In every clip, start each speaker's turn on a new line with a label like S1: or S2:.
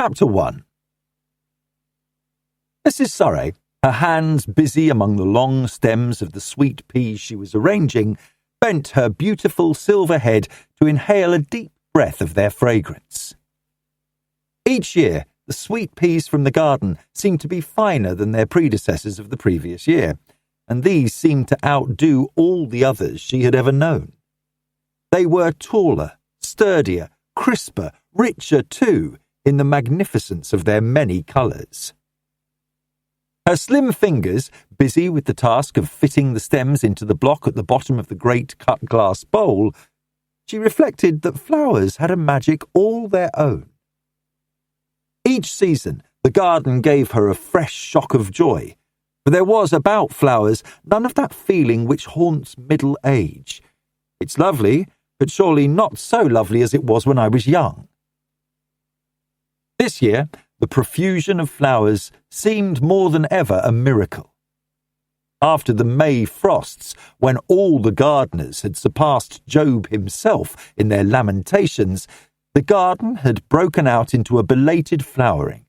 S1: Chapter 1. Mrs. Surrey, her hands busy among the long stems of the sweet peas she was arranging, bent her beautiful silver head to inhale a deep breath of their fragrance. Each year, the sweet peas from the garden seemed to be finer than their predecessors of the previous year, and these seemed to outdo all the others she had ever known. They were taller, sturdier, crisper, richer too, in the magnificence of their many colours. Her slim fingers, busy with the task of fitting the stems into the block at the bottom of the great cut-glass bowl, she reflected that flowers had a magic all their own. Each season, the garden gave her a fresh shock of joy, for there was about flowers none of that feeling which haunts middle age. It's lovely, but surely not so lovely as it was when I was young. This year, the profusion of flowers seemed more than ever a miracle. After the May frosts, when all the gardeners had surpassed Job himself in their lamentations, the garden had broken out into a belated flowering,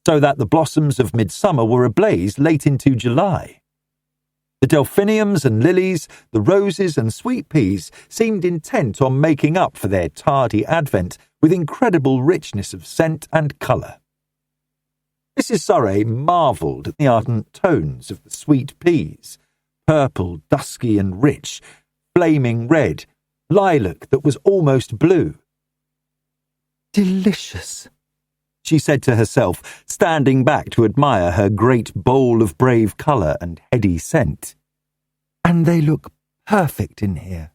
S1: so that the blossoms of midsummer were ablaze late into July. The delphiniums and lilies, the roses and sweet peas seemed intent on making up for their tardy advent with incredible richness of scent and colour. Mrs. Surrey marvelled at the ardent tones of the sweet peas, purple, dusky and rich, flaming red, lilac that was almost blue. "Delicious," she said to herself, standing back to admire her great bowl of brave colour and heady scent. "And they look perfect in here."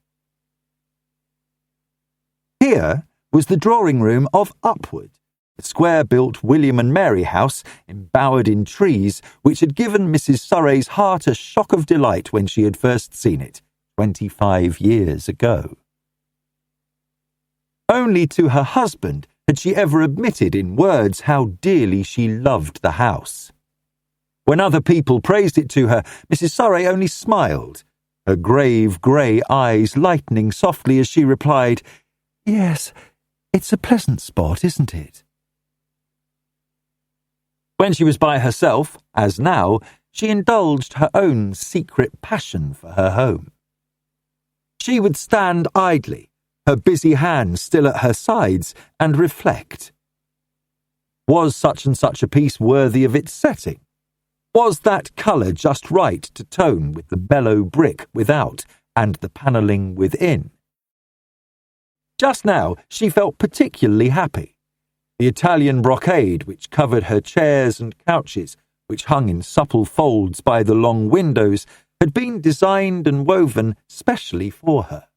S1: Here was the drawing-room of Upward, the square-built William and Mary house, embowered in trees, which had given Mrs. Surrey's heart a shock of delight when she had first seen it, 25 years ago. Only to her husband had she ever admitted in words how dearly she loved the house. When other people praised it to her, Mrs. Surrey only smiled, her grave grey eyes lightening softly as she replied, "Yes, it's a pleasant spot, isn't it?" When she was by herself, as now, she indulged her own secret passion for her home. She would stand idly, her busy hands still at her sides, and reflect. Was such and such a piece worthy of its setting? Was that colour just right to tone with the mellow brick without and the panelling within? Just now she felt particularly happy. The Italian brocade which covered her chairs and couches, which hung in supple folds by the long windows, had been designed and woven specially for her.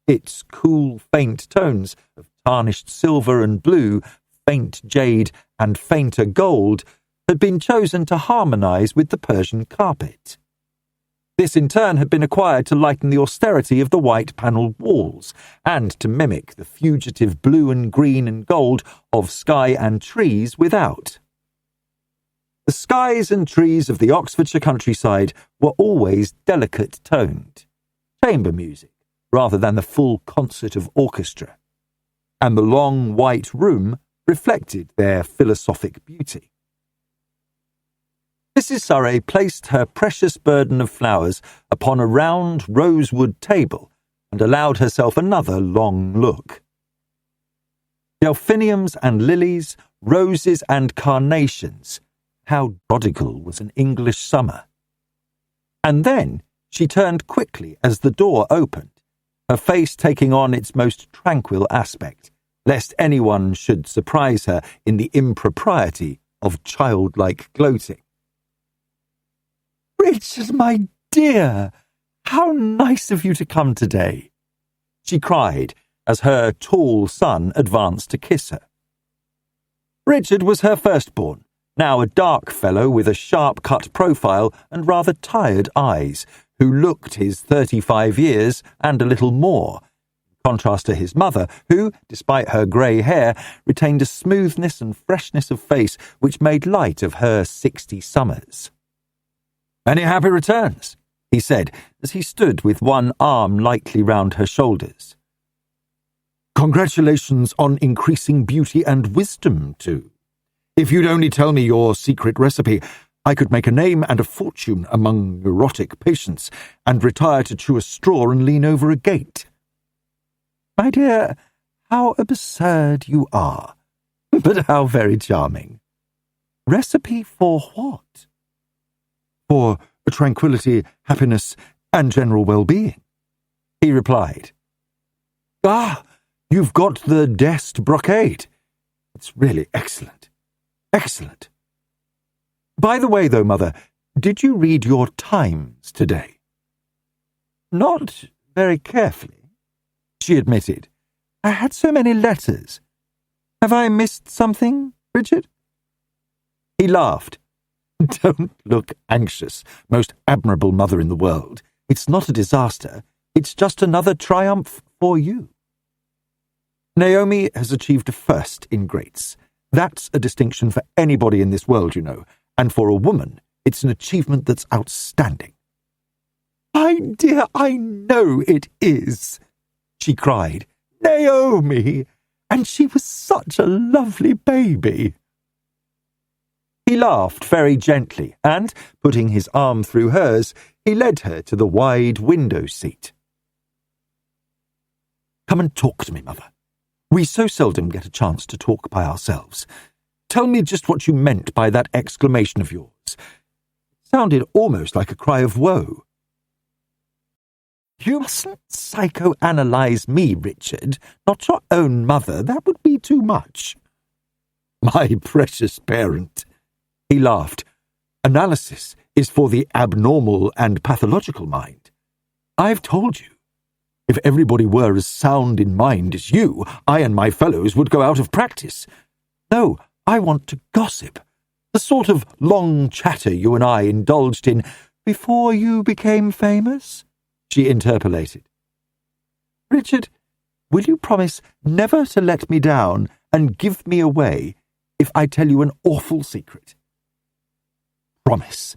S1: Its cool, faint tones of tarnished silver and blue, faint jade and fainter gold had been chosen to harmonise with the Persian carpet. This in turn had been acquired to lighten the austerity of the white-panelled walls and to mimic the fugitive blue and green and gold of sky and trees without. The skies and trees of the Oxfordshire countryside were always delicate-toned, chamber music rather than the full concert of orchestra, and the long white room reflected their philosophic beauty. Mrs. Surrey placed her precious burden of flowers upon a round rosewood table and allowed herself another long look. Delphiniums and lilies, roses and carnations. How prodigal was an English summer. And then she turned quickly as the door opened, her face taking on its most tranquil aspect, lest anyone should surprise her in the impropriety of childlike gloating. "Richard, my dear, how nice of you to come today," she cried as her tall son advanced to kiss her. Richard was her firstborn, now a dark fellow with a sharp-cut profile and rather tired eyes, who looked his 35 years and a little more, in contrast to his mother, who, despite her grey hair, retained a smoothness and freshness of face which made light of her 60 summers. "Many happy returns," he said, as he stood with one arm lightly round her shoulders. "Congratulations on increasing beauty and wisdom, too," If you'd only tell me your secret recipe, I could make a name and a fortune among neurotic patients and retire to chew a straw and lean over a gate." "My dear, how absurd you are, but how very charming. Recipe for what?" "For tranquility, happiness, and general well-being," he replied. "Ah, you've got the Dest brocade. It's really excellent. Excellent. By the way, though, Mother, did you read your Times today?" "Not very carefully," she admitted. "I had so many letters. Have I missed something, Richard?" He laughed. "Don't look anxious, most admirable mother in the world. It's not a disaster. It's just another triumph for you. Naomi has achieved a first in Greats. That's a distinction for anybody in this world, you know, and for a woman, it's an achievement that's outstanding." "My dear, I know it is," she cried. "Naomi! And she was such a lovely baby." He laughed very gently, and, putting his arm through hers, he led her to the wide window seat. "Come and talk to me, Mother. We so seldom get a chance to talk by ourselves. Tell me just what you meant by that exclamation of yours. It sounded almost like a cry of woe." "You mustn't psychoanalyze me, Richard, not your own mother. That would be too much." "My precious parent," he laughed. "Analysis is for the abnormal and pathological mind. I've told you. If everybody were as sound in mind as you, I and my fellows would go out of practice. No, I want to gossip. The sort of long chatter you and I indulged in before you became famous," she interpolated. "Richard, will you promise never to let me down and give me away if I tell you an awful secret?" "Promise,"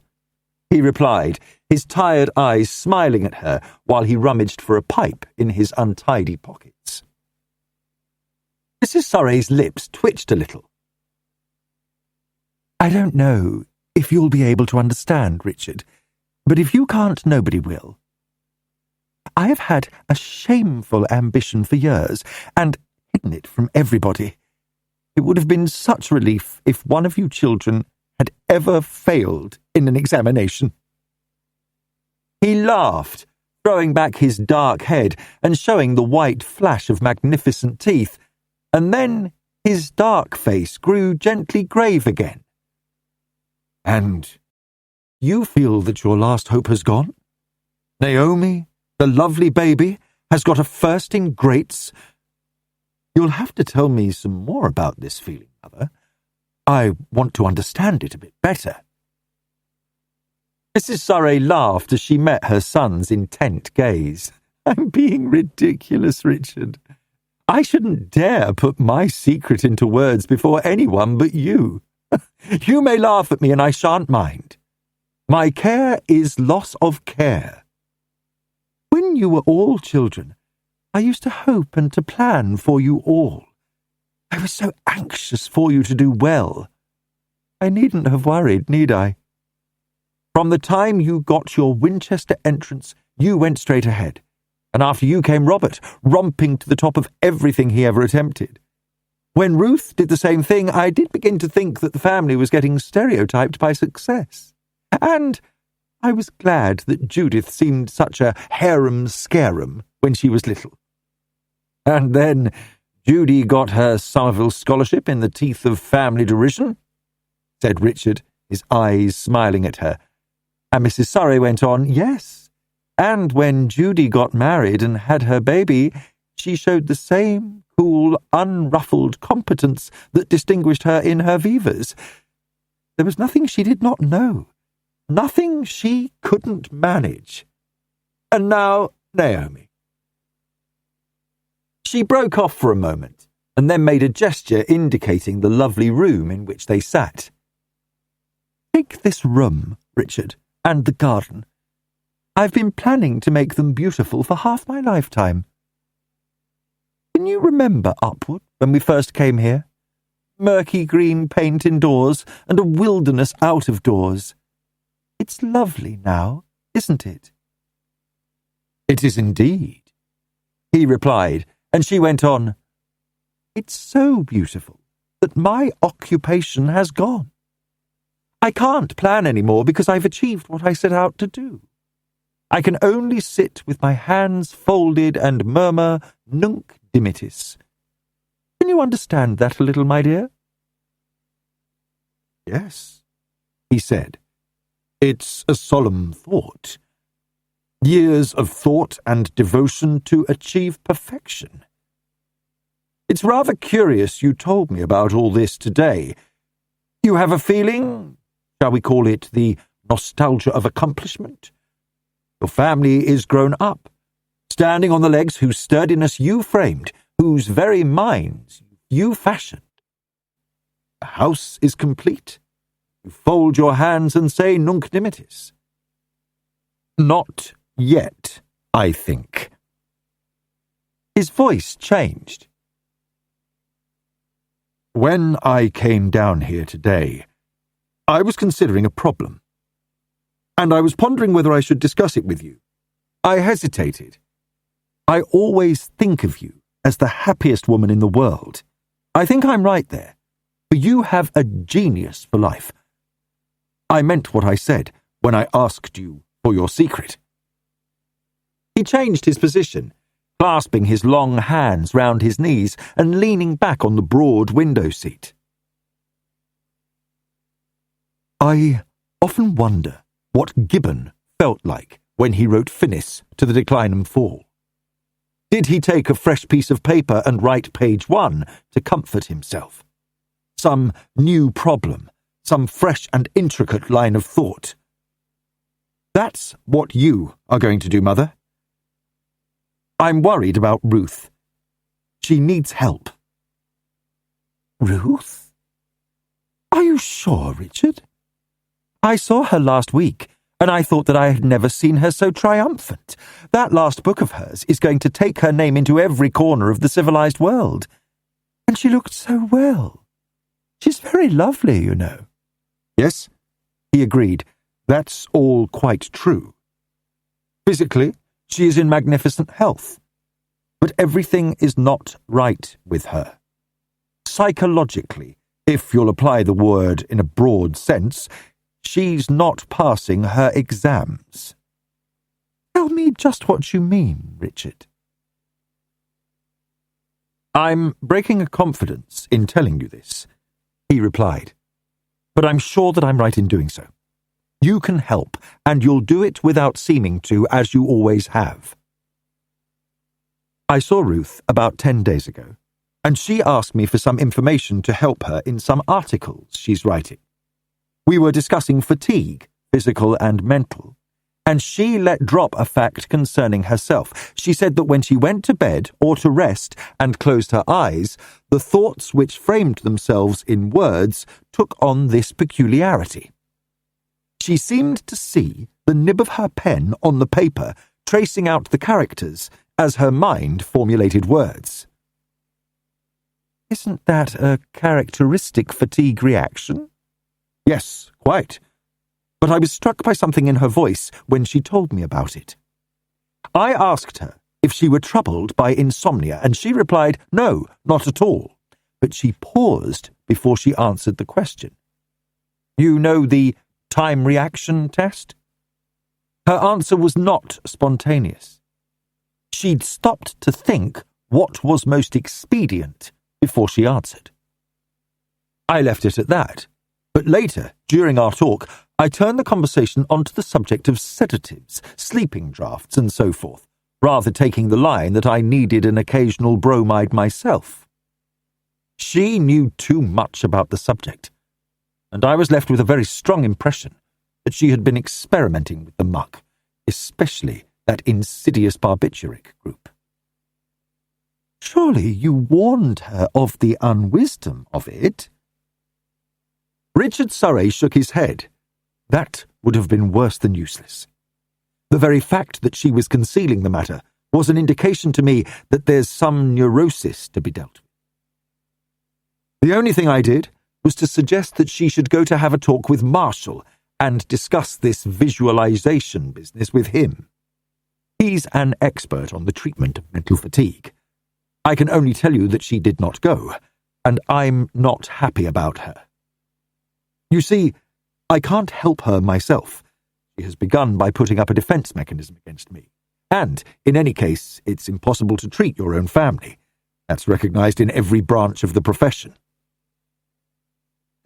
S1: he replied, his tired eyes smiling at her while he rummaged for a pipe in his untidy pockets. Mrs. Surrey's lips twitched a little. "I don't know if you'll be able to understand, Richard, but if you can't, nobody will. I have had a shameful ambition for years, and hidden it from everybody. It would have been such relief if one of you children had ever failed in an examination." He laughed, throwing back his dark head and showing the white flash of magnificent teeth, and then his dark face grew gently grave again. "And you feel that your last hope has gone? Naomi, the lovely baby, has got a first in Greats? You'll have to tell me some more about this feeling, Mother. I want to understand it a bit better." Mrs. Surrey laughed as she met her son's intent gaze. "I'm being ridiculous, Richard. I shouldn't dare put my secret into words before anyone but you. You may laugh at me and I shan't mind. My care is loss of care. When you were all children, I used to hope and to plan for you all. I was so anxious for you to do well. I needn't have worried, need I? From the time you got your Winchester entrance, you went straight ahead, and after you came Robert, romping to the top of everything he ever attempted. When Ruth did the same thing, I did begin to think that the family was getting stereotyped by success. And I was glad that Judith seemed such a harum-scarum when she was little. And then Judy got her Somerville scholarship in the teeth of family derision," said Richard, his eyes smiling at her. And Mrs. Surrey went on, "Yes, and when Judy got married and had her baby, she showed the same cool, unruffled competence that distinguished her in her vivas. There was nothing she did not know, nothing she couldn't manage. And now, Naomi." She broke off for a moment, and then made a gesture indicating the lovely room in which they sat. "Take this room, Richard, and the garden. I've been planning to make them beautiful for half my lifetime. Can you remember Upwood when we first came here? murky green paint indoors and a wilderness out of doors. It's lovely now, isn't it?" "It is indeed," he replied, and she went on, "It's so beautiful that my occupation has gone. I can't plan any more because I've achieved what I set out to do. I can only sit with my hands folded and murmur nunc dimittis. Can you understand that a little, my dear?" "Yes," he said. "It's a solemn thought. Years of thought and devotion to achieve perfection. It's rather curious you told me about all this today. You have a feeling, shall we call it the nostalgia of accomplishment? Your family is grown up, standing on the legs whose sturdiness you framed, whose very minds you fashioned. The house is complete. You fold your hands and say nunc dimittis. Not yet, I think." His voice changed. "When I came down here today, I was considering a problem, and I was pondering whether I should discuss it with you. I hesitated. I always think of you as the happiest woman in the world. I think I'm right there, for you have a genius for life. I meant what I said when I asked you for your secret." He changed his position, clasping his long hands round his knees and leaning back on the broad window seat. "I often wonder what Gibbon felt like when he wrote Finis to the Decline and Fall. Did he take a fresh piece of paper and write page 1 to comfort himself? Some new problem, some fresh and intricate line of thought. That's what you are going to do, Mother. I'm worried about Ruth. She needs help." "Ruth? Are you sure, Richard? I saw her last week, and I thought that I had never seen her so triumphant. That last book of hers is going to take her name into every corner of the civilized world. And she looked so well. She's very lovely, you know." "Yes," he agreed. "That's all quite true. Physically, she is in magnificent health. But everything is not right with her. Psychologically, if you'll apply the word in a broad sense, she's not passing her exams." "Tell me just what you mean, Richard." "I'm breaking a confidence in telling you this," he replied. "But I'm sure that I'm right in doing so. You can help, and you'll do it without seeming to, as you always have. I saw Ruth about 10 days ago, and she asked me for some information to help her in some articles she's writing. We were discussing fatigue, physical and mental, and she let drop a fact concerning herself. She said that when she went to bed or to rest and closed her eyes, the thoughts which framed themselves in words took on this peculiarity. She seemed to see the nib of her pen on the paper, tracing out the characters as her mind formulated words." "Isn't that a characteristic fatigue reaction?" "Yes, quite. But I was struck by something in her voice when she told me about it. I asked her if she were troubled by insomnia, and she replied, no, not at all. But she paused before she answered the question. You know the time reaction test? Her answer was not spontaneous. She'd stopped to think what was most expedient before she answered. I left it at that, but later, during our talk, I turned the conversation onto the subject of sedatives, sleeping draughts, and so forth, rather taking the line that I needed an occasional bromide myself. She knew too much about the subject, and I was left with a very strong impression that she had been experimenting with the muck, especially that insidious barbituric group. Surely you warned her of the unwisdom of it? Richard Surrey shook his head. That would have been worse than useless. The very fact that she was concealing the matter was an indication to me that there's some neurosis to be dealt with. The only thing I did was to suggest that she should go to have a talk with Marshall and discuss this visualization business with him. He's an expert on the treatment of mental fatigue. I can only tell you that she did not go, and I'm not happy about her. You see, I can't help her myself. She has begun by putting up a defense mechanism against me. And, in any case, it's impossible to treat your own family. That's recognized in every branch of the profession.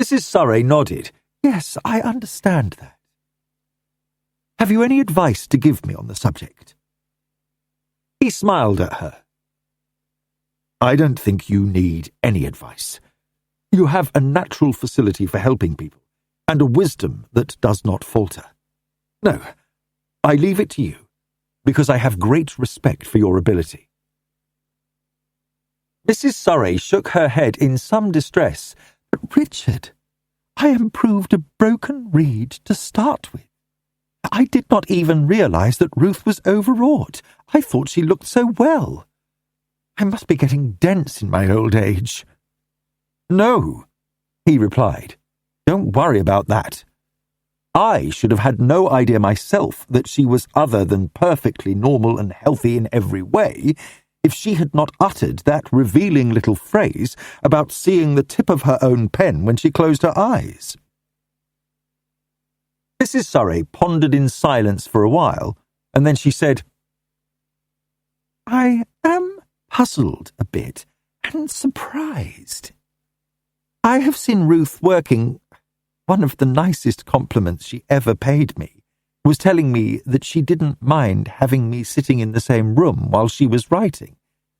S1: Mrs. Surrey nodded. Yes, I understand that. Have you any advice to give me on the subject? He smiled at her. I don't think you need any advice. You have a natural facility for helping people, and a wisdom that does not falter. No, I leave it to you, because I have great respect for your ability. Mrs. Surrey shook her head in some distress. But Richard, I am proved a broken reed to start with. I did not even realize that Ruth was overwrought. I thought she looked so well. I must be getting dense in my old age. No, he replied. Don't worry about that. I should have had no idea myself that she was other than perfectly normal and healthy in every way if she had not uttered that revealing little phrase about seeing the tip of her own pen when she closed her eyes. Mrs. Surrey pondered in silence for a while, and then she said, I am puzzled a bit and surprised. I have seen Ruth working. One of the nicest compliments she ever paid me was telling me that she didn't mind having me sitting in the same room while she was writing,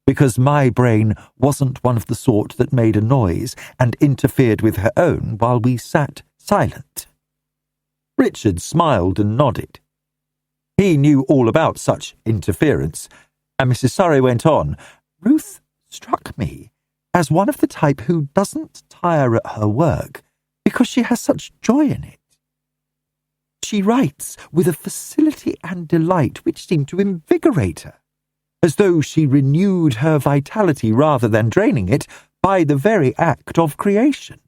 S1: because my brain wasn't one of the sort that made a noise and interfered with her own while we sat silent. Richard smiled and nodded. He knew all about such interference, and Mrs. Surrey went on, Ruth struck me as one of the type who doesn't tire at her work because she has such joy in it. She writes with a facility and delight which seem to invigorate her, as though she renewed her vitality rather than draining it by the very act of creation.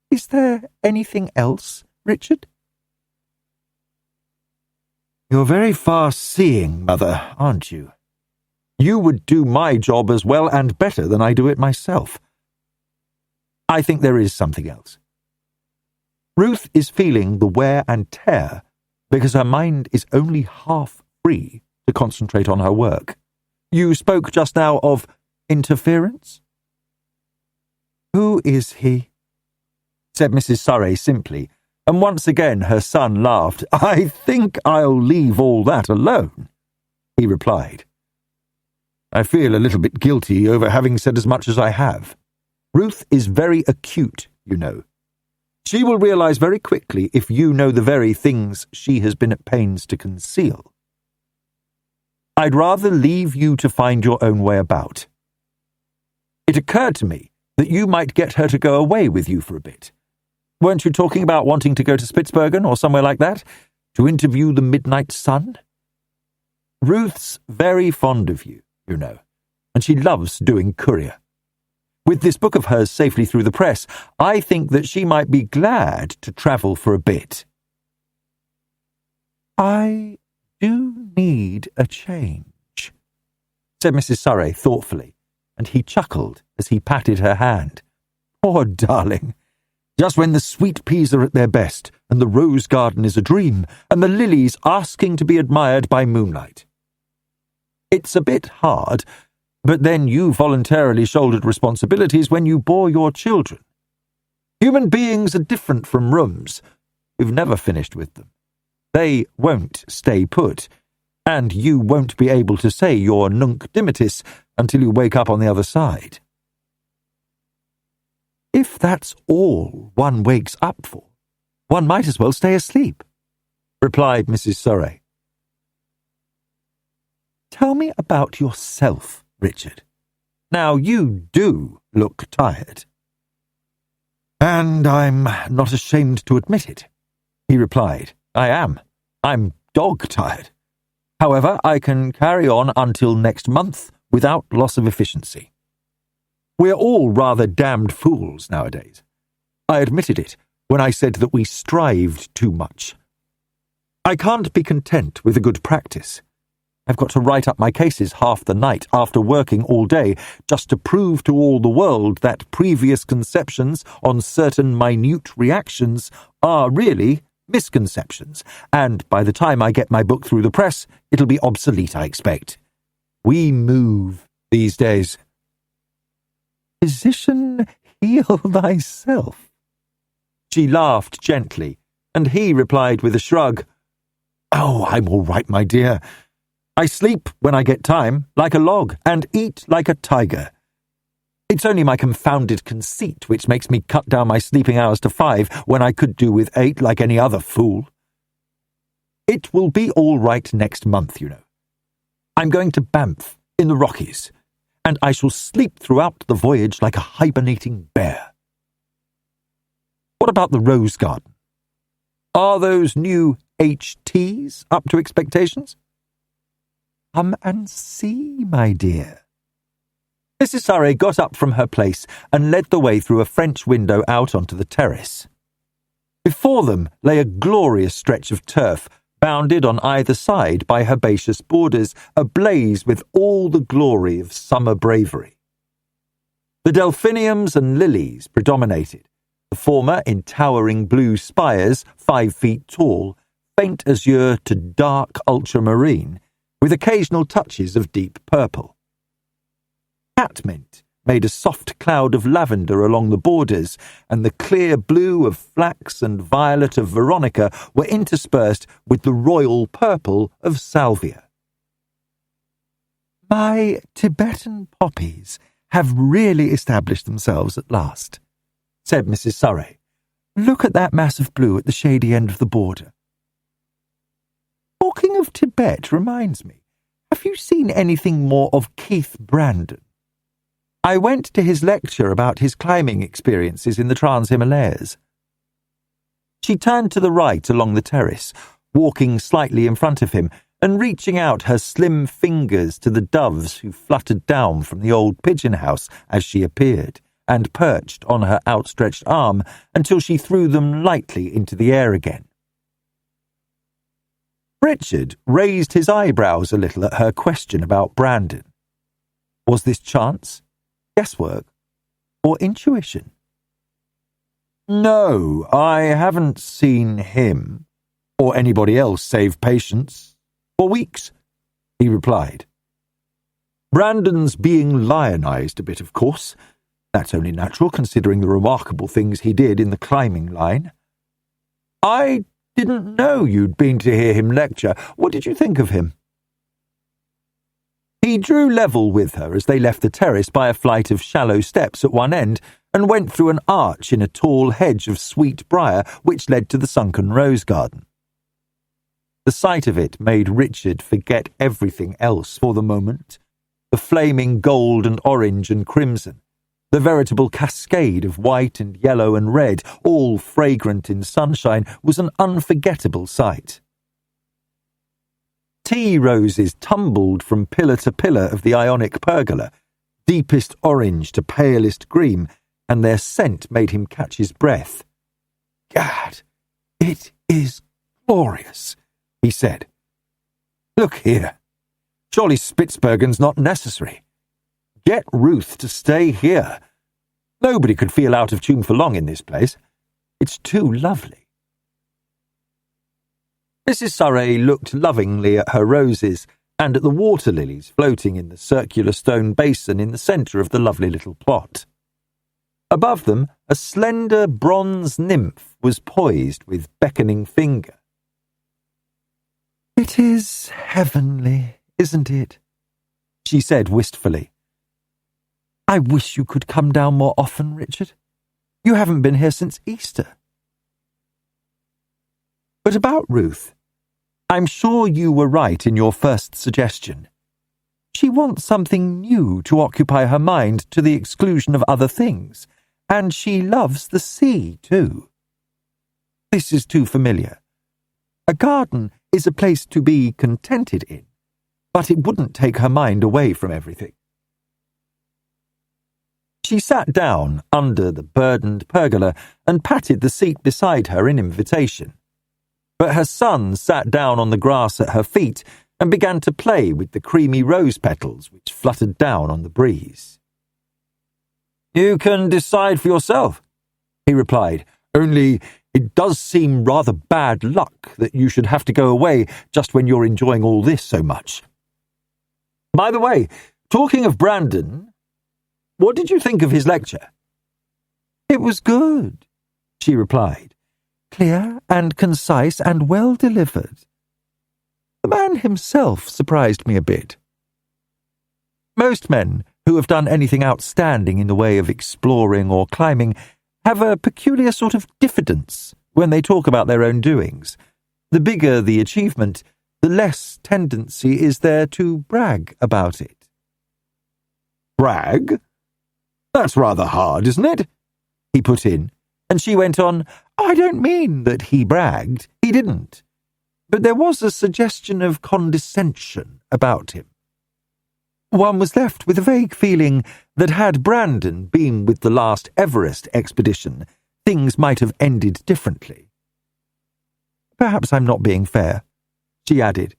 S1: Is there anything else, Richard? You're very far-seeing, Mother, aren't you? You would do my job as well and better than I do it myself. I think there is something else. Ruth is feeling the wear and tear because her mind is only half free to concentrate on her work. You spoke just now of interference? Who is he? Said Mrs. Surrey simply, and once again her son laughed. I think I'll leave all that alone, he replied. I feel a little bit guilty over having said as much as I have. Ruth is very acute, you know. She will realize very quickly if you know the very things she has been at pains to conceal. I'd rather leave you to find your own way about. It occurred to me that you might get her to go away with you for a bit. Weren't you talking about wanting to go to Spitzbergen or somewhere like that, to interview the Midnight Sun? Ruth's very fond of you, you know, and she loves doing courier. With this book of hers safely through the press, I think that she might be glad to travel for a bit. I do need a change, said Mrs. Surrey thoughtfully, and he chuckled as he patted her hand. Poor darling. Just when the sweet peas are at their best, and the rose garden is a dream, and the lilies asking to be admired by moonlight. It's a bit hard, but then you voluntarily shouldered responsibilities when you bore your children. Human beings are different from rooms. You've never finished with them. They won't stay put, and you won't be able to say your nunc dimittis until you wake up on the other side. If that's all one wakes up for, one might as well stay asleep, replied Mrs. Surrey. Tell me about yourself, Richard. Now you do look tired. And I'm not ashamed to admit it, he replied. I am. I'm dog-tired. However, I can carry on until next month without loss of efficiency. We're all rather damned fools nowadays. I admitted it when I said that we strived too much. I can't be content with a good practice. I've got to write up my cases half the night after working all day just to prove to all the world that previous conceptions on certain minute reactions are really misconceptions, and by the time I get my book through the press, it'll be obsolete, I expect. We move these days. Physician, heal thyself. She laughed gently, and he replied with a shrug. Oh, I'm all right, my dear. I sleep when I get time, like a log, and eat like a tiger. It's only my confounded conceit which makes me cut down my sleeping hours to 5 when I could do with 8 like any other fool. It will be all right next month, you know. I'm going to Banff, in the Rockies, and I shall sleep throughout the voyage like a hibernating bear. What about the rose garden? Are those new HTs up to expectations? Come and see, my dear. Mrs. Surrey got up from her place and led the way through a French window out onto the terrace. Before them lay a glorious stretch of turf, bounded on either side by herbaceous borders, ablaze with all the glory of summer bravery. The delphiniums and lilies predominated, the former in towering blue spires 5 feet tall, faint azure to dark ultramarine, with occasional touches of deep purple. Catmint made a soft cloud of lavender along the borders, and the clear blue of flax and violet of veronica were interspersed with the royal purple of salvia. My Tibetan poppies have really established themselves at last, said Mrs. Surrey. Look at that mass of blue at the shady end of the border. Talking of Tibet reminds me, have you seen anything more of Keith Brandon? I went to his lecture about his climbing experiences in the Trans-Himalayas. She turned to the right along the terrace, walking slightly in front of him and reaching out her slim fingers to the doves who fluttered down from the old pigeon house as she appeared, and perched on her outstretched arm until she threw them lightly into the air again. Richard raised his eyebrows a little at her question about Brandon. Was this chance, guesswork, or intuition? No, I haven't seen him, or anybody else save Patience, for weeks, he replied. Brandon's being lionized a bit, of course. That's only natural, considering the remarkable things he did in the climbing line. I didn't know you'd been to hear him lecture. What did you think of him? He drew level with her as they left the terrace by a flight of shallow steps at one end and went through an arch in a tall hedge of sweet briar which led to the sunken rose garden. The sight of it made Richard forget everything else for the moment. The flaming gold and orange and crimson, the veritable cascade of white and yellow and red, all fragrant in sunshine, was an unforgettable sight. Tea roses tumbled from pillar to pillar of the Ionic pergola, deepest orange to palest green, and their scent made him catch his breath. Gad, it is glorious, he said. Look here. Surely Spitzbergen's not necessary. Get Ruth to stay here. Nobody could feel out of tune for long in this place. It's too lovely. Mrs. Surrey looked lovingly at her roses and at the water lilies floating in the circular stone basin in the centre of the lovely little plot. Above them, a slender bronze nymph was poised with beckoning finger. It is heavenly, isn't it? She said wistfully. I wish you could come down more often, Richard. You haven't been here since Easter. But about Ruth, I'm sure you were right in your first suggestion. She wants something new to occupy her mind to the exclusion of other things, and she loves the sea, too. This is too familiar. A garden is a place to be contented in, but it wouldn't take her mind away from everything. She sat down under the burdened pergola and patted the seat beside her in invitation. But her son sat down on the grass at her feet and began to play with the creamy rose petals which fluttered down on the breeze. "You can decide for yourself," he replied, "only it does seem rather bad luck that you should have to go away just when you're enjoying all this so much. By the way, talking of Brandon, what did you think of his lecture?" "It was good," she replied. "Clear and concise and well delivered. The man himself surprised me a bit. Most men who have done anything outstanding in the way of exploring or climbing have a peculiar sort of diffidence when they talk about their own doings. The bigger the achievement, the less tendency is there to brag about it." "Brag? That's rather hard, isn't it?" he put in, and she went on, "I don't mean that he bragged. He didn't. But there was a suggestion of condescension about him. One was left with a vague feeling that had Brandon been with the last Everest expedition, things might have ended differently. Perhaps I'm not being fair," she added.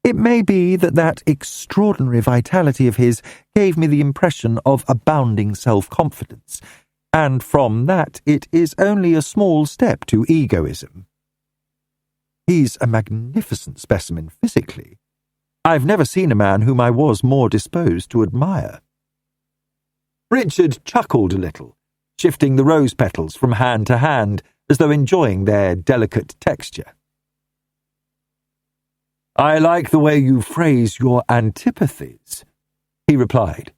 S1: "It may be that extraordinary vitality of his gave me the impression of abounding self-confidence, and from that it is only a small step to egoism. He's a magnificent specimen physically. I've never seen a man whom I was more disposed to admire." Richard chuckled a little, shifting the rose petals from hand to hand as though enjoying their delicate texture. "I like the way you phrase your antipathies," he replied.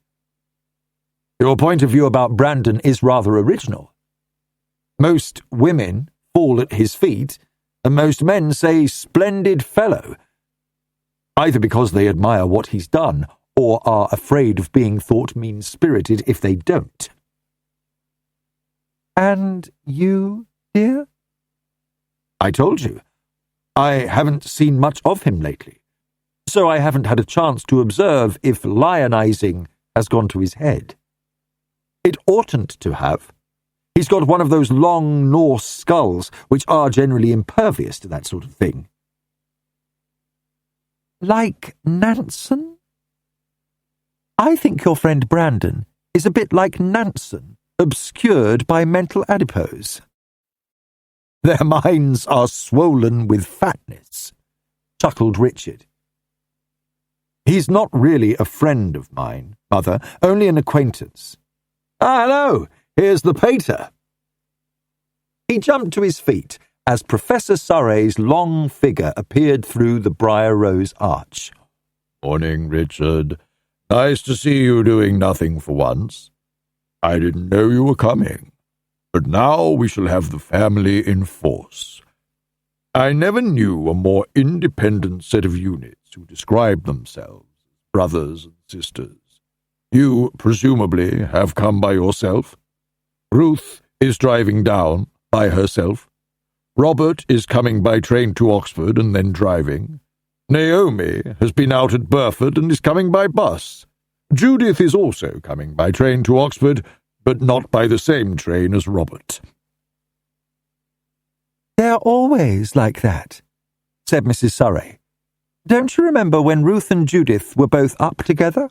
S1: "Your point of view about Brandon is rather original. Most women fall at his feet, and most men say splendid fellow, either because they admire what he's done or are afraid of being thought mean-spirited if they don't." "And you, dear?" "I told you. I haven't seen much of him lately, so I haven't had a chance to observe if lionizing has gone to his head. It oughtn't to have. He's got one of those long Norse skulls which are generally impervious to that sort of thing." "Like Nansen? I think your friend Brandon is a bit like Nansen, obscured by mental adipose." "Their minds are swollen with fatness," chuckled Richard. "He's not really a friend of mine, Mother, only an acquaintance. Ah, hello, here's the pater." He jumped to his feet as Professor Surrey's long figure appeared through the briar rose arch.
S2: "Morning, Richard. Nice to see you doing nothing for once. I didn't know you were coming, but now we shall have the family in force. I never knew a more independent set of units who described themselves as brothers and sisters. You, presumably, have come by yourself. Ruth is driving down by herself. Robert is coming by train to Oxford and then driving. Naomi has been out at Burford and is coming by bus. Judith is also coming by train to Oxford, but not by the same train as Robert."
S1: "They're always like that," said Mrs. Surrey. "Don't you remember when Ruth and Judith were both up together?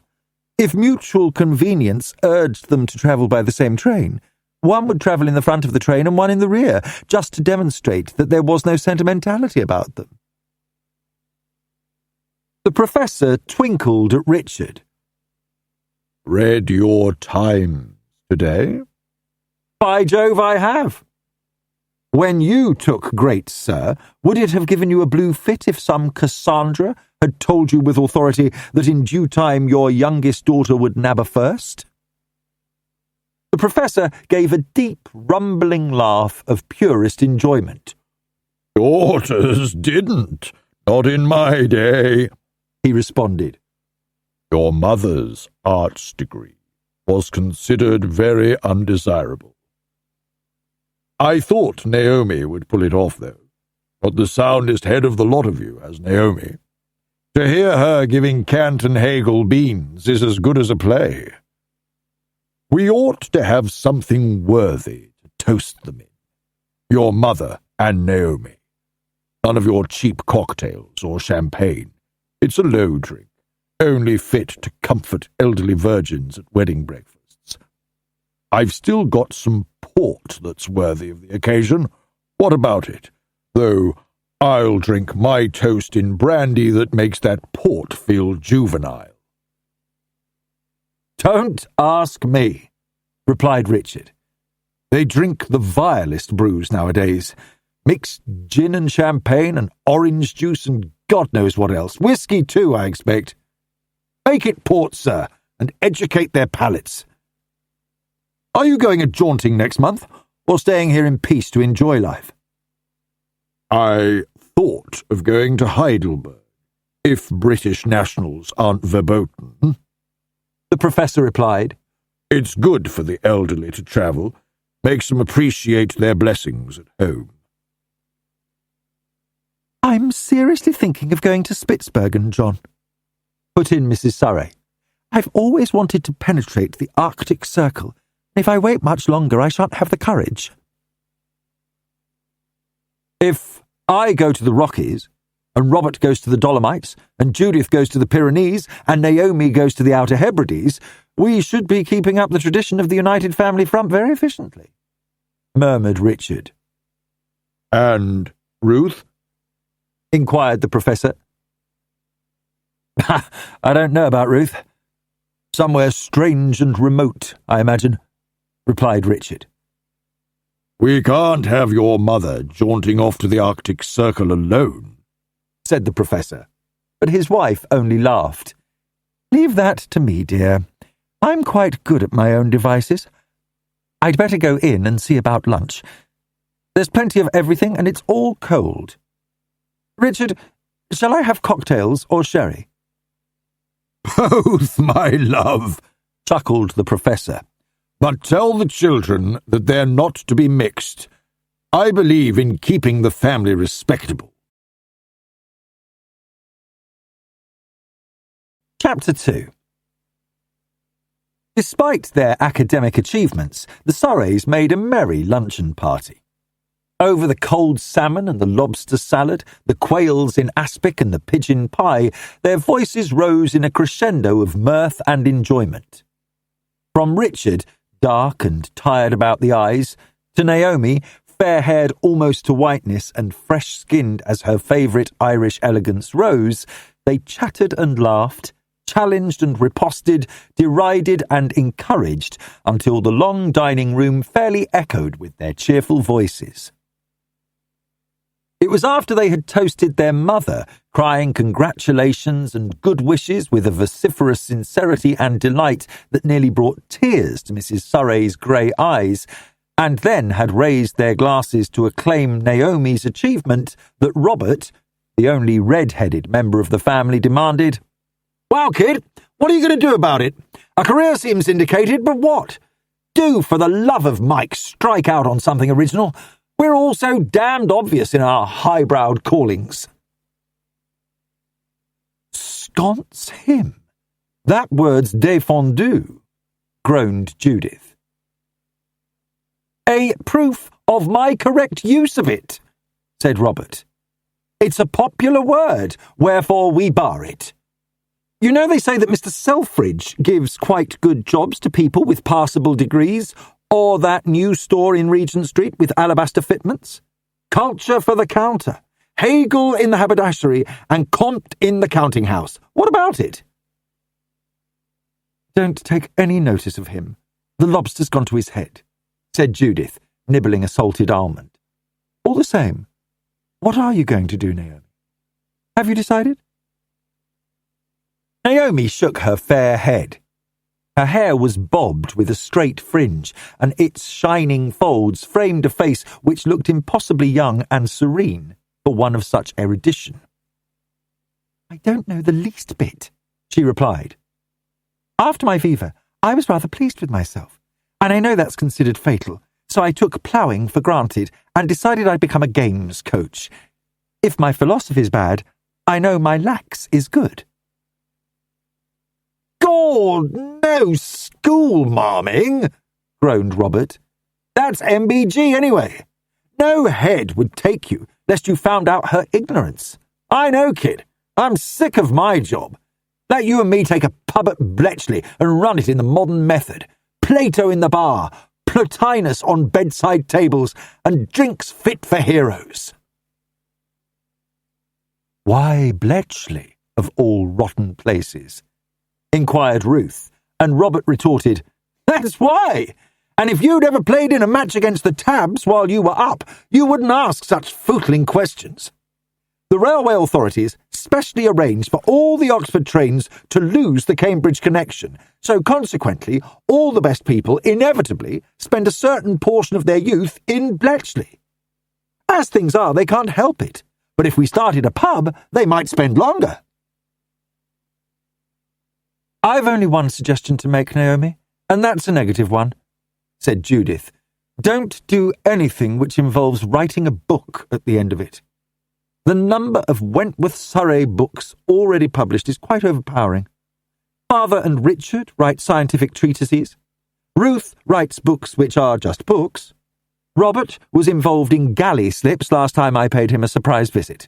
S1: If mutual convenience urged them to travel by the same train, one would travel in the front of the train and one in the rear, just to demonstrate that there was no sentimentality about them." The Professor twinkled at Richard.
S2: "Read your Times today?"
S1: "By Jove, I have. When you took great sir, would it have given you a blue fit if some Cassandra had told you with authority that in due time your youngest daughter would nab a first?" The Professor gave a deep, rumbling laugh of purest enjoyment.
S2: "Daughters didn't, not in my day," he responded. "Your mother's arts degree was considered very undesirable. I thought Naomi would pull it off, though. But the soundest head of the lot of you has Naomi. To hear her giving Kant and Hegel beans is as good as a play." We ought to have something worthy to toast them in. Your mother and Naomi. None of your cheap cocktails or champagne. It's a low drink, only fit to comfort elderly virgins at wedding breakfasts. I've still got some port that's worthy of the occasion. What about it? Though I'll drink my toast in brandy that makes that port feel juvenile.
S1: Don't ask me, replied Richard. They drink the vilest brews nowadays. Mixed gin and champagne and orange juice and God knows what else. Whiskey too, I expect. Make it port, sir, and educate their palates. Are you going a-jaunting next month, or staying here in peace to enjoy life?
S2: I thought of going to Heidelberg, if British nationals aren't verboten.
S1: The professor replied.
S2: It's good for the elderly to travel, makes them appreciate their blessings at home.
S1: I'm seriously thinking of going to Spitzbergen, John, put in Mrs. Surrey. I've always wanted to penetrate the Arctic Circle. If I wait much longer, I shan't have the courage. If I go to the Rockies, and Robert goes to the Dolomites, and Judith goes to the Pyrenees, and Naomi goes to the Outer Hebrides, we should be keeping up the tradition of the United Family Front very efficiently, murmured Richard.
S2: And Ruth?
S1: Inquired the professor. I don't know about Ruth. Somewhere strange and remote, I imagine, replied Richard.
S2: We can't have your mother jaunting off to the Arctic Circle alone,
S1: said the professor, but his wife only laughed. Leave that to me, dear. I'm quite good at my own devices. I'd better go in and see about lunch. There's plenty of everything, and it's all cold. Richard, shall I have cocktails or sherry?
S2: Both, my love, chuckled the professor. But tell the children that they're not to be mixed. I believe in keeping the family respectable.
S1: Chapter 2. Despite their academic achievements, the Surreys made a merry luncheon party. Over the cold salmon and the lobster salad, the quails in aspic and the pigeon pie, their voices rose in a crescendo of mirth and enjoyment. From Richard, dark and tired about the eyes, to Naomi, fair-haired almost to whiteness and fresh-skinned as her favourite Irish elegance rose, they chattered and laughed, challenged and riposted, derided and encouraged, until the long dining room fairly echoed with their cheerful voices. It was after they had toasted their mother, crying congratulations and good wishes with a vociferous sincerity and delight that nearly brought tears to Mrs. Surrey's grey eyes, and then had raised their glasses to acclaim Naomi's achievement, that Robert, the only red-headed member of the family, demanded, "Well, kid, what are you going to do about it? A career seems indicated, but what? Do, for the love of Mike, strike out on something original. We're all so damned obvious in our high-browed callings." "Sconce him. That word's défendu," groaned Judith. "A proof of my correct use of it," said Robert. "It's a popular word, wherefore we bar it. You know they say that Mr. Selfridge gives quite good jobs to people with passable degrees, or that new store in Regent Street with alabaster fitments? Culture for the counter, Hegel in the haberdashery, and Comte in the counting-house. What about it?" "Don't take any notice of him. The lobster's gone to his head," said Judith, nibbling a salted almond. "All the same, what are you going to do, Naomi? Have you decided?" Naomi shook her fair head. Her hair was bobbed with a straight fringe, and its shining folds framed a face which looked impossibly young and serene for one of such erudition. "I don't know the least bit," she replied. "After my fever, I was rather pleased with myself, and I know that's considered fatal, so I took ploughing for granted and decided I'd become a games coach. If my philosophy's bad, I know my lax is good." "Oh, no school-marming," groaned Robert. "That's MBG anyway. No head would take you lest you found out her ignorance. I know, kid. I'm sick of my job. Let you and me take a pub at Bletchley and run it in the modern method. Plato in the bar, Plotinus on bedside tables, and drinks fit for heroes." "Why Bletchley, of all rotten places?" inquired Ruth, and Robert retorted, "That's why. And if you'd ever played in a match against the Tabs while you were up, you wouldn't ask such footling questions. The railway authorities specially arranged for all the Oxford trains to lose the Cambridge connection, so consequently all the best people inevitably spend a certain portion of their youth in Bletchley. As things are, they can't help it, but if we started a pub, they might spend longer." "I've only one suggestion to make, Naomi, and that's a negative one," said Judith. "Don't do anything which involves writing a book at the end of it. The number of Wentworth Surrey books already published is quite overpowering. Father and Richard write scientific treatises. Ruth writes books which are just books. Robert was involved in galley slips last time I paid him a surprise visit."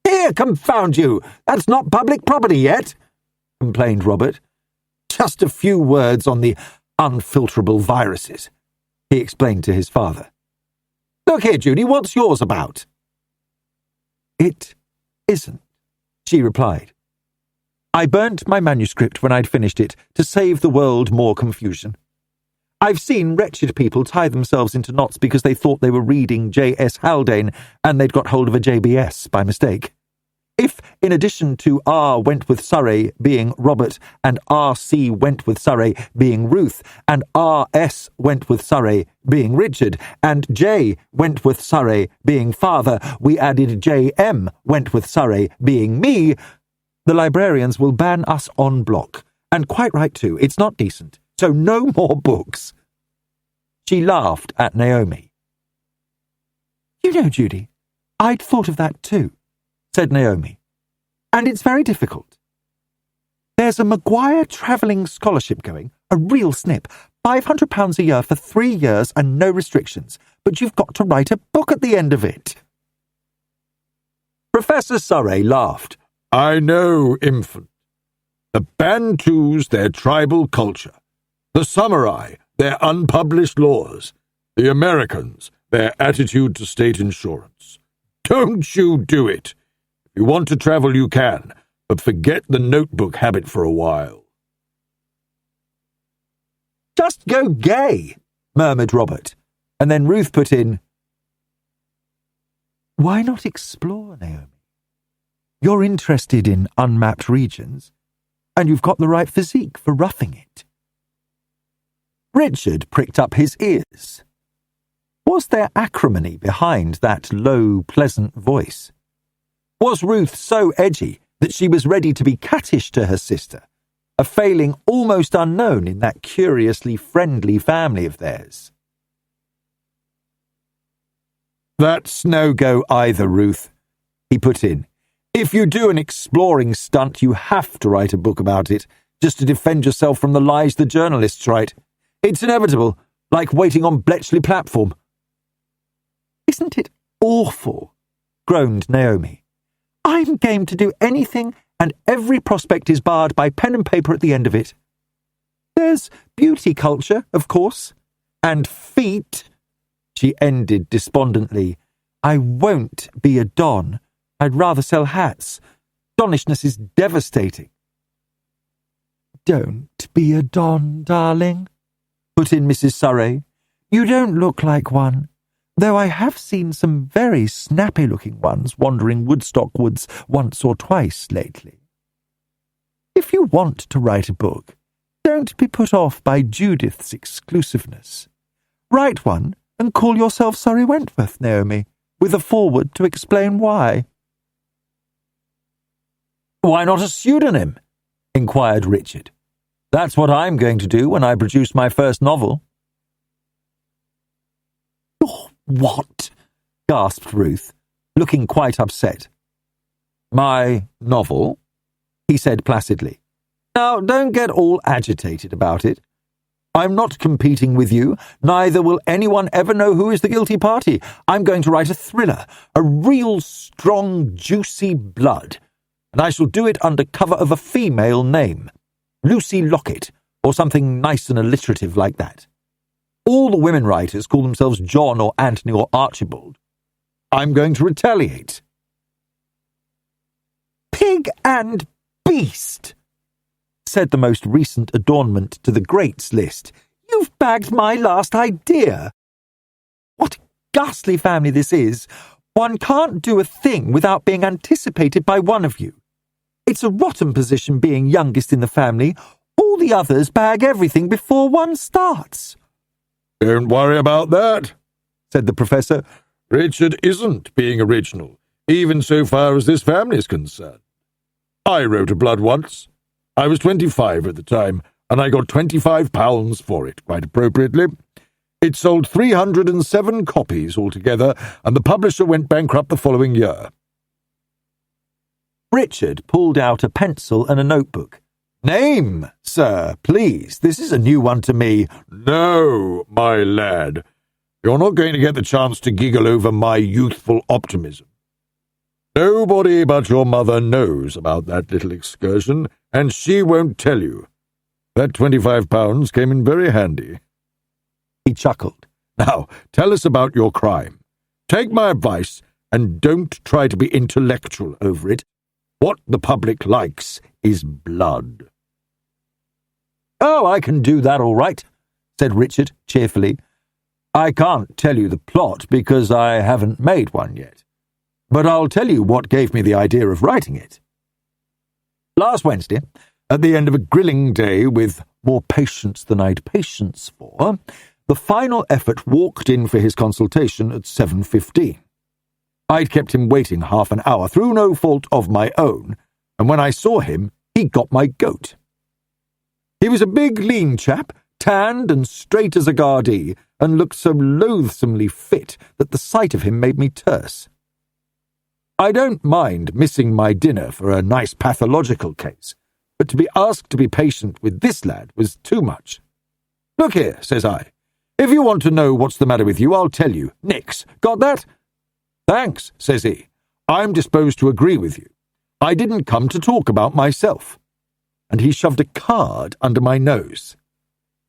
S1: "Here, confound you! That's not public property yet," complained Robert. "Just a few words on the unfilterable viruses," he explained to his father. "Look here, Judy, what's yours about?" "It isn't," she replied. "I burnt my manuscript when I'd finished it to save the world more confusion. I've seen wretched people tie themselves into knots because they thought they were reading J.S. Haldane and they'd got hold of a JBS by mistake. If, in addition to R. Wentworth Surrey being Robert and R.C. Wentworth Surrey being Ruth and R.S. Wentworth Surrey being Richard and J. Wentworth Surrey being father, we added J.M. Wentworth Surrey being me, the librarians will ban us en bloc. And quite right too, it's not decent. So no more books." She laughed at Naomi. "You know, Judy, I'd thought of that too," said Naomi. "And it's very difficult. There's a Maguire travelling scholarship going, a real snip, £500 a year for 3 years and no restrictions, but you've got to write a book at the end of it." Professor Surrey laughed.
S2: "I know, infant. The Bantus, their tribal culture. The Samurai, their unpublished laws. The Americans, their attitude to state insurance. Don't you do it. If you want to travel, you can, but forget the notebook habit for a while."
S1: "Just go gay," murmured Robert, and then Ruth put in, "Why not explore, Naomi? You're interested in unmapped regions, and you've got the right physique for roughing it." Richard pricked up his ears. Was there acrimony behind that low, pleasant voice? Was Ruth so edgy that she was ready to be cattish to her sister, a failing almost unknown in that curiously friendly family of theirs? "That's no go either, Ruth," he put in. "If you do an exploring stunt, you have to write a book about it, just to defend yourself from the lies the journalists write. It's inevitable, like waiting on Bletchley platform." "Isn't it awful?" groaned Naomi. "I'm game to do anything, and every prospect is barred by pen and paper at the end of it. There's beauty culture, of course, and feet," she ended despondently. "I won't be a don. I'd rather sell hats. Donnishness is devastating." "Don't be a don, darling," put in Mrs. Surrey. "You don't look like one, though I have seen some very snappy-looking ones wandering Woodstock Woods once or twice lately. If you want to write a book, don't be put off by Judith's exclusiveness. Write one and call yourself Surrey Wentworth, Naomi, with a foreword to explain why." "Why not a pseudonym?" inquired Richard. "That's what I'm going to do when I produce my first novel." "Oh, what?" gasped Ruth, looking quite upset. "My novel," he said placidly. Now, don't get all agitated about it. I'm not competing with you, neither will anyone ever know who is the guilty party. I'm going to write a thriller, a real strong, juicy blood, and I shall do it under cover of a female name, Lucy Lockett, or something nice and alliterative like that. All the women writers call themselves John or Anthony or Archibald. I'm going to retaliate. Pig and beast, said the most recent adornment to the greats list. You've bagged my last idea. What a ghastly family this is. One can't do a thing without being anticipated by one of you. It's a rotten position being youngest in the family. All the others bag everything before one starts.
S2: Don't worry about that, said the Professor. Richard isn't being original, even so far as this family is concerned. I wrote a blood once. I was 25 at the time, and I got £25 for it, quite appropriately. It sold 307 copies altogether, and the publisher went bankrupt the following year.
S1: Richard pulled out a pencil and a notebook. Name, sir, please. This is a new one to me.
S2: No, my lad. You're not going to get the chance to giggle over my youthful optimism. Nobody but your mother knows about that little excursion, and she won't tell you. That £25 came in very handy.
S1: He chuckled.
S2: Now, tell us about your crime. Take my advice, and don't try to be intellectual over it. What the public likes is blood.
S1: Oh, I can do that all right, said Richard cheerfully. I can't tell you the plot because I haven't made one yet. But I'll tell you what gave me the idea of writing it. Last Wednesday, at the end of a grilling day with more patients than I'd patience for, the final effort walked in for his consultation at 7:15. I'd kept him waiting half an hour through no fault of my own, and when I saw him, he got my goat. He was a big, lean chap, tanned and straight as a Gardie, and looked so loathsomely fit that the sight of him made me terse. I don't mind missing my dinner for a nice pathological case, but to be asked to be patient with this lad was too much. Look here, says I. If you want to know what's the matter with you, I'll tell you. Nix. Got that? Thanks, says he. I'm disposed to agree with you. I didn't come to talk about myself. And he shoved a card under my nose.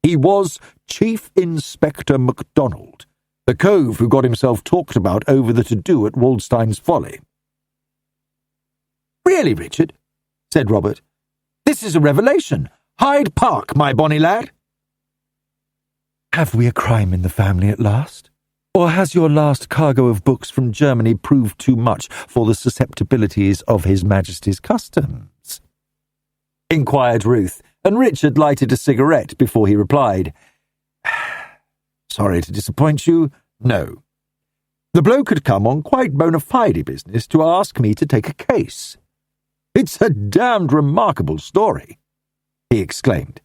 S1: He was Chief Inspector MacDonald, the cove who got himself talked about over the to-do at Waldstein's Folly. Really, Richard, said Robert, this is a revelation. Hyde Park, my bonny lad. Have we a crime in the family at last? Or has your last cargo of books from Germany proved too much for the susceptibilities of His Majesty's customs? Inquired Ruth, and Richard lighted a cigarette before he replied. Sorry to disappoint you, no. The bloke had come on quite bona fide business to ask me to take a case. It's a damned remarkable story, he exclaimed.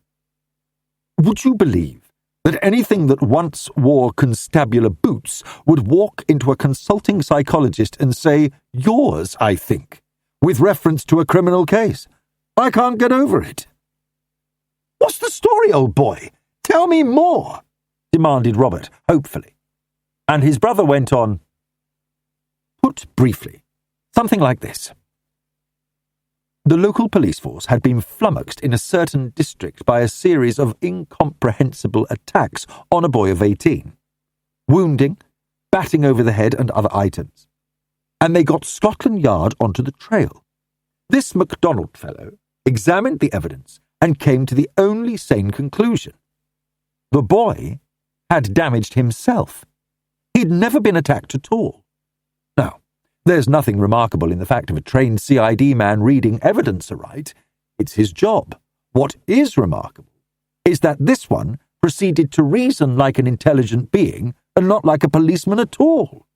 S1: Would you believe that anything that once wore constabular boots would walk into a consulting psychologist and say, yours, I think, with reference to a criminal case? I can't get over it. What's the story, old boy? Tell me more, demanded Robert, hopefully. And his brother went on, put briefly, something like this. The local police force had been flummoxed in a certain district by a series of incomprehensible attacks on a boy of 18, wounding, batting over the head and other items, and they got Scotland Yard onto the trail. This MacDonald fellow examined the evidence and came to the only sane conclusion. The boy had damaged himself. He'd never been attacked at all. Now, there's nothing remarkable in the fact of a trained CID man reading evidence aright. It's his job. What is remarkable is that this one proceeded to reason like an intelligent being and not like a policeman at all.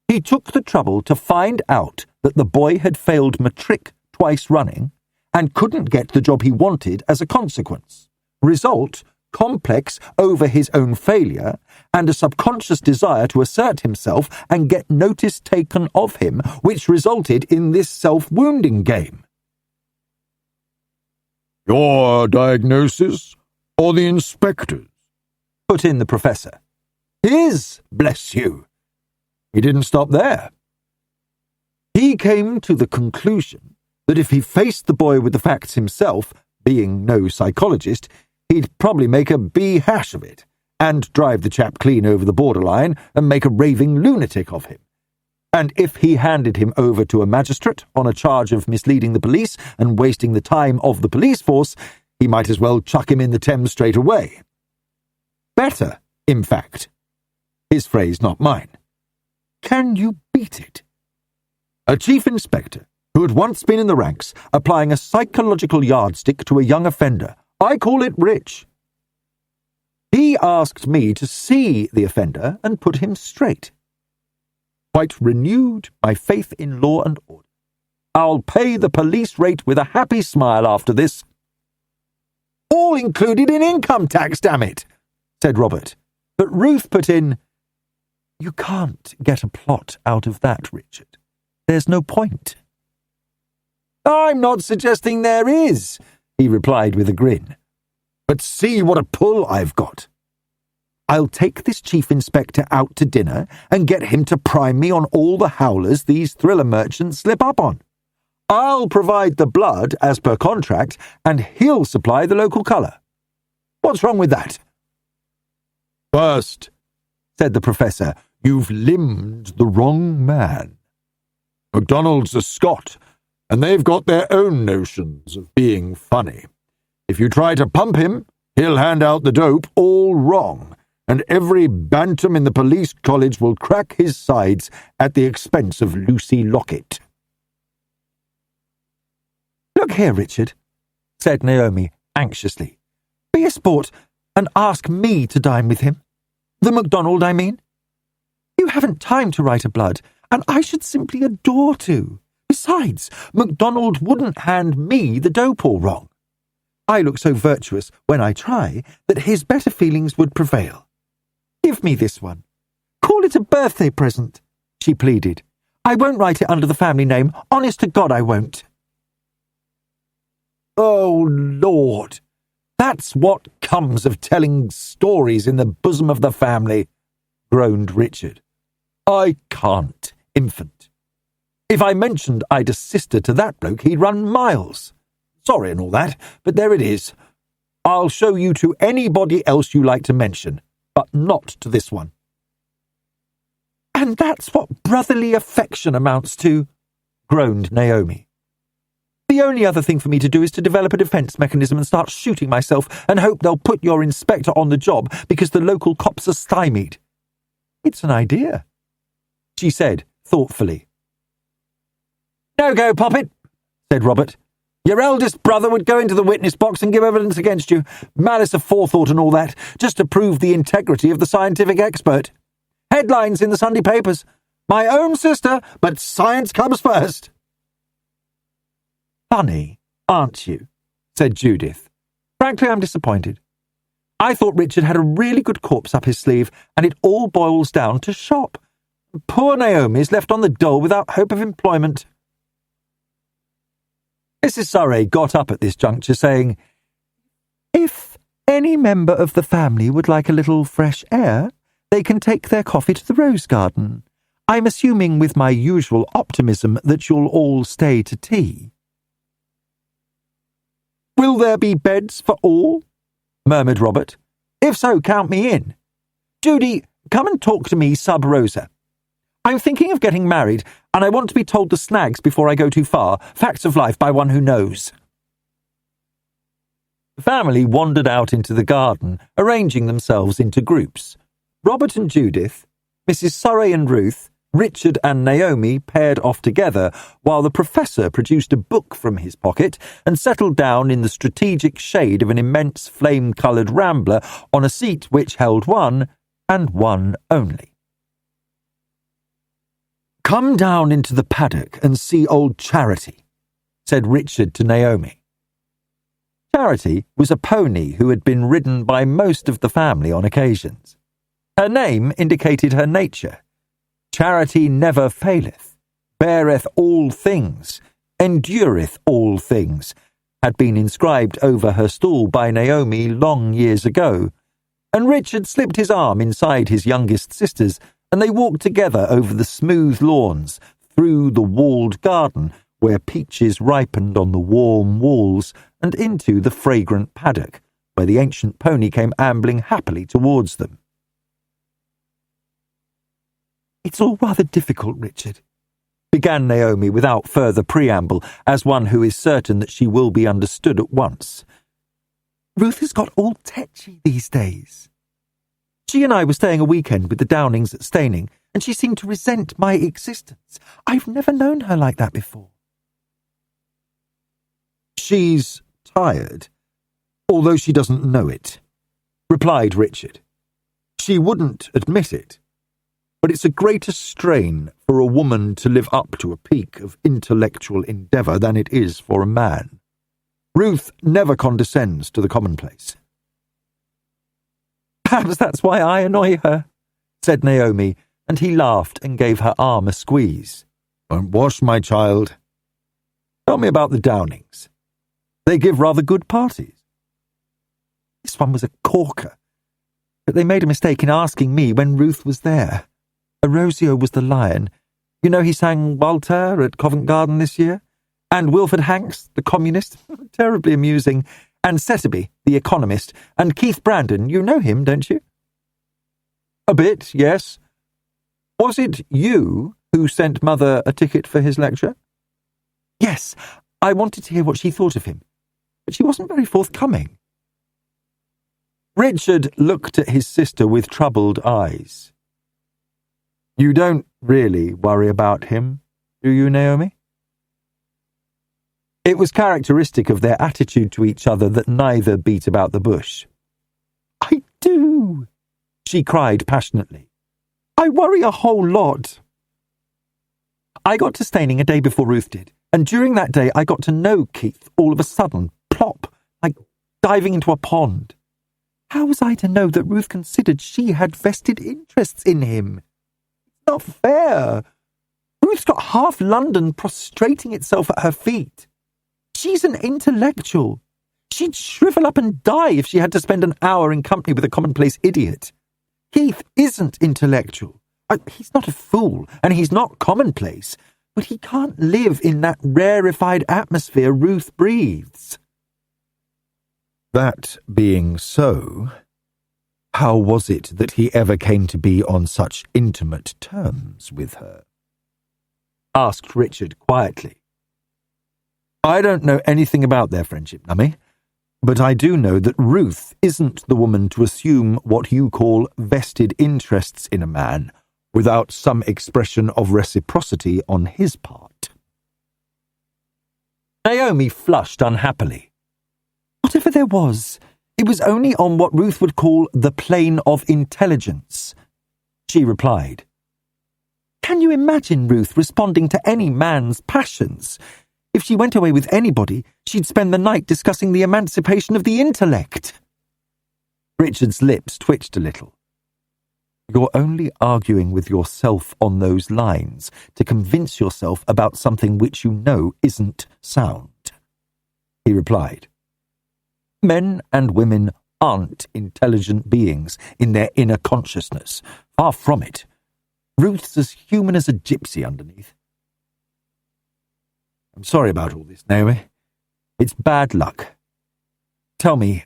S1: He took the trouble to find out that the boy had failed matric twice running and couldn't get the job he wanted as a consequence. Result, complex over his own failure and a subconscious desire to assert himself and get notice taken of him, which resulted in this self-wounding game.
S2: Your diagnosis or the inspector's?
S1: Put in the professor. His, bless you. He didn't stop there. He came to the conclusion that if he faced the boy with the facts himself, being no psychologist, he'd probably make a hash of it, and drive the chap clean over the borderline and make a raving lunatic of him. And if he handed him over to a magistrate on a charge of misleading the police and wasting the time of the police force, he might as well chuck him in the Thames straight away. Better, in fact. His phrase, not mine. Can you beat it? A chief inspector who had once been in the ranks applying a psychological yardstick to a young offender. I call it rich. He asked me to see the offender and put him straight. Quite renewed my faith in law and order. I'll pay the police rate with a happy smile after this. All included in income tax, damn it, said Robert. But Ruth put in, You can't get a plot out of that, Richard. There's no point. I'm not suggesting there is, he replied with a grin. But see what a pull I've got. I'll take this chief inspector out to dinner and get him to prime me on all the howlers these thriller merchants slip up on. I'll provide the blood as per contract, and he'll supply the local colour. What's wrong with that?
S2: First, said the professor, you've limbed the wrong man. MacDonald's a Scot, and they've got their own notions of being funny. If you try to pump him, he'll hand out the dope all wrong, and every bantam in the police college will crack his sides at the expense of Lucy Lockett. Look here, Richard, said Naomi anxiously. Be a sport and ask me to dine with him. The MacDonald, I mean. You haven't time to write a blood, and I should simply adore to. Besides, MacDonald wouldn't hand me the dope all wrong. I look so virtuous when I try that his better feelings would prevail. Give me this one. Call it a birthday present, she pleaded. I won't write it under the family name. Honest to God, I won't. Oh, Lord. That's what comes of telling stories in the bosom of the family, groaned Richard. I can't, infant. If I mentioned I'd a sister to that bloke, he'd run miles. Sorry and all that, but there it is. I'll show you to anybody else you like to mention, but not to this one. And that's what brotherly affection amounts to, groaned Naomi. The only other thing for me to do is to develop a defence mechanism and start shooting myself and hope they'll put your inspector on the job because the local cops are stymied. It's an idea, she said thoughtfully. No go, Poppet, said Robert. Your eldest brother would go into the witness box and give evidence against you, malice aforethought and all that, just to prove the integrity of the scientific expert. Headlines in the Sunday papers. My own sister, but science comes first. Funny, aren't you? Said Judith. Frankly, I'm disappointed. I thought Richard had a really good corpse up his sleeve, and it all boils down to shop. Poor Naomi's left on the dole without hope of employment. Mrs. Surrey got up at this juncture, saying, If any member of the family would like a little fresh air, they can take their coffee to the rose garden. I'm assuming with my usual optimism that you'll all stay to tea. Will there be beds for all? Murmured Robert. If so, count me in. Judy, come and talk to me sub rosa. I'm thinking of getting married, and I want to be told the snags before I go too far. Facts of life by one who knows. The family wandered out into the garden, arranging themselves into groups. Robert and Judith, Mrs. Surrey and Ruth, Richard and Naomi paired off together, while the professor produced a book from his pocket and settled down in the strategic shade of an immense flame-coloured rambler on a seat which held one, and one only. Come down into the paddock and see old Charity, said Richard to Naomi. Charity was a pony who had been ridden by most of the family on occasions. Her name indicated her nature. Charity never faileth, beareth all things, endureth all things,
S1: had been inscribed over her stall by Naomi long years ago, and Richard slipped his arm inside his youngest sister's, and they walked together over the smooth lawns, through the walled garden where peaches ripened on the warm walls, and into the fragrant paddock, where the ancient pony came ambling happily towards them. "It's all rather difficult, Richard," began Naomi without further preamble, as one who is certain that she will be understood at once. "Ruth has got all tetchy these days. She and I were staying a weekend with the Downings at Staining, and she seemed to resent my existence. I've never known her like that before."
S2: "She's tired, although she doesn't know it," replied Richard. "She wouldn't admit it, but it's a greater strain for a woman to live up to a peak of intellectual endeavour than it is for a man. Ruth never condescends to the commonplace."
S1: "Perhaps that's why I annoy her," said Naomi, and he laughed and gave her arm a squeeze.
S2: "Don't wash, my child. Tell me about the Downings. They give rather good parties."
S1: "This one was a corker, but they made a mistake in asking me when Ruth was there. Erosio was the lion. You know he sang Walter at Covent Garden this year? And Wilfred Hanks, the communist, terribly amusing, and Setterby, the economist, and Keith Brandon, you know him, don't you?"
S2: "A bit, yes. Was it you who sent Mother a ticket for his lecture?"
S1: "Yes, I wanted to hear what she thought of him, but she wasn't very forthcoming."
S2: Richard looked at his sister with troubled eyes. "You don't really worry about him, do you, Naomi?" It was characteristic of their attitude to each other that neither beat about the bush.
S1: "I do," she cried passionately. "I worry a whole lot. I got to Staining a day before Ruth did, and during that day I got to know Keith all of a sudden, plop, like diving into a pond. How was I to know that Ruth considered she had vested interests in him? It's not fair. Ruth's got half London prostrating itself at her feet. She's an intellectual. She'd shrivel up and die if she had to spend an hour in company with a commonplace idiot. Keith isn't intellectual. He's not a fool, and he's not commonplace, but he can't live in that rarefied atmosphere Ruth breathes."
S2: "That being so, how was it that he ever came to be on such intimate terms with her?"
S1: asked Richard quietly.
S2: "I don't know anything about their friendship, Nummy, but I do know that Ruth isn't the woman to assume what you call vested interests in a man without some expression of reciprocity on his part."
S1: Naomi flushed unhappily. "Whatever there was, it was only on what Ruth would call the plane of intelligence," she replied. "Can you imagine Ruth responding to any man's passions? If she went away with anybody, she'd spend the night discussing the emancipation of the intellect."
S2: Richard's lips twitched a little. "You're only arguing with yourself on those lines to convince yourself about something which you know isn't sound," he replied. "Men and women aren't intelligent beings in their inner consciousness. Far from it. Ruth's as human as a gypsy underneath. I'm sorry about all this, Naomi. It's bad luck. Tell me,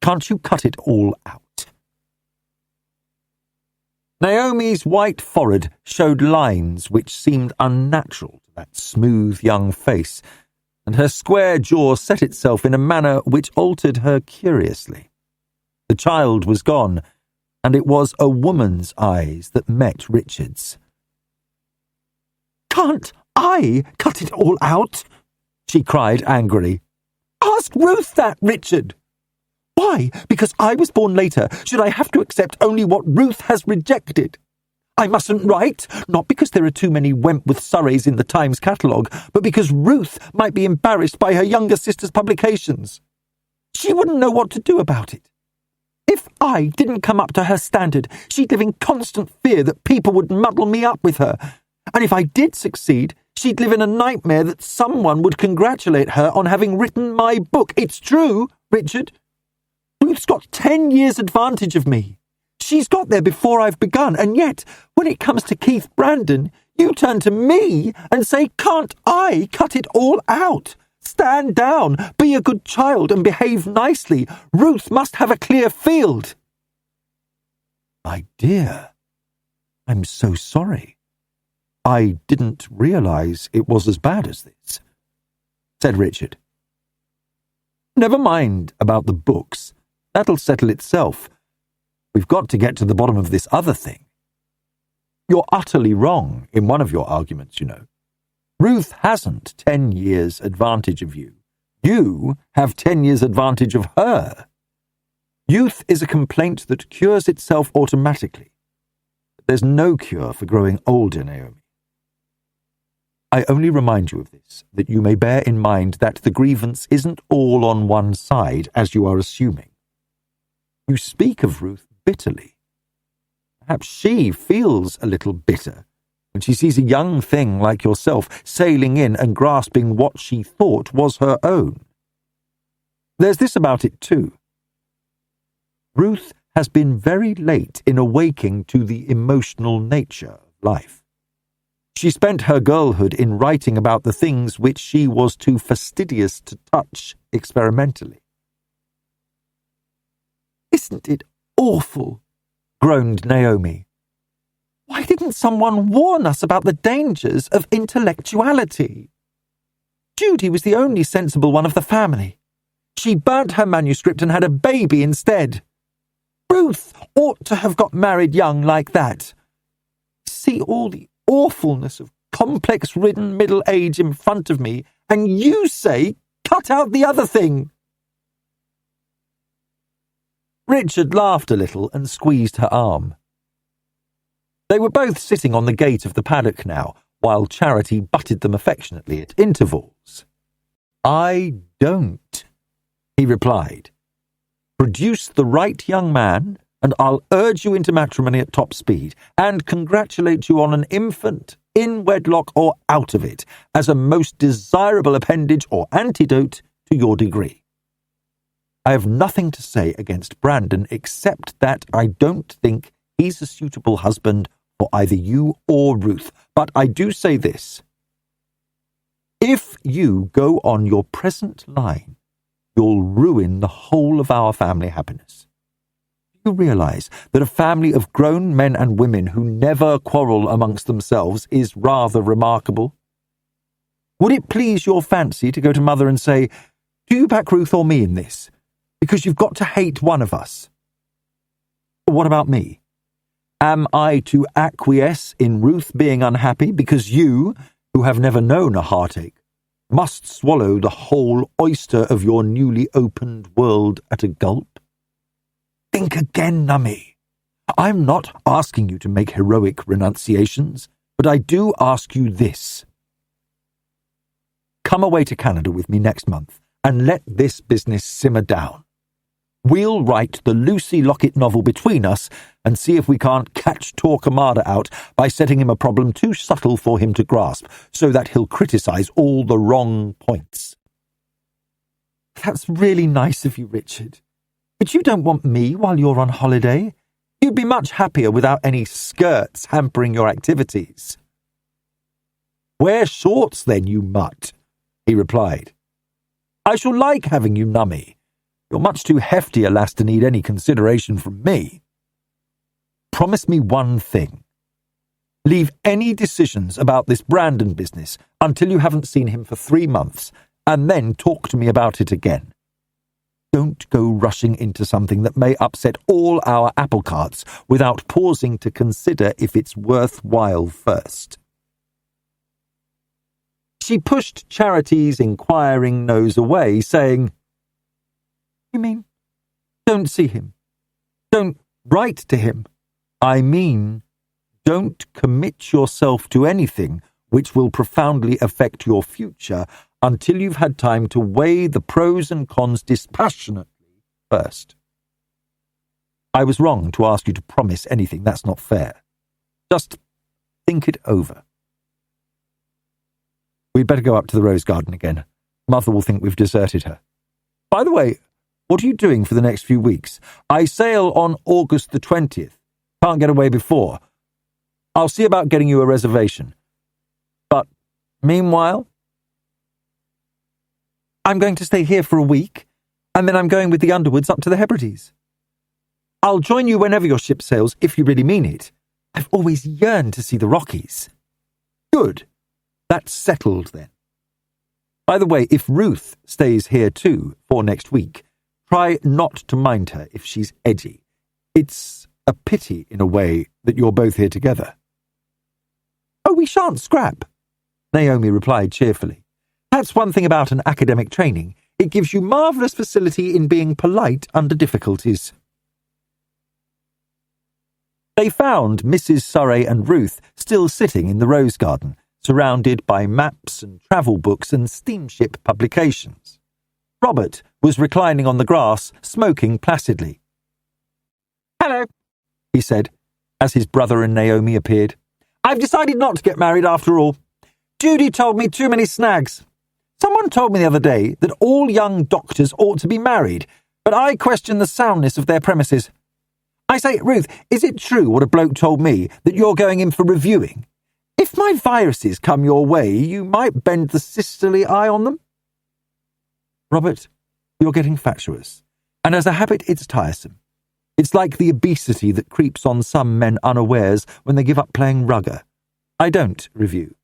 S2: can't you cut it all out?"
S1: Naomi's white forehead showed lines which seemed unnatural to that smooth young face, and her square jaw set itself in a manner which altered her curiously. The child was gone, and it was a woman's eyes that met Richard's. "Can't I cut it all out?" she cried angrily. "Ask Ruth that, Richard. Why, because I was born later, should I have to accept only what Ruth has rejected? I mustn't write, not because there are too many Wentworth Surreys in the Times catalogue, but because Ruth might be embarrassed by her younger sister's publications. She wouldn't know what to do about it. If I didn't come up to her standard, she'd live in constant fear that people would muddle me up with her, and if I did succeed, She'd live in a nightmare that someone would congratulate her on having written my book. It's true, Richard. Ruth's got 10 years advantage of me. She's got there before I've begun, and yet, when it comes to Keith Brandon, you turn to me and say, can't I cut it all out? Stand down, be a good child and behave nicely. Ruth must have a clear field. My dear, I'm so sorry. I didn't realise it was as bad as this, said Richard. Never mind about the books. That'll settle itself. We've got to get to the bottom of this other thing. You're utterly wrong in one of your arguments, you know. Ruth hasn't 10 years advantage of you. You have 10 years advantage of her. Youth is a complaint that cures itself automatically. There's no cure for growing older, Naomi. I only remind you of this, that you may bear in mind that the grievance isn't all on one side, as you are assuming. You speak of Ruth bitterly. Perhaps she feels a little bitter when she sees a young thing like yourself sailing in and grasping what she thought was her own. There's this about it too. Ruth has been very late in awaking to the emotional nature of life. She spent her girlhood in writing about the things which she was too fastidious to touch experimentally. Isn't it awful? Groaned Naomi. Why didn't someone warn us about the dangers of intellectuality? Judy was the only sensible one of the family. She burnt her manuscript and had a baby instead. Ruth ought to have got married young like that. See all the awfulness of complex-ridden middle age in front of me, and you say, cut out the other thing. Richard laughed a little and squeezed her arm. They were both sitting on the gate of the paddock now, while Charity butted them affectionately at intervals. I don't, he replied. Produce the right young man, and I'll urge you into matrimony at top speed, and congratulate you on an infant, in wedlock or out of it, as a most desirable appendage or antidote to your degree. I have nothing to say against Brandon except that I don't think he's a suitable husband for either you or Ruth, but I do say this. If you go on your present line, you'll ruin the whole of our family happiness. Do you realise that a family of grown men and women who never quarrel amongst themselves is rather remarkable? Would it please your fancy to go to Mother and say, do you back Ruth or me in this? Because you've got to hate one of us. What about me? Am I to acquiesce in Ruth being unhappy because you, who have never known a heartache, must swallow the whole oyster of your newly opened world at a gulp? Think again, Nummy. I'm not asking you to make heroic renunciations, but I do ask you this. Come away to Canada with me next month and let this business simmer down. We'll write the Lucy Lockett novel between us and see if we can't catch Torquemada out by setting him a problem too subtle for him to grasp, so that he'll criticise all the wrong points. That's really nice of you, Richard. But you don't want me while you're on holiday. You'd be much happier without any skirts hampering your activities. Wear shorts then, you mutt, he replied. I shall like having you, Nummy. You're much too hefty a lass to need any consideration from me. Promise me one thing. Leave any decisions about this Brandon business until you haven't seen him for 3 months, and then talk to me about it again. Don't go rushing into something that may upset all our apple carts without pausing to consider if it's worthwhile first. She pushed Charity's inquiring nose away, saying, You mean, don't see him? Don't write to him? I mean, don't commit yourself to anything which will profoundly affect your future until you've had time to weigh the pros and cons dispassionately first. I was wrong to ask you to promise anything. That's not fair. Just think it over. We'd better go up to the rose garden again. Mother will think we've deserted her. By the way, what are you doing for the next few weeks? I sail on August the 20th. Can't get away before. I'll see about getting you a reservation. But meanwhile, I'm going to stay here for a week, and then I'm going with the Underwoods up to the Hebrides. I'll join you whenever your ship sails, if you really mean it. I've always yearned to see the Rockies. Good. That's settled then. By the way, if Ruth stays here too for next week, try not to mind her if she's edgy. It's a pity, in a way, that you're both here together. Oh, we shan't scrap, Naomi replied cheerfully. That's one thing about an academic training. It gives you marvellous facility in being polite under difficulties. They found Mrs. Surrey and Ruth still sitting in the rose garden, surrounded by maps and travel books and steamship publications. Robert was reclining on the grass, smoking placidly. "Hello," he said, as his brother and Naomi appeared. "I've decided not to get married after all. Judy told me too many snags. Someone told me the other day that all young doctors ought to be married, but I question the soundness of their premises. I say, Ruth, is it true what a bloke told me, that you're going in for reviewing? If my viruses come your way, you might bend the sisterly eye on them." "Robert, you're getting fatuous, and as a habit it's tiresome. It's like the obesity that creeps on some men unawares when they give up playing rugger. I don't review,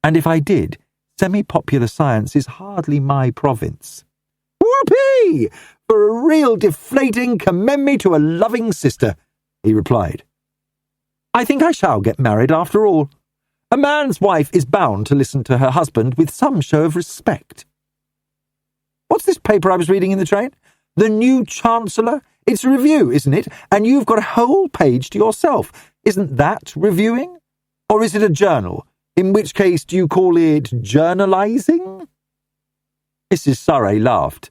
S1: and if I did, semi-popular science is hardly my province." "Whoopee! For a real deflating commend me to a loving sister," he replied. "I think I shall get married after all. A man's wife is bound to listen to her husband with some show of respect. What's this paper I was reading in the train? The New Chancellor? It's a review, isn't it? And you've got a whole page to yourself. Isn't that reviewing? Or is it a journal? In which case do you call it journalising?" Mrs. Surrey laughed.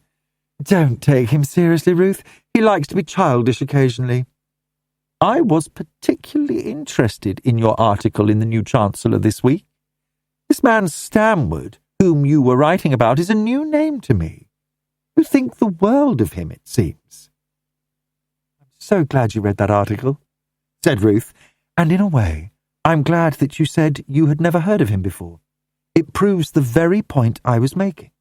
S1: "Don't take him seriously, Ruth. He likes to be childish occasionally. I was particularly interested in your article in the New Chancellor this week. This man Stanwood, whom you were writing about, is a new name to me. You think the world of him, it seems." "I'm so glad you read that article," said Ruth, "and in a way, I'm glad that you said you had never heard of him before. It proves the very point I was making.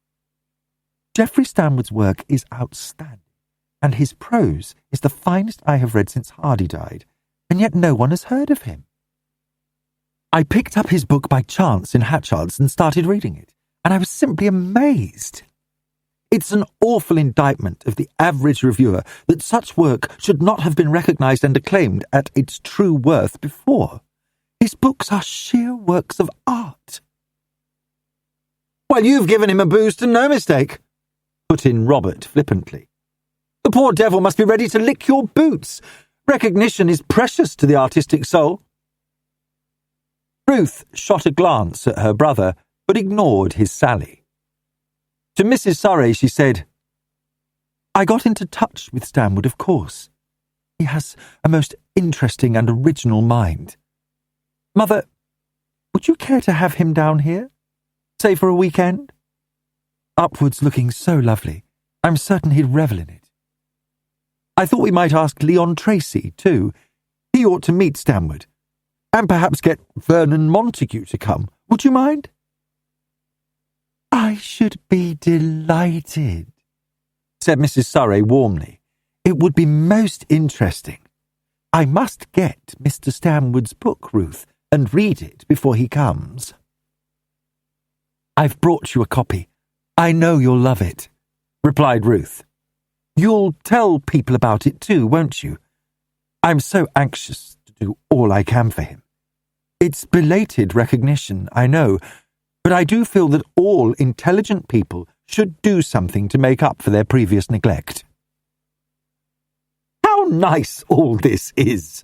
S1: Geoffrey Stanwood's work is outstanding, and his prose is the finest I have read since Hardy died, and yet no one has heard of him. I picked up his book by chance in Hatchard's and started reading it, and I was simply amazed. It's an awful indictment of the average reviewer that such work should not have been recognised and acclaimed at its true worth before. His books are sheer works of art." "Well, you've given him a boost and no mistake," put in Robert flippantly. "The poor devil must be ready to lick your boots. Recognition is precious to the artistic soul." Ruth shot a glance at her brother, but ignored his sally. To Mrs. Surrey she said, "I got into touch with Stanwood, of course. He has a most interesting and original mind. Mother, would you care to have him down here? Say for a weekend? Upward's looking so lovely. I'm certain he'd revel in it. I thought we might ask Leon Tracy, too. He ought to meet Stanwood. And perhaps get Vernon Montague to come. Would you mind?" "I should be delighted," said Mrs. Surrey warmly. "It would be most interesting. I must get Mr. Stanwood's book, Ruth, and read it before he comes." "I've brought you a copy. I know you'll love it," replied Ruth. "You'll tell people about it too, won't you? I'm so anxious to do all I can for him. It's belated recognition, I know, but I do feel that all intelligent people should do something to make up for their previous neglect." "How nice all this is,"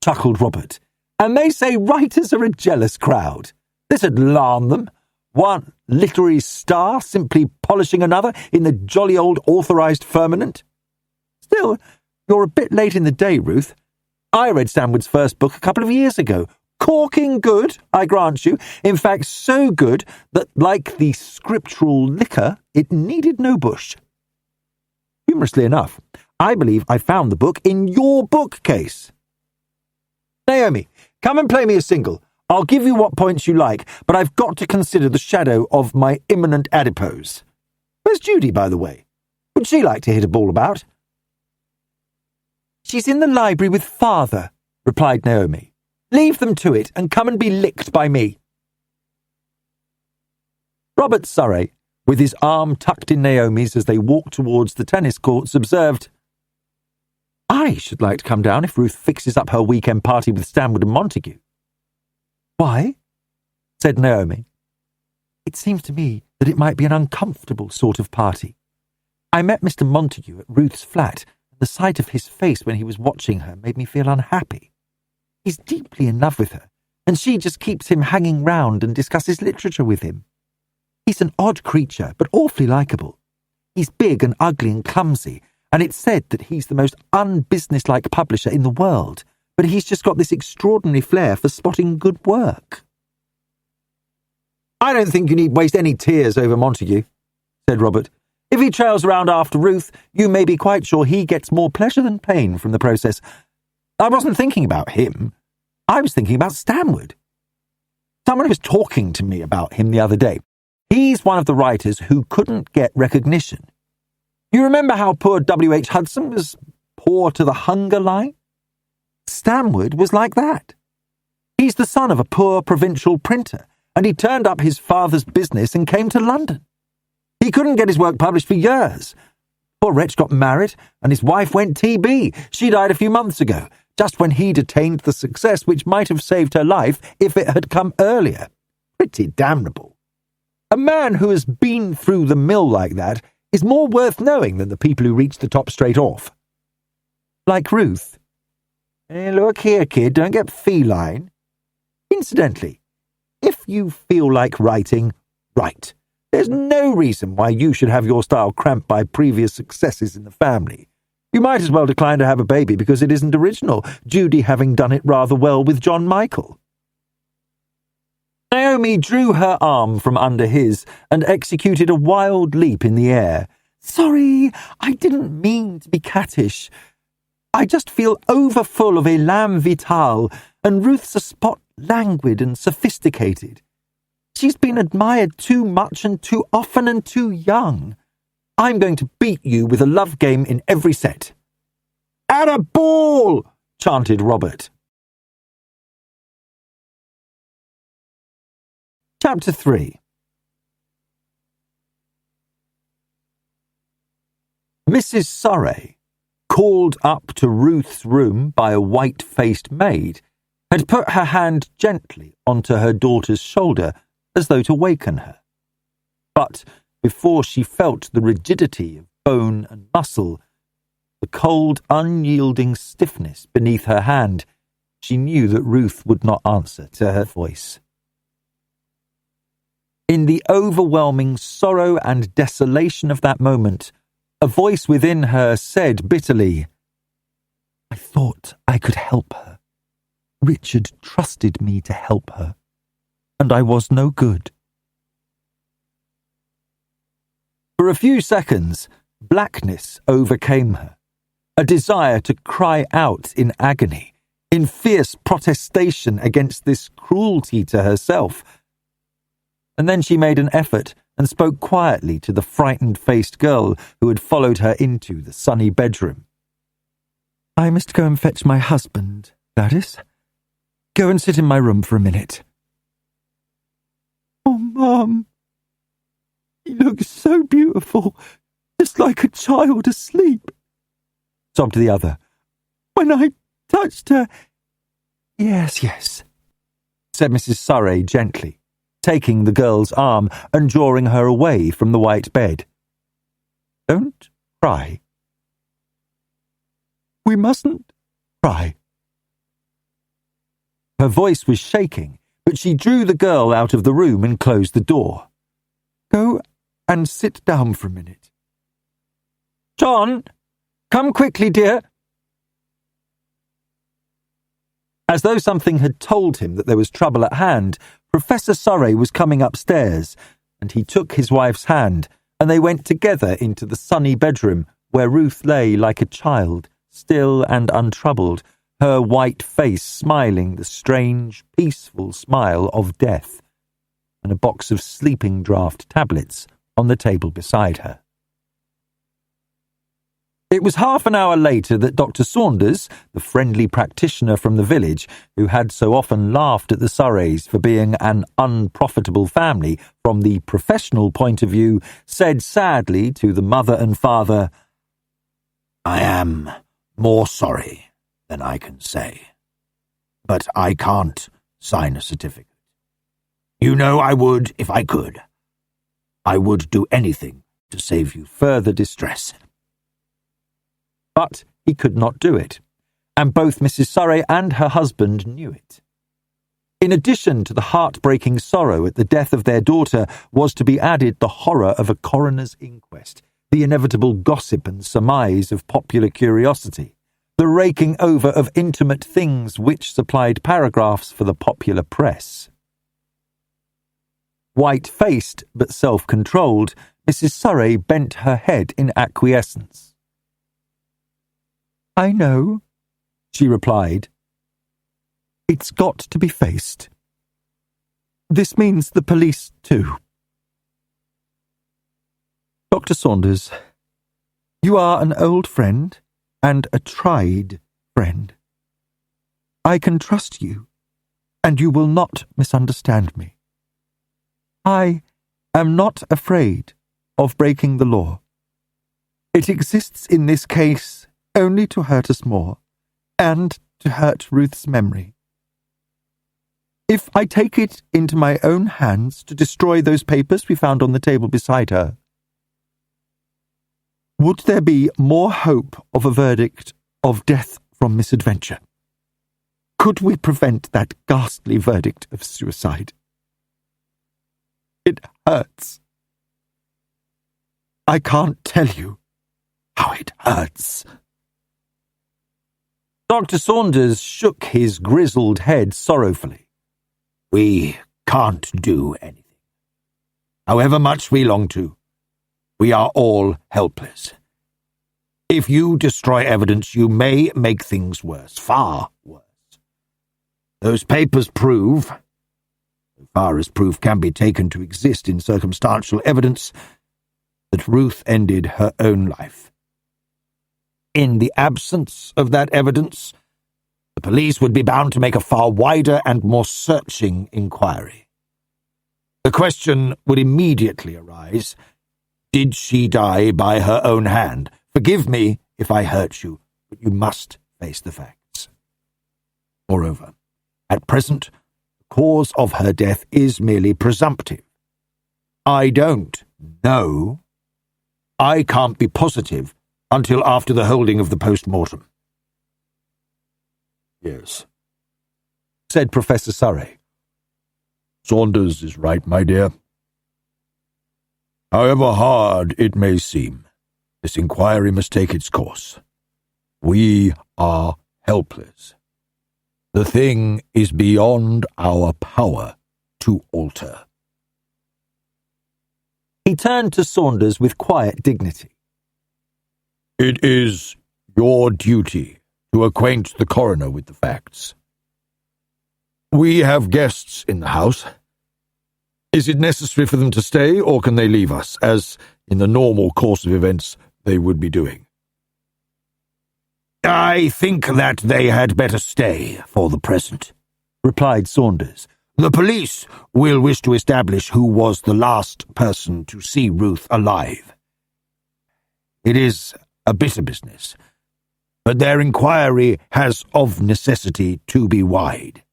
S1: chuckled Robert. "And they say writers are a jealous crowd. This'd alarm them. One literary star simply polishing another in the jolly old authorised firmament. Still, you're a bit late in the day, Ruth. I read Stanwood's first book a couple of years ago. Corking good, I grant you. In fact, so good that, like the scriptural liquor, it needed no bush. Humorously enough, I believe I found the book in your bookcase. Naomi, come and play me a single. I'll give you what points you like, but I've got to consider the shadow of my imminent adipose. Where's Judy, by the way? Would she like to hit a ball about? She's in the library with Father, replied Naomi. Leave them to it and come and be licked by me. Robert Surrey, with his arm tucked in Naomi's as they walked towards the tennis courts, observed, I should like to come down if Ruth fixes up her weekend party with Stanwood and Montague. Why? Said Naomi. It seems to me that it might be an uncomfortable sort of party. I met Mr. Montague at Ruth's flat, and the sight of his face when he was watching her made me feel unhappy. He's deeply in love with her, and she just keeps him hanging round and discusses literature with him. He's an odd creature, but awfully likeable. He's big and ugly and clumsy, and it's said that he's the most unbusinesslike publisher in the world, but he's just got this extraordinary flair for spotting good work. I don't think you need waste any tears over Montague, said Robert. If he trails around after Ruth, you may be quite sure he gets more pleasure than pain from the process. I wasn't thinking about him. I was thinking about Stanwood. Someone was talking to me about him the other day. He's one of the writers who couldn't get recognition. You remember how poor W.H. Hudson was poor to the hunger line? Stanwood was like that. He's the son of a poor provincial printer, and he turned up his father's business and came to London. He couldn't get his work published for years. Poor wretch got married, and his wife went TB. She died a few months ago, just when he'd attained the success which might have saved her life if it had come earlier. Pretty damnable. A man who has been through the mill like that is more worth knowing than the people who reach the top straight off. Like Ruth. Hey, look here, kid, don't get feline. Incidentally, if you feel like writing, write. There's no reason why you should have your style cramped by previous successes in the family. You might as well decline to have a baby because it isn't original, Judy having done it rather well with John Michael. Naomi drew her arm from under his and executed a wild leap in the air. Sorry, I didn't mean to be cattish. I just feel overfull of élan vital, and Ruth's a spot languid and sophisticated. She's been admired too much and too often and too young. I'm going to beat you with a love game in every set. At a ball! Chanted Robert. Chapter 3. Mrs. Surrey, called up to Ruth's room by a white-faced maid, had put her hand gently onto her daughter's shoulder as though to waken her. But before she felt the rigidity of bone and muscle, the cold, unyielding stiffness beneath her hand, she knew that Ruth would not answer to her voice. In the overwhelming sorrow and desolation of that moment, a voice within her said bitterly, I thought I could help her. Richard trusted me to help her, and I was no good. For a few seconds, blackness overcame her, a desire to cry out in agony, in fierce protestation against this cruelty to herself. And then she made an effort and spoke quietly to the frightened-faced girl who had followed her into the sunny bedroom. I must go and fetch my husband, Gladys. Go and sit in my room for a minute. Oh, Mum, he looks so beautiful, just like a child asleep, sobbed the other. When I touched her... Yes, said Mrs. Surrey gently, taking the girl's arm and drawing her away from the white bed. Don't cry. We mustn't cry. Her voice was shaking, but she drew the girl out of the room and closed the door. Go and sit down for a minute. John, come quickly, dear. As though something had told him that there was trouble at hand, Professor Surrey was coming upstairs, and he took his wife's hand, and they went together into the sunny bedroom where Ruth lay like a child, still and untroubled, her white face smiling the strange, peaceful smile of death, and a box of sleeping draught tablets on the table beside her. It was half an hour later that Dr. Saunders, the friendly practitioner from the village, who had so often laughed at the Surreys for being an unprofitable family from the professional point of view, said sadly to the mother and father,
S3: "I am more sorry than I can say, but I can't sign a certificate. You know I would if I could. I would do anything to save you further distress."
S1: But he could not do it, and both Mrs. Surrey and her husband knew it. In addition to the heartbreaking sorrow at the death of their daughter was to be added the horror of a coroner's inquest, the inevitable gossip and surmise of popular curiosity, the raking over of intimate things which supplied paragraphs for the popular press. White-faced but self-controlled, Mrs. Surrey bent her head in acquiescence. "I know," she replied. "It's got to be faced. This means the police, too. Dr. Saunders, you are an old friend and a tried friend. I can trust you, and you will not misunderstand me. I am not afraid of breaking the law. It exists in this case only to hurt us more, and to hurt Ruth's memory. If I take it into my own hands to destroy those papers we found on the table beside her, would there be more hope of a verdict of death from misadventure? Could we prevent that ghastly verdict of suicide? It hurts. I can't tell you how it hurts." Dr. Saunders shook his grizzled head sorrowfully.
S3: "We can't do anything. However much we long to, we are all helpless. If you destroy evidence, you may make things worse, far worse. Those papers prove, so far as proof can be taken to exist in circumstantial evidence, that Ruth ended her own life. In the absence of that evidence, the police would be bound to make a far wider and more searching inquiry. The question would immediately arise, did she die by her own hand? Forgive me if I hurt you, but you must face the facts. Moreover, at present, the cause of her death is merely presumptive. I don't know. I can't be positive until after the holding of the post-mortem."
S2: "Yes,"
S1: said Professor Surrey.
S2: "Saunders is right, my dear. However hard it may seem, this inquiry must take its course. We are helpless. The thing is beyond our power to alter."
S1: He turned to Saunders with quiet dignity.
S2: "It is your duty to acquaint the coroner with the facts. We have guests in the house. Is it necessary for them to stay, or can they leave us, as in the normal course of events they would be doing?"
S3: "I think that they had better stay for the present,"
S1: replied Saunders.
S3: "The police will wish to establish who was the last person to see Ruth alive. It is a bitter business, but their inquiry has of necessity to be wide.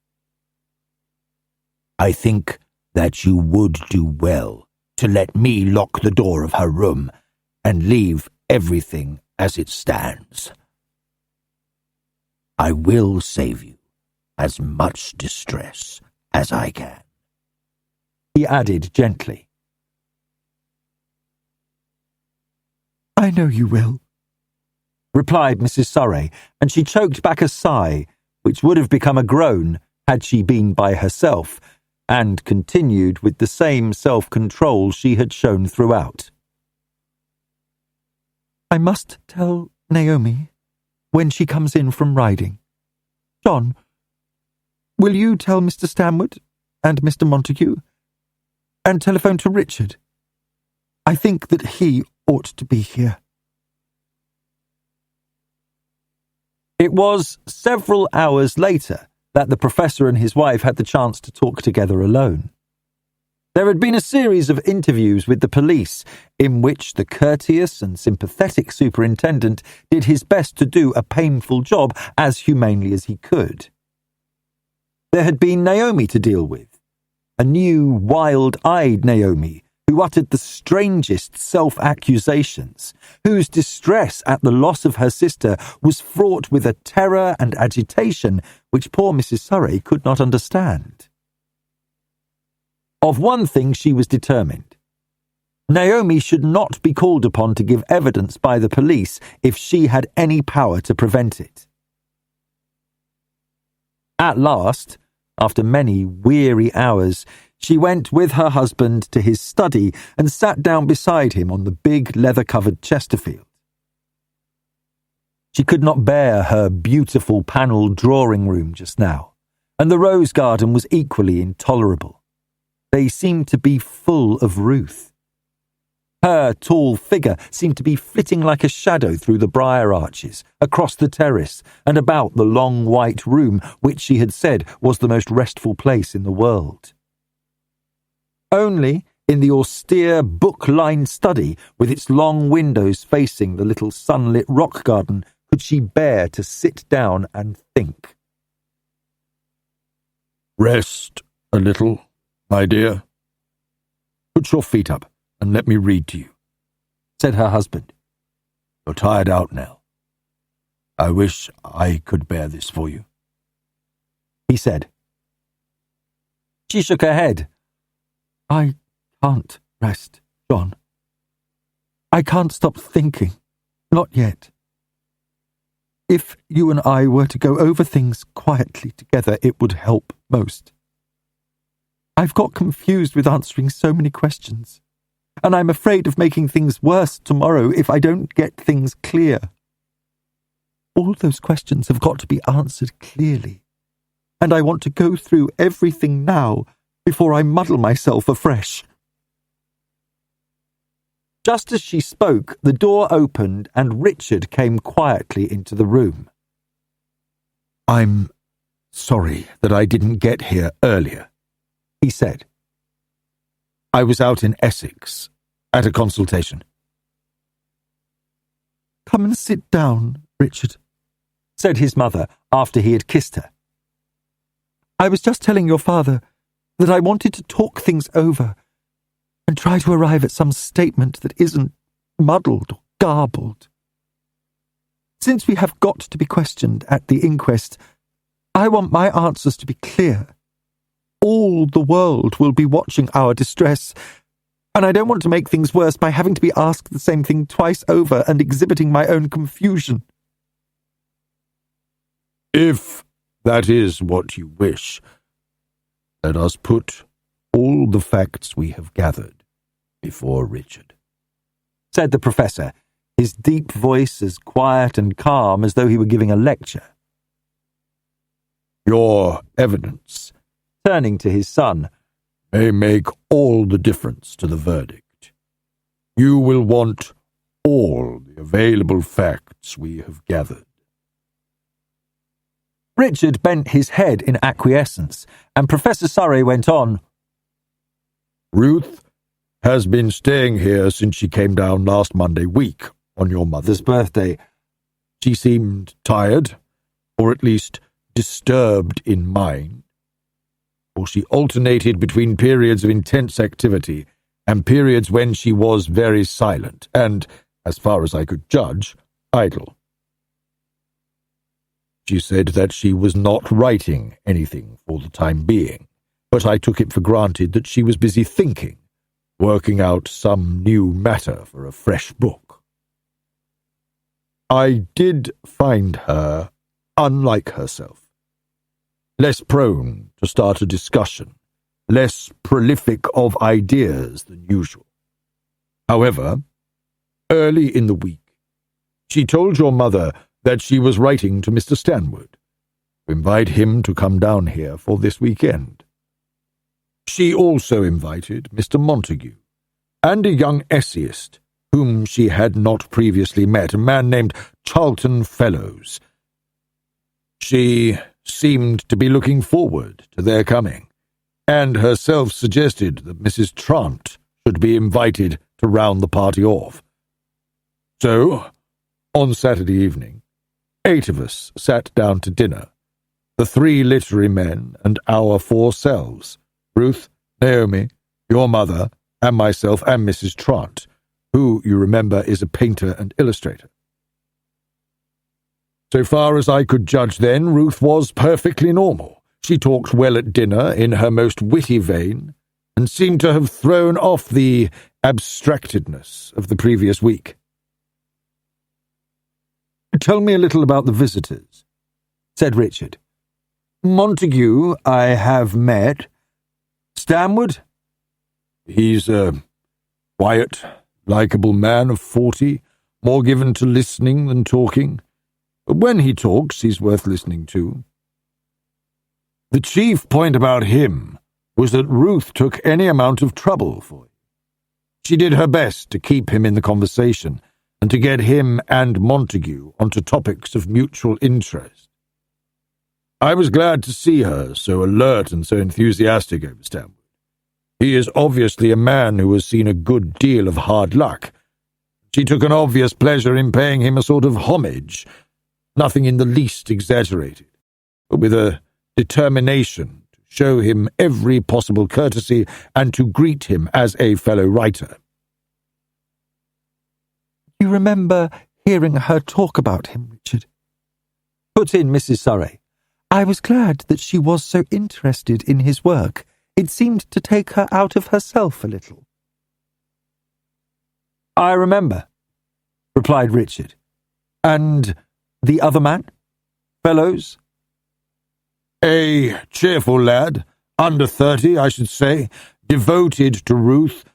S3: I think that you would do well to let me lock the door of her room and leave everything as it stands. I will save you as much distress as I can,"
S1: he added gently. "I know you will," replied Mrs. Surrey, and she choked back a sigh, which would have become a groan had she been by herself, and continued with the same self-control she had shown throughout. "I must tell Naomi when she comes in from riding. John, will you tell Mr. Stanwood and Mr. Montague, and telephone to Richard? I think that he ought to be here." It was several hours later that the professor and his wife had the chance to talk together alone. There had been a series of interviews with the police in which the courteous and sympathetic superintendent did his best to do a painful job as humanely as he could. There had been Naomi to deal with, a new, wild-eyed Naomi who uttered the strangest self-accusations, whose distress at the loss of her sister was fraught with a terror and agitation which poor Mrs. Surrey could not understand. Of one thing she was determined. Naomi should not be called upon to give evidence by the police if she had any power to prevent it. At last, after many weary hours, she went with her husband to his study and sat down beside him on the big leather-covered Chesterfield. She could not bear her beautiful panelled drawing-room just now, and the rose garden was equally intolerable. They seemed to be full of Ruth. Her tall figure seemed to be flitting like a shadow through the briar arches, across the terrace, and about the long white room which she had said was the most restful place in the world. Only in the austere book-lined study, with its long windows facing the little sunlit rock garden, could she bear to sit down and think.
S2: "Rest a little, my dear. Put your feet up and let me read to you,"
S1: said her husband.
S2: "You're tired out now. I wish I could bear this for you,"
S1: he said. She shook her head. "I can't rest, John. I can't stop thinking. Not yet. If you and I were to go over things quietly together, it would help most. I've got confused with answering so many questions, and I'm afraid of making things worse tomorrow if I don't get things clear. All those questions have got to be answered clearly, and I want to go through everything now before I muddle myself afresh." Just as she spoke, the door opened and Richard came quietly into the room.
S2: "I'm sorry that I didn't get here earlier,"
S1: he said.
S2: "I was out in Essex at a consultation."
S1: "Come and sit down, Richard," said his mother after he had kissed her. "I was just telling your father that I wanted to talk things over and try to arrive at some statement that isn't muddled or garbled. Since we have got to be questioned at the inquest, I want my answers to be clear. All the world will be watching our distress, and I don't want to make things worse by having to be asked the same thing twice over and exhibiting my own confusion."
S2: "If that is what you wish, let us put all the facts we have gathered before Richard,"
S1: said the professor, his deep voice as quiet and calm as though he were giving a lecture.
S2: "Your evidence,"
S1: turning to his son,
S2: "may make all the difference to the verdict. You will want all the available facts we have gathered."
S1: Richard bent his head in acquiescence, and Professor Surrey went on.
S2: "Ruth has been staying here since she came down last Monday week on your mother's birthday. She seemed tired, or at least disturbed in mind, for she alternated between periods of intense activity and periods when she was very silent and, as far as I could judge, idle. She said that she was not writing anything for the time being, but I took it for granted that she was busy thinking, working out some new matter for a fresh book. I did find her unlike herself less prone to start a discussion, less prolific of ideas than usual. However, early in the week, she told your mother that she was writing to Mr. Stanwood to invite him to come down here for this weekend. She also invited Mr. Montague and a young essayist whom she had not previously met, a man named Charlton Fellows. She seemed to be looking forward to their coming, and herself suggested that Mrs. Trant should be invited to round the party off. So, on Saturday evening, 8 of us sat down to dinner, the 3 literary men and our 4 selves, Ruth, Naomi, your mother, and myself and Mrs. Trant, who, you remember, is a painter and illustrator. So far as I could judge then, Ruth was perfectly normal. She talked well at dinner in her most witty vein, and seemed to have thrown off the abstractedness of the previous week.
S1: "Tell me a little about the visitors," said Richard. "Montague I have met. Stanwood?"
S2: "He's a quiet, likeable man of 40, more given to listening than talking. But when he talks, he's worth listening to. The chief point about him was that Ruth took any amount of trouble for him. She did her best to keep him in the conversation and to get him and Montague onto topics of mutual interest. I was glad to see her so alert and so enthusiastic over Stanwood. He is obviously a man who has seen a good deal of hard luck. She took an obvious pleasure in paying him a sort of homage, nothing in the least exaggerated, but with a determination to show him every possible courtesy and to greet him as a fellow writer."
S1: "You remember hearing her talk about him, Richard?" put in Mrs. Surrey. "I was glad that she was so interested in his work. It seemed to take her out of herself a little." "I remember," replied Richard. "And the other man? Fellows?"
S2: "A cheerful lad, under 30, I should say, devoted to Ruth,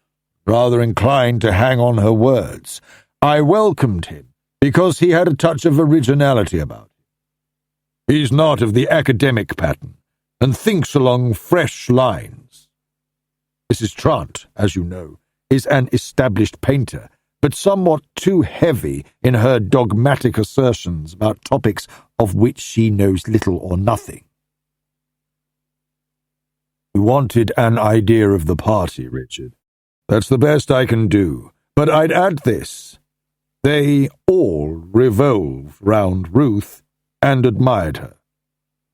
S2: rather inclined to hang on her words. I welcomed him because he had a touch of originality about him. He's not of the academic pattern, and thinks along fresh lines. Mrs. Trant, as you know, is an established painter, but somewhat too heavy in her dogmatic assertions about topics of which she knows little or nothing." "You wanted an idea of the party, Richard. That's the best I can do, but I'd add this. They all revolved round Ruth and admired her.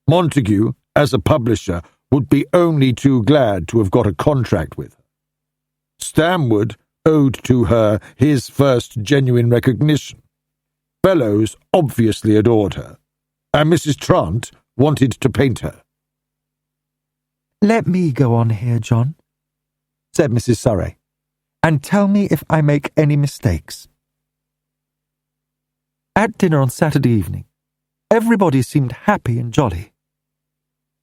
S2: Montague, as a publisher, would be only too glad to have got a contract with her. Stanwood owed to her his first genuine recognition. Fellows obviously adored her, and Mrs. Trant wanted to paint her."
S1: "Let me go on here, John," said Mrs. Surrey, "and tell me if I make any mistakes. At dinner on Saturday evening, everybody seemed happy and jolly.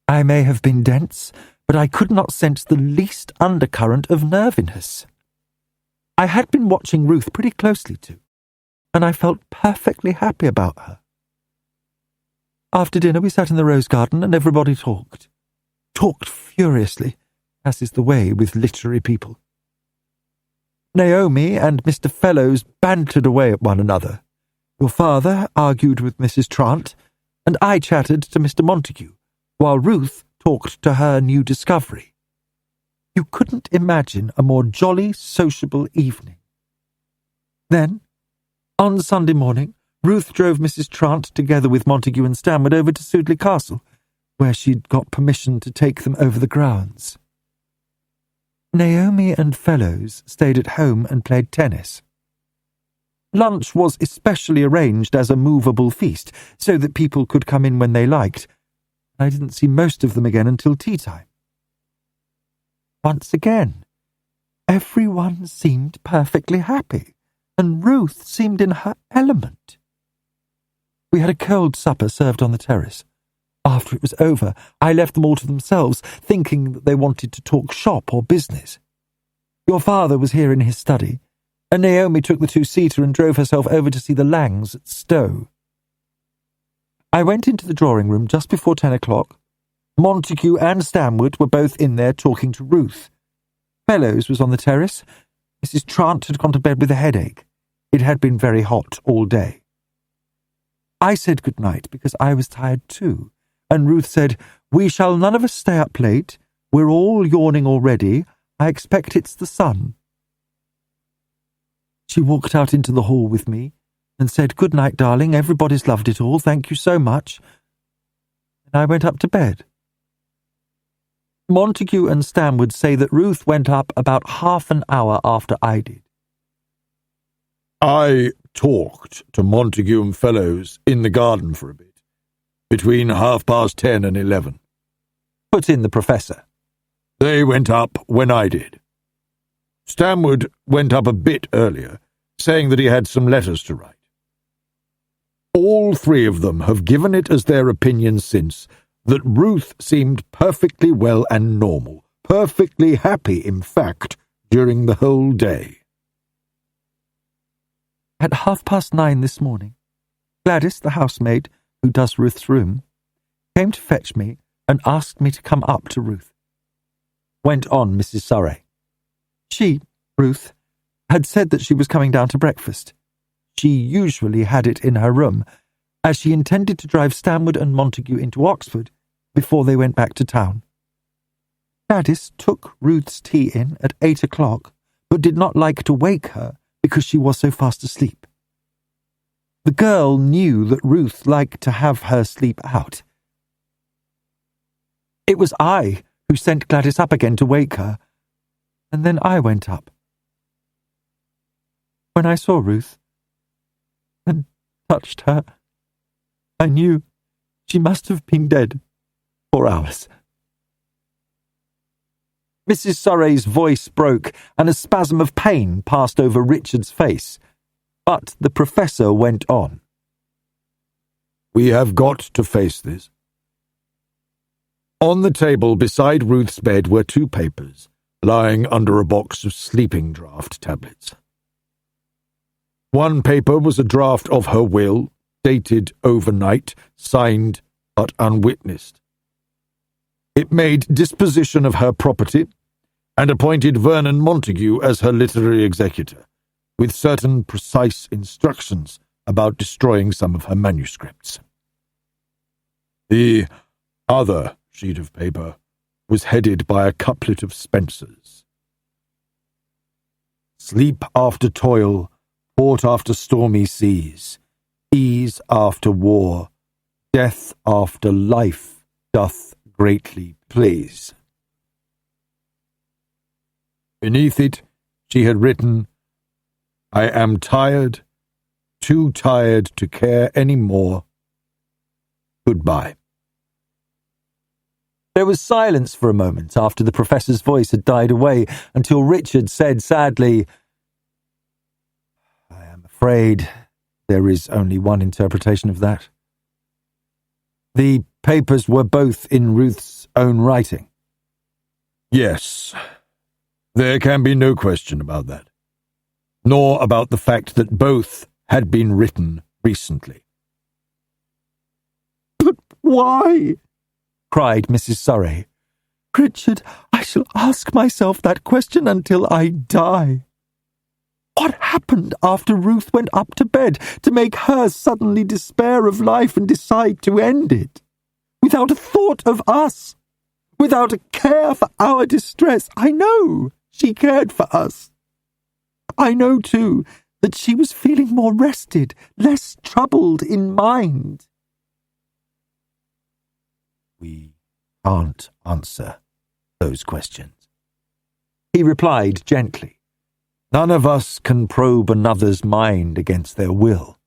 S1: I may have been dense, but I could not sense the least undercurrent of nerviness. I had been watching Ruth pretty closely too, and I felt perfectly happy about her. After dinner we sat in the rose garden and everybody talked furiously, as is the way with literary people. Naomi and Mr. Fellows bantered away at one another. Your father argued with Mrs. Trant, and I chatted to Mr. Montague, while Ruth talked to her new discovery. You couldn't imagine a more jolly, sociable evening. Then, on Sunday morning, Ruth drove Mrs. Trant together with Montague and Stanwood over to Sudeley Castle, where she'd got permission to take them over the grounds. Naomi and Fellows stayed at home and played tennis. Lunch was especially arranged as a movable feast, so that people could come in when they liked. I didn't see most of them again until tea time. Once again, everyone seemed perfectly happy, and Ruth seemed in her element. We had a cold supper served on the terrace. After it was over, I left them all to themselves, thinking that they wanted to talk shop or business. Your father was here in his study, and Naomi took the two-seater and drove herself over to see the Langs at Stowe. I went into the drawing-room just before 10 o'clock. Montague and Stanwood were both in there talking to Ruth. Fellows was on the terrace. Mrs. Trant had gone to bed with a headache. It had been very hot all day. I said good night because I was tired too, and Ruth said, "We shall none of us stay up late. We're all yawning already. I expect it's the sun." She walked out into the hall with me and said, "Good night, darling. Everybody's loved it all. Thank you so much." And I went up to bed. Montague and Stanwood say that Ruth went up about half an hour after I did.
S2: I talked to Montague and Fellows in the garden for a bit, between 10:30 and 11.
S1: Put in the Professor.
S2: They went up when I did. Stanwood went up a bit earlier, saying that he had some letters to write. All three of them have given it as their opinion since that Ruth seemed perfectly well and normal, perfectly happy, in fact, during the whole day.
S1: At 9:30 this morning, Gladys, the housemaid, who does Ruth's room, came to fetch me and asked me to come up to Ruth. Went on Mrs. Surrey. She, Ruth, had said that she was coming down to breakfast. She usually had it in her room, as she intended to drive Stanwood and Montague into Oxford before they went back to town. Gladys took Ruth's tea in at 8 o'clock, but did not like to wake her because she was so fast asleep. The girl knew that Ruth liked to have her sleep out. It was I who sent Gladys up again to wake her, and then I went up. When I saw Ruth and touched her, I knew she must have been dead for hours. Mrs. Surrey's voice broke, and a spasm of pain passed over Richard's face. But the Professor went on.
S2: We have got to face this. On the table beside Ruth's bed were two papers, lying under a box of sleeping draught tablets. One paper was a draft of her will, dated overnight, signed but unwitnessed. It made disposition of her property and appointed Vernon Montague as her literary executor, with certain precise instructions about destroying some of her manuscripts. The other sheet of paper was headed by a couplet of Spencer's. Sleep after toil, port after stormy seas, ease after war, death after life doth greatly please. Beneath it she had written, I am tired, too tired to care any more. Goodbye.
S1: There was silence for a moment after the Professor's voice had died away, until Richard said sadly, I am afraid there is only one interpretation of that. The papers were both in Ruth's own writing.
S2: Yes, there can be no question about that, nor about the fact that both had been written recently.
S1: But why? Cried Mrs. Surrey. Richard, I shall ask myself that question until I die. What happened after Ruth went up to bed to make her suddenly despair of life and decide to end it? Without a thought of us, without a care for our distress. I know she cared for us. I know, too, that she was feeling more rested, less troubled in mind. We can't answer those questions, he replied gently. None of us can probe another's mind against their will.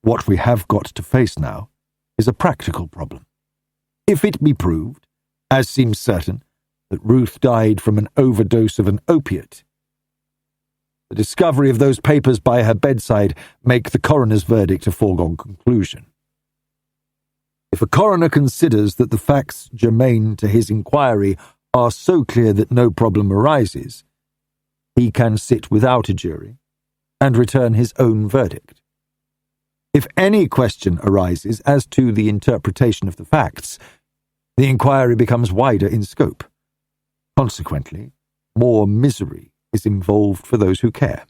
S1: What we have got to face now is a practical problem. If it be proved, as seems certain, that Ruth died from an overdose of an opiate, the discovery of those papers by her bedside make the coroner's verdict a foregone conclusion. If a coroner considers that the facts germane to his inquiry are so clear that no problem arises, he can sit without a jury and return his own verdict. If any question arises as to the interpretation of the facts, the inquiry becomes wider in scope. Consequently, more misery is involved for those who care.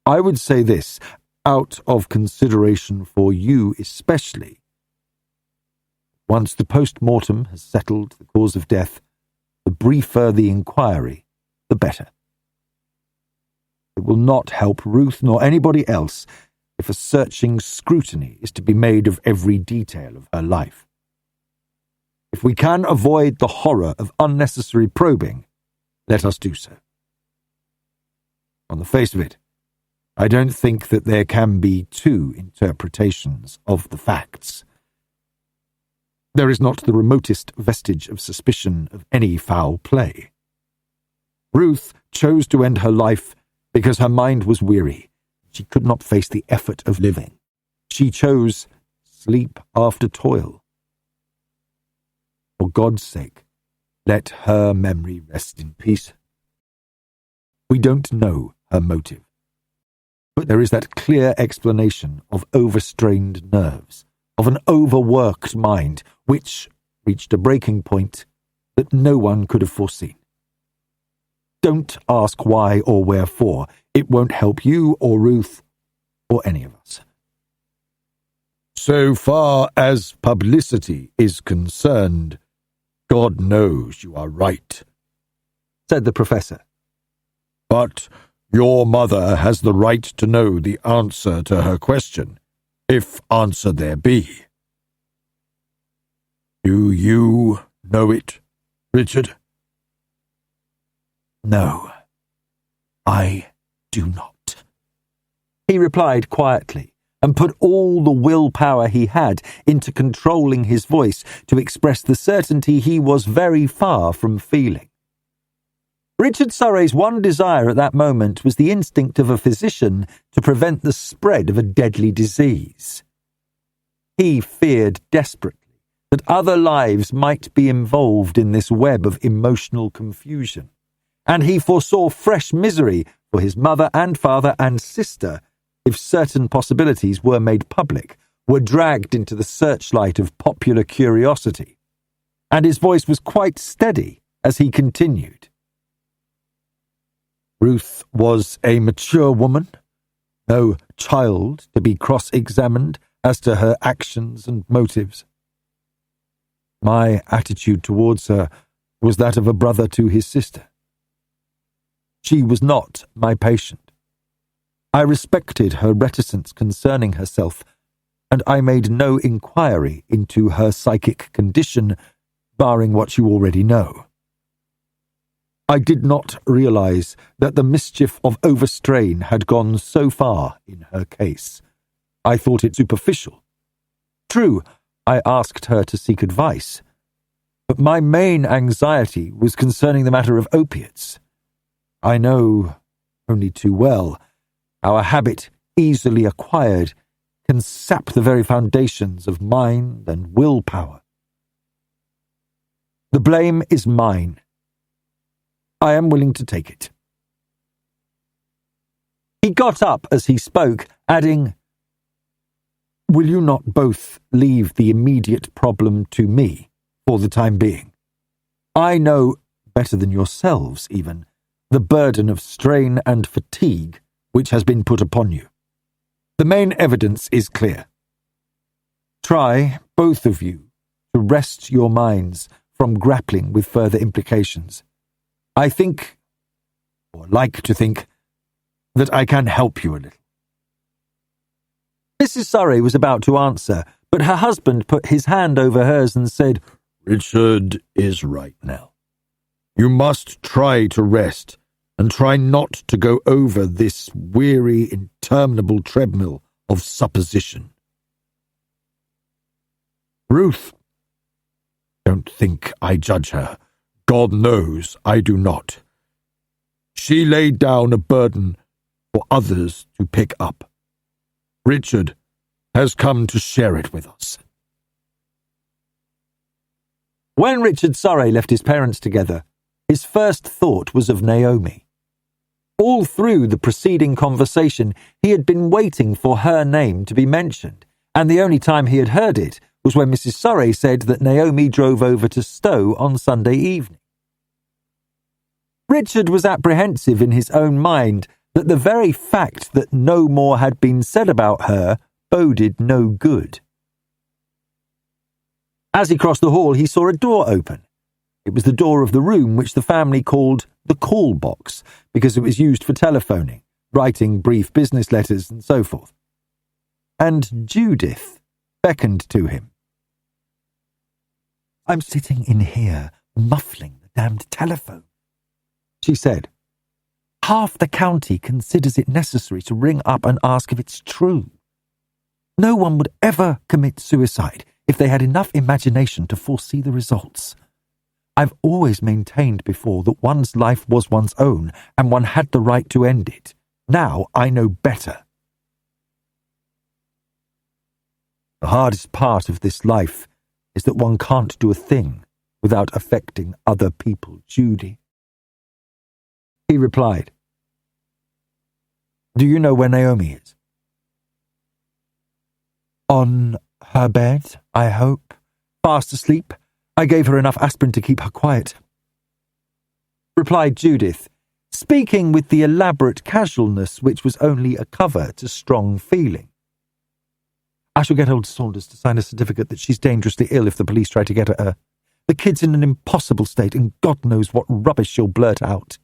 S1: I would say this, out of consideration for you especially. Once the post-mortem has settled the cause of death, the briefer the inquiry, the better. It will not help Ruth nor anybody else if a searching scrutiny is to be made of every detail of her life. If we can avoid the horror of unnecessary probing, let us do so. On the face of it, I don't think that there can be two interpretations of the facts. There is not the remotest vestige of suspicion of any foul play. Ruth chose to end her life because her mind was weary. She could not face the effort of living. She chose sleep after toil. For God's sake, let her memory rest in peace. We don't know her motive, but there is that clear explanation of overstrained nerves, of an overworked mind, which reached a breaking point that no one could have foreseen. Don't ask why or wherefore. It won't help you or Ruth or any of us.
S2: So far as publicity is concerned, God knows you are right,
S1: said the professor.
S2: But your mother has the right to know the answer to her question, if answer there be. Do you know it, Richard?
S3: No, I do not,
S1: he replied quietly, and put all the willpower he had into controlling his voice to express the certainty he was very far from feeling. Richard Surrey's one desire at that moment was the instinct of a physician to prevent the spread of a deadly disease. He feared desperately that other lives might be involved in this web of emotional confusion, and he foresaw fresh misery for his mother and father and sister if certain possibilities were made public, were dragged into the searchlight of popular curiosity, and his voice was quite steady as he continued. Ruth was a mature woman, no child to be cross-examined as to her actions and motives. My attitude towards her was that of a brother to his sister. She was not my patient. I respected her reticence concerning herself, and I made no inquiry into her psychic condition, barring what you already know. I did not realize that the mischief of overstrain had gone so far in her case. I thought it superficial. True, I asked her to seek advice, but my main anxiety was concerning the matter of opiates. I know only too well how a habit easily acquired can sap the very foundations of mind and willpower. The blame is mine. I am willing to take it. He got up as he spoke, adding, "Will you not both leave the immediate problem to me for the time being? I know, better than yourselves even, the burden of strain and fatigue which has been put upon you. The main evidence is clear. Try, both of you, to rest your minds from grappling with further implications. I think, or like to think, that I can help you a little." Mrs. Surrey was about to answer, but her husband put his hand over hers and said,
S2: "Richard is right now. You must try to rest, and try not to go over this weary, interminable treadmill of supposition. Ruth, don't think I judge her. God knows I do not. She laid down a burden for others to pick up. Richard,
S3: has come to share it with us.
S1: When Richard Surrey left his parents together, his first thought was of Naomi. All through the preceding conversation, he had been waiting for her name to be mentioned, and the only time he had heard it was when Mrs. Surrey said that Naomi drove over to Stowe on Sunday evening. Richard was apprehensive in his own mind that the very fact that no more had been said about her boded no good. As he crossed the hall, he saw a door open. It was the door of the room which the family called the call box, because it was used for telephoning, writing brief business letters and so forth. And Judith beckoned to him.
S3: "I'm sitting in here, muffling the damned telephone," she said. "Half the county considers it necessary to ring up and ask if it's true. No one would ever commit suicide if they had enough imagination to foresee the results. I've always maintained before that one's life was one's own and one had the right to end it. Now I know better."
S1: The hardest part of this life is that one can't do a thing without affecting other people, Judy. He replied. "Do you know where Naomi is?"
S3: "On her bed, I hope. Fast asleep. I gave her enough aspirin to keep her quiet,"
S1: replied Judith, speaking with the elaborate casualness which was only a cover to strong feeling.
S3: "I shall get old Saunders to sign a certificate that she's dangerously ill if the police try to get at her. The kid's in an impossible state, and God knows what rubbish she'll blurt out.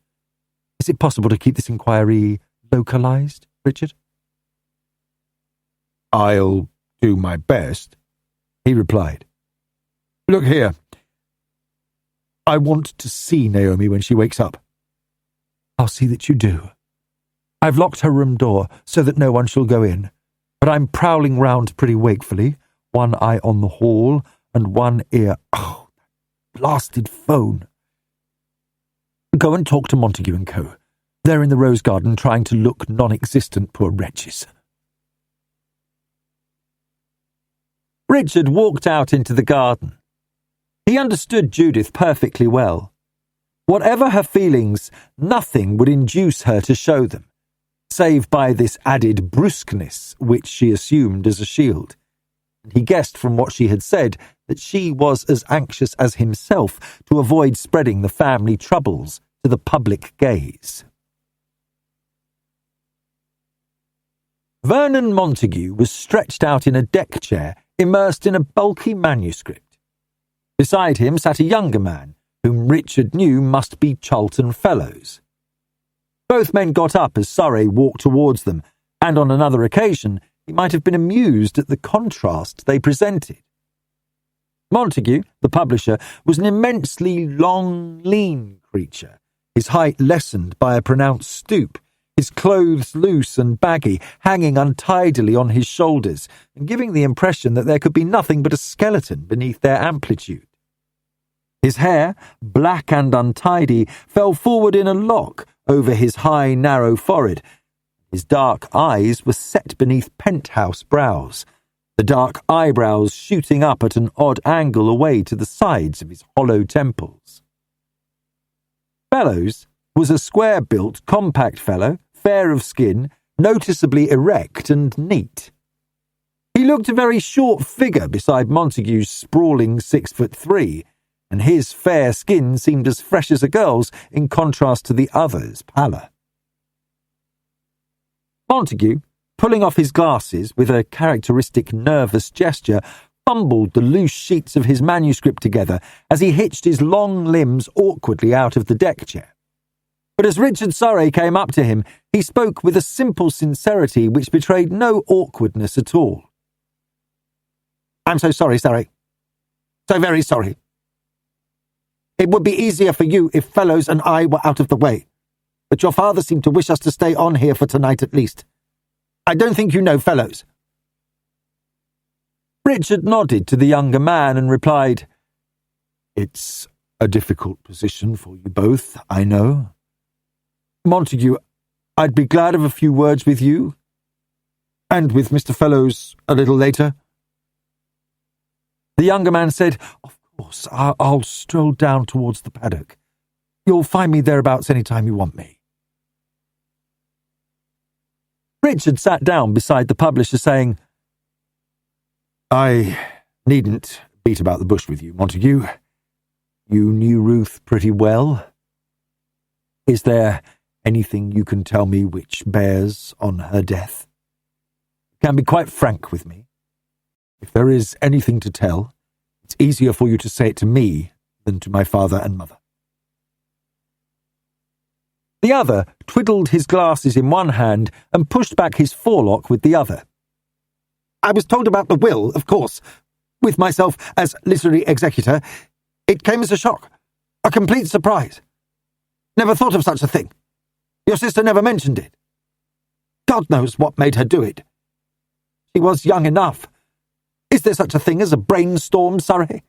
S3: Is it possible to keep this inquiry localized, Richard?"
S2: "I'll do my best," he replied. "Look here. I want to see Naomi when she wakes up."
S3: "I'll see that you do. I've locked her room door so that no one shall go in, but I'm prowling round pretty wakefully, one eye on the hall and one ear. Oh, that blasted phone. Go and talk to Montague and Co. They're in the rose garden trying to look non-existent, poor wretches."
S1: Richard walked out into the garden. He understood Judith perfectly well. Whatever her feelings, nothing would induce her to show them, save by this added brusqueness which she assumed as a shield. And he guessed from what she had said that she was as anxious as himself to avoid spreading the family troubles to the public gaze. Vernon Montague was stretched out in a deck chair, immersed in a bulky manuscript. Beside him sat a younger man, whom Richard knew must be Charlton Fellows. Both men got up as Surrey walked towards them, and on another occasion he might have been amused at the contrast they presented. Montague, the publisher, was an immensely long, lean creature, his height lessened by a pronounced stoop, his clothes loose and baggy, hanging untidily on his shoulders, and giving the impression that there could be nothing but a skeleton beneath their amplitude. His hair, black and untidy, fell forward in a lock over his high, narrow forehead. His dark eyes were set beneath penthouse brows, the dark eyebrows shooting up at an odd angle away to the sides of his hollow temples. Fellows was a square-built, compact fellow, fair of skin, noticeably erect and neat. He looked a very short figure beside Montague's sprawling 6'3", and his fair skin seemed as fresh as a girl's in contrast to the other's pallor. Montague, pulling off his glasses with a characteristic nervous gesture, fumbled the loose sheets of his manuscript together as he hitched his long limbs awkwardly out of the deck chair. But as Richard Surrey came up to him, he spoke with a simple sincerity which betrayed no awkwardness at all. "I'm so sorry, Surrey. So very sorry. It would be easier for you if Fellows and I were out of the way, but your father seemed to wish us to stay on here for tonight at least. I don't think you know Fellows." Richard nodded to the younger man and replied, "It's a difficult position for you both, I know. Montague, I'd be glad of a few words with you."
S3: And with Mr. Fellows a little later?
S1: The younger man said, "Of course, I'll stroll down towards the paddock. You'll find me thereabouts any time you want me." Richard sat down beside the publisher, saying,
S3: "I needn't beat about the bush with you, Montague. You knew Ruth pretty well. Is there anything you can tell me which bears on her death? You can be quite frank with me. If there is anything to tell, it's easier for you to say it to me than to my father and mother."
S1: The other twiddled his glasses in one hand and pushed back his forelock with the other.
S3: "I was told about the will, of course. With myself as literary executor, it came as a shock, a complete surprise. Never thought of such a thing. Your sister never mentioned it. God knows what made her do it. She was young enough. Is there such a thing as a brainstorm, Surrey?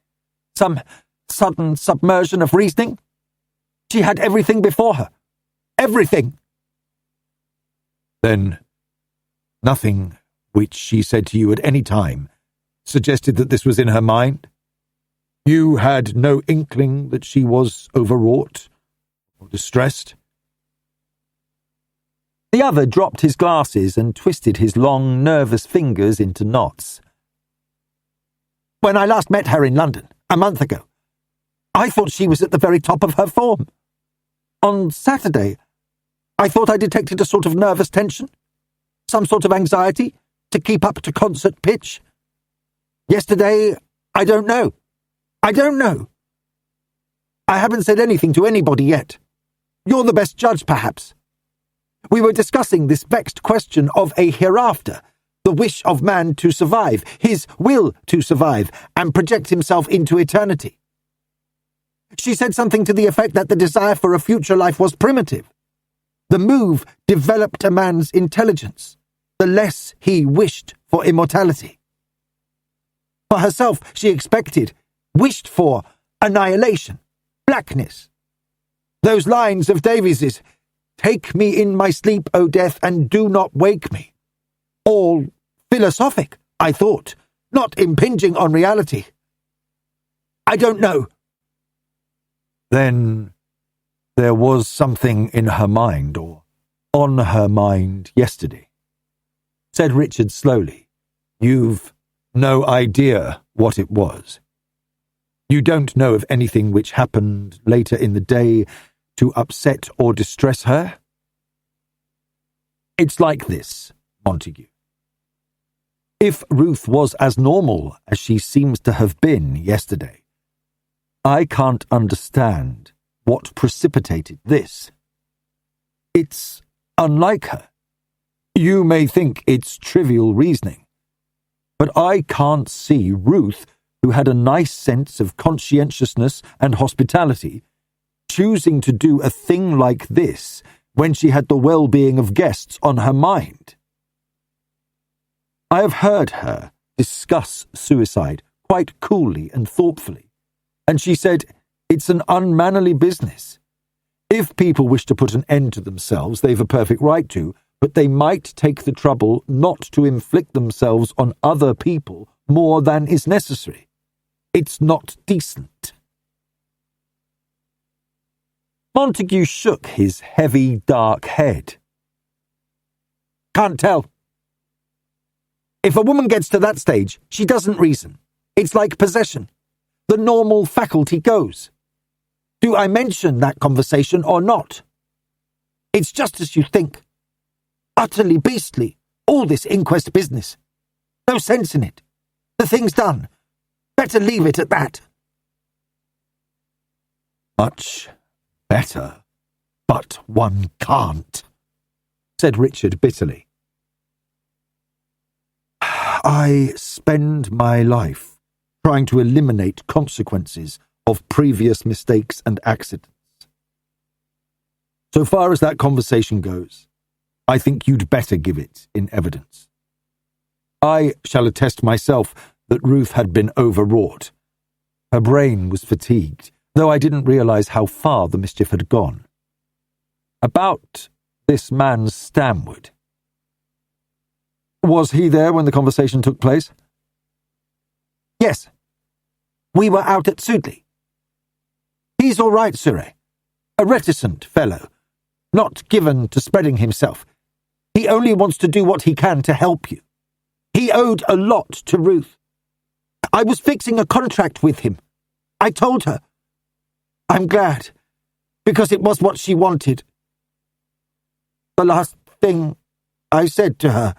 S3: Some sudden submersion of reasoning? She had everything before her. Everything."
S2: "Then nothing which she said to you at any time suggested that this was in her mind? You had no inkling that she was overwrought or distressed?"
S1: The other dropped his glasses and twisted his long, nervous fingers into knots.
S3: "When I last met her in London, a month ago, I thought she was at the very top of her form. On Saturday, I thought I detected a sort of nervous tension, some sort of anxiety to keep up to concert pitch. Yesterday, I don't know. I don't know. I haven't said anything to anybody yet. You're the best judge, perhaps. We were discussing this vexed question of a hereafter, the wish of man to survive, his will to survive, and project himself into eternity. She said something to the effect that the desire for a future life was primitive. The move developed a man's intelligence, the less he wished for immortality. For herself, she wished for annihilation, blackness. Those lines of Davies's, 'Take me in my sleep, O death, and do not wake me.' All philosophic, I thought, not impinging on reality. I don't know."
S2: "Then there was something in her mind or on her mind yesterday," said Richard slowly. "You've no idea what it was. You don't know of anything which happened later in the day to upset or distress her?"
S3: "It's like this, Montague. If Ruth was as normal as she seems to have been yesterday, I can't understand what precipitated this. It's unlike her. You may think it's trivial reasoning, but I can't see Ruth, who had a nice sense of conscientiousness and hospitality, choosing to do a thing like this when she had the well-being of guests on her mind. I have heard her discuss suicide quite coolly and thoughtfully, and she said it's an unmannerly business. If people wish to put an end to themselves, they've a perfect right to, but they might take the trouble not to inflict themselves on other people more than is necessary. It's not decent."
S1: Montague shook his heavy, dark head.
S3: "Can't tell. If a woman gets to that stage, she doesn't reason. It's like possession. The normal faculty goes. Do I mention that conversation or not? It's just as you think. Utterly beastly, all this inquest business. No sense in it. The thing's done. Better leave it at that."
S2: "Much better, but one can't,"
S3: said Richard bitterly. "I spend my life trying to eliminate consequences of previous mistakes and accidents. So far as that conversation goes, I think you'd better give it in evidence. I shall attest myself that Ruth had been overwrought. Her brain was fatigued, though I didn't realize how far the mischief had gone. About this man Stanwood.
S1: Was he there when the conversation took place?
S3: Yes. We were out at Sudley. He's all right, Surrey. A reticent fellow, not given to spreading himself. He only wants to do what he can to help you. He owed a lot to Ruth. I was fixing a contract with him. I told her. I'm glad, because it was what she wanted. The last thing I said to her.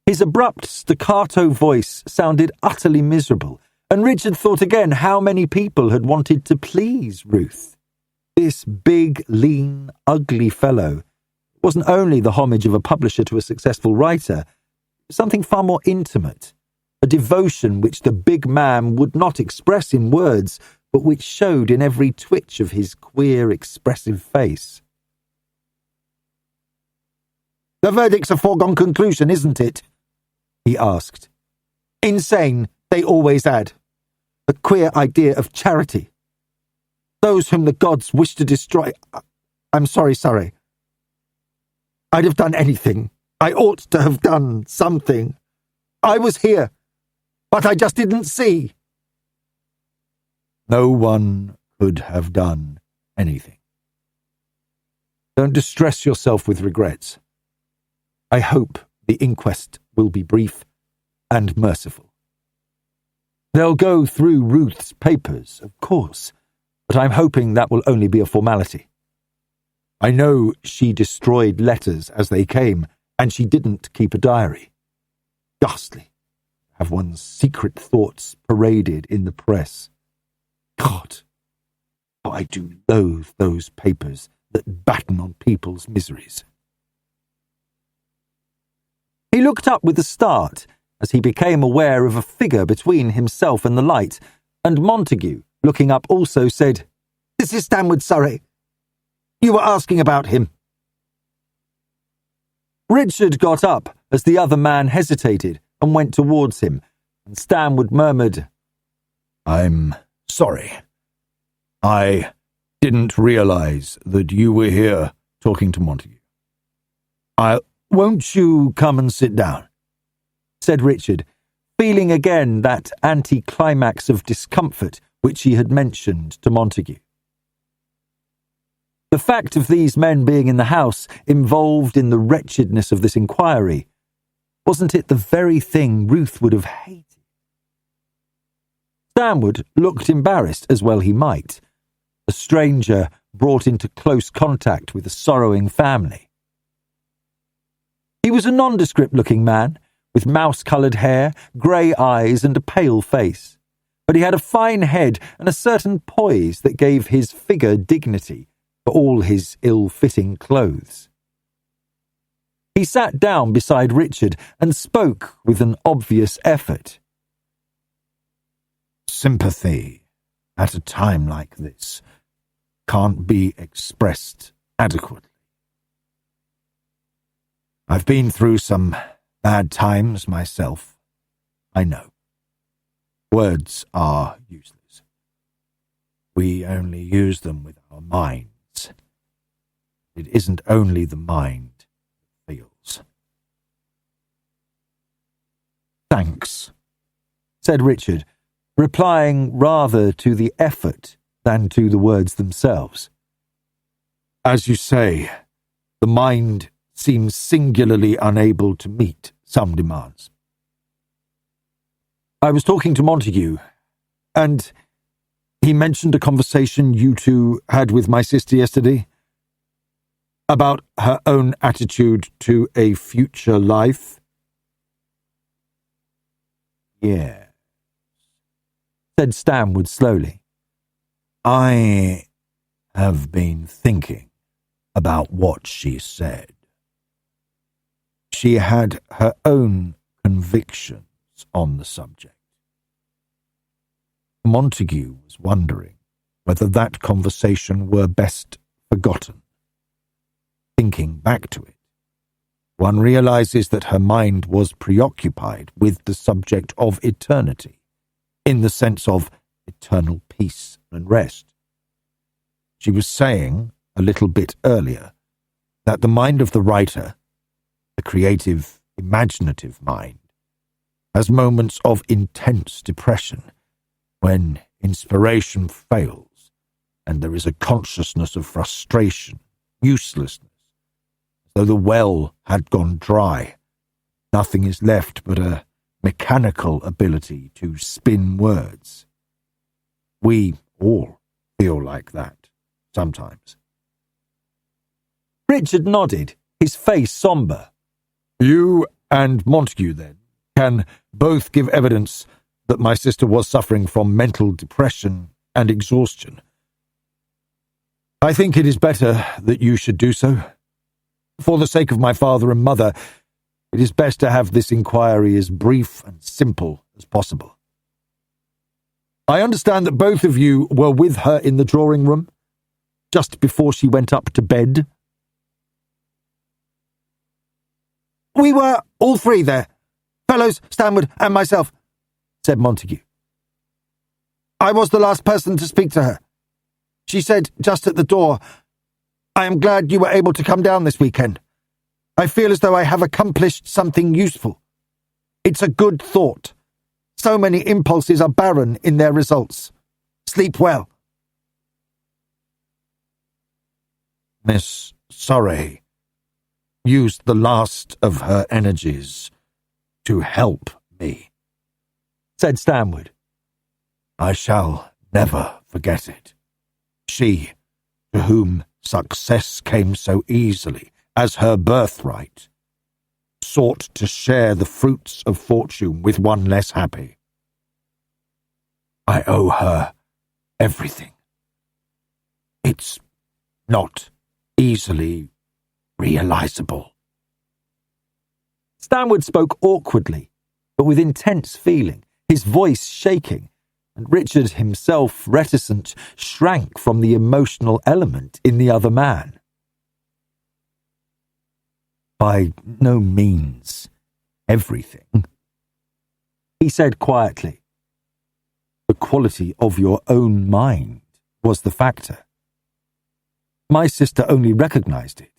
S1: His abrupt staccato voice sounded utterly miserable, and Richard thought again how many people had wanted to please Ruth. This big, lean, ugly fellow wasn't only the homage of a publisher to a successful writer, something far more intimate, a devotion which the big man would not express in words, but which showed in every twitch of his queer, expressive face.
S3: The verdict's a foregone conclusion, isn't it? He asked. Insane, they always add. The queer idea of charity. Those whom the gods wish to destroy. I'm sorry, Surrey. I'd have done anything. I ought to have done something. I was here, but I just didn't see.
S1: No one could have done anything. Don't distress yourself with regrets. I hope the inquest will be brief and merciful. They'll go through Ruth's papers, of course, but I'm hoping that will only be a formality. I know she destroyed letters as they came, and she didn't keep a diary. Ghastly. Have one's secret thoughts paraded in the press. God, how I do loathe those papers that batten on people's miseries. He looked up with a start as he became aware of a figure between himself and the light, and Montague, looking up also, said, "This is Stanwood, Surrey. You were asking about him." Richard got up as the other man hesitated and went towards him, and Stanwood murmured,
S2: "I'm sorry. I didn't realize that you were here talking to Montague.
S1: Won't you come and sit down?" said Richard, feeling again that anticlimax of discomfort which he had mentioned to Montague. The fact of these men being in the house, involved in the wretchedness of this inquiry, wasn't it the very thing Ruth would have hated? Stanwood looked embarrassed, as well he might, a stranger brought into close contact with a sorrowing family. He was a nondescript-looking man, with mouse-coloured hair, grey eyes and a pale face, but he had a fine head and a certain poise that gave his figure dignity for all his ill-fitting clothes. He sat down beside Richard and spoke with an obvious effort.
S3: Sympathy, at a time like this, can't be expressed adequately. I've been through some bad times myself, I know. Words are useless. We only use them with our minds. It isn't only the mind that feels.
S1: "Thanks," said Richard, replying rather to the effort than to the words themselves.
S3: As you say, the mind seems singularly unable to meet some demands.
S1: I was talking to Montague, and he mentioned a conversation you two had with my sister yesterday
S3: About her own attitude to a future life?
S1: "Yeah," said Stanwood slowly.
S3: I have been thinking about what she said. She had her own convictions on the subject. Montague was wondering whether that conversation were best forgotten. Thinking back to it, one realizes that her mind was preoccupied with the subject of eternity, in the sense of eternal peace and rest. She was saying, a little bit earlier, that the mind of the writer, the creative, imaginative mind, has moments of intense depression when inspiration fails and there is a consciousness of frustration, uselessness, as though the well had gone dry. Nothing is left but a mechanical ability to spin words. We all feel like that, sometimes.
S1: Richard nodded, his face sombre.
S3: You and Montague, then, can both give evidence that my sister was suffering from mental depression and exhaustion. I think it is better that you should do so. For the sake of my father and mother, it is best to have this inquiry as brief and simple as possible. I understand that both of you were with her in the drawing room, just before she went up to bed. We were all three there, Fellows, Stanwood, and myself, said Montague. I was the last person to speak to her. She said just at the door, I am glad you were able to come down this weekend. I feel as though I have accomplished something useful. It's a good thought. So many impulses are barren in their results. Sleep well. Miss Surrey used the last of her energies to help me,
S1: said Stanwood.
S3: I shall never forget it. She, to whom success came so easily as her birthright, sought to share the fruits of fortune with one less happy. I owe her everything. It's not easily realizable.
S1: Stanwood spoke awkwardly, but with intense feeling, his voice shaking, and Richard himself, reticent, shrank from the emotional element in the other man. By no means everything, he said quietly. The quality of your own mind was the factor. My sister only recognized it.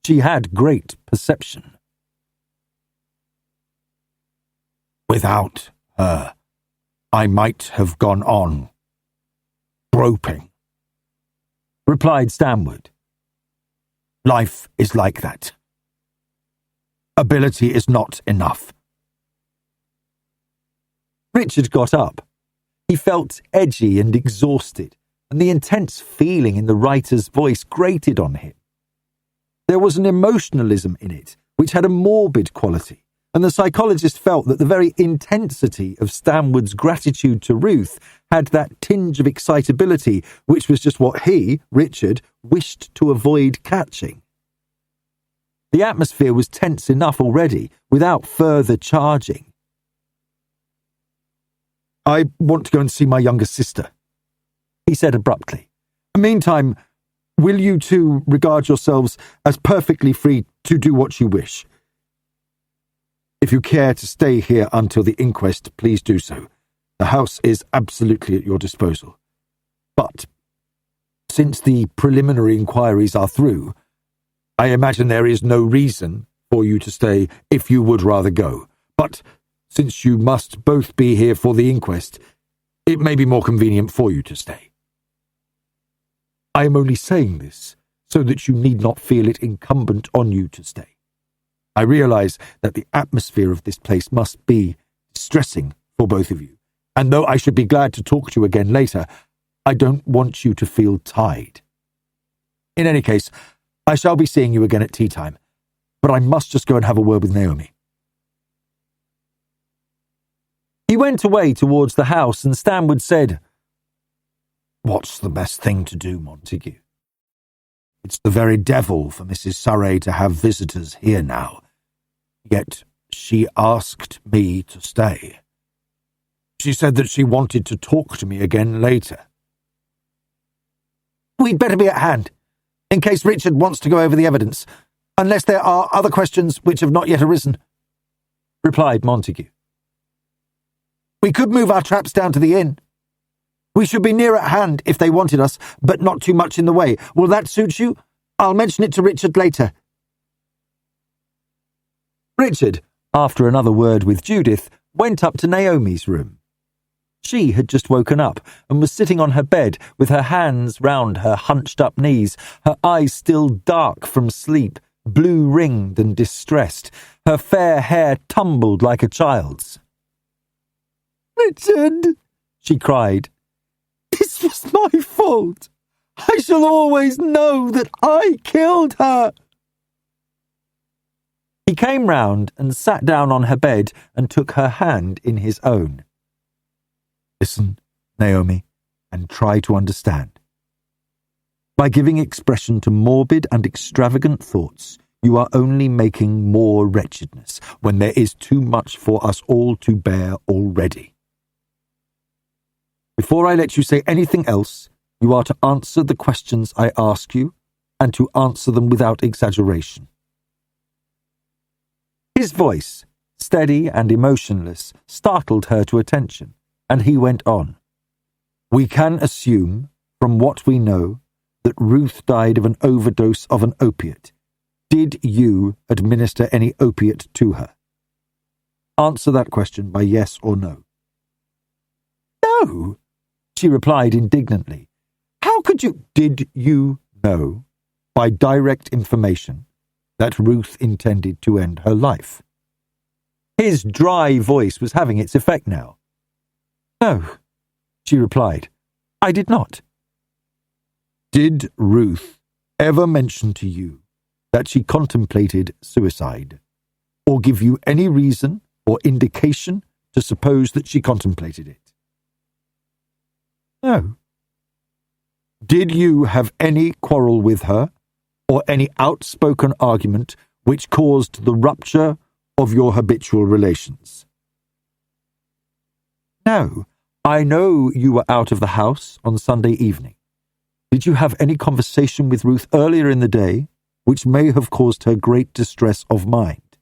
S1: She had great perception.
S3: Without her, I might have gone on groping,
S1: replied Stanwood.
S3: Life is like that. Ability is not enough.
S1: Richard got up. He felt edgy and exhausted, and the intense feeling in the writer's voice grated on him. There was an emotionalism in it which had a morbid quality, and the psychologist felt that the very intensity of Stanwood's gratitude to Ruth had that tinge of excitability which was just what he, Richard, wished to avoid catching. The atmosphere was tense enough already, without further charging. I want to go and see my younger sister, he said abruptly. Meantime, will you two regard yourselves as perfectly free to do what you wish? If you care to stay here until the inquest, please do so. The house is absolutely at your disposal. But, since the preliminary inquiries are through, I imagine there is no reason for you to stay if you would rather go. But, since you must both be here for the inquest, it may be more convenient for you to stay. I am only saying this so that you need not feel it incumbent on you to stay. I realize that the atmosphere of this place must be distressing for both of you, and though I should be glad to talk to you again later, I don't want you to feel tied. In any case, I shall be seeing you again at tea time, but I must just go and have a word with Naomi. He went away towards the house, and Stanwood said, What's the best thing to do, Montague? It's the very devil for Mrs. Surrey to have visitors here now. Yet she asked me to stay. She said that she wanted to talk to me again later. We'd better be at hand, in case Richard wants to go over the evidence, unless there are other questions which have not yet arisen, replied Montague. We could move our traps down to the inn. We should be near at hand if they wanted us, but not too much in the way. Will that suit you?
S3: I'll mention it to Richard later.
S1: Richard, after another word with Judith, went up to Naomi's room. She had just woken up and was sitting on her bed with her hands round her hunched-up knees, her eyes still dark from sleep, blue-ringed and distressed, her fair hair tumbled like a child's. "Richard," she cried, "this was my fault. I shall always know that I killed her." He came round and sat down on her bed and took her hand in his own. "Listen, Naomi, and try to understand. By giving expression to morbid and extravagant thoughts, you are only making more wretchedness when there is too much for us all to bear already. Before I let you say anything else, you are to answer the questions I ask you, and to answer them without exaggeration." His voice, steady and emotionless, startled her to attention, and he went on. "We can assume, from what we know, that Ruth died of an overdose of an opiate. Did you administer any opiate to her? Answer that question by yes or no." "No," she replied indignantly. "How could you—" "Did you know, by direct information, that Ruth intended to end her life?" His dry voice was having its effect now. "No," she replied, "I did not." "Did Ruth ever mention to you that she contemplated suicide, or give you any reason or indication to suppose that she contemplated it?" "No." "Did you have any quarrel with her, or any outspoken argument which caused the rupture of your habitual relations?" "No. I know you were out of the house on Sunday evening. Did you have any conversation with Ruth earlier in the day which may have caused her great distress of mind?"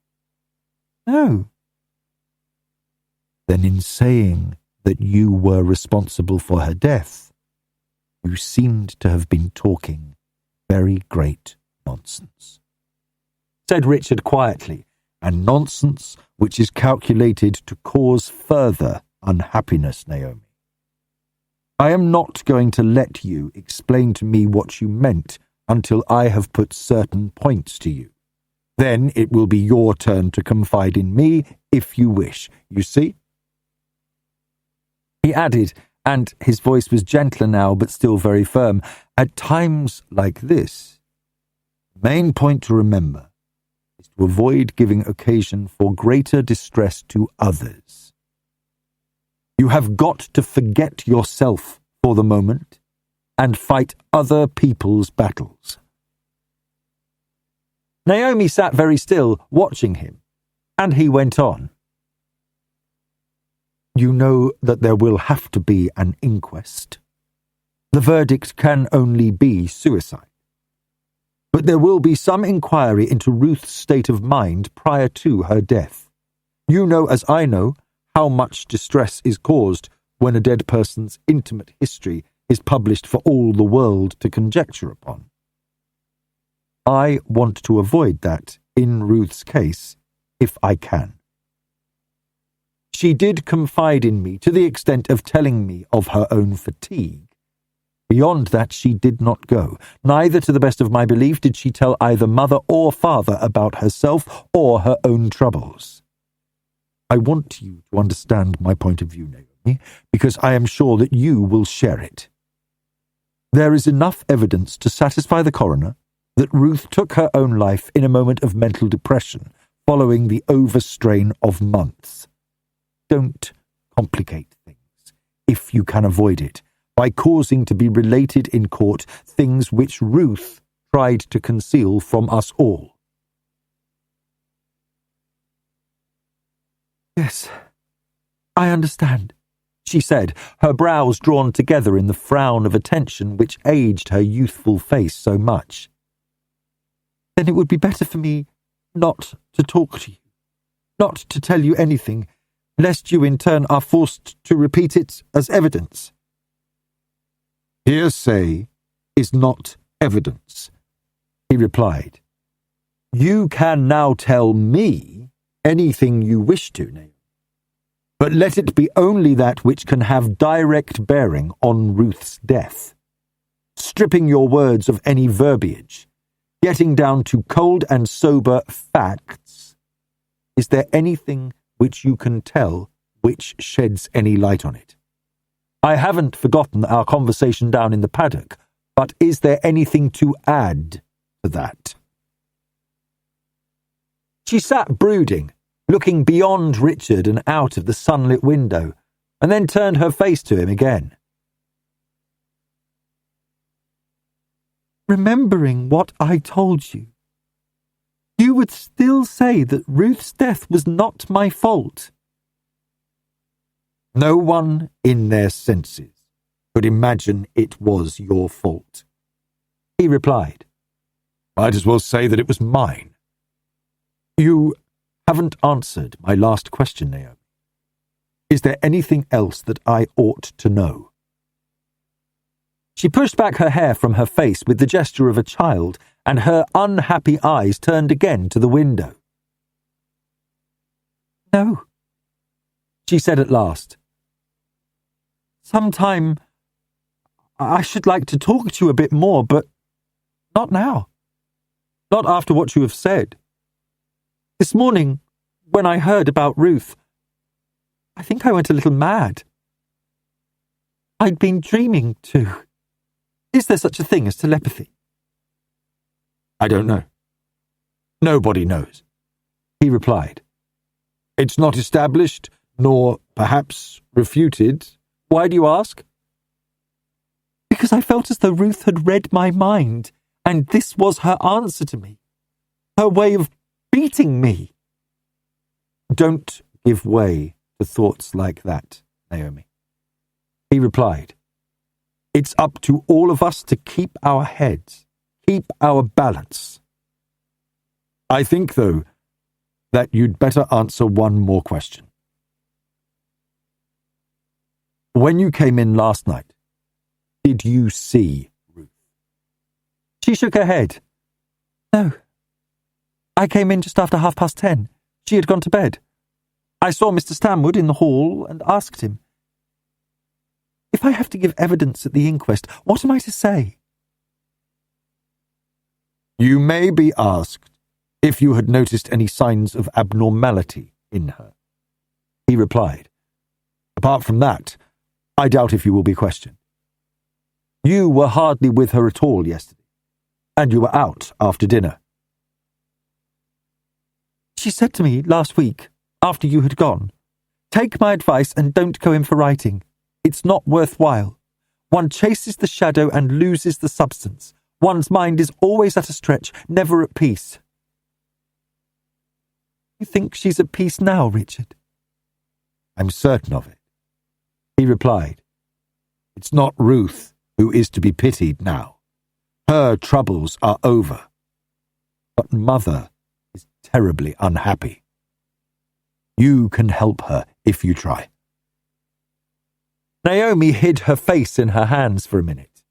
S1: "No." "Then in saying that you were responsible for her death, you seemed to have been talking very great nonsense," said Richard quietly, "and nonsense which is calculated to cause further unhappiness, Naomi. I am not going to let you explain to me what you meant until I have put certain points to you. Then it will be your turn to confide in me if you wish, you see?" He added, and his voice was gentler now but still very firm, "At times like this, the main point to remember is to avoid giving occasion for greater distress to others. You have got to forget yourself for the moment and fight other people's battles." Naomi sat very still, watching him, and he went on. "You know that there will have to be an inquest. The verdict can only be suicide. But there will be some inquiry into Ruth's state of mind prior to her death. You know, as I know, how much distress is caused when a dead person's intimate history is published for all the world to conjecture upon. I want to avoid that in Ruth's case, if I can. She did confide in me to the extent of telling me of her own fatigue. Beyond that she did not go. Neither, to the best of my belief, did she tell either mother or father about herself or her own troubles. I want you to understand my point of view, Naomi, because I am sure that you will share it. There is enough evidence to satisfy the coroner that Ruth took her own life in a moment of mental depression following the overstrain of months. Don't complicate things, if you can avoid it, by causing to be related in court things which Ruth tried to conceal from us all." "Yes, I understand," she said, her brows drawn together in the frown of attention which aged her youthful face so much. "Then it would be better for me not to talk to you, not to tell you anything, lest you in turn are forced to repeat it as evidence." "Hearsay is not evidence," he replied. You can now tell me anything you wish to, Naomi, but let it be only that which can have direct bearing on Ruth's death. Stripping your words of any verbiage, getting down to cold and sober facts, is there anything which you can tell which sheds any light on it? I haven't forgotten our conversation down in the paddock, but is there anything to add to that? She sat brooding, looking beyond Richard and out of the sunlit window, and then turned her face to him again. Remembering what I told you, you would still say that Ruth's death was not my fault. No one in their senses could imagine it was your fault, he replied. Might as well say that it was mine. You haven't answered my last question, Naomi. Is there anything else that I ought to know? She pushed back her hair from her face with the gesture of a child, and her unhappy eyes turned again to the window. No, she said at last. Sometime I should like to talk to you a bit more, but not now. Not after what you have said. This morning, when I heard about Ruth, I think I went a little mad. I'd been dreaming too. Is there such a thing as telepathy? I don't know. Nobody knows, he replied. It's not established, nor perhaps refuted. Why do you ask? Because I felt as though Ruth had read my mind, and this was her answer to me. Her way of beating me. Don't give way to thoughts like that, Naomi, he replied. It's up to all of us to keep our heads, keep our balance. I think, though, that you'd better answer one more question. When you came in last night, did you see Ruth? She shook her head. No. I came in just after 10:30. She had gone to bed. I saw Mr. Stanwood in the hall and asked him, if I have to give evidence at the inquest, what am I to say? You may be asked if you had noticed any signs of abnormality in her, he replied. Apart from that, I doubt if you will be questioned. You were hardly with her at all yesterday, and you were out after dinner. She said to me last week, after you had gone, take my advice and don't go in for writing. It's not worthwhile. One chases the shadow and loses the substance. One's mind is always at a stretch, never at peace. You think she's at peace now, Richard? I'm certain of it, he replied. It's not Ruth who is to be pitied now. Her troubles are over. But Mother is terribly unhappy. You can help her if you try. Naomi hid her face in her hands for a minute.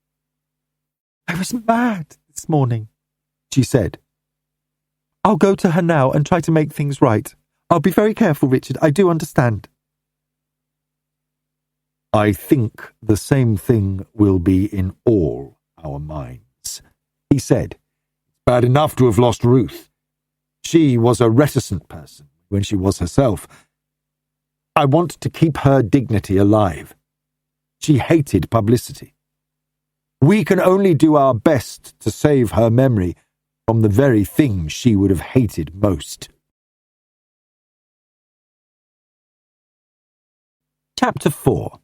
S1: I was mad this morning, she said. I'll go to her now and try to make things right. I'll be very careful, Richard. I do understand. I think the same thing will be in all our minds, he said. Bad enough to have lost Ruth. She was a reticent person when she was herself. I want to keep her dignity alive. She hated publicity. We can only do our best to save her memory from the very thing she would have hated most. Chapter 4.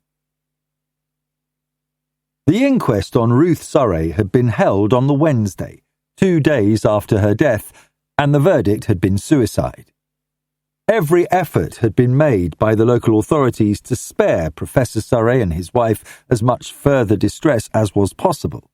S1: The inquest on Ruth Surrey had been held on the Wednesday, 2 days after her death, and the verdict had been suicide. Every effort had been made by the local authorities to spare Professor Surrey and his wife as much further distress as was possible,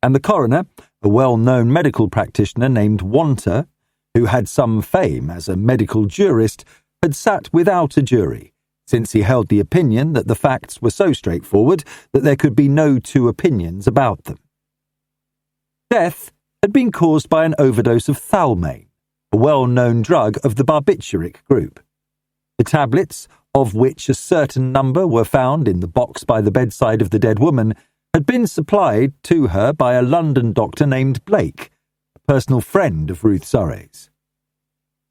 S1: and the coroner, a well-known medical practitioner named Wanter, who had some fame as a medical jurist, had sat without a jury, since he held the opinion that the facts were so straightforward that there could be no two opinions about them. Death had been caused by an overdose of thalmane, a well-known drug of the barbituric group. The tablets, of which a certain number were found in the box by the bedside of the dead woman, had been supplied to her by a London doctor named Blake, a personal friend of Ruth Surrey's.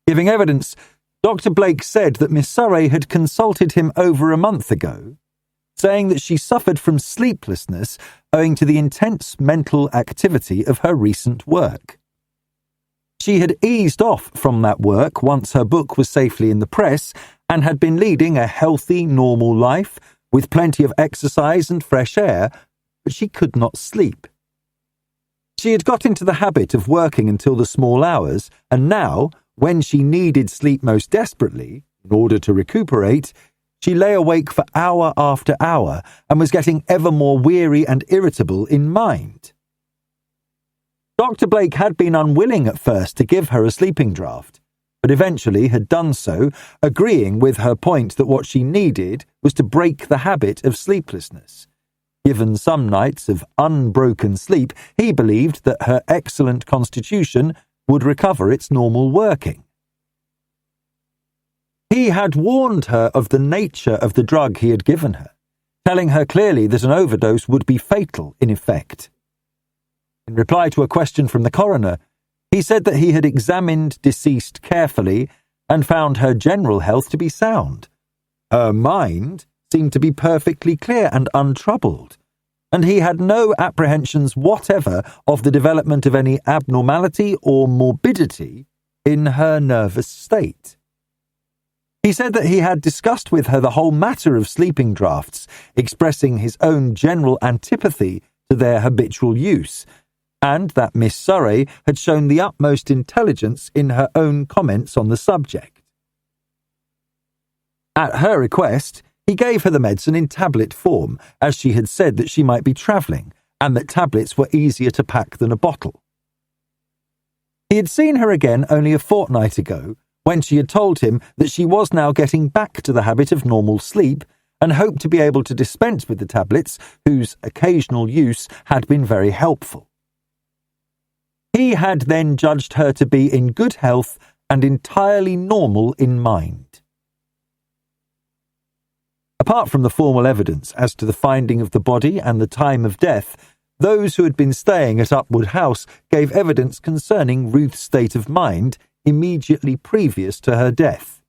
S1: Giving evidence, Dr. Blake said that Miss Surrey had consulted him over a month ago, saying that she suffered from sleeplessness owing to the intense mental activity of her recent work. She had eased off from that work once her book was safely in the press and had been leading a healthy, normal life with plenty of exercise and fresh air, but she could not sleep. She had got into the habit of working until the small hours, and now, when she needed sleep most desperately, in order to recuperate, she lay awake for hour after hour and was getting ever more weary and irritable in mind. Dr. Blake had been unwilling at first to give her a sleeping draught, but eventually had done so, agreeing with her point that what she needed was to break the habit of sleeplessness. Given some nights of unbroken sleep, he believed that her excellent constitution would recover its normal working. He had warned her of the nature of the drug he had given her, telling her clearly that an overdose would be fatal in effect. In reply to a question from the coroner, he said that he had examined deceased carefully and found her general health to be sound. Her mind seemed to be perfectly clear and untroubled, and he had no apprehensions whatever of the development of any abnormality or morbidity in her nervous state. He said that he had discussed with her the whole matter of sleeping draughts, expressing his own general antipathy to their habitual use, and that Miss Surrey had shown the utmost intelligence in her own comments on the subject. At her request, he gave her the medicine in tablet form, as she had said that she might be travelling, and that tablets were easier to pack than a bottle. He had seen her again only a fortnight ago, when she had told him that she was now getting back to the habit of normal sleep and hoped to be able to dispense with the tablets, whose occasional use had been very helpful. He had then judged her to be in good health and entirely normal in mind. Apart from the formal evidence as to the finding of the body and the time of death, those who had been staying at Upwood House gave evidence concerning Ruth's state of mind immediately previous to her death,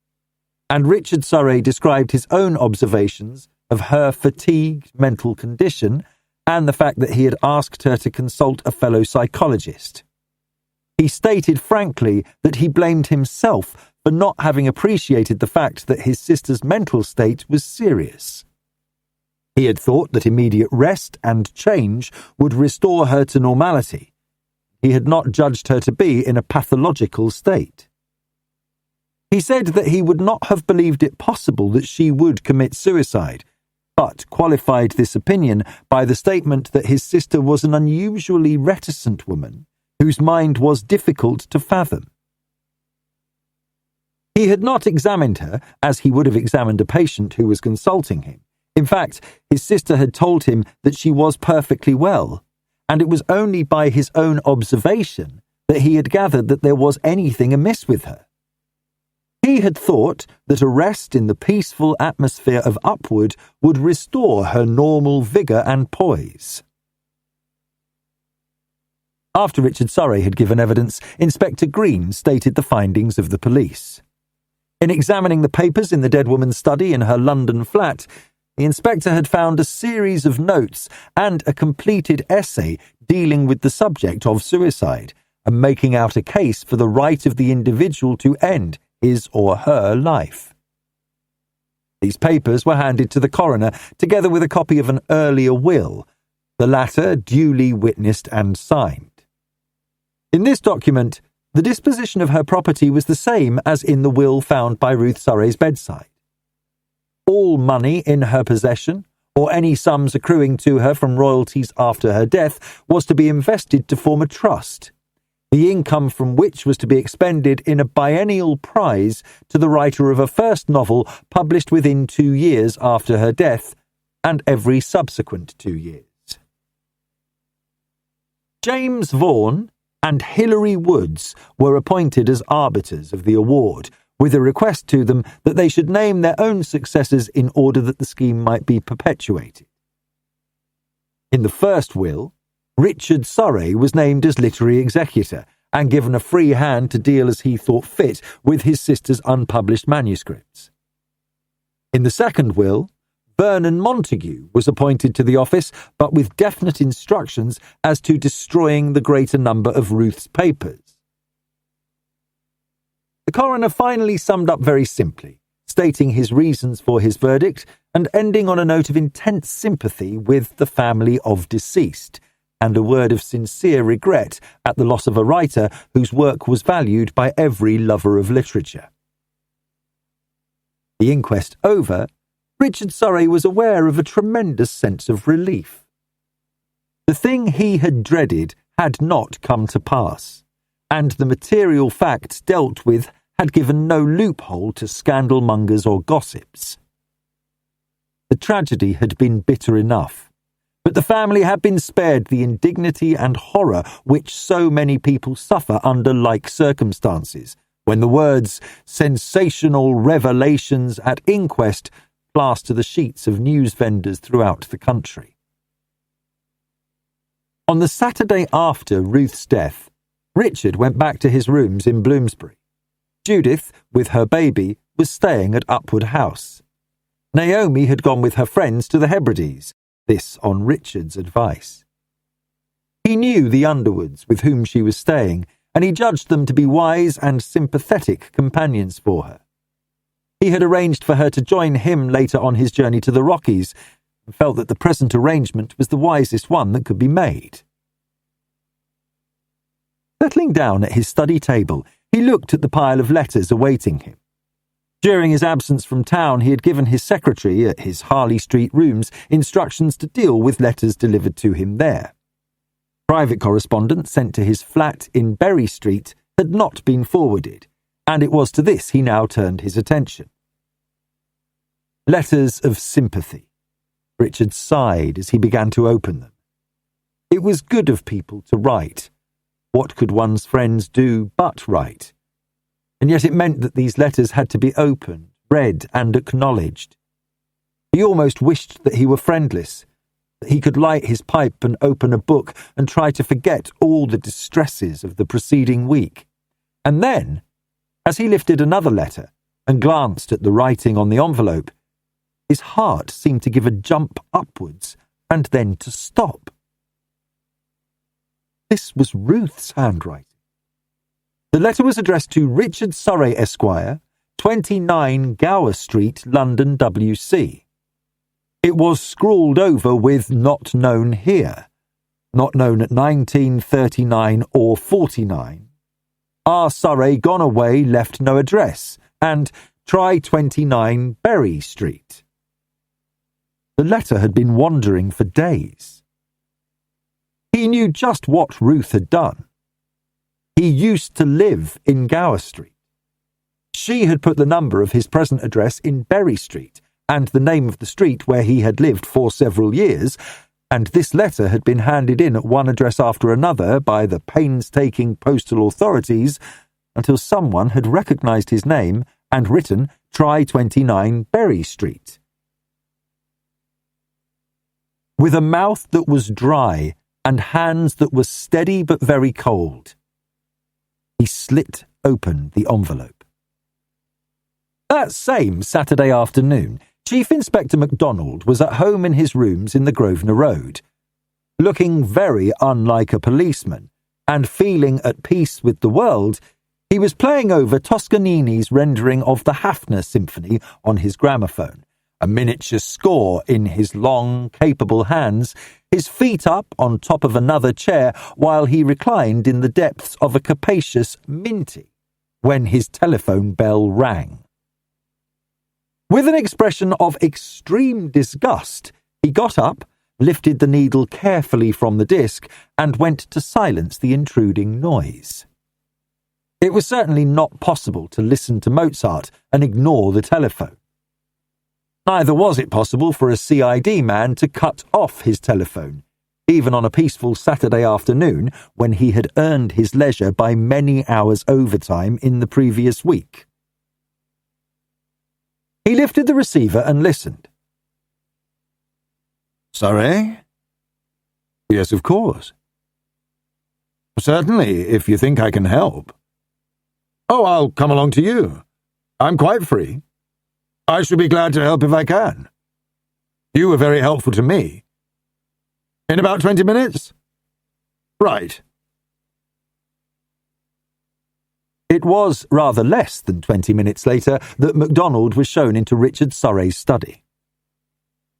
S1: and Richard Surrey described his own observations of her fatigued mental condition and the fact that he had asked her to consult a fellow psychologist. He stated frankly that he blamed himself for not having appreciated the fact that his sister's mental state was serious. He had thought that immediate rest and change would restore her to normality. He had not judged her to be in a pathological state. He said that he would not have believed it possible that she would commit suicide, but qualified this opinion by the statement that his sister was an unusually reticent woman whose mind was difficult to fathom. He had not examined her as he would have examined a patient who was consulting him. In fact, his sister had told him that she was perfectly well, and it was only by his own observation that he had gathered that there was anything amiss with her. He had thought that a rest in the peaceful atmosphere of Upwood would restore her normal vigour and poise. After Richard Surrey had given evidence, Inspector Green stated the findings of the police. In examining the papers in the dead woman's study in her London flat, the inspector had found a series of notes and a completed essay dealing with the subject of suicide and making out a case for the right of the individual to end his or her life. These papers were handed to the coroner, together with a copy of an earlier will, the latter duly witnessed and signed. In this document, the disposition of her property was the same as in the will found by Ruth Surrey's bedside. All money in her possession, or any sums accruing to her from royalties after her death, was to be invested to form a trust, the income from which was to be expended in a biennial prize to the writer of a first novel published within 2 years after her death, and every subsequent 2 years. James Vaughan, and Hilary Woods were appointed as arbiters of the award, with a request to them that they should name their own successors in order that the scheme might be perpetuated. In the first will, Richard Surrey was named as literary executor and given a free hand to deal as he thought fit with his sister's unpublished manuscripts. In the second will, Vernon Montague was appointed to the office, but with definite instructions as to destroying the greater number of Ruth's papers. The coroner finally summed up very simply, stating his reasons for his verdict and ending on a note of intense sympathy with the family of deceased, and a word of sincere regret at the loss of a writer whose work was valued by every lover of literature. The inquest over, Richard Surrey was aware of a tremendous sense of relief. The thing he had dreaded had not come to pass, and the material facts dealt with had given no loophole to scandalmongers or gossips. The tragedy had been bitter enough, but the family had been spared the indignity and horror which so many people suffer under like circumstances, when the words "sensational revelations at inquest" plaster the sheets of news vendors throughout the country. On the Saturday after Ruth's death, Richard went back to his rooms in Bloomsbury. Judith, with her baby, was staying at Upwood House. Naomi had gone with her friends to the Hebrides, this on Richard's advice. He knew the Underwoods with whom she was staying, and he judged them to be wise and sympathetic companions for her. He had arranged for her to join him later on his journey to the Rockies, and felt that the present arrangement was the wisest one that could be made. Settling down at his study table, he looked at the pile of letters awaiting him. During his absence from town, he had given his secretary at his Harley Street rooms instructions to deal with letters delivered to him there. Private correspondence sent to his flat in Berry Street had not been forwarded, and it was to this he now turned his attention. Letters of sympathy. Richard sighed as he began to open them. It was good of people to write. What could one's friends do but write? And yet it meant that these letters had to be opened, read, and acknowledged. He almost wished that he were friendless, that he could light his pipe and open a book and try to forget all the distresses of the preceding week. And then, as he lifted another letter and glanced at the writing on the envelope, his heart seemed to give a jump upwards and then to stop. This was Ruth's handwriting. The letter was addressed to Richard Surrey, Esquire, 29 Gower Street, London, W.C. It was scrawled over with "not known here," not known at 1939 or 49. R. Surrey gone away, left no address, and try 29 Berry Street. The letter had been wandering for days. He knew just what Ruth had done. He used to live in Gower Street. She had put the number of his present address in Berry Street and the name of the street where he had lived for several years, and this letter had been handed in at one address after another by the painstaking postal authorities until someone had recognised his name and written "Try 29 Berry Street." With a mouth that was dry and hands that were steady but very cold, he slit open the envelope. That same Saturday afternoon, Chief Inspector MacDonald was at home in his rooms in the Grosvenor Road. Looking very unlike a policeman and feeling at peace with the world, he was playing over Toscanini's rendering of the Hafner Symphony on his gramophone, a miniature score in his long, capable hands, his feet up on top of another chair while he reclined in the depths of a capacious Minty, when his telephone bell rang. With an expression of extreme disgust, he got up, lifted the needle carefully from the disc, and went to silence the intruding noise. It was certainly not possible to listen to Mozart and ignore the telephone. Neither was it possible for a CID man to cut off his telephone. even on a peaceful Saturday afternoon when he had earned his leisure by many hours overtime in the previous week. He lifted the receiver and listened.
S3: Sorry? Yes, of course. Certainly, if you think I can help. Oh, I'll come along to you. I'm quite free. I should be glad to help if I can. You were very helpful to me. In about 20 minutes? Right.
S1: It was rather less than 20 minutes later that MacDonald was shown into Richard Surrey's study.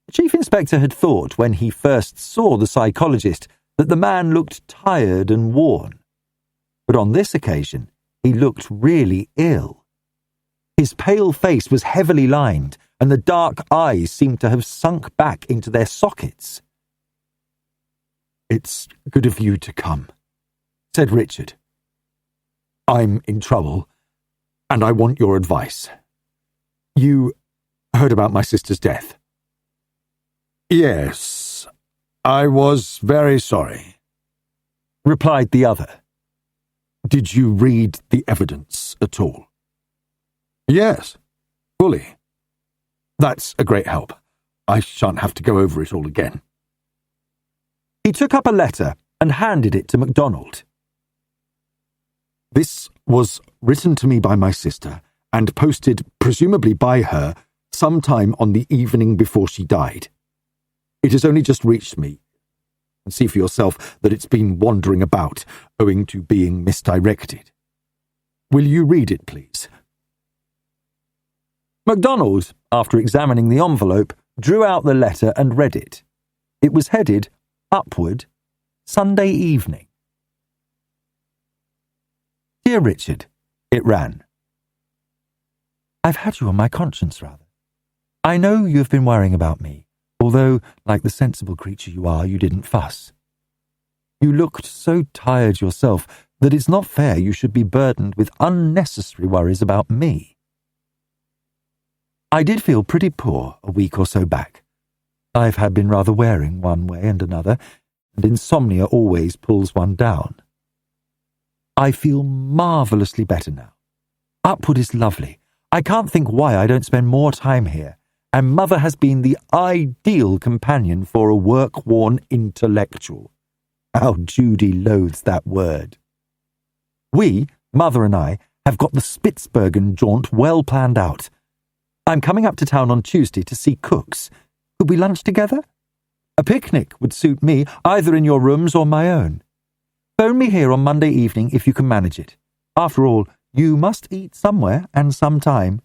S1: The Chief Inspector had thought when he first saw the psychologist that the man looked tired and worn. But on this occasion, he looked really ill. His pale face was heavily lined, and the dark eyes seemed to have sunk back into their sockets.
S3: It's good of you to come, said Richard. I'm in trouble, and I want your advice. You heard about my sister's death? Yes, I was very sorry, replied the other. Did you read the evidence at all? Yes, fully. That's a great help. I shan't have to go over it all again.
S1: He took up a letter and handed it to MacDonald.
S3: This was written to me by my sister and posted, presumably by her, sometime on the evening before she died. It has only just reached me. See for yourself that it's been wandering about, owing to being misdirected. Will you read it, please?
S1: MacDonald, after examining the envelope, drew out the letter and read it. It was headed, Upward, Sunday evening. Dear Richard, it ran. I've had you on my conscience, rather. I know you have been worrying about me, although, like the sensible creature you are, you didn't fuss. You looked so tired yourself that it's not fair you should be burdened with unnecessary worries about me. I did feel pretty poor a week or so back. I've had been rather wearing one way and another, and insomnia always pulls one down. I feel marvellously better now. Upward is lovely. I can't think why I don't spend more time here, and Mother has been the ideal companion for a work-worn intellectual. How Judy loathes that word. We, Mother and I, have got the Spitzbergen jaunt well planned out. I'm coming up to town on Tuesday to see Cooks. Could we lunch together? A picnic would suit me, either in your rooms or my own. Phone me here on Monday evening if you can manage it. After all, you must eat somewhere and sometime.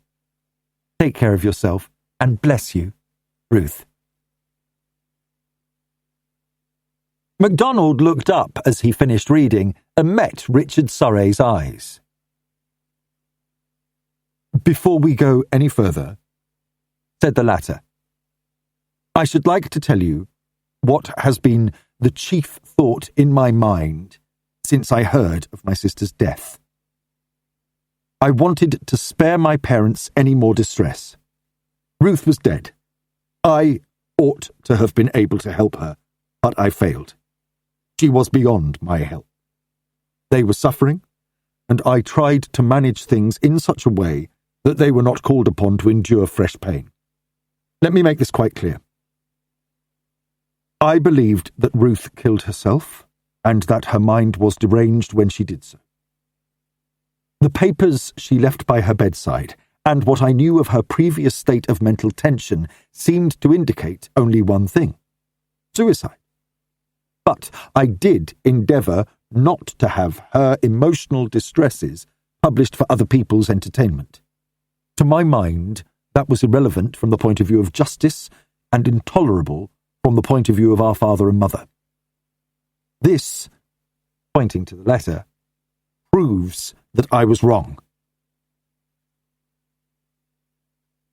S1: Take care of yourself, and bless you, Ruth. MacDonald looked up as he finished reading and met Richard Surrey's eyes.
S3: Before we go any further, said the latter, I should like to tell you what has been the chief thought in my mind since I heard of my sister's death. I wanted to spare my parents any more distress. Ruth was dead. I ought to have been able to help her, but I failed. She was beyond my help. They were suffering, and I tried to manage things in such a way that they were not called upon to endure fresh pain. Let me make this quite clear. I believed that Ruth killed herself, and that her mind was deranged when she did so. The papers she left by her bedside, and what I knew of her previous state of mental tension, seemed to indicate only one thing: suicide. But I did endeavour not to have her emotional distresses published for other people's entertainment. To my mind, that was irrelevant from the point of view of justice and intolerable from the point of view of our father and mother. This, pointing to the letter, proves that I was wrong.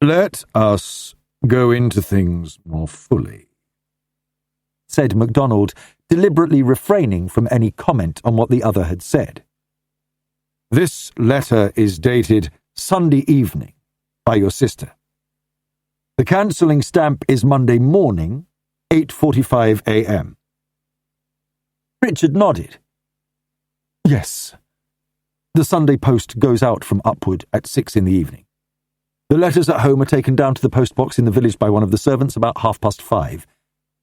S3: Let us go into things more fully, said MacDonald, deliberately refraining from any comment on what the other had said. This letter is dated Sunday evening by your sister. The cancelling stamp is Monday morning, 8:45 a.m.
S1: Richard nodded. Yes. The Sunday post goes out from Upwood at 6 in the evening. The letters at home are taken down to the postbox in the village by one of the servants about 5:30.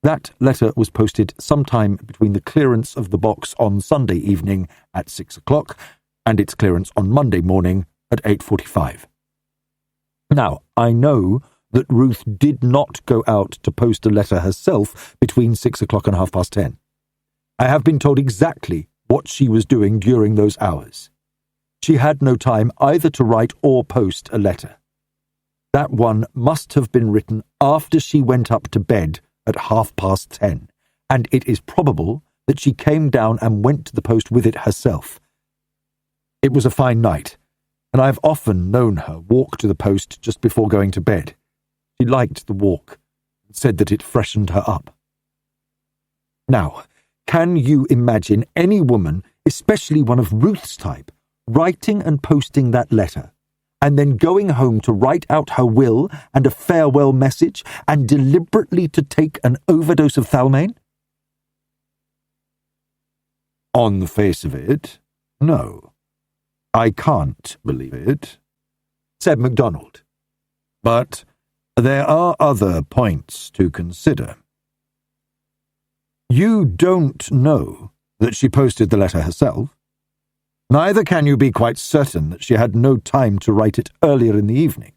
S1: That letter was posted sometime between the clearance of the box on Sunday evening at 6 o'clock and its clearance on Monday morning at 8:45. Now, I know that Ruth did not go out to post a letter herself between 6 o'clock and 10:30. I have been told exactly what she was doing during those hours. She had no time either to write or post a letter. That one must have been written after she went up to bed at 10:30, and it is probable that she came down and went to the post with it herself. It was a fine night, and I have often known her walk to the post just before going to bed. She liked the walk and said that it freshened her up. Now, can you imagine any woman, especially one of Ruth's type, writing and posting that letter, and then going home to write out her will and a farewell message, and deliberately to take an overdose of Thalmane?
S3: On the face of it, no. I can't believe it,
S1: said MacDonald.
S3: But there are other points to consider. You don't know that she posted the letter herself. Neither can you be quite certain that she had no time to write it earlier in the evening.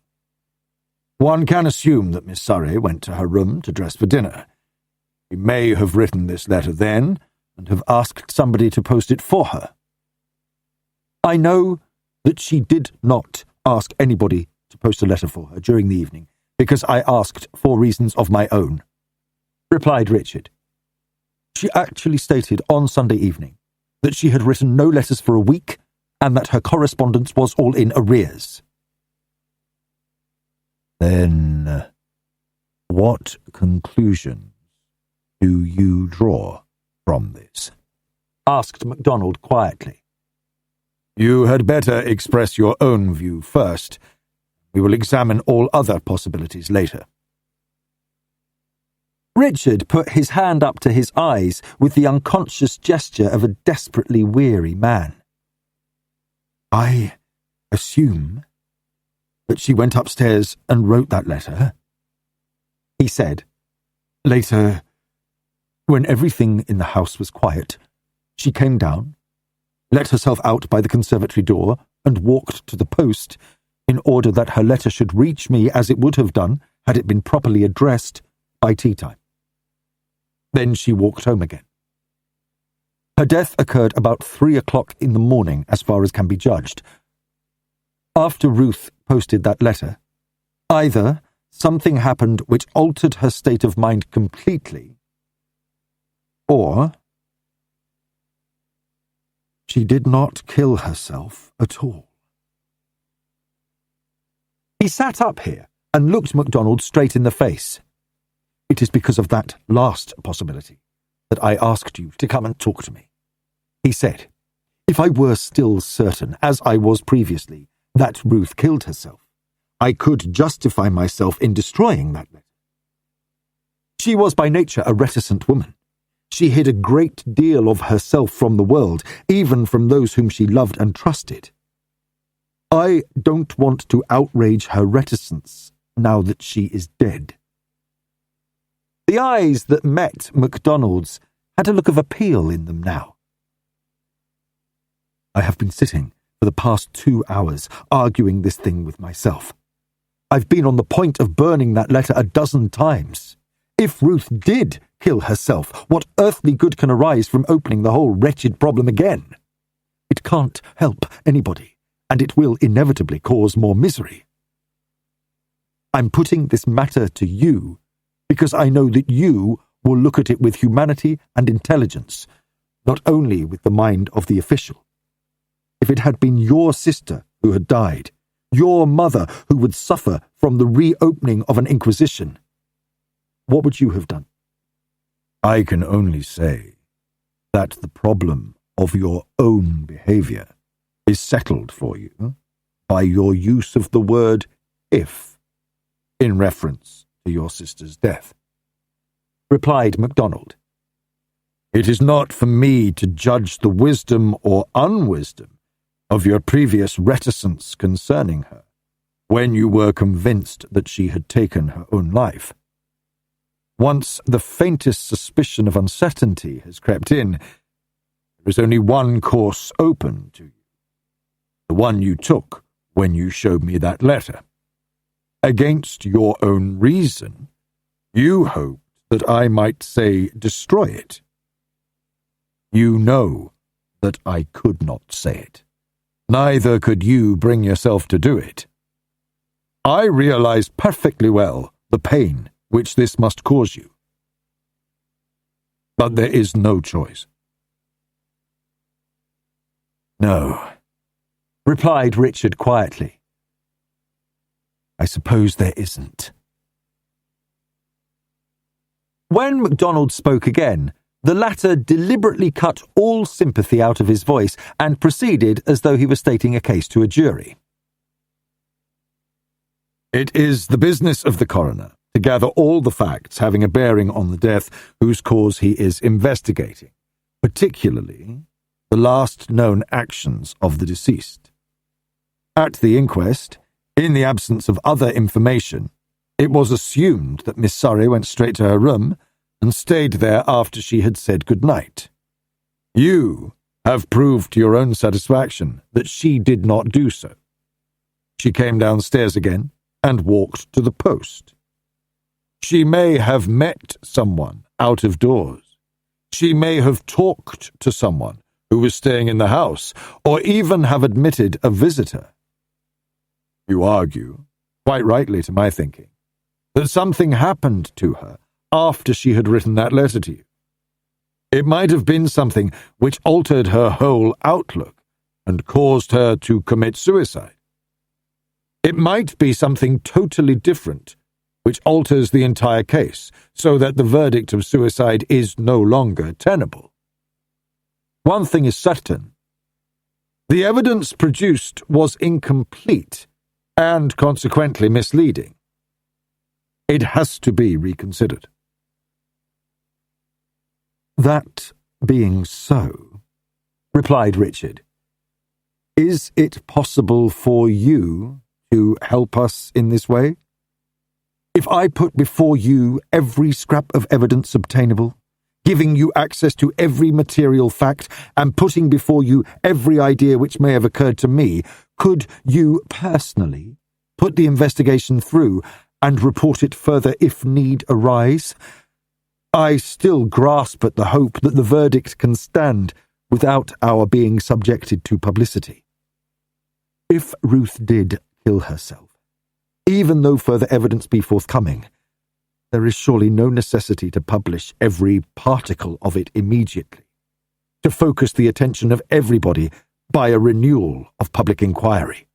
S3: One can assume that Miss Surrey went to her room to dress for dinner. She may have written this letter then and have asked somebody to post it for her.
S1: I know that she did not ask anybody to post a letter for her during the evening, because I asked for reasons of my own, replied Richard. She actually stated on Sunday evening that she had written no letters for a week and that her correspondence was all in arrears.
S3: Then, what conclusions do you draw from this?
S1: Asked MacDonald quietly.
S3: You had better express your own view first. We will examine all other possibilities later.
S1: Richard put his hand up to his eyes with the unconscious gesture of a desperately weary man.
S3: I assume that she went upstairs and wrote that letter,
S1: he said.
S3: Later, when everything in the house was quiet, she came down, let herself out by the conservatory door, and walked to the post in order that her letter should reach me as it would have done had it been properly addressed by tea time. Then she walked home again. Her death occurred about 3 o'clock in the morning, as far as can be judged. After Ruth posted that letter, either something happened which altered her state of mind completely, or she did not kill herself at all.
S1: He sat up here and looked MacDonald straight in the face.
S3: It is because of that last possibility that I asked you to come and talk to me, he said. If I were still certain, as I was previously, that Ruth killed herself, I could justify myself in destroying that letter. She was by nature a reticent woman. She hid a great deal of herself from the world, even from those whom she loved and trusted. I don't want to outrage her reticence now that she is dead.
S1: The eyes that met MacDonald's had a look of appeal in them now.
S3: I have been sitting for the past 2 hours arguing this thing with myself. I've been on the point of burning that letter a dozen times. If Ruth did kill herself, what earthly good can arise from opening the whole wretched problem again? It can't help anybody, and it will inevitably cause more misery. I'm putting this matter to you because I know that you will look at it with humanity and intelligence, not only with the mind of the official. If it had been your sister who had died, your mother who would suffer from the reopening of an inquisition, what would you have done? I can only say that the problem of your own behavior is settled for you by your use of the word if in reference to your sister's death,
S1: replied MacDonald.
S3: It is not for me to judge the wisdom or unwisdom of your previous reticence concerning her, when you were convinced that she had taken her own life. Once the faintest suspicion of uncertainty has crept in, there is only one course open to you, the one you took when you showed me that letter. Against your own reason, you hoped that I might say destroy it. You know that I could not say it. Neither could you bring yourself to do it. I realize perfectly well the pain which this must cause you. But there is no choice.
S1: No, replied Richard quietly. I suppose there isn't. When MacDonald spoke again, the latter deliberately cut all sympathy out of his voice and proceeded as though he were stating a case to a jury.
S3: It is the business of the coroner to gather all the facts having a bearing on the death whose cause he is investigating, particularly the last known actions of the deceased. At the inquest, in the absence of other information, it was assumed that Miss Surrey went straight to her room and stayed there after she had said good night. You have proved to your own satisfaction that she did not do so. She came downstairs again and walked to the post. She may have met someone out of doors. She may have talked to someone who was staying in the house, or even have admitted a visitor. You argue, quite rightly to my thinking, that something happened to her after she had written that letter to you. It might have been something which altered her whole outlook and caused her to commit suicide. It might be something totally different, which alters the entire case, so that the verdict of suicide is no longer tenable. One thing is certain. The evidence produced was incomplete and consequently misleading. It has to be reconsidered.
S1: That being so, replied Richard, is it possible for you to help us in this way? If I put before you every scrap of evidence obtainable, giving you access to every material fact, and putting before you every idea which may have occurred to me, could you personally put the investigation through and report it further if need arise? I still grasp at the hope that the verdict can stand without our being subjected to publicity. If Ruth did kill herself, even though further evidence be forthcoming, there is surely no necessity to publish every particle of it immediately, to focus the attention of everybody by a renewal of public inquiry.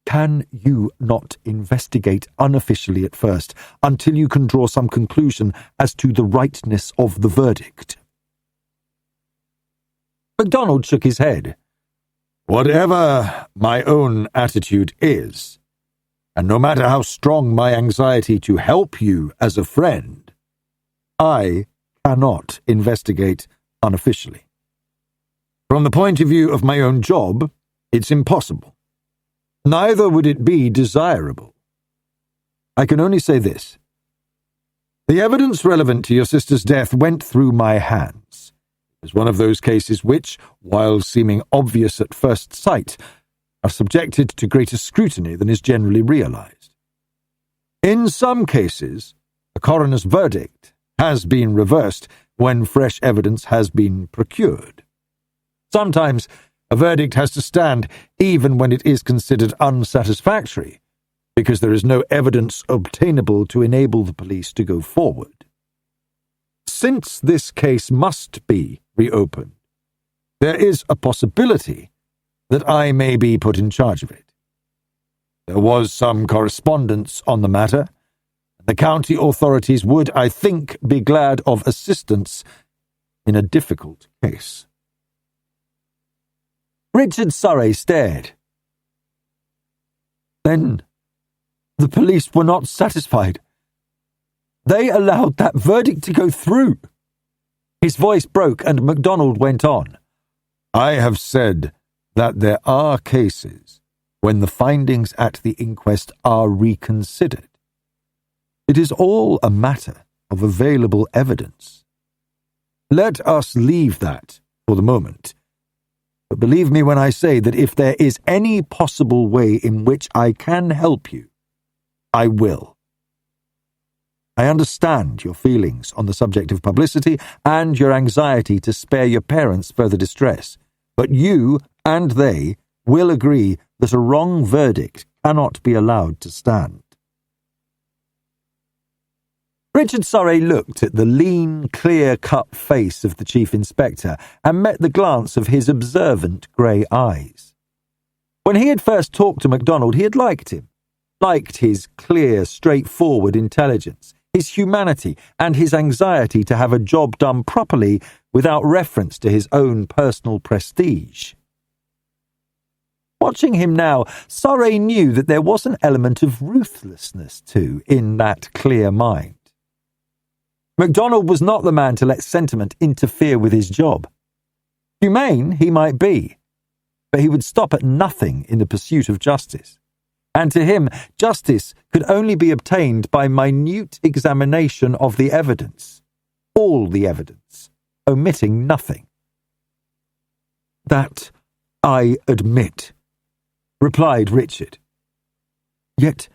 S1: Can you not investigate unofficially at first until you can draw some conclusion as to the rightness of the verdict? MacDonald shook his head.
S3: Whatever my own attitude is, and no matter how strong my anxiety to help you as a friend, I cannot investigate unofficially. From the point of view of my own job, it's impossible. Neither would it be desirable. I can only say this. The evidence relevant to your sister's death went through my hands. It was one of those cases which, while seeming obvious at first sight, are subjected to greater scrutiny than is generally realized. In some cases, the coroner's verdict has been reversed when fresh evidence has been procured. Sometimes a verdict has to stand even when it is considered unsatisfactory, because there is no evidence obtainable to enable the police to go forward. Since this case must be reopened, there is a possibility that I may be put in charge of it. There was some correspondence on the matter, and the county authorities would, I think, be glad of assistance in a difficult case.
S1: Richard Surrey stared.
S3: Then the police were not satisfied. They allowed that verdict to go through.
S1: His voice broke and MacDonald went on.
S3: I have said that there are cases when the findings at the inquest are reconsidered. It is all a matter of available evidence. Let us leave that for the moment. But believe me when I say that if there is any possible way in which I can help you, I will. I understand your feelings on the subject of publicity and your anxiety to spare your parents further distress, but you and they will agree that a wrong verdict cannot be allowed to stand. Richard Surrey looked at the lean, clear-cut face of the Chief Inspector and met the glance of his observant grey eyes. When he had first talked to MacDonald, he had liked him, liked his clear, straightforward intelligence, his humanity, and his anxiety to have a job done properly without reference to his own personal prestige. Watching him now, Surrey knew that there was an element of ruthlessness, too, in that clear mind. MacDonald was not the man to let sentiment interfere with his job. Humane he might be, but he would stop at nothing in the pursuit of justice. And to him, justice could only be obtained by minute examination of the evidence, all the evidence, omitting nothing. That I admit, replied Richard. Yet,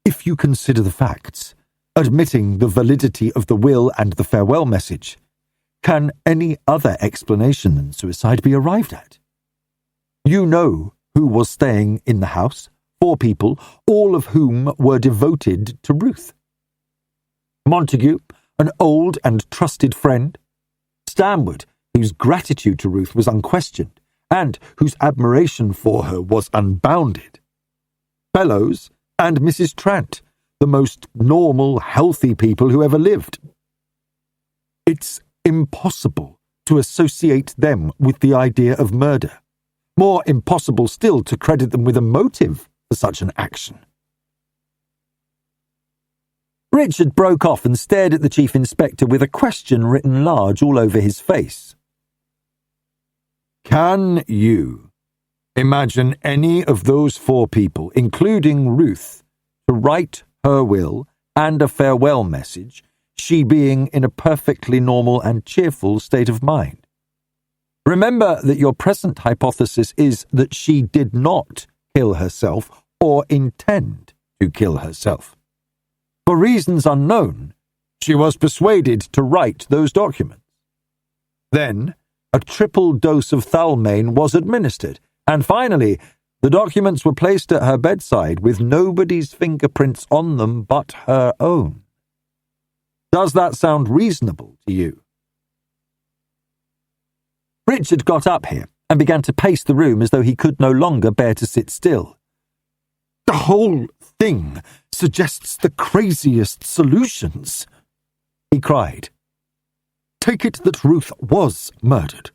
S3: if you consider the facts, admitting the validity of the will and the farewell message, can any other explanation than suicide be arrived at? You know who was staying in the house, 4 people, all of whom were devoted to Ruth. Montague, an old and trusted friend. Stanwood, whose gratitude to Ruth was unquestioned, and whose admiration for her was unbounded. Fellows and Mrs. Trant, the most normal, healthy people who ever lived. It's impossible to associate them with the idea of murder. More impossible still to credit them with a motive for such an action. Richard broke off and stared at the Chief Inspector with a question written large all over his face. Can you imagine any of those 4 people, including Ruth, to write her will and a farewell message, she being in a perfectly normal and cheerful state of mind? Remember that your present hypothesis is that she did not kill herself or intend to kill herself. For reasons unknown, she was persuaded to write those documents. Then, a triple dose of thalmane was administered, and finally, the documents were placed at her bedside with nobody's fingerprints on them but her own. Does that sound reasonable to you? Richard got up here and began to pace the room as though he could no longer bear to sit still. The whole thing suggests the craziest solutions, he cried. Take it that Ruth was murdered.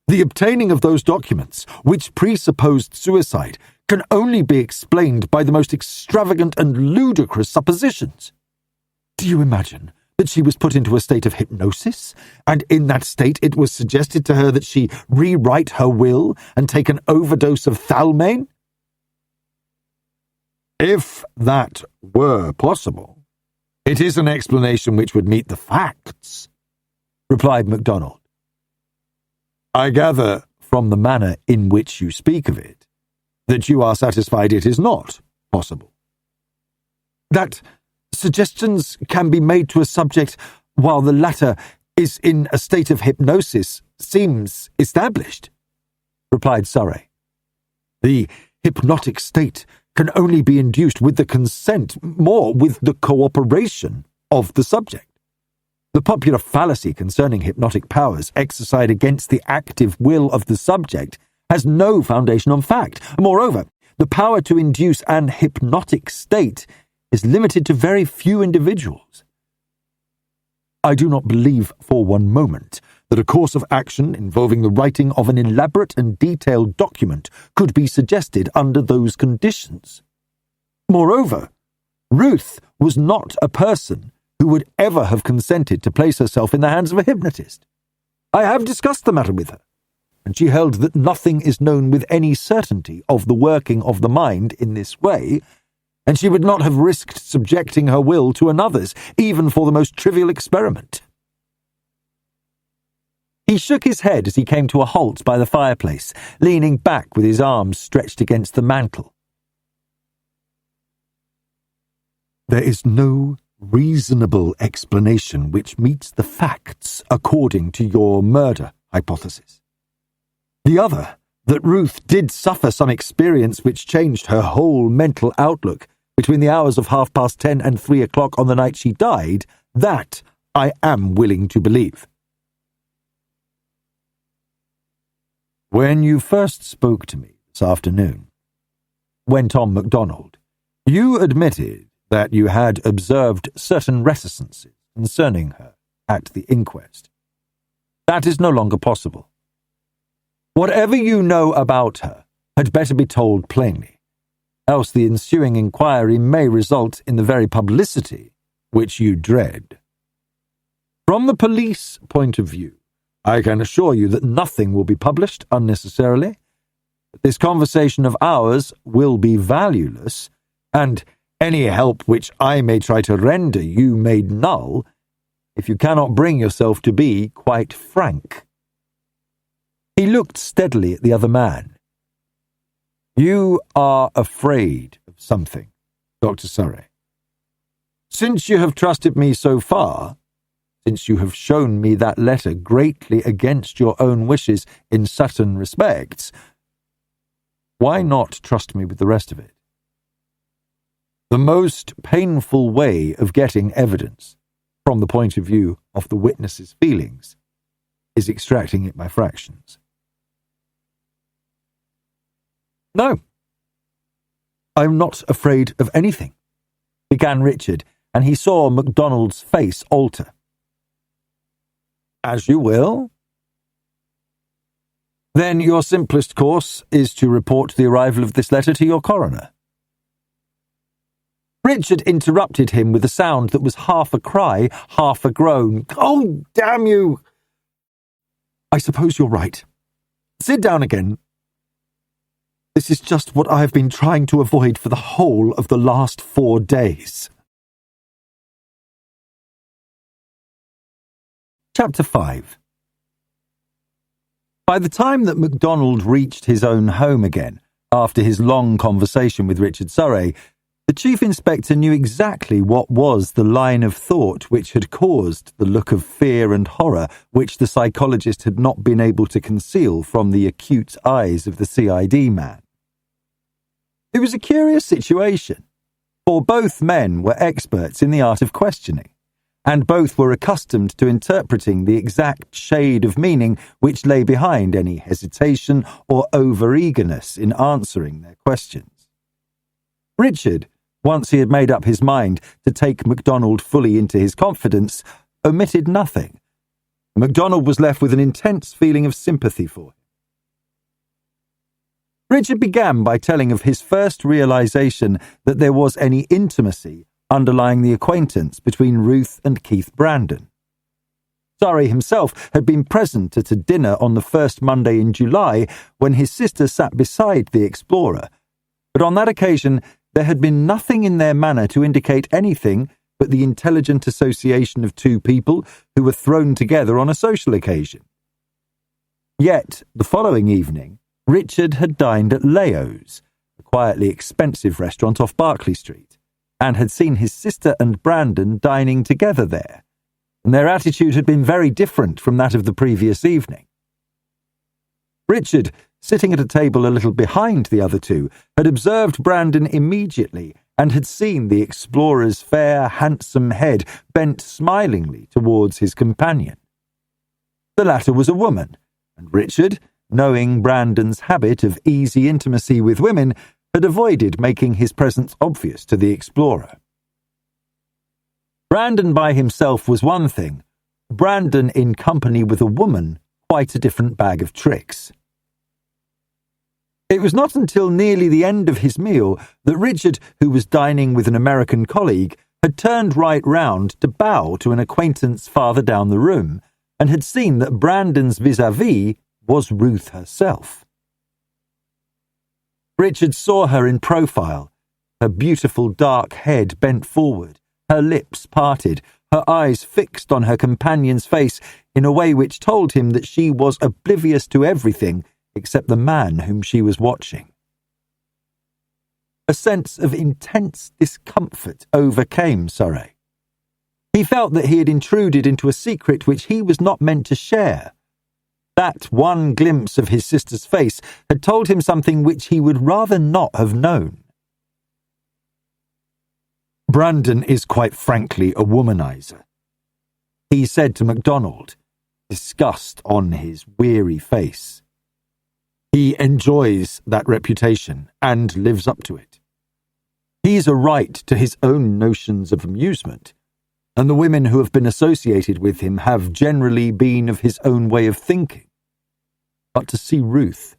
S3: The obtaining of those documents, which presupposed suicide, can only be explained by the most extravagant and ludicrous suppositions. Do you imagine that she was put into a state of hypnosis, and in that state it was suggested to her that she rewrite her will and take an overdose of thalmane? If that were possible, it is an explanation which would meet the facts, replied MacDonald. I gather from the manner in which you speak of it that you are satisfied it is not possible. That suggestions can be made to a subject while the latter is in a state of hypnosis seems established, replied Surrey. The hypnotic state can only be induced with the consent, more with the cooperation of the subject. The popular fallacy concerning hypnotic powers exercised against the active will of the subject has no foundation on fact. Moreover, the power to induce an hypnotic state is limited to very few individuals. I do not believe for one moment that a course of action involving the writing of an elaborate and detailed document could be suggested under those conditions. Moreover, Ruth was not a person
S1: who would ever have consented to place herself in the hands of a hypnotist. I have discussed the matter with her, and she held that nothing is known with any certainty of the working of the mind in this way, and she would not have risked subjecting her will to another's, even for the most trivial experiment. He shook his head as he came to a halt by the fireplace, leaning back with his arms stretched against the mantel. There is no reasonable explanation which meets the facts according to your murder hypothesis. The other, that Ruth did suffer some experience which changed her whole mental outlook between the hours of 10:30 and 3 o'clock on the night she died, that I am willing to believe. When you first spoke to me this afternoon, went on MacDonald, you admitted that you had observed certain reticences concerning her at the inquest. That is no longer possible. Whatever you know about her had better be told plainly, else the ensuing inquiry may result in the very publicity which you dread. From the police point of view, I can assure you that nothing will be published unnecessarily. This conversation of ours will be valueless, and any help which I may try to render you made null if you cannot bring yourself to be quite frank. He looked steadily at the other man. You are afraid of something, Dr. Surrey. Since you have trusted me so far, since you have shown me that letter greatly against your own wishes in certain respects, why not trust me with the rest of it? The most painful way of getting evidence, from the point of view of the witness's feelings, is extracting it by fractions. No, I'm not afraid of anything, began Richard, and he saw MacDonald's face alter. As you will. Then your simplest course is to report the arrival of this letter to your coroner. Richard interrupted him with a sound that was half a cry, half a groan. Oh, damn you! I suppose you're right. Sit down again. This is just what I have been trying to avoid for the whole of the last 4 days. Chapter 5. By the time that MacDonald reached his own home again, after his long conversation with Richard Surrey, the Chief Inspector knew exactly what was the line of thought which had caused the look of fear and horror which the psychologist had not been able to conceal from the acute eyes of the CID man. It was a curious situation, for both men were experts in the art of questioning, and both were accustomed to interpreting the exact shade of meaning which lay behind any hesitation or over-eagerness in answering their questions. Richard, once he had made up his mind to take MacDonald fully into his confidence, omitted nothing. MacDonald was left with an intense feeling of sympathy for him. Richard began by telling of his first realization that there was any intimacy underlying the acquaintance between Ruth and Keith Brandon. Surrey himself had been present at a dinner on the first Monday in July when his sister sat beside the explorer, but on that occasion there had been nothing in their manner to indicate anything but the intelligent association of two people who were thrown together on a social occasion. Yet, the following evening, Richard had dined at Leo's, a quietly expensive restaurant off Berkeley Street, and had seen his sister and Brandon dining together there, and their attitude had been very different from that of the previous evening. Richard, sitting at a table a little behind the other two, had observed Brandon immediately and had seen the explorer's fair, handsome head bent smilingly towards his companion. The latter was a woman, and Richard, knowing Brandon's habit of easy intimacy with women, had avoided making his presence obvious to the explorer. Brandon by himself was one thing, Brandon in company with a woman quite a different bag of tricks. It was not until nearly the end of his meal that Richard, who was dining with an American colleague, had turned right round to bow to an acquaintance farther down the room and had seen that Brandon's vis-à-vis was Ruth herself. Richard saw her in profile, her beautiful dark head bent forward, her lips parted, her eyes fixed on her companion's face in a way which told him that she was oblivious to everything except the man whom she was watching. A sense of intense discomfort overcame Surrey. He felt that he had intruded into a secret which he was not meant to share. That one glimpse of his sister's face had told him something which he would rather not have known. Brandon is quite frankly a womanizer, he said to MacDonald, disgust on his weary face. He enjoys that reputation and lives up to it. He's a right to his own notions of amusement, and the women who have been associated with him have generally been of his own way of thinking. But to see Ruth,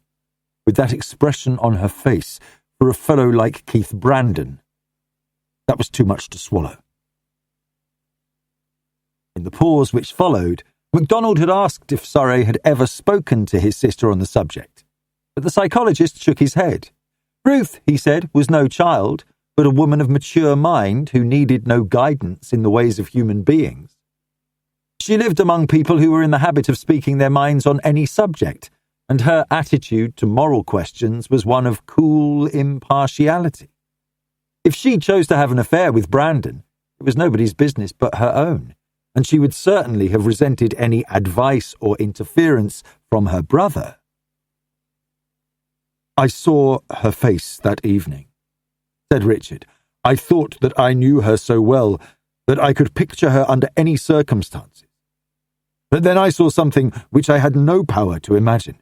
S1: with that expression on her face, for a fellow like Keith Brandon, that was too much to swallow. In the pause which followed, MacDonald had asked if Surrey had ever spoken to his sister on the subject, but the psychologist shook his head. Ruth, he said, was no child, but a woman of mature mind who needed no guidance in the ways of human beings. She lived among people who were in the habit of speaking their minds on any subject, and her attitude to moral questions was one of cool impartiality. If she chose to have an affair with Brandon, it was nobody's business but her own, and she would certainly have resented any advice or interference from her brother. I saw her face that evening, said Richard. I thought that I knew her so well that I could picture her under any circumstances. But then I saw something which I had no power to imagine.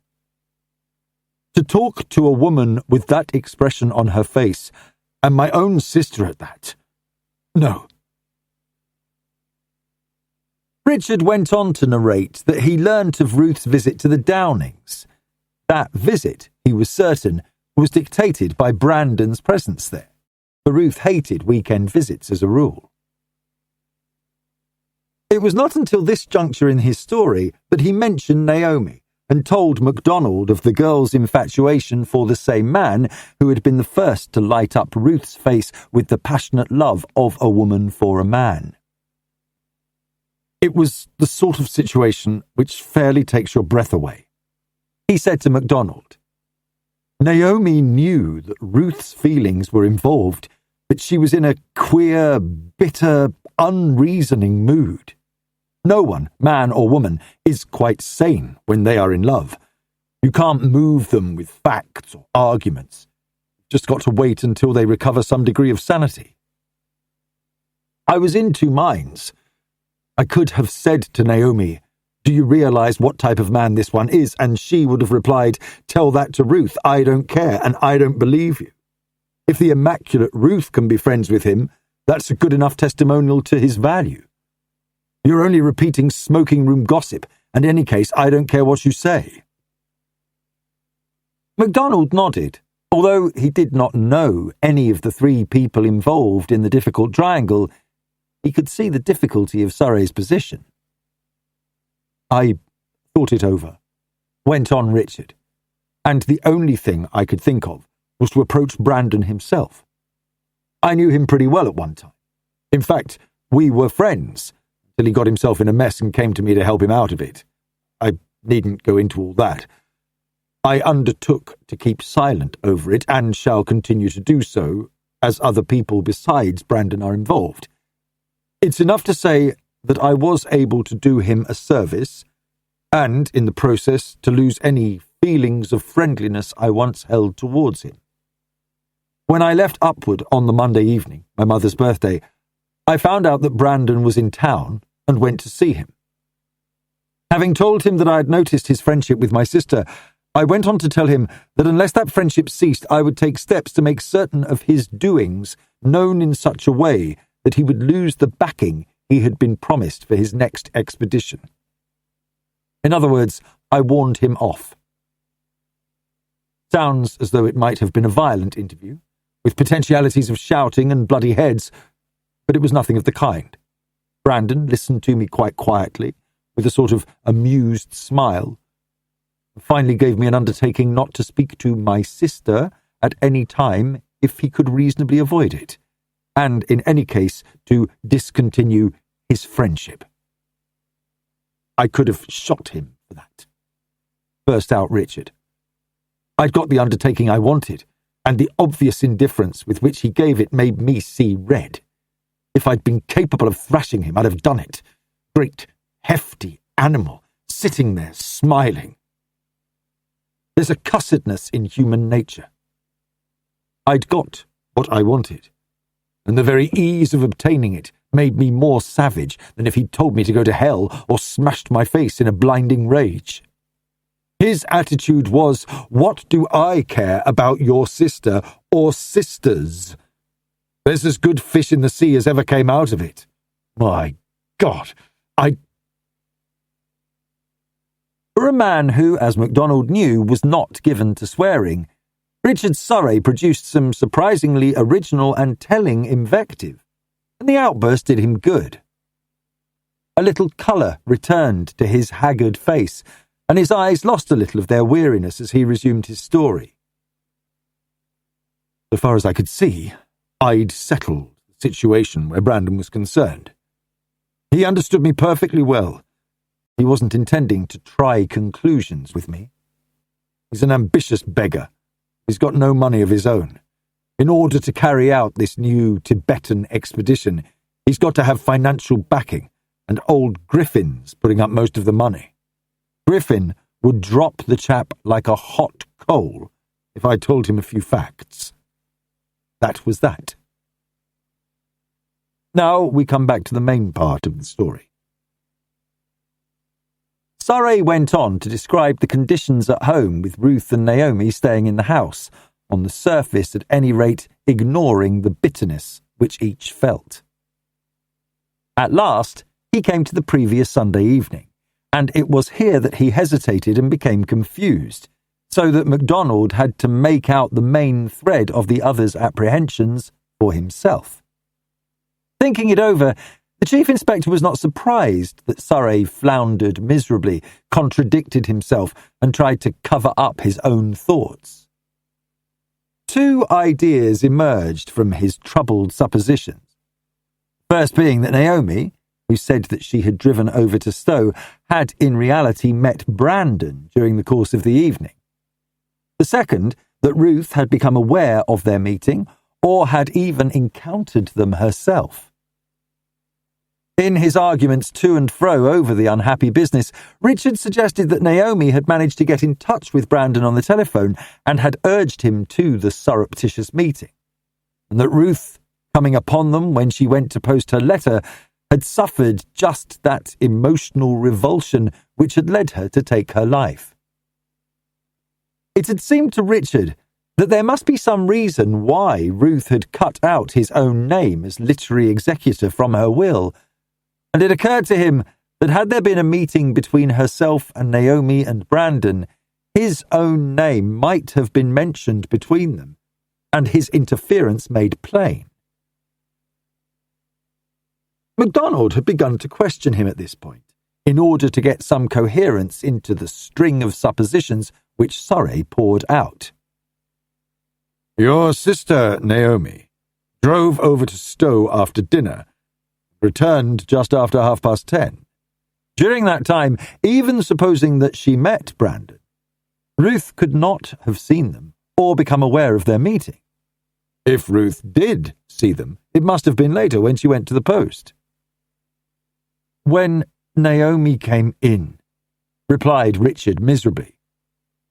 S1: To talk to a woman with that expression on her face, and my own sister at that. No. Richard went on to narrate that he learnt of Ruth's visit to the Downings. That visit, he was certain, was dictated by Brandon's presence there, for Ruth hated weekend visits as a rule. It was not until this juncture in his story that he mentioned Naomi, and told MacDonald of the girl's infatuation for the same man who had been the first to light up Ruth's face with the passionate love of a woman for a man. It was the sort of situation which fairly takes your breath away, he said to MacDonald. Naomi knew that Ruth's feelings were involved, but she was in a queer, bitter, unreasoning mood. No one, man or woman, is quite sane when they are in love. You can't move them with facts or arguments. You've just got to wait until they recover some degree of sanity. I was in two minds. I could have said to Naomi, "Do you realize what type of man this one is?" And she would have replied, "Tell that to Ruth. I don't care, and I don't believe you. If the immaculate Ruth can be friends with him, that's a good enough testimonial to his value. You're only repeating smoking room gossip, and in any case, I don't care what you say." MacDonald nodded, although he did not know any of the three people involved in the difficult triangle. He could see the difficulty of Surrey's position. "I thought it over," went on Richard, "and the only thing I could think of was to approach Brandon himself. I knew him pretty well at one time. In fact, we were friends, till he got himself in a mess and came to me to help him out of it. I needn't go into all that. I undertook to keep silent over it, and shall continue to do so, as other people besides Brandon are involved. It's enough to say that I was able to do him a service, and, in the process, to lose any feelings of friendliness I once held towards him. When I left Upwood on the Monday evening, my mother's birthday, I found out that Brandon was in town and went to see him. Having told him that I had noticed his friendship with my sister, I went on to tell him that unless that friendship ceased, I would take steps to make certain of his doings known in such a way that he would lose the backing he had been promised for his next expedition. In other words, I warned him off. Sounds as though it might have been a violent interview, with potentialities of shouting and bloody heads, but it was nothing of the kind. Brandon listened to me quite quietly, with a sort of amused smile, and finally gave me an undertaking not to speak to my sister at any time if he could reasonably avoid it, and in any case to discontinue his friendship. I could have shot him for that, burst out Richard. I'd got the undertaking I wanted, and the obvious indifference with which he gave it made me see red. If I'd been capable of thrashing him, I'd have done it. Great, hefty animal, sitting there smiling. There's a cussedness in human nature. I'd got what I wanted, and the very ease of obtaining it made me more savage than if he'd told me to go to hell or smashed my face in a blinding rage. His attitude was, what do I care about your sister or sisters? There's as good fish in the sea as ever came out of it. My God, For a man who, as MacDonald knew, was not given to swearing, Richard Surrey produced some surprisingly original and telling invective, and the outburst did him good. A little colour returned to his haggard face, and his eyes lost a little of their weariness as he resumed his story. So far as I could see, I'd settled the situation where Brandon was concerned. He understood me perfectly well. He wasn't intending to try conclusions with me. He's an ambitious beggar. He's got no money of his own. In order to carry out this new Tibetan expedition, he's got to have financial backing, and old Griffin's putting up most of the money. Griffin would drop the chap like a hot coal if I told him a few facts. That was that. Now we come back to the main part of the story. Surrey went on to describe the conditions at home with Ruth and Naomi staying in the house, on the surface at any rate ignoring the bitterness which each felt. At last, he came to the previous Sunday evening, and it was here that he hesitated and became confused, so that MacDonald had to make out the main thread of the other's apprehensions for himself. Thinking it over, the Chief Inspector was not surprised that Surrey floundered miserably, contradicted himself, and tried to cover up his own thoughts. Two ideas emerged from his troubled suppositions. First being that Naomi, who said that she had driven over to Stowe, had in reality met Brandon during the course of the evening. The second, that Ruth had become aware of their meeting, or had even encountered them herself. In his arguments to and fro over the unhappy business, Richard suggested that Naomi had managed to get in touch with Brandon on the telephone and had urged him to the surreptitious meeting, and that Ruth, coming upon them when she went to post her letter, had suffered just that emotional revulsion which had led her to take her life. It had seemed to Richard that there must be some reason why Ruth had cut out his own name as literary executor from her will, and it occurred to him that had there been a meeting between herself and Naomi and Brandon, his own name might have been mentioned between them, and his interference made plain. MacDonald had begun to question him at this point, in order to get some coherence into the string of suppositions which Surrey poured out.
S2: Your sister, Naomi, drove over to Stowe after dinner, returned just after 10:30.
S1: During that time, even supposing that she met Brandon, Ruth could not have seen them or become aware of their meeting.
S2: If Ruth did see them, it must have been later when she went to the post.
S1: When Naomi came in, replied Richard miserably,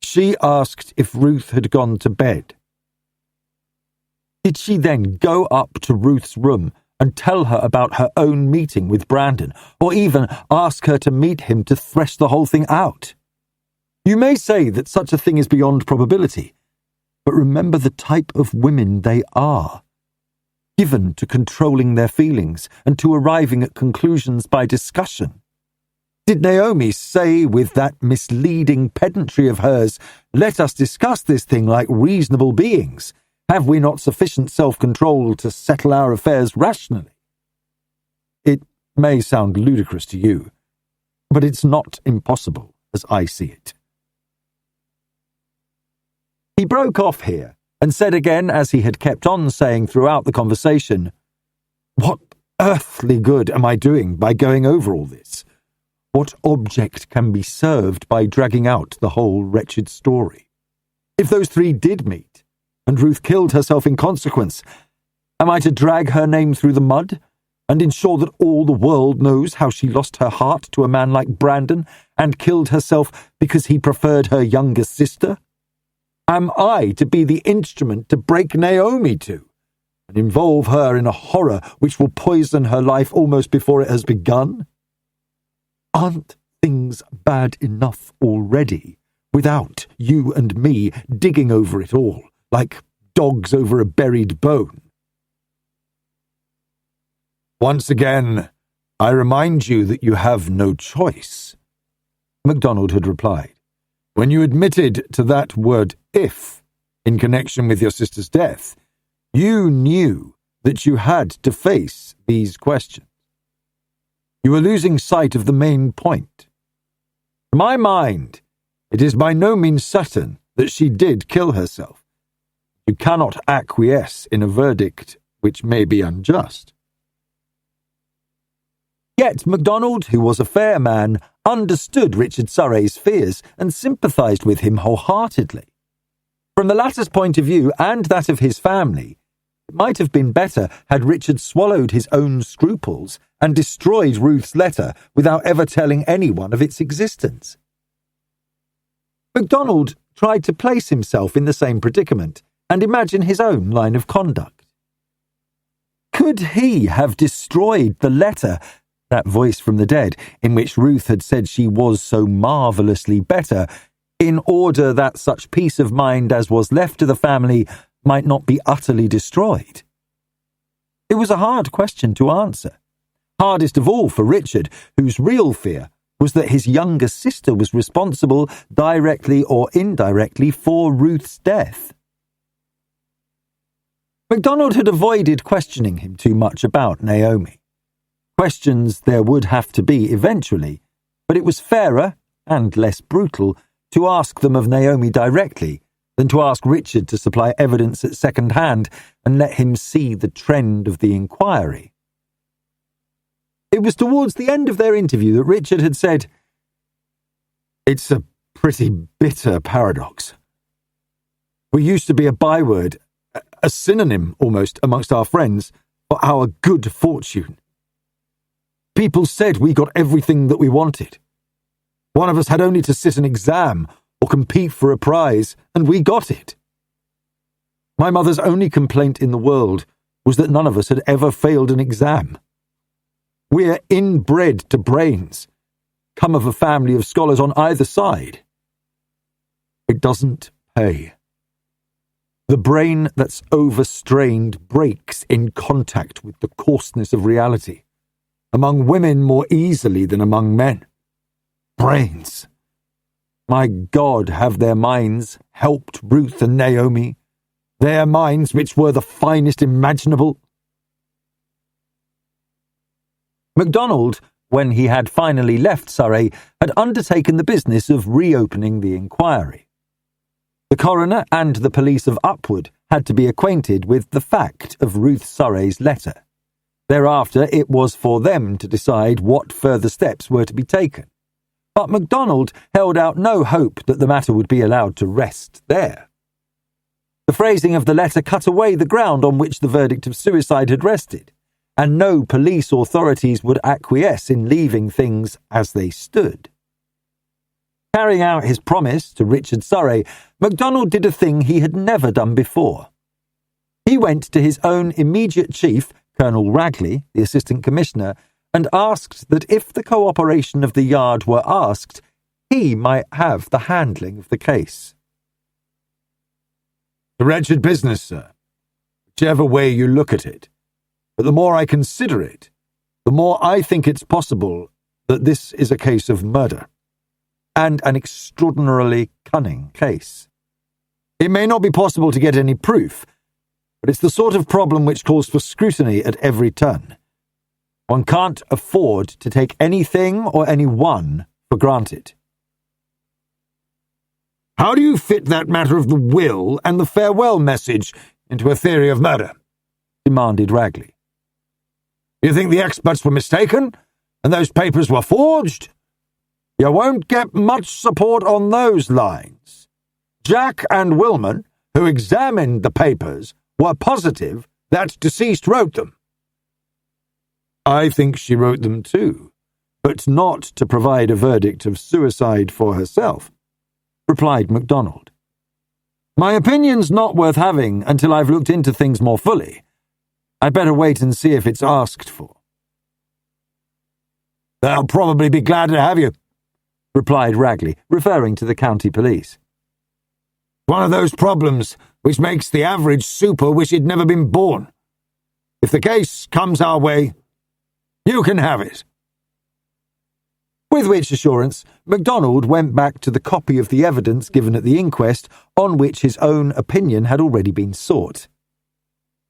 S1: she asked if Ruth had gone to bed. Did she then go up to Ruth's room and tell her about her own meeting with Brandon, or even ask her to meet him to thresh the whole thing out? You may say that such a thing is beyond probability, but remember the type of women they are, given to controlling their feelings and to arriving at conclusions by discussion. Did Naomi say with that misleading pedantry of hers, "Let us discuss this thing like reasonable beings. Have we not sufficient self-control to settle our affairs rationally?"
S3: may sound ludicrous to you, but it's not impossible as I see it."
S1: He broke off here and said again, as he had kept on saying throughout the conversation,
S3: "What earthly good am I doing by going over all this? What object can be served by dragging out the whole wretched story? If those three did meet, and Ruth killed herself in consequence, am I to drag her name through the mud and ensure that all the world knows how she lost her heart to a man like Brandon and killed herself because he preferred her younger sister? Am I to be the instrument to break Naomi to, and involve her in a horror which will poison her life almost before it has begun? Aren't things bad enough already, without you and me digging over it all, like dogs over a buried bone?" "Once again, I remind you that you have no choice," MacDonald had replied. "When you admitted to that word 'if' in connection with your sister's death, you knew that you had to face these questions. You were losing sight of the main point. To my mind, it is by no means certain that she did kill herself. You cannot acquiesce in a verdict which may be unjust."
S1: Yet MacDonald, who was a fair man, understood Richard Surrey's fears and sympathised with him wholeheartedly. From the latter's point of view and that of his family, it might have been better had Richard swallowed his own scruples and destroyed Ruth's letter without ever telling anyone of its existence. MacDonald tried to place himself in the same predicament and imagine his own line of conduct. Could he have destroyed the letter, that voice from the dead, in which Ruth had said she was so marvellously better, in order that such peace of mind as was left to the family might not be utterly destroyed? It was a hard question to answer, hardest of all for Richard, whose real fear was that his younger sister was responsible, directly or indirectly, for Ruth's death. MacDonald had avoided questioning him too much about Naomi. Questions there would have to be eventually, but it was fairer and less brutal to ask them of Naomi directly than to ask Richard to supply evidence at second hand and let him see the trend of the inquiry. It was towards the end of their interview that Richard had said, "It's a pretty bitter paradox. We used to be a byword, a synonym almost amongst our friends for our good fortune. People said we got everything that we wanted. One of us had only to sit an exam or compete for a prize, and we got it. My mother's only complaint in the world was that none of us had ever failed an exam. We're inbred to brains, come of a family of scholars on either side. It doesn't pay. The brain that's overstrained breaks in contact with the coarseness of reality, among women more easily than among men. Brains. My God, have their minds helped Ruth and Naomi, their minds which were the finest imaginable?" MacDonald, when he had finally left Surrey, had undertaken the business of reopening the inquiry. The coroner and the police of Upwood had to be acquainted with the fact of Ruth Surrey's letter. Thereafter, it was for them to decide what further steps were to be taken. But MacDonald held out no hope that the matter would be allowed to rest there. The phrasing of the letter cut away the ground on which the verdict of suicide had rested, and no police authorities would acquiesce in leaving things as they stood. Carrying out his promise to Richard Surrey, MacDonald did a thing he had never done before. He went to his own immediate chief, Colonel Ragley, the Assistant Commissioner, and asked that if the cooperation of the Yard were asked, he might have the handling of the case. "A wretched business, sir, whichever way you look at it. But the more I consider it, the more I think it's possible that this is a case of murder, and an extraordinarily cunning case. It may not be possible to get any proof, but it's the sort of problem which calls for scrutiny at every turn. One can't afford to take anything or anyone for granted.
S3: How do you fit that matter of the will and the farewell message into a theory of murder? Demanded Ragley. You think the experts were mistaken and those papers were forged? You won't get much support on those lines. Jack and Wilman, who examined the papers, were positive that deceased wrote them. I think she wrote them too, but not to provide a verdict of suicide for herself, replied MacDonald. My opinion's not worth having until I've looked into things more fully. I'd better wait and see if it's asked for. They'll probably be glad to have you, replied Ragley, referring to the county police. One of those problems which makes the average super wish he'd never been born. If the case comes our way, you can have it. With which assurance, MacDonald went back to the copy of the evidence given at the inquest on which his own opinion had already been sought.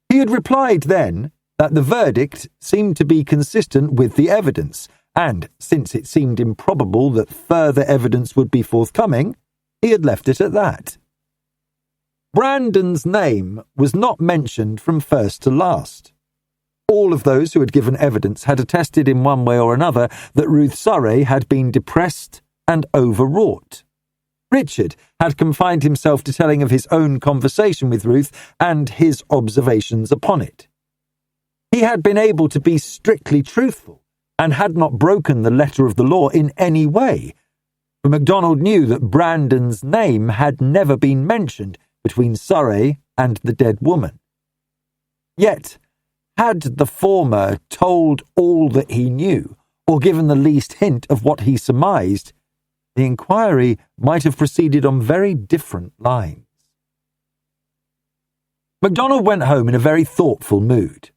S3: He had replied then that the verdict seemed to be consistent with the evidence, and since it seemed improbable that further evidence would be forthcoming, he had left it at that. Brandon's name was not mentioned from first to last. All of those who had given evidence had attested in one way or another that Ruth Surrey had been depressed and overwrought. Richard had confined himself to telling of his own conversation with Ruth and his observations upon it. He had been able to be strictly truthful and had not broken the letter of the law in any way, for MacDonald knew that Brandon's name had never been mentioned between Surrey and the dead woman. Yet, had the former told all that he knew, or given the least hint of what he surmised, the inquiry might have proceeded on very different lines. MacDonald went home in a very thoughtful mood.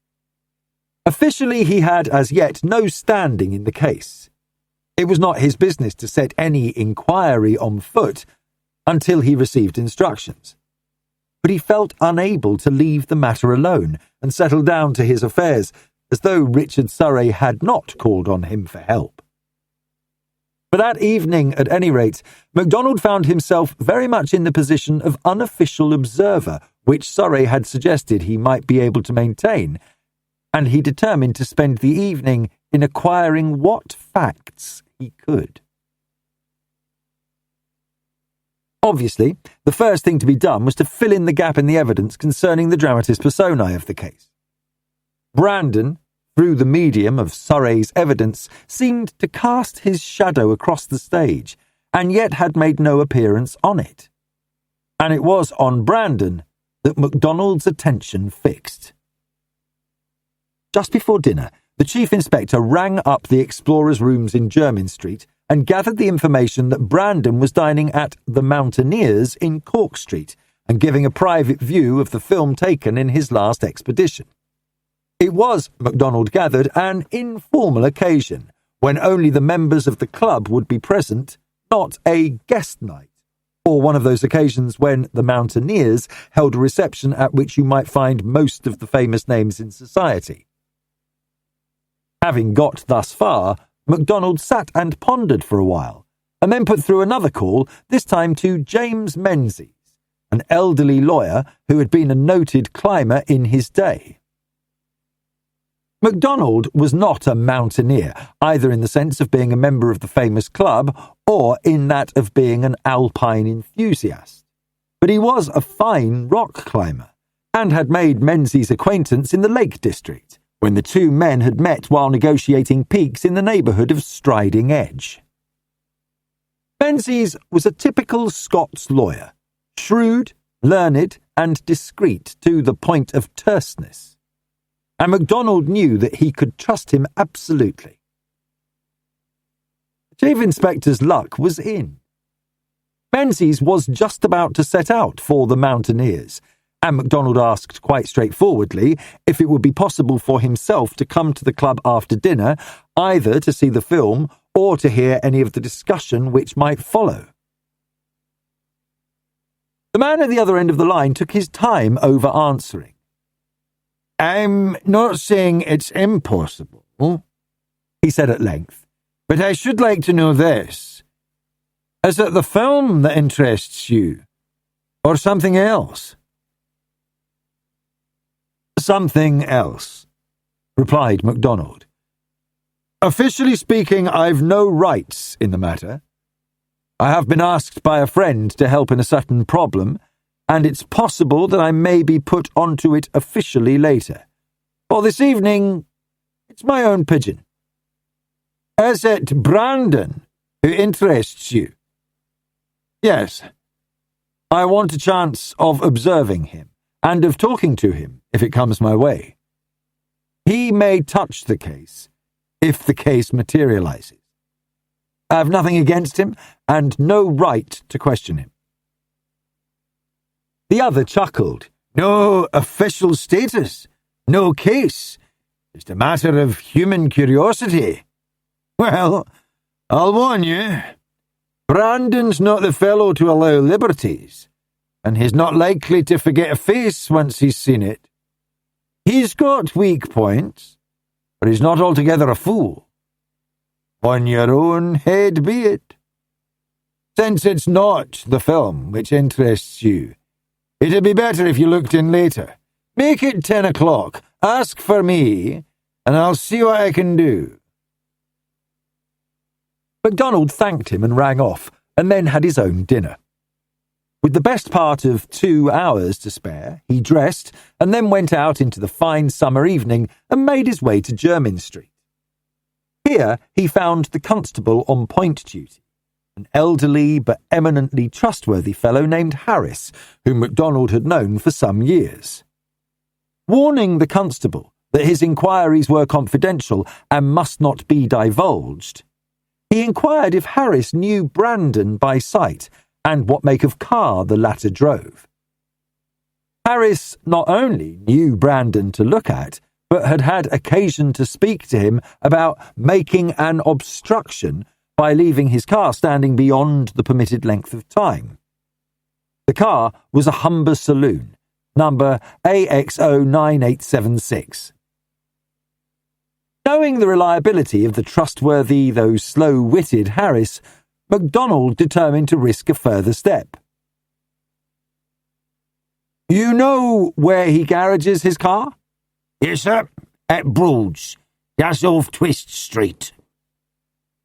S3: Officially, he had as yet no standing in the case. It was not his business to set any inquiry on foot until he received instructions. But he felt unable to leave the matter alone and settle down to his affairs, as though Richard Surrey had not called on him for help. For that evening, at any rate, MacDonald found himself very much in the position of unofficial observer, which Surrey had suggested he might be able to maintain, and he determined to spend the evening in acquiring what facts he could. Obviously, the first thing to be done was to fill in the gap in the evidence concerning the dramatis personae of the case. Brandon, through the medium of Surrey's evidence, seemed to cast his shadow across the stage, and yet had made no appearance on it. And it was on Brandon that MacDonald's attention fixed. Just before dinner, the Chief Inspector rang up the Explorers' rooms in Jermyn Street and gathered the information that Brandon was dining at the Mountaineers in Cork Street and giving a private view of the film taken in his last expedition. It was, MacDonald gathered, an informal occasion, when only the members of the club would be present, not a guest night, or one of those occasions when the Mountaineers held a reception at which you might find most of the famous names in society. Having got thus far, MacDonald sat and pondered for a while, and then put through another call, this time to James Menzies, an elderly lawyer who had been a noted climber in his day. MacDonald was not a mountaineer, either in the sense of being a member of the famous club or in that of being an alpine enthusiast, but he was a fine rock climber, and had made Menzies' acquaintance in the Lake District, when the two men had met while negotiating peaks in the neighbourhood of Striding Edge. Menzies was a typical Scots lawyer, shrewd, learned, and discreet to the point of terseness, and MacDonald knew that he could trust him absolutely. The Chief Inspector's luck was in. Menzies was just about to set out for the Mountaineers, and MacDonald asked quite straightforwardly if it would be possible for himself to come to the club after dinner, either to see the film or to hear any of the discussion which might follow. The man at the other end of the line took his time over answering. I'm not saying it's impossible, he said at length, "but I should like to know this. Is it the film that interests you, or something else?" "Something else," replied MacDonald. "Officially speaking, I've no rights in the matter. I have been asked by a friend to help in a certain problem, and it's possible that I may be put onto it officially later. For this evening, it's my own pigeon. Is it Brandon who interests you?" "Yes. I want a chance of observing him, and of talking to him, if it comes my way. He may touch the case, if the case materializes. I have nothing against him, and no right to question him." The other chuckled. "No official status, no case, just a matter of human curiosity. Well, I'll warn you, Brandon's not the fellow to allow liberties, and he's not likely to forget a face once he's seen it. He's got weak points, but he's not altogether a fool. On your own head be it. Since it's not the film which interests you, it'd be better if you looked in later. Make it 10 o'clock, ask for me, and I'll see what I can do." MacDonald thanked him and rang off, and then had his own dinner. With the best part of 2 hours to spare, he dressed and then went out into the fine summer evening and made his way to Jermyn Street. Here he found the constable on point duty, an elderly but eminently trustworthy fellow named Harris, whom MacDonald had known for some years. Warning the constable that his inquiries were confidential and must not be divulged, he inquired if Harris knew Brandon by sight and what make of car the latter drove. Harris not only knew Brandon to look at, but had had occasion to speak to him about making an obstruction by leaving his car standing beyond the permitted length of time. The car was a Humber saloon, number AXO9876. Knowing the reliability of the trustworthy though slow-witted Harris, MacDonald determined to risk a further step. "You know where he garages his car?" "Yes, sir. At Broad's, just off Twist Street."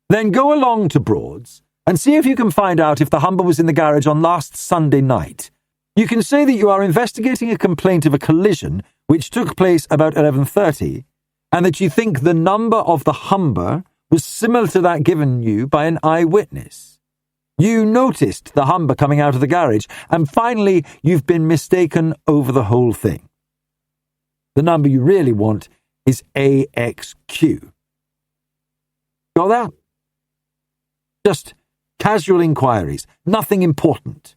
S3: "Then go along to Broad's and see if you can find out if the Humber was in the garage on last Sunday night. You can say that you are investigating a complaint of a collision which took place about 11:30, and that you think the number of the Humber was similar to that given you by an eyewitness. You noticed the Humber coming out of the garage, and finally you've been mistaken over the whole thing. The number you really want is AXQ. Got that? Just casual inquiries, nothing important."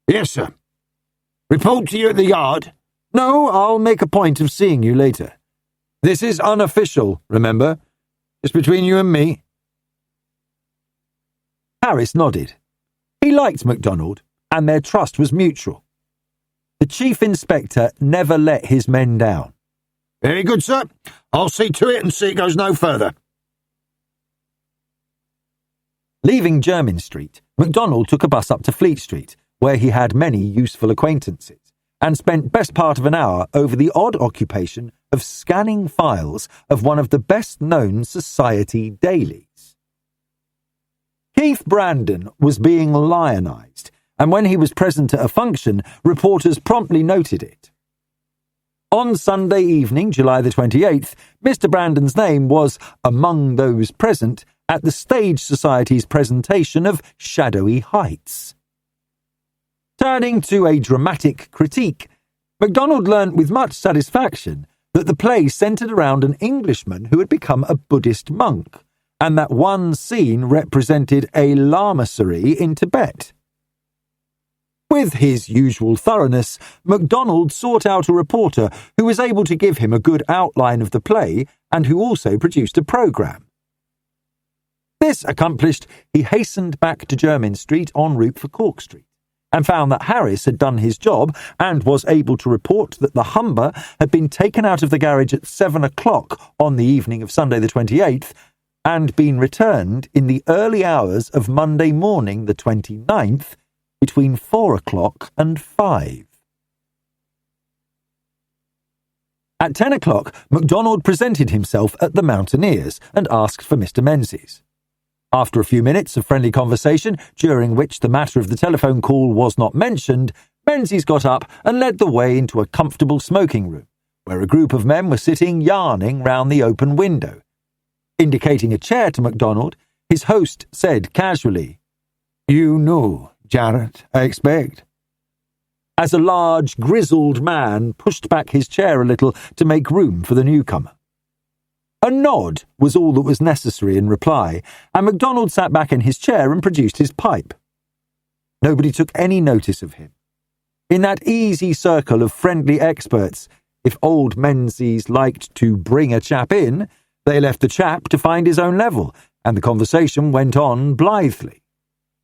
S3: "Yes, sir. Report to you at the yard?" "No, I'll make a point of seeing you later. This is unofficial, remember? Just between you and me." Harris nodded. He liked MacDonald, and their trust was mutual. The chief inspector never let his men down. "Very good, sir. I'll see to it and see it goes no further." Leaving Jermyn Street, MacDonald took a bus up to Fleet Street, where he had many useful acquaintances, and spent best part of an hour over the odd occupation of scanning files of one of the best-known society dailies. Keith Brandon was being lionized, and when he was present at a function, reporters promptly noted it. On Sunday evening, July the 28th, Mr. Brandon's name was among those present at the Stage Society's presentation of Shadowy Heights. Turning to a dramatic critique, MacDonald learnt with much satisfaction that the play centred around an Englishman who had become a Buddhist monk, and that one scene represented a lamasery in Tibet. With his usual thoroughness, MacDonald sought out a reporter who was able to give him a good outline of the play and who also produced a programme. This accomplished, he hastened back to Jermyn Street en route for Cork Street,
S1: and found that Harris had done his job and was able to report that the Humber had been taken out of the garage at 7 o'clock on the evening of Sunday the 28th and been returned in the early hours of Monday morning the 29th between 4 o'clock and 5. At 10 o'clock, MacDonald presented himself at the Mountaineers and asked for Mr. Menzies. After a few minutes of friendly conversation, during which the matter of the telephone call was not mentioned, Menzies got up and led the way into a comfortable smoking room, where a group of men were sitting yarning round the open window. Indicating a chair to MacDonald, his host said casually,
S3: "You know, Jarrett, I expect."
S1: As a large, grizzled man pushed back his chair a little to make room for the newcomer. A nod was all that was necessary in reply, and MacDonald sat back in his chair and produced his pipe. Nobody took any notice of him. In that easy circle of friendly experts, if old Menzies liked to bring a chap in, they left the chap to find his own level, and the conversation went on blithely.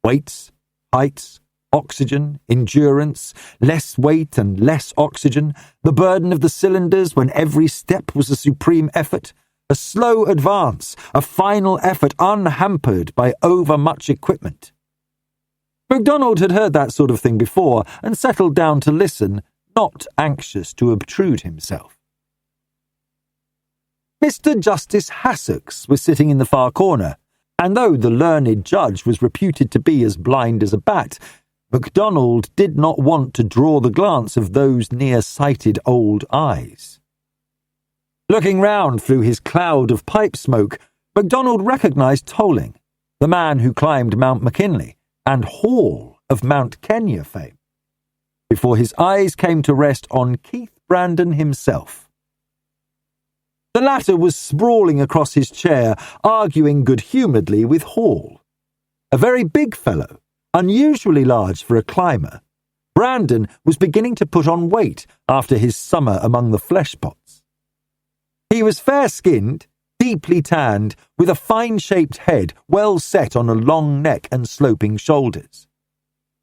S1: Weights, heights, oxygen, endurance, less weight and less oxygen, the burden of the cylinders when every step was a supreme effort, a slow advance, a final effort unhampered by overmuch equipment. MacDonald had heard that sort of thing before and settled down to listen, not anxious to obtrude himself. Mr. Justice Hassocks was sitting in the far corner, and though the learned judge was reputed to be as blind as a bat, MacDonald did not want to draw the glance of those near-sighted old eyes. Looking round through his cloud of pipe smoke, MacDonald recognised Tolling, the man who climbed Mount McKinley and Hall of Mount Kenya fame, before his eyes came to rest on Keith Brandon himself. The latter was sprawling across his chair, arguing good-humouredly with Hall. A very big fellow, unusually large for a climber, Brandon was beginning to put on weight after his summer among the flesh pots. He was fair-skinned, deeply tanned, with a fine-shaped head well set on a long neck and sloping shoulders.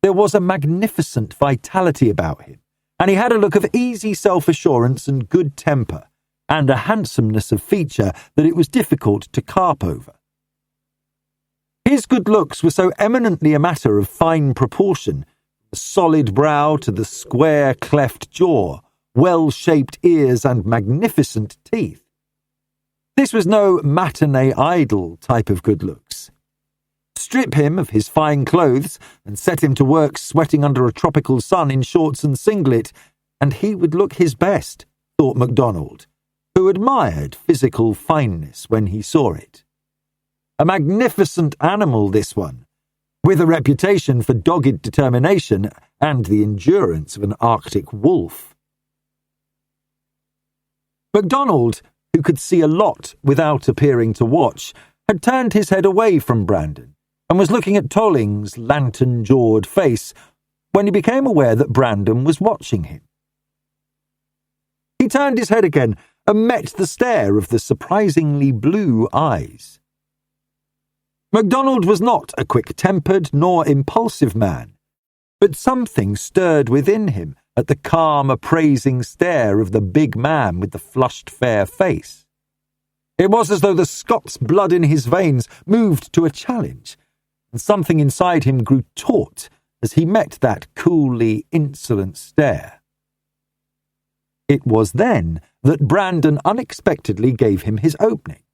S1: There was a magnificent vitality about him, and he had a look of easy self-assurance and good temper, and a handsomeness of feature that it was difficult to carp over. His good looks were so eminently a matter of fine proportion, the solid brow to the square cleft jaw, well-shaped ears and magnificent teeth. This was no matinee idol type of good looks. Strip him of his fine clothes and set him to work sweating under a tropical sun in shorts and singlet, and he would look his best, thought MacDonald, who admired physical fineness when he saw it. A magnificent animal, this one, with a reputation for dogged determination and the endurance of an Arctic wolf. MacDonald, who could see a lot without appearing to watch, had turned his head away from Brandon and was looking at Tolling's lantern-jawed face when he became aware that Brandon was watching him. He turned his head again and met the stare of the surprisingly blue eyes. MacDonald was not a quick-tempered nor impulsive man, but something stirred within him at the calm, appraising stare of the big man with the flushed, fair face. It was as though the Scots blood in his veins moved to a challenge, and something inside him grew taut as he met that coolly insolent stare. It was then that Brandon unexpectedly gave him his opening.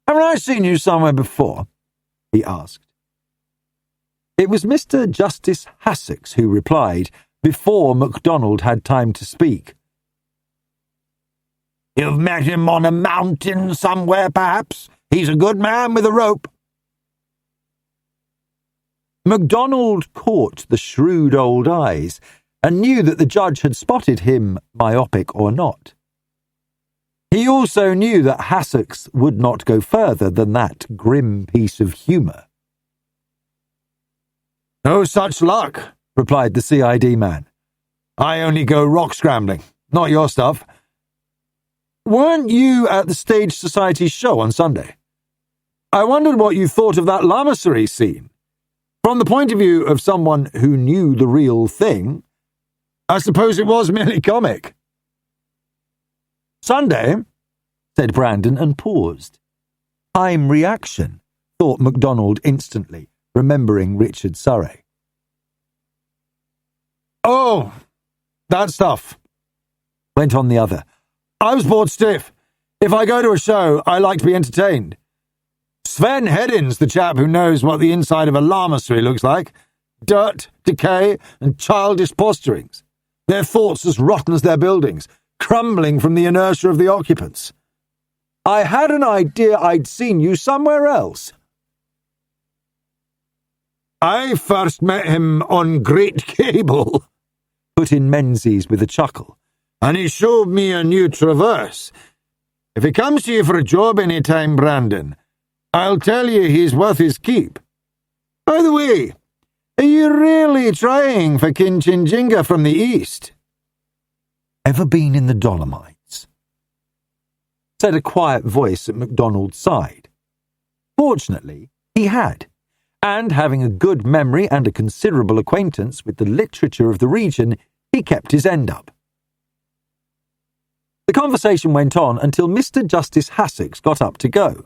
S1: "Haven't I seen you somewhere before?" he asked. It was Mr. Justice Hassocks who replied, before MacDonald had time to speak. "You've met him on a mountain somewhere, perhaps? He's a good man with a rope." MacDonald caught the shrewd old eyes and knew that the judge had spotted him, myopic or not. He also knew that Hassocks would not go further than that grim piece of humour. "No such luck," replied the CID man. "I only go rock scrambling, not your stuff. Weren't you at the Stage Society show on Sunday? I wondered what you thought of that lamasery scene.
S3: From the point of view of someone who knew the real thing, I suppose it was merely comic. Sunday, said Brandon and paused. Time reaction, thought MacDonald instantly, remembering Richard Surrey. Oh, that stuff, went on the other. I was bored stiff. If I go to a show, I like to be entertained. Sven Hedin's the chap who knows what the inside of a lamasery looks like. Dirt, decay, and childish posturings. Their thoughts as rotten as their buildings, crumbling from the inertia of the occupants. I had an idea I'd seen you somewhere else. I first met him on Great Cable, put in Menzies with a chuckle, and he showed me a new traverse. If he comes to you for a job any time, Brandon, I'll tell you he's worth his keep. By the way, are you really trying for Kinchinjinga from the east? Ever been in the Dolomites? Said a quiet voice at MacDonald's side. Fortunately, he had, and having a good memory and a considerable acquaintance with the literature of the region, he kept his end up. The conversation went on until Mr. Justice Hassocks got up to go.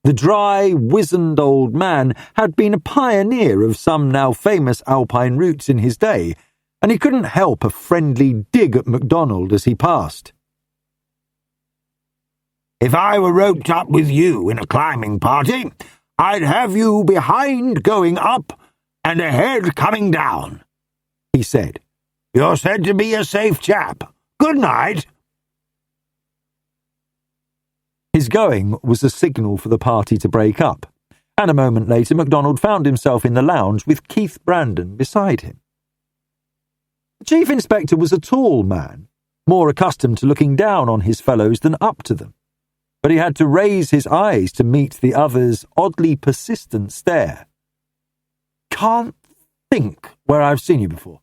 S3: The dry, wizened old man had been a pioneer of some now famous alpine routes in his day, and he couldn't help a friendly dig at MacDonald as he passed. If I were roped up with you in a climbing party, I'd have you behind going up and ahead coming down, he said. You're said to be a safe chap. Good night. His going was a signal for the party to break up, and a moment later MacDonald found himself in the lounge with Keith Brandon beside him. The Chief Inspector was a tall man, more accustomed to looking down on his fellows than up to them, but he had to raise his eyes to meet the other's oddly persistent stare. Can't think where I've seen you before,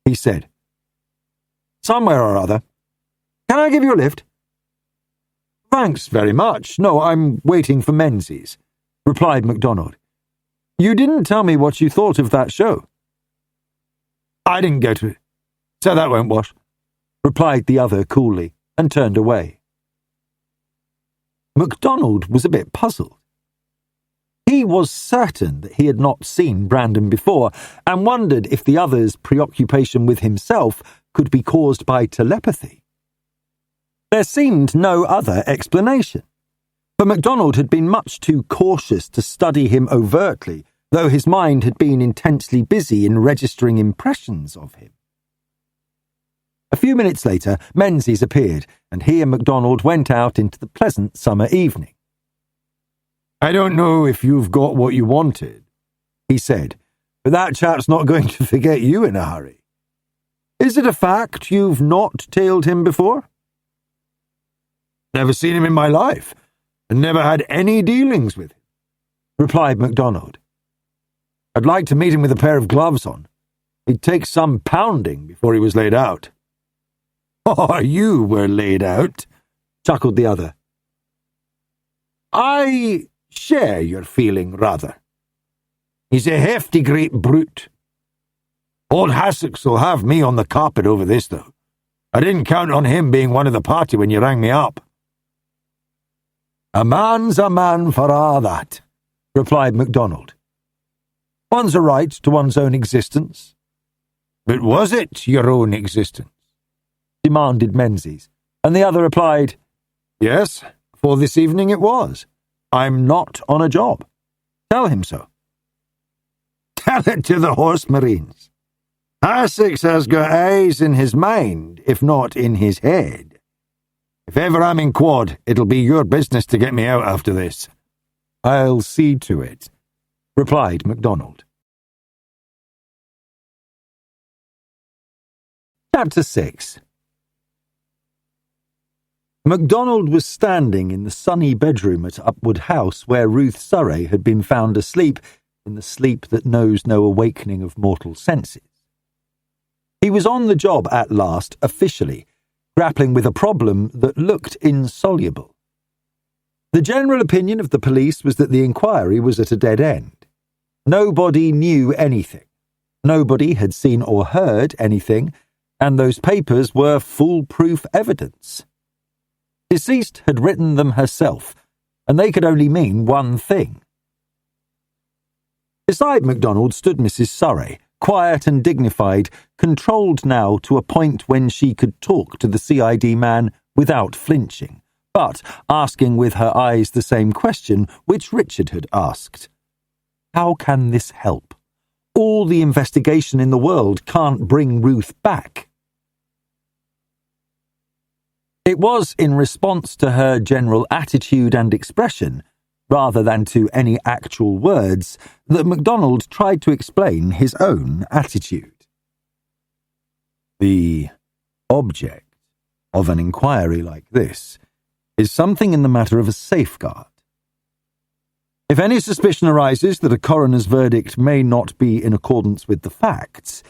S3: he said. Somewhere or other. Can I give you a lift? Thanks very much. No, I'm waiting for Menzies, replied MacDonald. You didn't tell me what you thought of that show. I didn't go to it, so that won't wash, replied the other coolly, and turned away. MacDonald was a bit puzzled. He was certain that he had not seen Brandon before, and wondered if the other's preoccupation with himself could be caused by telepathy. There seemed no other explanation, for MacDonald had been much too cautious to study him overtly, though his mind had been intensely busy in registering impressions of him. A few minutes later, Menzies appeared, and he and MacDonald went out into the pleasant summer evening. I don't know if you've got what you wanted, he said, but that chap's not going to forget you in a hurry. Is it a fact you've not tailed him before? Never seen him in my life, and never had any dealings with him, replied MacDonald. I'd like to meet him with a pair of gloves on. He'd take some pounding before he was laid out. Oh, you were laid out, chuckled the other. I share your feeling, rather. He's a hefty great brute. Old Hassocks will have me on the carpet over this, though. I didn't count on him being one of the party when you rang me up. A man's a man for all that, replied MacDonald. One's a right to one's own existence. But was it your own existence? Demanded Menzies, and the other replied, Yes, for this evening it was. I'm not on a job. Tell him so. Tell it to the horse marines. Hassocks has got eyes in his mind, if not in his head. If ever I'm in quad, it'll be your business to get me out after this. I'll see to it, replied MacDonald. Chapter 6. MacDonald was standing in the sunny bedroom at Upwood House where Ruth Surrey had been found asleep in the sleep that knows no awakening of mortal senses. He was on the job at last, officially, grappling with a problem that looked insoluble. The general opinion of the police was that the inquiry was at a dead end.
S1: Nobody knew anything. Nobody had seen or heard anything, and those papers were foolproof evidence. Deceased had written them herself, and they could only mean one thing. Beside MacDonald stood Mrs. Surrey, quiet and dignified, controlled now to a point when she could talk to the CID man without flinching, but asking with her eyes the same question which Richard had asked. How can this help? All the investigation in the world can't bring Ruth back. It was in response to her general attitude and expression, rather than to any actual words, that MacDonald tried to explain his own attitude. The object of an inquiry like this is something in the matter of a safeguard. If any suspicion arises that a coroner's verdict may not be in accordance with the facts,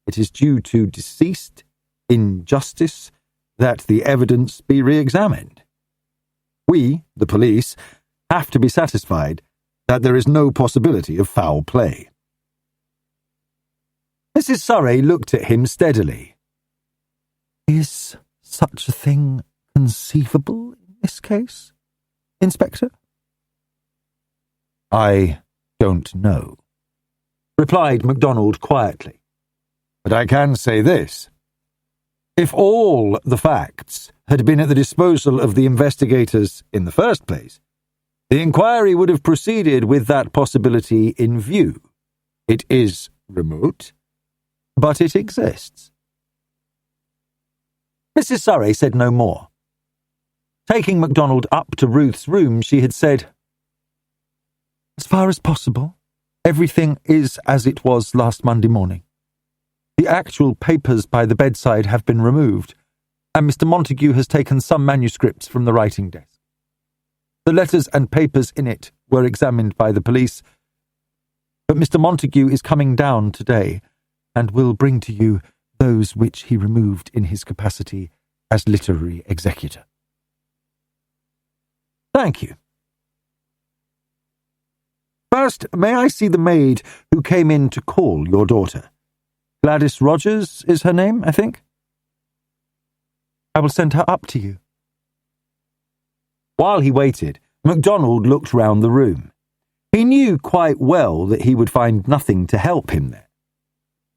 S1: it is due to deceased injustice that the evidence be re-examined. We, the police, have to be satisfied that there is no possibility of foul play. Mrs. Surrey looked at him steadily. Is such a thing conceivable in this case, Inspector? I don't know, replied MacDonald quietly. But I can say this. If all the facts had been at the disposal of the investigators in the first place, the inquiry would have proceeded with that possibility in view. It is remote, but it exists. Mrs. Surrey said no more. Taking MacDonald up to Ruth's room, she had said, As far as possible, everything is as it was last Monday morning. The actual papers by the bedside have been removed, and Mr. Montague has taken some manuscripts from the writing desk. The letters and papers in it were examined by the police, but Mr. Montague is coming down today and will bring to you those which he removed in his capacity as literary executor. Thank you. First, may I see the maid who came in to call your daughter? Gladys Rogers is her name, I think? I will send her up to you. While he waited, MacDonald looked round the room. He knew quite well that he would find nothing to help him there.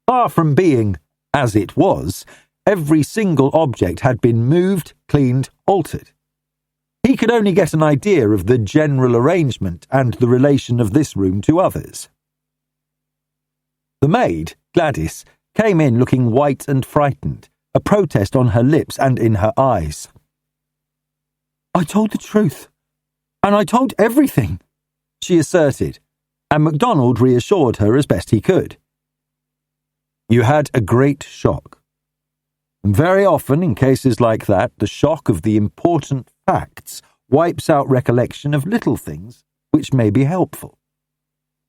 S1: Far from being, as it was, every single object had been moved, cleaned, altered. He could only get an idea of the general arrangement and the relation of this room to others. The maid, Gladys, came in looking white and frightened, a protest on her lips and in her eyes. I told the truth, and I told everything, she asserted, and MacDonald reassured her as best he could. You had a great shock. And very often, in cases like that, the shock of the important facts wipes out recollection of little things which may be helpful.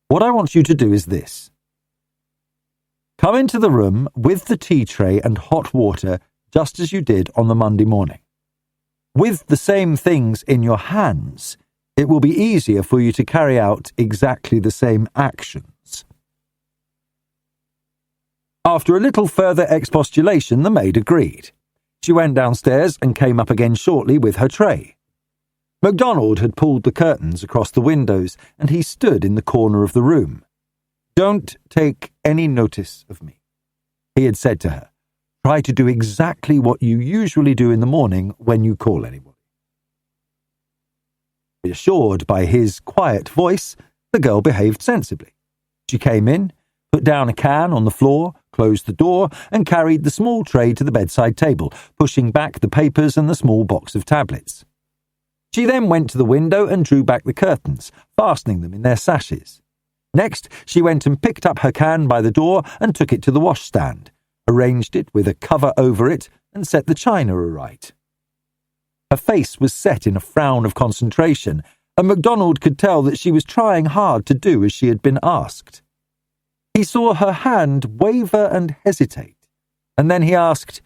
S1: What I want you to do is this. Come into the room with the tea tray and hot water just as you did on the Monday morning. With the same things in your hands, it will be easier for you to carry out exactly the same actions. After a little further expostulation, the maid agreed. She went downstairs and came up again shortly with her tray. MacDonald had pulled the curtains across the windows, and he stood in the corner of the room. Don't take any notice of me, he had said to her. Try to do exactly what you usually do in the morning when you call anybody. Reassured by his quiet voice, the girl behaved sensibly. She came in, put down a can on the floor, closed the door, and carried the small tray to the bedside table, pushing back the papers and the small box of tablets. She then went to the window and drew back the curtains, fastening them in their sashes. Next, she went and picked up her can by the door and took it to the washstand, arranged it with a cover over it, and set the china aright. Her face was set in a frown of concentration, and MacDonald could tell that she was trying hard to do as she had been asked. He saw her hand waver and hesitate, and then he asked,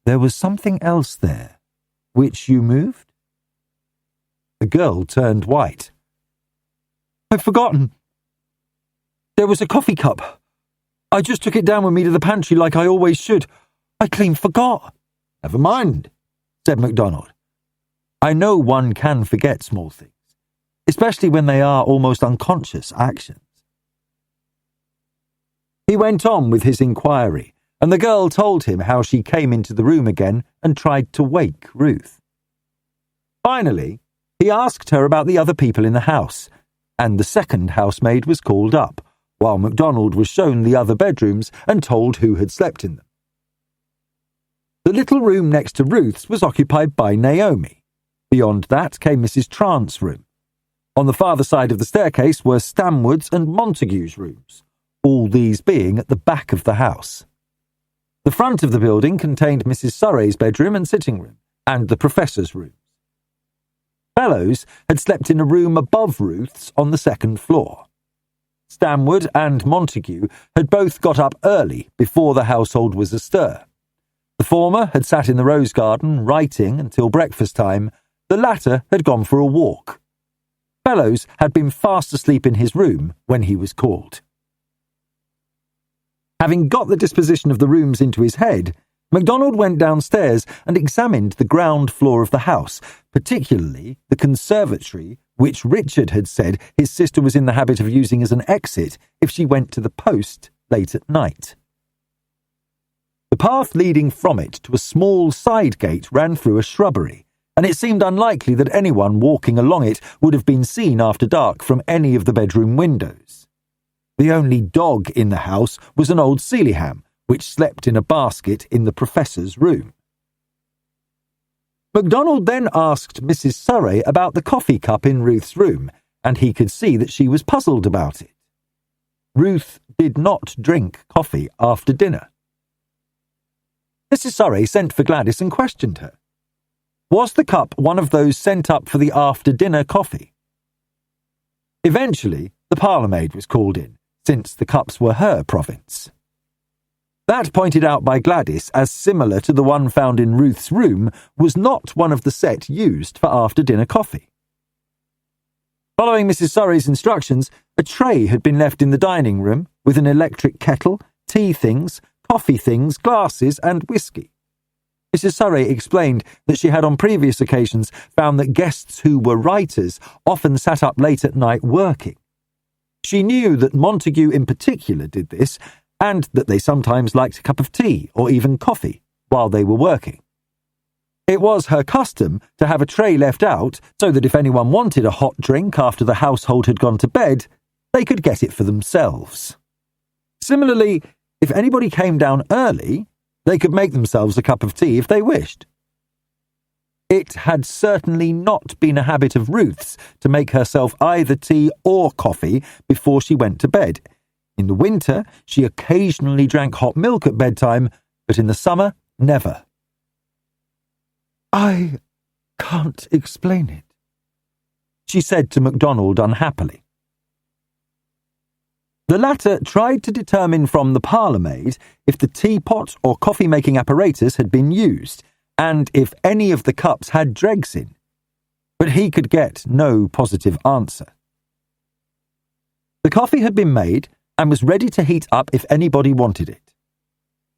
S1: There was something else there, which you moved? The girl turned white. I've forgotten. There was a coffee cup. I just took it down with me to the pantry like I always should. I clean forgot."
S3: "Never mind,"
S1: said MacDonald. I know one can forget small things, especially when they are almost unconscious actions. He went on with his inquiry, and the girl told him how she came into the room again and tried to wake Ruth. Finally, he asked her about the other people in the house, and the second housemaid was called up, while MacDonald was shown the other bedrooms and told who had slept in them. The little room next to Ruth's was occupied by Naomi. Beyond that came Mrs. Trant's room. On the farther side of the staircase were Stanwood's and Montague's rooms, all these being at the back of the house. The front of the building contained Mrs. Surrey's bedroom and sitting room, and the professor's rooms. Fellows had slept in a room above Ruth's on the second floor. Stanwood and Montague had both got up early before the household was astir. The former had sat in the rose garden writing until breakfast time. The latter had gone for a walk. Fellows had been fast asleep in his room when he was called. Having got the disposition of the rooms into his head, MacDonald went downstairs and examined the ground floor of the house, particularly the conservatory, which Richard had said his sister was in the habit of using as an exit if she went to the post late at night. The path leading from it to a small side gate ran through a shrubbery, and it seemed unlikely that anyone walking along it would have been seen after dark from any of the bedroom windows. The only dog in the house was an old Sealyham, which slept in a basket in the professor's room. MacDonald then asked Mrs. Surrey about the coffee cup in Ruth's room, and he could see that she was puzzled about it. Ruth did not drink coffee after dinner. Mrs. Surrey sent for Gladys and questioned her. Was the cup one of those sent up for the after-dinner coffee? Eventually, the parlour-maid was called in, since the cups were her province. That pointed out by Gladys as similar to the one found in Ruth's room was not one of the set used for after-dinner coffee. Following Mrs. Surrey's instructions, a tray had been left in the dining room with an electric kettle, tea things, coffee things, glasses, and whiskey. Mrs. Surrey explained that she had on previous occasions found that guests who were writers often sat up late at night working. She knew that Montague in particular did this, and that they sometimes liked a cup of tea or even coffee while they were working. It was her custom to have a tray left out so that if anyone wanted a hot drink after the household had gone to bed, they could get it for themselves. Similarly, if anybody came down early, they could make themselves a cup of tea if they wished. It had certainly not been a habit of Ruth's to make herself either tea or coffee before she went to bed. In the winter, she occasionally drank hot milk at bedtime, but in the summer, never. "I can't explain it," she said to MacDonald unhappily. The latter tried to determine from the parlour-maid if the teapot or coffee-making apparatus had been used, and if any of the cups had dregs in, but he could get no positive answer. The coffee had been made and was ready to heat up if anybody wanted it.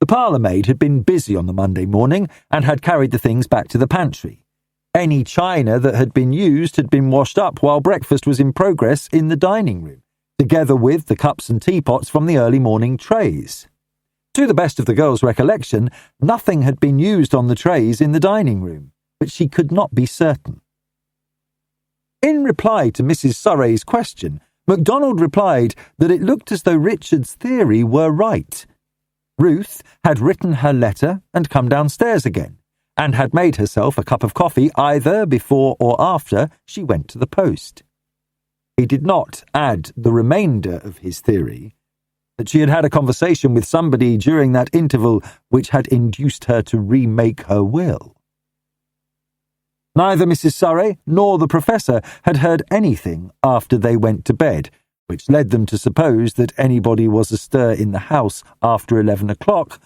S1: The parlour-maid had been busy on the Monday morning and had carried the things back to the pantry. Any china that had been used had been washed up while breakfast was in progress in the dining room, together with the cups and teapots from the early morning trays. To the best of the girl's recollection, nothing had been used on the trays in the dining room, but she could not be certain. In reply to Mrs. Surrey's question, MacDonald replied that it looked as though Richard's theory were right. Ruth had written her letter and come downstairs again, and had made herself a cup of coffee either before or after she went to the post. He did not add the remainder of his theory, that she had had a conversation with somebody during that interval which had induced her to remake her will. Neither Mrs. Surrey nor the professor had heard anything after they went to bed, which led them to suppose that anybody was astir in the house after 11 o'clock,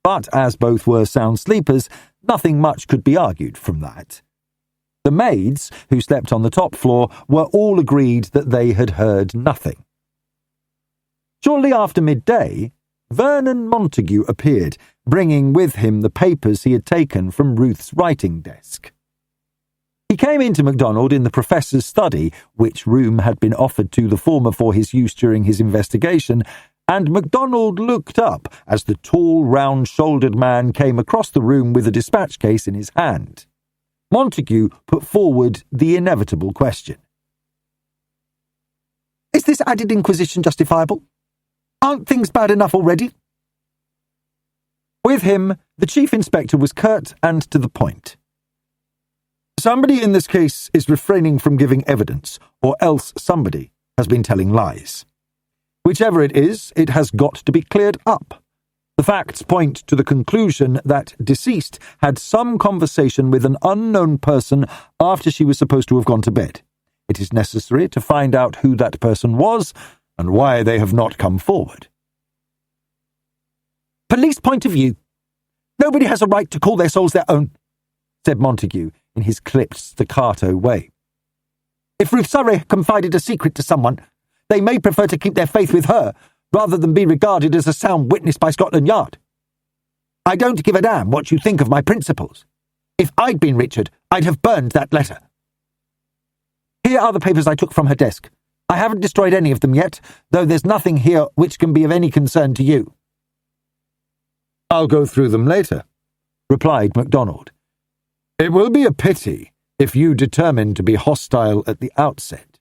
S1: but as both were sound sleepers, nothing much could be argued from that. The maids, who slept on the top floor, were all agreed that they had heard nothing. Shortly after midday, Vernon Montague appeared, bringing with him the papers he had taken from Ruth's writing desk. He came into MacDonald in the professor's study, which room had been offered to the former for his use during his investigation, and MacDonald looked up as the tall, round-shouldered man came across the room with a dispatch case in his hand. Montague put forward the inevitable question. "Is this added inquisition justifiable? Aren't things bad enough already?" With him, the chief inspector was curt and to the point. "Somebody in this case is refraining from giving evidence, or else somebody has been telling lies. Whichever it is, it has got to be cleared up. The facts point to the conclusion that deceased had some conversation with an unknown person after she was supposed to have gone to bed. It is necessary to find out who that person was and why they have not come forward." "Police point of view. Nobody has a right to call their souls their own," said Montague in his clipped staccato way. "If Ruth Surrey confided a secret to someone, they may prefer to keep their faith with her rather than be regarded as a sound witness by Scotland Yard. I don't give a damn what you think of my principles. If I'd been Richard, I'd have burned that letter. Here are the papers I took from her desk. I haven't destroyed any of them yet, though there's nothing here which can be of any concern to you."
S2: "I'll go through them later," replied MacDonald. "It will be a pity if you determine to be hostile at the outset.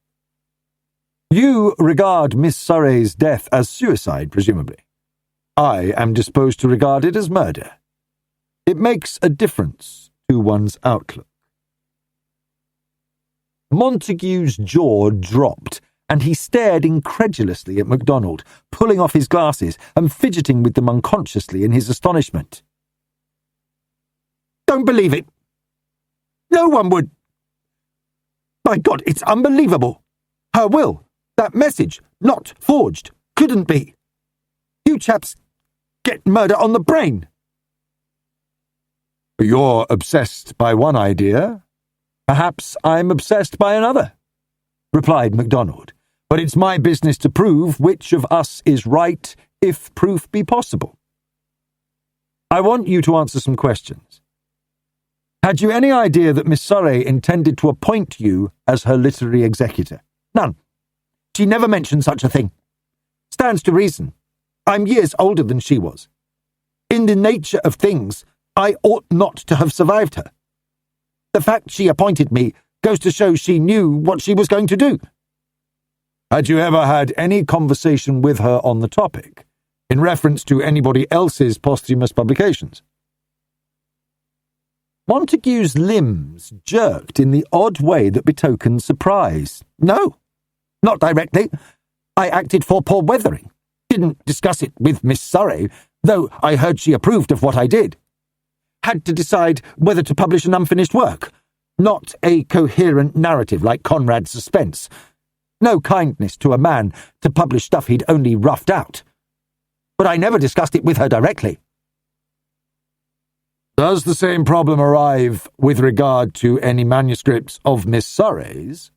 S2: You regard Miss Surrey's death as suicide, presumably. I am disposed to regard it as murder. It makes a difference to one's outlook."
S1: Montague's jaw dropped, and he stared incredulously at MacDonald, pulling off his glasses and fidgeting with them unconsciously in his astonishment. "Don't believe it. No one would. My God, it's unbelievable. Her will, that message, not forged, couldn't be. You chaps get murder on the brain."
S2: "You're obsessed by one idea. Perhaps I'm obsessed by another," replied MacDonald. "But it's my business to prove which of us is right, if proof be possible. I want you to answer some questions. Had you any idea that Miss Surrey intended to appoint you as her literary executor?"
S1: "None. She never mentioned such a thing. Stands to reason. I'm years older than she was. In the nature of things, I ought not to have survived her. The fact she appointed me goes to show she knew what she was going to do."
S2: "Had you ever had any conversation with her on the topic, in reference to anybody else's posthumous publications?"
S1: Montague's limbs jerked in the odd way that betokened surprise. "No, not directly. I acted for Paul Weathering. Didn't discuss it with Miss Surrey, though I heard she approved of what I did. Had to decide whether to publish an unfinished work, not a coherent narrative like Conrad's Suspense. No kindness to a man to publish stuff he'd only roughed out. But I never discussed it with her directly."
S2: "Does the same problem arrive with regard to any manuscripts of Miss Surrey's?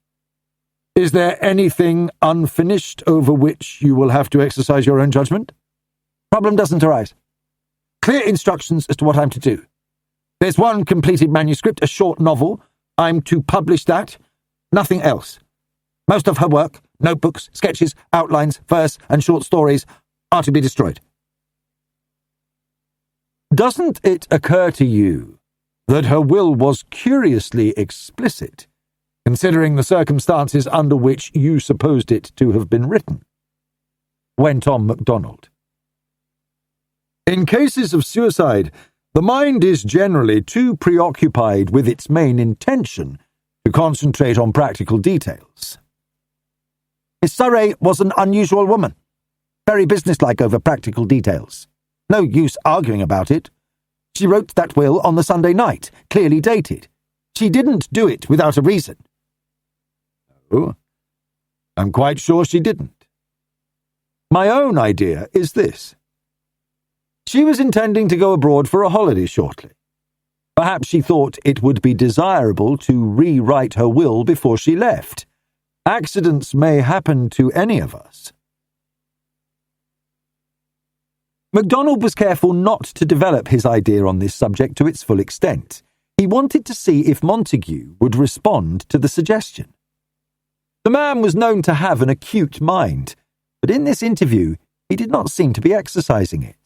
S2: Is there anything unfinished over which you will have to exercise your own judgment?"
S1: "Problem doesn't arise. Clear instructions as to what I'm to do. There's one completed manuscript, a short novel. I'm to publish that. Nothing else. Most of her work, notebooks, sketches, outlines, verse, and short stories, are to be destroyed."
S2: "Doesn't it occur to you that her will was curiously explicit, considering the circumstances under which you supposed it to have been written?" went on MacDonald. "In cases of suicide, the mind is generally too preoccupied with its main intention to concentrate on practical details."
S1: Miss Surrey was an unusual woman. Very businesslike over practical details. No use arguing about it. She wrote that will on the Sunday night, clearly dated. She didn't do it without a reason."
S2: "Oh, I'm quite sure she didn't. My own idea is this. She was intending to go abroad for a holiday shortly. Perhaps she thought it would be desirable to rewrite her will before she left. Accidents may happen to any of us.
S1: MacDonald was careful not to develop his idea on this subject to its full extent. He wanted to see if Montague would respond to the suggestion. The man was known to have an acute mind, but in this interview he did not seem to be exercising it.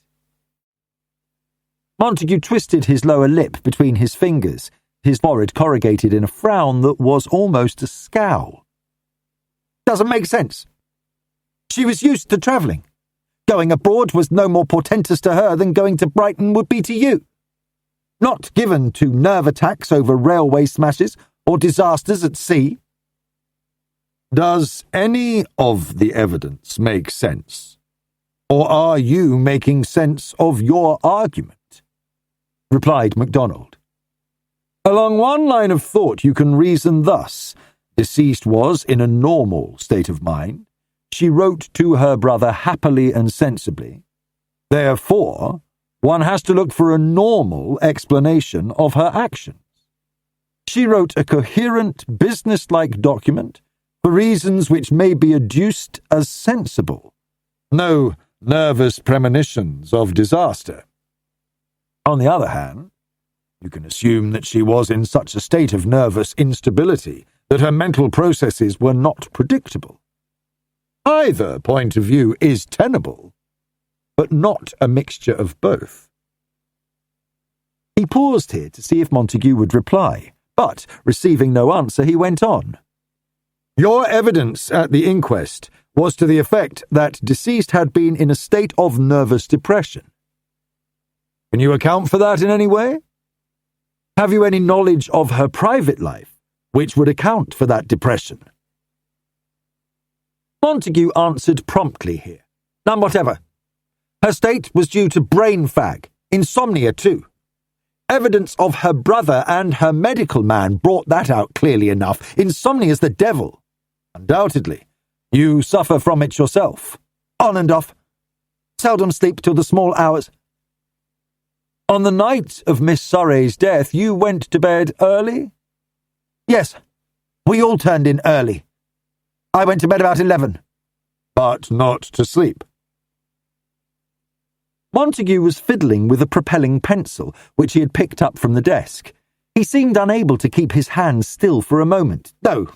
S1: Montague twisted his lower lip between his fingers, his forehead corrugated in a frown that was almost a scowl. Doesn't make sense. She was used to travelling. Going abroad was no more portentous to her than going to Brighton would be to you. Not given to nerve attacks over railway smashes or disasters at sea.
S2: Does any of the evidence make sense? Or are you making sense of your argument?
S1: Replied MacDonald.
S2: Along one line of thought you can reason thus. Deceased was in a normal state of mind. She wrote to her brother happily and sensibly. Therefore, one has to look for a normal explanation of her actions. She wrote a coherent, business-like document for reasons which may be adduced as sensible. No nervous premonitions of disaster. On the other hand, you can assume that she was in such a state of nervous instability that her mental processes were not predictable. Either point of view is tenable, but not a mixture of both.
S1: He paused here to see if Montague would reply, but, receiving no answer, he went on.
S2: Your evidence at the inquest was to the effect that deceased had been in a state of nervous depression. Can you account for that in any way? Have you any knowledge of her private life which would account for that depression?
S1: Montague answered promptly here. None whatever. Her state was due to brain fag, insomnia too. Evidence of her brother and her medical man brought that out clearly enough. Insomnia's the devil.
S2: Undoubtedly.
S1: You suffer from it yourself. On and off. Seldom sleep till the small hours. On the night of Miss Surrey's death, you went to bed early? Yes. We all turned in early. I went to bed about 11.
S2: But not to sleep.
S1: Montague was fiddling with a propelling pencil, which he had picked up from the desk. He seemed unable to keep his hands still for a moment. No,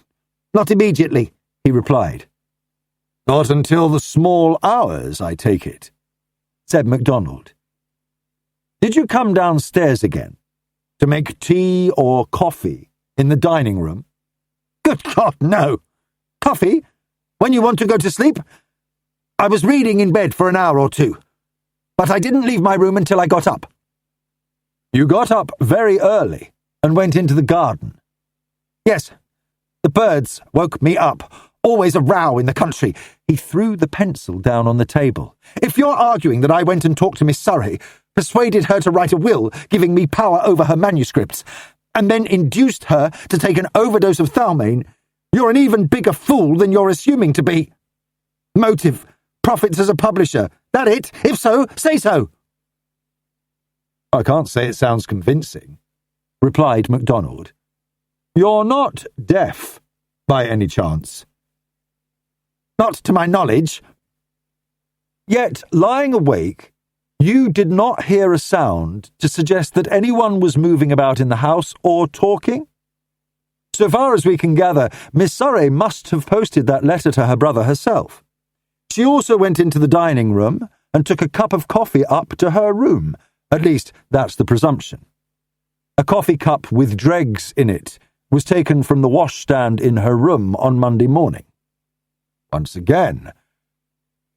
S1: not immediately, he replied.
S2: Not until the small hours, I take it,
S1: said MacDonald. Did you come downstairs again to make tea or coffee in the dining room? Good God, no. Coffee? When you want to go to sleep? I was reading in bed for an hour or two, but I didn't leave my room until I got up. You got up very early and went into the garden? Yes. The birds woke me up. Always a row in the country. He threw the pencil down on the table. If you're arguing that I went and talked to Miss Surrey, persuaded her to write a will giving me power over her manuscripts, and then induced her to take an overdose of Thalmane, you're an even bigger fool than you're assuming to be. Motive, profits as a publisher. That it? If so, say so.
S2: I can't say it sounds convincing, replied MacDonald. You're not deaf, by any chance?
S1: Not to my knowledge. Yet, lying awake, you did not hear a sound to suggest that anyone was moving about in the house or talking? So far as we can gather, Miss Surrey must have posted that letter to her brother herself. She also went into the dining room and took a cup of coffee up to her room. At least, that's the presumption. A coffee cup with dregs in it was taken from the washstand in her room on Monday morning. Once again,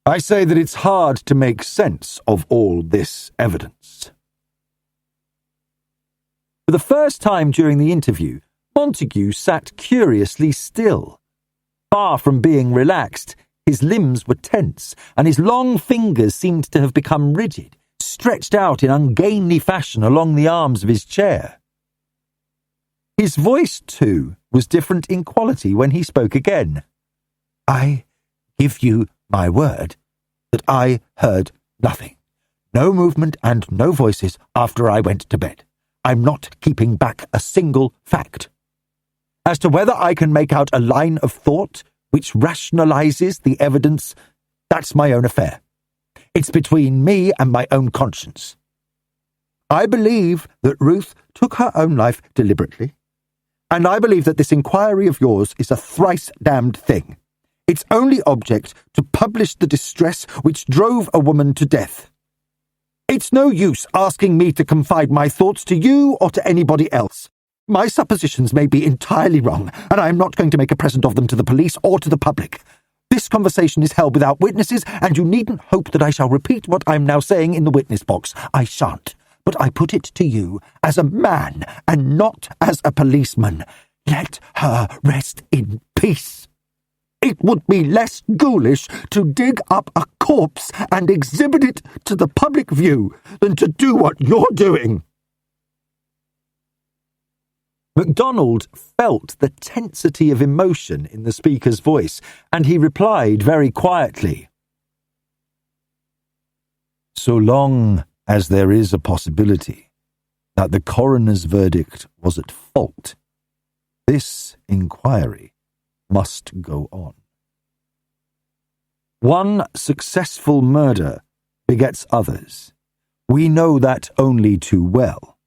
S1: I say that it's hard to make sense of all this evidence. For the first time during the interview, Montague sat curiously still. Far from being relaxed, his limbs were tense, and his long fingers seemed to have become rigid, stretched out in ungainly fashion along the arms of his chair. His voice, too, was different in quality when he spoke again. I give you my word that I heard nothing. No movement and no voices after I went to bed. I'm not keeping back a single fact. As to whether I can make out a line of thought which rationalizes the evidence, that's my own affair.
S3: It's between me and my own conscience. I believe that Ruth took her own life deliberately, and I believe that this inquiry of yours is a thrice-damned thing. Its only object to publish the distress which drove a woman to death. It's no use asking me to confide my thoughts to you or to anybody else. My suppositions may be entirely wrong, and I am not going to make a present of them to the police or to the public. This conversation is held without witnesses, and you needn't hope that I shall repeat what I am now saying in the witness box. I shan't. But I put it to you as a man and not as a policeman. Let her rest in peace. It would be less ghoulish to dig up a corpse and exhibit it to the public view than to do what you're doing.
S1: MacDonald felt the tensity of emotion in the speaker's voice, and he replied very quietly, "So long as there is a possibility that the coroner's verdict was at fault, this inquiry must go on. One successful murder begets others. We know that only too well.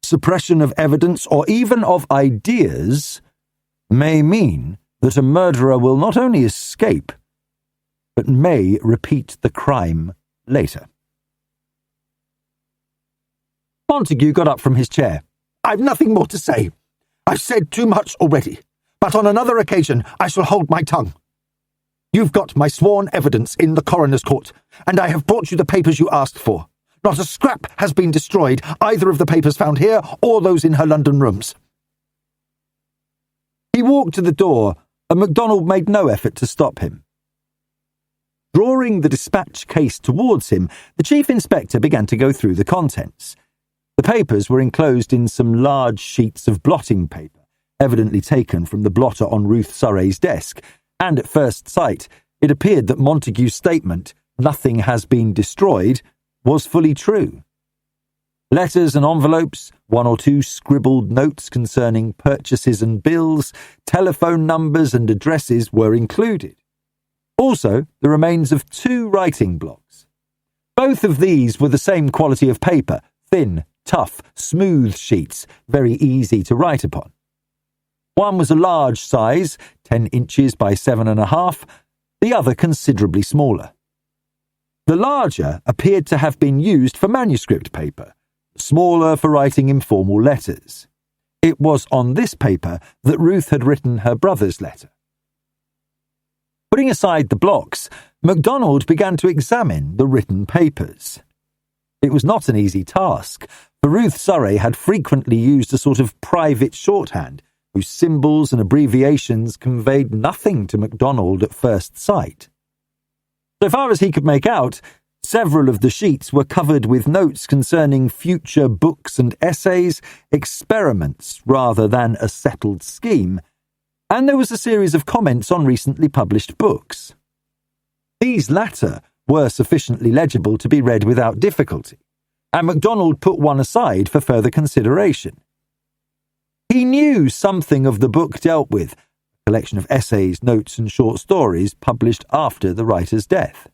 S1: Suppression of evidence or even of ideas may mean that a murderer will not only escape, but may repeat the crime later." Montague got up from his chair.
S3: "I've nothing more to say. I've said too much already, but on another occasion I shall hold my tongue. You've got my sworn evidence in the coroner's court, and I have brought you the papers you asked for. Not a scrap has been destroyed, either of the papers found here or those in her London rooms."
S1: He walked to the door, and MacDonald made no effort to stop him. Drawing the dispatch case towards him, the Chief Inspector began to go through the contents. The papers were enclosed in some large sheets of blotting paper, evidently taken from the blotter on Ruth Surrey's desk, and at first sight it appeared that Montague's statement, "Nothing has been destroyed," was fully true. Letters and envelopes, one or two scribbled notes concerning purchases and bills, telephone numbers and addresses were included. Also, the remains of 2 writing blocks. Both of these were the same quality of paper, thin, tough, smooth sheets, very easy to write upon. One was a large size, 10 inches by 7.5, the other considerably smaller. The larger appeared to have been used for manuscript paper, the smaller for writing informal letters. It was on this paper that Ruth had written her brother's letter. Putting aside the blocks, MacDonald began to examine the written papers. It was not an easy task, for Ruth Surrey had frequently used a sort of private shorthand whose symbols and abbreviations conveyed nothing to MacDonald at first sight. So far as he could make out, several of the sheets were covered with notes concerning future books and essays, experiments rather than a settled scheme, and there was a series of comments on recently published books. These latter were sufficiently legible to be read without difficulty, and MacDonald put one aside for further consideration. He knew something of the book dealt with, a collection of essays, notes and short stories published after the writer's death.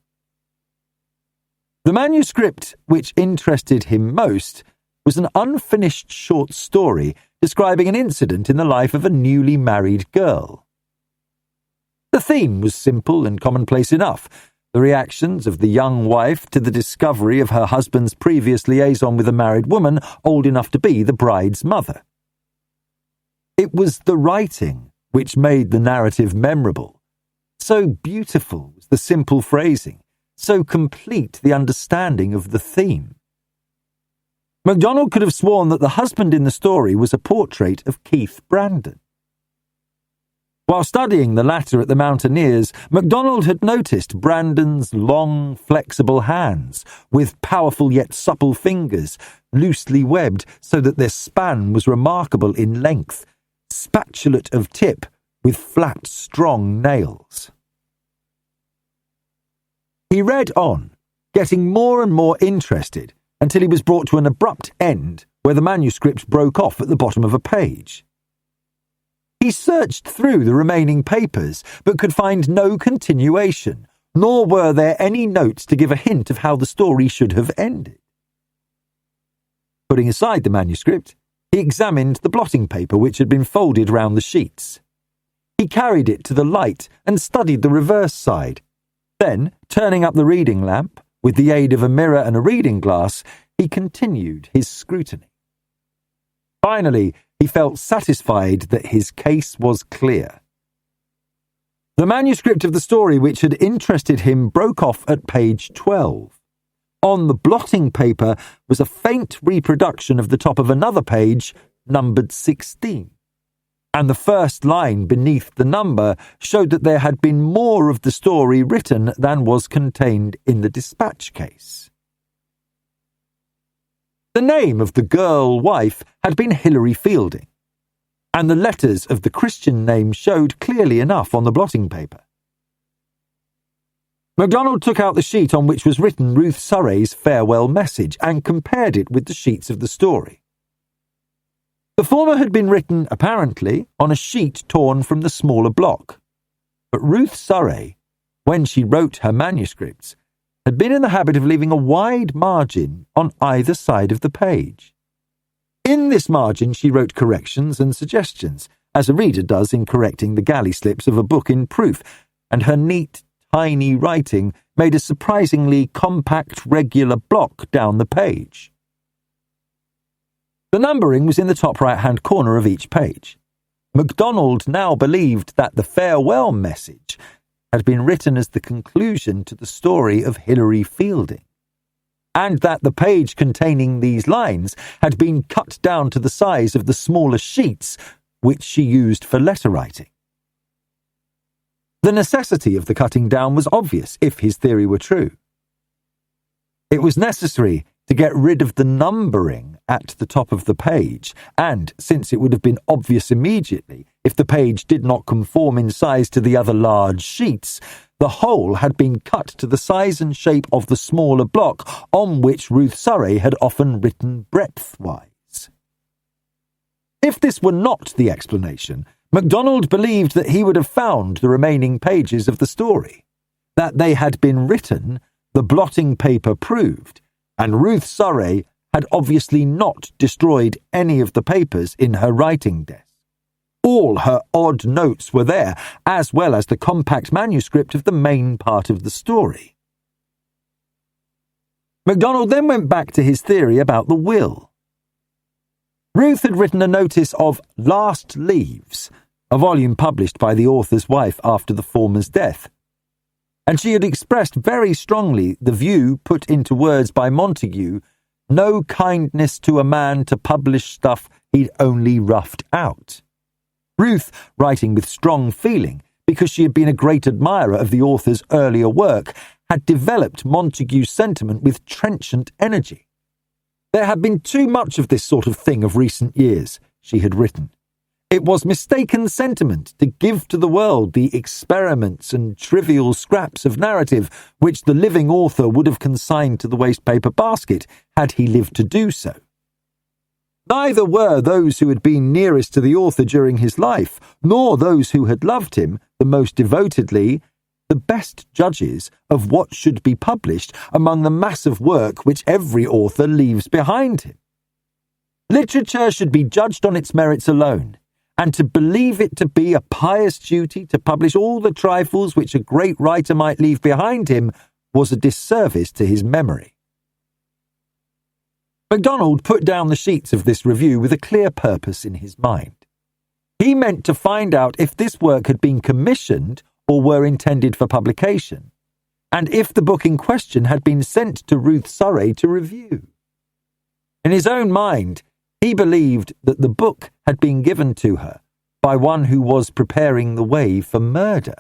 S1: The manuscript which interested him most was an unfinished short story describing an incident in the life of a newly married girl. The theme was simple and commonplace enough, the reactions of the young wife to the discovery of her husband's previous liaison with a married woman old enough to be the bride's mother. It was the writing which made the narrative memorable. So beautiful was the simple phrasing, so complete the understanding of the theme. MacDonald could have sworn that the husband in the story was a portrait of Keith Brandon. While studying the latter at the Mountaineers, MacDonald had noticed Brandon's long, flexible hands, with powerful yet supple fingers, loosely webbed so that their span was remarkable in length, spatulate of tip, with flat, strong nails. He read on, getting more and more interested, until he was brought to an abrupt end where the manuscript broke off at the bottom of a page. He searched through the remaining papers, but could find no continuation, nor were there any notes to give a hint of how the story should have ended. Putting aside the manuscript, he examined the blotting paper which had been folded round the sheets. He carried it to the light and studied the reverse side. Then, turning up the reading lamp, with the aid of a mirror and a reading glass, he continued his scrutiny. Finally, he felt satisfied that his case was clear. The manuscript of the story which had interested him broke off at page 12. On the blotting paper was a faint reproduction of the top of another page, numbered 16. And the first line beneath the number showed that there had been more of the story written than was contained in the dispatch case. The name of the girl wife had been Hilary Fielding, and the letters of the Christian name showed clearly enough on the blotting paper. MacDonald took out the sheet on which was written Ruth Surrey's farewell message and compared it with the sheets of the story. The former had been written, apparently, on a sheet torn from the smaller block, but Ruth Surrey, when she wrote her manuscripts, had been in the habit of leaving a wide margin on either side of the page. In this margin she wrote corrections and suggestions, as a reader does in correcting the galley slips of a book in proof, and her neat, tiny writing made a surprisingly compact, regular block down the page. The numbering was in the top right-hand corner of each page. MacDonald now believed that the farewell message had been written as the conclusion to the story of Hilary Fielding, and that the page containing these lines had been cut down to the size of the smaller sheets which she used for letter writing. The necessity of the cutting down was obvious if his theory were true. It was necessary to get rid of the numbering at the top of the page, and since it would have been obvious immediately if the page did not conform in size to the other large sheets, the whole had been cut to the size and shape of the smaller block on which Ruth Surrey had often written breadthwise. If this were not the explanation, MacDonald believed that he would have found the remaining pages of the story. That they had been written, the blotting paper proved, and Ruth Surrey had obviously not destroyed any of the papers in her writing desk. All her odd notes were there, as well as the compact manuscript of the main part of the story. MacDonald then went back to his theory about the will. Ruth had written a notice of Last Leaves, a volume published by the author's wife after the former's death, and she had expressed very strongly the view put into words by Montague, no kindness to a man to publish stuff he'd only roughed out. Ruth, writing with strong feeling, because she had been a great admirer of the author's earlier work, had developed Montague's sentiment with trenchant energy. There had been too much of this sort of thing of recent years, she had written. It was mistaken sentiment to give to the world the experiments and trivial scraps of narrative which the living author would have consigned to the wastepaper basket had he lived to do so. Neither were those who had been nearest to the author during his life, nor those who had loved him the most devotedly, the best judges of what should be published among the mass of work which every author leaves behind him. Literature should be judged on its merits alone, and to believe it to be a pious duty to publish all the trifles which a great writer might leave behind him was a disservice to his memory. MacDonald put down the sheets of this review with a clear purpose in his mind. He meant to find out if this work had been commissioned or were intended for publication, and if the book in question had been sent to Ruth Surrey to review. In his own mind, he believed that the book had been given to her by one who was preparing the way for murder.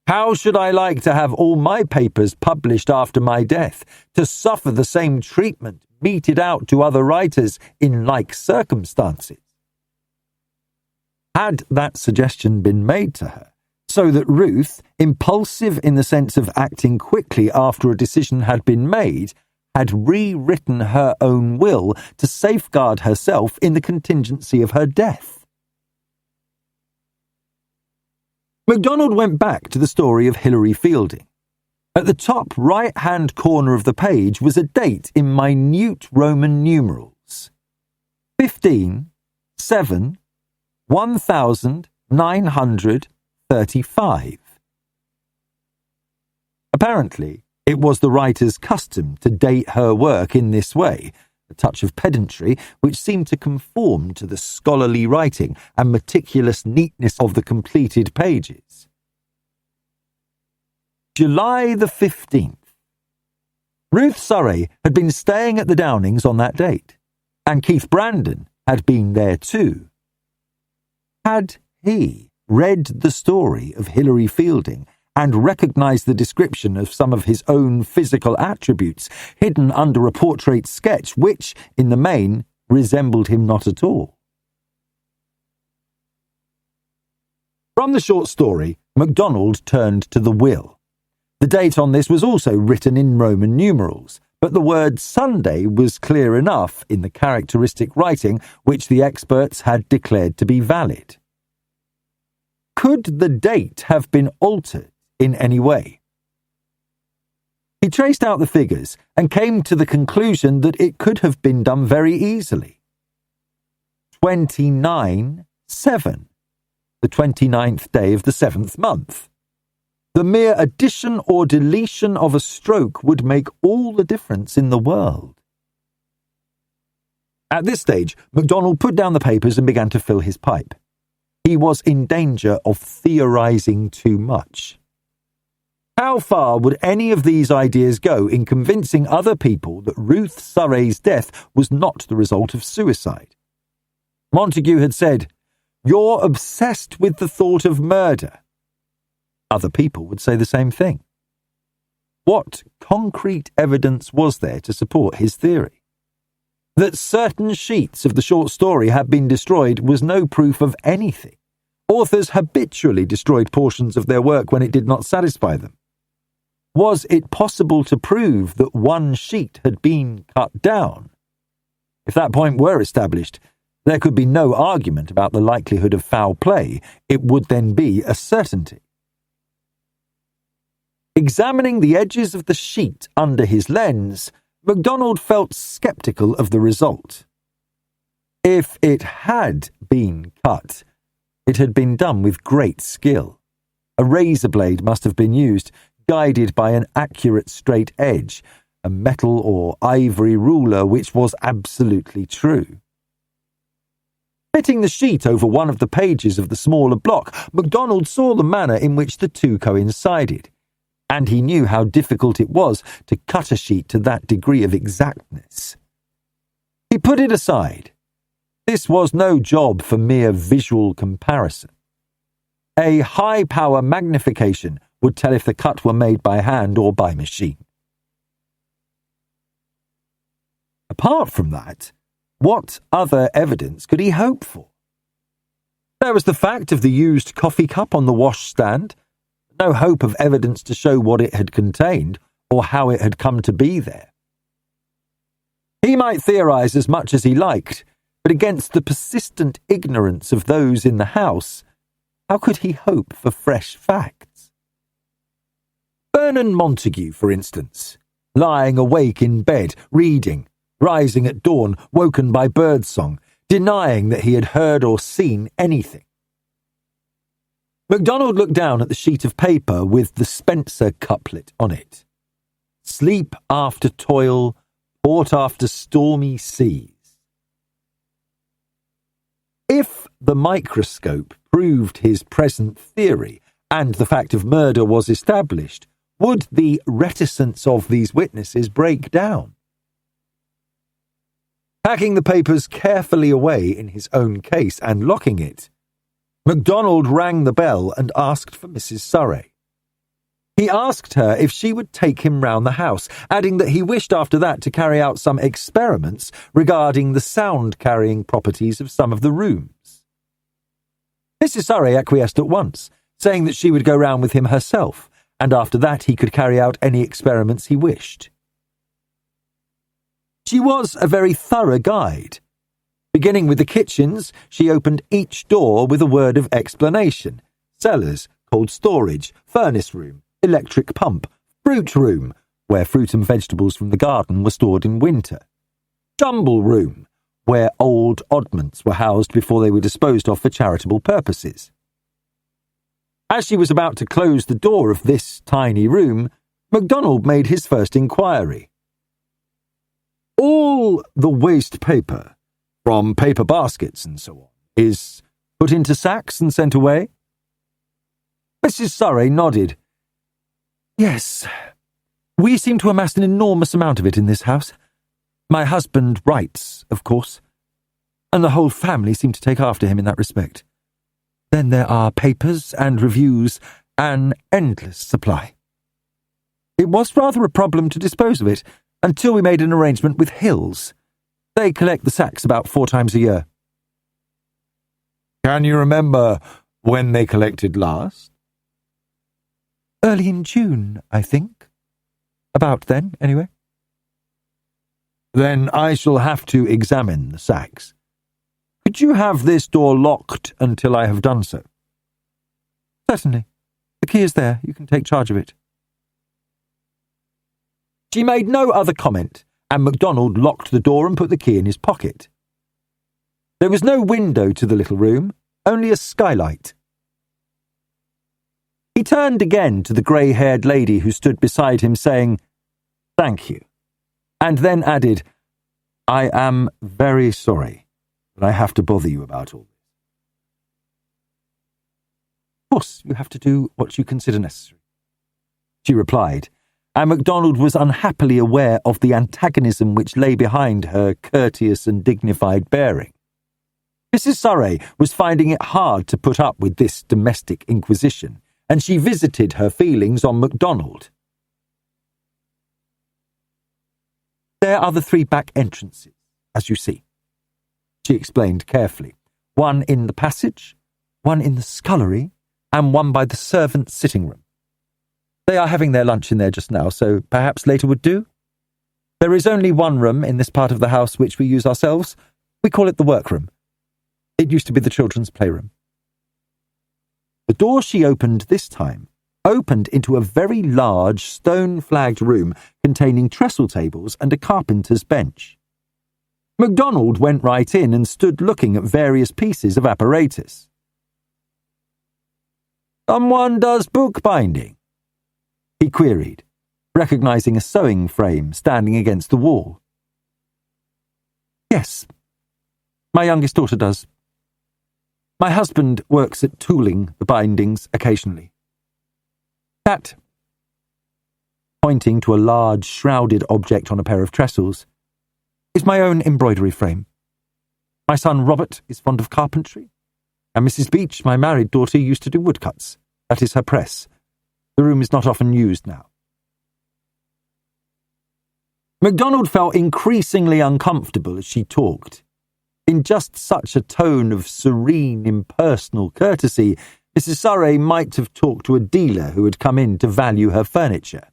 S1: How should I like to have all my papers published after my death, to suffer the same treatment meted out to other writers in like circumstances? Had that suggestion been made to her, so that Ruth, impulsive in the sense of acting quickly after a decision had been made, had rewritten her own will to safeguard herself in the contingency of her death? MacDonald went back to the story of Hilary Fielding. At the top right-hand corner of the page was a date in minute Roman numerals. 15/7/1935. Apparently, it was the writer's custom to date her work in this way, a touch of pedantry which seemed to conform to the scholarly writing and meticulous neatness of the completed pages. July the 15th. Ruth Surrey had been staying at the Downings on that date, and Keith Brandon had been there too. Had he read the story of Hilary Fielding and recognised the description of some of his own physical attributes hidden under a portrait sketch which, in the main, resembled him not at all? From the short story, MacDonald turned to the will. The date on this was also written in Roman numerals, but the word Sunday was clear enough in the characteristic writing which the experts had declared to be valid. Could the date have been altered in any way? He traced out the figures and came to the conclusion that it could have been done very easily. 29/7, the 29th day of the 7th month. The mere addition or deletion of a stroke would make all the difference in the world. At this stage, MacDonald put down the papers and began to fill his pipe. He was in danger of theorising too much. How far would any of these ideas go in convincing other people that Ruth Surrey's death was not the result of suicide? Montague had said, "You're obsessed with the thought of murder." Other people would say the same thing. What concrete evidence was there to support his theory? That certain sheets of the short story had been destroyed was no proof of anything. Authors habitually destroyed portions of their work when it did not satisfy them. Was it possible to prove that one sheet had been cut down? If that point were established, there could be no argument about the likelihood of foul play. It would then be a certainty. Examining the edges of the sheet under his lens, MacDonald felt sceptical of the result. If it had been cut, it had been done with great skill. A razor blade must have been used, guided by an accurate straight edge, a metal or ivory ruler which was absolutely true. Fitting the sheet over one of the pages of the smaller block, MacDonald saw the manner in which the two coincided, and he knew how difficult it was to cut a sheet to that degree of exactness. He put it aside. This was no job for mere visual comparison. A high-power magnification would tell if the cut were made by hand or by machine. Apart from that, what other evidence could he hope for? There was the fact of the used coffee cup on the washstand. No hope of evidence to show what it had contained or how it had come to be there. He might theorise as much as he liked, but against the persistent ignorance of those in the house, how could he hope for fresh facts? Vernon Montague, for instance, lying awake in bed, reading, rising at dawn, woken by birdsong, denying that he had heard or seen anything. MacDonald looked down at the sheet of paper with the Spencer couplet on it. Sleep after toil, port after stormy seas. If the microscope proved his present theory and the fact of murder was established, would the reticence of these witnesses break down? Packing the papers carefully away in his own case and locking it, MacDonald rang the bell and asked for Mrs. Surrey. He asked her if she would take him round the house, adding that he wished after that to carry out some experiments regarding the sound-carrying properties of some of the rooms. Mrs. Surrey acquiesced at once, saying that she would go round with him herself, and after that he could carry out any experiments he wished. She was a very thorough guide. Beginning with the kitchens, she opened each door with a word of explanation: cellars, cold storage, furnace room, electric pump, fruit room, where fruit and vegetables from the garden were stored in winter, jumble room, where old oddments were housed before they were disposed of for charitable purposes. As she was about to close the door of this tiny room, MacDonald made his first inquiry. All the waste paper, from paper baskets and so on, is put into sacks and sent away? Mrs. Surrey nodded. Yes. We seem to amass an enormous amount of it in this house. My husband writes, of course, and the whole family seem to take after him in that respect. Then there are papers and reviews, an endless supply. It was rather a problem to dispose of it, until we made an arrangement with Hills. They collect the sacks about 4 times a year.
S3: Can you remember when they collected last?
S1: Early in June, I think. About then, anyway.
S3: Then I shall have to examine the sacks. Could you have this door locked until I have done so?
S1: Certainly. The key is there. You can take charge of it. She made no other comment, and MacDonald locked the door and put the key in his pocket. There was no window to the little room, only a skylight. He turned again to the grey-haired lady who stood beside him, saying, "Thank you," and then added, "I am very sorry that I have to bother you about all this." "Of course, you have to do what you consider necessary," she replied, and MacDonald was unhappily aware of the antagonism which lay behind her courteous and dignified bearing. Mrs. Surrey was finding it hard to put up with this domestic inquisition, and she visited her feelings on MacDonald. "There are the 3 back entrances, as you see," she explained carefully. "One in the passage, one in the scullery, and one by the servants' sitting room. They are having their lunch in there just now, so perhaps later would do. There is only one room in this part of the house which we use ourselves. We call it the workroom. It used to be the children's playroom." The door she opened this time opened into a very large stone-flagged room containing trestle tables and a carpenter's bench. MacDonald went right in and stood looking at various pieces of apparatus. "Someone does bookbinding?" he queried, recognizing a sewing frame standing against the wall. "Yes, my youngest daughter does. My husband works at tooling the bindings occasionally. That," pointing to a large shrouded object on a pair of trestles, "is my own embroidery frame. My son Robert is fond of carpentry, and Mrs. Beach, my married daughter, used to do woodcuts. That is her press. The room is not often used now." MacDonald felt increasingly uncomfortable as she talked. In just such a tone of serene, impersonal courtesy, Mrs. Surrey might have talked to a dealer who had come in to value her furniture.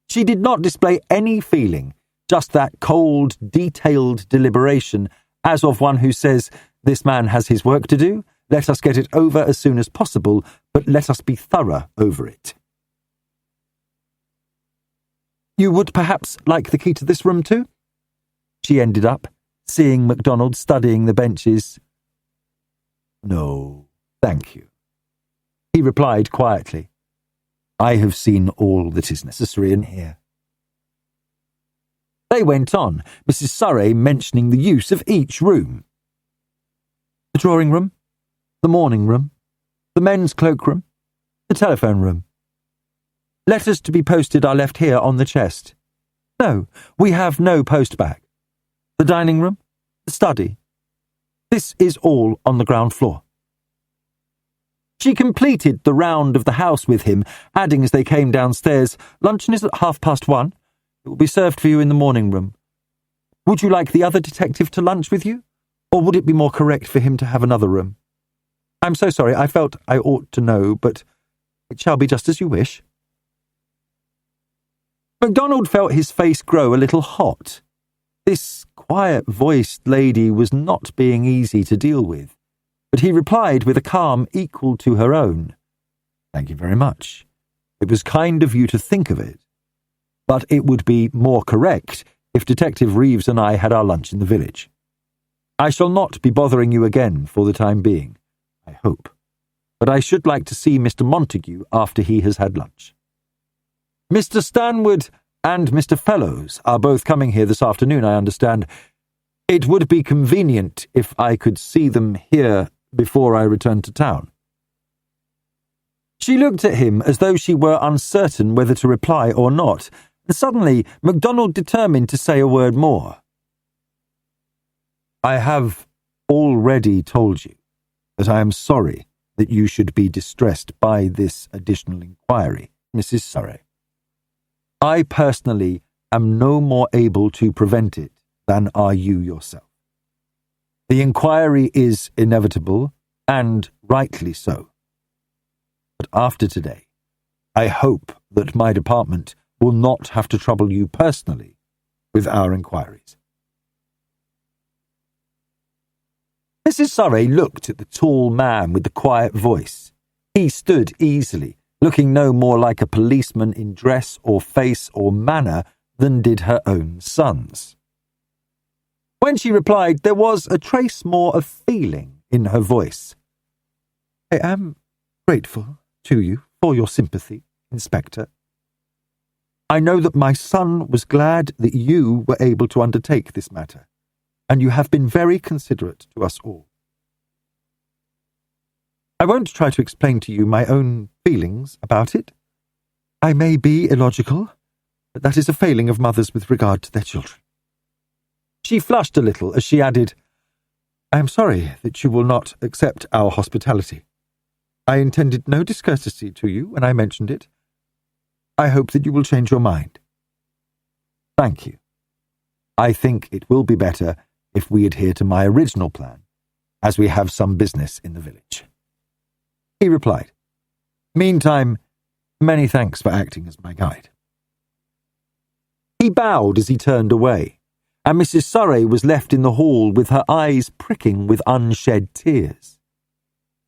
S1: She did not display any feeling, just that cold, detailed deliberation, as of one who says, "This man has his work to do, let us get it over as soon as possible, but let us be thorough over it." "You would perhaps like the key to this room too?" she ended up, seeing MacDonald studying the benches. "No, thank you," he replied quietly. "I have seen all that is necessary in here." They went on, Mrs. Surrey mentioning the use of each room. "The drawing room, the morning room, the men's cloakroom, the telephone room. Letters to be posted are left here on the chest. No, we have no post bag. The dining room, the study. This is all on the ground floor." She completed the round of the house with him, adding as they came downstairs, "Luncheon is at 1:30. It will be served for you in the morning room. Would you like the other detective to lunch with you, or would it be more correct for him to have another room? I'm so sorry, I felt I ought to know, but it shall be just as you wish." MacDonald felt his face grow a little hot. This quiet-voiced lady was not being easy to deal with, but he replied with a calm equal to her own. Thank you very much. It was kind of you to think of it. But it would be more correct if Detective Reeves and I had our lunch in the village. I shall not be bothering you again for the time being, I hope. But I should like to see Mr. Montague after he has had lunch. Mr. Stanwood and Mr. Fellows are both coming here this afternoon, I understand. It would be convenient if I could see them here before I return to town. She looked at him as though she were uncertain whether to reply or not, and suddenly MacDonald determined to say a word more. I have already told you that I am sorry that you should be distressed by this additional inquiry, Mrs. Surrey. I personally am no more able to prevent it than are you yourself. The inquiry is inevitable, and rightly so. But after today, I hope that my department will not have to trouble you personally with our inquiries. Mrs. Surrey looked at the tall man with the quiet voice. He stood easily, looking no more like a policeman in dress or face or manner than did her own sons. When she replied, there was a trace more of feeling in her voice. I am grateful to you for your sympathy, Inspector. I know that my son was glad that you were able to undertake this matter, and you have been very considerate to us all. I won't try to explain to you my own feelings about it. I may be illogical, but that is a failing of mothers with regard to their children. She flushed a little as she added, I am sorry that you will not accept our hospitality. I intended no discourtesy to you when I mentioned it. I hope that you will change your mind. Thank you. I think it will be better if we adhere to my original plan, as we have some business in the village. He replied, Meantime, many thanks for acting as my guide. He bowed as he turned away, and Mrs. Surrey was left in the hall with her eyes pricking with unshed tears.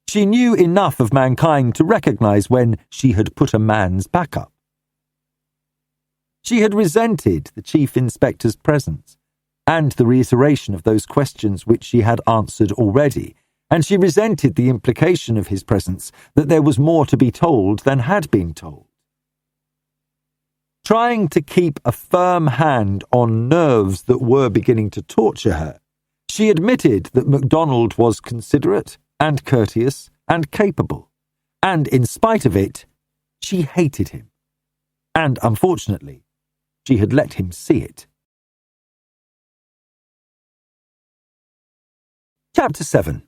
S1: She knew enough of mankind to recognize when she had put a man's back up. She had resented the Chief Inspector's presence and the reiteration of those questions which she had answered already, and she resented the implication of his presence that there was more to be told than had been told. Trying to keep a firm hand on nerves that were beginning to torture her, she admitted that MacDonald was considerate and courteous and capable, and in spite of it, she hated him. And unfortunately, she had let him see it. Chapter 7.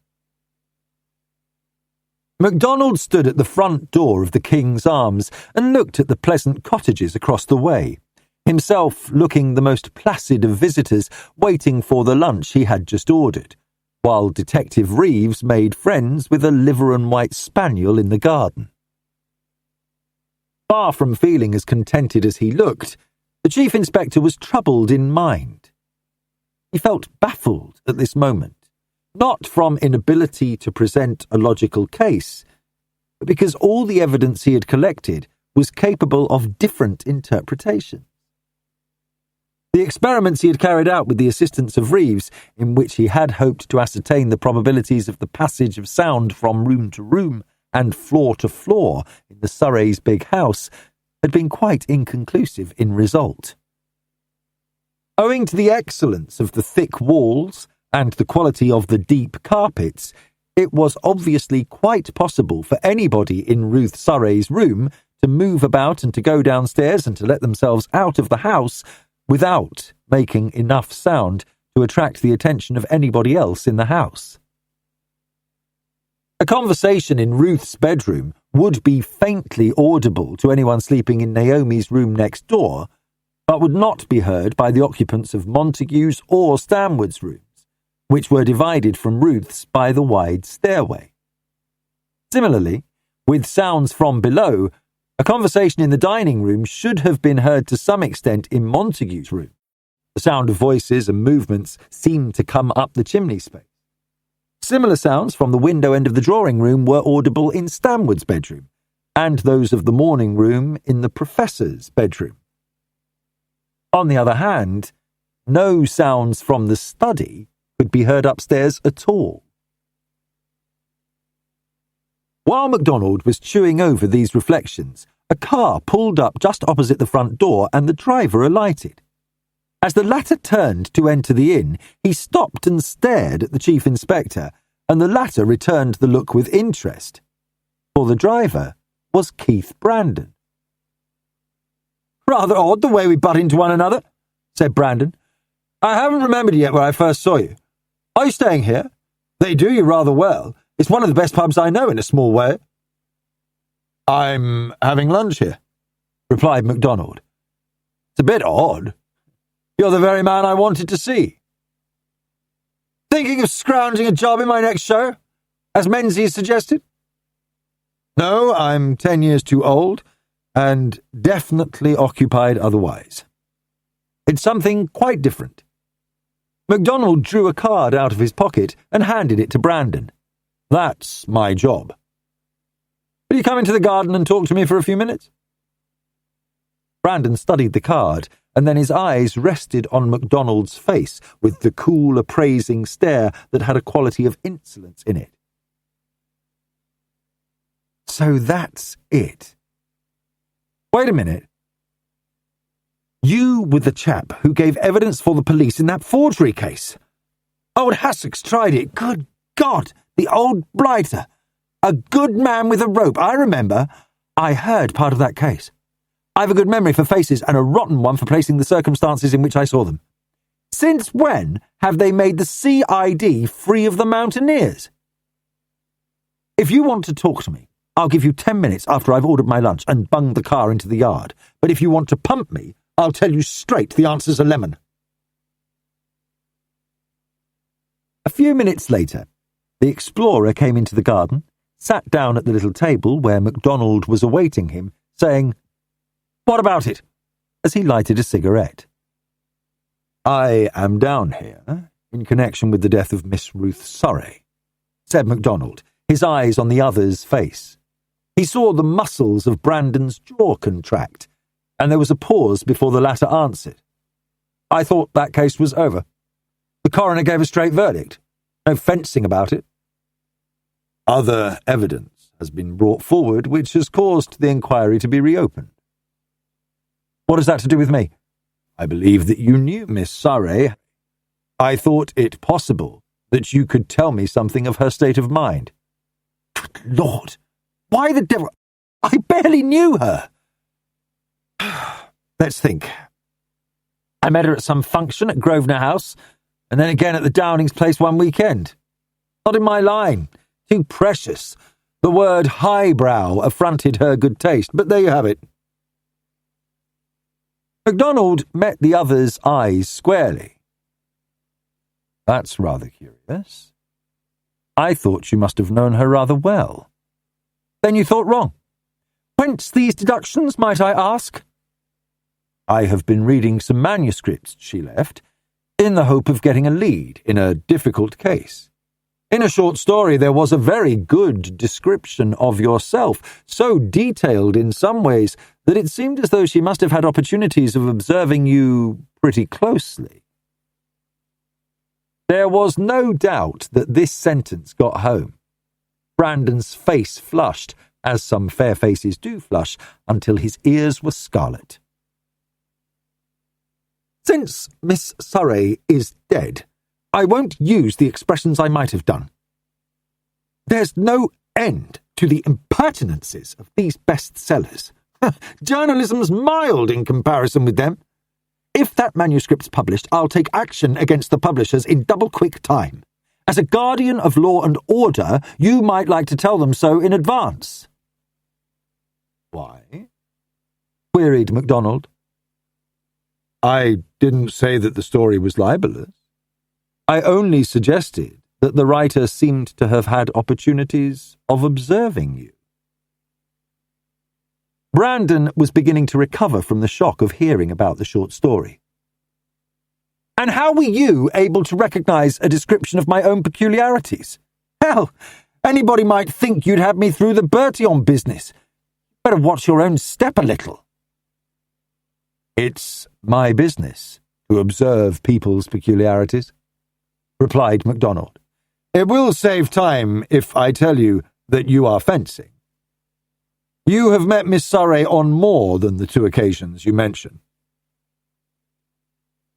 S1: MacDonald stood at the front door of the King's Arms and looked at the pleasant cottages across the way, himself looking the most placid of visitors waiting for the lunch he had just ordered, while Detective Reeves made friends with a liver-and-white spaniel in the garden. Far from feeling as contented as he looked, the Chief Inspector was troubled in mind. He felt baffled at this moment, not from inability to present a logical case, but because all the evidence he had collected was capable of different interpretations. The experiments he had carried out with the assistance of Reeves, in which he had hoped to ascertain the probabilities of the passage of sound from room to room and floor to floor in the Surreys' big house, had been quite inconclusive in result. Owing to the excellence of the thick walls and the quality of the deep carpets, it was obviously quite possible for anybody in Ruth Surrey's room to move about and to go downstairs and to let themselves out of the house without making enough sound to attract the attention of anybody else in the house. A conversation in Ruth's bedroom would be faintly audible to anyone sleeping in Naomi's room next door, but would not be heard by the occupants of Montague's or Stanwood's rooms, which were divided from Ruth's by the wide stairway. Similarly, with sounds from below, a conversation in the dining room should have been heard to some extent in Montague's room. The sound of voices and movements seemed to come up the chimney space. Similar sounds from the window end of the drawing room were audible in Stanwood's bedroom, and those of the morning room in the professor's bedroom. On the other hand, no sounds from the study could be heard upstairs at all. While MacDonald was chewing over these reflections, a car pulled up just opposite the front door and the driver alighted. As the latter turned to enter the inn, he stopped and stared at the chief inspector, and the latter returned the look with interest. For the driver was Keith Brandon. "Rather odd the way we butt into one another," said Brandon. "I haven't remembered yet where I first saw you. Are you staying here? They do you rather well. It's one of the best pubs I know in a small way." "I'm having lunch here," replied MacDonald. "It's a bit odd. You're the very man I wanted to see." "Thinking of scrounging a job in my next show, as Menzies suggested?" "No, I'm 10 years too old, and definitely occupied otherwise. It's something quite different." MacDonald drew a card out of his pocket and handed it to Brandon. "That's my job. Will you come into the garden and talk to me for a few minutes?" Brandon studied the card, and then his eyes rested on MacDonald's face with the cool, appraising stare that had a quality of insolence in it. "So that's it. Wait a minute. You were the chap who gave evidence for the police in that forgery case. Old Hassocks tried it. Good God, the old blighter. A good man with a rope, I remember. I heard part of that case. I've a good memory for faces and a rotten one for placing the circumstances in which I saw them. Since when have they made the CID free of the mountaineers? If you want to talk to me, I'll give you 10 minutes after I've ordered my lunch and bunged the car into the yard. But if you want to pump me, I'll tell you straight the answer's a lemon." A few minutes later, the explorer came into the garden, sat down at the little table where MacDonald was awaiting him, saying, "What about it?" as he lighted a cigarette. "I am down here in connection with the death of Miss Ruth Surrey," said MacDonald, his eyes on the other's face. He saw the muscles of Brandon's jaw contract, and there was a pause before the latter answered. "I thought that case was over. The coroner gave a straight verdict. No fencing about it. Other evidence has been brought forward which has caused the inquiry to be reopened." "What has that to do with me?" "I believe that you knew Miss Surrey. I thought it possible that you could tell me something of her state of mind." "Good Lord! Why the devil? I barely knew her." "Let's think. I met her at some function at Grosvenor House, and then again at the Downings' place one weekend. Not in my line. Too precious. The word highbrow affronted her good taste, but there you have it." MacDonald met the other's eyes squarely. "That's rather curious. I thought you must have known her rather well." "Then you thought wrong. Whence these deductions, might I ask?" "I have been reading some manuscripts she left, in the hope of getting a lead in a difficult case. In a short story there was a very good description of yourself, so detailed in some ways that it seemed as though she must have had opportunities of observing you pretty closely." There was no doubt that this sentence got home. Brandon's face flushed, as some fair faces do flush, until his ears were scarlet. "Since Miss Surrey is dead, I won't use the expressions I might have done. There's no end to the impertinences of these bestsellers. Journalism's mild in comparison with them. If that manuscript's published, I'll take action against the publishers in double-quick time. As a guardian of law and order, you might like to tell them so in advance." "Why?" queried MacDonald. "I didn't say that the story was libelous. I only suggested that the writer seemed to have had opportunities of observing you." Brandon was beginning to recover from the shock of hearing about the short story. "And how were you able to recognize a description of my own peculiarities? Hell, anybody might think you'd had me through the Bertillon business. Better watch your own step a little."
S3: "It's my business to observe people's peculiarities," replied MacDonald. "It will save time if I tell you that you are fencing. You have met Miss Surrey on more than the 2 occasions you mention."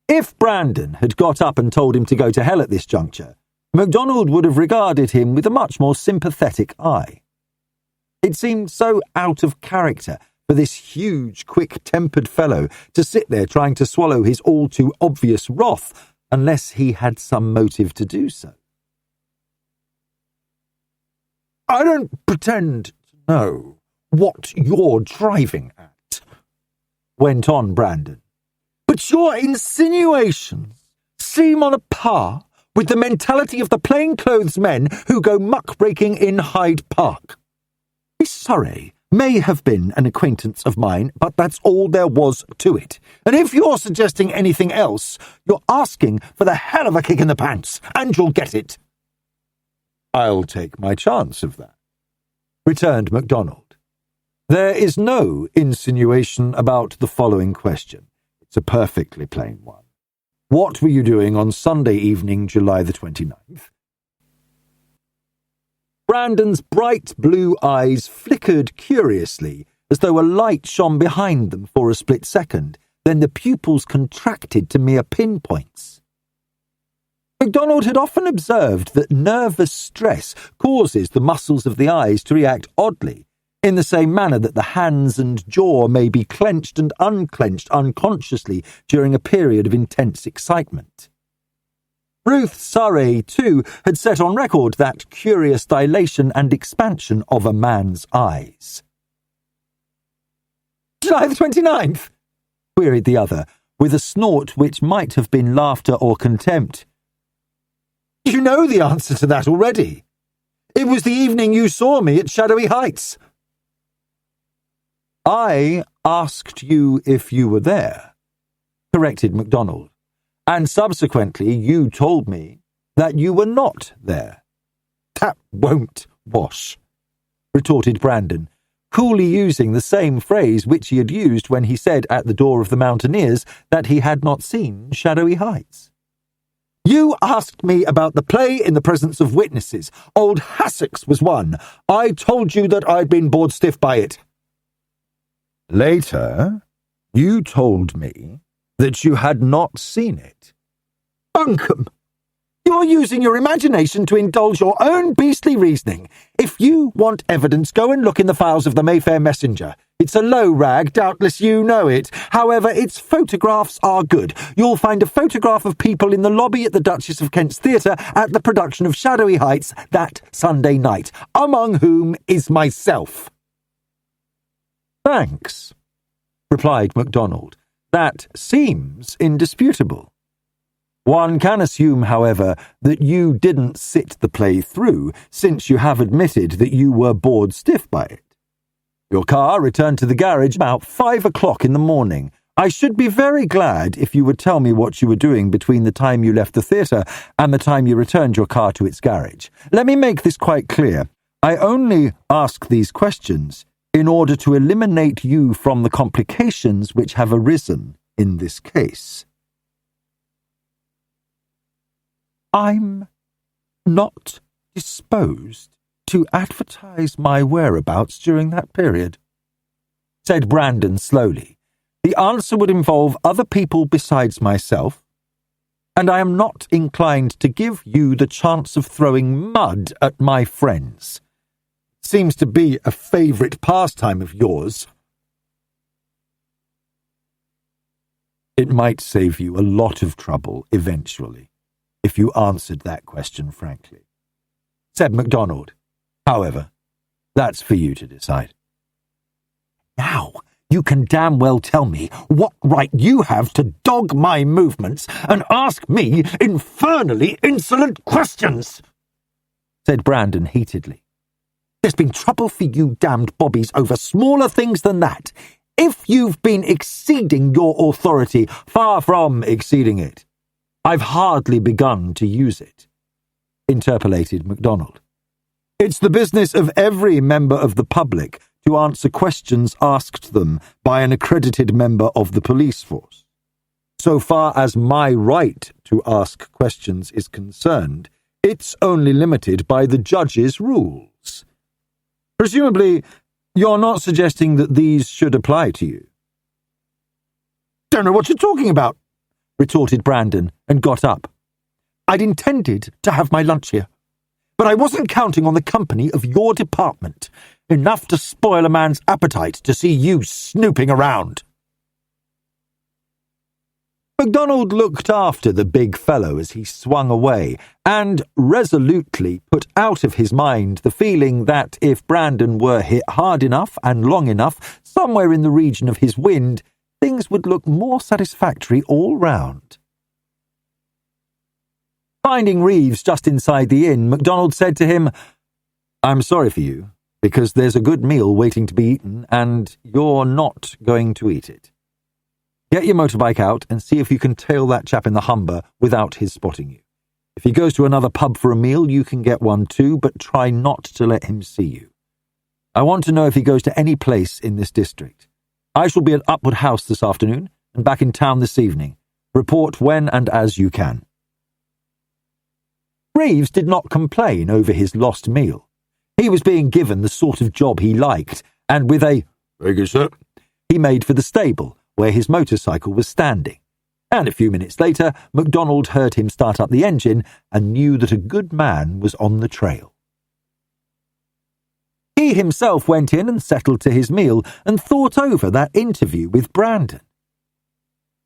S1: If Brandon had got up and told him to go to hell at this juncture, MacDonald would have regarded him with a much more sympathetic eye. It seemed so out of character for this huge, quick-tempered fellow to sit there trying to swallow his all-too-obvious wrath unless he had some motive to do so.
S3: "I don't pretend to know what you're driving at," went on Brandon, "but your insinuations seem on a par with the mentality of the plainclothes men who go muckraking in Hyde Park. Miss Surrey may have been an acquaintance of mine, but that's all there was to it. And if you're suggesting anything else, you're asking for the hell of a kick in the pants, and you'll get it." "I'll take my chance of that," returned MacDonald. "There is no insinuation about the following question. It's a perfectly plain one. What were you doing on Sunday evening, July the 29th?
S1: Brandon's bright blue eyes flickered curiously, as though a light shone behind them for a split second, then the pupils contracted to mere pinpoints. MacDonald had often observed that nervous stress causes the muscles of the eyes to react oddly, in the same manner that the hands and jaw may be clenched and unclenched unconsciously during a period of intense excitement. Ruth Surrey, too, had set on record that curious dilation and expansion of a man's eyes. "July the 29th?" queried the other, with a snort which might have been laughter or contempt. "You know the answer to that already. It was the evening you saw me at Shadowy Heights." "I asked you if you were there," corrected MacDonald, "and subsequently you told me that you were not there." "That won't wash," retorted Brandon, coolly using the same phrase which he had used when he said at the door of the Mountaineers that he had not seen Shadowy Heights. "You asked me about the play in the presence of witnesses. Old Hassocks was one. I told you that I'd been bored stiff by it."
S3: "Later, you told me that you had not seen it."
S1: "Bunkum! You're using your imagination to indulge your own beastly reasoning. If you want evidence, go and look in the files of the Mayfair Messenger. It's a low rag, doubtless you know it. However, its photographs are good. You'll find a photograph of people in the lobby at the Duchess of Kent's Theatre at the production of Shadowy Heights that Sunday night, among whom is myself."
S3: "Thanks," replied MacDonald. "That seems indisputable. One can assume, however, that you didn't sit the play through, since you have admitted that you were bored stiff by it. Your car returned to the garage about 5 o'clock in the morning. I should be very glad if you would tell me what you were doing between the time you left the theatre and the time you returned your car to its garage. Let me make this quite clear. I only ask these questions in order to eliminate you from the complications which have arisen in this case." "I'm not disposed to advertise my whereabouts during that period," said Brandon slowly. "The answer would involve other people besides myself, and I am not inclined to give you the chance of throwing mud at my friends. Seems to be a favourite pastime of yours." "It might save you a lot of trouble eventually, if you answered that question frankly," said MacDonald. "However, that's for you to decide." "Now, you can damn well tell me what right you have to dog my movements and ask me infernally insolent questions," said Brandon heatedly. "There's been trouble for you damned bobbies over smaller things than that. If you've been exceeding your authority, far from exceeding it, I've hardly begun to use it," interpolated MacDonald. "It's the business of every member of the public
S1: to answer questions asked them by an accredited member of the police force. So far as my right to ask questions is concerned, it's only limited by the judge's rules. Presumably, you're not suggesting that these should apply to you.
S3: Don't know what you're talking about, retorted Brandon and got up. I'd intended to have my lunch here, but I wasn't counting on the company of your department. Enough to spoil a man's appetite to see you snooping around.
S1: MacDonald looked after the big fellow as he swung away and resolutely put out of his mind the feeling that if Brandon were hit hard enough and long enough, somewhere in the region of his wind, things would look more satisfactory all round. Finding Reeves just inside the inn, MacDonald said to him, "I'm sorry for you, because there's a good meal waiting to be eaten, and you're not going to eat it. Get your motorbike out and see if you can tail that chap in the Humber without his spotting you. If he goes to another pub for a meal, you can get one too, but try not to let him see you. I want to know if he goes to any place in this district. I shall be at Upwood House this afternoon and back in town this evening. Report when and as you can." Reeves did not complain over his lost meal. He was being given the sort of job he liked, and with a
S2: "Thank you, sir,"
S1: he made for the stable, where his motorcycle was standing, and a few minutes later MacDonald heard him start up the engine and knew that a good man was on the trail. He himself went in and settled to his meal and thought over that interview with Brandon.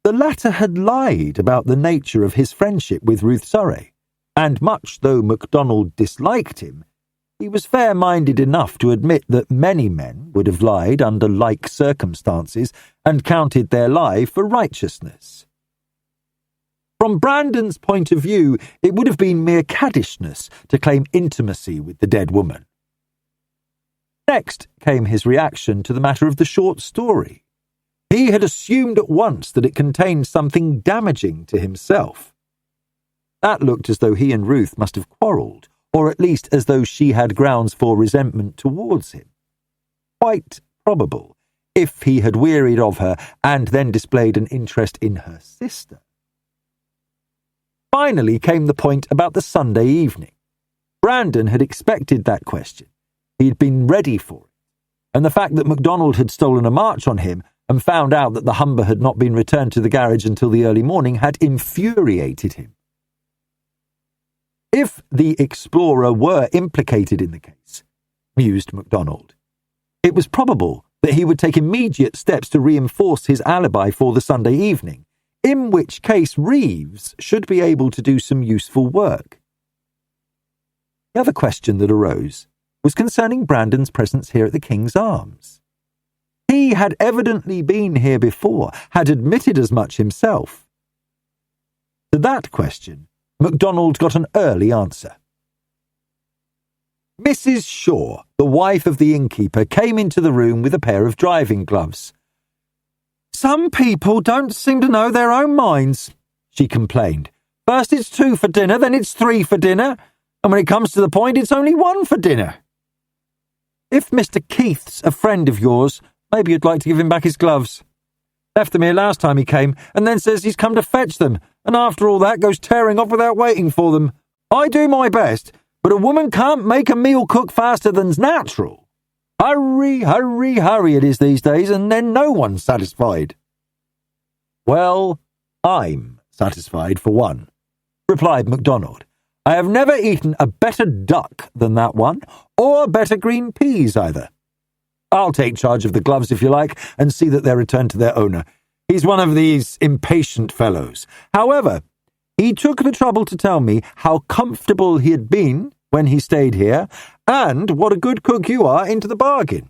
S1: The latter had lied about the nature of his friendship with Ruth Surrey, and much though MacDonald disliked him, he was fair-minded enough to admit that many men would have lied under like circumstances and counted their lie for righteousness. From Brandon's point of view, it would have been mere caddishness to claim intimacy with the dead woman. Next came his reaction to the matter of the short story. He had assumed at once that it contained something damaging to himself. That looked as though he and Ruth must have quarrelled, or at least as though she had grounds for resentment towards him. Quite probable, if he had wearied of her and then displayed an interest in her sister. Finally came the point about the Sunday evening. Brandon had expected that question. He had been ready for it, and the fact that MacDonald had stolen a march on him and found out that the Humber had not been returned to the garage until the early morning had infuriated him. If the explorer were implicated in the case, mused MacDonald, it was probable that he would take immediate steps to reinforce his alibi for the Sunday evening, in which case Reeves should be able to do some useful work. The other question that arose was concerning Brandon's presence here at the King's Arms. He had evidently been here before, had admitted as much himself. To that question, MacDonald got an early answer. Mrs. Shaw, the wife of the innkeeper, came into the room with a pair of driving gloves. "Some people don't seem to know their own minds," she complained. "First it's 2 for dinner, then it's 3 for dinner, and when it comes to the point, it's only 1 for dinner. If Mr. Keith's a friend of yours, maybe you'd like to give him back his gloves. Left them here last time he came, and then says he's come to fetch them, and after all that goes tearing off without waiting for them. I do my best, but a woman can't make a meal cook faster than's natural. Hurry, hurry, hurry it is these days, and then no one's satisfied." "Well, I'm satisfied for one," replied MacDonald. "I have never eaten a better duck than that one, or better green peas either. I'll take charge of the gloves if you like, and see that they're returned to their owner. He's one of these impatient fellows. However, he took the trouble to tell me how comfortable he had been when he stayed here, and what a good cook you are into the bargain."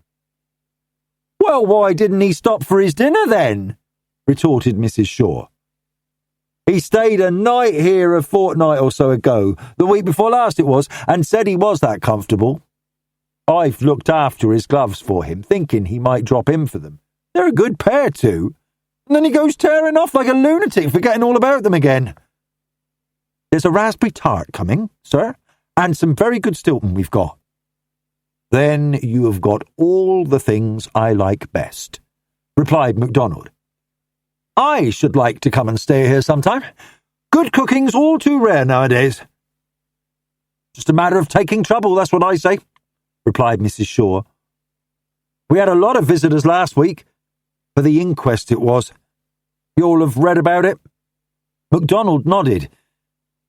S1: "Well, why didn't he stop for his dinner then?" retorted Mrs. Shaw. "He stayed a night here a fortnight or so ago, the week before last it was, and said he was that comfortable. I've looked after his gloves for him, thinking he might drop in for them. They're a good pair too. And then he goes tearing off like a lunatic, forgetting all about them again. There's a raspberry tart coming, sir, and some very good Stilton we've got."
S3: Then you have got all the things I like best, replied MacDonald. I should like to come and stay here sometime. Good cooking's all too rare nowadays. Just a matter of taking trouble, that's what I say, replied Mrs. Shaw. We had a lot of visitors last week. For the inquest it was. You all have read about it? MacDonald nodded.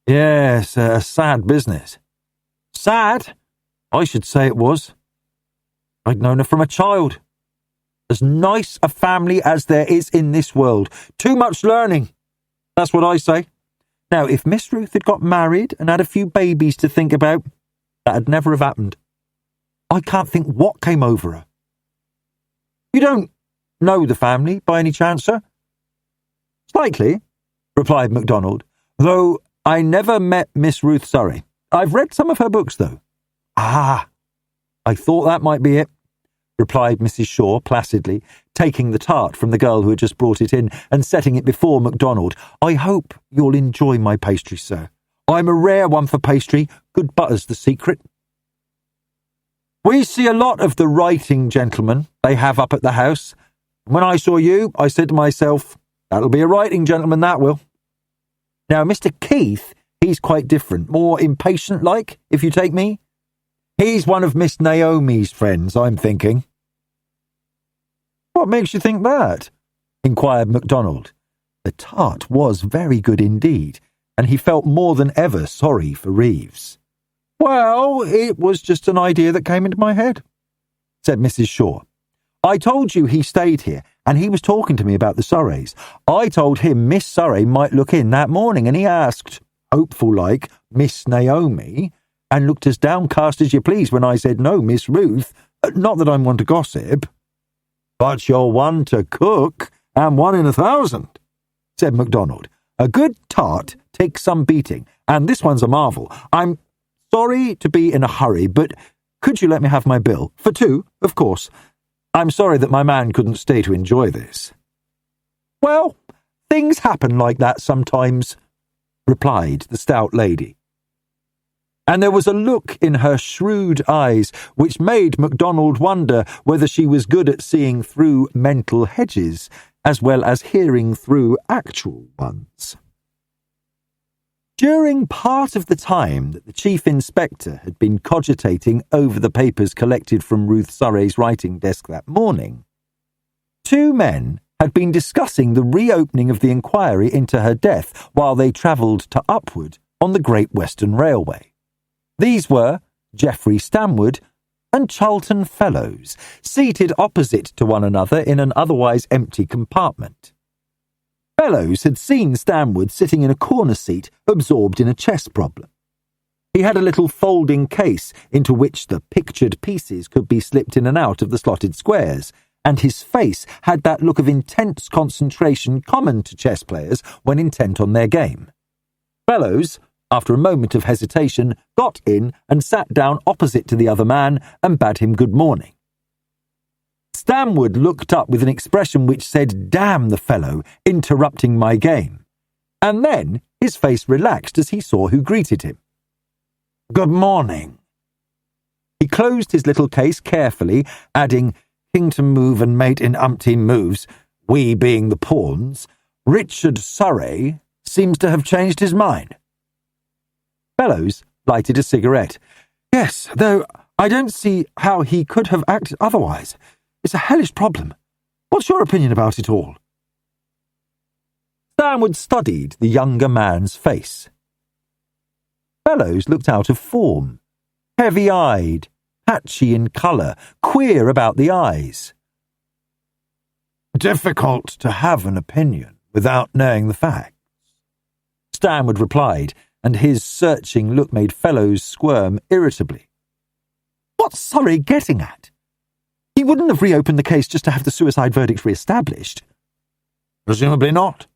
S3: Yes, a sad business. Sad? I should say it was. I'd known her from a child. As nice a family as there is in this world. Too much learning. That's what I say. Now, if Miss Ruth had got married and had a few babies to think about, that'd never have happened. I can't think what came over her. You don't know the family, by any chance, sir? Slightly, replied MacDonald, though I never met Miss Ruth Surrey. I've read some of her books, though. Ah, I thought that might be it, replied Mrs. Shaw placidly, taking the tart from the girl who had just brought it in and setting it before MacDonald. I hope you'll enjoy my pastry, sir. I'm a rare one for pastry. Good butter's the secret. We see a lot of the writing gentlemen they have up at the house. When I saw you, I said to myself, that'll be a writing gentleman, that will. Now, Mr. Keith, he's quite different, more impatient-like, if you take me. He's one of Miss Naomi's friends, I'm thinking. What makes you think that? Inquired MacDonald. The tart was very good indeed, and he felt more than ever sorry for Reeves. Well, it was just an idea that came into my head, said Mrs. Shaw. I told you he stayed here, and he was talking to me about the Surreys. I told him Miss Surrey might look in that morning, and he asked, hopeful-like, Miss Naomi, and looked as downcast as you please when I said no, Miss Ruth. Not that I'm one to gossip. But you're one to cook, and 1 in 1,000, said MacDonald. A good tart takes some beating, and this one's a marvel. I'm sorry to be in a hurry, but could you let me have my bill? For 2, of course. I'm sorry that my man couldn't stay to enjoy this. Well, things happen like that sometimes, replied the stout lady. And there was a look in her shrewd eyes which made MacDonald wonder whether she was good at seeing through mental hedges as well as hearing through actual ones. During part of the time that the Chief Inspector had been cogitating over the papers collected from Ruth Surrey's writing desk that morning, 2 men had been discussing the reopening of the inquiry into her death while they travelled to Upwood on the Great Western Railway. These were Geoffrey Stanwood and Charlton Fellows, seated opposite to one another in an otherwise empty compartment. Fellows had seen Stanwood sitting in a corner seat, absorbed in a chess problem. He had a little folding case into which the pictured pieces could be slipped in and out of the slotted squares, and his face had that look of intense concentration common to chess players when intent on their game. Fellows, after a moment of hesitation, got in and sat down opposite to the other man and bade him good morning. Stanwood looked up with an expression which said, "Damn the fellow, interrupting my game," and then his face relaxed as he saw who greeted him. "Good morning." He closed his little case carefully, adding, "King to move and mate in umpteen moves, we being the pawns, Richard Surrey seems to have changed his mind." Fellows lighted a cigarette. "Yes, though I don't see how he could have acted otherwise. It's a hellish problem. What's your opinion about it all?" Stanwood studied the younger man's face. Fellows looked out of form, heavy-eyed, patchy in colour, queer about the eyes. "Difficult to have an opinion without knowing the facts," Stanwood replied, and his searching look made Fellows squirm irritably. "What's Surrey getting at? He wouldn't have reopened the case just to have the suicide verdict re-established." "Presumably not.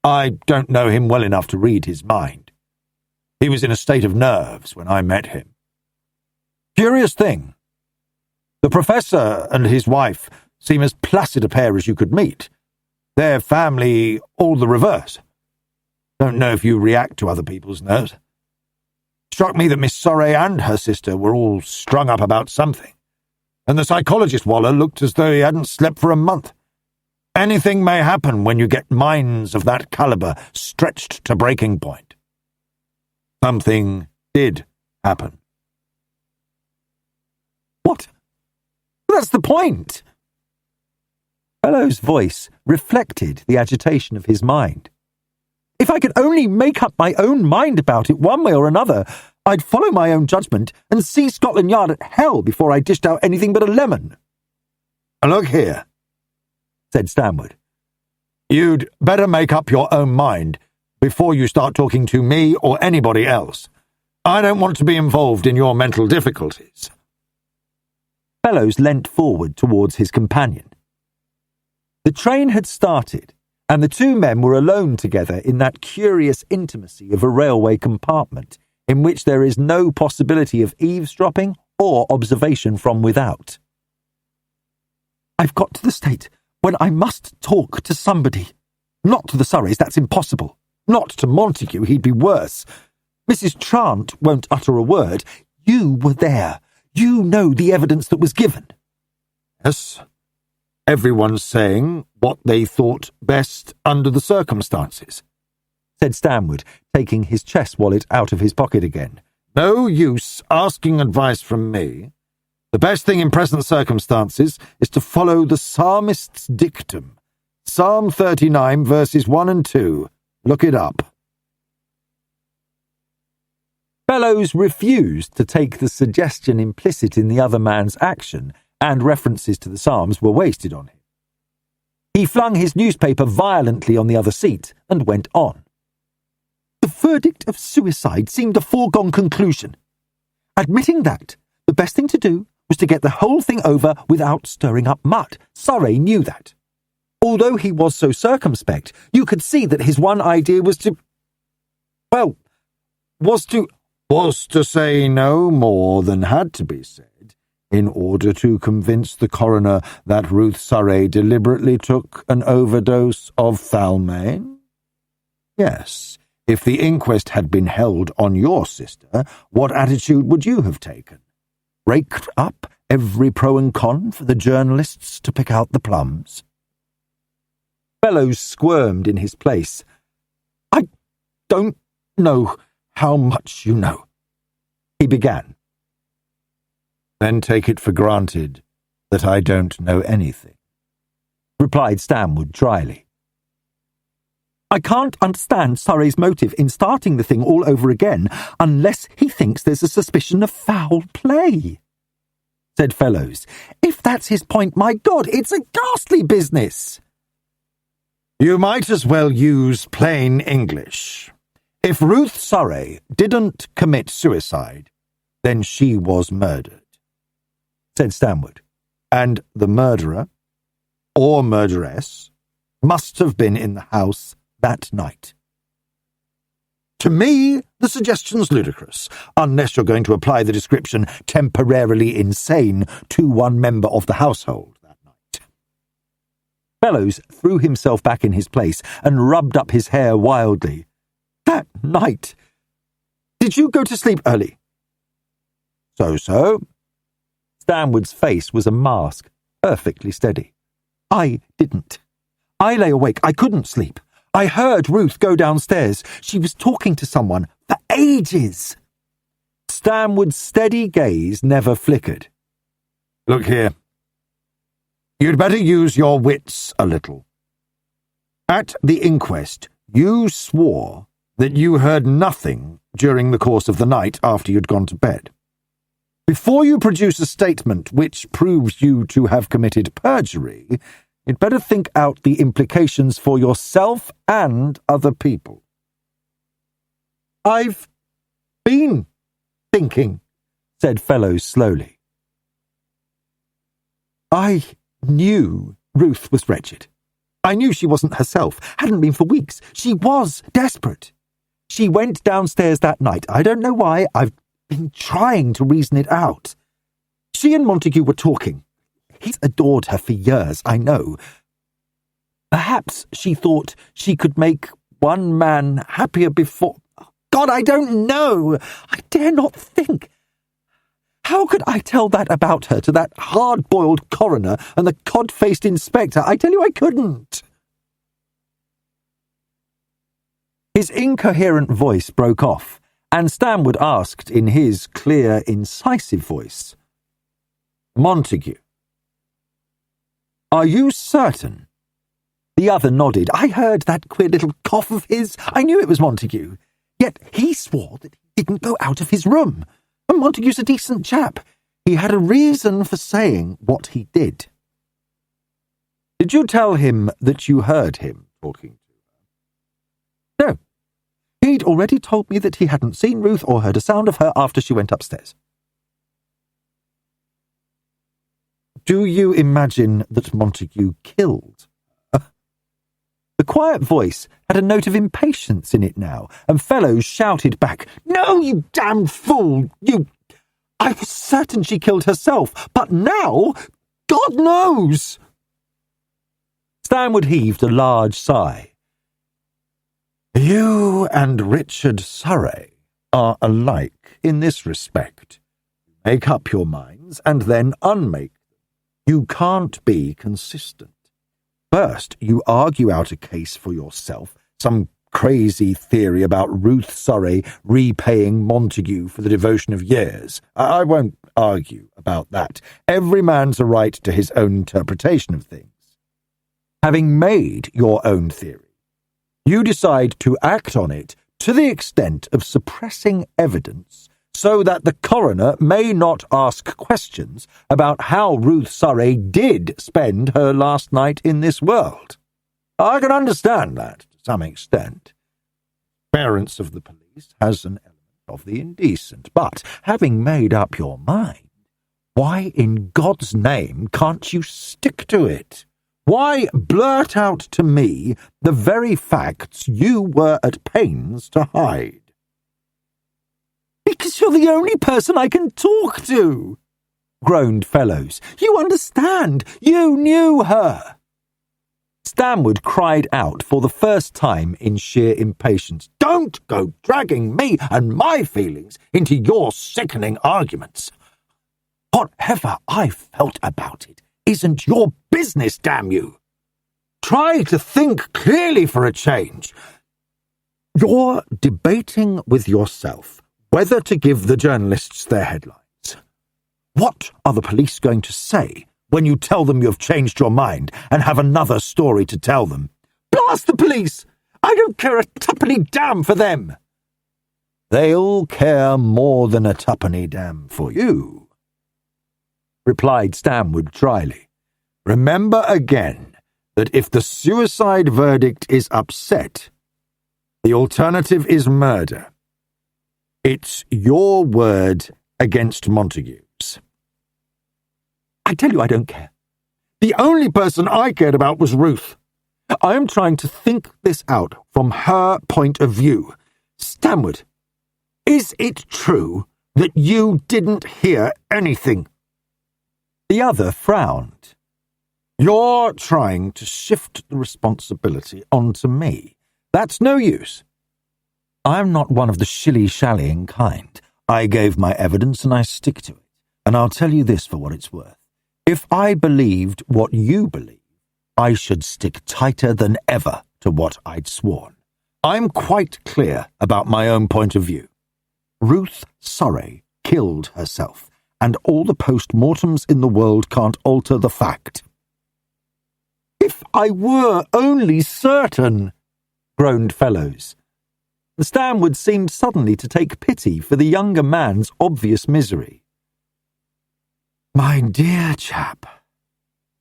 S3: I don't know him well enough to read his mind. He was in a state of nerves when I met him. Curious thing. The Professor and his wife seem as placid a pair as you could meet. Their family all the reverse. Don't know if you react to other people's nerves." Struck me that Miss Sorey and her sister were all strung up about something, and the psychologist Waller looked as though he hadn't slept for a month. Anything may happen when you get minds of that caliber stretched to breaking point. Something did happen.
S1: What? That's the point. Fellow's voice reflected the agitation of his mind. If I could only make up my own mind about it one way or another, I'd follow my own judgment and see Scotland Yard at hell before I dished out anything but a lemon.
S3: Look here, said Stanwood.
S2: You'd better make up your own mind before you start talking to me or anybody else. I don't want to be involved in your mental difficulties.
S1: Fellows leant forward towards his companion. The train had started, and the two men were alone together in that curious intimacy of a railway compartment in which there is no possibility of eavesdropping or observation from without. I've got to the state when I must talk to somebody. Not to the Surreys, that's impossible. Not to Montague, he'd be worse. Mrs. Trant won't utter a word. You were there. You know the evidence that was given.
S3: Yes. Everyone's saying what they thought best under the circumstances,
S1: said Stanwood, taking his chess wallet out of his pocket again.
S3: No use asking advice from me. The best thing in present circumstances is to follow the psalmist's dictum. Psalm 39, verses 1 and 2. Look it up.
S1: Fellows refused to take the suggestion implicit in the other man's action, and references to the Psalms were wasted on him. He flung his newspaper violently on the other seat and went on. The verdict of suicide seemed a foregone conclusion. Admitting that, the best thing to do was to get the whole thing over without stirring up mud. Surrey knew that. Although he was so circumspect, you could see that his one idea was to say no more than had to be said in order to convince the coroner that Ruth Surrey deliberately took an overdose of Thalmane? Yes. If the inquest had been held on your sister, what attitude would you have taken? Raked up every pro and con for the journalists to pick out the plums? Fellows squirmed in his place. I don't know how much you know, he began. Then take it for granted that I don't know anything, replied Stanwood dryly. I can't understand Surrey's motive in starting the thing all over again unless he thinks there's a suspicion of foul play, said Fellows. If that's his point, my God, it's a ghastly business. You might as well use plain English. If Ruth Surrey didn't commit suicide, then she was murdered, said Stanwood, and the murderer, or murderess, must have been in the house that night. To me, the suggestion's ludicrous, unless you're going to apply the description temporarily insane to one member of the household that night. Fellows threw himself back in his place and rubbed up his hair wildly. That night? Did you go to sleep early? So. Stanwood's face was a mask, perfectly steady. I didn't. I lay awake. I couldn't sleep. I heard Ruth go downstairs. She was talking to someone for ages. Stanwood's steady gaze never flickered. Look here. You'd better use your wits a little. At the inquest, you swore that you heard nothing during the course of the night after you'd gone to bed. Before you produce a statement which proves you to have committed perjury, you'd better think out the implications for yourself and other people. I've been thinking, said Fellows slowly. I knew Ruth was wretched. I knew she wasn't herself, hadn't been for weeks. She was desperate. She went downstairs that night. I don't know why. I've been trying to reason it out. She and Montague were talking. He's adored her for years, I know. Perhaps she thought she could make one man happier before... God, I don't know. I dare not think. How could I tell that about her to that hard-boiled coroner and the cod-faced inspector? I tell you I couldn't. His incoherent voice broke off, and Stanwood asked in his clear, incisive voice, "Montague, are you certain?" The other nodded. "I heard that queer little cough of his. I knew it was Montague. Yet he swore that he didn't go out of his room. And Montague's a decent chap. He had a reason for saying what he did." "Did you tell him that you heard him talking to her?" "No. He'd already told me that he hadn't seen Ruth or heard a sound of her after she went upstairs." "Do you imagine that Montague killed her?" The quiet voice had a note of impatience in it now, and Fellows shouted back, "No, you damned fool! I was certain she killed herself, but now, God knows!" Stanwood heaved a large sigh. "You and Richard Surrey are alike in this respect. You make up your minds and then unmake them. You can't be consistent. First, you argue out a case for yourself, some crazy theory about Ruth Surrey repaying Montague for the devotion of years. I won't argue about that. Every man's a right to his own interpretation of things. Having made your own theory, you decide to act on it to the extent of suppressing evidence so that the coroner may not ask questions about how Ruth Surrey did spend her last night in this world. I can understand that to some extent. Clearance of the police has an element of the indecent, but having made up your mind, why in God's name can't you stick to it? Why blurt out to me the very facts you were at pains to hide?" "Because you're the only person I can talk to," groaned Fellows. "You understand. You knew her." Stanwood cried out for the first time in sheer impatience. "Don't go dragging me and my feelings into your sickening arguments. Whatever I felt about it isn't your business, damn you. Try to think clearly for a change. You're debating with yourself whether to give the journalists their headlines. What are the police going to say when you tell them you've changed your mind and have another story to tell them? Blast the police! I don't care a tuppenny damn for them." "They'll care more than a tuppenny damn for you," replied Stanwood dryly. "Remember again that if the suicide verdict is upset, the alternative is murder. It's your word against Montague's." "I tell you I don't care. The only person I cared about was Ruth. I am trying to think this out from her point of view. Stanwood, is it true that you didn't hear anything?" The other frowned. "You're trying to shift the responsibility onto me. That's no use. I'm not one of the shilly-shallying kind. I gave my evidence and I stick to it. And I'll tell you this for what it's worth. If I believed what you believe, I should stick tighter than ever to what I'd sworn. I'm quite clear about my own point of view. Ruth Surrey killed herself, and all the post-mortems in the world can't alter the fact." "If I were only certain," groaned Fellows. Stanwood seemed suddenly to take pity for the younger man's obvious misery. "My dear chap,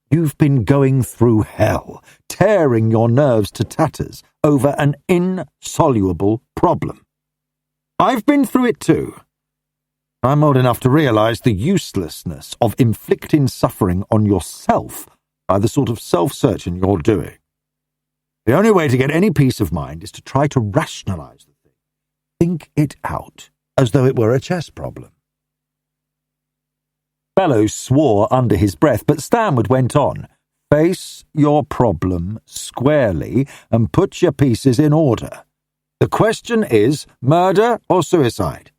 S1: you've been going through hell, tearing your nerves to tatters over an insoluble problem. I've been through it too. I'm old enough to realize the uselessness of inflicting suffering on yourself by the sort of self-searching you're doing. The only way to get any peace of mind is to try to rationalize the thing. Think it out, as though it were a chess problem." Fellows swore under his breath, but Stanwood went on. "Face your problem squarely and put your pieces in order.
S3: The question is murder or suicide.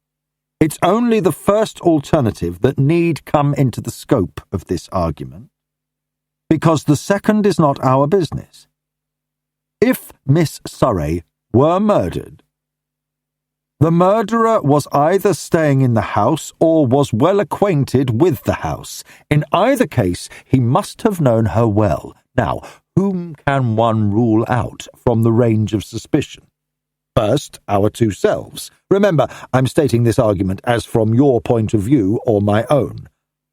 S3: It's only the first alternative that need come into the scope of this argument, because the second is not our business. If Miss Surrey were murdered, the murderer was either staying in the house or was well acquainted with the house. In either case, he must have known her well. Now, whom can one rule out from the range of suspicion? First, our two selves. Remember, I'm stating this argument as from your point of view or my own.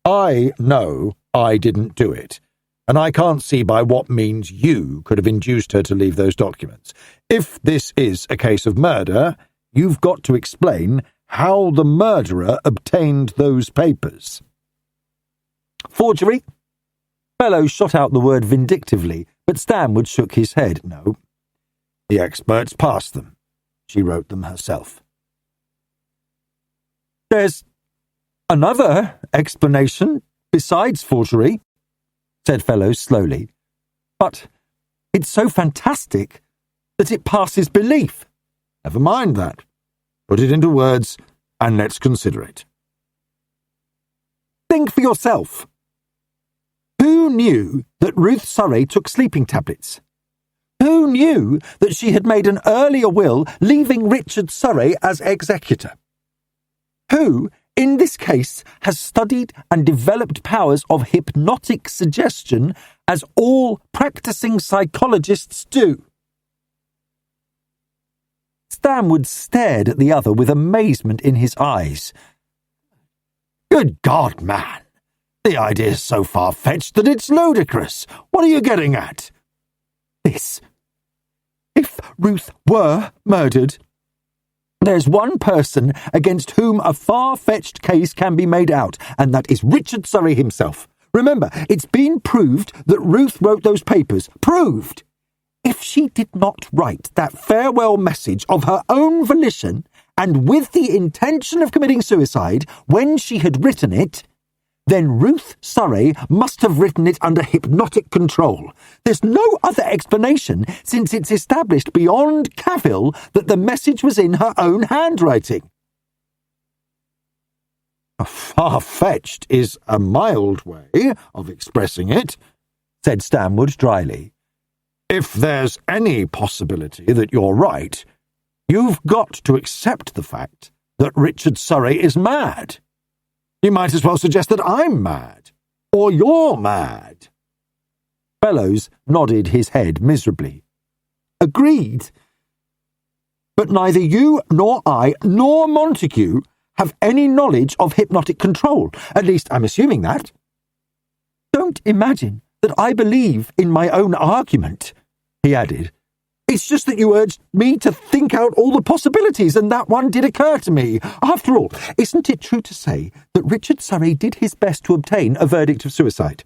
S3: I know I didn't do it, and I can't see by what means you could have induced her to leave those documents. If this is a case of murder, you've got to explain how the murderer obtained those papers.
S1: Forgery? Fellows shot out the word vindictively, but Stanwood shook his head.
S3: No. The experts passed them. She wrote them herself.
S1: There's another explanation besides forgery, said Fellows slowly, but it's so fantastic that it passes belief.
S3: Never mind that. Put it into words and let's consider it.
S1: Think for yourself. Who knew that Ruth Surrey took sleeping tablets? Who knew that she had made an earlier will leaving Richard Surrey as executor? Who, in this case, has studied and developed powers of hypnotic suggestion as all practicing psychologists do? Stanwood stared at the other with amazement in his eyes.
S3: Good God, man! The idea's so far-fetched that it's ludicrous. What are you getting at?
S1: This. If Ruth were murdered, there's one person against whom a far-fetched case can be made out, and that is Richard Surrey himself. Remember, it's been proved that Ruth wrote those papers. Proved! If she did not write that farewell message of her own volition and with the intention of committing suicide when she had written it, then Ruth Surrey must have written it under hypnotic control. There's no other explanation, since it's established beyond cavil that the message was in her own handwriting.
S3: Far-fetched is a mild way of expressing it, said Stanwood dryly. If there's any possibility that you're right, you've got to accept the fact that Richard Surrey is mad. You might as well suggest that I'm mad, or you're mad.
S1: Fellows nodded his head miserably. Agreed. But neither you nor I nor Montague have any knowledge of hypnotic control. At least I'm assuming that. Don't imagine that I believe in my own argument, he added. It's just that you urged me to think out all the possibilities, and that one did occur to me. After all, isn't it true to say that Richard Surrey did his best to obtain a verdict of suicide?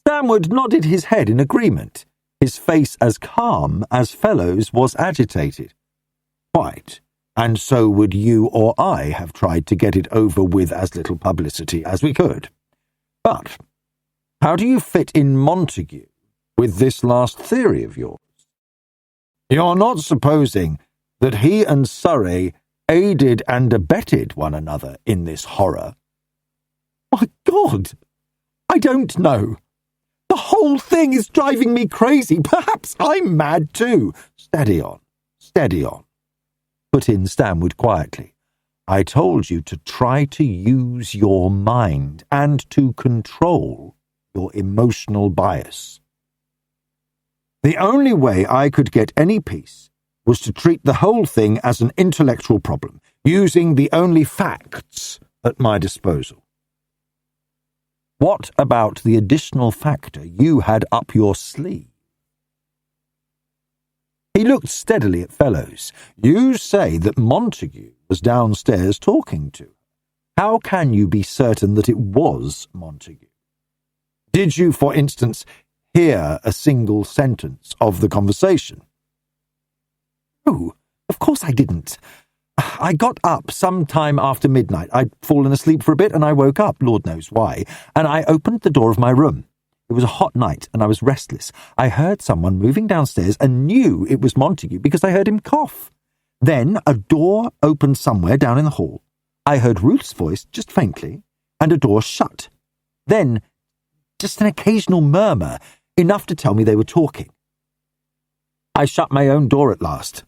S1: Stanwood nodded his head in agreement, his face as calm as Fellows was agitated.
S3: Quite, and so would you or I have tried to get it over with as little publicity as we could. But how do you fit in Montague with this last theory of yours? You're not supposing that he and Surrey aided and abetted one another in this horror?
S1: My God! I don't know. The whole thing is driving me crazy. Perhaps I'm mad too.
S3: Steady on, put in Stanwood quietly. I told you to try to use your mind and to control your emotional bias. The only way I could get any peace was to treat the whole thing as an intellectual problem, using the only facts at my disposal. What about the additional factor you had up your sleeve? He looked steadily at Fellows. You say that Montague was downstairs talking to her. How can you be certain that it was Montague? Did you, for instance, hear a single sentence of the conversation?
S1: Oh, of course I didn't. I got up some time after midnight. I'd fallen asleep for a bit and I woke up, Lord knows why, and I opened the door of my room. It It was a hot night and I was restless. I heard someone moving downstairs and knew it was Montague because I heard him cough. Then a door opened somewhere down in the hall. I heard Ruth's voice just faintly, and a door shut. Then just an occasional murmur, enough to tell me they were talking. I shut my own door at last.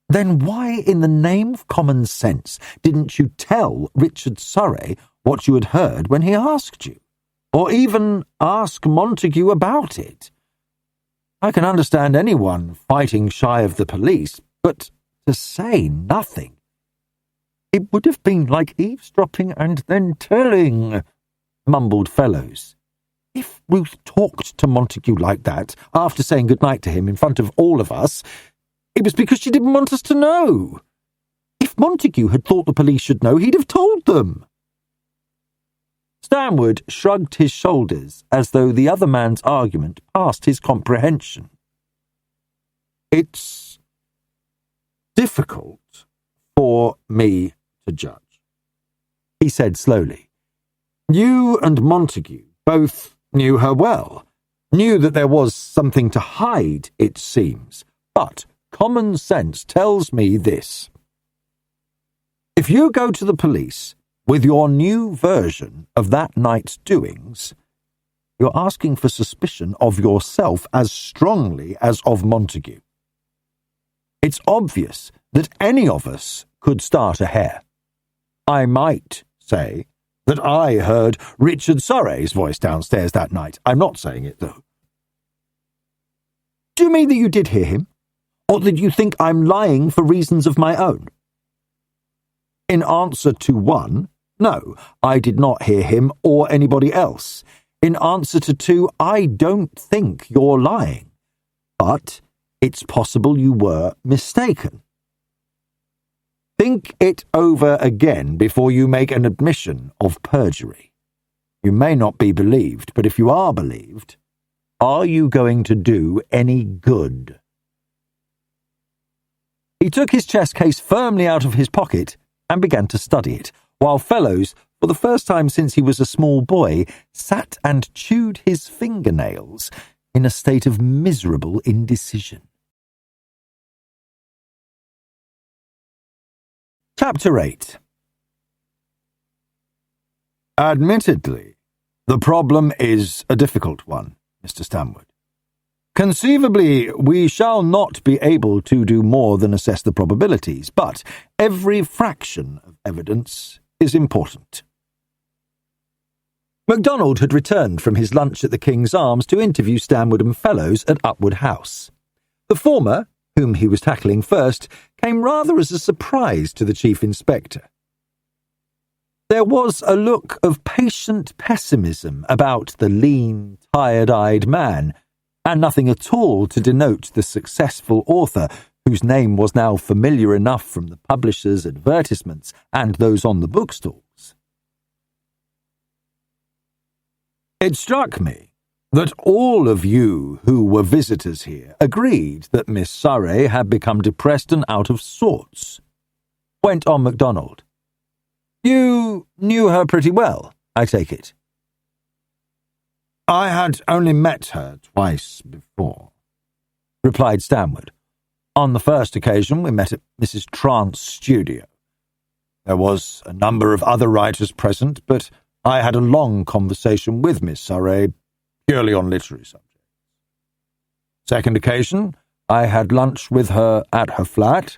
S1: Then why in the name of common sense didn't you tell Richard Surrey what you had heard when he asked you? Or even ask Montague about it? I can understand anyone fighting shy of the police, but to say nothing. It would have been like eavesdropping and then telling, mumbled Fellows. If Ruth talked to Montague like that, after saying goodnight to him in front of all of us, it was because she didn't want us to know. If Montague had thought the police should know, he'd have told them. Stanwood shrugged his shoulders as though the other man's argument passed his comprehension. It's difficult for me to judge, he said slowly. You and Montague both knew her well, knew that there was something to hide, it seems, but common sense tells me this. If you go to the police with your new version of that night's doings, you're asking for suspicion of yourself as strongly as of Montague. It's obvious that any of us could start a hair. I might say that I heard Richard Surrey's voice downstairs that night. I'm not saying it, though. Do you mean that you did hear him? Or that you think I'm lying for reasons of my own? In answer to one, no, I did not hear him or anybody else. In answer to two, I don't think you're lying. But it's possible you were mistaken. Think it over again before you make an admission of perjury. You may not be believed, but if you are believed, are you going to do any good? He took his chess case firmly out of his pocket and began to study it, while Fellows, for the first time since he was a small boy, sat and chewed his fingernails in a state of miserable indecision. Chapter 8. Admittedly, the problem is a difficult one, Mr. Stanwood. Conceivably, we shall not be able to do more than assess the probabilities, but every fraction of evidence is important. MacDonald had returned from his lunch at the King's Arms to interview Stanwood and Fellows at Upwood House. The former, whom he was tackling first, came rather as a surprise to the Chief Inspector. There was a look of patient pessimism about the lean, tired-eyed man, and nothing at all to denote the successful author whose name was now familiar enough from the publishers' advertisements and those on the bookstalls. It struck me that all of you who were visitors here agreed that Miss Surrey had become depressed and out of sorts, went on MacDonald. You knew her pretty well, I take it. I had only met her twice before, replied Stanwood. On the first occasion we met at Mrs. Trant's studio. There was a number of other writers present, but I had a long conversation with Miss Surrey, purely on literary subjects. Second occasion, I had lunch with her at her flat,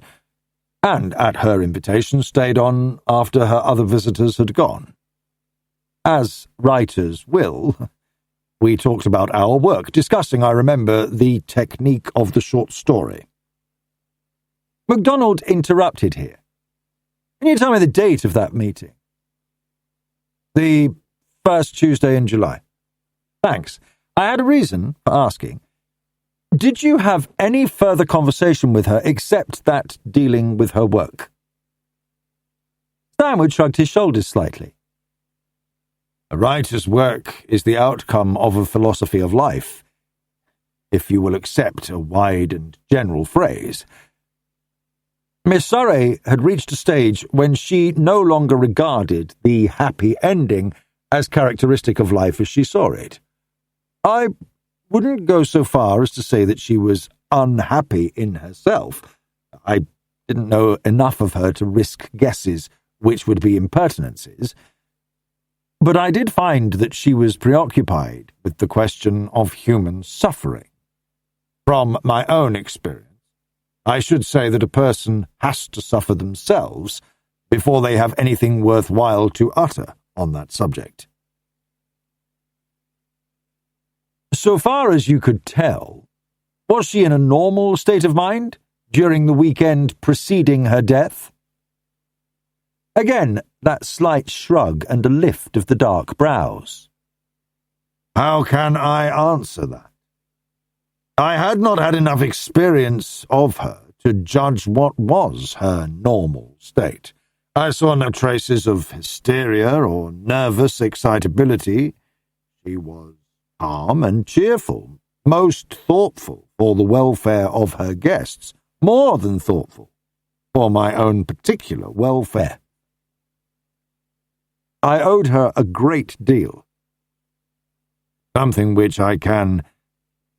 S1: and at her invitation stayed on after her other visitors had gone. As writers will, we talked about our work, discussing, I remember, the technique of the short story. MacDonald interrupted here. Can you tell me the date of that meeting? The first Tuesday in July. Thanks. I had a reason for asking. Did you have any further conversation with her except that dealing with her work? Stanwood shrugged his shoulders slightly. A writer's work is the outcome of a philosophy of life, if you will accept a wide and general phrase. Miss Surrey had reached a stage when she no longer regarded the happy ending as characteristic of life as she saw it. I wouldn't go so far as to say that she was unhappy in herself. I didn't know enough of her to risk guesses which would be impertinences, but I did find that she was preoccupied with the question of human suffering. From my own experience, I should say that a person has to suffer themselves before they have anything worthwhile to utter on that subject. So far as you could tell, was she in a normal state of mind during the weekend preceding her death? Again, that slight shrug and a lift of the dark brows.
S3: How can I answer that? I had not had enough experience of her to judge what was her normal state. I saw no traces of hysteria or nervous excitability. She was calm and cheerful, most thoughtful for the welfare of her guests, more than thoughtful for my own particular welfare. I owed her a great deal, something which I can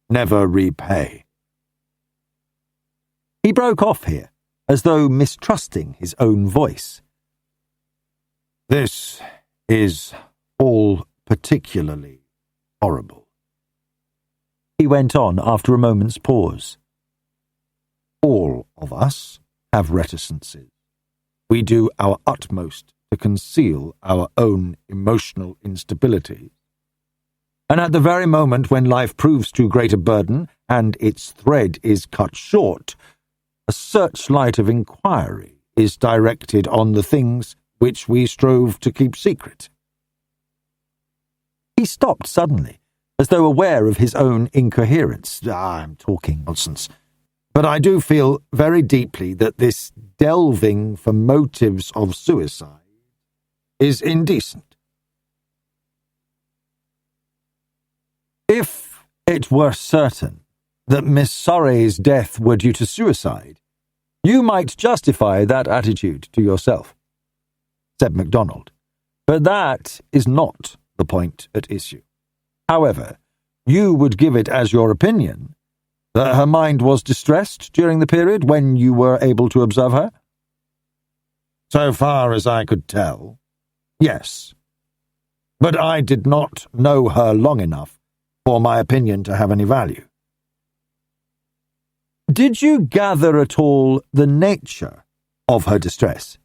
S3: never repay.
S1: He broke off here, as though mistrusting his own voice.
S3: This is all particularly horrible,
S1: he went on after a moment's pause.
S3: All of us have reticences. We do our utmost to conceal our own emotional instability. And at the very moment when life proves too great a burden and its thread is cut short, a searchlight of inquiry is directed on the things which we strove to keep secret.
S1: He stopped suddenly, as though aware of his own incoherence. I'm talking nonsense.
S3: But I do feel very deeply that this delving for motives of suicide is indecent.
S1: If it were certain that Miss Surrey's death were due to suicide, you might justify that attitude to yourself, said MacDonald. But that is not the point at issue. However, you would give it as your opinion that her mind was distressed during the period when you were able to observe her?
S3: So far as I could tell, yes. But I did not know her long enough for my opinion to have any value.
S1: Did you gather at all the nature of her distress?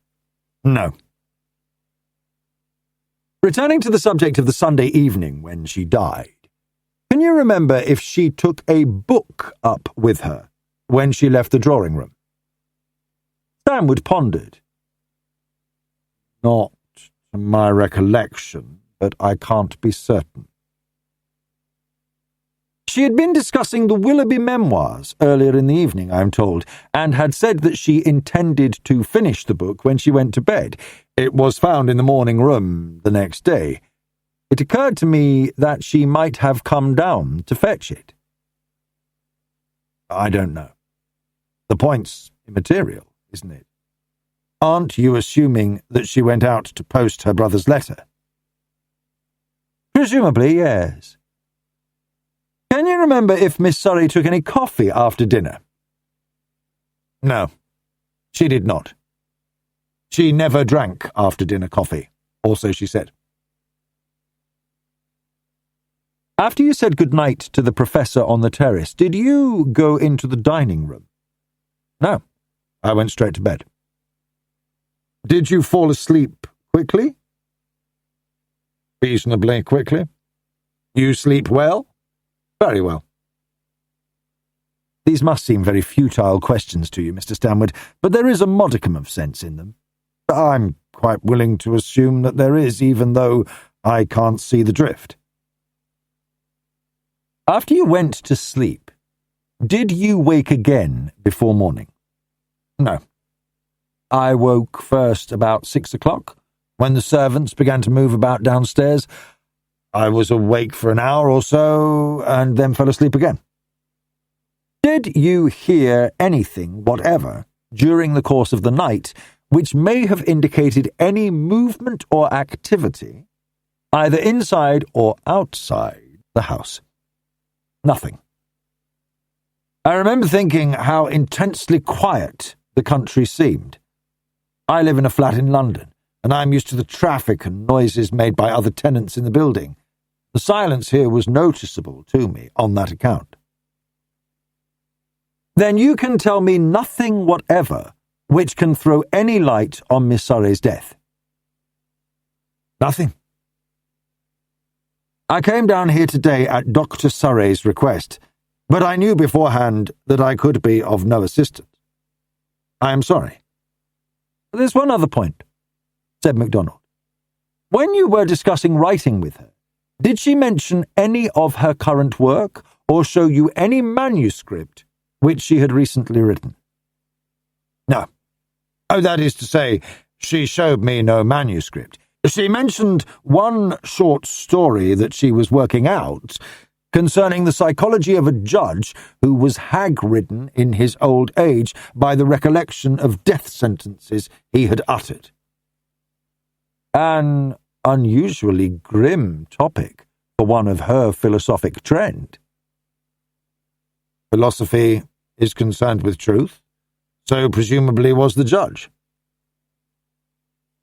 S3: No.
S1: Returning to the subject of the Sunday evening when she died, can you remember if she took a book up with her when she left the drawing room? Stanwood pondered.
S3: Not to my recollection, but I can't be certain.
S1: She had been discussing the Willoughby memoirs earlier in the evening, I am told, and had said that she intended to finish the book when she went to bed. It was found in the morning room the next day. It occurred to me that she might have come down to fetch it.
S3: I don't know. The point's immaterial, isn't it? Aren't you assuming that she went out to post her brother's letter?
S1: Presumably, yes. Can you remember if Miss Surrey took any coffee after dinner?
S3: No, she did not. She never drank after dinner coffee, or so she said.
S1: After you said good night to the professor on the terrace, did you go into the dining room?
S3: No, I went straight to bed. Did you fall asleep quickly? Reasonably quickly. You sleep well? Very well.
S1: These must seem very futile questions to you, Mr. Stanwood, but there is a modicum of sense in them.
S3: I'm quite willing to assume that there is, even though I can't see the drift.
S1: After you went to sleep, did you wake again before morning?
S3: No.
S1: I woke first about 6 o'clock, when the servants began to move about downstairs.
S3: I was awake for an hour or so, and then fell asleep again.
S1: Did you hear anything whatever during the course of the night which may have indicated any movement or activity, either inside or outside the house?
S3: Nothing. I remember thinking how intensely quiet the country seemed. I live in a flat in London, and I am used to the traffic and noises made by other tenants in the building. The silence here was noticeable to me on that account. Then you can tell me nothing whatever which can throw any light on Miss Surrey's death? Nothing. I came down here today at Dr. Surrey's request, but I knew beforehand that I could be of no assistance. I am sorry. There's one other point, said MacDonald. When you were discussing writing with her, did she mention any of her current work or show you any manuscript which she had recently written? No. Oh, that is to say, she showed me no manuscript. She mentioned one short story that she was working out concerning the psychology of a judge who was hag-ridden in his old age by the recollection of death sentences he had uttered. An unusually grim topic for one of her philosophic trend. Philosophy is concerned with truth, so presumably was the judge.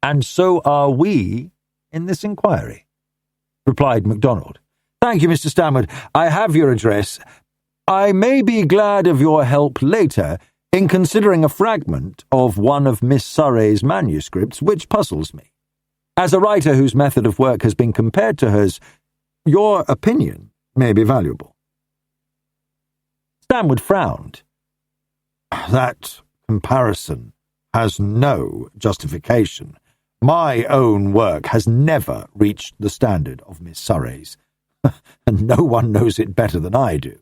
S3: And so are we in this inquiry, replied MacDonald. Thank you, Mr. Stanwood. I have your address. I may be glad of your help later in considering a fragment of one of Miss Surrey's manuscripts which puzzles me. As a writer whose method of work has been compared to hers, your opinion may be valuable. Stanwood frowned. That comparison has no justification. My own work has never reached the standard of Miss Surrey's, and no one knows it better than I do.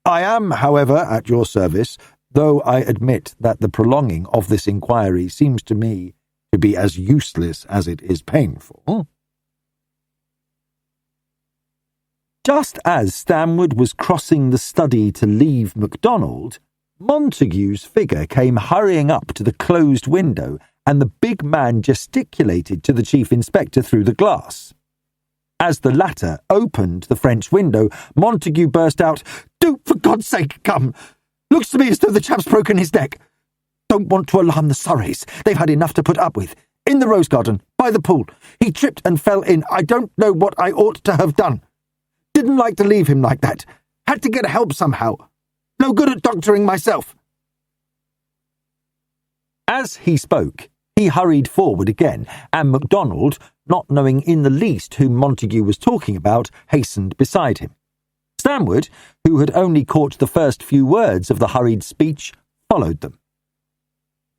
S3: I am, however, at your service, though I admit that the prolonging of this inquiry seems to me to be as useless as it is painful. Just as Stanwood was crossing the study to leave MacDonald, Montague's figure came hurrying up to the closed window, and the big man gesticulated to the chief inspector through the glass. As the latter opened the French window, Montague burst out, "Do, for God's sake, come! Looks to me as though the chap's broken his neck. Don't want to alarm the Surreys. They've had enough to put up with. In the rose garden, by the pool. He tripped and fell in. I don't know what I ought to have done. Didn't like to leave him like that. Had to get help somehow. No good at doctoring myself." As he spoke, he hurried forward again, and MacDonald, not knowing in the least whom Montague was talking about, hastened beside him. Stanwood, who had only caught the first few words of the hurried speech, followed them.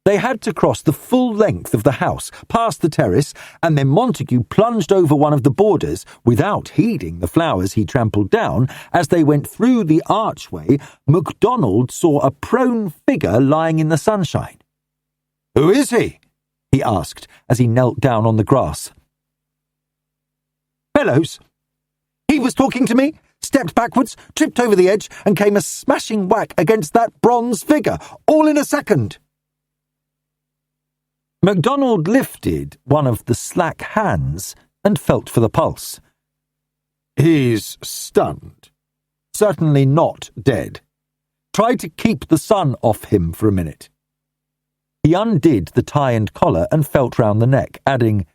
S3: They had to cross the full length of the house, past the terrace, and then Montague plunged over one of the borders without heeding the flowers he trampled down. As they went through the archway, MacDonald saw a prone figure lying in the sunshine. "Who is he?" he asked as he knelt down on the grass. "Fellows, he was talking to me, stepped backwards, tripped over the edge, and came a smashing whack against that bronze figure, all in a second." MacDonald lifted one of the slack hands and felt for the pulse. "He's stunned. Certainly not dead. Try to keep the sun off him for a minute." He undid the tie and collar and felt round the neck, adding,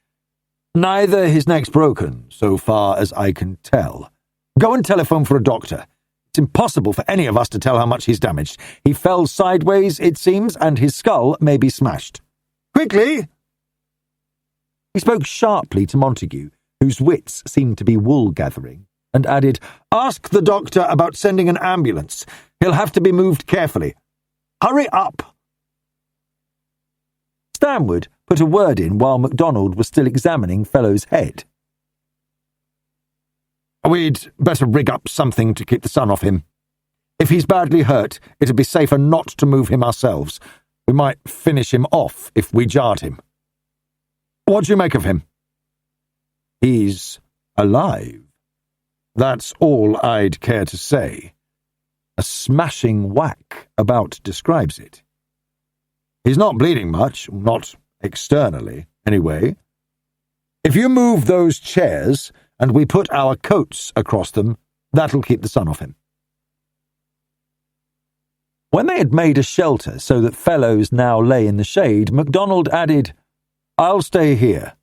S3: "Neither his neck's broken, so far as I can tell. Go and telephone for a doctor. It's impossible for any of us to tell how much he's damaged. He fell sideways, it seems, and his skull may be smashed. Quickly!" He spoke sharply to Montague, whose wits seemed to be wool-gathering, and added, "Ask the doctor about sending an ambulance. He'll have to be moved carefully. Hurry up!" Stanwood put a word in while MacDonald was still examining Fellow's head. "We'd better rig up something to keep the sun off him. If he's badly hurt, it'd be safer not to move him ourselves. We might finish him off if we jarred him. What do you make of him?" "He's alive. That's all I'd care to say. A smashing whack about describes it. He's not bleeding much, not externally, anyway. If you move those chairs and we put our coats across them, That'll keep the sun off him."
S1: When they had made a shelter so that Fellows now lay in the shade, MacDonald added, "I'll stay here.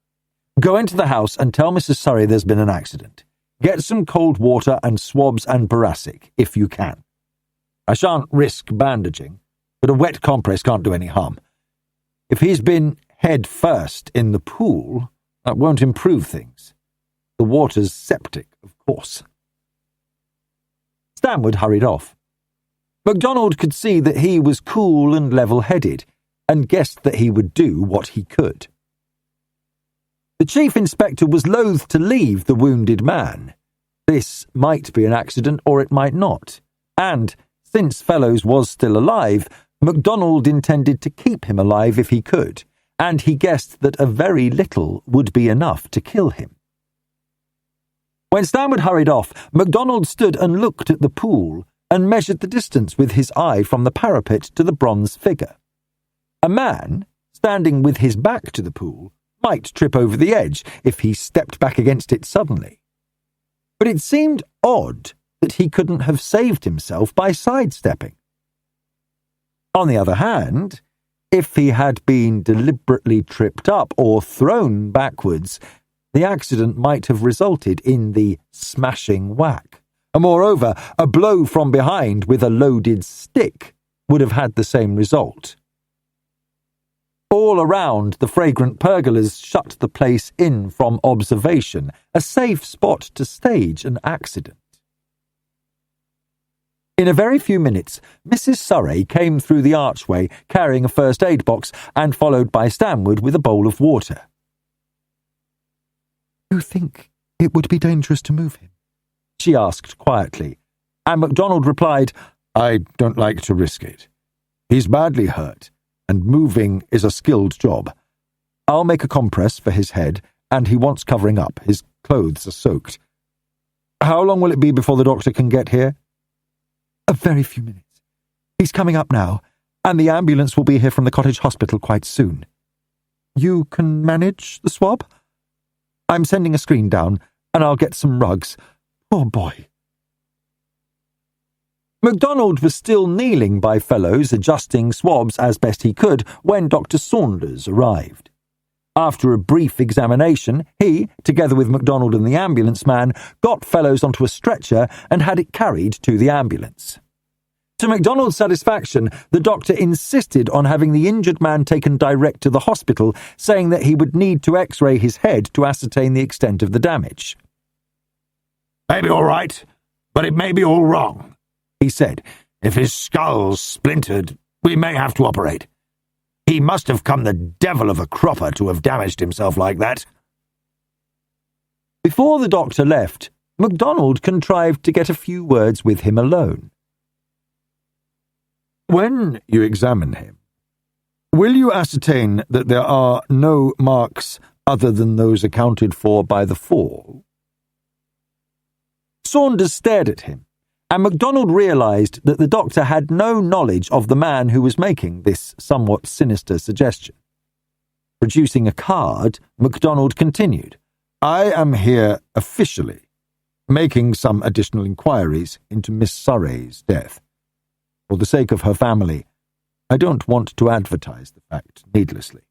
S1: Go into the house and tell Mrs. Surrey there's been an accident. Get some cold water and swabs and boracic, if you can. I shan't risk bandaging, but a wet compress can't do any harm. If he's been head first in the pool, that won't improve things. The water's septic, of course." Stanwood hurried off. MacDonald could see that he was cool and level-headed, and guessed that he would do what he could. The Chief Inspector was loath to leave the wounded man. This might be an accident or it might not, and, since Fellows was still alive, MacDonald intended to keep him alive if he could, and he guessed that a very little would be enough to kill him. When Stanwood hurried off, MacDonald stood and looked at the pool and measured the distance with his eye from the parapet to the bronze figure. A man, standing with his back to the pool, might trip over the edge if he stepped back against it suddenly. But it seemed odd that he couldn't have saved himself by sidestepping. On the other hand, if he had been deliberately tripped up or thrown backwards, the accident might have resulted in the smashing whack. And moreover, a blow from behind with a loaded stick would have had the same result. All around, the fragrant pergolas shut the place in from observation, a safe spot to stage an accident. In a very few minutes, Mrs. Surrey came through the archway carrying a first aid box and followed by Stanwood with a bowl of water.
S3: "You think it would be dangerous to move him?"
S1: she asked quietly, and MacDonald replied,
S3: "I don't like to risk it. He's badly hurt, and moving is a skilled job. I'll make a compress for his head, and he wants covering up. His clothes are soaked. How long will it be before the doctor can get here?" "A very few minutes. He's coming up now, and the ambulance will be here from the cottage hospital quite soon. You can manage the swab? I'm sending a screen down, and I'll get some rugs. Poor boy."
S1: MacDonald was still kneeling by Fellows, adjusting swabs as best he could, when Dr. Saunders arrived. After a brief examination, he, together with MacDonald and the ambulance man, got Fellows onto a stretcher and had it carried to the ambulance. To MacDonald's satisfaction, the doctor insisted on having the injured man taken direct to the hospital, saying that he would need to x-ray his head to ascertain the extent of the damage.
S3: "May be all right, but it may be all wrong," he said. "If his skull's splintered, we may have to operate. He must have come the devil of a cropper to have damaged himself like that."
S1: Before the doctor left, MacDonald contrived to get a few words with him alone.
S3: "When you examine him, will you ascertain that there are no marks other than those accounted for by the fall?"
S1: Saunders stared at him, and MacDonald realised that the doctor had no knowledge of the man who was making this somewhat sinister suggestion. Producing a card, MacDonald continued,
S3: "I am here officially, making some additional inquiries into Miss Surrey's death. For the sake of her family, I don't want to advertise the fact needlessly."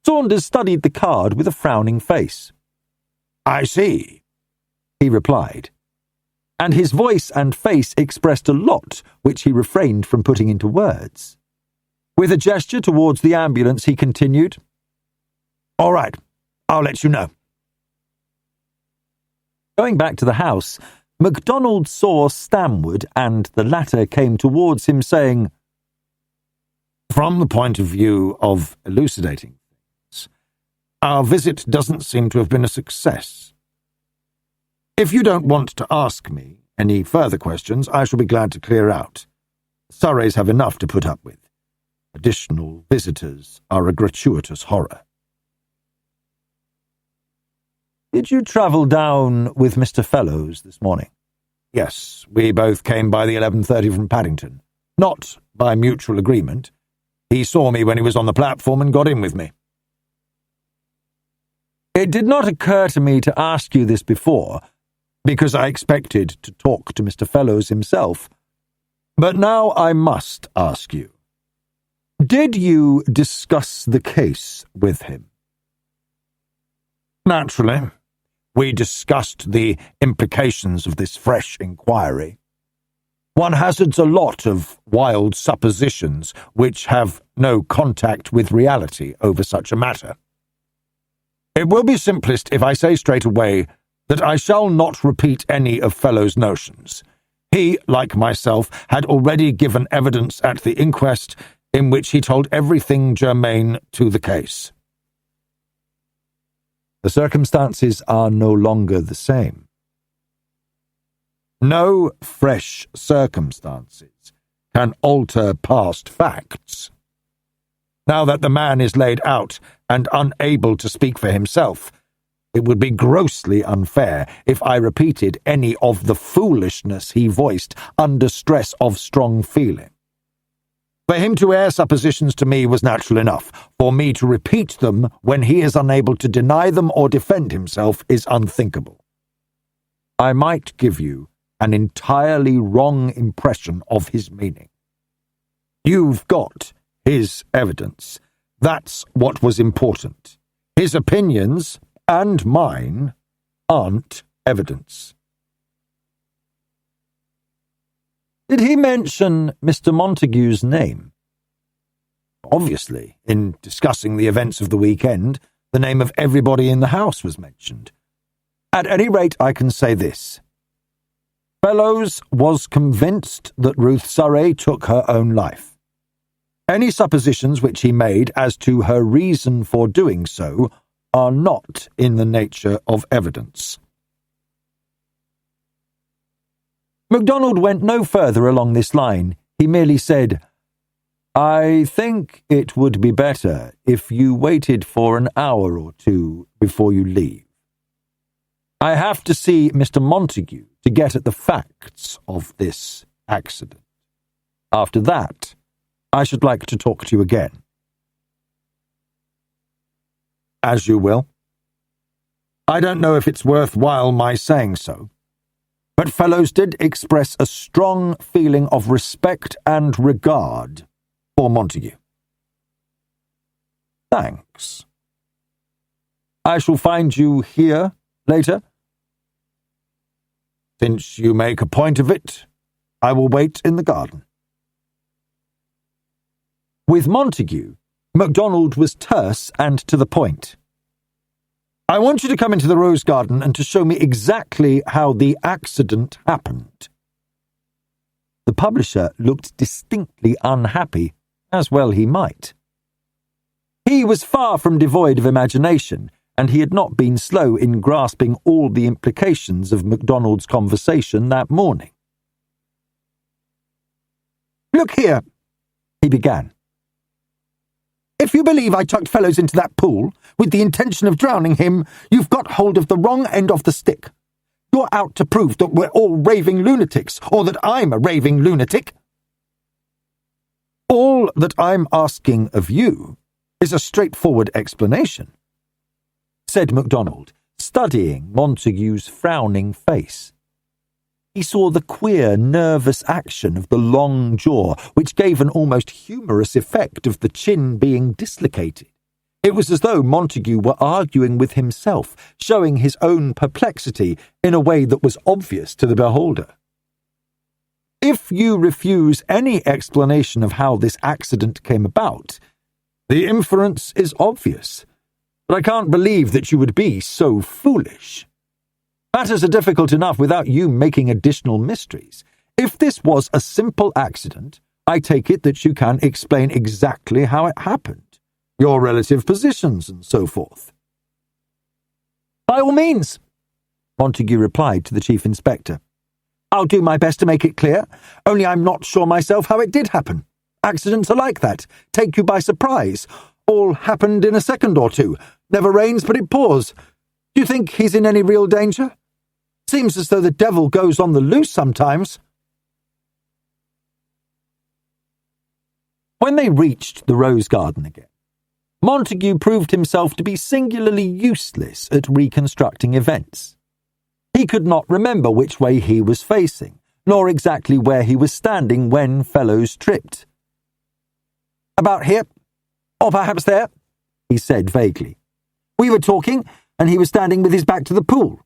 S1: Saunders studied the card with a frowning face.
S3: "I see,"
S1: he replied, and his voice and face expressed a lot which he refrained from putting into words. With a gesture towards the ambulance, he continued,
S3: "All right, I'll let you know."
S1: Going back to the house, MacDonald saw Stanwood, and the latter came towards him, saying,
S3: "From the point of view of elucidating things, our visit doesn't seem to have been a success. If you don't want to ask me any further questions, I shall be glad to clear out. Surreys have enough to put up with. Additional visitors are a gratuitous horror."
S1: "Did you travel down with Mr. Fellows this morning?"
S3: "Yes, we both came by the 11:30 from Paddington. Not by mutual agreement. He saw me when he was on the platform and got in with me."
S1: It did not occur to me to ask you this before, because I expected to talk to Mr. Fellows himself. But now I must ask you. Did you discuss the case with him?
S3: Naturally. We discussed the implications of this fresh inquiry. One hazards a lot of wild suppositions which have no contact with reality over such a matter. It will be simplest if I say straight away that I shall not repeat any of Fellow's notions. He, like myself, had already given evidence at the inquest in which he told everything germane to the case.
S1: The circumstances are no longer the same.
S3: No fresh circumstances can alter past facts. Now that the man is laid out and unable to speak for himself, it would be grossly unfair if I repeated any of the foolishness he voiced under stress of strong feeling. For him to air suppositions to me was natural enough. For me to repeat them when he is unable to deny them or defend himself is unthinkable. I might give you an entirely wrong impression of his meaning. You've got his evidence. That's what was important. His opinions, and mine, aren't evidence.
S1: Did he mention Mr. Montague's name?
S3: Obviously, in discussing the events of the weekend, the name of everybody in the house was mentioned. At any rate, I can say this. Fellows was convinced that Ruth Surrey took her own life. Any suppositions which he made as to her reason for doing so are not in the nature of evidence.
S1: MacDonald went no further along this line. He merely said, I think it would be better if you waited for an hour or two before you leave. I have to see Mr. Montague to get at the facts of this accident. After that, I should like to talk to you again.
S3: As you will. I don't know if it's worthwhile my saying so, but Fellows did express a strong feeling of respect and regard for Montague.
S1: Thanks. I shall find you here later.
S3: Since you make a point of it, I will wait in the garden.
S1: With Montague, MacDonald was terse and to the point. I want you to come into the rose garden and to show me exactly how the accident happened. The publisher looked distinctly unhappy, as well he might. He was far from devoid of imagination, and he had not been slow in grasping all the implications of MacDonald's conversation that morning.
S3: Look here, he began. If you believe I chucked Fellows into that pool with the intention of drowning him, you've got hold of the wrong end of the stick. You're out to prove that we're all raving lunatics, or that I'm a raving lunatic. All that I'm asking of you is a straightforward explanation, said MacDonald, studying Montague's frowning face. He saw the queer, nervous action of the long jaw, which gave an almost humorous effect of the chin being dislocated. It was as though Montague were arguing with himself, showing his own perplexity in a way that was obvious to the beholder. If you refuse any explanation of how this accident came about, the inference is obvious. But I can't believe that you would be so foolish. Matters are difficult enough without you making additional mysteries. If this was a simple accident, I take it that you can explain exactly how it happened, your relative positions and so forth. By all means, Montague replied to the Chief Inspector. I'll do my best to make it clear, only I'm not sure myself how it did happen. Accidents are like that, take you by surprise. All happened in a second or two. Never rains but it pours. Do you think he's in any real danger? Seems as though the devil goes on the loose sometimes. When they reached the rose garden again,
S1: Montague proved himself to be singularly useless at reconstructing events. He could not remember which way he was facing, nor exactly where he was standing when Fellows tripped. "About here, or perhaps there," he said vaguely. "We were talking, and he was standing with his back to the pool.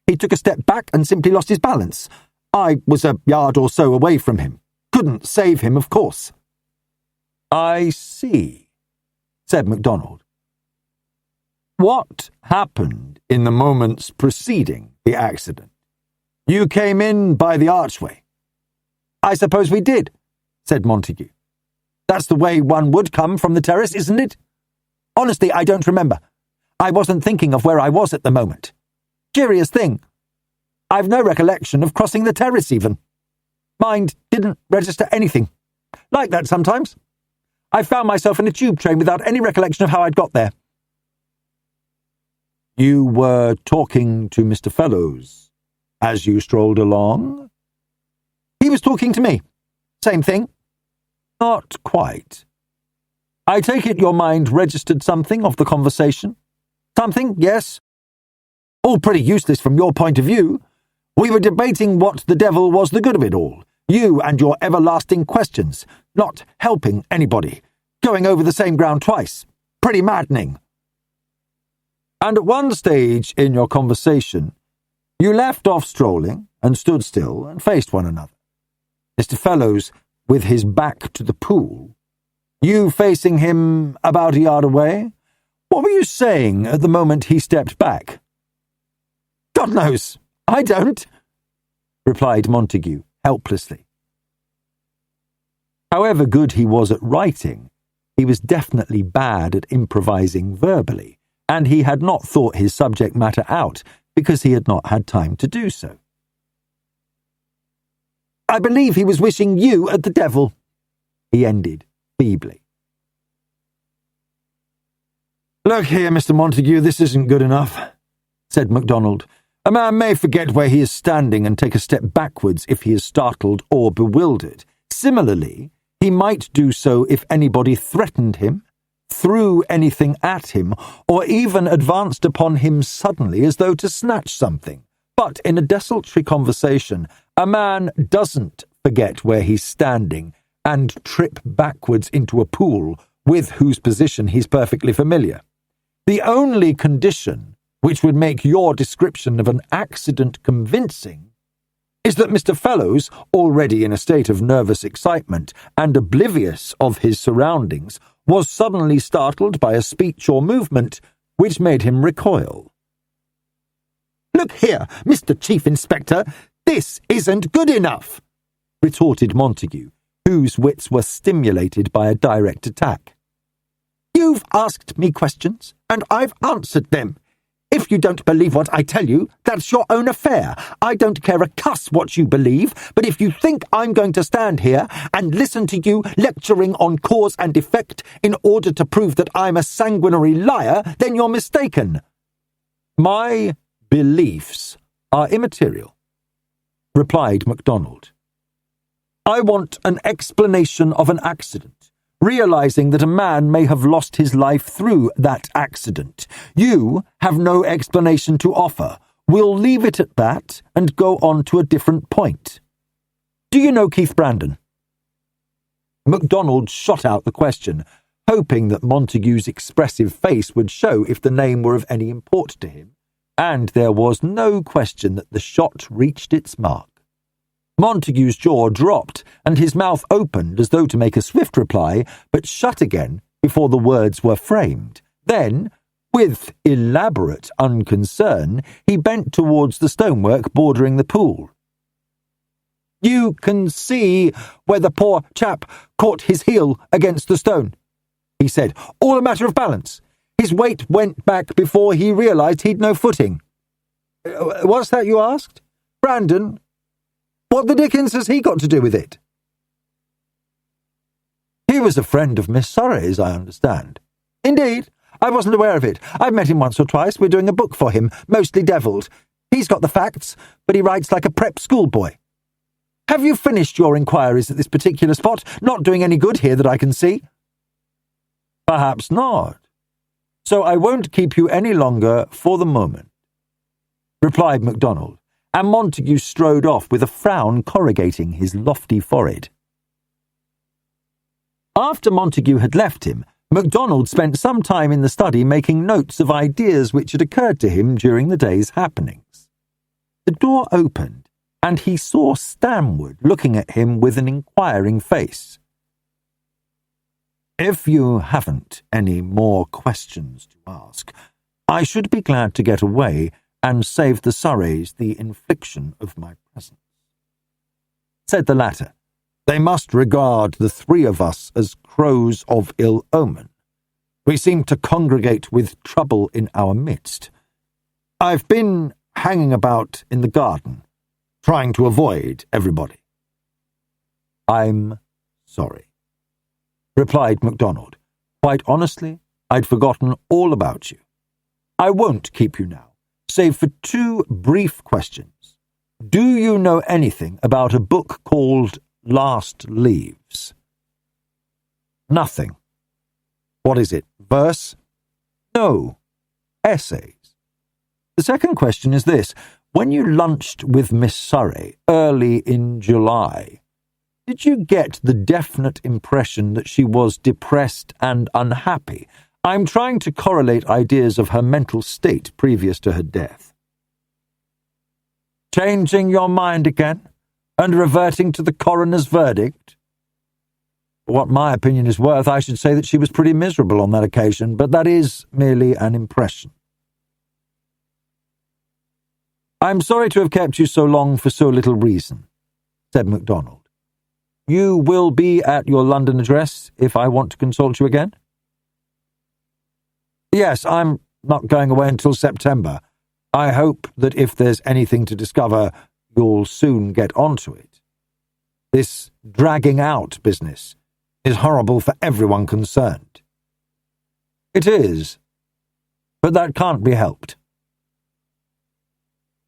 S1: He took a step back and simply lost his balance. I was a yard or so away from him. Couldn't save him, of course." "I see," said MacDonald. "What happened in the moments preceding the accident? You came in by the archway." "I suppose we did," said Montague. "That's the way one would come from the terrace, isn't it? Honestly, I don't remember. I wasn't thinking of where I was at the moment. Curious thing. I've no recollection of crossing the terrace even. Mind didn't register anything. Like that sometimes. I found myself in a tube train without any recollection of how I'd got there." "You were talking to Mr. Fellows as you strolled along?" "He was talking to me. Same thing." "Not quite. I take it your mind registered something of the conversation?" "Something, yes. All pretty useless from your point of view. We were debating what the devil was the good of it all. You and your everlasting questions, not helping anybody, going over the same ground twice. Pretty maddening." "And at one stage in your conversation, you left off strolling and stood still and faced one another. Mr. Fellows with his back to the pool, you facing him about a yard away. What were you saying at the moment he stepped back?" "God knows. I don't," replied Montague helplessly. However good he was at writing, he was definitely bad at improvising verbally, and he had not thought his subject matter out because he had not had time to do so. "I believe he was wishing you at the devil," he ended feebly. "Look here, Mr. Montague, this isn't good enough," said MacDonald. "A man may forget where he is standing and take a step backwards if he is startled or bewildered. Similarly, he might do so if anybody threatened him, threw anything at him, or even advanced upon him suddenly as though to snatch something. But in a desultory conversation, a man doesn't forget where he's standing and trip backwards into a pool with whose position he's perfectly familiar. The only condition which would make your description of an accident convincing is that Mr. Fellows, already in a state of nervous excitement and oblivious of his surroundings, was suddenly startled by a speech or movement which made him recoil." "Look here, Mr. Chief Inspector, this isn't good enough," retorted Montague, whose wits were stimulated by a direct attack. "You've asked me questions, and I've answered them. If you don't believe what I tell you, that's your own affair. I don't care a cuss what you believe, but if you think I'm going to stand here and listen to you lecturing on cause and effect in order to prove that I'm a sanguinary liar, then you're mistaken." "My beliefs are immaterial," replied MacDonald. "I want an explanation of an accident, realizing that a man may have lost his life through that accident. You have no explanation to offer. We'll leave it at that and go on to a different point. Do you know Keith Brandon?" MacDonald shot out the question, hoping that Montague's expressive face would show if the name were of any import to him, and there was no question that the shot reached its mark. Montague's jaw dropped, and his mouth opened as though to make a swift reply, but shut again before the words were framed. Then, with elaborate unconcern, he bent towards the stonework bordering the pool. "You can see where the poor chap caught his heel against the stone," he said. "All a matter of balance. His weight went back before he realized he'd no footing." "What's that you asked? Brandon? What the dickens has he got to do with it?" "He was a friend of Miss Surrey's, I understand." "Indeed? I wasn't aware of it. I've met him once or twice. We're doing a book for him, mostly devilled. He's got the facts, but he writes like a prep schoolboy. Have you finished your inquiries at this particular spot? Not doing any good here that I can see." "Perhaps not," so I won't keep you any longer for the moment," replied MacDonald, and Montague strode off with a frown corrugating his lofty forehead. After Montague had left him, MacDonald spent some time in the study making notes of ideas which had occurred to him during the day's happenings. The door opened, and he saw Stanwood looking at him with an inquiring face. "If you haven't any more questions to ask, I should be glad to get away and save the Surreys the infliction of my presence," said the latter. "They must regard the three of us as crows of ill omen. We seem to congregate with trouble in our midst. I've been hanging about in the garden, trying to avoid everybody." "I'm sorry," replied MacDonald. "Quite honestly, I'd forgotten all about you. I won't keep you now, save for two brief questions. Do you know anything about a book called Last Leaves?" "Nothing." "What is it, verse?" "No, essays." "The second question is this. When you lunched with Miss Surrey early in July, did you get the definite impression that she was depressed and unhappy? I'm trying to correlate ideas of her mental state previous to her death." "Changing your mind again, and reverting to the coroner's verdict?" "For what my opinion is worth, I should say that she was pretty miserable on that occasion, but that is merely an impression." "I'm sorry to have kept you so long for so little reason," said MacDonald. "You will be at your London address if I want to consult you again?" "Yes, I'm not going away until September. I hope that if there's anything to discover, you'll soon get onto it. This dragging out business is horrible for everyone concerned." "It is, but that can't be helped."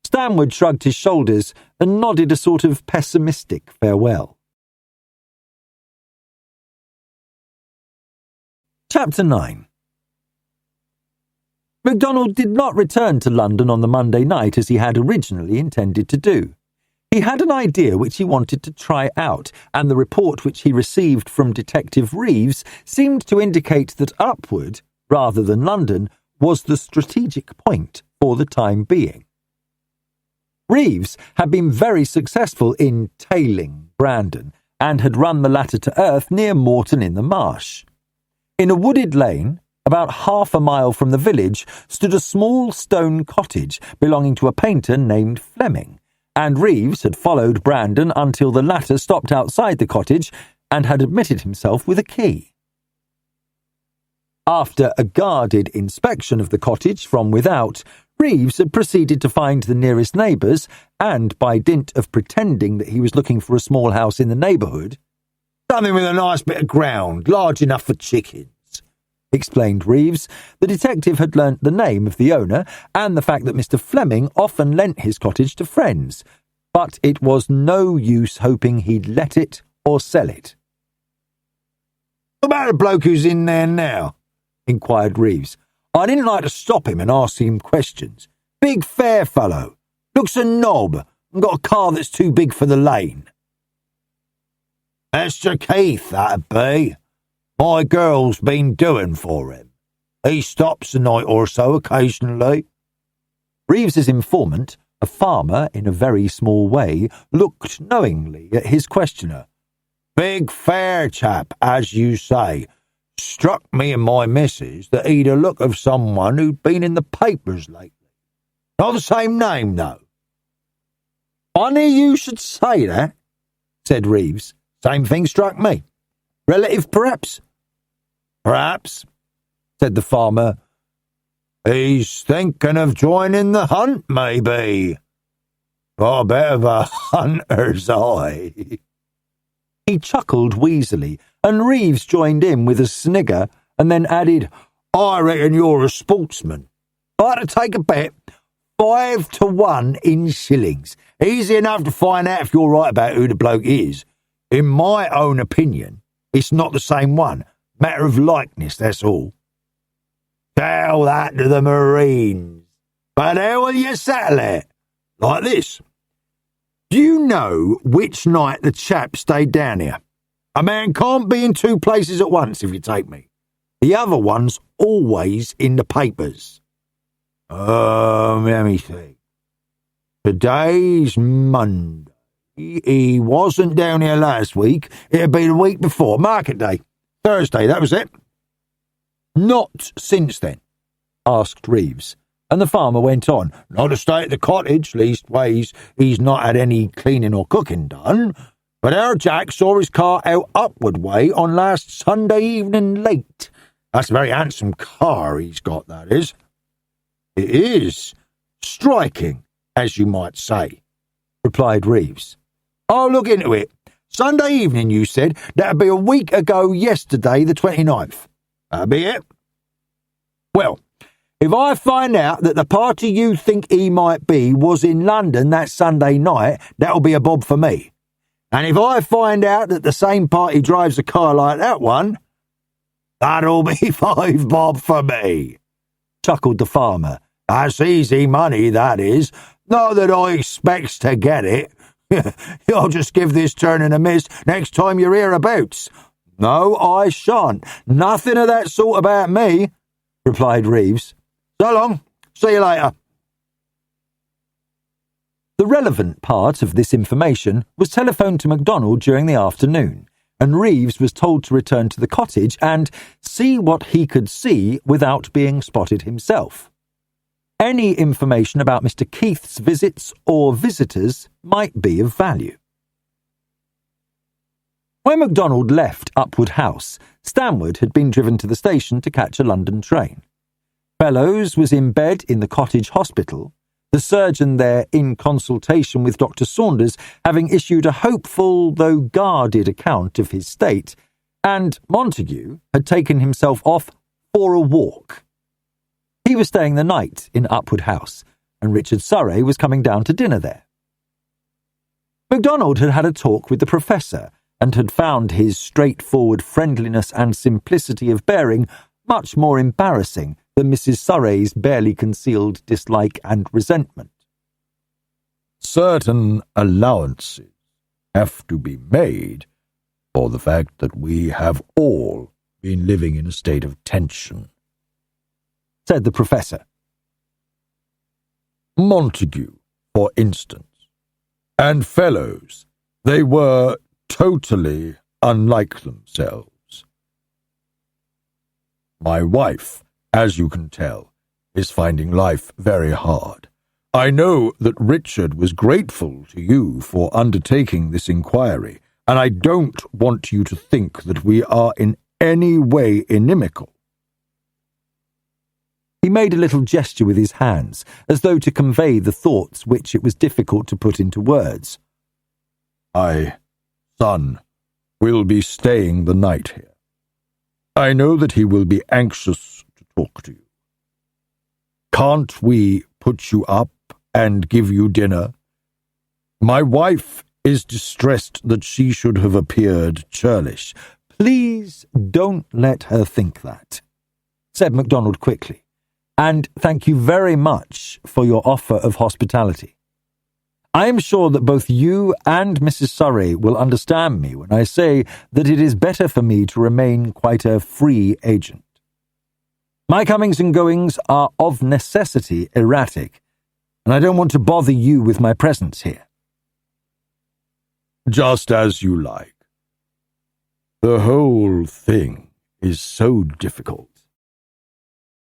S1: Stanwood shrugged his shoulders and nodded a sort of pessimistic farewell. Chapter 9. MacDonald did not return to London on the Monday night as he had originally intended to do. He had an idea which he wanted to try out, and the report which he received from Detective Reeves seemed to indicate that upward, rather than London, was the strategic point for the time being. Reeves had been very successful in tailing Brandon, and had run the latter to earth near Morton in the Marsh. In a wooded lane, about half a mile from the village, stood a small stone cottage belonging to a painter named Fleming, and Reeves had followed Brandon until the latter stopped outside the cottage and had admitted himself with a key. After a guarded inspection of the cottage from without, Reeves had proceeded to find the nearest neighbours, and by dint of pretending that he was looking for a small house in the neighbourhood,
S3: "Something with a nice bit of ground, large enough for chickens,"
S1: explained Reeves. The detective had learnt the name of the owner and the fact that Mr. Fleming often lent his cottage to friends, but it was no use hoping he'd let it or sell it.
S3: "What about the bloke who's in there now?" inquired Reeves. "I didn't like to stop him and ask him questions. Big fair fellow. Looks a knob and got a car that's too big for the lane." "Mr. Keith, that'd be. My girl's been doing for him. He stops a night or so occasionally."
S1: Reeves's informant, a farmer in a very small way, looked knowingly at his questioner.
S3: "Big fair chap, as you say. Struck me and my missus that he'd a look of someone who'd been in the papers lately. Not the same name, though."
S1: "Funny you should say that," said Reeves.
S3: "Same thing struck me. Relative, perhaps?" "Perhaps," said the farmer. "He's thinking of joining the hunt, maybe. Got a bit of a hunter's eye."
S1: He chuckled wheezily, and Reeves joined in with a snigger, and then added,
S3: "I reckon you're a sportsman. I'd to take a bet, 5-1 in shillings. Easy enough to find out if you're right about who the bloke is. In my own opinion, it's not the same one. Matter of likeness, that's all." Tell that to the Marines. But how will you settle it? Like this. Do you know which night the chap stayed down here? A man can't be in two places at once, if you take me. The other one's always in the papers. Let me think. Today's Monday. He wasn't down here last week. It'd be the week before, market day. Thursday, that was it. Not since then, asked Reeves, and the farmer went on. Not to stay at the cottage, leastways he's not had any cleaning or cooking done, but our Jack saw his car out Upward Way on last Sunday evening late. That's a very handsome car he's got, that is. It is. Striking, as you might say, replied Reeves. I'll look into it. Sunday evening, you said. That'd be a week ago yesterday, the 29th. That'd be it. Well, if I find out that the party you think he might be was in London that Sunday night, that'll be a bob for me. And if I find out that the same party drives a car like that one, that'll be 5 bob for me, chuckled the farmer. That's easy money, that is. Not that I expects to get it. You'll just give this turn and a miss next time you're hereabouts. No, I shan't. Nothing of that sort about me, replied Reeves. So long. See you later. The relevant part of this information was telephoned to MacDonald during the afternoon, and Reeves was told to return to the cottage and see what he could see without being spotted himself. Any information about Mr. Keith's visits or visitors might be of value. When MacDonald left Upwood House, Stanwood had been driven to the station to catch a London train. Fellows was in bed in the cottage hospital, the surgeon there in consultation with Dr. Saunders having issued a hopeful though guarded account of his state, and Montague had taken himself off for a walk. He was staying the night in Upwood House, and Richard Surrey was coming down to dinner there. MacDonald had had a talk with the professor, and had found his straightforward friendliness and simplicity of bearing much more embarrassing than Mrs. Surrey's barely concealed dislike and resentment.
S2: Certain allowances have to be made for the fact that we have all been living in a state of tension,
S1: said the professor.
S2: Montague, for instance, and Fellows, they were totally unlike themselves. My wife, as you can tell, is finding life very hard. I know that Richard was grateful to you for undertaking this inquiry, and I don't want you to think that we are in any way inimical.
S1: He made a little gesture with his hands, as though to convey the thoughts which it was difficult to put into words.
S2: My son will be staying the night here. I know that he will be anxious to talk to you. Can't we put you up and give you dinner? My wife is distressed that she should have appeared churlish.
S1: Please don't let her think that, said MacDonald quickly, and thank you very much for your offer of hospitality. I am sure that both you and Mrs. Surrey will understand me when I say that it is better for me to remain quite a free agent. My comings and goings are of necessity erratic, and I don't want to bother you with my presence here.
S2: Just as you like. The whole thing is so difficult.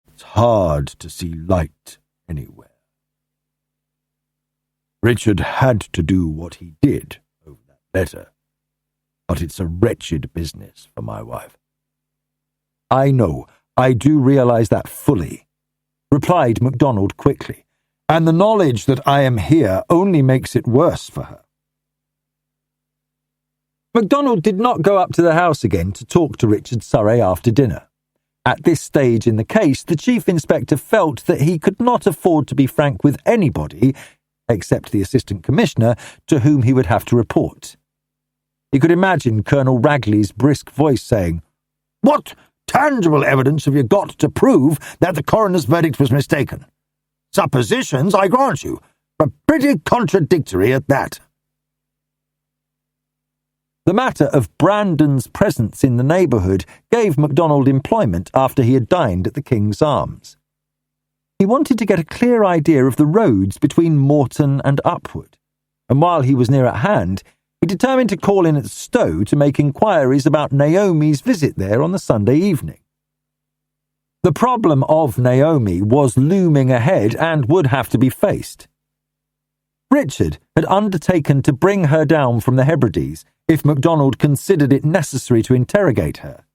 S2: It's hard to see light anywhere. Richard had to do what he did over that letter, but it's a wretched business for my wife.
S1: I know, I do realize that fully, replied MacDonald quickly, and the knowledge that I am here only makes it worse for her. MacDonald did not go up to the house again to talk to Richard Surrey after dinner. At this stage in the case, the Chief Inspector felt that he could not afford to be frank with anybody except the Assistant Commissioner, to whom he would have to report. He could imagine Colonel Ragley's brisk voice saying, "What?
S3: tangible evidence have you got to prove that the coroner's verdict was mistaken? Suppositions, I grant you, but pretty contradictory at that.
S1: The matter of Brandon's presence in the neighbourhood gave MacDonald employment after he had dined at the King's Arms. He wanted to get a clear idea of the roads between Morton and Upwood, and while he was near at hand, he determined to call in at Stow to make inquiries about Naomi's visit there on the Sunday evening. The problem of Naomi was looming ahead and would have to be faced. Richard had undertaken to bring her down from the Hebrides if MacDonald considered it necessary to interrogate her,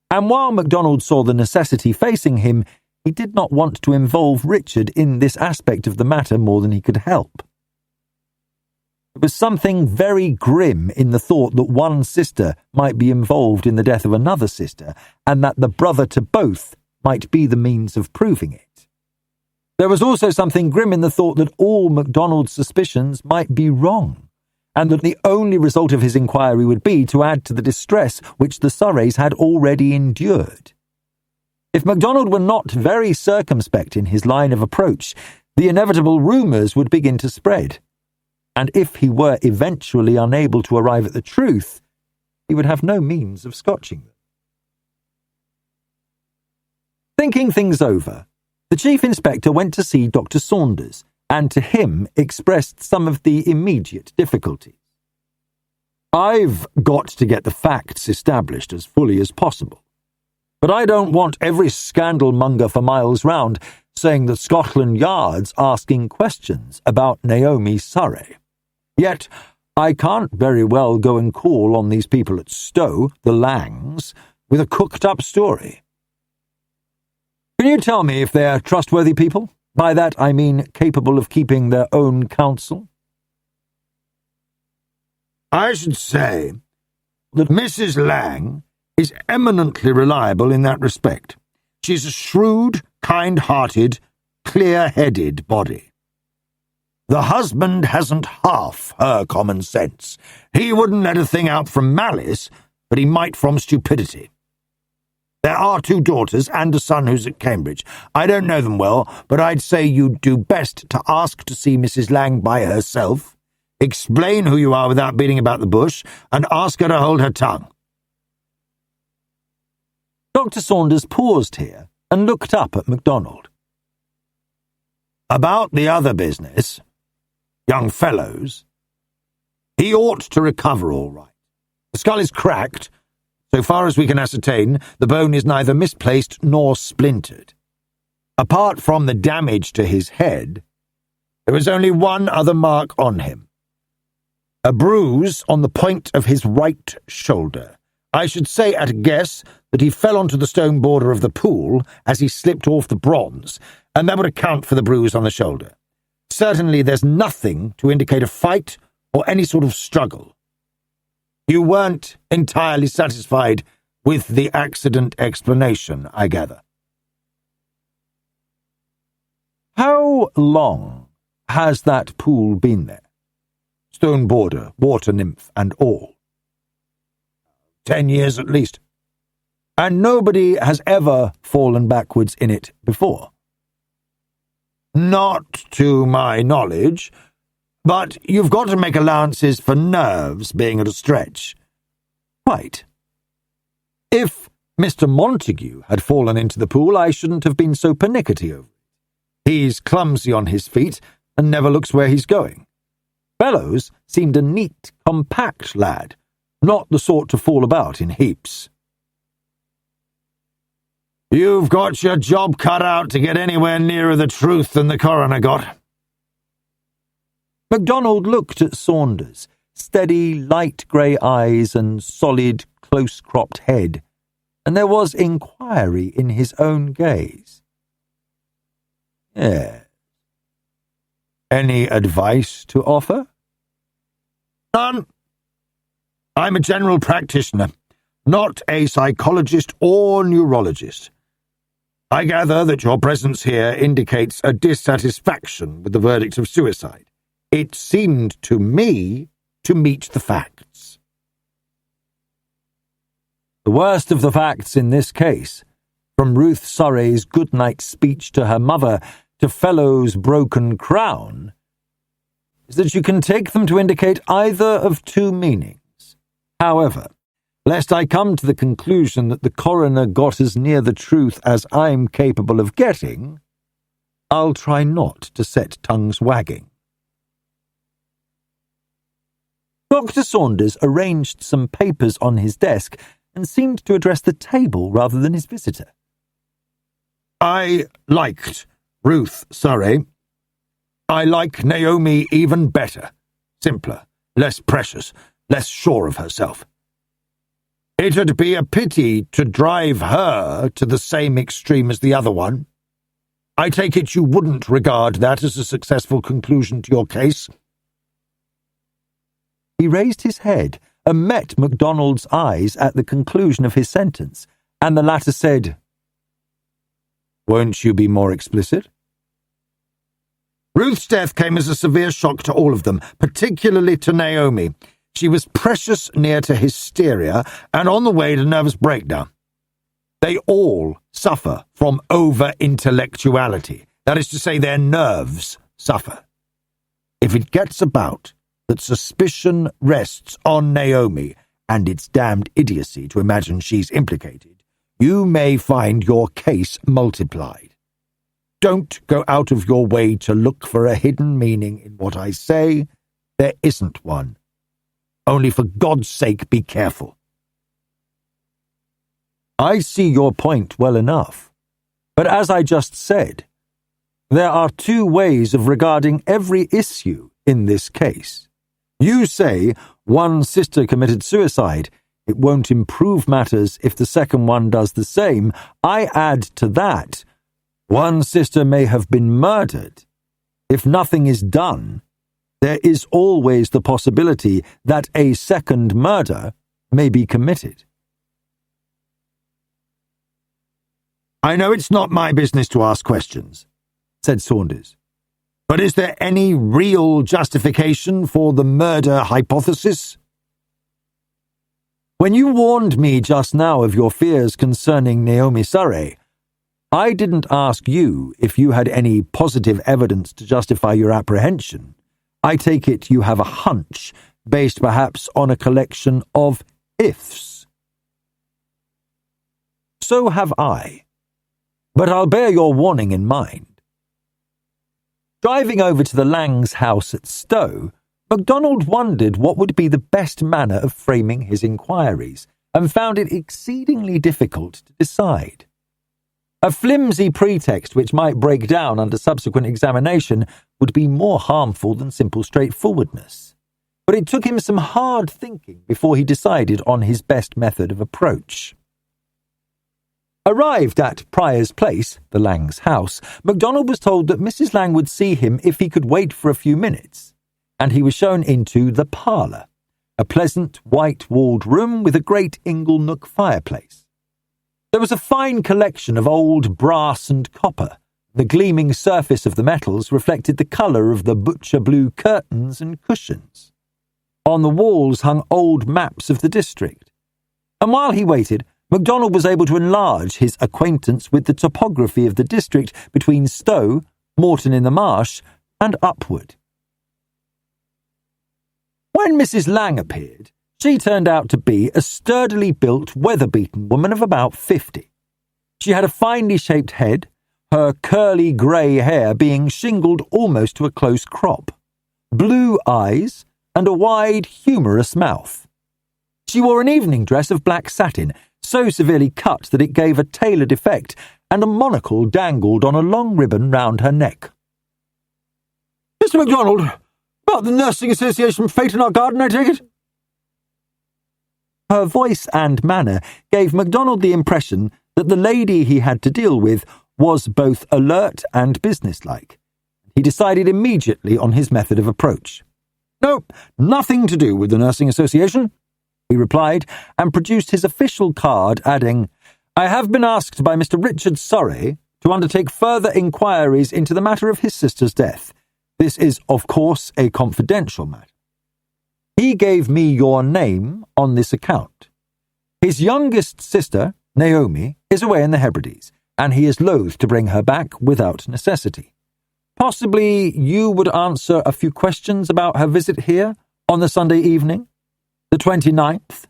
S1: and while MacDonald saw the necessity facing him, he did not want to involve Richard in this aspect of the matter more than he could help. There was something very grim in the thought that one sister might be involved in the death of another sister, and that the brother to both might be the means of proving it. There was also something grim in the thought that all MacDonald's suspicions might be wrong, and that the only result of his inquiry would be to add to the distress which the Surreys had already endured. If MacDonald were not very circumspect in his line of approach, the inevitable rumours would begin to spread, and if he were eventually unable to arrive at the truth, he would have no means of scotching them. Thinking things over, the Chief Inspector went to see Dr. Saunders, and to him expressed some of the immediate difficulties. "I've got to get the facts established as fully as possible, but I don't want every scandal-monger for miles round saying that Scotland Yard's asking questions about Naomi Surrey. Yet I can't very well go and call on these people at Stow, the Langs, with a cooked-up story. Can you tell me if they're trustworthy people? By that I mean capable of keeping their own counsel?"
S3: I should say that Mrs. Lang is eminently reliable in that respect. She's a shrewd, kind-hearted, clear-headed body. The husband hasn't half her common sense. He wouldn't let a thing out from malice, but he might from stupidity. There are 2 daughters and a son who's at Cambridge. I don't know them well, but I'd say you'd do best to ask to see Mrs. Lang by herself, explain who you are without beating about the bush, and ask her to hold her tongue.
S1: Dr. Saunders paused here and looked up at MacDonald.
S3: About the other business, young fellows, he ought to recover all right. The skull is cracked. So far as we can ascertain, the bone is neither misplaced nor splintered. Apart from the damage to his head, there is only one other mark on him. A bruise on the point of his right shoulder. I should say at a guess that he fell onto the stone border of the pool as he slipped off the bronze, and that would account for the bruise on the shoulder. Certainly there's nothing to indicate a fight or any sort of struggle. You weren't entirely satisfied with the accident explanation, I gather.
S1: How long has that pool been there?
S3: Stone border, water nymph, and all. 10 years at least.
S1: And nobody has ever fallen backwards in it before?
S3: Not to my knowledge, but you've got to make allowances for nerves being at a stretch.
S1: Quite. If Mr. Montague had fallen into the pool, I shouldn't have been so pernickety over it. He's clumsy on his feet and never looks where he's going. Bellows seemed a neat, compact lad, not the sort to fall about in heaps.
S3: You've got your job cut out to get anywhere nearer the truth than the coroner got.
S1: MacDonald looked at Saunders, steady, light grey eyes and solid, close-cropped head, and there was inquiry in his own gaze. Yes. Any advice to offer?
S3: None. I'm a general practitioner, not a psychologist or neurologist. I gather that your presence here indicates a dissatisfaction with the verdict of suicide. It seemed to me to meet the facts.
S1: The worst of the facts in this case, from Ruth Surrey's goodnight speech to her mother to Fellow's broken crown, is that you can take them to indicate either of two meanings. However, lest I come to the conclusion that the coroner got as near the truth as I'm capable of getting, I'll try not to set tongues wagging. Dr. Saunders arranged some papers on his desk and seemed to address the table rather than his visitor.
S3: I liked Ruth Surrey. I like Naomi even better. Simpler, less precious, less sure of herself. It'd be a pity to drive her to the same extreme as the other one. I take it you wouldn't regard that as a successful conclusion to your case?
S1: He raised his head and met MacDonald's eyes at the conclusion of his sentence, and the latter said, "Won't you be more explicit?"
S3: Ruth's death came as a severe shock to all of them, particularly to Naomi. She was precious near to hysteria and on the way to nervous breakdown. They all suffer from over-intellectuality. That is to say, their nerves suffer. If it gets about that suspicion rests on Naomi, and it's damned idiocy to imagine she's implicated, you may find your case multiplied. Don't go out of your way to look for a hidden meaning in what I say. There isn't one. Only for God's sake be careful.
S1: I see your point well enough, but as I just said, there are two ways of regarding every issue in this case. You say one sister committed suicide. It won't improve matters if the second one does the same. I add to that, one sister may have been murdered. If nothing is done, there is always the possibility that a second murder may be committed.
S3: I know it's not my business to ask questions, said Saunders, but is there any real justification for the murder hypothesis?
S1: When you warned me just now of your fears concerning Naomi Surrey, I didn't ask you if you had any positive evidence to justify your apprehension. I take it you have a hunch, based perhaps on a collection of ifs. So have I, but I'll bear your warning in mind. Driving over to the Lang's house at Stowe, MacDonald wondered what would be the best manner of framing his inquiries, and found it exceedingly difficult to decide. A flimsy pretext which might break down under subsequent examination would be more harmful than simple straightforwardness. But it took him some hard thinking before he decided on his best method of approach. Arrived at Prior's Place, the Lang's house, MacDonald was told that Mrs. Lang would see him if he could wait for a few minutes, and he was shown into the parlour, a pleasant white-walled room with a great ingle-nook fireplace. There was a fine collection of old brass and copper. The gleaming surface of the metals reflected the colour of the butcher-blue curtains and cushions. On the walls hung old maps of the district, and while he waited, MacDonald was able to enlarge his acquaintance with the topography of the district between Stowe, Moreton-in-the-Marsh, and upward. When Mrs. Lang appeared, she turned out to be a sturdily built, weather-beaten woman of about 50. She had a finely shaped head, her curly grey hair being shingled almost to a close crop, blue eyes, and a wide, humorous mouth. She wore an evening dress of black satin, so severely cut that it gave a tailored effect, and a monocle dangled on a long ribbon round her neck.
S3: "Mr. MacDonald, about the Nursing Association fete in our garden, I take it?"
S1: Her voice and manner gave MacDonald the impression that the lady he had to deal with was both alert and businesslike. He decided immediately on his method of approach. "No, nothing to do with the Nursing Association," he replied, and produced his official card, adding, "I have been asked by Mr. Richard Surrey to undertake further inquiries into the matter of his sister's death. This is, of course, a confidential matter. He gave me your name on this account. His youngest sister, Naomi, is away in the Hebrides, and he is loath to bring her back without necessity. Possibly you would answer a few questions about her visit here on the Sunday evening, the 29th?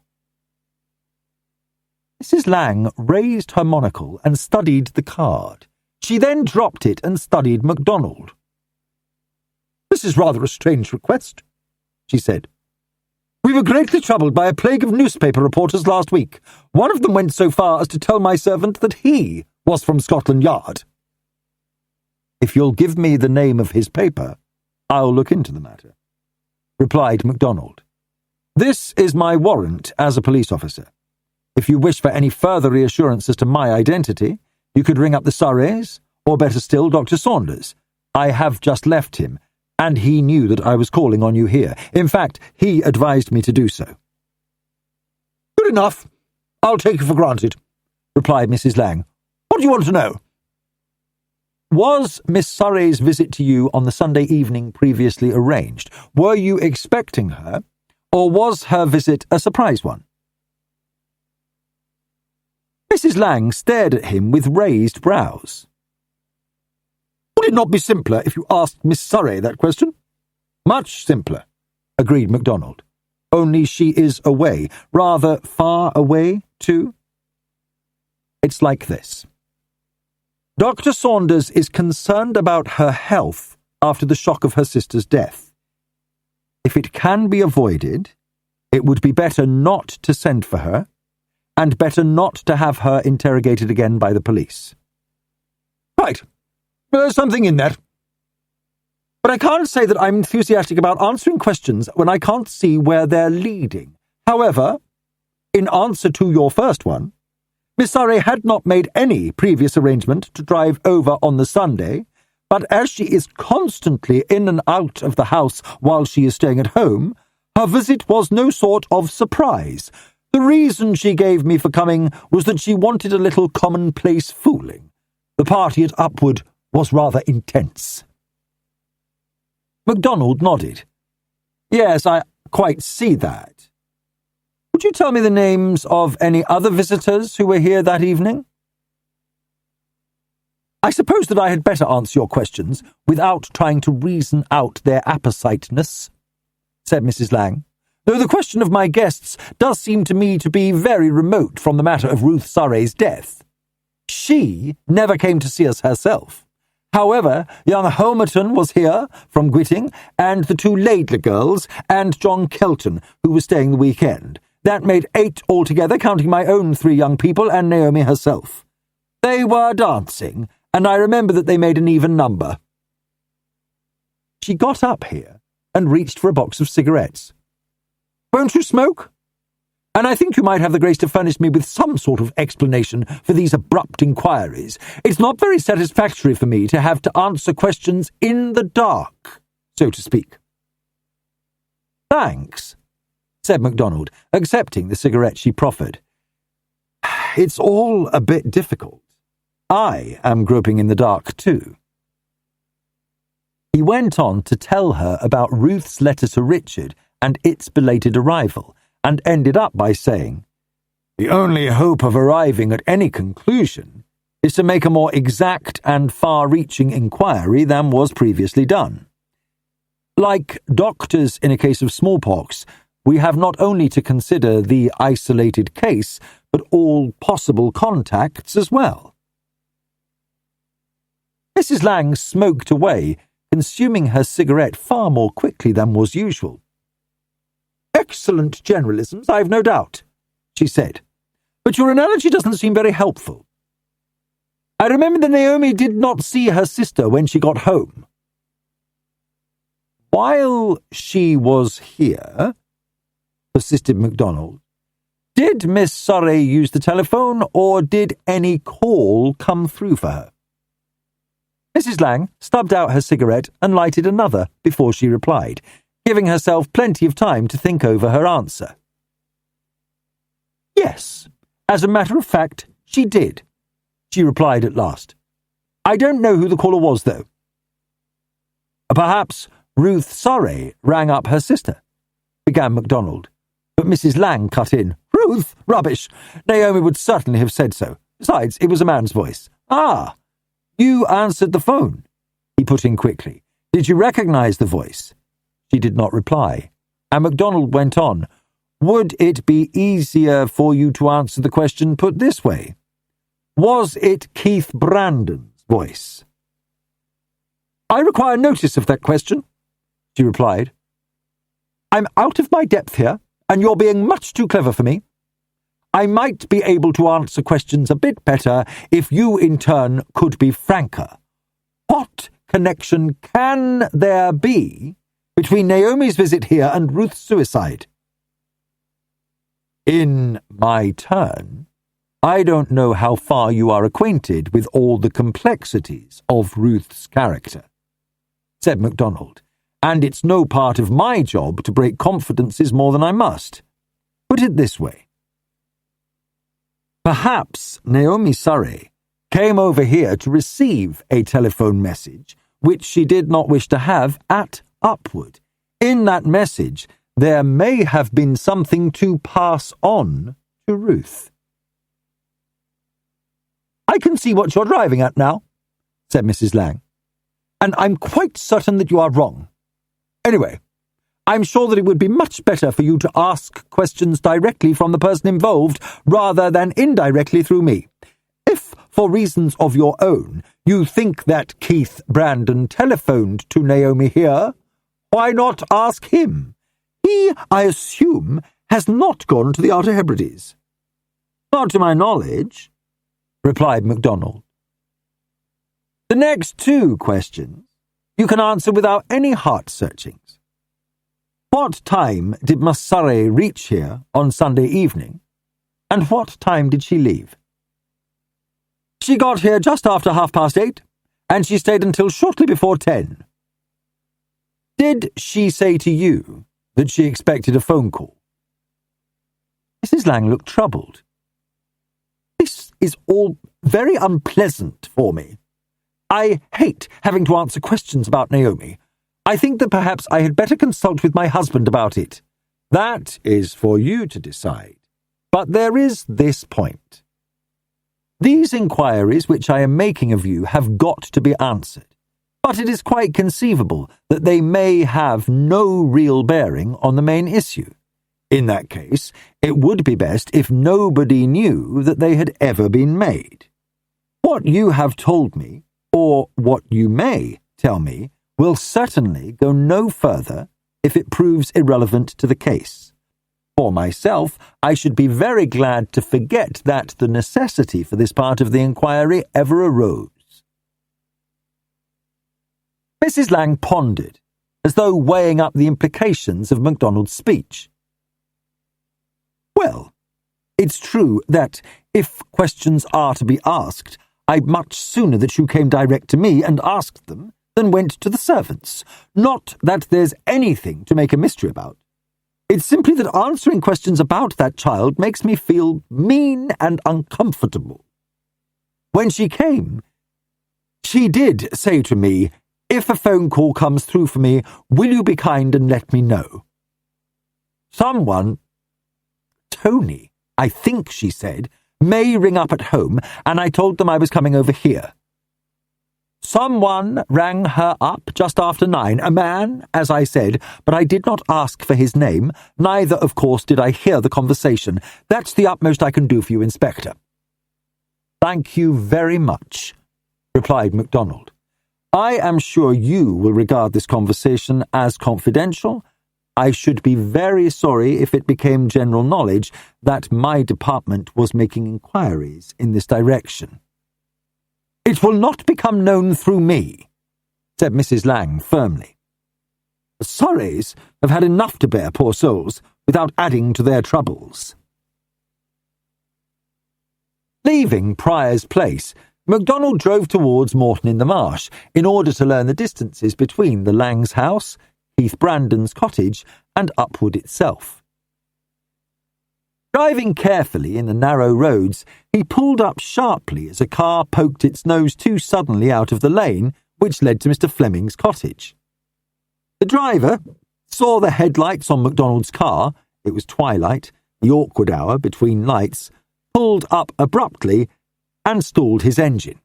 S1: Mrs. Lang raised her monocle and studied the card. She then dropped it and studied MacDonald. "This is rather a strange request," she said. "We were greatly troubled by a plague of newspaper reporters last week. One of them went so far as to tell my servant that he was from Scotland Yard." "If you'll give me the name of his paper, I'll look into the matter," replied MacDonald. "This is my warrant as a police officer. If you wish for any further reassurance as to my identity, you could ring up the Surreys, or better still, Dr. Saunders. I have just left him, and he knew that I was calling on you here. In fact, he advised me to do so." "Good enough. I'll take it for granted," replied Mrs. Lang. "What do you want to know?" "Was Miss Surrey's visit to you on the Sunday evening previously arranged? Were you expecting her, or was her visit a surprise one?" Mrs. Lang stared at him with raised brows. "Would it not be simpler if you asked Miss Surrey that question?" "Much simpler," agreed MacDonald. "Only she is away, rather far away, too. It's like this. Dr. Saunders is concerned about her health after the shock of her sister's death. If it can be avoided, it would be better not to send for her, and better not to have her interrogated again by the police." "Right. There's something in that. But I can't say that I'm enthusiastic about answering questions when I can't see where they're leading. However, in answer to your first one, Miss Surrey had not made any previous arrangement to drive over on the Sunday, but as she is constantly in and out of the house while she is staying at home, her visit was no sort of surprise. The reason she gave me for coming was that she wanted a little commonplace fooling. The party at Upwood was rather intense." MacDonald nodded. "Yes, I quite see that. Would you tell me the names of any other visitors who were here that evening?" "I suppose that I had better answer your questions without trying to reason out their appositeness," said Mrs. Lang, "though the question of my guests does seem to me to be very remote from the matter of Ruth Surrey's death. She never came to see us herself. However, young Homerton was here from Gwitting, and the two Laidler girls, and John Kelton, who was staying the weekend. That made 8 altogether, counting my own 3 young people and Naomi herself. They were dancing, and I remember that they made an even number." She got up here and reached for a box of cigarettes. "Won't you smoke? And I think you might have the grace to furnish me with some sort of explanation for these abrupt inquiries. It's not very satisfactory for me to have to answer questions in the dark, so to speak." "Thanks," said MacDonald, accepting the cigarette she proffered. "It's all a bit difficult. I am groping in the dark, too." He went on to tell her about Ruth's letter to Richard and its belated arrival, and ended up by saying, "The only hope of arriving at any conclusion is to make a more exact and far-reaching inquiry than was previously done. Like doctors in a case of smallpox, we have not only to consider the isolated case, but all possible contacts as well." Mrs. Lang smoked away, consuming her cigarette far more quickly than was usual. "Excellent generalisms, I've no doubt," she said, "but your analogy doesn't seem very helpful. I remember that Naomi did not see her sister when she got home." "While she was here," persisted MacDonald, "did Miss Surrey use the telephone, or did any call come through for her?" Mrs. Lang stubbed out her cigarette and lighted another before she replied, giving herself plenty of time to think over her answer. "Yes, as a matter of fact, she did," she replied at last. "I don't know who the caller was, though." "Perhaps Ruth Surrey rang up her sister," began MacDonald, But Mrs. Lang cut in. Ruth? Rubbish. Naomi would certainly have said so. Besides, it was a man's voice. Ah, you answered the phone, he put in quickly. Did you recognize the voice? She did not reply, and MacDonald went on. Would it be easier for you to answer the question put this way? Was it Keith Brandon's voice? I require notice of that question, she replied. I'm out of my depth here, and you're being much too clever for me. I might be able to answer questions a bit better if you, in turn, could be franker. What connection can there be between Naomi's visit here and Ruth's suicide? In my turn, I don't know how far you are acquainted with all the complexities of Ruth's character, said MacDonald, and it's no part of my job to break confidences more than I must. Put it this way. Perhaps Naomi Surrey came over here to receive a telephone message which she did not wish to have at Upwood. In that message, there may have been something to pass on to Ruth. I can see what you're driving at now, said Mrs. Lang, and I'm quite certain that you are wrong. Anyway, I'm sure that it would be much better for you to ask questions directly from the person involved rather than indirectly through me. If, for reasons of your own, you think that Keith Brandon telephoned to Naomi here, why not ask him? He, I assume, has not gone to the Outer Hebrides. Not to my knowledge, replied MacDonald. The next two questions you can answer without any heart-searchings. What time did Miss Surrey reach here on Sunday evening, and what time did she leave? She got here just after 8:30, and she stayed until shortly before 10. Did she say to you that she expected a phone call? Mrs. Lang looked troubled. This is all very unpleasant for me. I hate having to answer questions about Naomi. I think that perhaps I had better consult with my husband about it. That is for you to decide. But there is this point. These inquiries which I am making of you have got to be answered, but it is quite conceivable that they may have no real bearing on the main issue. In that case, it would be best if nobody knew that they had ever been made. What you have told me, or what you may tell me, will certainly go no further if it proves irrelevant to the case. For myself, I should be very glad to forget that the necessity for this part of the inquiry ever arose. Mrs. Lang pondered, as though weighing up the implications of MacDonald's speech. Well, it's true that, if questions are to be asked, I'd much sooner that you came direct to me and asked them than went to the servants. Not that there's anything to make a mystery about. It's simply that answering questions about that child makes me feel mean and uncomfortable. When she came, she did say to me, if a phone call comes through for me, will you be kind and let me know? Someone, Tony, I think she said, may ring up at home, and I told them I was coming over here. Someone rang her up just after 9, a man, as I said, but I did not ask for his name, neither, of course, did I hear the conversation. That's the utmost I can do for you, Inspector. Thank you very much, replied MacDonald. I am sure you will regard this conversation as confidential. I should be very sorry if it became general knowledge that my department was making inquiries in this direction. It will not become known through me, said Mrs. Lang firmly. The Surreys have had enough to bear, poor souls, without adding to their troubles. Leaving Prior's Place, MacDonald drove towards Morton in the Marsh in order to learn the distances between the Lang's house, Keith Brandon's cottage, and Upwood itself. Driving carefully in the narrow roads, he pulled up sharply as a car poked its nose too suddenly out of the lane which led to Mr. Fleming's cottage. The driver saw the headlights on MacDonald's car, it was twilight, the awkward hour between lights, pulled up abruptly and stalled his engine.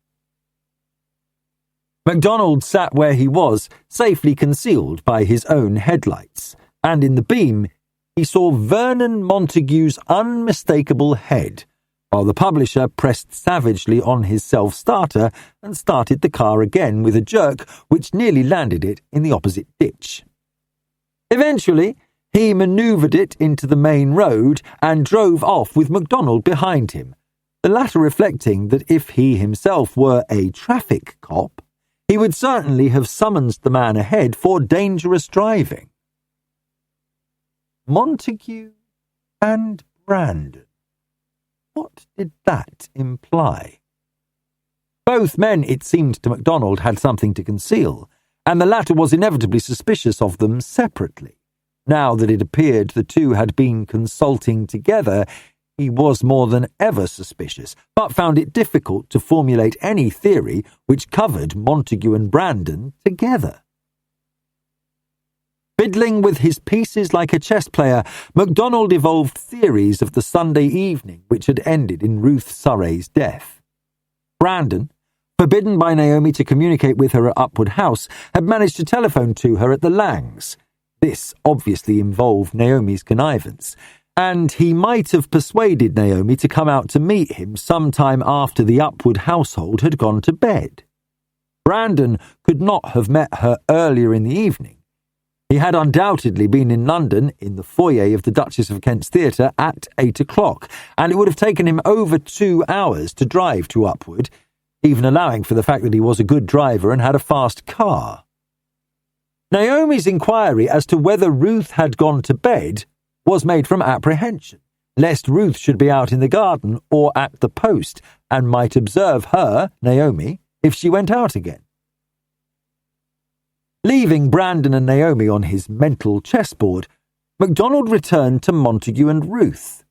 S1: MacDonald sat where he was, safely concealed by his own headlights, and in the beam he saw Vernon Montague's unmistakable head, while the publisher pressed savagely on his self-starter and started the car again with a jerk which nearly landed it in the opposite ditch. Eventually, he manoeuvred it into the main road and drove off with MacDonald behind him, the latter reflecting that if he himself were a traffic cop, he would certainly have summoned the man ahead for dangerous driving. Montague and Brandon. What did that imply? Both men, it seemed to MacDonald, had something to conceal, and the latter was inevitably suspicious of them separately. Now that it appeared the two had been consulting together, he was more than ever suspicious, but found it difficult to formulate any theory which covered Montague and Brandon together. Fiddling with his pieces like a chess player, MacDonald evolved theories of the Sunday evening which had ended in Ruth Surrey's death. Brandon, forbidden by Naomi to communicate with her at Upwood House, had managed to telephone to her at the Langs. This obviously involved Naomi's connivance, and he might have persuaded Naomi to come out to meet him sometime after the Upwood household had gone to bed. Brandon could not have met her earlier in the evening. He had undoubtedly been in London, in the foyer of the Duchess of Kent's Theatre, at 8 o'clock, and it would have taken him over 2 hours to drive to Upwood, even allowing for the fact that he was a good driver and had a fast car. Naomi's inquiry as to whether Ruth had gone to bed was made from apprehension, lest Ruth should be out in the garden or at the post, and might observe her, Naomi, if she went out again. Leaving Brandon and Naomi on his mental chessboard, MacDonald returned to Montague and Ruth.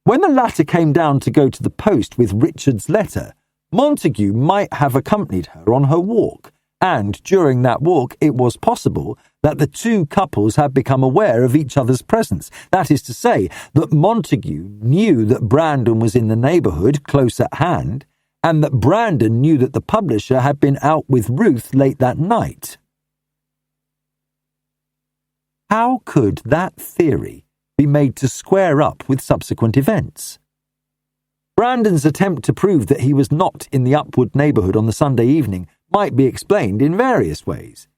S1: When the latter came down to go to the post with Richard's letter, Montague might have accompanied her on her walk, and during that walk it was possible that the two couples had become aware of each other's presence. That is to say, that Montague knew that Brandon was in the neighbourhood close at hand, and that Brandon knew that the publisher had been out with Ruth late that night. How could that theory be made to square up with subsequent events? Brandon's attempt to prove that he was not in the Upwood neighbourhood on the Sunday evening might be explained in various ways.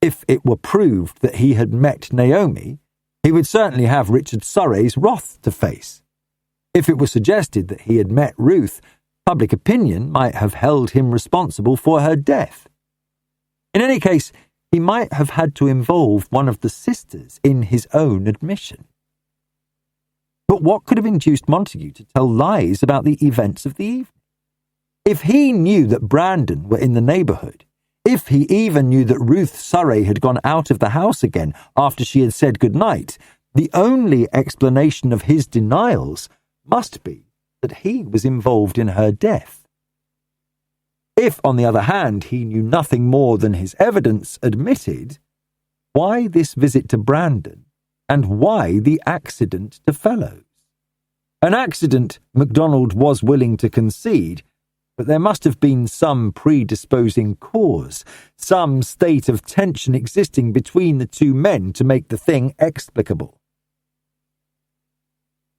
S1: If it were proved that he had met Naomi, he would certainly have Richard Surrey's wrath to face. If it were suggested that he had met Ruth, public opinion might have held him responsible for her death. In any case, he might have had to involve one of the sisters in his own admission. But what could have induced Montague to tell lies about the events of the evening? If he knew that Brandon were in the neighbourhood, if he even knew that Ruth Surrey had gone out of the house again after she had said good night, the only explanation of his denials must be that he was involved in her death. If, on the other hand, he knew nothing more than his evidence admitted, why this visit to Brandon, and why the accident to Fellows? An accident MacDonald was willing to concede, but there must have been some predisposing cause, some state of tension existing between the two men to make the thing explicable.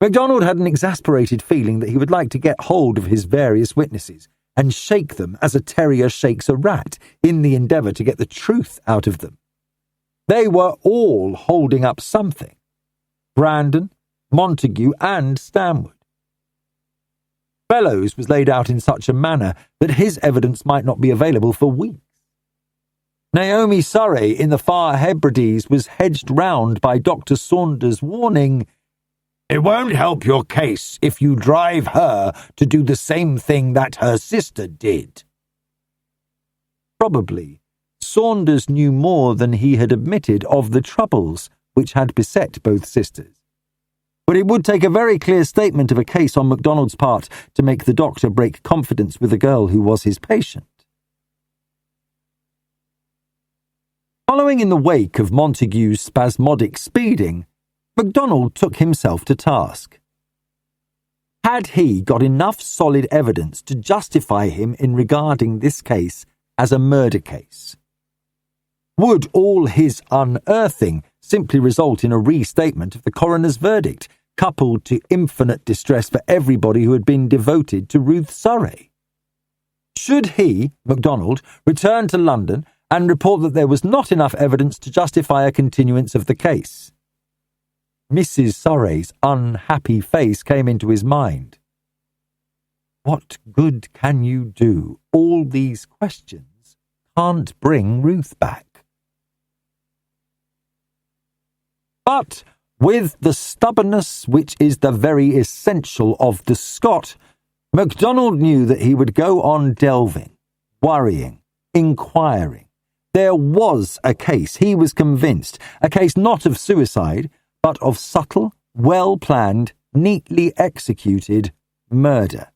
S1: MacDonald had an exasperated feeling that he would like to get hold of his various witnesses and shake them as a terrier shakes a rat in the endeavour to get the truth out of them. They were all holding up something: Brandon, Montague and Stanwood. Fellows was laid out in such a manner that his evidence might not be available for weeks. Naomi Surrey in the Far Hebrides was hedged round by Dr. Saunders' warning, "It won't help your case if you drive her to do the same thing that her sister did." Probably, Saunders knew more than he had admitted of the troubles which had beset both sisters. But it would take a very clear statement of a case on MacDonald's part to make the doctor break confidence with the girl who was his patient. Following in the wake of Montague's spasmodic speeding, MacDonald took himself to task. Had he got enough solid evidence to justify him in regarding this case as a murder case? Would all his unearthing simply result in a restatement of the coroner's verdict, coupled to infinite distress for everybody who had been devoted to Ruth Surrey? Should he, MacDonald, return to London and report that there was not enough evidence to justify a continuance of the case? Mrs. Surrey's unhappy face came into his mind. What good can you do? All these questions can't bring Ruth back. But with the stubbornness which is the very essential of the Scot, MacDonald knew that he would go on delving, worrying, inquiring. There was a case, he was convinced, a case not of suicide, but of subtle, well-planned, neatly executed murder.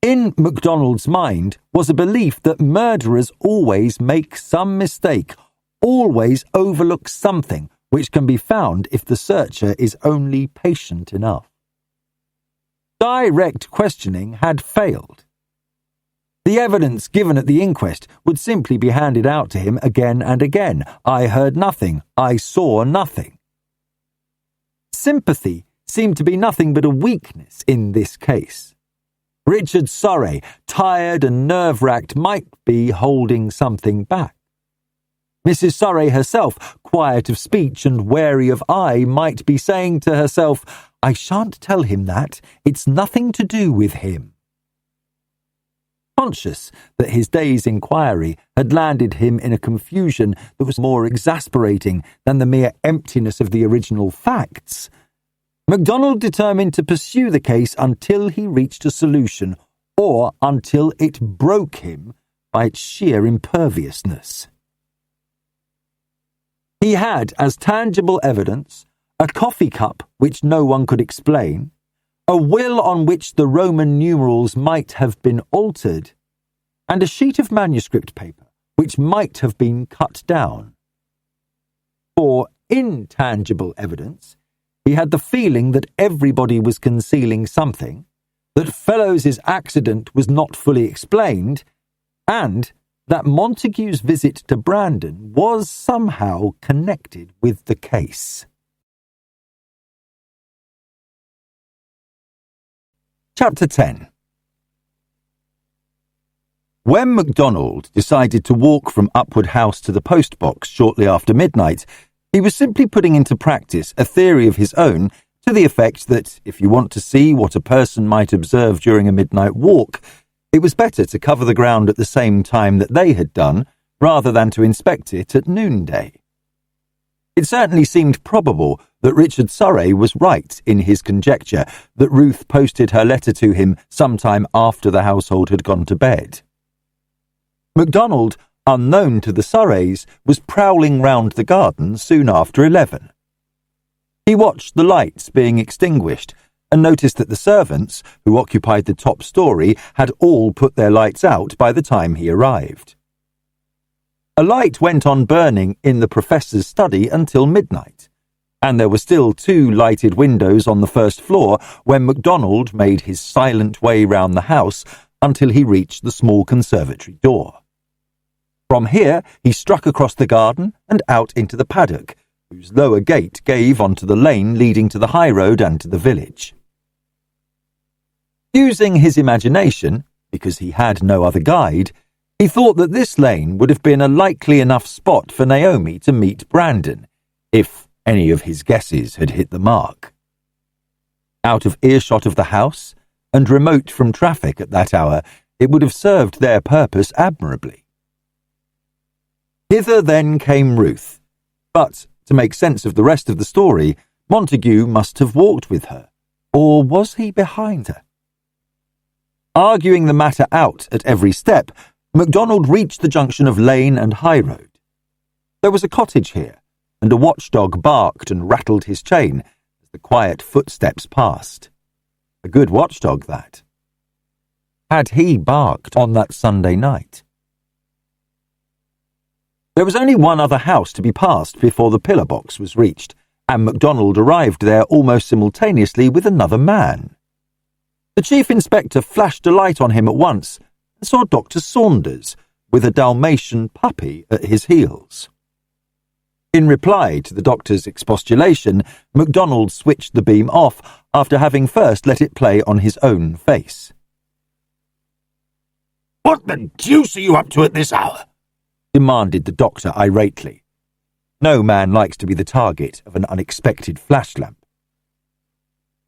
S1: In MacDonald's mind was a belief that murderers always make some mistake, always overlook something which can be found if the searcher is only patient enough. Direct questioning had failed. The evidence given at the inquest would simply be handed out to him again and again. I heard nothing. I saw nothing. Sympathy seemed to be nothing but a weakness in this case. Richard Surrey, tired and nerve-racked, might be holding something back. Mrs. Surrey herself, quiet of speech and wary of eye, might be saying to herself, I shan't tell him that. It's nothing to do with him. Conscious that his day's inquiry had landed him in a confusion that was more exasperating than the mere emptiness of the original facts, MacDonald determined to pursue the case until he reached a solution, or until it broke him by its sheer imperviousness. He had as tangible evidence a coffee cup which no one could explain, a will on which the Roman numerals might have been altered, and a sheet of manuscript paper which might have been cut down. For intangible evidence, he had the feeling that everybody was concealing something, that Fellowes' accident was not fully explained, and that Montague's visit to Brandon was somehow connected with the case. Chapter 10. When MacDonald decided to walk from Upwood House to the post box shortly after midnight, he was simply putting into practice a theory of his own to the effect that if you want to see what a person might observe during a midnight walk, it was better to cover the ground at the same time that they had done, rather than to inspect it at noonday. It certainly seemed probable that Richard Surrey was right in his conjecture that Ruth posted her letter to him sometime after the household had gone to bed. MacDonald, unknown to the Surreys, was prowling round the garden soon after 11. He watched the lights being extinguished and noticed that the servants, who occupied the top story, had all put their lights out by the time he arrived. A light went on burning in the professor's study until midnight, and there were still 2 lighted windows on the first floor when MacDonald made his silent way round the house until he reached the small conservatory door. From here he struck across the garden and out into the paddock, whose lower gate gave onto the lane leading to the high road and to the village. Using his imagination, because he had no other guide, he thought that this lane would have been a likely enough spot for Naomi to meet Brandon, if any of his guesses had hit the mark. Out of earshot of the house, and remote from traffic at that hour, it would have served their purpose admirably. Hither then came Ruth, but to make sense of the rest of the story, Montague must have walked with her, or was he behind her? Arguing the matter out at every step, MacDonald reached the junction of lane and high road. There was a cottage here, and a watchdog barked and rattled his chain as the quiet footsteps passed. A good watchdog, that. Had he barked on that Sunday night? There was only one other house to be passed before the pillar box was reached, and MacDonald arrived there almost simultaneously with another man. The Chief Inspector flashed a light on him at once and saw Dr. Saunders, with a Dalmatian puppy at his heels. In reply to the doctor's expostulation, MacDonald switched the beam off after having first let it play on his own face.
S3: "What the deuce are you up to at this hour?"
S1: demanded the doctor irately. No man likes to be the target of an unexpected flash lamp.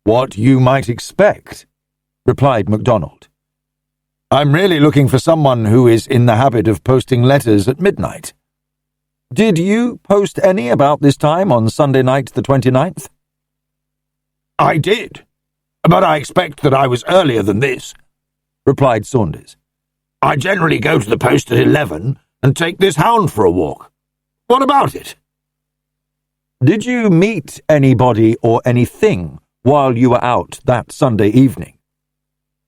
S1: "What you might expect," replied MacDonald. "I'm really looking for someone who is in the habit of posting letters at midnight. Did you post any about this time on Sunday night the 29th?
S3: "I did, but I expect that I was earlier than this," replied Saunders. "I generally go to the post at 11 and take this hound for a walk. What about it?"
S1: Did you meet anybody or anything while you were out that Sunday evening?"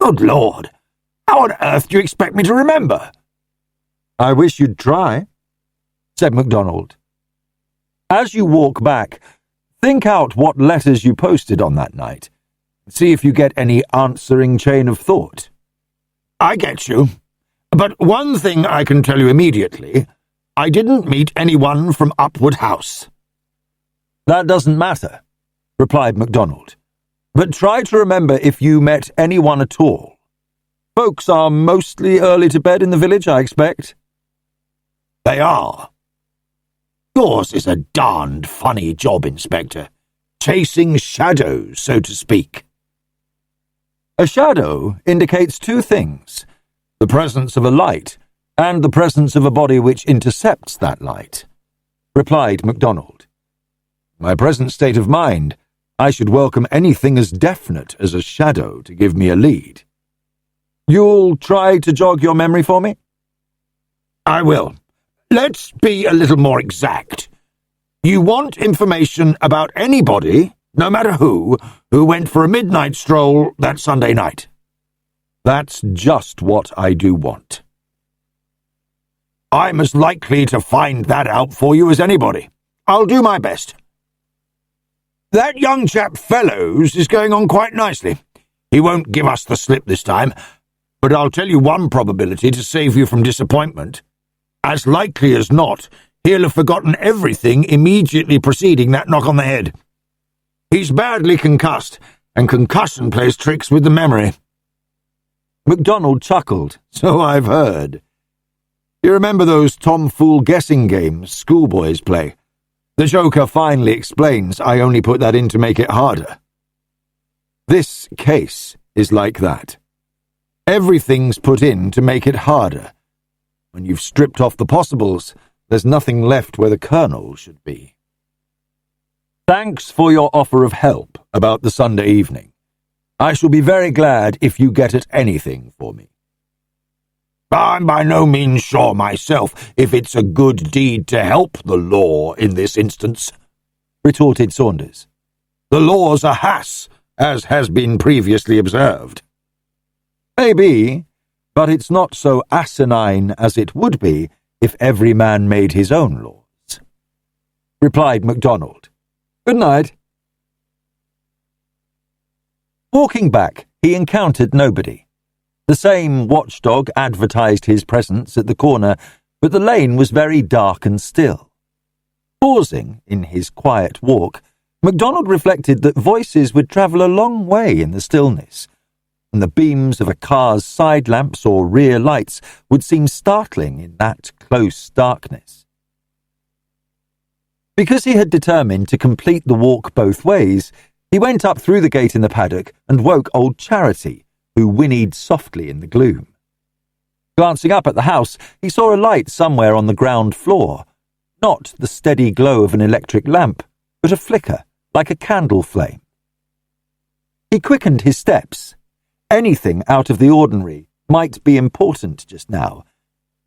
S3: "Good Lord! How on earth do you expect me to remember?"
S1: "I wish you'd try," said MacDonald. "As you walk back, think out what letters you posted on that night. See if you get any answering chain of thought."
S3: "I get you. But one thing I can tell you immediately. I didn't meet anyone from Upwood House."
S1: "That doesn't matter," replied MacDonald. "But try to remember if you met anyone at all. Folks are mostly early to bed in the village, I expect."
S3: "They are. Yours is a darned funny job, Inspector. Chasing shadows, so to speak."
S1: A shadow indicates two things: the presence of a light and the presence of a body which intercepts that light, replied MacDonald. My present state of mind, I should welcome anything as definite as a shadow to give me a lead. You'll try to jog your memory for me?
S3: "I will. Let's be a little more exact. You want information about anybody, no matter who went for a midnight stroll that Sunday night."
S1: "That's just what I do want."
S3: "I'm as likely to find that out for you as anybody. I'll do my best. That young chap Fellows is going on quite nicely. He won't give us the slip this time, but I'll tell you one probability to save you from disappointment. As likely as not, he'll have forgotten everything immediately preceding that knock on the head. He's badly concussed, and concussion plays tricks with the memory."
S1: MacDonald chuckled. "So I've heard. You remember those tomfool guessing games schoolboys play? The Joker finally explains I only put that in to make it harder. This case is like that. Everything's put in to make it harder. When you've stripped off the possibles, there's nothing left where the kernel should be. Thanks for your offer of help about the Sunday evening. I shall be very glad if you get at anything for me."
S3: "I'm by no means sure myself if it's a good deed to help the law in this instance," retorted Saunders. "The law's a hass, as has been previously observed."
S1: "Maybe, but it's not so asinine as it would be if every man made his own laws," replied MacDonald. "Good night." Walking back, he encountered nobody. The same watchdog advertised his presence at the corner, but the lane was very dark and still. Pausing in his quiet walk, MacDonald reflected that voices would travel a long way in the stillness, and the beams of a car's side lamps or rear lights would seem startling in that close darkness. Because he had determined to complete the walk both ways, he went up through the gate in the paddock and woke old Charity, who whinnied softly in the gloom. Glancing up at the house, he saw a light somewhere on the ground floor, not the steady glow of an electric lamp, but a flicker, like a candle flame. He quickened his steps. Anything out of the ordinary might be important just now,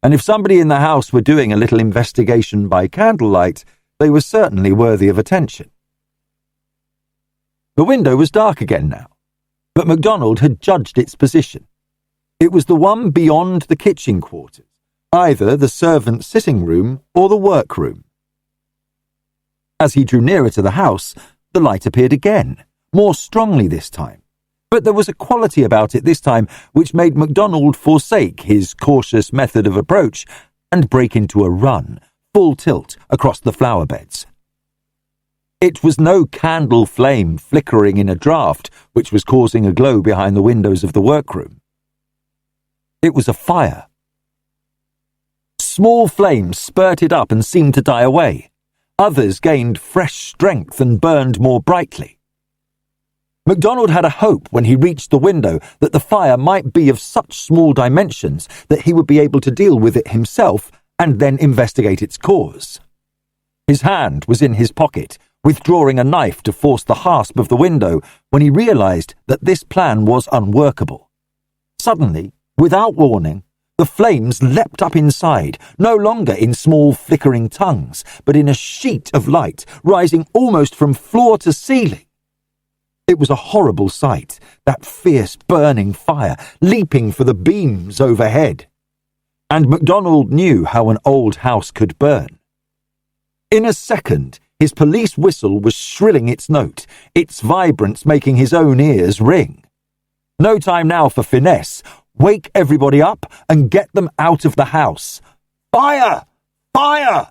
S1: and if somebody in the house were doing a little investigation by candlelight, they were certainly worthy of attention. The window was dark again now, but MacDonald had judged its position. It was the one beyond the kitchen quarters, either the servants' sitting room or the workroom. As he drew nearer to the house, the light appeared again, more strongly this time. But there was a quality about it this time which made MacDonald forsake his cautious method of approach and break into a run, full tilt, across the flower beds. It was no candle flame flickering in a draught which was causing a glow behind the windows of the workroom. It was a fire. Small flames spurted up and seemed to die away. Others gained fresh strength and burned more brightly. MacDonald had a hope when he reached the window that the fire might be of such small dimensions that he would be able to deal with it himself and then investigate its cause. His hand was in his pocket, withdrawing a knife to force the hasp of the window when he realized that this plan was unworkable. Suddenly, without warning, the flames leapt up inside, no longer in small flickering tongues, but in a sheet of light rising almost from floor to ceiling. It was a horrible sight, that fierce burning fire leaping for the beams overhead. And MacDonald knew how an old house could burn. In a second, his police whistle was shrilling its note, its vibrance making his own ears ring. No time now for finesse. Wake everybody up and get them out of the house. Fire! Fire!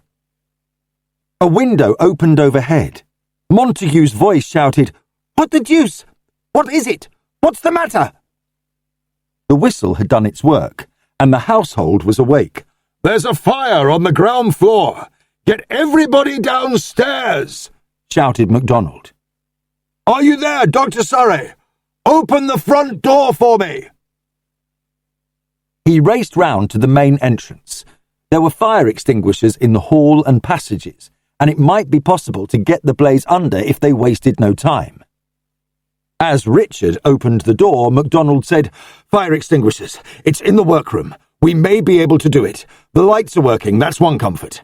S1: A window opened overhead. Montague's voice shouted, "What the deuce? What is it? What's the matter?" The whistle had done its work, and the household was awake.
S2: "There's a fire on the ground floor. Get everybody downstairs," shouted MacDonald. "Are you there, Dr. Surrey? Open the front door for me."
S1: He raced round to the main entrance. There were fire extinguishers in the hall and passages, and it might be possible to get the blaze under if they wasted no time. As Richard opened the door, MacDonald said, "Fire extinguishers. It's in the workroom. We may be able to do it. The lights are working, that's one comfort."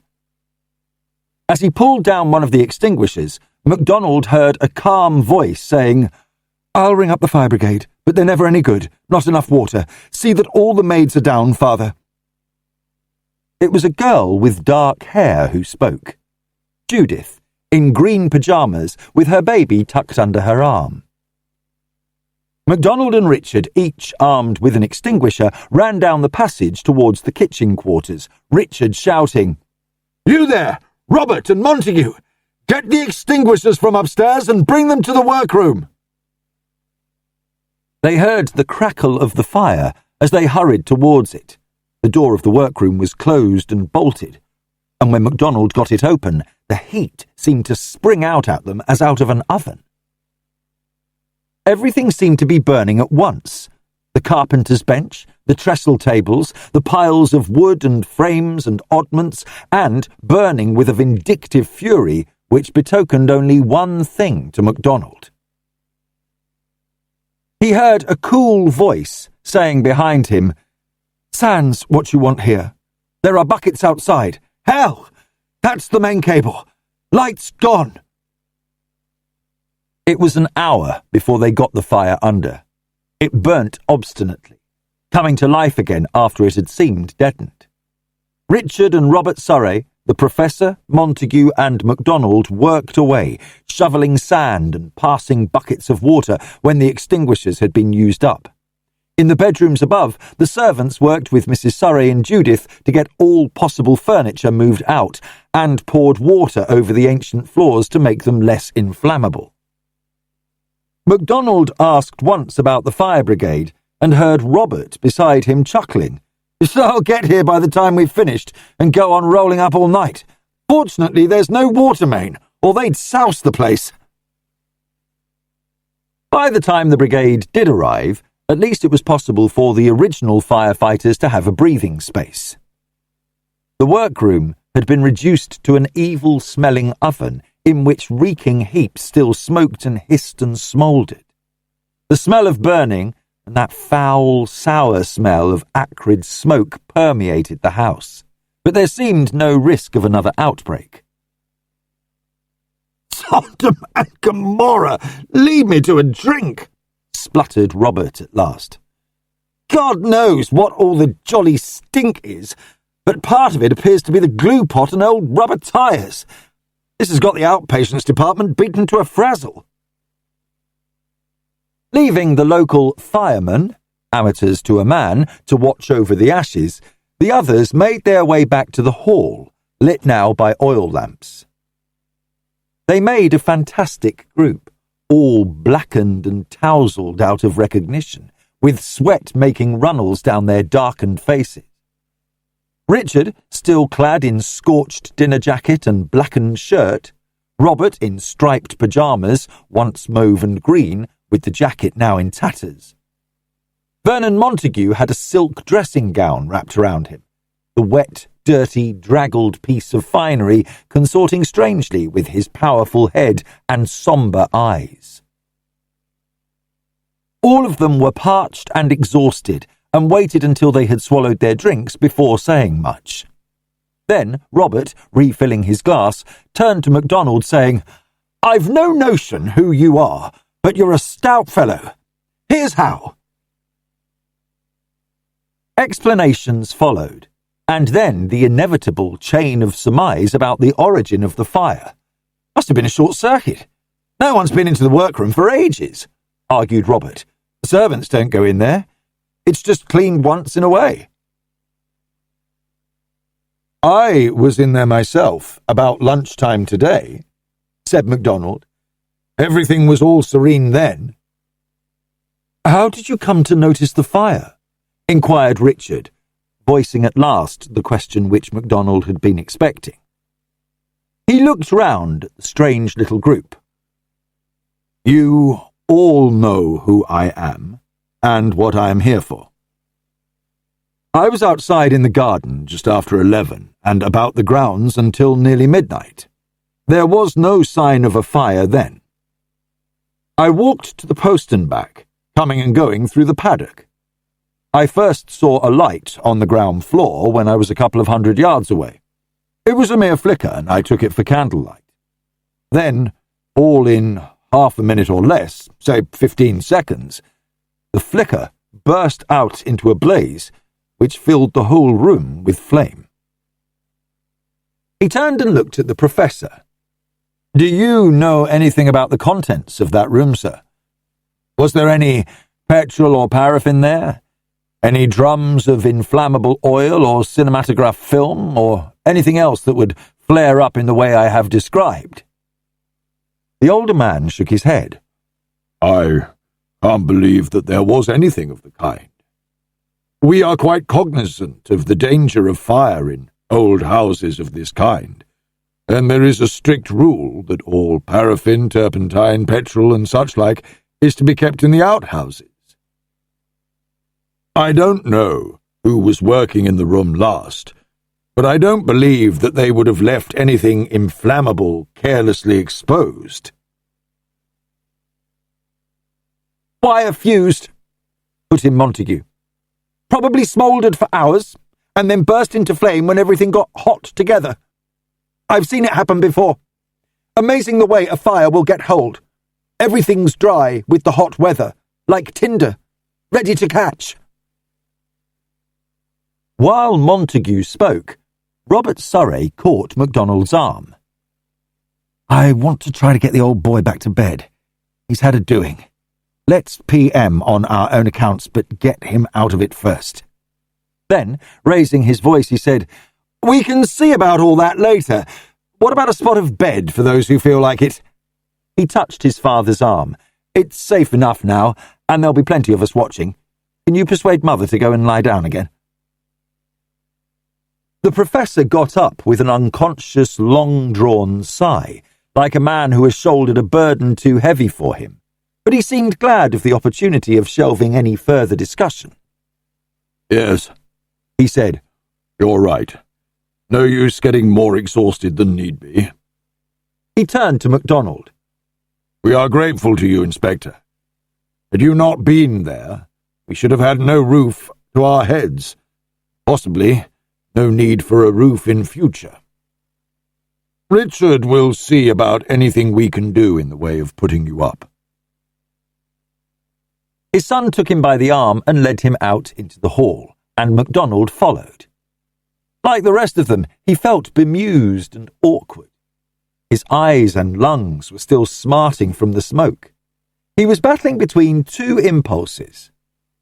S1: As he pulled down one of the extinguishers, MacDonald heard a calm voice saying, "I'll ring up the fire brigade, but they're never any good. Not enough water. See that all the maids are down, Father." It was a girl with dark hair who spoke. Judith, in green pyjamas, with her baby tucked under her arm. MacDonald and Richard, each armed with an extinguisher, ran down the passage towards the kitchen quarters, Richard shouting, "You there, Robert and Montague! Get the extinguishers from upstairs and bring them to the workroom!" They heard the crackle of the fire as they hurried towards it. The door of the workroom was closed and bolted, and when MacDonald got it open, the heat seemed to spring out at them as out of an oven. Everything seemed to be burning at once. The carpenter's bench, the trestle tables, the piles of wood and frames and oddments, and burning with a vindictive fury which betokened only one thing to MacDonald. He heard a cool voice saying behind him, "Sans what you want here. There are buckets outside. Hell! That's the main cable. Light's gone." It was an hour before they got the fire under. It burnt obstinately, coming to life again after it had seemed deadened. Richard and Robert Surrey, the Professor, Montague and MacDonald worked away, shoveling sand and passing buckets of water when the extinguishers had been used up. In the bedrooms above, the servants worked with Mrs. Surrey and Judith to get all possible furniture moved out and poured water over the ancient floors to make them less inflammable. MacDonald asked once about the fire brigade and heard Robert beside him chuckling. "They'll get here by the time we've finished and go on rolling up all night. Fortunately, there's no water main, or they'd souse the place." By the time the brigade did arrive, at least it was possible for the original firefighters to have a breathing space. The workroom had been reduced to an evil-smelling oven in which reeking heaps still smoked and hissed and smouldered. The smell of burning and that foul, sour smell of acrid smoke permeated the house, but there seemed no risk of another outbreak. "Sodom and Gomorrah, leave me to a drink," spluttered Robert at last. "God knows what all the jolly stink is, but part of it appears to be the glue pot and old rubber tyres.
S3: This has got the outpatients department beaten to a frazzle.
S1: Leaving the local firemen, amateurs to a man, to watch over the ashes, the others made their way back to the hall, lit now by oil lamps. They made a fantastic group, all blackened and tousled out of recognition, with sweat making runnels down their darkened faces. Richard, still clad in scorched dinner jacket and blackened shirt, Robert in striped pyjamas, once mauve and green, with the jacket now in tatters. Vernon Montague had a silk dressing gown wrapped around him, the wet, dirty, draggled piece of finery consorting strangely with his powerful head and sombre eyes. All of them were parched and exhausted, and waited until they had swallowed their drinks before saying much. Then Robert, refilling his glass, turned to MacDonald, saying, "I've no notion who you are, but you're a stout fellow. Here's how." Explanations followed, and then the inevitable chain of surmise about the origin of the fire.
S3: "Must have been a short circuit. No one's been into the workroom for ages," argued Robert. "The servants don't go in there. It's just cleaned once in a way."
S2: "I was in there myself about lunchtime today," said MacDonald. "Everything was all serene then."
S1: "How did you come to notice the fire?" inquired Richard, voicing at last the question which MacDonald had been expecting. He looked round at the strange little group.
S2: "You all know who I am, and what I am here for. I was outside in the garden just after 11, and about the grounds until nearly midnight. There was no sign of a fire then. I walked to the postern back, coming and going through the paddock. I first saw a light on the ground floor when I was a couple of 100 yards away. It was a mere flicker, and I took it for candlelight. Then, all in half a minute or less, say 15 seconds, the flicker burst out into a blaze which filled the whole room with flame." He turned and looked at the professor. "Do you know anything about the contents of that room, sir? Was there any petrol or paraffin there? Any drums of inflammable oil or cinematograph film, or anything else that would flare up in the way I have described?" The older man shook his head. "I can't believe that there was anything of the kind. We are quite cognizant of the danger of fire in old houses of this kind, and there is a strict rule that all paraffin, turpentine, petrol, and such like is to be kept in the outhouses. I don't know who was working in the room last, but I don't believe that they would have left anything inflammable carelessly exposed." "Wire fused," put in Montague. "Probably smouldered for hours, and then burst into flame when everything got hot together. I've seen it happen before. Amazing the way a fire will get hold. Everything's dry with the hot weather, like tinder, ready to catch." While Montague spoke, Robert Surrey caught MacDonald's arm. "I want to try to get the old boy back to bed. He's had a doing. Let's PM on our own accounts, but get him out of it first." Then, raising his voice, he said, "We can see about all that later. What about a spot of bed for those who feel like it?" He touched his father's arm. "It's safe enough now, and there'll be plenty of us watching. Can you persuade Mother to go and lie down again?" The professor got up with an unconscious, long-drawn sigh, like a man who has shouldered a burden too heavy for him, but he seemed glad of the opportunity of shelving any further discussion. "Yes," he said, "you're right. No use getting more exhausted than need be." He turned to MacDonald. "We are grateful to you, Inspector. Had you not been there, we should have had no roof to our heads. Possibly no need for a roof in future. Richard will see about anything we can do in the way of putting you up." His son took him by the arm and led him out into the hall, and MacDonald followed. Like the rest of them, he felt bemused and awkward.
S1: His eyes and lungs were still smarting from the smoke. He was battling between two impulses.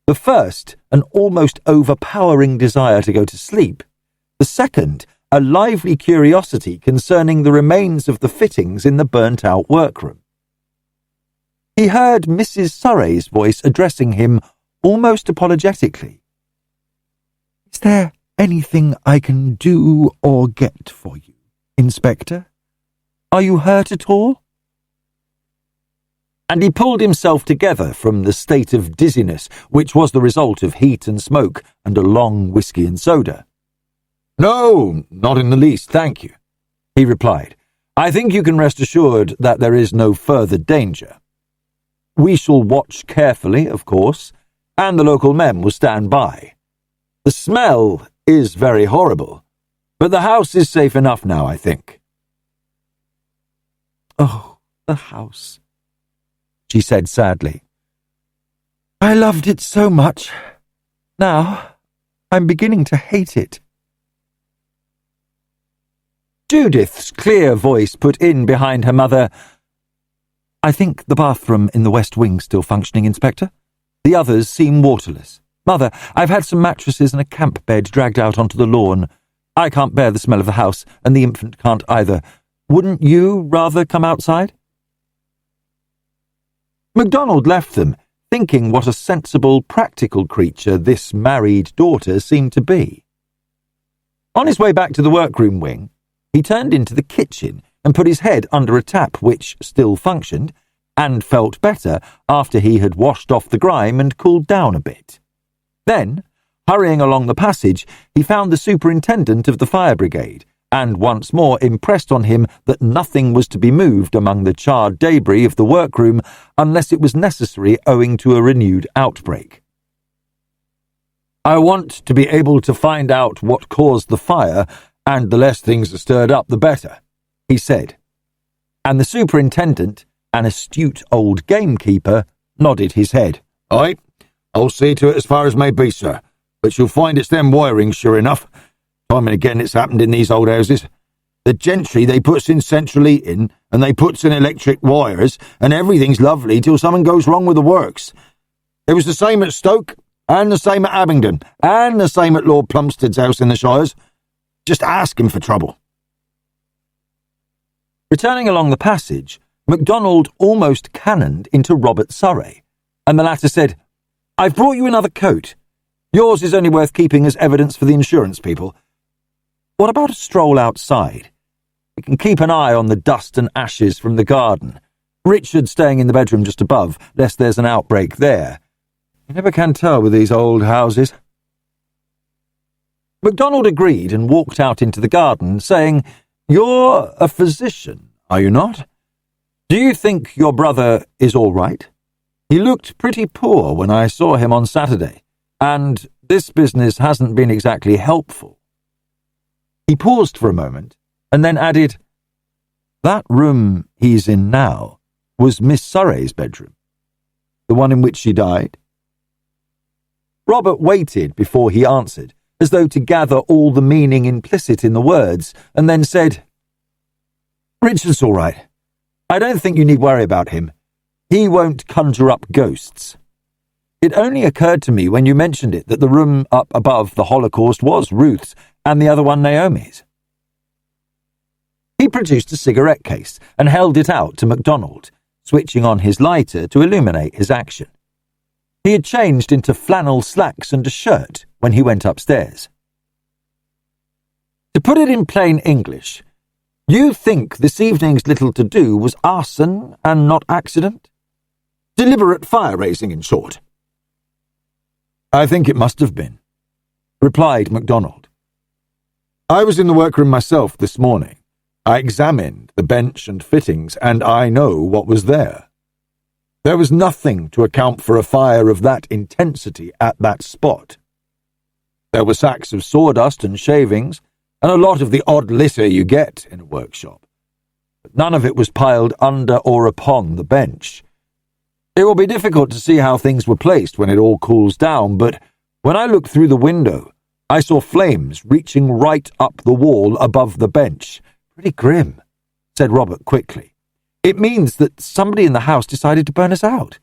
S1: The first, an almost overpowering desire to go to sleep. The second, a lively curiosity concerning the remains of the fittings in the burnt-out workroom. He heard Mrs. Surrey's voice addressing him almost apologetically. "Is there anything I can do or get for you, Inspector? Are you hurt at all?" And he pulled himself together from the state of dizziness which was the result of heat and smoke and a long whisky and soda. "No, not in the least, thank you," he replied. "I think you can rest assured that there is no further danger. We shall watch carefully, of course, and the local men will stand by. The smell is very horrible, but the house is safe enough now, I think." "Oh, the house," she said sadly. "I loved it so much. Now I'm beginning to hate it." Judith's clear voice put in behind her mother, "I think the bathroom in the West Wing's still functioning, Inspector. The others seem waterless. Mother, I've had some mattresses and a camp bed dragged out onto the lawn. I can't bear the smell of the house, and the infant can't either. Wouldn't you rather come outside?" MacDonald left them, thinking what a sensible, practical creature this married daughter seemed to be. On his way back to the workroom wing, he turned into the kitchen and put his head under a tap which still functioned, and felt better after he had washed off the grime and cooled down a bit. Then, hurrying along the passage, he found the superintendent of the fire brigade, and once more impressed on him that nothing was to be moved among the charred debris of the workroom unless it was necessary owing to a renewed outbreak. "I want to be able to find out what caused the fire, and the less things are stirred up, the better," he said. And the superintendent, an astute old gamekeeper, nodded his head. "Aye, I'll see to it as far as may be, sir, but you'll find it's them wirings, sure enough. Time and again it's happened in these old houses. The gentry, they puts in central heating, and they puts in electric wires, and everything's lovely till something goes wrong with the works. It was the same at Stoke, and the same at Abingdon, and the same at Lord Plumstead's house in the Shires. Just ask him for trouble." Returning along the passage, MacDonald almost cannoned into Robert Surrey, and the latter said, "I've brought you another coat. Yours is only worth keeping as evidence for the insurance people. What about a stroll outside? We can keep an eye on the dust and ashes from the garden. Richard staying in the bedroom just above, lest there's an outbreak there. You never can tell with these old houses." MacDonald agreed and walked out into the garden, saying, "You're a physician, are you not? Do you think your brother is all right? He looked pretty poor when I saw him on Saturday, and this business hasn't been exactly helpful." He paused for a moment, and then added, "That room he's in now was Miss Surrey's bedroom, the one in which she died?" Robert waited before he answered, as though to gather all the meaning implicit in the words, and then said, "Richard's all right. I don't think you need worry about him. He won't conjure up ghosts. It only occurred to me when you mentioned it that the room up above the Holocaust was Ruth's, and the other one Naomi's." He produced a cigarette case and held it out to MacDonald, switching on his lighter to illuminate his action. He had changed into flannel slacks and a shirt when he went upstairs. "To put it in plain English, you think this evening's little to-do was arson and not accident? Deliberate fire-raising, in short?" "I think it must have been," replied MacDonald. "I was in the workroom myself this morning. I examined the bench and fittings, and I know what was there. There was nothing to account for a fire of that intensity at that spot. There were sacks of sawdust and shavings, and a lot of the odd litter you get in a workshop. But none of it was piled under or upon the bench. It will be difficult to see how things were placed when it all cools down, but when I looked through the window, I saw flames reaching right up the wall above the bench. Pretty grim. said Robert quickly. "It means that somebody in the house decided to burn us out.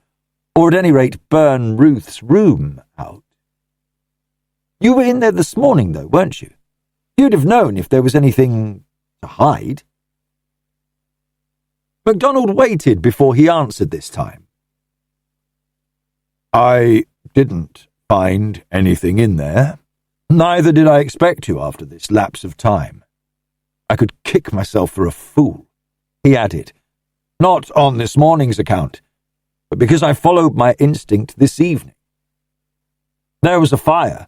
S1: Or at any rate, burn Ruth's room out. You were in there this morning, though, weren't you? You'd have known if there was anything to hide." MacDonald waited before he answered this time.
S2: "I didn't find anything in there.
S1: Neither did I expect to after this lapse of time. I could kick myself for a fool," he added, "not on this morning's account, but because I followed my instinct this evening. There was a fire,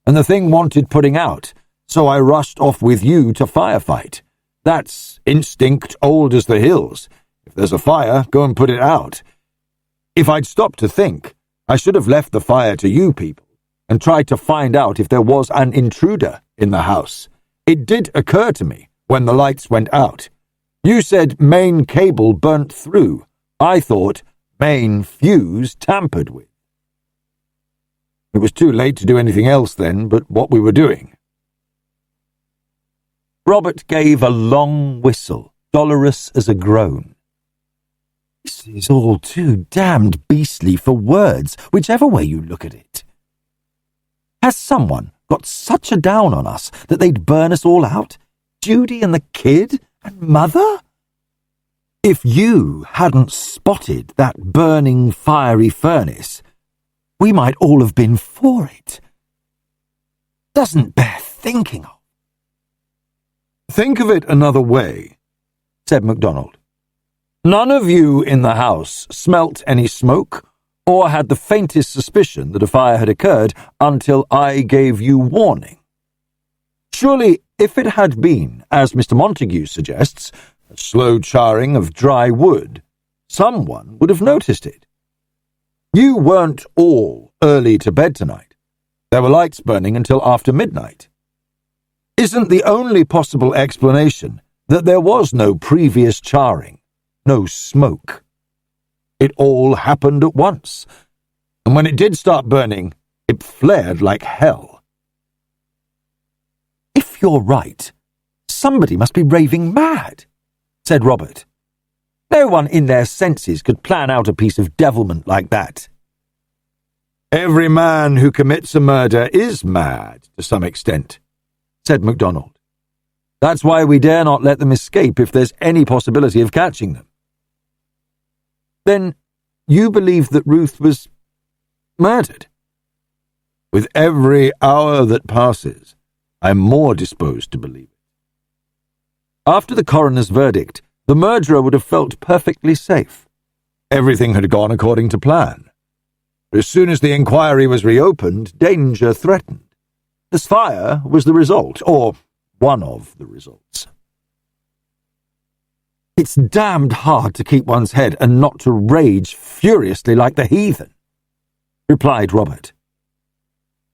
S1: and the thing wanted putting out, so I rushed off with you to firefight. That's instinct old as the hills. If there's a fire, go and put it out. If I'd stopped to think, I should have left the fire to you people and tried to find out if there was an intruder in the house. It did occur to me when the lights went out. You said main cable burnt through. I thought main fuse tampered with. It was too late to do anything else then but what we were doing." Robert gave a long whistle, dolorous as a groan. "This is all too damned beastly for words, whichever way you look at it. Has someone got such a down on us that they'd burn us all out? Judy and the kid and Mother? If you hadn't spotted that burning fiery furnace, we might all have been for it. Doesn't bear thinking of." "Think of it another way," said MacDonald. "None of you in the house smelt any smoke or had the faintest suspicion that a fire had occurred until I gave you warning. Surely, if it had been, as Mr. Montague suggests, a slow charring of dry wood, someone would have noticed it. You weren't all early to bed tonight. There were lights burning until after midnight. Isn't the only possible explanation that there was no previous charring, no smoke? It all happened at once, and when it did start burning, it flared like hell." "If you're right, somebody must be raving mad," said Robert. "No one in their senses could plan out a piece of devilment like that." "Every man who commits a murder is mad, to some extent," said MacDonald. "That's why we dare not let them escape if there's any possibility of catching them." "Then you believe that Ruth was murdered?" "With every hour that passes, I'm more disposed to believe it. After the coroner's verdict, the murderer would have felt perfectly safe. Everything had gone according to plan. As soon as the inquiry was reopened, danger threatened. This fire was the result, or one of the results." "It's damned hard to keep one's head and not to rage furiously like the heathen," replied Robert.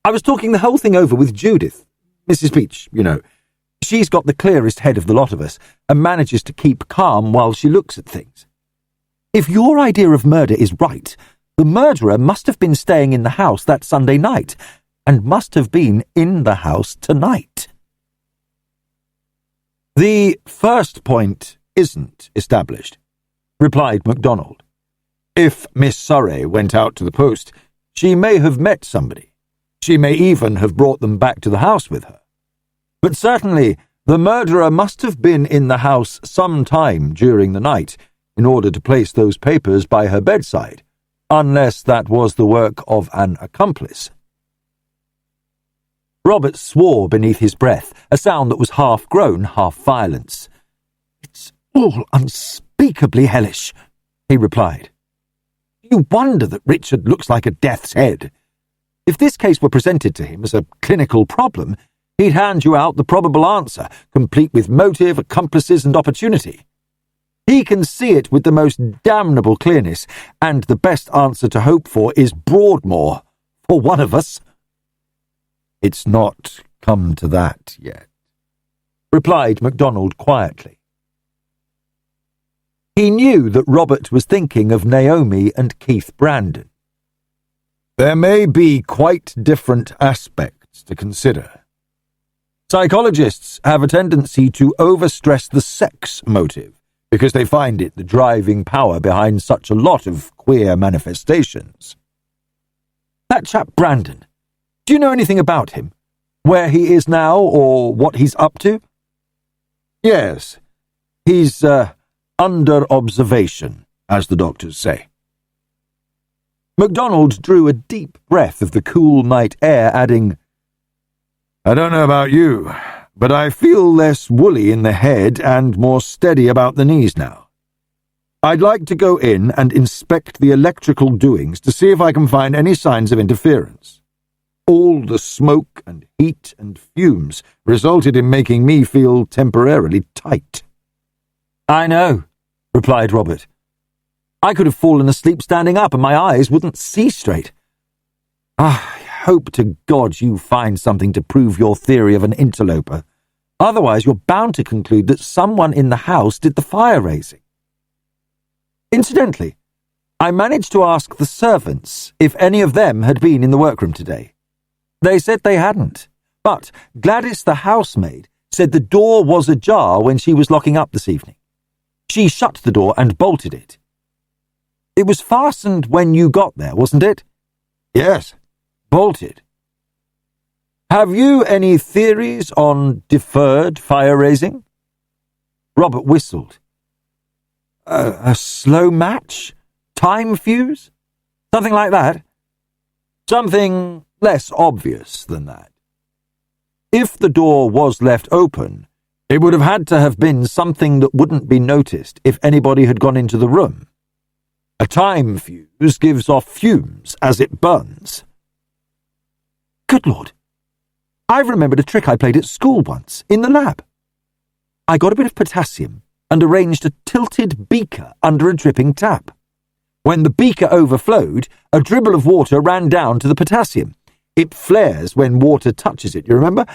S1: "I was talking the whole thing over with Judith, Mrs. Peach, you know. She's got the clearest head of the lot of us and manages to keep calm while she looks at things. If your idea of murder is right, the murderer must have been staying in the house that Sunday night and must have been in the house tonight." "The first point isn't established," replied MacDonald. "If Miss Surrey went out to the post, she may have met somebody. She may even have brought them back to the house with her. But certainly the murderer must have been in the house some time during the night in order to place those papers by her bedside, unless that was the work of an accomplice." Robert swore beneath his breath, a sound that was half groan, half violence. "It's all unspeakably hellish," he replied. "You wonder that Richard looks like a death's head. If this case were presented to him as a clinical problem, he'd hand you out the probable answer, complete with motive, accomplices, and opportunity. He can see it with the most damnable clearness, and the best answer to hope for is Broadmoor, for one of us." "It's not come to that yet," replied MacDonald quietly. He knew that Robert was thinking of Naomi and Keith Brandon. "There may be quite different aspects to consider. Psychologists have a tendency to overstress the sex motive because they find it the driving power behind such a lot of queer manifestations. That chap Brandon, do you know anything about him? Where he is now, or what he's up to? Yes, he's under observation, as the doctors say. MacDonald drew a deep breath of the cool night air, adding, I don't know about you, but I feel less woolly in the head and more steady about the knees now. I'd like to go in and inspect the electrical doings to see if I can find any signs of interference. All the smoke and heat and fumes resulted in making me feel temporarily tight. I know, replied Robert. I could have fallen asleep standing up and my eyes wouldn't see straight. I hope to God you find something to prove your theory of an interloper. Otherwise you're bound to conclude that someone in the house did the fire-raising. Incidentally, I managed to ask the servants if any of them had been in the workroom today. They said they hadn't, but Gladys the housemaid said the door was ajar when she was locking up this evening. She shut the door and bolted it. It was fastened when you got there, wasn't it? Yes, bolted. Have you any theories on deferred fire-raising? Robert whistled. A slow match? Time fuse? Something like that? Something less obvious than that. If the door was left open, it would have had to have been something that wouldn't be noticed if anybody had gone into the room. A time fuse gives off fumes as it burns. Good Lord! I've remembered a trick I played at school once, in the lab. I got a bit of potassium and arranged a tilted beaker under a dripping tap. When the beaker overflowed, a dribble of water ran down to the potassium. It flares when water touches it, you remember?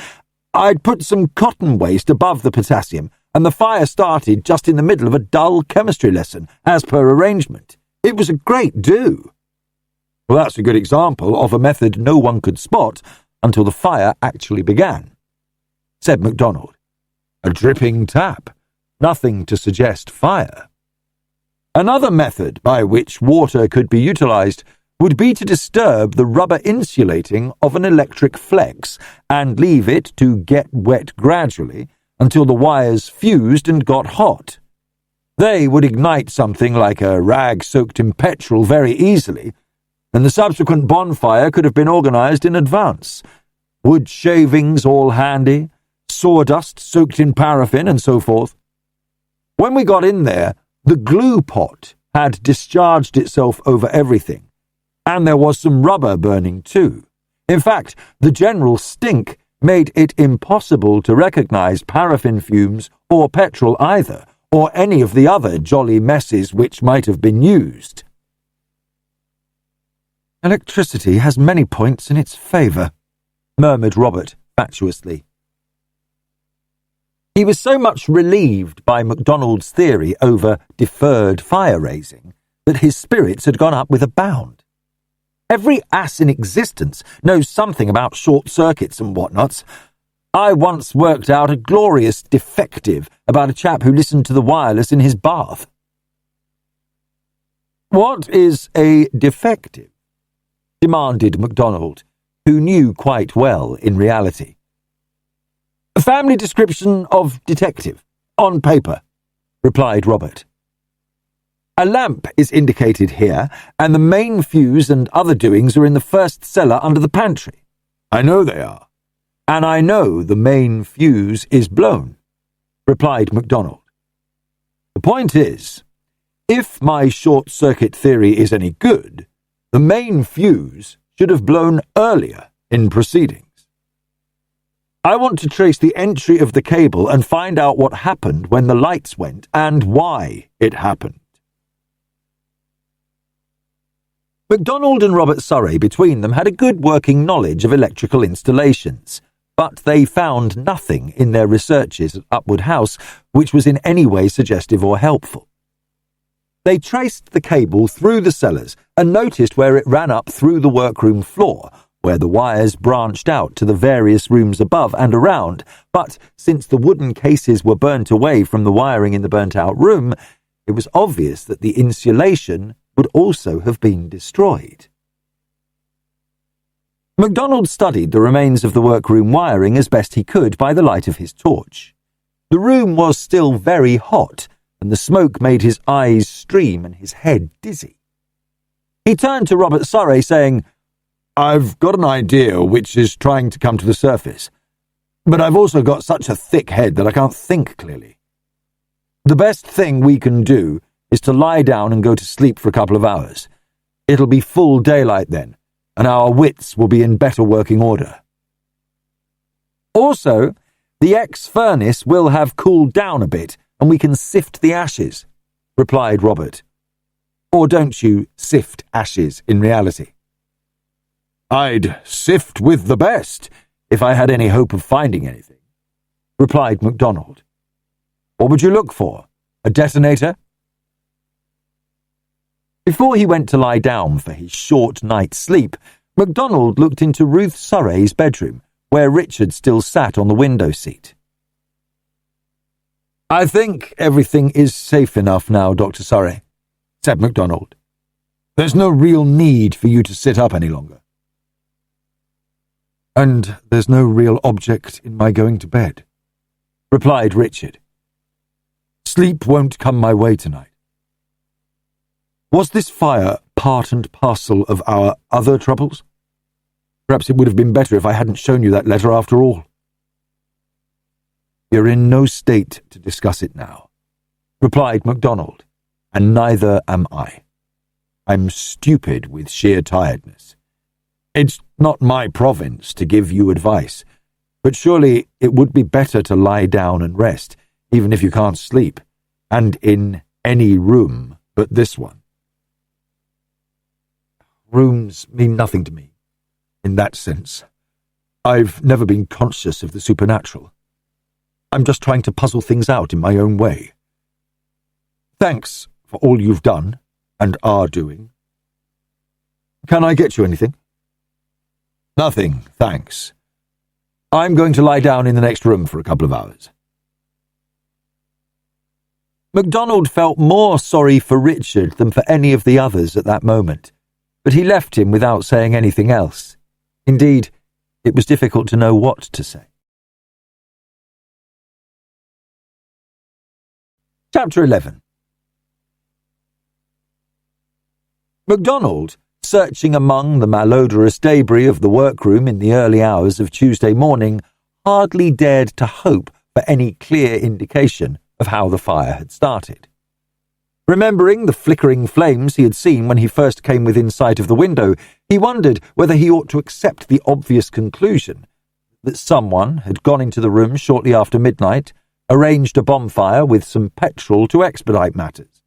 S1: I'd put some cotton waste above the potassium, and the fire started just in the middle of a dull chemistry lesson, as per arrangement. It was a great do. Well, that's a good example of a method no one could spot until the fire actually began, said MacDonald. A dripping tap. Nothing to suggest fire. Another method by which water could be utilized would be to disturb the rubber insulating of an electric flex and leave it to get wet gradually until the wires fused and got hot. They would ignite something like a rag soaked in petrol very easily, and the subsequent bonfire could have been organized in advance. Wood shavings all handy, sawdust soaked in paraffin, and so forth. When we got in there, the glue pot had discharged itself over everything, and there was some rubber burning too. In fact, the general stink made it impossible to recognize paraffin fumes or petrol either, or any of the other jolly messes which might have been used. Electricity has many points in its favour, murmured Robert fatuously. He was so much relieved by MacDonald's theory over deferred fire-raising that his spirits had gone up with a bound. Every ass in existence knows something about short circuits and whatnots. I once worked out a glorious defective about a chap who listened to the wireless in his bath. What is a defective? Demanded MacDonald, who knew quite well in reality. A family description of detective, on paper, replied Robert. A lamp is indicated here, and the main fuse and other doings are in the first cellar under the pantry. I know they are, and I know the main fuse is blown, replied MacDonald. The point is, if my short-circuit theory is any good, the main fuse should have blown earlier in proceedings. I want to trace the entry of the cable and find out what happened when the lights went and why it happened. MacDonald and Robert Surrey between them had a good working knowledge of electrical installations, but they found nothing in their researches at Upwood House which was in any way suggestive or helpful. They traced the cable through the cellars and noticed where it ran up through the workroom floor, where the wires branched out to the various rooms above and around, but since the wooden cases were burnt away from the wiring in the burnt-out room, it was obvious that the insulation would also have been destroyed. MacDonald studied the remains of the workroom wiring as best he could by the light of his torch. The room was still very hot, and the smoke made his eyes stream and his head dizzy. He turned to Robert Surrey, saying, "I've got an idea which is trying to come to the surface, but I've also got such a thick head that I can't think clearly. The best thing we can do is to lie down and go to sleep for a couple of hours. It'll be full daylight then, and our wits will be in better working order. Also, the ex-furnace will have cooled down a bit, and we can sift the ashes," replied Robert. "Or don't you sift ashes in reality?" "I'd sift with the best, if I had any hope of finding anything," replied MacDonald. "What would you look for? A detonator?" Before he went to lie down for his short night's sleep, MacDonald looked into Ruth Surrey's bedroom, where Richard still sat on the window seat. "I think everything is safe enough now, Dr. Surrey," said MacDonald. "There's no real need for you to sit up any longer." "And there's no real object in my going to bed," replied Richard. "Sleep won't come my way tonight. Was this fire part and parcel of our other troubles? Perhaps it would have been better if I hadn't shown you that letter after all." "You're in no state to discuss it now," replied MacDonald, "and neither am I. I'm stupid with sheer tiredness. It's not my province to give you advice, but surely it would be better to lie down and rest, even if you can't sleep, and in any room but this one." "Rooms mean nothing to me, in that sense. I've never been conscious of the supernatural. I'm just trying to puzzle things out in my own way. Thanks for all you've done and are doing. Can I get you anything?" "Nothing, thanks. I'm going to lie down in the next room for a couple of hours." MacDonald felt more sorry for Richard than for any of the others at that moment, but he left him without saying anything else. Indeed, it was difficult to know what to say. Chapter 11. MacDonald, searching among the malodorous debris of the workroom in the early hours of Tuesday morning, hardly dared to hope for any clear indication of how the fire had started. Remembering the flickering flames he had seen when he first came within sight of the window, he wondered whether he ought to accept the obvious conclusion that someone had gone into the room shortly after midnight, arranged a bonfire with some petrol to expedite matters,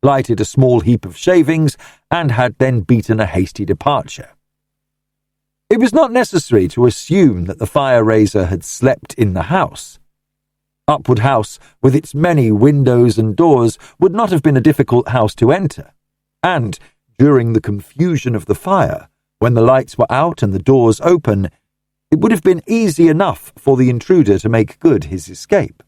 S1: lighted a small heap of shavings, and had then beaten a hasty departure. It was not necessary to assume that the fire-raiser had slept in the house. Upwood House, with its many windows and doors, would not have been a difficult house to enter, and, during the confusion of the fire, when the lights were out and the doors open, it would have been easy enough for the intruder to make good his escape.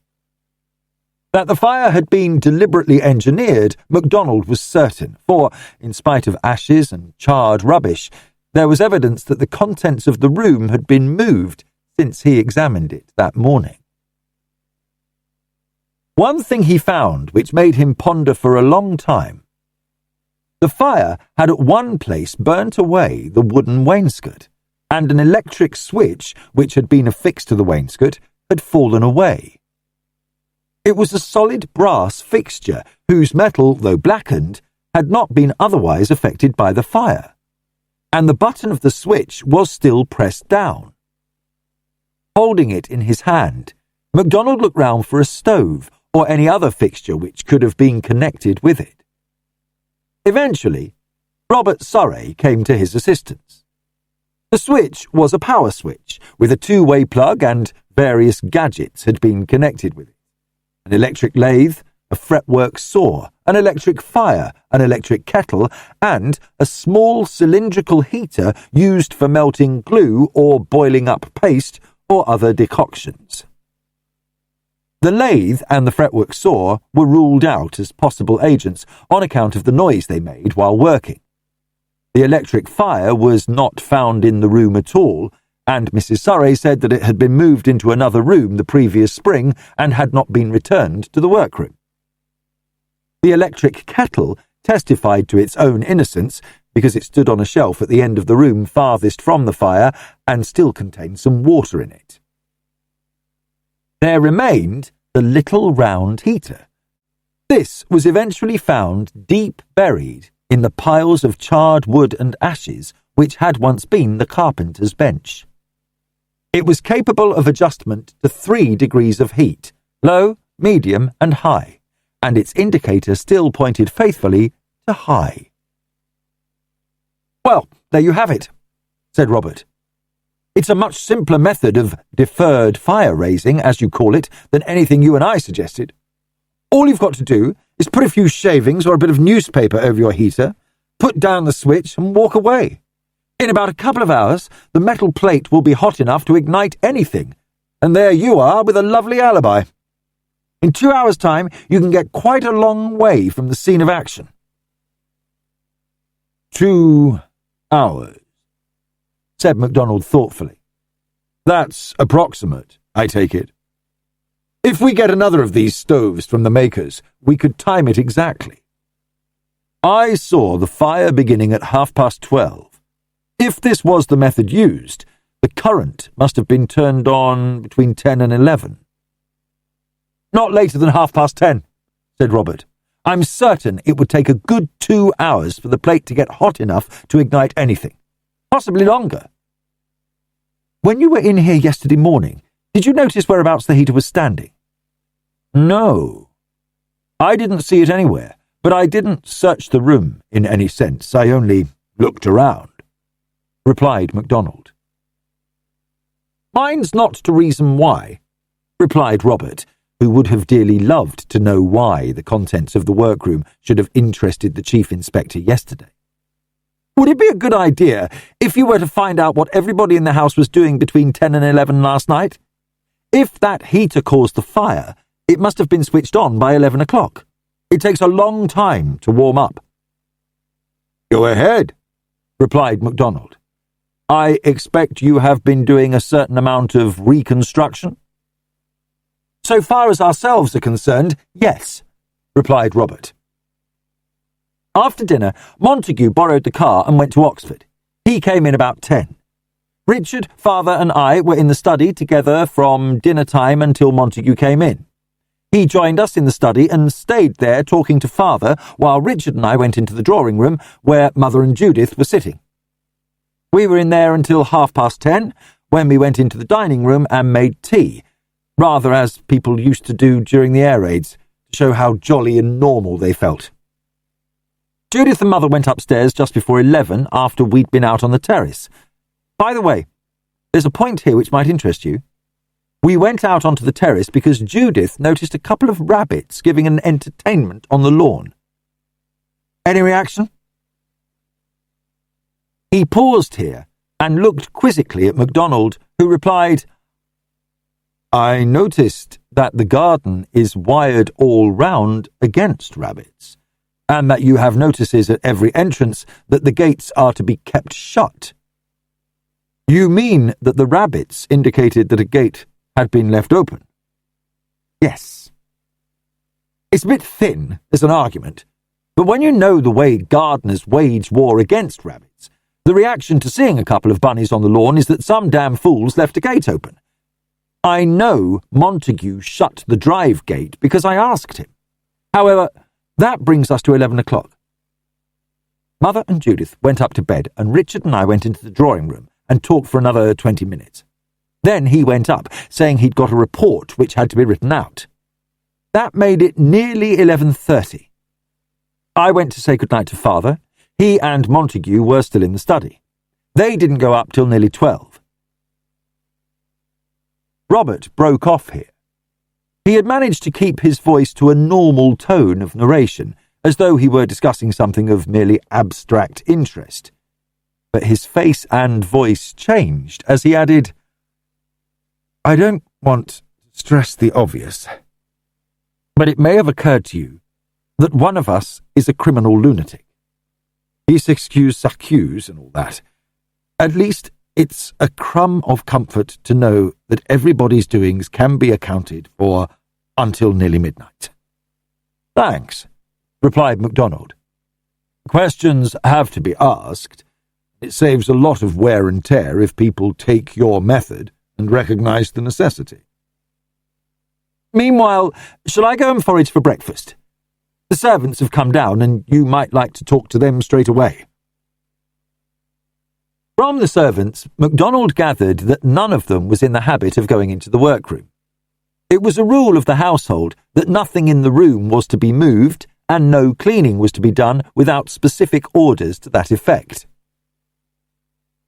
S1: That the fire had been deliberately engineered, MacDonald was certain, for, in spite of ashes and charred rubbish, there was evidence that the contents of the room had been moved since he examined it that morning. One thing he found which made him ponder for a long time. The fire had at one place burnt away the wooden wainscot, and an electric switch which had been affixed to the wainscot had fallen away. It was a solid brass fixture whose metal, though blackened, had not been otherwise affected by the fire, and the button of the switch was still pressed down. Holding it in his hand, MacDonald looked round for a stove or any other fixture which could have been connected with it. Eventually, Robert Surrey came to his assistance. The switch was a power switch, with a two-way plug, and various gadgets had been connected with it. An electric lathe, a fretwork saw, an electric fire, an electric kettle, and a small cylindrical heater used for melting glue or boiling up paste or other decoctions. The lathe and the fretwork saw were ruled out as possible agents on account of the noise they made while working. The electric fire was not found in the room at all, and Mrs. Surrey said that it had been moved into another room the previous spring and had not been returned to the workroom. The electric kettle testified to its own innocence because it stood on a shelf at the end of the room farthest from the fire and still contained some water in it. There remained the little round heater. This was eventually found deep buried in the piles of charred wood and ashes which had once been the carpenter's bench. It was capable of adjustment to 3 degrees of heat, low, medium, and high, and its indicator still pointed faithfully to high. "Well, there you have it," said Robert. "It's a much simpler method of deferred fire raising, as you call it, than anything you and I suggested. All you've got to do is put a few shavings or a bit of newspaper over your heater, put down the switch, and walk away. In about a couple of hours, the metal plate will be hot enough to ignite anything, and there you are with a lovely alibi. In 2 hours' time, you can get quite a long way from the scene of action." 2 hours, said MacDonald thoughtfully. "That's approximate, I take it. If we get another of these stoves from the makers, we could time it exactly. I saw the fire beginning at 12:30. If this was the method used, the current must have been turned on between 10 and 11. "Not later than 10:30, said Robert. "I'm certain it would take a good 2 hours for the plate to get hot enough to ignite anything. Possibly longer." "When you were in here yesterday morning, did you notice whereabouts the heater was standing?" "No. I didn't see it anywhere, but I didn't search the room in any sense. I only looked around," replied MacDonald. "Mine's not to reason why," replied Robert, who would have dearly loved to know why the contents of the workroom should have interested the Chief Inspector yesterday. "Would it be a good idea if you were to find out what everybody in the house was doing between 10 and 11 last night? If that heater caused the fire, it must have been switched on by 11 o'clock. It takes a long time to warm up." "Go ahead," replied MacDonald. "I expect you have been doing a certain amount of reconstruction?" "So far as ourselves are concerned, yes," replied Robert. After dinner, Montague borrowed the car and went to Oxford. He came in about 10. Richard, father, and I were in the study together from dinner time until Montague came in. He joined us in the study and stayed there talking to father while Richard and I went into the drawing room where mother and Judith were sitting. We were in there until 10:30, when we went into the dining room and made tea, rather as people used to do during the air raids, to show how jolly and normal they felt. Judith and mother went upstairs just before 11 after we'd been out on the terrace. By the way, there's a point here which might interest you. We went out onto the terrace because Judith noticed a couple of rabbits giving an entertainment on the lawn. Any reaction? He paused here and looked quizzically at MacDonald, who replied, "I noticed that the garden is wired all round against rabbits, and that you have notices at every entrance that the gates are to be kept shut. You mean that the rabbits indicated that a gate had been left open?" "Yes." "It's a bit thin as an argument, but when you know the way gardeners wage war against rabbits, the reaction to seeing a couple of bunnies on the lawn is that some damn fools left a gate open. I know Montague shut the drive gate because I asked him. However, that brings us to 11 o'clock. Mother and Judith went up to bed, and Richard and I went into the drawing room and talked for another 20 minutes. Then he went up, saying he'd got a report which had to be written out. That made it nearly 11:30. I went to say goodnight to father. He and Montague were still in the study. They didn't go up till nearly 12. Robert broke off here. He had managed to keep his voice to a normal tone of narration, as though he were discussing something of merely abstract interest. But his face and voice changed as he added, "I don't want to stress the obvious, but it may have occurred to you that one of us is a criminal lunatic. His excuse s'accuse and all that. At least it's a crumb of comfort to know that everybody's doings can be accounted for until nearly midnight." "Thanks," replied MacDonald. "Questions have to be asked. It saves a lot of wear and tear if people take your method and recognise the necessity. Meanwhile, shall I go and forage for breakfast? The servants have come down, and you might like to talk to them straight away." From the servants, MacDonald gathered that none of them was in the habit of going into the workroom. It was a rule of the household that nothing in the room was to be moved, and no cleaning was to be done without specific orders to that effect.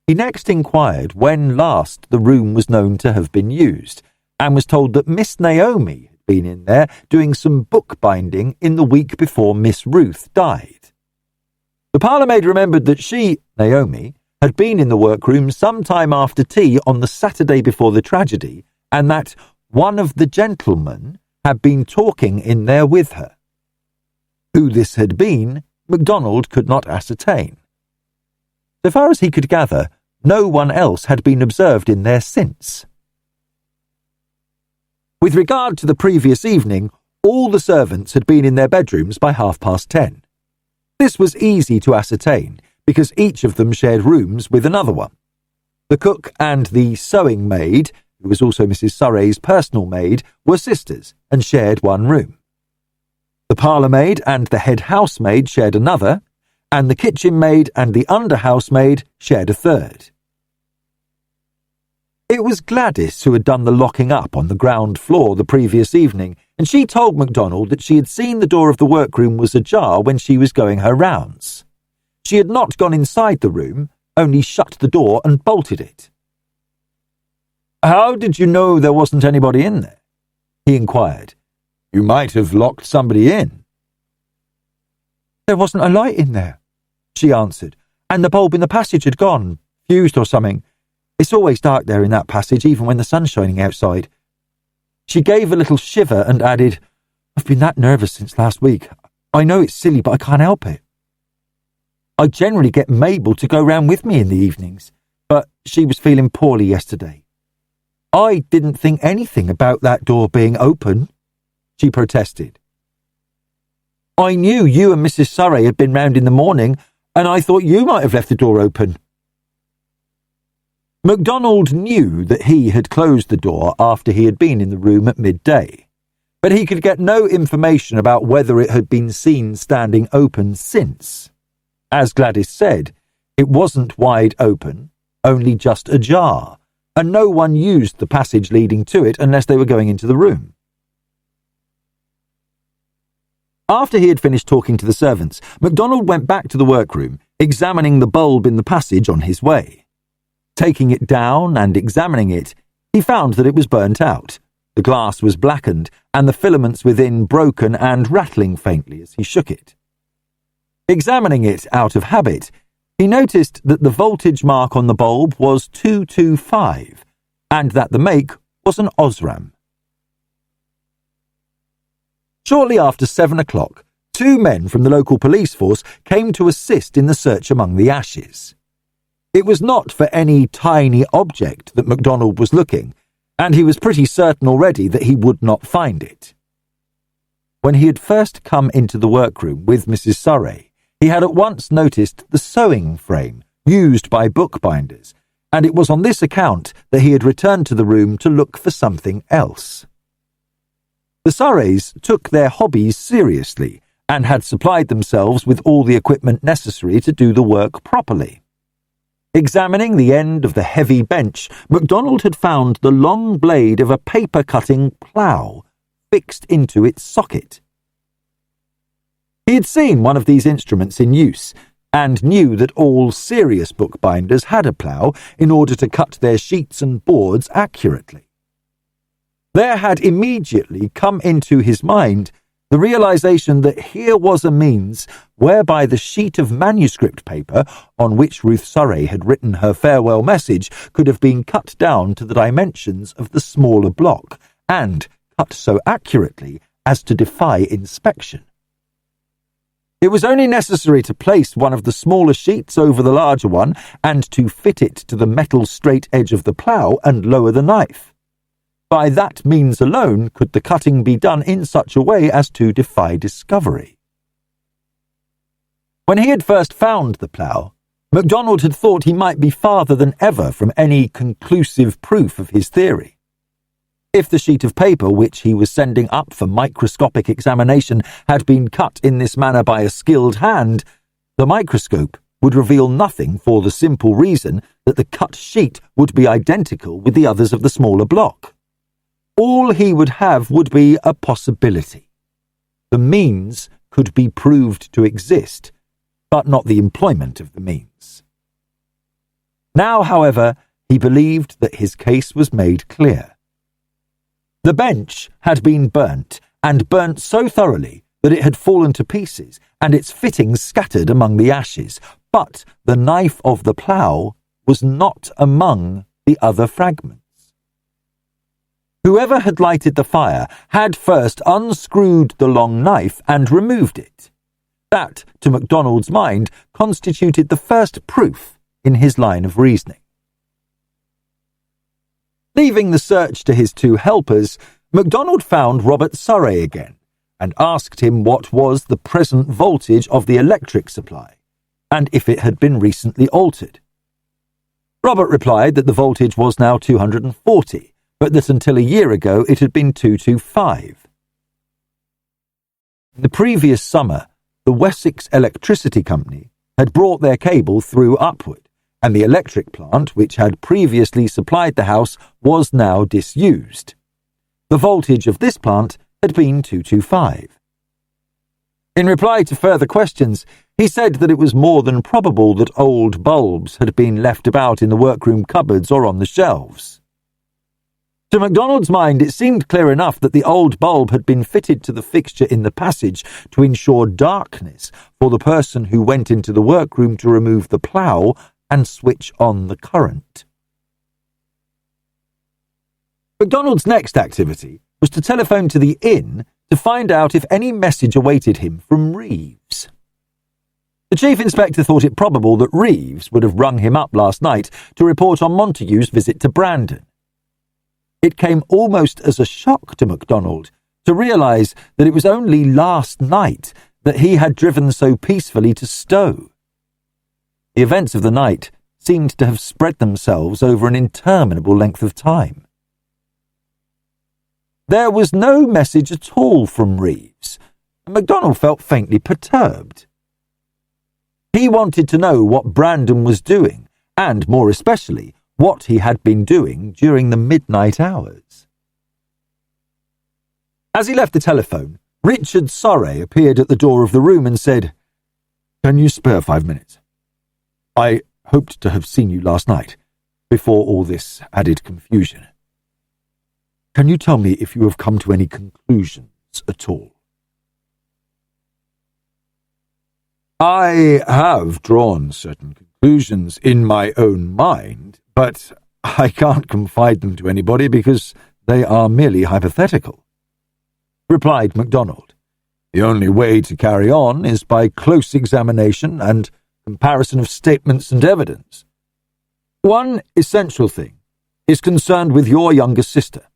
S1: He next inquired when last the room was known to have been used, and was told that Miss Naomi had been in there doing some bookbinding in the week before Miss Ruth died. The parlourmaid remembered that she, Naomi, had been in the workroom some time after tea on the Saturday before the tragedy, and that one of the gentlemen had been talking in there with her. Who this had been, MacDonald could not ascertain. So far as he could gather, no one else had been observed in there since. With regard to the previous evening, all the servants had been in their bedrooms by 10:30. This was easy to ascertain, because each of them shared rooms with another one. The cook and the sewing maid, who was also Mrs. Surrey's personal maid, were sisters and shared one room. The parlourmaid and the head housemaid shared another, and the kitchen maid and the under housemaid shared a third. It was Gladys who had done the locking up on the ground floor the previous evening, and she told MacDonald that she had seen the door of the workroom was ajar when she was going her rounds. She had not gone inside the room, only shut the door and bolted it. "How did you know there wasn't anybody in there?" he inquired. "You might have locked somebody in." "There wasn't a light in there," she answered, "and the bulb in the passage had gone, fused or something. It's always dark there in that passage, even when the sun's shining outside." She gave a little shiver and added, "I've been that nervous since last week. I know it's silly, but I can't help it. I generally get Mabel to go round with me in the evenings, but she was feeling poorly yesterday. I didn't think anything about that door being open," she protested. "I knew you and Mrs. Surrey had been round in the morning, and I thought you might have left the door open." MacDonald knew that he had closed the door after he had been in the room at midday, but he could get no information about whether it had been seen standing open since. As Gladys said, it wasn't wide open, only just ajar, and no one used the passage leading to it unless they were going into the room. After he had finished talking to the servants, MacDonald went back to the workroom, examining the bulb in the passage on his way. Taking it down and examining it, he found that it was burnt out. The glass was blackened, and the filaments within broken and rattling faintly as he shook it. Examining it out of habit, he noticed that the voltage mark on the bulb was 225, and that the make was an Osram. Shortly after 7 o'clock, 2 men from the local police force came to assist in the search among the ashes. It was not for any tiny object that MacDonald was looking, and he was pretty certain already that he would not find it. When he had first come into the workroom with Mrs. Surrey, he had at once noticed the sewing frame used by bookbinders, and it was on this account that he had returned to the room to look for something else. The Surreys took their hobbies seriously and had supplied themselves with all the equipment necessary to do the work properly. Examining the end of the heavy bench, MacDonald had found the long blade of a paper-cutting plough fixed into its socket. He had seen one of these instruments in use, and knew that all serious bookbinders had a plough in order to cut their sheets and boards accurately. there had immediately come into his mind the realization that here was a means whereby the sheet of manuscript paper on which Ruth Surrey had written her farewell message could have been cut down to the dimensions of the smaller block, and cut so accurately as to defy inspection. It was only necessary to place one of the smaller sheets over the larger one and to fit it to the metal straight edge of the plough and lower the knife. By that means alone could the cutting be done in such a way as to defy discovery. When he had first found the plough, MacDonald had thought he might be farther than ever from any conclusive proof of his theory. If the sheet of paper which he was sending up for microscopic examination had been cut in this manner by a skilled hand, the microscope would reveal nothing for the simple reason that the cut sheet would be identical with the others of the smaller block. All he would have would be a possibility. The means could be proved to exist, but not the employment of the means. Now, however, he believed that his case was made clear. The bench had been burnt, and burnt so thoroughly that it had fallen to pieces, and its fittings scattered among the ashes, but the knife of the plough was not among the other fragments. Whoever had lighted the fire had first unscrewed the long knife and removed it. That, to MacDonald's mind, constituted the first proof in his line of reasoning. Leaving the search to his two helpers, MacDonald found Robert Surrey again and asked him what was the present voltage of the electric supply, and if it had been recently altered. Robert replied that the voltage was now 240, but that until a year ago it had been 225. In the previous summer, the Wessex Electricity Company had brought their cable through upward, and the electric plant, which had previously supplied the house, was now disused. The voltage of this plant had been 225. In reply to further questions, he said that it was more than probable that old bulbs had been left about in the workroom cupboards or on the shelves. To MacDonald's mind, it seemed clear enough that the old bulb had been fitted to the fixture in the passage to ensure darkness for the person who went into the workroom to remove the plough and switch on the current. MacDonald's next activity was to telephone to the inn to find out if any message awaited him from Reeves. The chief inspector thought it probable that Reeves would have rung him up last night to report on Montague's visit to Brandon. It came almost as a shock to MacDonald to realise that it was only last night that he had driven so peacefully to Stowe. The events of the night seemed to have spread themselves over an interminable length of time. There was no message at all from Reeves, and MacDonald felt faintly perturbed. He wanted to know what Brandon was doing, and more especially, what he had been doing during the midnight hours. As he left the telephone, Richard Surrey appeared at the door of the room and said, "Can you spare 5 minutes? I hoped to have seen you last night, before all this added confusion. Can you tell me if you have come to any conclusions at all?" "I have drawn certain conclusions in my own mind, but I can't confide them to anybody because they are merely hypothetical," replied MacDonald. "The only way to carry on is by close examination and comparison of statements and evidence. One essential thing is concerned with your younger sister.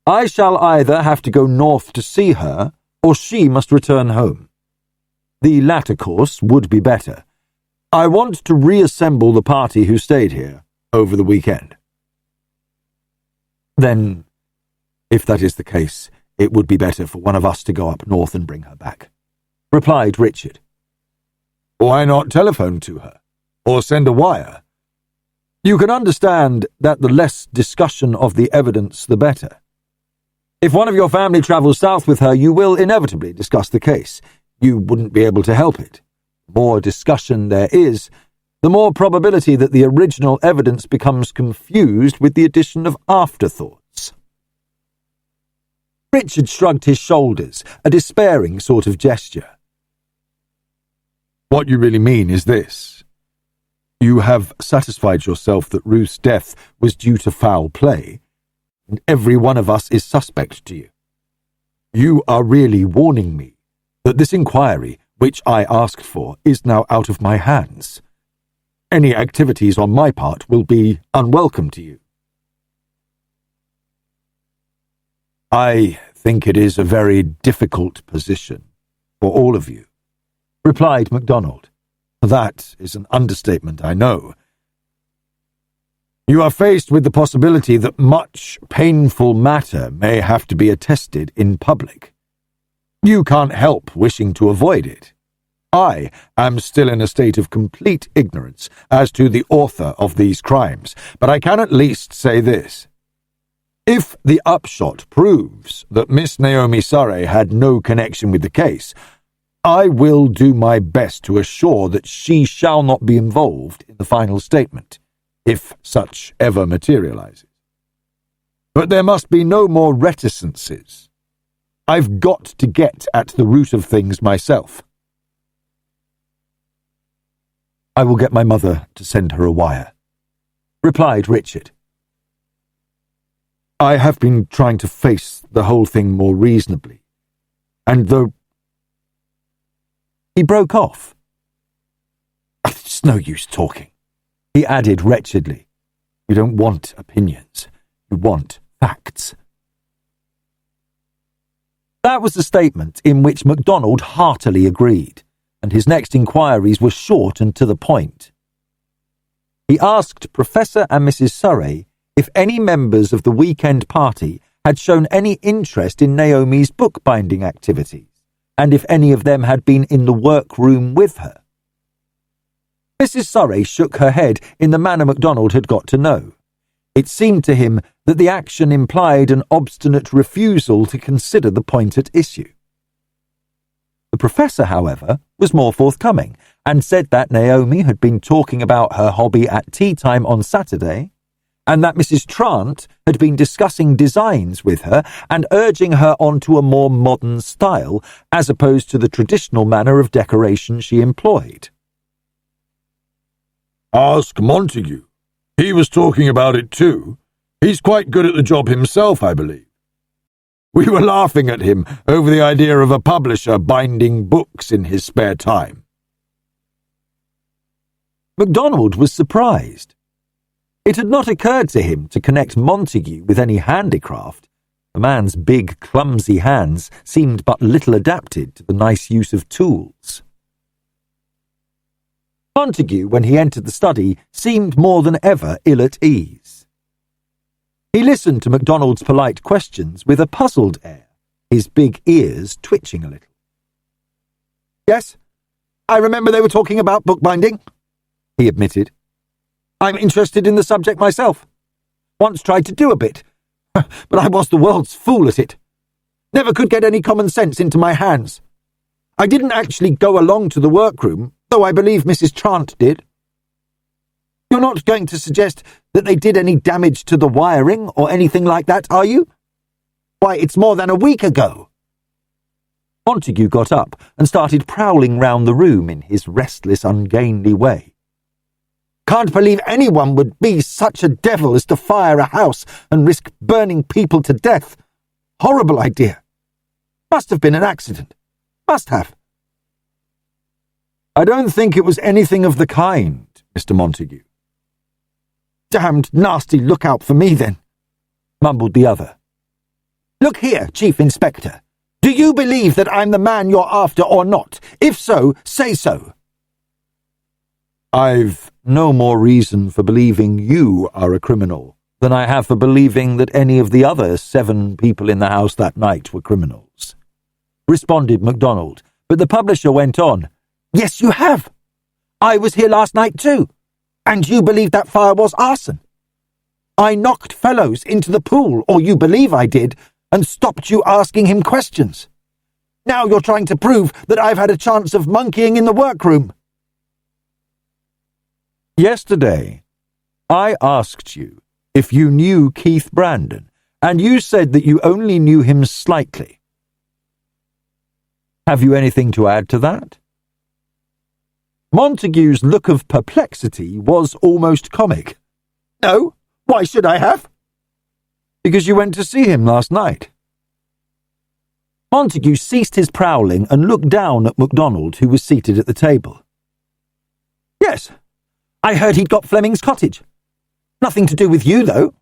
S1: I shall either have to go north to see her, or she must return home. The latter course would be better. I want to reassemble the party who stayed here over the weekend." "Then, if that is the case, it would be better for one of us to go up north and bring her back," replied Richard. "Why not telephone to her, or send a wire? You can understand that the less discussion of the evidence, the better. If one of your family travels south with her, you will inevitably discuss the case. You wouldn't be able to help it. The more discussion there is, the more probability that the original evidence becomes confused with the addition of afterthoughts." Richard shrugged his shoulders, a despairing sort of gesture.
S2: What you really mean is this. You have satisfied yourself that Ruth's death was due to foul play, and every one of us is suspect to you. You are really warning me that this inquiry, which I asked for, is now out of my hands. Any activities on my part will be unwelcome to you.
S3: I think it is a very difficult position for all of you,
S1: replied MacDonald.
S3: That is an understatement, I know. You are faced with the possibility that much painful matter may have to be attested in public. You can't help wishing to avoid it. I am still in a state of complete ignorance as to the author of these crimes, but I can at least say this. If the upshot proves that Miss Naomi Surrey had no connection with the case, I will do my best to assure that she shall not be involved in the final statement, if such ever materializes. But there must be no more reticences. I've got to get at the root of things myself.
S1: I will get my mother to send her a wire, replied Richard.
S3: I have been trying to face the whole thing more reasonably, and though...
S1: He broke off.
S3: It's no use talking,
S1: he added wretchedly.
S3: You don't want opinions. You want facts.
S1: That was the statement in which MacDonald heartily agreed, and his next inquiries were short and to the point. He asked Professor and Mrs. Surrey if any members of the weekend party had shown any interest in Naomi's bookbinding activities, and if any of them had been in the workroom with her. Mrs. Surrey shook her head in the manner MacDonald had got to know. It seemed to him that the action implied an obstinate refusal to consider the point at issue. The Professor, however, was more forthcoming, and said that Naomi had been talking about her hobby at tea time on Saturday, and that Mrs. Trant had been discussing designs with her and urging her on to a more modern style, as opposed to the traditional manner of decoration she employed.
S2: Ask Montague. He was talking about it too. He's quite good at the job himself, I believe. We were laughing at him over the idea of a publisher binding books in his spare time.
S1: MacDonald was surprised. It had not occurred to him to connect Montague with any handicraft. The man's big, clumsy hands seemed but little adapted to the nice use of tools. Montague, when he entered the study, seemed more than ever ill at ease. He listened to MacDonald's polite questions with a puzzled air, his big ears twitching a little.
S3: Yes, I remember they were talking about bookbinding, he admitted. I'm interested in the subject myself. Once tried to do a bit, but I was the world's fool at it. Never could get any common sense into my hands. I didn't actually go along to the workroom, though I believe Mrs. Trant did. You're not going to suggest that they did any damage to the wiring or anything like that, are you? Why, it's more than a week ago.
S1: Montague got up and started prowling round the room in his restless, ungainly way.
S3: Can't believe anyone would be such a devil as to fire a house and risk burning people to death. Horrible idea. Must have been an accident. Must have.
S1: I don't think it was anything of the kind, Mr. Montague.
S3: Damned nasty lookout for me, then, mumbled the other. Look here, Chief Inspector. Do you believe that I'm the man you're after or not? If so, say so.
S1: I've no more reason for believing you are a criminal than I have for believing that any of the other 7 people in the house that night were criminals, responded MacDonald, but the publisher went on.
S3: Yes, you have. I was here last night too, and you believe that fire was arson. I knocked Fellows into the pool, or you believe I did, and stopped you asking him questions. Now you're trying to prove that I've had a chance of monkeying in the workroom.
S1: Yesterday, I asked you if you knew Keith Brandon and you said that you only knew him slightly. Have you anything to add to that? Montague's look of perplexity was almost comic.
S3: No, why should I have?
S1: Because you went to see him last night. Montague ceased his prowling and looked down at MacDonald, who was seated at the table.
S3: Yes, I heard he'd got Fleming's cottage. Nothing to do with you, though.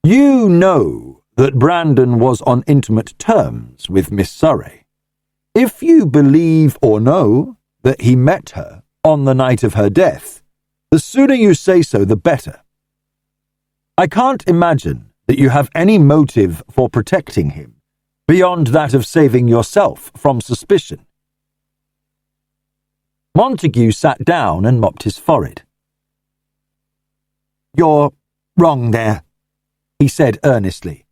S1: You know that Brandon was on intimate terms with Miss Surrey. If you believe or know that he met her on the night of her death, the sooner you say so, the better. I can't imagine that you have any motive for protecting him beyond that of saving yourself from suspicion. Montague sat down and mopped his forehead.
S3: You're wrong there, he said earnestly.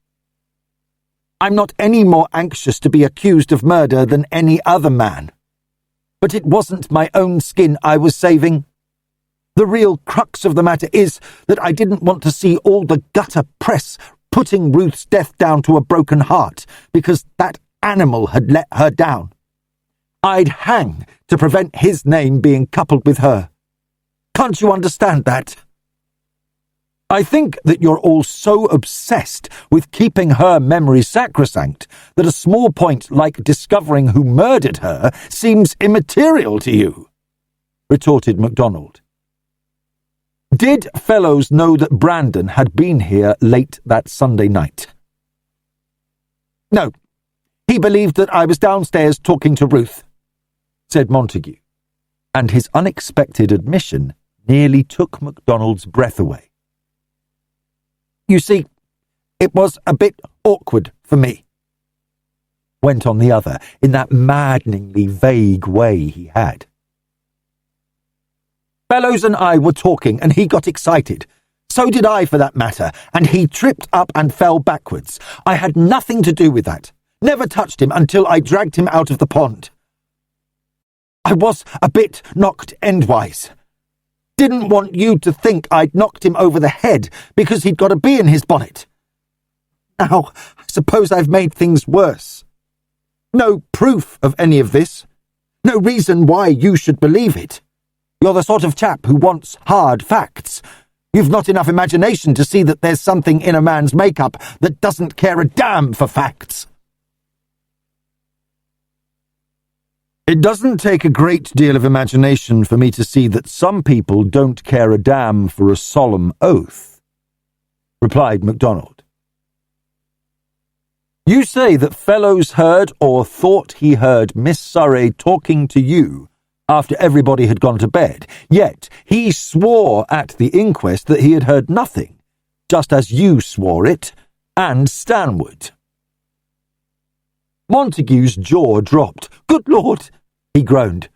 S3: I'm not any more anxious to be accused of murder than any other man. But it wasn't my own skin I was saving. The real crux of the matter is that I didn't want to see all the gutter press putting Ruth's death down to a broken heart because that animal had let her down. I'd hang to prevent his name being coupled with her. Can't you understand that? I think that you're all so obsessed with keeping her memory sacrosanct that a small point like discovering who murdered her seems immaterial to you, retorted MacDonald. Did Fellows know that Brandon had been here late that Sunday night? No, he believed that I was downstairs talking to Ruth, said Montague, and his unexpected admission nearly took MacDonald's breath away. You see, it was a bit awkward for me, went on the other in that maddeningly vague way he had. Fellows and I were talking and he got excited. So did I, for that matter, and he tripped up and fell backwards. I had nothing to do with that. Never touched him until I dragged him out of the pond. I was a bit knocked endwise. Didn't want you to think I'd knocked him over the head because he'd got a bee in his bonnet. Now, I suppose I've made things worse. No proof of any of this. No reason why you should believe it. You're the sort of chap who wants hard facts. You've not enough imagination to see that there's something in a man's makeup that doesn't care a damn for facts.
S1: It doesn't take a great deal of imagination for me to see that some people don't care a damn for a solemn oath, replied MacDonald. You say that Fellows heard or thought he heard Miss Surrey talking to you after everybody had gone to bed, yet he swore at the inquest that he had heard nothing, just as you swore it, and Stanwood. Montague's jaw dropped. Good Lord, he groaned.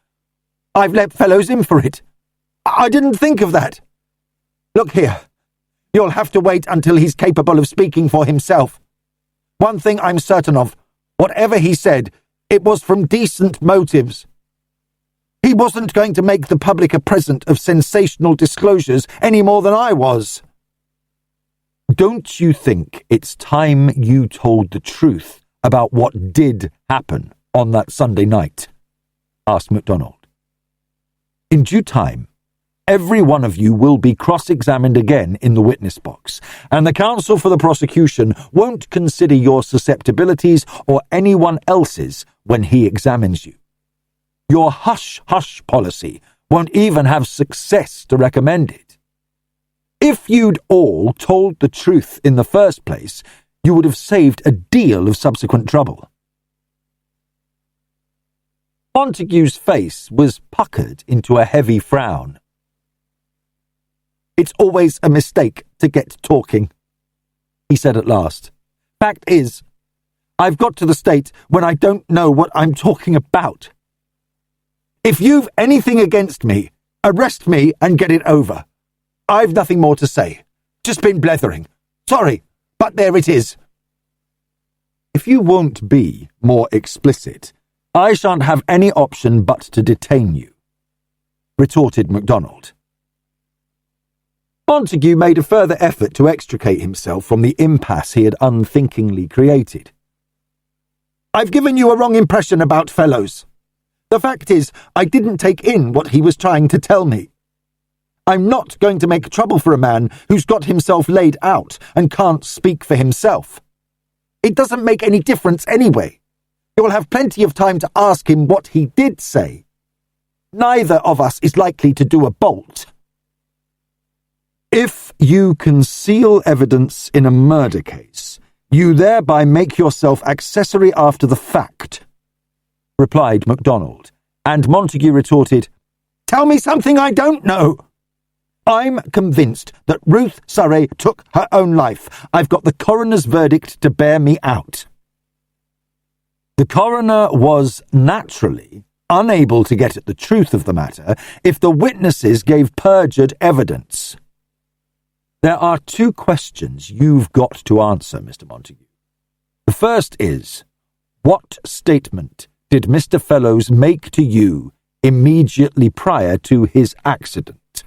S1: I've let Fellows in for it. I didn't think of that. Look here, you'll have to wait until he's capable of speaking for himself. One thing I'm certain of, whatever he said, it was from decent motives. He wasn't going to make the public a present of sensational disclosures any more than I was. Don't you think it's time you told the truth about what did happen on that Sunday night? Asked MacDonald. In due time, every one of you will be cross-examined again in the witness box, and the counsel for the prosecution won't consider your susceptibilities or anyone else's when he examines you. Your hush-hush policy won't even have success to recommend it. If you'd all told the truth in the first place, you would have saved a deal of subsequent trouble. Montague's face was puckered into a heavy frown. It's always a mistake to get talking, he said at last. Fact is, I've got to the state when I don't know what I'm talking about. If you've anything against me, arrest me and get it over. I've nothing more to say. Just been blethering. Sorry, but there it is. If you won't be more explicit, I shan't have any option but to detain you, retorted MacDonald. Montague made a further effort to extricate himself from the impasse he had unthinkingly created. "I've given you a wrong impression about Fellows. The fact is, I didn't take in what he was trying to tell me. I'm not going to make trouble for a man who's got himself laid out and can't speak for himself. It doesn't make any difference anyway. You'll have plenty of time to ask him what he did say. Neither of us is likely to do a bolt." "If you conceal evidence in a murder case, you thereby make yourself accessory after the fact," replied MacDonald, and Montague retorted, "Tell me something I don't know." "I'm convinced that Ruth Surrey took her own life. I've got the coroner's verdict to bear me out." The coroner was, naturally, unable to get at the truth of the matter if the witnesses gave perjured evidence. "There are two questions you've got to answer, Mr. Montague. The first is, what statement did Mr. Fellows make to you immediately prior to his accident?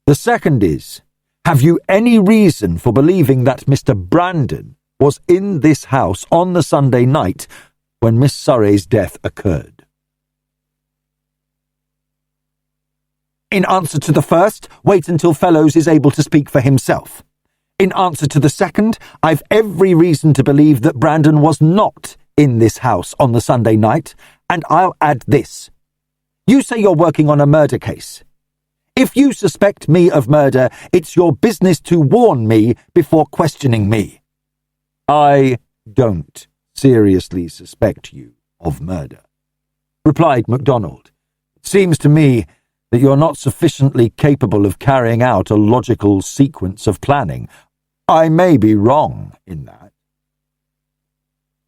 S1: The second is, have you any reason for believing that Mr. Brandon was in this house on the Sunday night when Miss Surrey's death occurred?" "In answer to the first, wait until Fellows is able to speak for himself. In answer to the second, I've every reason to believe that Brandon was not in this house on the Sunday night, and I'll add this. You say you're working on a murder case. If you suspect me of murder, it's your business to warn me before questioning me." "I don't seriously suspect you of murder," replied MacDonald. "It seems to me that you're not sufficiently capable of carrying out a logical sequence of planning. I may be wrong in that.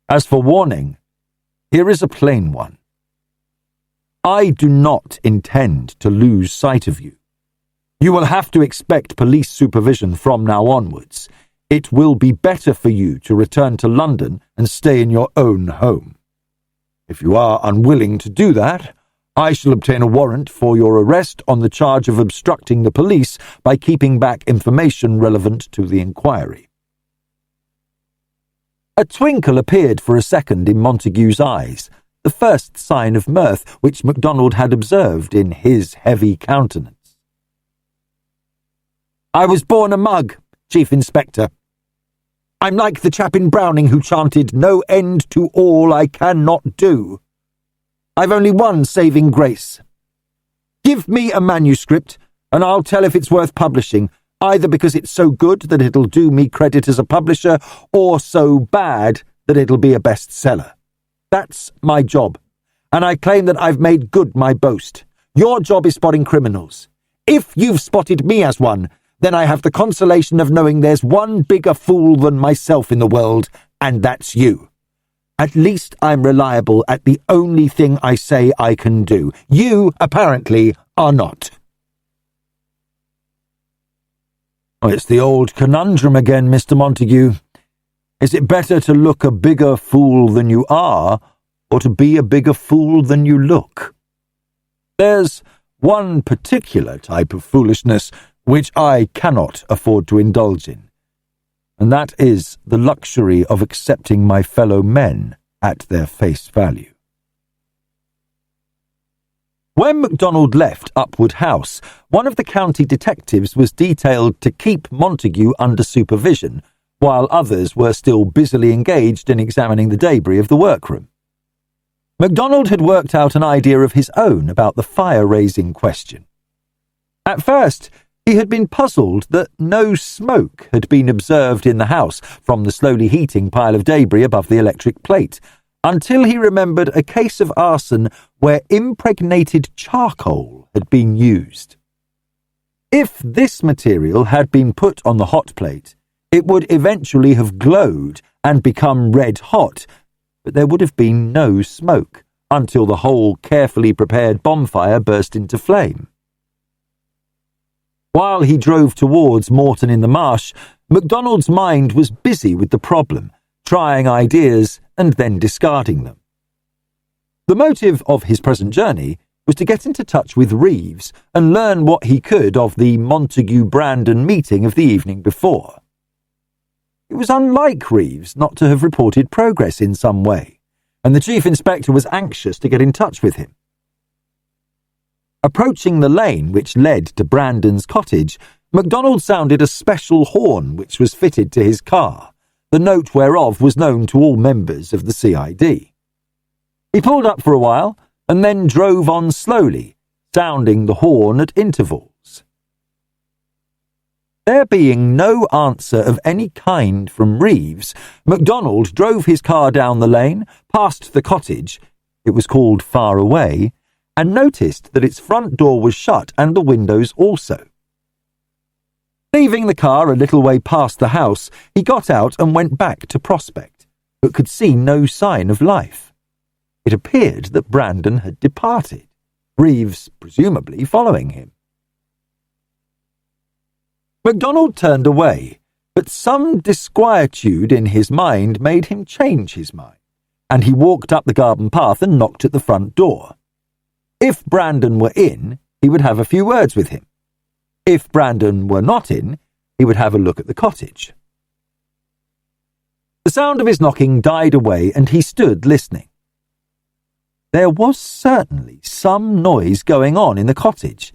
S1: As for warning, here is a plain one. I do not intend to lose sight of you. You will have to expect police supervision from now onwards. It will be better for you to return to London and stay in your own home. If you are unwilling to do that, I shall obtain a warrant for your arrest on the charge of obstructing the police by keeping back information relevant to the inquiry." A twinkle appeared for a second in Montague's eyes, the first sign of mirth which MacDonald had observed in his heavy countenance. "I was born a mug, Chief Inspector. I'm like the chap in Browning who chanted, 'No end to all I cannot do.' I've only one saving grace. Give me a manuscript, and I'll tell if it's worth publishing, either because it's so good that it'll do me credit as a publisher, or so bad that it'll be a bestseller. That's my job, and I claim that I've made good my boast. Your job is spotting criminals. If you've spotted me as one, then I have the consolation of knowing there's one bigger fool than myself in the world, and that's you. At least I'm reliable at the only thing I say I can do. You, apparently, are not." "It's the old conundrum again, Mr. Montague. Is it better to look a bigger fool than you are, or to be a bigger fool than you look? There's one particular type of foolishness which I cannot afford to indulge in, and that is the luxury of accepting my fellow men at their face value." When MacDonald left Upwood House, one of the county detectives was detailed to keep Montague under supervision, while others were still busily engaged in examining the debris of the workroom. MacDonald had worked out an idea of his own about the fire-raising question. At first, he had been puzzled that no smoke had been observed in the house from the slowly heating pile of debris above the electric plate, until he remembered a case of arson where impregnated charcoal had been used. If this material had been put on the hot plate, it would eventually have glowed and become red hot, but there would have been no smoke until the whole carefully prepared bonfire burst into flame. While he drove towards Morton in the Marsh, MacDonald's mind was busy with the problem, trying ideas and then discarding them. The motive of his present journey was to get into touch with Reeves and learn what he could of the Montague-Brandon meeting of the evening before. It was unlike Reeves not to have reported progress in some way, and the Chief Inspector was anxious to get in touch with him. Approaching the lane which led to Brandon's cottage, MacDonald sounded a special horn which was fitted to his car, the note whereof was known to all members of the CID. He pulled up for a while and then drove on slowly, sounding the horn at intervals. There being no answer of any kind from Reeves, MacDonald drove his car down the lane, past the cottage — it was called Far Away — and noticed that its front door was shut and the windows also. Leaving the car a little way past the house, he got out and went back to Prospect, but could see no sign of life. It appeared that Brandon had departed, Reeves presumably following him. MacDonald turned away, but some disquietude in his mind made him change his mind, and he walked up the garden path and knocked at the front door. If Brandon were in, he would have a few words with him. If Brandon were not in, he would have a look at the cottage. The sound of his knocking died away, and he stood listening. There was certainly some noise going on in the cottage.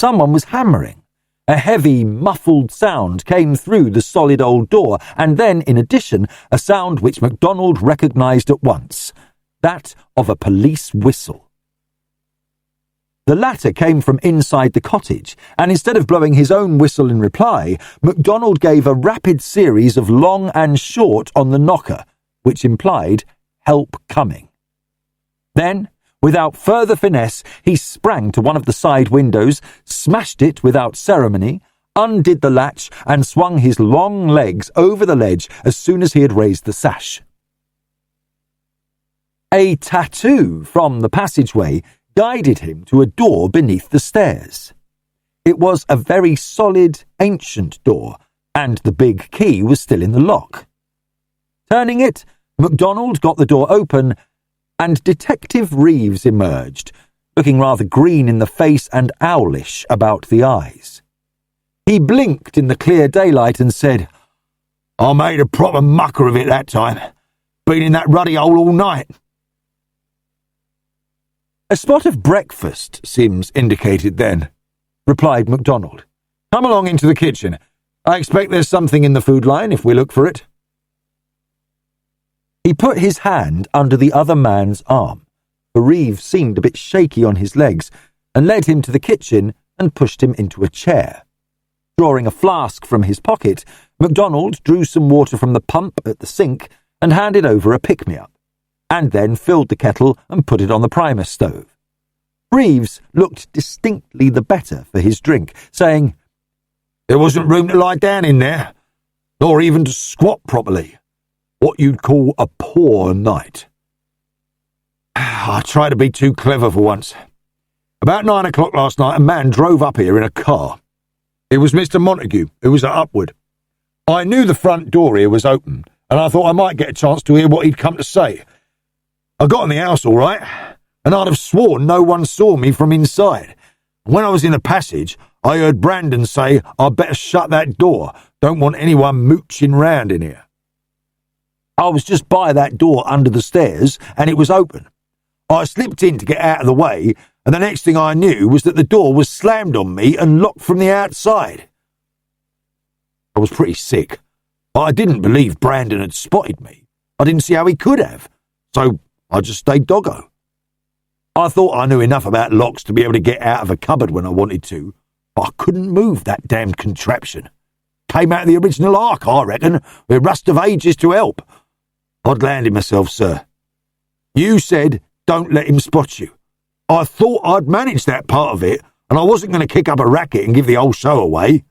S1: Someone was hammering. A heavy, muffled sound came through the solid old door, and then, in addition, a sound which MacDonald recognised at once, that of a police whistle. The latter came from inside the cottage, and instead of blowing his own whistle in reply, MacDonald gave a rapid series of long and short on the knocker, which implied help coming. Then, without further finesse, he sprang to one of the side windows, smashed it without ceremony, undid the latch, and swung his long legs over the ledge as soon as he had raised the sash. A tattoo from the passageway guided him to a door beneath the stairs. It was a very solid, ancient door, and the big key was still in the lock. Turning it, MacDonald got the door open, and Detective Reeves emerged, looking rather green in the face and owlish about the eyes. He blinked in the clear daylight and said, "I made a proper mucker of it that time. Been in that ruddy hole all night." "A spot of breakfast," Sims indicated then, replied MacDonald. "Come along into the kitchen. I expect there's something in the food line if we look for it." He put his hand under the other man's arm, for Reeves seemed a bit shaky on his legs, and led him to the kitchen and pushed him into a chair. Drawing a flask from his pocket, MacDonald drew some water from the pump at the sink and handed over a pick-me-up, and then filled the kettle and put it on the primus stove. Reeves looked distinctly the better for his drink, saying, "There wasn't room to lie down in there, nor even to squat properly. What you'd call a poor night." "I try to be too clever for once. About 9 o'clock last night, a man drove up here in a car. It was Mr. Montague, who was at Upward. I knew the front door here was open, and I thought I might get a chance to hear what he'd come to say. I got in the house all right, and I'd have sworn no one saw me from inside. When I was in the passage, I heard Brandon say I'd better shut that door. Don't want anyone mooching round in here. I was just by that door under the stairs, and it was open. I slipped in to get out of the way, and the next thing I knew was that the door was slammed on me and locked from the outside. I was pretty sick, but I didn't believe Brandon had spotted me. I didn't see how he could have, so I just stayed doggo. I thought I knew enough about locks to be able to get out of a cupboard when I wanted to, but I couldn't move that damned contraption. Came out of the original Ark, I reckon, with Rust of Ages to help. I'd landed myself, sir. You said, don't let him spot you. I thought I'd managed that part of it, and I wasn't going to kick up a racket and give the whole show away."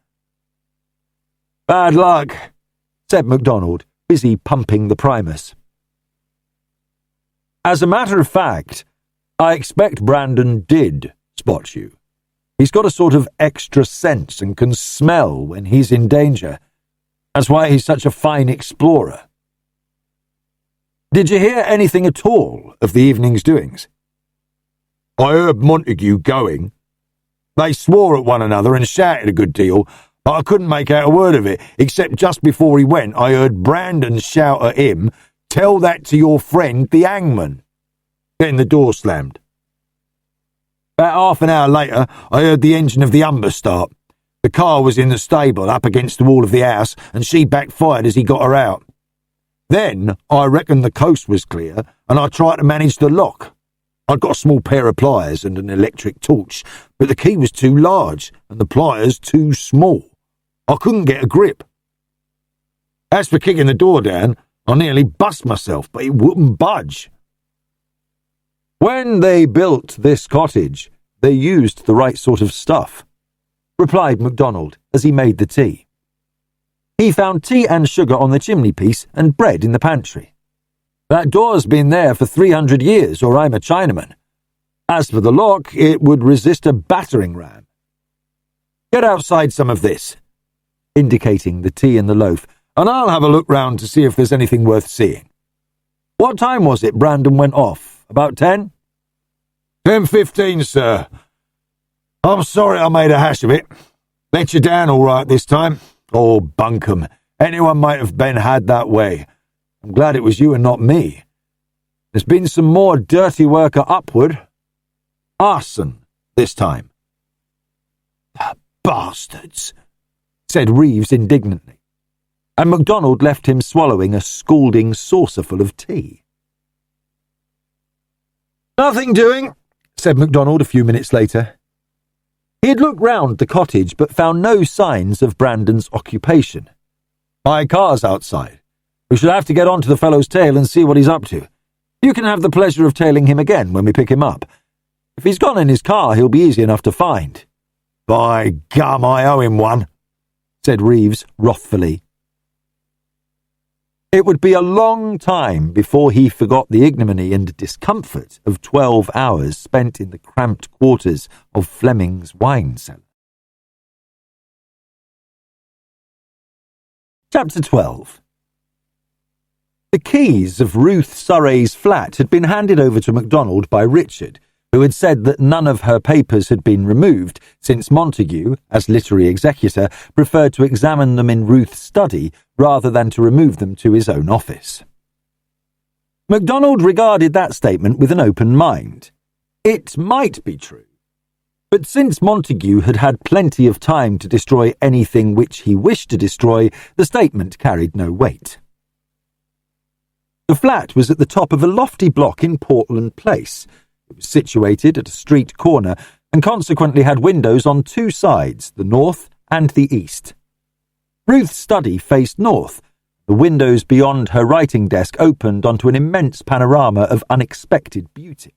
S1: "Bad luck," said MacDonald, busy pumping the primus. "As a matter of fact, I expect Brandon did spot you. He's got a sort of extra sense and can smell when he's in danger. That's why he's such a fine explorer. Did you hear anything at all of the evening's doings?"
S3: I heard Montague going. They swore at one another and shouted a good deal, but I couldn't make out a word of it, except just before he went, I heard Brandon shout at him, 'Tell that to your friend, the hangman.' Then the door slammed. About half an hour later, I heard the engine of the Humber start. The car was in the stable up against the wall of the house, and she backfired as he got her out. Then I reckoned the coast was clear, and I tried to manage the lock. I'd got a small pair of pliers and an electric torch, but the key was too large and the pliers too small. I couldn't get a grip. As for kicking the door down, I nearly bust myself, but it wouldn't budge.
S1: When they built this cottage, they used the right sort of stuff, replied MacDonald as he made the tea. He found tea and sugar on the chimney-piece and bread in the pantry. That door's been there for 300 years, or I'm a Chinaman. As for the lock, it would resist a battering ram. Get outside some of this, indicating the tea and the loaf, and I'll have a look round to see if there's anything worth seeing. What time was it Brandon went off? About 10?
S3: 10:15, sir. I'm sorry I made a hash of it. Let you down all right this time. Oh, bunkum. Anyone might have been had that way. I'm glad it was you and not me. There's been some more dirty work at Upward. Arson, this time. The bastards, said Reeves indignantly, and MacDonald left him swallowing a scalding saucerful of tea. Nothing doing, said MacDonald a few minutes later. He had looked round the cottage but found no signs of Brandon's occupation. My car's outside. We shall have to get on to the fellow's tail and see what he's up to. You can have the pleasure of tailing him again when we pick him up. If he's gone in his car, he'll be easy enough to find. By gum, I owe him one, said Reeves wrathfully. It would be a long time before he forgot the ignominy and discomfort of 12 hours spent in the cramped quarters of Fleming's wine cellar. Chapter 12. The keys of Ruth Surrey's flat had been handed over to MacDonald by Richard, who had said that none of her papers had been removed, since Montague, as literary executor, preferred to examine them in Ruth's study rather than to remove them to his own office. MacDonald regarded that statement with an open mind. It might be true, but since Montague had had plenty of time to destroy anything which he wished to destroy, the statement carried no weight. The flat was at the top of a lofty block in Portland Place. It was situated at a street corner and consequently had windows on two sides, the north and the east. Ruth's study faced north. The windows beyond her writing desk opened onto an immense panorama of unexpected beauty.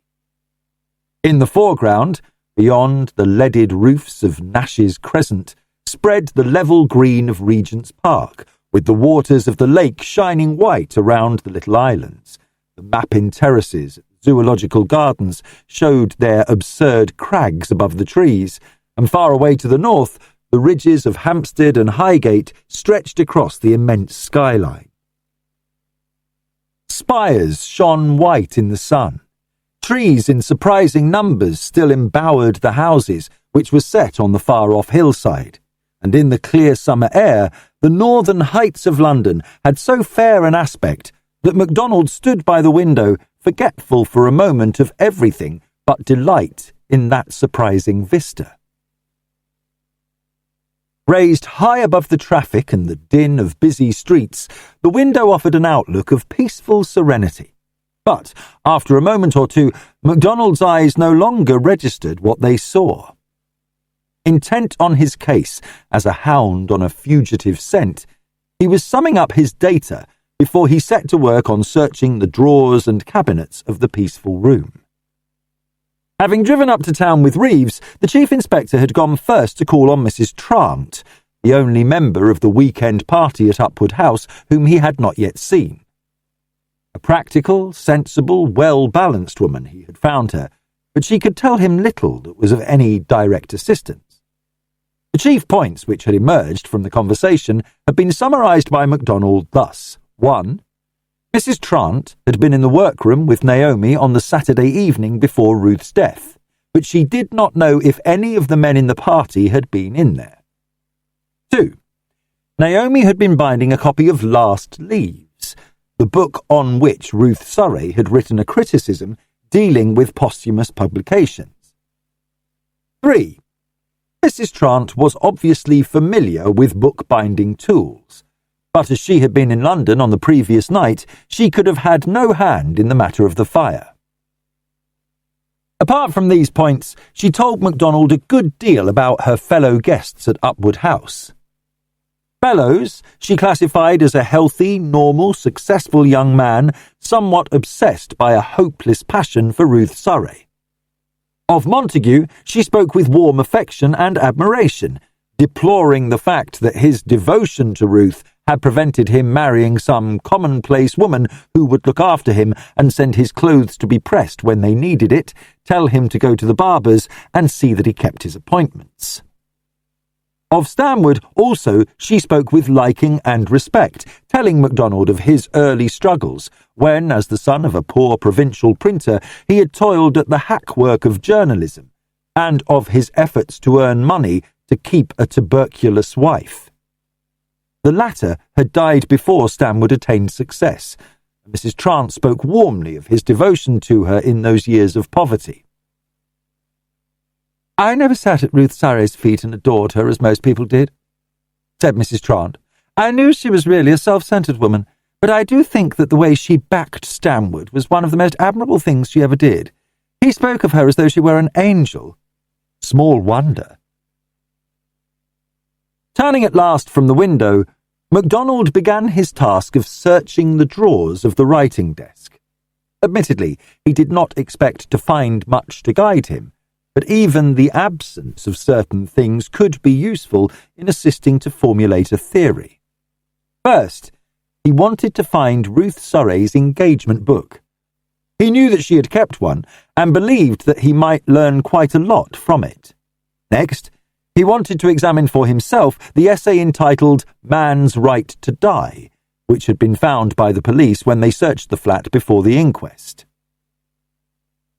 S3: In the foreground, beyond the leaded roofs of Nash's Crescent, spread the level green of Regent's Park, with the waters of the lake shining white around the little islands. The Mappin terraces, zoological gardens, showed their absurd crags above the trees, and far away to the north, the ridges of Hampstead and Highgate stretched across the immense skyline. Spires shone white in the sun. Trees in surprising numbers still embowered the houses, which were set on the far-off hillside, and in the clear summer air, the northern heights of London had so fair an aspect that MacDonald stood by the window, forgetful for a moment of everything but delight in that surprising vista. Raised high above the traffic and the din of busy streets, the window offered an outlook of peaceful serenity. But, after a moment or two, MacDonald's eyes no longer registered what they saw. Intent on his case, as a hound on a fugitive scent, he was summing up his data before he set to work on searching the drawers and cabinets of the peaceful room. Having driven up to town with Reeves, the Chief Inspector had gone first to call on Mrs. Trant, the only member of the weekend party at Upward House whom he had not yet seen. A practical, sensible, well-balanced woman he had found her, but she could tell him little that was of any direct assistance. The chief points which had emerged from the conversation had been summarised by MacDonald thus. 1. Mrs. Trant had been in the workroom with Naomi on the Saturday evening before Ruth's death.
S1: but she did not know if any of the men in the party had been in there. 2. Naomi had been binding a copy of Last Leaves, the book on which Ruth Surrey had written a criticism dealing with posthumous publications. 3. Mrs. Trant was obviously familiar with bookbinding tools, but as she had been in London on the previous night, she could have had no hand in the matter of the fire. Apart from these points, she told MacDonald a good deal about her fellow guests at Upwood House. Bellows she classified as a healthy, normal, successful young man, somewhat obsessed by a hopeless passion for Ruth Surrey. Of Montague she spoke with warm affection and admiration, deploring the fact that his devotion to Ruth had prevented him marrying some commonplace woman who would look after him and send his clothes to be pressed when they needed it, tell him to go to the barber's, and see that he kept his appointments. Of Stanwood also she spoke with liking and respect, telling MacDonald of his early struggles, when, as the son of a poor provincial printer, he had toiled at the hack work of journalism, and of his efforts to earn money to keep a tuberculous wife. The latter had died before Stanwood attained success, and Mrs. Trant spoke warmly of his devotion to her in those years of poverty. "I never sat at Ruth Surrey's feet and adored her as most people did," said Mrs. Trant. "I knew she was really a self-centred woman, but I do think that the way she backed Stanwood was one of the most admirable things she ever did. He spoke of her as though she were an angel. Small wonder." Turning at last from the window, MacDonald began his task of searching the drawers of the writing desk. Admittedly, he did not expect to find much to guide him, but even the absence of certain things could be useful in assisting to formulate a theory. First, he wanted to find Ruth Surrey's engagement book. He knew that she had kept one, and believed that he might learn quite a lot from it. Next, he wanted to examine for himself the essay entitled Man's Right to Die, which had been found by the police when they searched the flat before the inquest.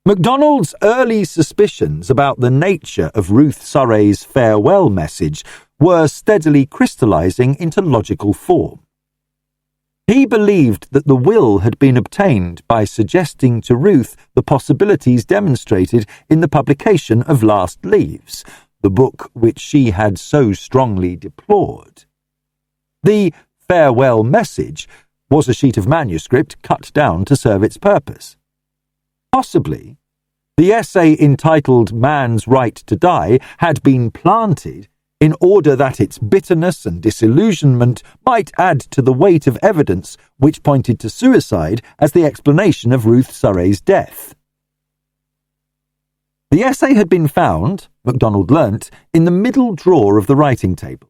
S1: MacDonald's early suspicions about the nature of Ruth Surrey's farewell message were steadily crystallizing into logical form. He believed that the will had been obtained by suggesting to Ruth the possibilities demonstrated in the publication of Last Leaves, the book which she had so strongly deplored. The farewell message was a sheet of manuscript cut down to serve its purpose. Possibly, the essay entitled Man's Right to Die had been planted in order that its bitterness and disillusionment might add to the weight of evidence which pointed to suicide as the explanation of Ruth Surrey's death. The essay had been found, MacDonald learnt, in the middle drawer of the writing table.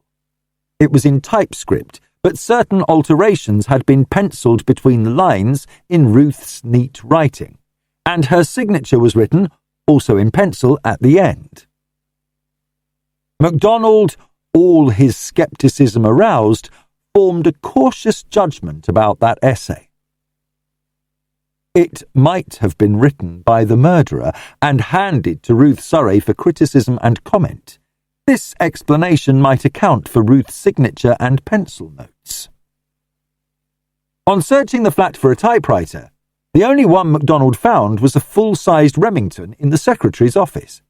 S1: It was in typescript, but certain alterations had been pencilled between the lines in Ruth's neat writing, and her signature was written, also in pencil, at the end. MacDonald, all his scepticism aroused, formed a cautious judgment about that essay. It might have been written by the murderer and handed to Ruth Surrey for criticism and comment. This explanation might account for Ruth's signature and pencil notes. On searching the flat for a typewriter, the only one MacDonald found was a full-sized Remington in the secretary's office.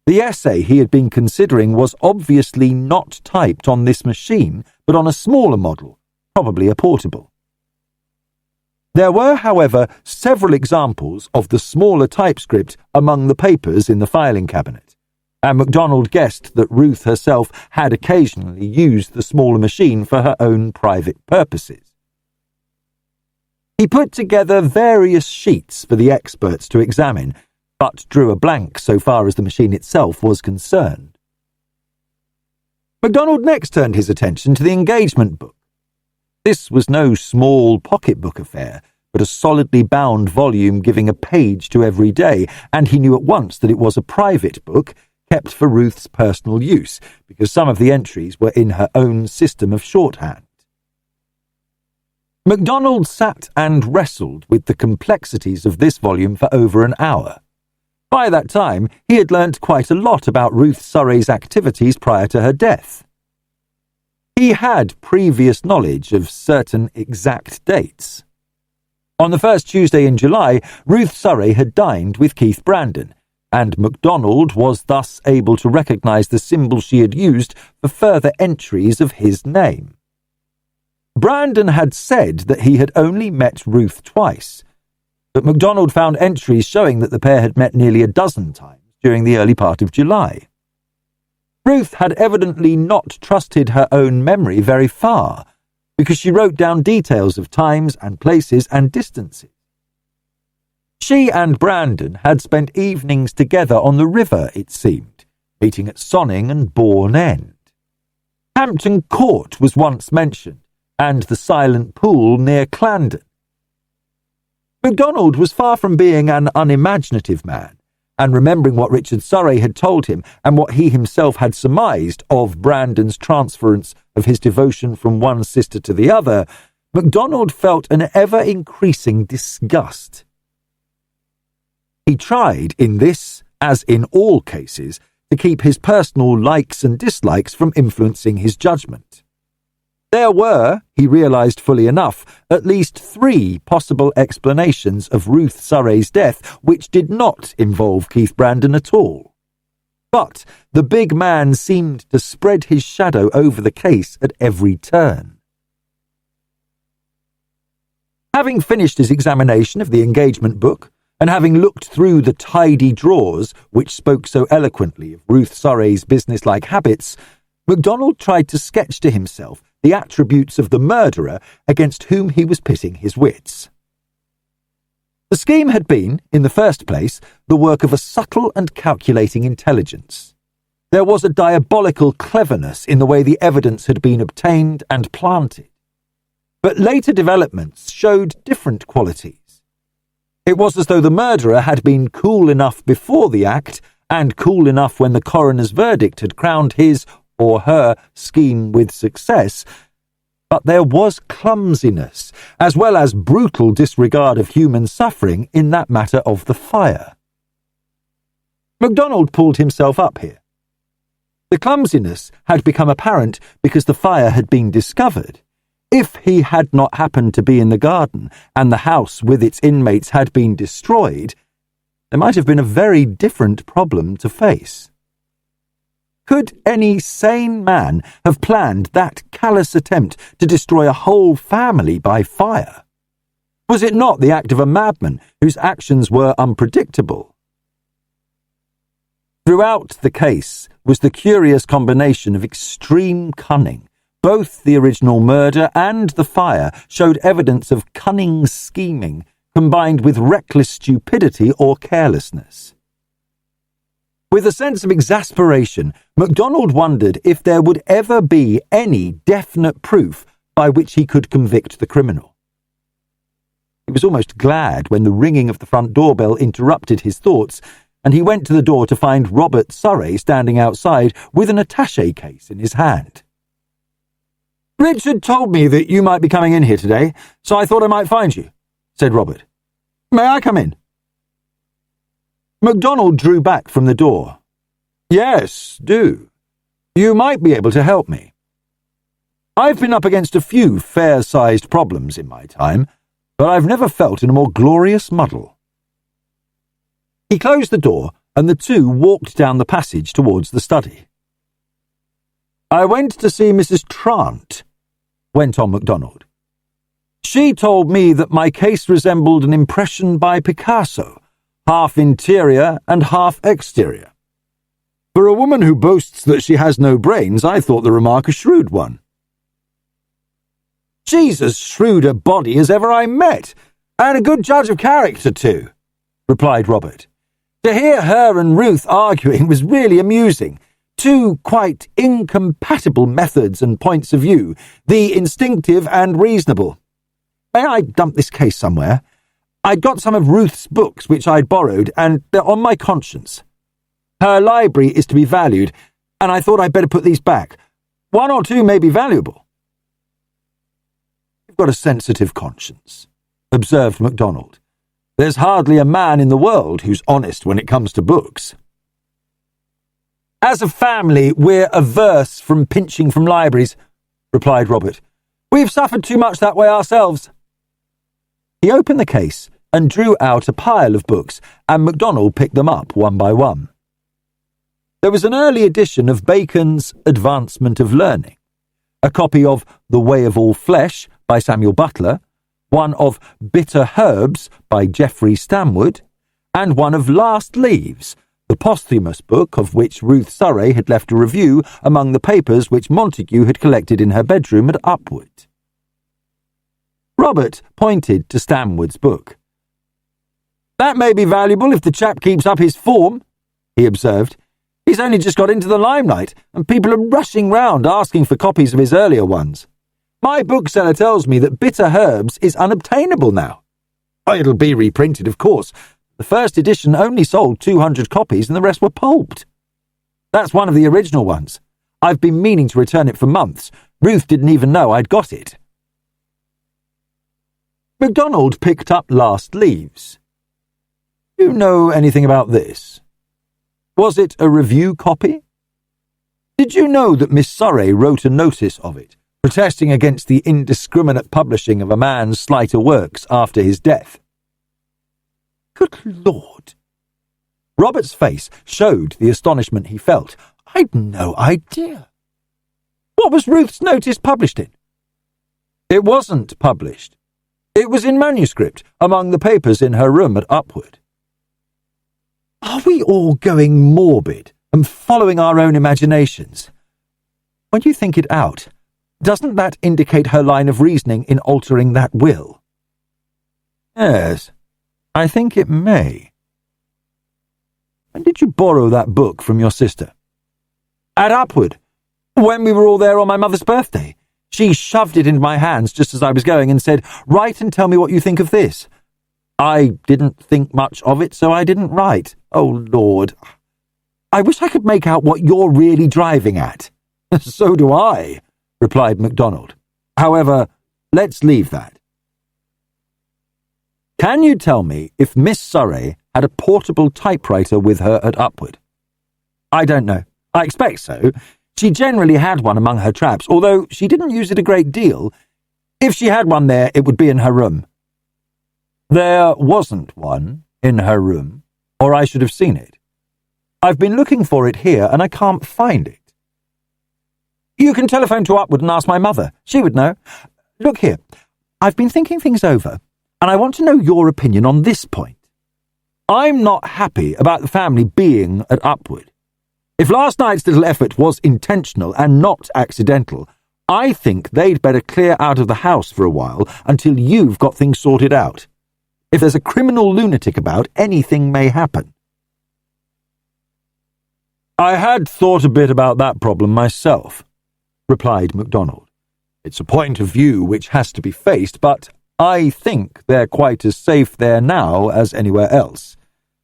S1: The essay he had been considering was obviously not typed on this machine, but on a smaller model, probably a portable. There were, however, several examples of the smaller typescript among the papers in the filing cabinet, and MacDonald guessed that Ruth herself had occasionally used the smaller machine for her own private purposes. He put together various sheets for the experts to examine, but drew a blank so far as the machine itself was concerned. MacDonald next turned his attention to the engagement book. This was no small pocketbook affair, but a solidly bound volume giving a page to every day, and he knew at once that it was a private book kept for Ruth's personal use, because some of the entries were in her own system of shorthand. MacDonald sat and wrestled with the complexities of this volume for over an hour. By that time, he had learnt quite a lot about Ruth Surrey's activities prior to her death. He had previous knowledge of certain exact dates. On the first Tuesday in July, Ruth Surrey had dined with Keith Brandon, and MacDonald was thus able to recognise the symbol she had used for further entries of his name. Brandon had said that he had only met Ruth twice, but MacDonald found entries showing that the pair had met nearly a dozen times during the early part of July. Ruth had evidently not trusted her own memory very far, because she wrote down details of times and places and distances. She and Brandon had spent evenings together on the river, it seemed, meeting at Sonning and Bourne End. Hampton Court was once mentioned, and the silent pool near Clandon. MacDonald was far from being an unimaginative man, and remembering what Richard Surrey had told him and what he himself had surmised of Brandon's transference of his devotion from one sister to the other, MacDonald felt an ever-increasing disgust. He tried, in this, as in all cases, to keep his personal likes and dislikes from influencing his judgment. There were, he realised fully enough, at least 3 possible explanations of Ruth Surrey's death which did not involve Keith Brandon at all. But the big man seemed to spread his shadow over the case at every turn. Having finished his examination of the engagement book, and having looked through the tidy drawers which spoke so eloquently of Ruth Surrey's businesslike habits, MacDonald tried to sketch to himself the attributes of the murderer against whom he was pitting his wits. The scheme had been, in the first place, the work of a subtle and calculating intelligence. There was a diabolical cleverness in the way the evidence had been obtained and planted. But later developments showed different qualities. It was as though the murderer had been cool enough before the act and cool enough when the coroner's verdict had crowned his or her scheme with success, but there was clumsiness, as well as brutal disregard of human suffering in that matter of the fire. MacDonald pulled himself up here. The clumsiness had become apparent because the fire had been discovered. If he had not happened to be in the garden and the house with its inmates had been destroyed, there might have been a very different problem to face. Could any sane man have planned that callous attempt to destroy a whole family by fire? Was it not the act of a madman whose actions were unpredictable? Throughout the case was the curious combination of extreme cunning. Both the original murder and the fire showed evidence of cunning scheming combined with reckless stupidity or carelessness. With a sense of exasperation, MacDonald wondered if there would ever be any definite proof by which he could convict the criminal. He was almost glad when the ringing of the front doorbell interrupted his thoughts, and he went to the door to find Robert Surrey standing outside with an attaché case in his hand. "Richard told me that you might be coming in here today, so I thought I might find you," said Robert. "May I come in?" MacDonald drew back from the door. "Yes, do. You might be able to help me. I've been up against a few fair-sized problems in my time, but I've never felt in a more glorious muddle." He closed the door, and the two walked down the passage towards the study. "I went to see Mrs. Trant," went on MacDonald. "She told me that my case resembled an impression by Picasso, half interior and half exterior. For a woman who boasts that she has no brains, I thought the remark a shrewd one." "She's as shrewd a body as ever I met, and a good judge of character too," replied Robert. "To hear her and Ruth arguing was really amusing. 2 quite incompatible methods and points of view, the instinctive and reasonable. May I dump this case somewhere? I'd got some of Ruth's books which I'd borrowed, and they're on my conscience. Her library is to be valued, and I thought I'd better put these back. 1 or 2 may be valuable." "You've got a sensitive conscience," observed MacDonald. There's hardly a man in the world who's honest when it comes to books. As a family, we're averse from pinching from libraries, replied Robert. We've suffered too much that way ourselves. He opened the case and drew out a pile of books, and MacDonald picked them up one by one. There was an early edition of Bacon's Advancement of Learning, a copy of The Way of All Flesh by Samuel Butler, one of Bitter Herbs by Geoffrey Stanwood, and one of Last Leaves, the posthumous book of which Ruth Surrey had left a review among the papers which Montague had collected in her bedroom at Upwood. Robert pointed to Stanwood's book. That may be valuable if the chap keeps up his form, he observed. He's only just got into the limelight, and people are rushing round asking for copies of his earlier ones. My bookseller tells me that Bitter Herbs is unobtainable now. It'll be reprinted, of course. The first edition only sold 200 copies and the rest were pulped. That's one of the original ones. I've been meaning to return it for months. Ruth didn't even know I'd got it. MacDonald picked up Last Leaves. Do you know anything about this? Was it a review copy? Did you know that Miss Surrey wrote a notice of it, protesting against the indiscriminate publishing of a man's slighter works after his death? Good Lord! Robert's face showed the astonishment he felt. I'd no idea. What was Ruth's notice published in? It wasn't published. It was in manuscript among the papers in her room at Upwood. Are we all going morbid and following our own imaginations? When you think it out, doesn't that indicate her line of reasoning in altering that will? Yes, I think it may. When did you borrow that book from your sister? At Upwood, when we were all there on my mother's birthday. She shoved it into my hands just as I was going and said, "Write and tell me what you think of this." I didn't think much of it, so I didn't write. Oh, Lord. I wish I could make out what you're really driving at. So do I, replied MacDonald. However, let's leave that. Can you tell me if Miss Surrey had a portable typewriter with her at Upwood? I don't know. I expect so. She generally had one among her traps, although she didn't use it a great deal. If she had one there, it would be in her room. There wasn't one in her room, or I should have seen it. I've been looking for it here, and I can't find it. You can telephone to Upwood and ask my mother. She would know. Look here, I've been thinking things over, and I want to know your opinion on this point. I'm not happy about the family being at Upwood. If last night's little effort was intentional and not accidental, I think they'd better clear out of the house for a while until you've got things sorted out. If there's a criminal lunatic about, anything may happen. I had thought a bit about that problem myself, replied MacDonald. It's a point of view which has to be faced, but I think they're quite as safe there now as anywhere else.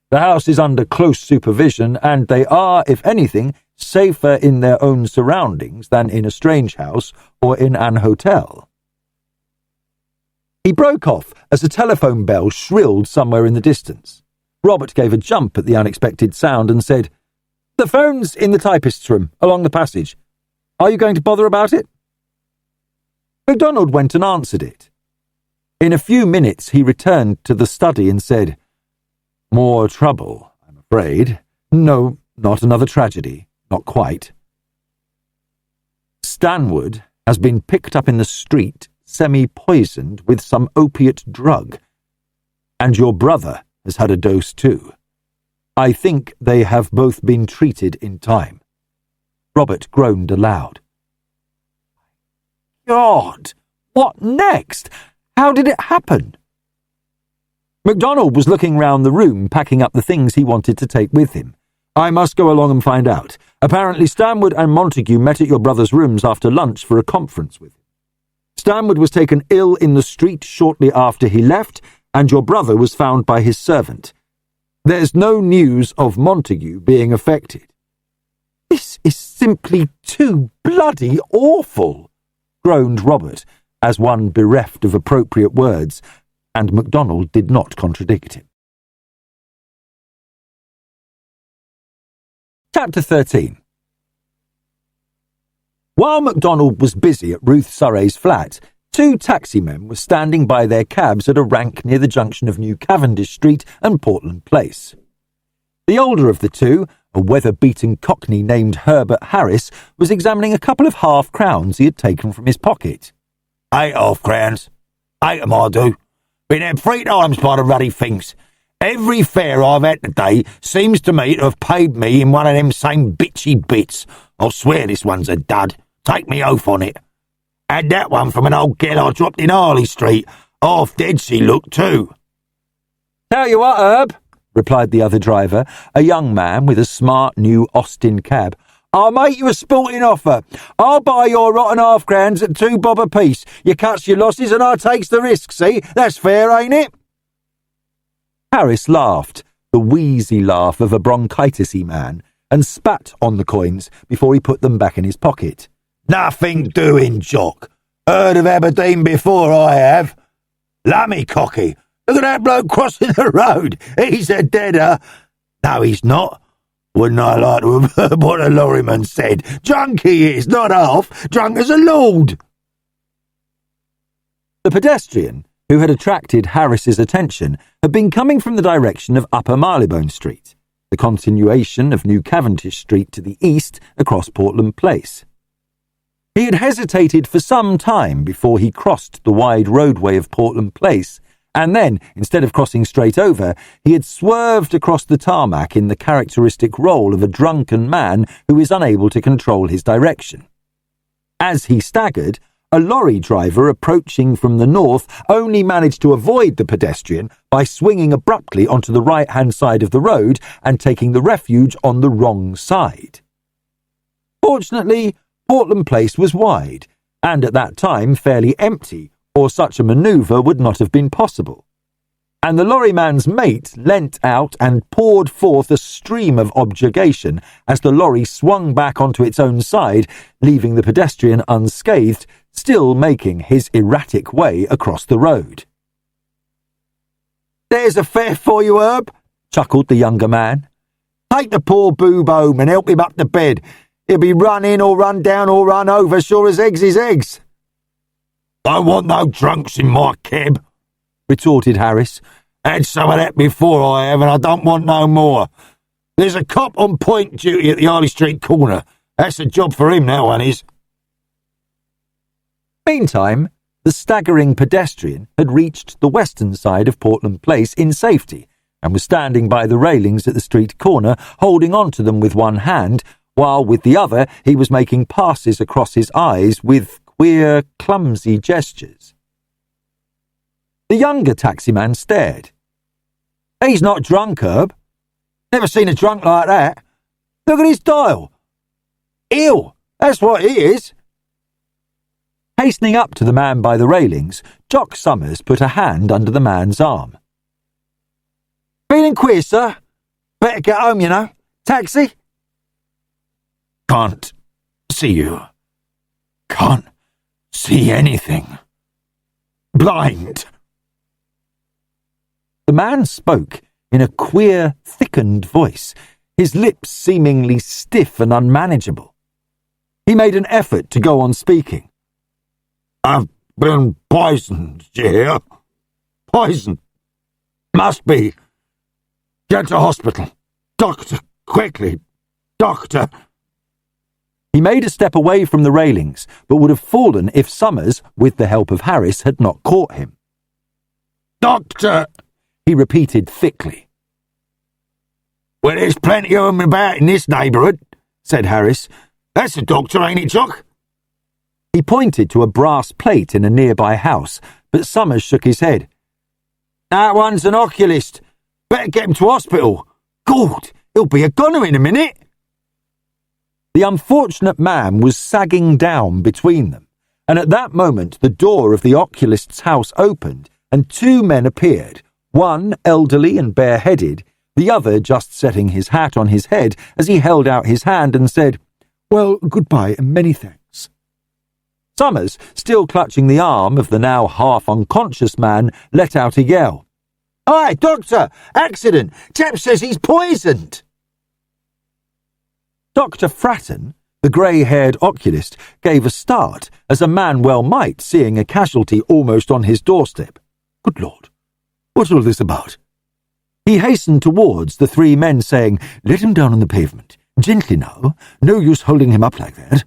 S1: The house is under close supervision, and they are, if anything, safer in their own surroundings than in a strange house or in an hotel. He broke off as a telephone bell shrilled somewhere in the distance. Robert gave a jump at the unexpected sound and said, "The phone's in the typist's room, along the passage. Are you going to bother about it?" MacDonald went and answered it. In a few minutes he returned to the study and said, "More trouble, I'm afraid. No, not another tragedy. Not quite. Stanwood has been picked up in the street, semi-poisoned with some opiate drug. And your brother has had a dose too. I think they have both been treated in time." Robert groaned aloud. God! What next? How did it happen? MacDonald was looking round the room, packing up the things he wanted to take with him. I must go along and find out. Apparently Stanwood and Montague met at your brother's rooms after lunch for a conference with him. Stanwood was taken ill in the street shortly after he left, and your brother was found by his servant. There's no news of Montague being affected. This is simply too bloody awful, groaned Robert, as one bereft of appropriate words. and MacDonald did not contradict him. Chapter 13. While MacDonald was busy at Ruth Surrey's flat, two taximen were standing by their cabs at a rank near the junction of New Cavendish Street and Portland Place. The older of the two, a weather-beaten cockney named Herbert Harris, was examining a couple of half-crowns he had taken from his pocket.
S3: 8 half-crowns. 8 'em I do. Been had 3 times by the ruddy things. Every fare I've had today seems to me to have paid me in one of them same bitchy bits. I'll swear this one's a dud. Take me oath on it. Had that one from an old gal I dropped in Harley Street. Half dead she looked too.
S1: Tell you what, Herb, replied the other driver, a young man with a smart new Austin cab. I'll make you a sporting offer. I'll buy your rotten half-crowns at 2 bob apiece. You cuts your losses and I takes the risk, see? That's fair, ain't it? Harris laughed, the wheezy laugh of a bronchitis-y man, and spat on the coins before he put them back in his pocket.
S3: Nothing doing, Jock. Heard of Aberdeen before, I have. Lummy cocky. Look at that bloke crossing the road. He's a deader. No, he's not. Wouldn't I like to have heard what a lorryman said? Drunk he is, not half. Drunk as a lord.
S1: The pedestrian, who had attracted Harris's attention, had been coming from the direction of Upper Marylebone Street, the continuation of New Cavendish Street to the east across Portland Place. He had hesitated for some time before he crossed the wide roadway of Portland Place, and then, instead of crossing straight over, he had swerved across the tarmac in the characteristic role of a drunken man who is unable to control his direction. As he staggered, a lorry driver approaching from the north only managed to avoid the pedestrian by swinging abruptly onto the right-hand side of the road and taking the refuge on the wrong side. Fortunately, Portland Place was wide, and at that time fairly empty, or such a manoeuvre would not have been possible. And the lorryman's mate leant out and poured forth a stream of objurgation as the lorry swung back onto its own side, leaving the pedestrian unscathed, still making his erratic way across the road.
S3: There's a fare for you, Herb, chuckled the younger man. Take the poor boob home and help him up to bed. He'll be run in or run down or run over, sure as eggs is eggs. I want no drunks in my cab, retorted Harris. Had some of that before I have, and I don't want no more. There's a cop on point duty at the Harley Street corner. That's a job for him, that one is.
S1: Meantime, the staggering pedestrian had reached the western side of Portland Place in safety and was standing by the railings at the street corner, holding on to them with one hand, while with the other he was making passes across his eyes with queer, clumsy gestures. The younger taximan stared. He's not drunk, Herb. Never seen a drunk like that. Look at his dial. Ill, that's what he is. Hastening up to the man by the railings, Jock Summers put a hand under the man's arm. Feeling queer, sir? Better get home, you know. Taxi?
S3: Can't see you. Can't see anything. Blind.
S1: The man spoke in a queer, thickened voice, his lips seemingly stiff and unmanageable. He made an effort to go on speaking. I've been poisoned, you hear? Poison. Must be. Get to hospital. Doctor, quickly. Doctor. He made a step away from the railings, but would have fallen if Summers, with the help of Harris, had not caught him. Doctor, he repeated thickly. Well, there's plenty of 'em about in this neighbourhood, said Harris. That's a doctor, ain't it, Jock? He pointed to a brass plate in a nearby house, but Summers shook his head. That one's an oculist. Better get him to hospital. God, he'll be a goner in a minute. The unfortunate man was sagging down between them, and at that moment the door of the oculist's house opened and 2 men appeared, one elderly and bareheaded, the other just setting his hat on his head as he held out his hand and said, Well, goodbye and many thanks. Summers, still clutching the arm of the now half-unconscious man, let out a yell. "Hi, doctor! Accident! Chap says he's poisoned!" Dr. Fratton, the grey-haired oculist, gave a start, as a man well might, seeing a casualty almost on his doorstep.
S3: "Good Lord, what's all this about?"
S1: He hastened towards the three men, saying,
S3: "Let him down on the pavement. Gently now. No use holding him up like that."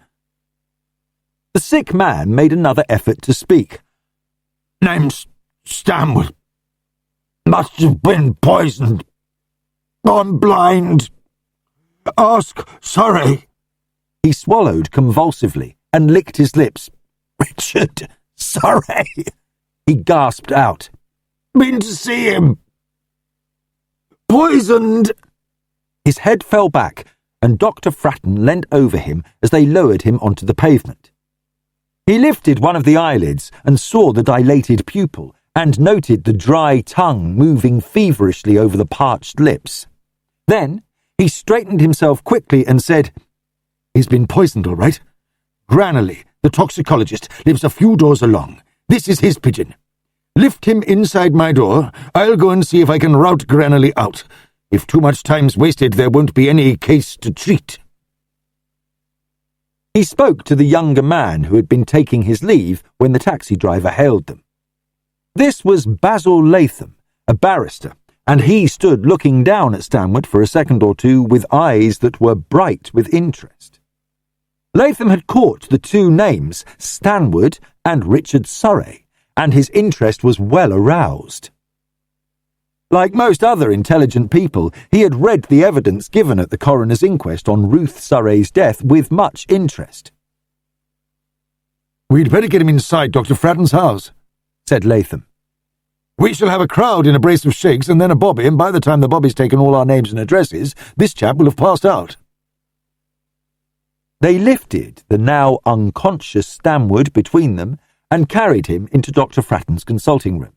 S1: The sick man made another effort to speak.
S3: "Name's Stanwood. Must have been poisoned. I'm blind. Ask Surrey."
S1: He swallowed convulsively and licked his lips.
S3: "Richard Surrey,"
S1: he gasped out.
S3: "Been to see him. Poisoned."
S1: His head fell back, and Dr. Fratton leant over him as they lowered him onto the pavement. He lifted one of the eyelids and saw the dilated pupil, and noted the dry tongue moving feverishly over the parched lips. Then he straightened himself quickly and said,
S3: "He's been poisoned, all right. Granally, the toxicologist, lives a few doors along. This is his pigeon. Lift him inside my door. I'll go and see if I can rout Granally out. If too much time's wasted, there won't be any case to treat."
S1: He spoke to the younger man who had been taking his leave when the taxi driver hailed them. This was Basil Latham, a barrister, and he stood looking down at Stanwood for a second or two with eyes that were bright with interest. Latham had caught the two names, Stanwood and Richard Surrey, and his interest was well aroused. Like most other intelligent people, he had read the evidence given at the coroner's inquest on Ruth Surrey's death with much interest.
S3: "We'd better get him inside Dr. Fratton's house,"
S1: said Latham.
S3: "We shall have a crowd in a brace of shakes and then a bobby, and by the time the bobby's taken all our names and addresses, this chap will have passed out."
S1: They lifted the now unconscious Stanwood between them and carried him into Dr. Fratton's consulting room.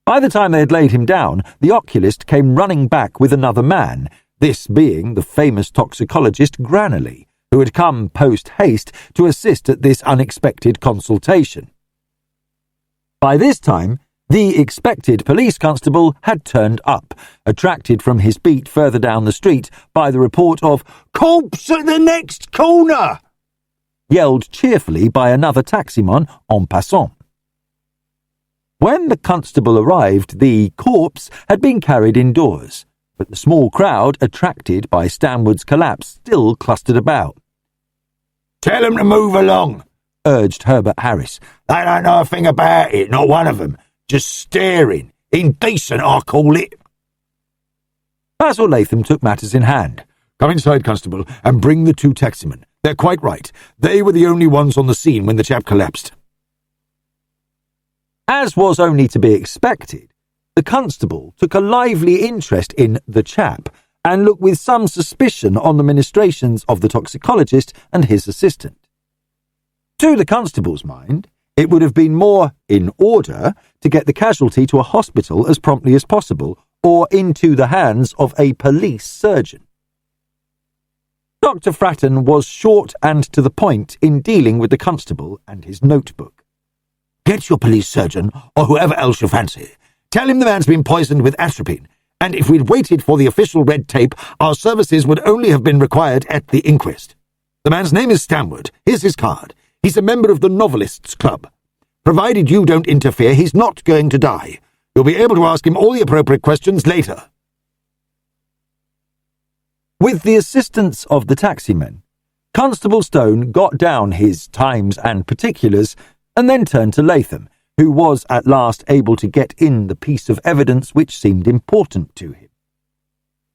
S1: By the time they had laid him down, the oculist came running back with another man, this being the famous toxicologist Granally, who had come post-haste to assist at this unexpected consultation. By this time, the expected police constable had turned up, attracted from his beat further down the street by the report of "Corpse at the next corner!" yelled cheerfully by another taximan en passant. When the constable arrived, the corpse had been carried indoors, but the small crowd, attracted by Stanwood's collapse, still clustered about.
S3: "Tell them to move along,"
S1: urged Herbert Harris.
S3: "They don't know a thing about it, not one of them. Just staring. Indecent, I call it."
S1: Basil Latham took matters in hand.
S3: "Come inside, Constable, and bring the two taximen. They're quite right. They were the only ones on the scene when the chap collapsed."
S1: As was only to be expected, the constable took a lively interest in the chap and looked with some suspicion on the ministrations of the toxicologist and his assistant. To the constable's mind, it would have been more in order to get the casualty to a hospital as promptly as possible or into the hands of a police surgeon. Dr. Fratton was short and to the point in dealing with the constable and his notebook.
S3: "Get your police surgeon, or whoever else you fancy. Tell him the man's been poisoned with atropine, and if we'd waited for the official red tape, our services would only have been required at the inquest. The man's name is Stanwood. Here's his card. He's a member of the Novelists' Club. Provided you don't interfere, he's not going to die. You'll be able to ask him all the appropriate questions later."
S1: With the assistance of the taximen, Constable Stone got down his times and particulars and then turned to Latham, who was at last able to get in the piece of evidence which seemed important to him.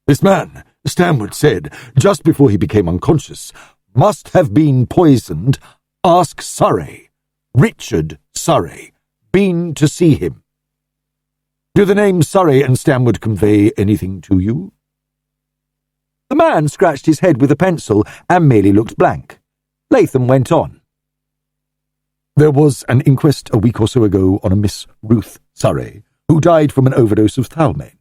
S3: "This man, Stanwood said, just before he became unconscious, must have been poisoned. Ask Surrey. Richard Surrey. Been to see him. Do the names Surrey and Stanwood convey anything to you?"
S1: The man scratched his head with a pencil and merely looked blank. Latham went on.
S3: "There was an inquest a week or so ago on a Miss Ruth Surrey, who died from an overdose of thalmane.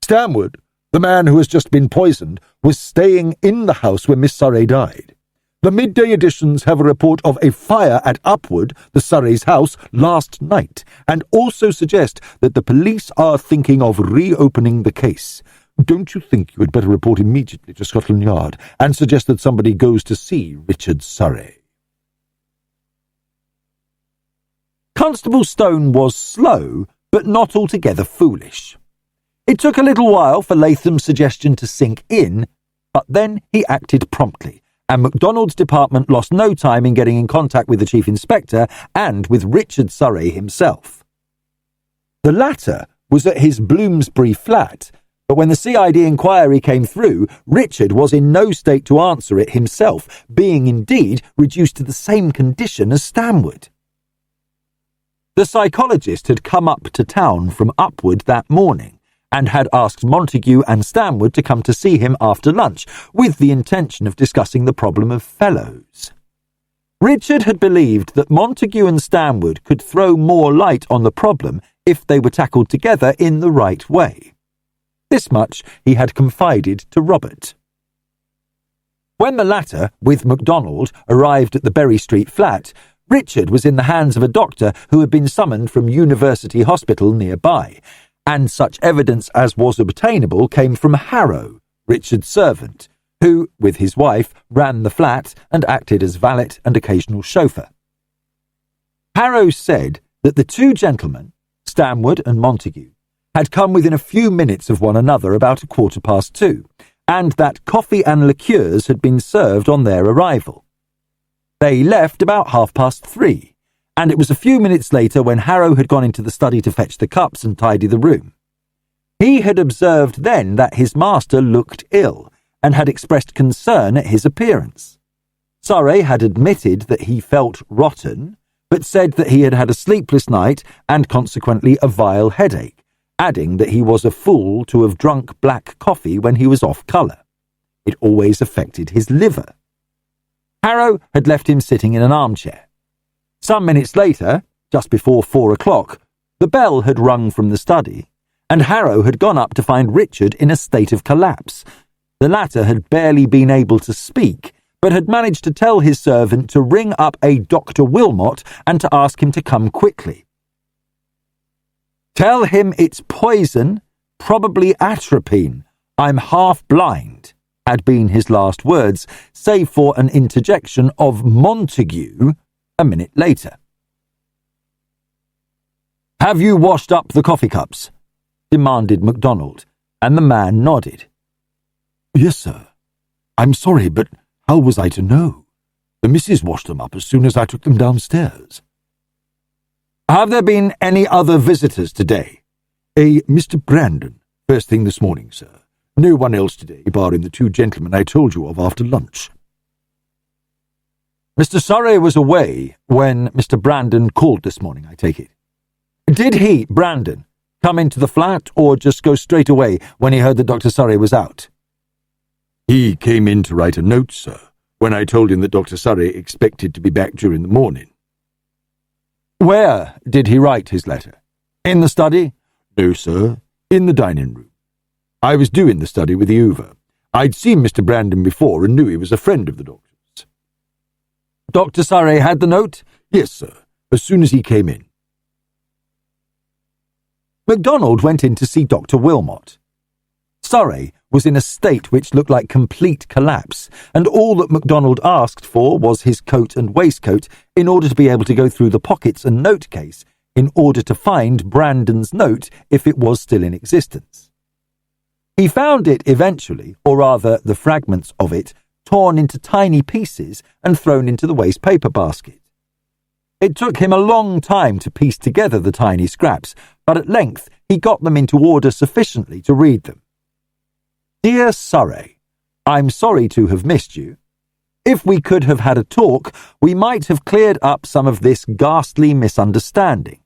S3: Stanwood, the man who has just been poisoned, was staying in the house when Miss Surrey died. The midday editions have a report of a fire at Upwood, the Surrey's house, last night, and also suggest that the police are thinking of reopening the case. Don't you think you had better report immediately to Scotland Yard and suggest that somebody goes to see Richard Surrey?"
S1: Constable Stone was slow, but not altogether foolish. It took a little while for Latham's suggestion to sink in, but then he acted promptly, and MacDonald's department lost no time in getting in contact with the Chief Inspector and with Richard Surrey himself. The latter was at his Bloomsbury flat, but when the CID inquiry came through, Richard was in no state to answer it himself, being indeed reduced to the same condition as Stanwood. The psychologist had come up to town from Upwood that morning, and had asked Montague and Stanwood to come to see him after lunch, with the intention of discussing the problem of fellows. Richard had believed that Montague and Stanwood could throw more light on the problem if they were tackled together in the right way. This much he had confided to Robert. When the latter, with MacDonald, arrived at the Berry Street flat, Richard was in the hands of a doctor who had been summoned from University Hospital nearby, and such evidence as was obtainable came from Harrow, Richard's servant, who, with his wife, ran the flat and acted as valet and occasional chauffeur. Harrow said that the two gentlemen, Stanwood and Montague, had come within a few minutes of one another about 2:15, and that coffee and liqueurs had been served on their arrival. They left about 3:30, and it was a few minutes later when Harrow had gone into the study to fetch the cups and tidy the room. He had observed then that his master looked ill, and had expressed concern at his appearance. Surrey had admitted that he felt rotten, but said that he had had a sleepless night and consequently a vile headache, adding that he was a fool to have drunk black coffee when he was off colour. It always affected his liver. Harrow had left him sitting in an armchair. Some minutes later, just before 4 o'clock, the bell had rung from the study, and Harrow had gone up to find Richard in a state of collapse. The latter had barely been able to speak, but had managed to tell his servant to ring up a Dr. Wilmot and to ask him to come quickly. "Tell him it's poison, probably atropine. I'm half blind," had been his last words, save for an interjection of Montague a minute later. "Have you washed up the coffee cups?" demanded MacDonald, and the man nodded.
S3: "Yes, sir. I'm sorry, but how was I to know? The missus washed them up as soon as I took them downstairs."
S1: "Have there been any other visitors today?"
S3: "A Mr. Brandon, first thing this morning, sir. No one else today, barring the two gentlemen I told you of after lunch."
S1: "Mr. Surrey was away when Mr. Brandon called this morning, I take it. Did he, Brandon, come into the flat or just go straight away when he heard that Dr. Surrey was out?"
S3: "He came in to write a note, sir, when I told him that Dr. Surrey expected to be back during the morning."
S1: "Where did he write his letter? In the study?"
S3: "No, sir, in the dining room. I was doing the study with the Hoover. I'd seen Mr. Brandon before and knew he was a friend of the doctor's."
S1: "Dr. Surrey had the note?"
S3: "Yes, sir, as soon as he came in."
S1: MacDonald went in to see Dr. Wilmot. Surrey was in a state which looked like complete collapse, and all that MacDonald asked for was his coat and waistcoat in order to be able to go through the pockets and note case in order to find Brandon's note if it was still in existence. He found it eventually, or rather the fragments of it, torn into tiny pieces and thrown into the waste paper basket. It took him a long time to piece together the tiny scraps, but at length he got them into order sufficiently to read them. "Dear Surrey, I'm sorry to have missed you. If we could have had a talk, we might have cleared up some of this ghastly misunderstanding.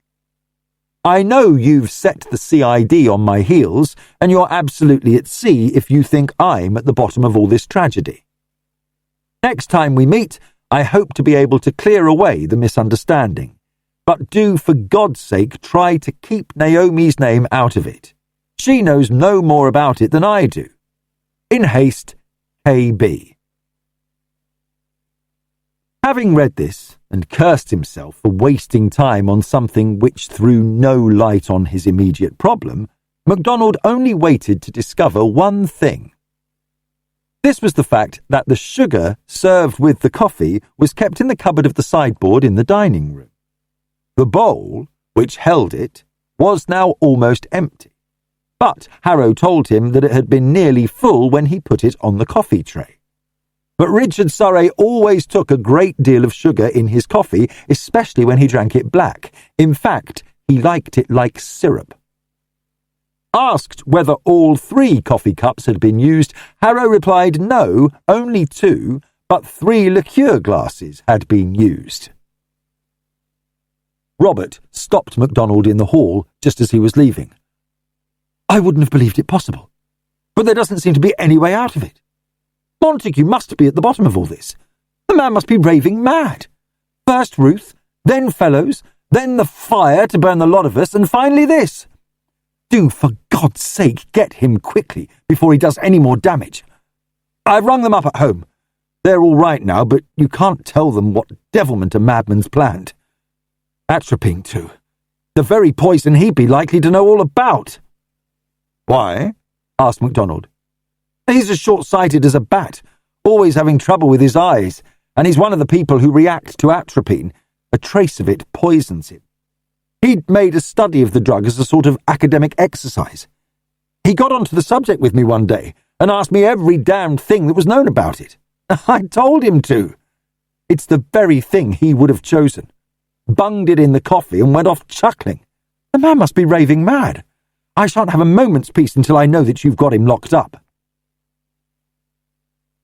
S1: I know you've set the CID on my heels, and you're absolutely at sea if you think I'm at the bottom of all this tragedy. Next time we meet, I hope to be able to clear away the misunderstanding, but do for God's sake try to keep Naomi's name out of it. She knows no more about it than I do. In haste, KB." Having read this, and cursed himself for wasting time on something which threw no light on his immediate problem, MacDonald only waited to discover one thing. This was the fact that the sugar served with the coffee was kept in the cupboard of the sideboard in the dining room. The bowl, which held it, was now almost empty, but Harrow told him that it had been nearly full when he put it on the coffee tray. But Richard Surrey always took a great deal of sugar in his coffee, especially when he drank it black. In fact, he liked it like syrup. Asked whether all 3 coffee cups had been used, Harrow replied no, only 2, but 3 liqueur glasses had been used. Robert stopped MacDonald in the hall just as he was leaving. "I wouldn't have believed it possible, but there doesn't seem to be any way out of it. Montague must be at the bottom of all this. The man must be raving mad. First Ruth, then Fellows, then the fire to burn the lot of us, and finally this. Do, for God's sake, get him quickly before he does any more damage. I've rung them up at home. They're all right now, but you can't tell them what devilment a madman's planned. Atropine, too. The very poison he'd be likely to know all about." "Why?" asked MacDonald. "He's as short-sighted as a bat, always having trouble with his eyes, and he's one of the people who react to atropine. A trace of it poisons him. He'd made a study of the drug as a sort of academic exercise. He got onto the subject with me one day and asked me every damned thing that was known about it. I told him to. It's the very thing he would have chosen. Bunged it in the coffee and went off chuckling. The man must be raving mad. I shan't have a moment's peace until I know that you've got him locked up."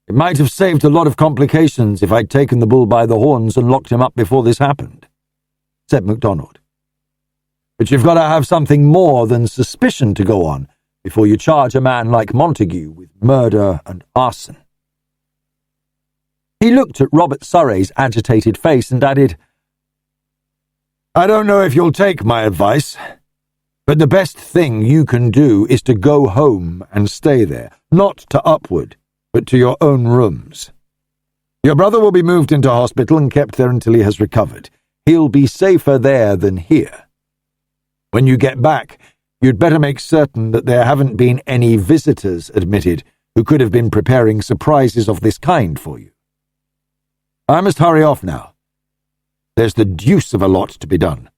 S1: "It might have saved a lot of complications if I'd taken the bull by the horns and locked him up before this happened," said MacDonald. "But you've got to have something more than suspicion to go on before you charge a man like Montague with murder and arson." He looked at Robert Surrey's agitated face and added, "I don't know if you'll take my advice, but the best thing you can do is to go home and stay there, not to Upwood, but to your own rooms. Your brother will be moved into hospital and kept there until he has recovered. He'll be safer there than here. When you get back, you'd better make certain that there haven't been any visitors admitted who could have been preparing surprises of this kind for you. I must hurry off now. There's the deuce of a lot to be done."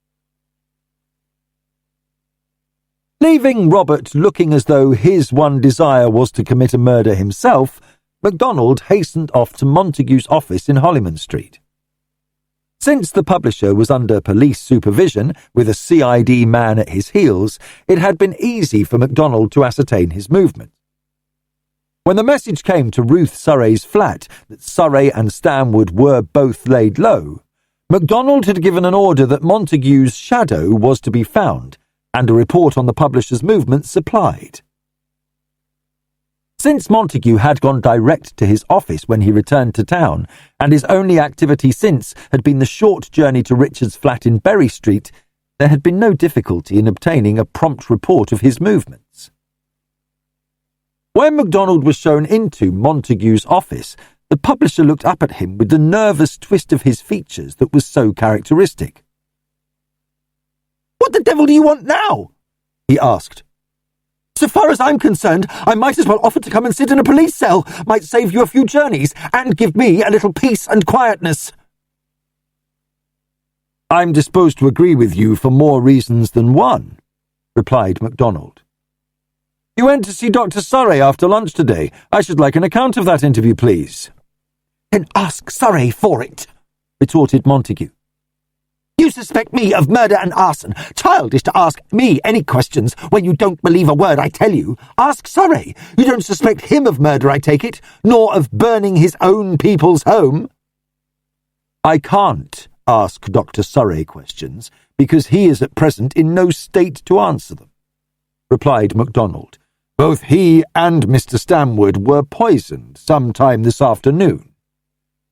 S1: Leaving Robert looking as though his one desire was to commit a murder himself, MacDonald hastened off to Montague's office in Hollyman Street. Since the publisher was under police supervision, with a CID man at his heels, it had been easy for MacDonald to ascertain his movements. When the message came to Ruth Surrey's flat that Surrey and Stanwood were both laid low, MacDonald had given an order that Montague's shadow was to be found, and a report on the publisher's movements supplied. Since Montague had gone direct to his office when he returned to town, and his only activity since had been the short journey to Richard's flat in Berry Street, there had been no difficulty in obtaining a prompt report of his movements. When MacDonald was shown into Montague's office, the publisher looked up at him with the nervous twist of his features that was so characteristic. "What the devil do you want now?" he asked. "So far as I'm concerned, I might as well offer to come and sit in a police cell. Might save you a few journeys, and give me a little peace and quietness." "I'm disposed to agree with you for more reasons than one," replied MacDonald. "You went to see Dr. Surrey after lunch today. I should like an account of that interview, please." "Then ask Surrey for it," retorted Montague. "You suspect me of murder and arson. Childish to ask me any questions when you don't believe a word I tell you. Ask Surrey. You don't suspect him of murder, I take it, nor of burning his own people's home." "I can't ask Dr. Surrey questions, because he is at present in no state to answer them," replied MacDonald. "Both he and Mr. Stanwood were poisoned some time this afternoon.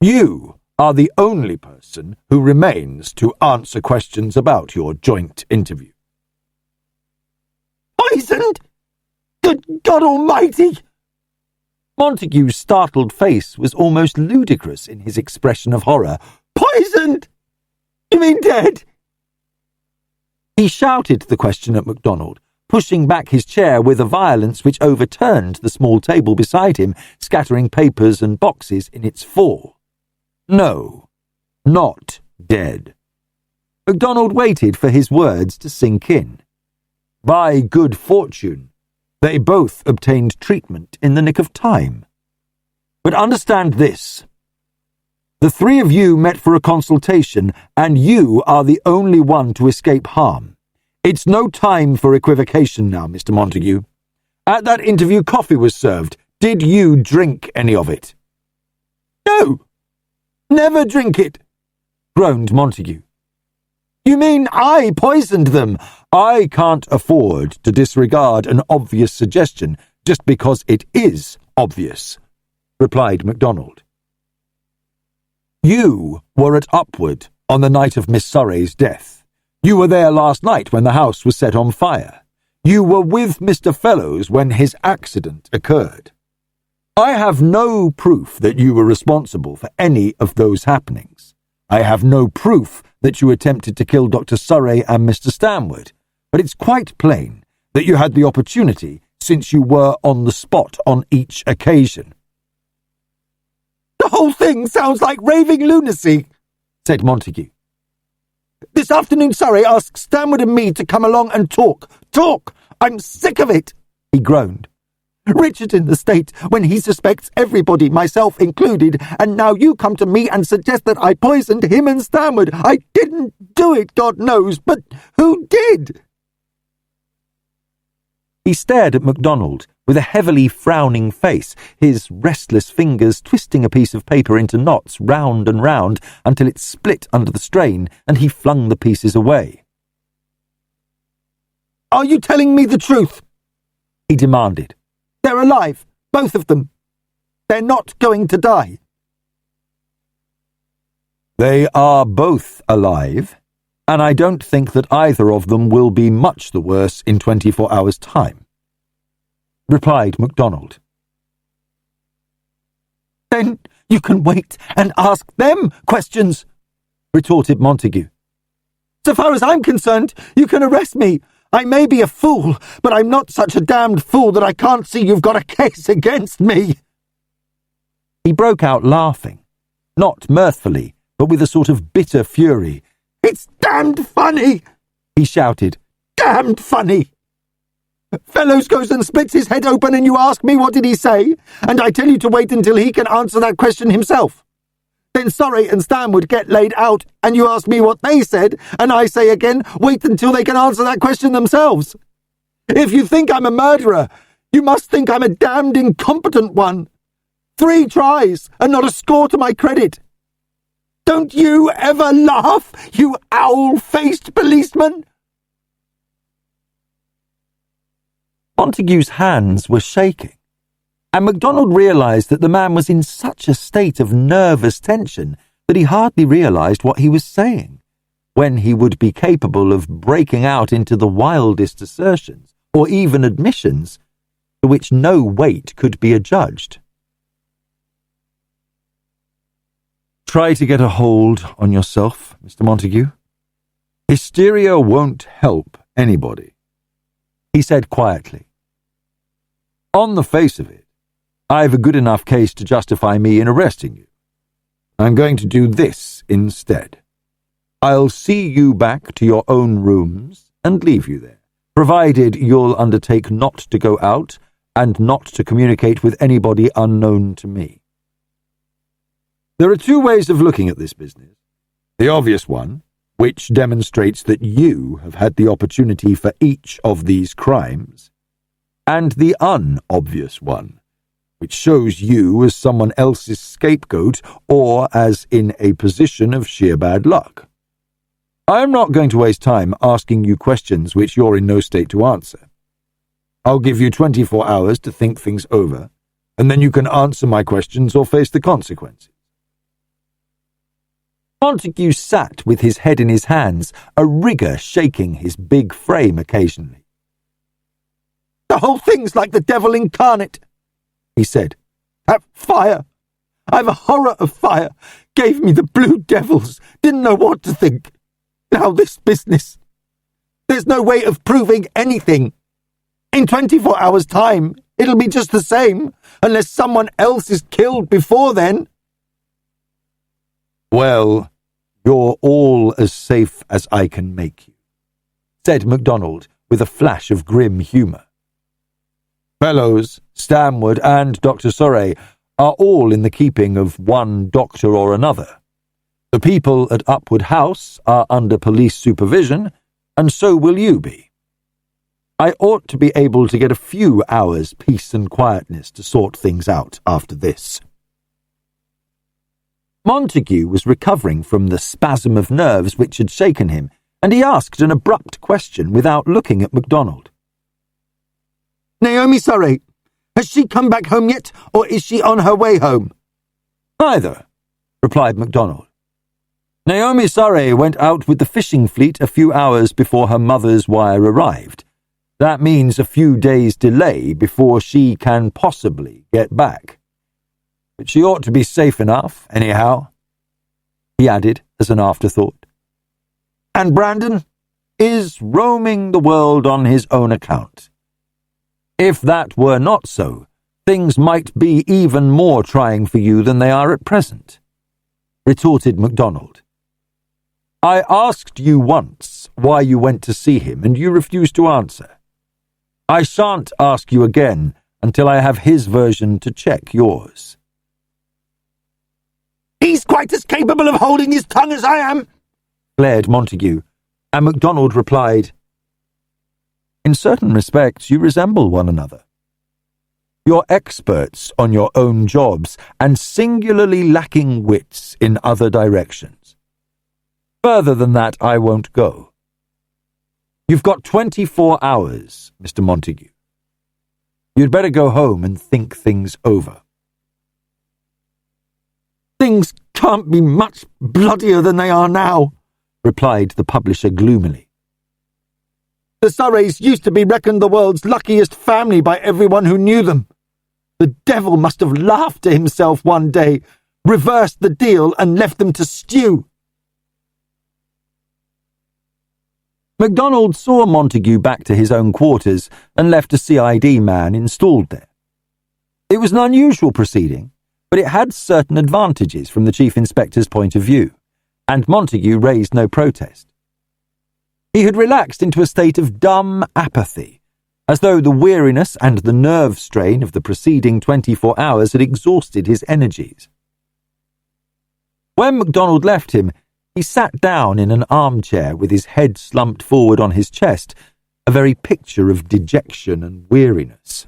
S1: You are the only person who remains to answer questions about your joint interview." "Poisoned? Good God Almighty!" Montague's startled face was almost ludicrous in his expression of horror.
S3: Poisoned? You mean dead?
S1: He shouted the question at MacDonald, pushing back his chair with a violence which overturned the small table beside him, scattering papers and boxes in its fall. No, not dead. MacDonald waited for his words to sink in. By good fortune, they both obtained treatment in the nick of time. But understand this. The three of you met for a consultation, and you are the only one to escape harm. It's no time for equivocation now, Mr. Montague. At that interview, coffee was served. Did you drink any of it?
S3: No, never drink it, groaned Montague. You mean I poisoned them?
S1: I can't afford to disregard an obvious suggestion just because it is obvious, replied MacDonald. You were at Upwood on the night of Miss Surrey's death. You were there last night when the house was set on fire. You were with Mr. Fellows when his accident occurred. I have no proof that you were responsible for any of those happenings. I have no proof that you attempted to kill Dr. Surrey and Mr. Stanwood, but it's quite plain that you had the opportunity since you were on the spot on each occasion.
S3: The whole thing sounds like raving lunacy, said Montague. This afternoon Surrey asked Stanwood and me to come along and talk. Talk! I'm sick of it, he groaned. Richard in the state when he suspects everybody, myself included, and now you come to me and suggest that I poisoned him and Stanwood. I didn't do it, God knows, but who did?
S1: He stared at MacDonald with a heavily frowning face, his restless fingers twisting a piece of paper into knots round and round until it split under the strain, and he flung the pieces away.
S3: Are you telling me the truth?
S1: He demanded.
S3: They're alive, both of them. They're not going to die.
S1: They are both alive, and I don't think that either of them will be much the worse in 24 hours' time, replied MacDonald.
S3: Then you can wait and ask them questions, retorted Montague. So far as I'm concerned, you can arrest me. I may be a fool, but I'm not such a damned fool that I can't see you've got a case against me.
S1: He broke out laughing, not mirthfully, but with a sort of bitter fury.
S3: It's damned funny, he shouted. Damned funny. Fellows goes and splits his head open and you ask me what did he say, and I tell you to wait until he can answer that question himself. Then Surrey and Stanwood get laid out, and you ask me what they said, and I say again, wait until they can answer that question themselves. If you think I'm a murderer, you must think I'm a damned incompetent one. 3 tries, and not a score to my credit. Don't you ever laugh, you owl-faced policeman?
S1: Montague's hands were shaking, and MacDonald realised that the man was in such a state of nervous tension that he hardly realised what he was saying, when he would be capable of breaking out into the wildest assertions, or even admissions, to which no weight could be adjudged. Try to get a hold on yourself, Mr. Montague. Hysteria won't help anybody, he said quietly. On the face of it, I've a good enough case to justify me in arresting you. I'm going to do this instead. I'll see you back to your own rooms and leave you there, provided you'll undertake not to go out and not to communicate with anybody unknown to me. There are 2 ways of looking at this business. The obvious one, which demonstrates that you have had the opportunity for each of these crimes, and the unobvious one, which shows you as someone else's scapegoat or as in a position of sheer bad luck. I am not going to waste time asking you questions which you're in no state to answer. I'll give you 24 hours to think things over, and then you can answer my questions or face the consequences. Montague sat with his head in his hands, a rigour shaking his big frame occasionally.
S3: The whole thing's like the devil incarnate, he said. That fire! I've a horror of fire. Gave me the blue devils. Didn't know what to think. Now this business. There's no way of proving anything. In 24 hours' time, it'll be just the same, unless someone else is killed before then.
S1: Well, you're all as safe as I can make you, said MacDonald with a flash of grim humour. Fellows, Stanwood and Dr. Surrey are all in the keeping of one doctor or another. The people at Upwood House are under police supervision, and so will you be. I ought to be able to get a few hours' peace and quietness to sort things out after this. Montague was recovering from the spasm of nerves which had shaken him, and he asked an abrupt question without looking at MacDonald.
S3: Naomi Surrey, has she come back home yet, or is she on her way home?
S1: Neither, replied MacDonald. Naomi Surrey went out with the fishing fleet a few hours before her mother's wire arrived. That means a few days' delay before she can possibly get back. But she ought to be safe enough, anyhow, he added as an afterthought. And Brandon is roaming the world on his own account. If that were not so, things might be even more trying for you than they are at present, retorted MacDonald. I asked you once why you went to see him, and you refused to answer. I shan't ask you again until I have his version to check yours.
S3: He's quite as capable of holding his tongue as I am,
S1: glared Montague, and MacDonald replied, In certain respects you resemble one another. You're experts on your own jobs and singularly lacking wits in other directions. Further than that I won't go. You've got 24 hours, Mr. Montague. You'd better go home and think things over.
S3: Things can't be much bloodier than they are now, replied the publisher gloomily. The Surreys used to be reckoned the world's luckiest family by everyone who knew them. The devil must have laughed to himself one day, reversed the deal and left them to stew.
S1: MacDonald saw Montague back to his own quarters and left a CID man installed there. It was an unusual proceeding, but it had certain advantages from the Chief Inspector's point of view, and Montague raised no protest. He had relaxed into a state of dumb apathy, as though the weariness and the nerve strain of the preceding 24 hours had exhausted his energies. When MacDonald left him, he sat down in an armchair with his head slumped forward on his chest, a very picture of dejection and weariness.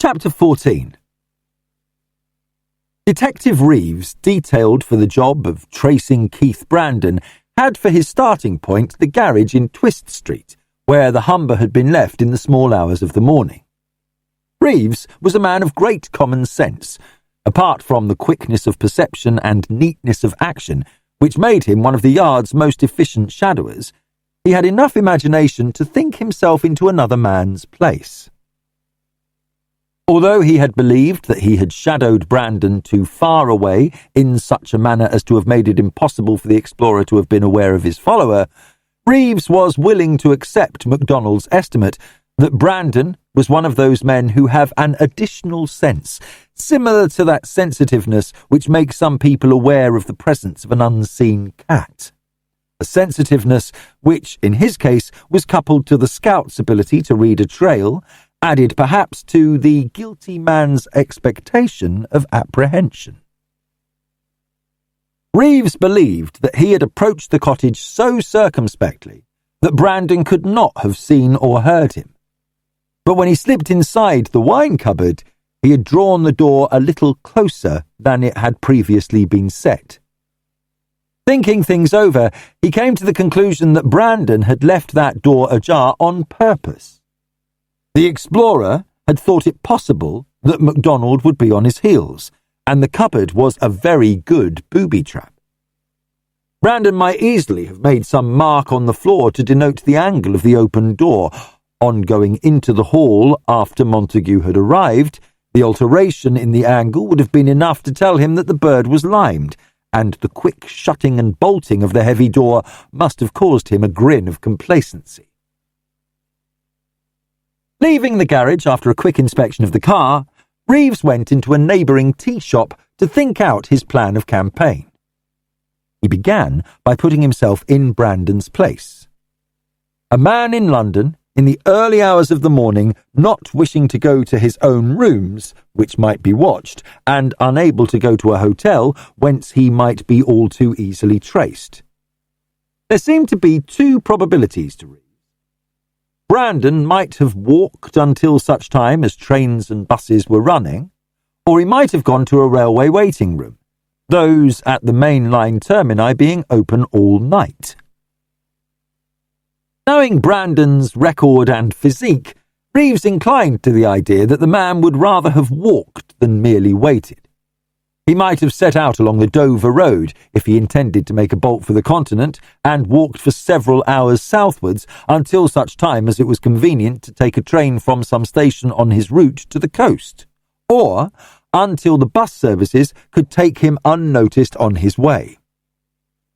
S1: Chapter 14. Detective Reeves, detailed for the job of tracing Keith Brandon, had for his starting point the garage in Twist Street, where the Humber had been left in the small hours of the morning. Reeves was a man of great common sense. Apart from the quickness of perception and neatness of action, which made him one of the yard's most efficient shadowers, he had enough imagination to think himself into another man's place. Although he had believed that he had shadowed Brandon too far away in such a manner as to have made it impossible for the explorer to have been aware of his follower, Reeves was willing to accept MacDonald's estimate that Brandon was one of those men who have an additional sense, similar to that sensitiveness which makes some people aware of the presence of an unseen cat. A sensitiveness which, in his case, was coupled to the scout's ability to read a trail, added perhaps to the guilty man's expectation of apprehension. Reeves believed that he had approached the cottage so circumspectly that Brandon could not have seen or heard him. But when he slipped inside the wine cupboard, he had drawn the door a little closer than it had previously been set. Thinking things over, he came to the conclusion that Brandon had left that door ajar on purpose. The explorer had thought it possible that MacDonald would be on his heels, and the cupboard was a very good booby trap. Brandon might easily have made some mark on the floor to denote the angle of the open door, On going into the hall after Montague had arrived, the alteration in the angle would have been enough to tell him that the bird was limed, and the quick shutting and bolting of the heavy door must have caused him a grin of complacency. Leaving the garage after a quick inspection of the car, Reeves went into a neighbouring tea shop to think out his plan of campaign. He began by putting himself in Brandon's place. A man in London, in the early hours of the morning, not wishing to go to his own rooms, which might be watched, and unable to go to a hotel whence he might be all too easily traced. There seemed to be two probabilities to read. Brandon might have walked until such time as trains and buses were running, or he might have gone to a railway waiting room, those at the main line termini being open all night. Knowing Brandon's record and physique, Reeves inclined to the idea that the man would rather have walked than merely waited. He might have set out along the Dover Road if he intended to make a bolt for the continent, and walked for several hours southwards until such time as it was convenient to take a train from some station on his route to the coast, or until the bus services could take him unnoticed on his way.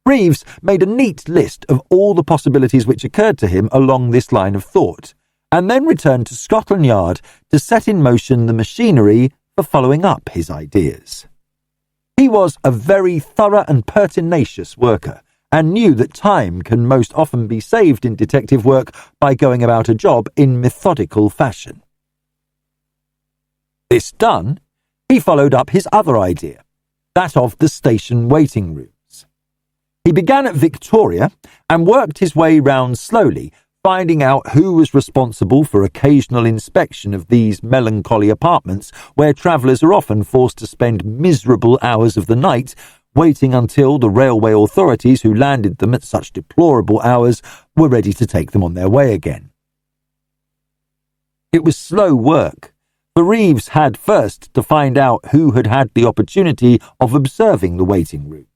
S1: Reeves made a neat list of all the possibilities which occurred to him along this line of thought, and then returned to Scotland Yard to set in motion the machinery for following up his ideas. He was a very thorough and pertinacious worker, and knew that time can most often be saved in detective work by going about a job in methodical fashion. This done, he followed up his other idea, that of the station waiting rooms. He began at Victoria and worked his way round slowly, finding out who was responsible for occasional inspection of these melancholy apartments where travellers are often forced to spend miserable hours of the night waiting until the railway authorities who landed them at such deplorable hours were ready to take them on their way again. It was slow work, for Reeves had first to find out who had had the opportunity of observing the waiting room,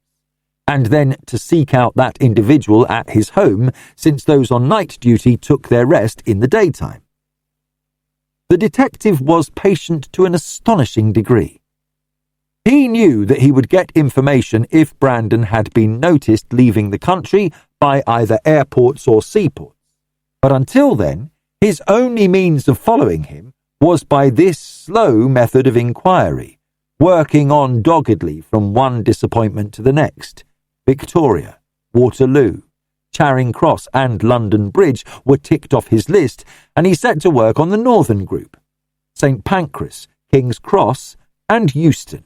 S1: and then to seek out that individual at his home, since those on night duty took their rest in the daytime. The detective was patient to an astonishing degree. He knew that he would get information if Brandon had been noticed leaving the country by either airports or seaports, but until then, his only means of following him was by this slow method of inquiry, working on doggedly from one disappointment to the next. Victoria, Waterloo, Charing Cross and London Bridge were ticked off his list, and he set to work on the northern group, St Pancras, King's Cross and Euston.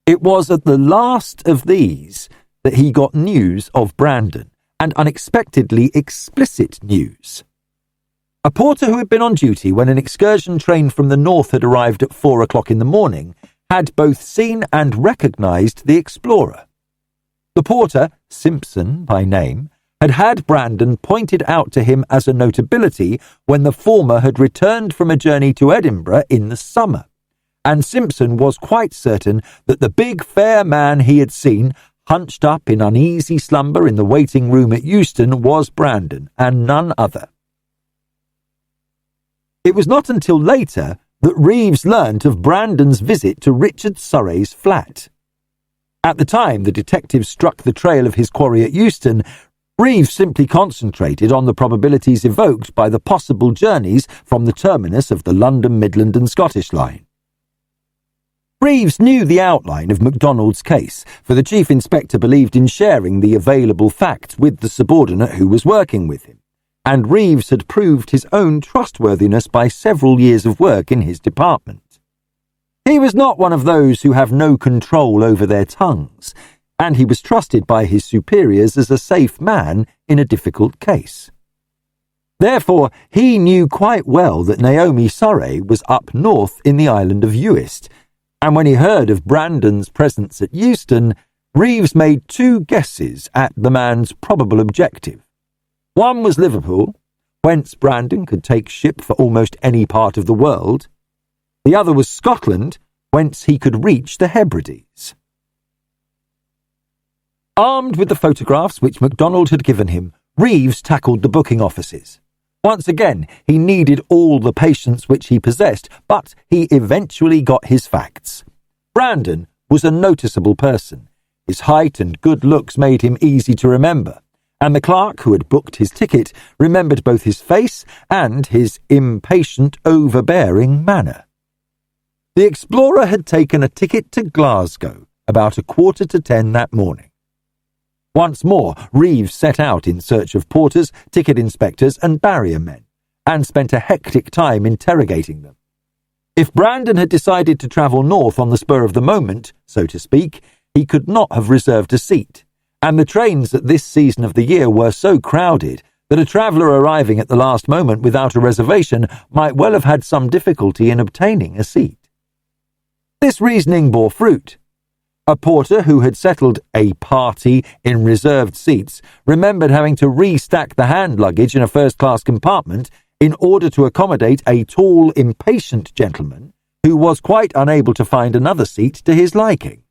S1: It was at the last of these that he got news of Brandon, and unexpectedly explicit news. A porter who had been on duty when an excursion train from the north had arrived at 4 o'clock in the morning had both seen and recognised the explorer. The porter, Simpson by name, had had Brandon pointed out to him as a notability when the former had returned from a journey to Edinburgh in the summer, and Simpson was quite certain that the big fair man he had seen, hunched up in uneasy slumber in the waiting room at Euston, was Brandon, and none other. It was not until later that Reeves learnt of Brandon's visit to Richard Surrey's flat. At the time the detective struck the trail of his quarry at Euston, Reeves simply concentrated on the probabilities evoked by the possible journeys from the terminus of the London, Midland and Scottish line. Reeves knew the outline of MacDonald's case, for the Chief Inspector believed in sharing the available facts with the subordinate who was working with him, and Reeves had proved his own trustworthiness by several years of work in his department. He was not one of those who have no control over their tongues, and he was trusted by his superiors as a safe man in a difficult case. Therefore, he knew quite well that Naomi Surrey was up north in the island of Uist, and when he heard of Brandon's presence at Euston, Reeves made two guesses at the man's probable objective. One was Liverpool, whence Brandon could take ship for almost any part of the world. The other was Scotland, whence he could reach the Hebrides. Armed with the photographs which MacDonald had given him, Reeves tackled the booking offices. Once again, he needed all the patience which he possessed, but he eventually got his facts. Brandon was a noticeable person. His height and good looks made him easy to remember, and the clerk who had booked his ticket remembered both his face and his impatient, overbearing manner. The explorer had taken a ticket to Glasgow about 9:45 that morning. Once more, Reeves set out in search of porters, ticket inspectors, and barrier men, and spent a hectic time interrogating them. If Brandon had decided to travel north on the spur of the moment, so to speak, he could not have reserved a seat, and the trains at this season of the year were so crowded that a traveller arriving at the last moment without a reservation might well have had some difficulty in obtaining a seat. This reasoning bore fruit. A porter who had settled a party in reserved seats remembered having to restack the hand luggage in a first-class compartment in order to accommodate a tall, impatient gentleman who was quite unable to find another seat to his liking.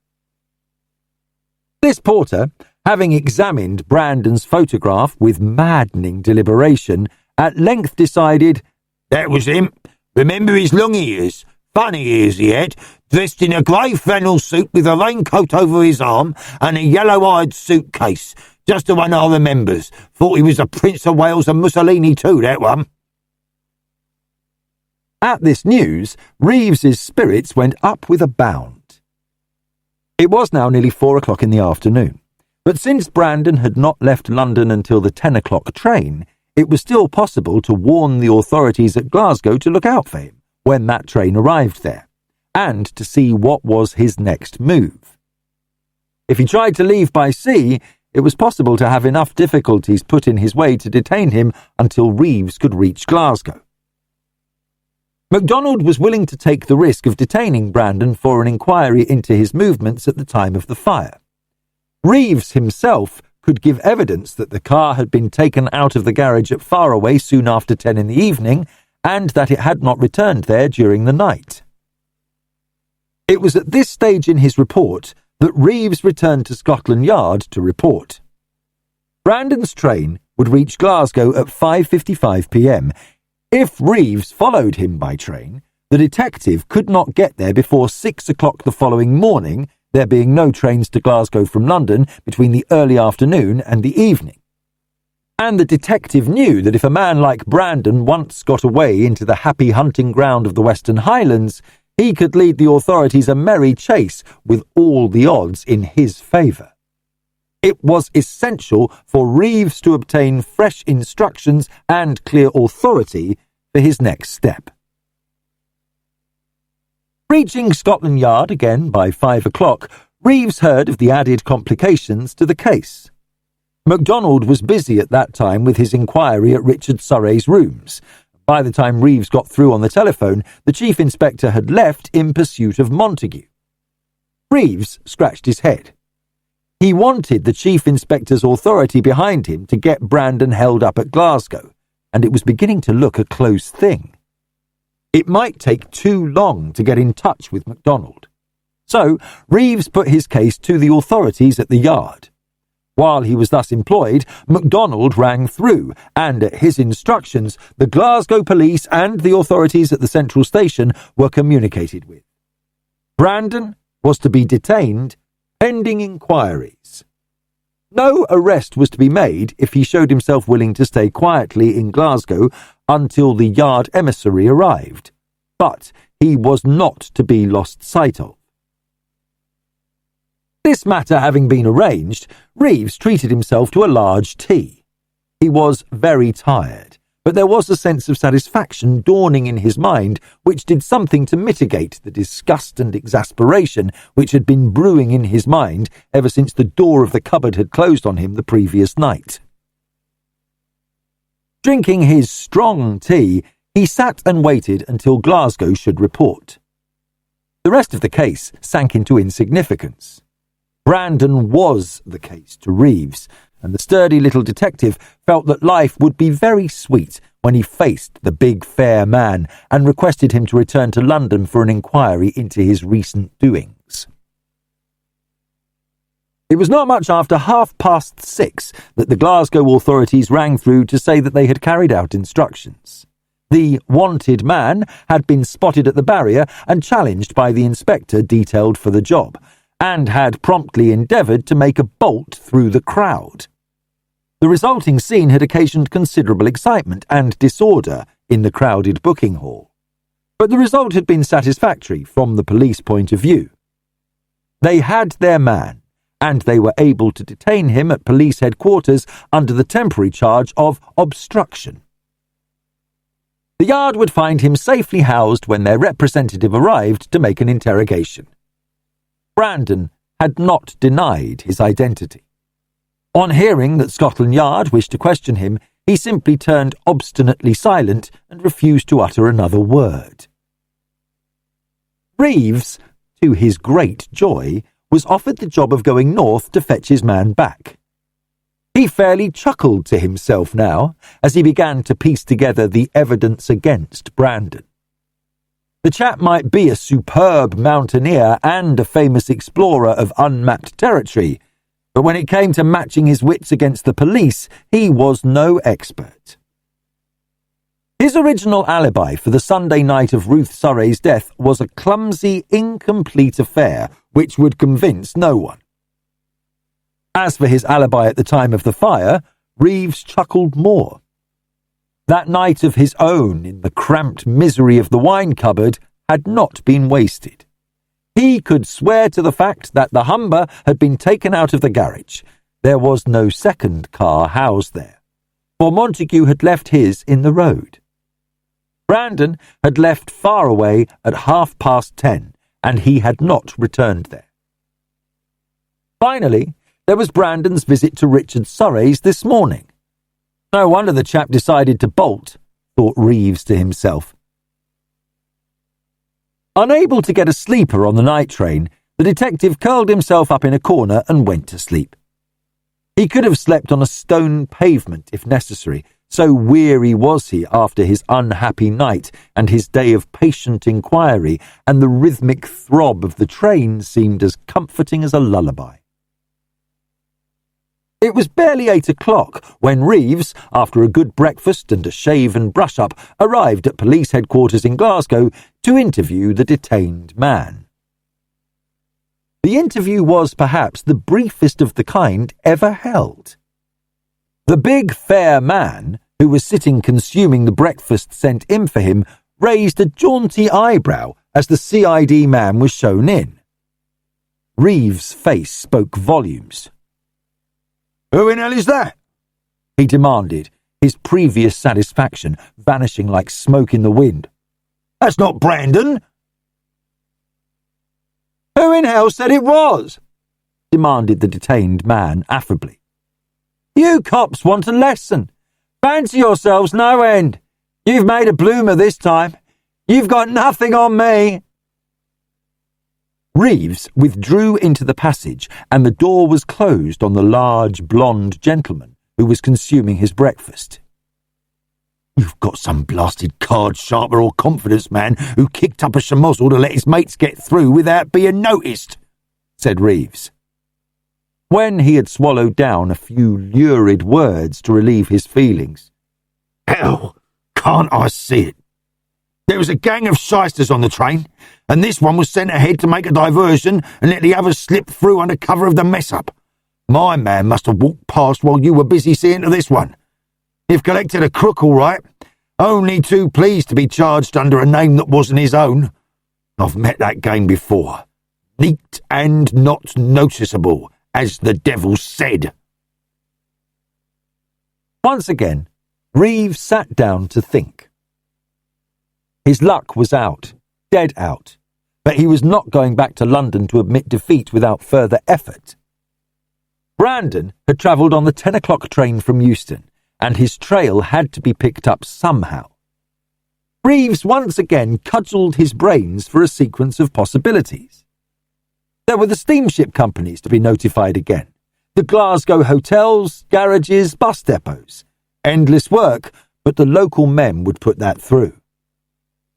S1: This porter, having examined Brandon's photograph with maddening deliberation, at length decided,
S3: "That was him. Remember his long ears? Funny ears he had, dressed in a grey flannel suit with a raincoat over his arm and a yellow-eyed suitcase. Just the one I remembers. Thought he was the Prince of Wales and Mussolini too, that one."
S1: At this news, Reeves's spirits went up with a bound. It was now nearly 4:00 in the afternoon, but since Brandon had not left London until the 10:00 train, it was still possible to warn the authorities at Glasgow to look out for him when that train arrived there, and to see what was his next move. If he tried to leave by sea, it was possible to have enough difficulties put in his way to detain him until Reeves could reach Glasgow. MacDonald was willing to take the risk of detaining Brandon for an inquiry into his movements at the time of the fire. Reeves himself could give evidence that the car had been taken out of the garage at Faraway soon after 10 in the evening, and that it had not returned there during the night. It was at this stage in his report that Reeves returned to Scotland Yard to report. Brandon's train would reach Glasgow at 5:55 p.m. If Reeves followed him by train, the detective could not get there before 6:00 the following morning, there being no trains to Glasgow from London between the early afternoon and the evening. And the detective knew that if a man like Brandon once got away into the happy hunting ground of the Western Highlands, he could lead the authorities a merry chase with all the odds in his favour. It was essential for Reeves to obtain fresh instructions and clear authority for his next step. Reaching Scotland Yard again by 5:00, Reeves heard of the added complications to the case. MacDonald was busy at that time with his inquiry at Richard Surrey's rooms. By the time Reeves got through on the telephone, the chief inspector had left in pursuit of Montague. Reeves scratched his head. He wanted the chief inspector's authority behind him to get Brandon held up at Glasgow, and it was beginning to look a close thing. It might take too long to get in touch with MacDonald. So Reeves put his case to the authorities at the yard. While he was thus employed, MacDonald rang through, and at his instructions, the Glasgow police and the authorities at the central station were communicated with. Brandon was to be detained pending inquiries. No arrest was to be made if he showed himself willing to stay quietly in Glasgow until the yard emissary arrived, but he was not to be lost sight of. This matter having been arranged, Reeves treated himself to a large tea. He was very tired, but there was a sense of satisfaction dawning in his mind which did something to mitigate the disgust and exasperation which had been brewing in his mind ever since the door of the cupboard had closed on him the previous night. Drinking his strong tea, he sat and waited until Glasgow should report. The rest of the case sank into insignificance. Brandon was the case to Reeves, and the sturdy little detective felt that life would be very sweet when he faced the big fair man and requested him to return to London for an inquiry into his recent doings. It was not much after 6:30 that the Glasgow authorities rang through to say that they had carried out instructions. The wanted man had been spotted at the barrier and challenged by the inspector detailed for the job, and had promptly endeavoured to make a bolt through the crowd. The resulting scene had occasioned considerable excitement and disorder in the crowded booking hall, but the result had been satisfactory from the police point of view. They had their man, and they were able to detain him at police headquarters under the temporary charge of obstruction. The Yard would find him safely housed when their representative arrived to make an interrogation. Brandon had not denied his identity. On hearing that Scotland Yard wished to question him, he simply turned obstinately silent and refused to utter another word. Reeves, to his great joy, was offered the job of going north to fetch his man back. He fairly chuckled to himself now as he began to piece together the evidence against Brandon. The chap might be a superb mountaineer and a famous explorer of unmapped territory, but when it came to matching his wits against the police, he was no expert. His original alibi for the Sunday night of Ruth Surrey's death was a clumsy, incomplete affair which would convince no one. As for his alibi at the time of the fire, Reeves chuckled more. That night of his own in the cramped misery of the wine cupboard had not been wasted. He could swear to the fact that the Humber had been taken out of the garage. There was no second car housed there, for Montague had left his in the road. Brandon had left far away at 10:30, and he had not returned there. Finally, there was Brandon's visit to Richard Surrey's this morning. No wonder the chap decided to bolt, thought Reeves to himself. Unable to get a sleeper on the night train, the detective curled himself up in a corner and went to sleep. He could have slept on a stone pavement if necessary, so weary was he after his unhappy night and his day of patient inquiry, and the rhythmic throb of the train seemed as comforting as a lullaby. It was barely 8 o'clock when Reeves, after a good breakfast and a shave and brush-up, arrived at police headquarters in Glasgow to interview the detained man. The interview was perhaps the briefest of the kind ever held. The big, fair man, who was sitting consuming the breakfast sent in for him, raised a jaunty eyebrow as the CID man was shown in. Reeves' face spoke volumes.
S3: "Who in hell is that?"
S1: he demanded, his previous satisfaction vanishing like smoke in the wind.
S3: "That's not Brandon."
S1: "Who in hell said it was?" demanded the detained man affably. "You cops want a lesson. Fancy yourselves no end. You've made a bloomer this time. You've got nothing on me." Reeves withdrew into the passage, and the door was closed on the large, blonde gentleman who was consuming his breakfast.
S3: "You've got some blasted card sharper or confidence man who kicked up a schmozzle to let his mates get through without being noticed,"
S1: said Reeves. When he had swallowed down a few lurid words to relieve his feelings.
S3: "Hell, can't I see it? There was a gang of shysters on the train, and this one was sent ahead to make a diversion and let the others slip through under cover of the mess-up. My man must have walked past while you were busy seeing to this one. You've collected a crook, all right. Only too pleased to be charged under a name that wasn't his own. I've met that gang before. Neat and not noticeable, as the devil said."
S1: Once again, Reeves sat down to think. His luck was out, dead out, but he was not going back to London to admit defeat without further effort. Brandon had travelled on the 10 o'clock train from Euston, and his trail had to be picked up somehow. Reeves once again cudgelled his brains for a sequence of possibilities. There were the steamship companies to be notified again, the Glasgow hotels, garages, bus depots. Endless work, but the local men would put that through.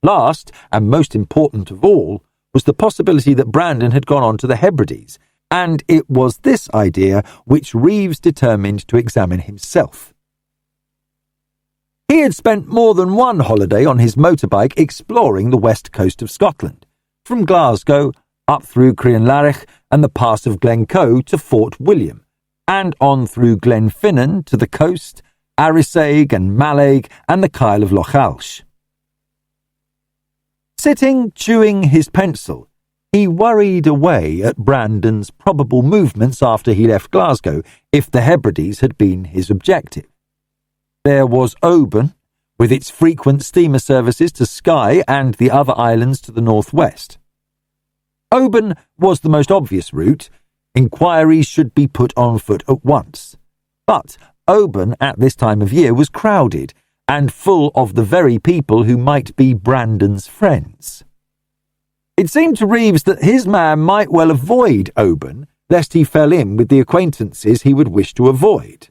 S1: Last, and most important of all, was the possibility that Brandon had gone on to the Hebrides, and it was this idea which Reeves determined to examine himself. He had spent more than one holiday on his motorbike exploring the west coast of Scotland, from Glasgow up through Crianlarich and the pass of Glencoe to Fort William, and on through Glenfinnan to the coast, Arisaig and Mallaig and the Kyle of Lochalsh. Sitting chewing his pencil, he worried away at Brandon's probable movements after he left Glasgow if the Hebrides had been his objective. There was Oban, with its frequent steamer services to Skye and the other islands to the northwest. Oban was the most obvious route. Inquiries should be put on foot at once. But Oban at this time of year was crowded and full of the very people who might be Brandon's friends. It seemed to Reeves that his man might well avoid Oban, lest he fell in with the acquaintances he would wish to avoid.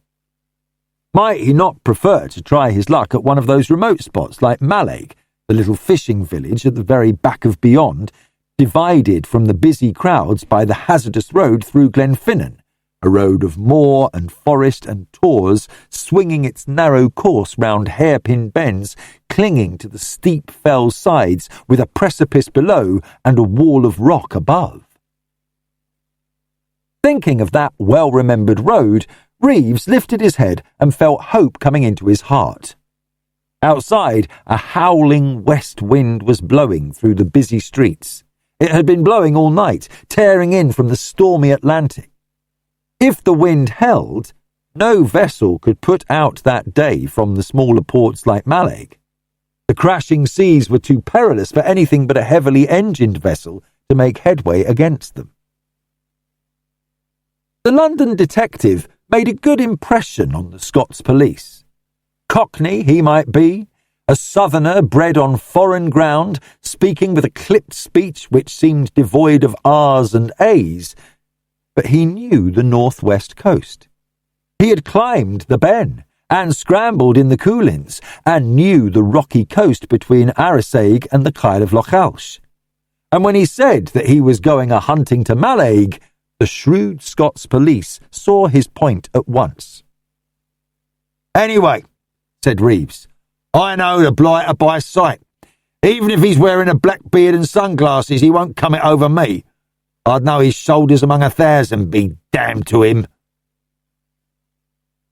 S1: Might he not prefer to try his luck at one of those remote spots like Mallaig, the little fishing village at the very back of beyond, divided from the busy crowds by the hazardous road through Glenfinnan, a road of moor and forest and tors, swinging its narrow course round hairpin bends, clinging to the steep fell sides with a precipice below and a wall of rock above. Thinking of that well-remembered road, Reeves lifted his head and felt hope coming into his heart. Outside, a howling west wind was blowing through the busy streets. It had been blowing all night, tearing in from the stormy Atlantic. If the wind held, no vessel could put out that day from the smaller ports like Mallaig. The crashing seas were too perilous for anything but a heavily engined vessel to make headway against them. The London detective made a good impression on the Scots police. Cockney he might be, a southerner bred on foreign ground, speaking with a clipped speech which seemed devoid of R's and A's, but he knew the northwest coast. He had climbed the Ben and scrambled in the Coolins and knew the rocky coast between Arisaig and the Kyle of Lochalsh. And when he said that he was going a-hunting to Mallaig, the shrewd Scots police saw his point at once. "Anyway," said Reeves, "I know the blighter by sight. Even if he's wearing a black beard and sunglasses, he won't come it over me. I'd know his shoulders among 1,000, be damned to him."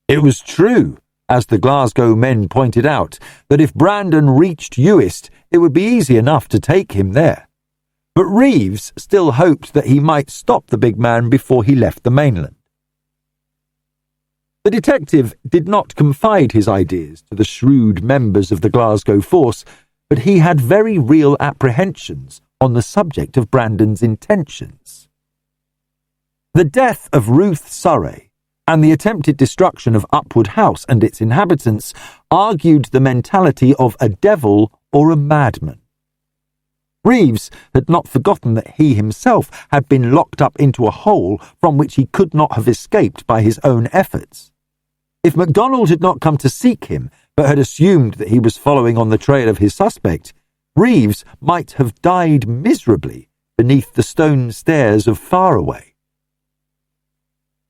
S1: It was true, as the Glasgow men pointed out, that if Brandon reached Uist, it would be easy enough to take him there. But Reeves still hoped that he might stop the big man before he left the mainland. The detective did not confide his ideas to the shrewd members of the Glasgow force, but he had very real apprehensions on the subject of Brandon's intentions. The death of Ruth Surrey and the attempted destruction of Upwood House and its inhabitants argued the mentality of a devil or a madman. Reeves had not forgotten that he himself had been locked up into a hole from which he could not have escaped by his own efforts. If MacDonald had not come to seek him, but had assumed that he was following on the trail of his suspect, Reeves might have died miserably beneath the stone stairs of Faraway.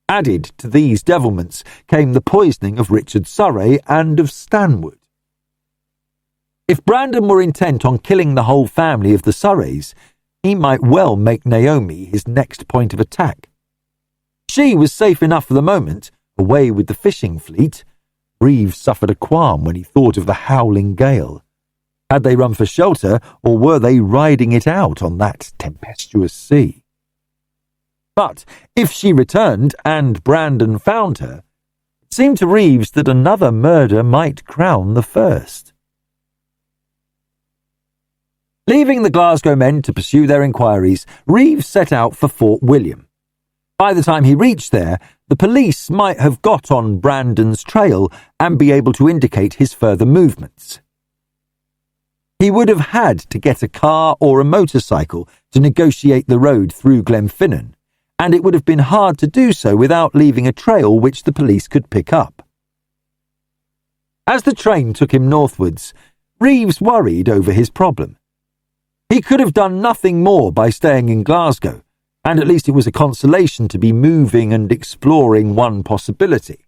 S1: Added to these devilments came the poisoning of Richard Surrey and of Stanwood. If Brandon were intent on killing the whole family of the Surreys, he might well make Naomi his next point of attack. She was safe enough for the moment, away with the fishing fleet. Reeves suffered a qualm when he thought of the howling gale. Had they run for shelter, or were they riding it out on that tempestuous sea? But if she returned and Brandon found her, it seemed to Reeves that another murder might crown the first. Leaving the Glasgow men to pursue their inquiries, Reeves set out for Fort William. By the time he reached there, the police might have got on Brandon's trail and be able to indicate his further movements. He would have had to get a car or a motorcycle to negotiate the road through Glenfinnan, and it would have been hard to do so without leaving a trail which the police could pick up. As the train took him northwards, Reeves worried over his problem. He could have done nothing more by staying in Glasgow, and at least it was a consolation to be moving and exploring one possibility.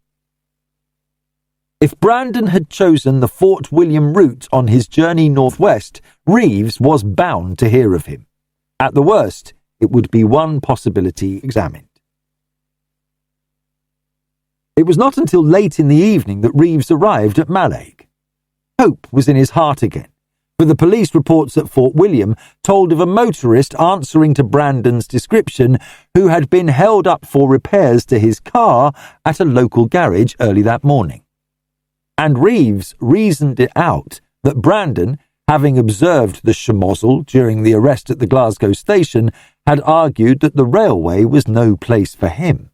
S1: If Brandon had chosen the Fort William route on his journey northwest, Reeves was bound to hear of him. At the worst, it would be one possibility examined. It was not until late in the evening that Reeves arrived at Mallaig. Hope was in his heart again, for the police reports at Fort William told of a motorist answering to Brandon's description who had been held up for repairs to his car at a local garage early that morning. And Reeves reasoned it out that Brandon, having observed the schmozzle during the arrest at the Glasgow station, had argued that the railway was no place for him.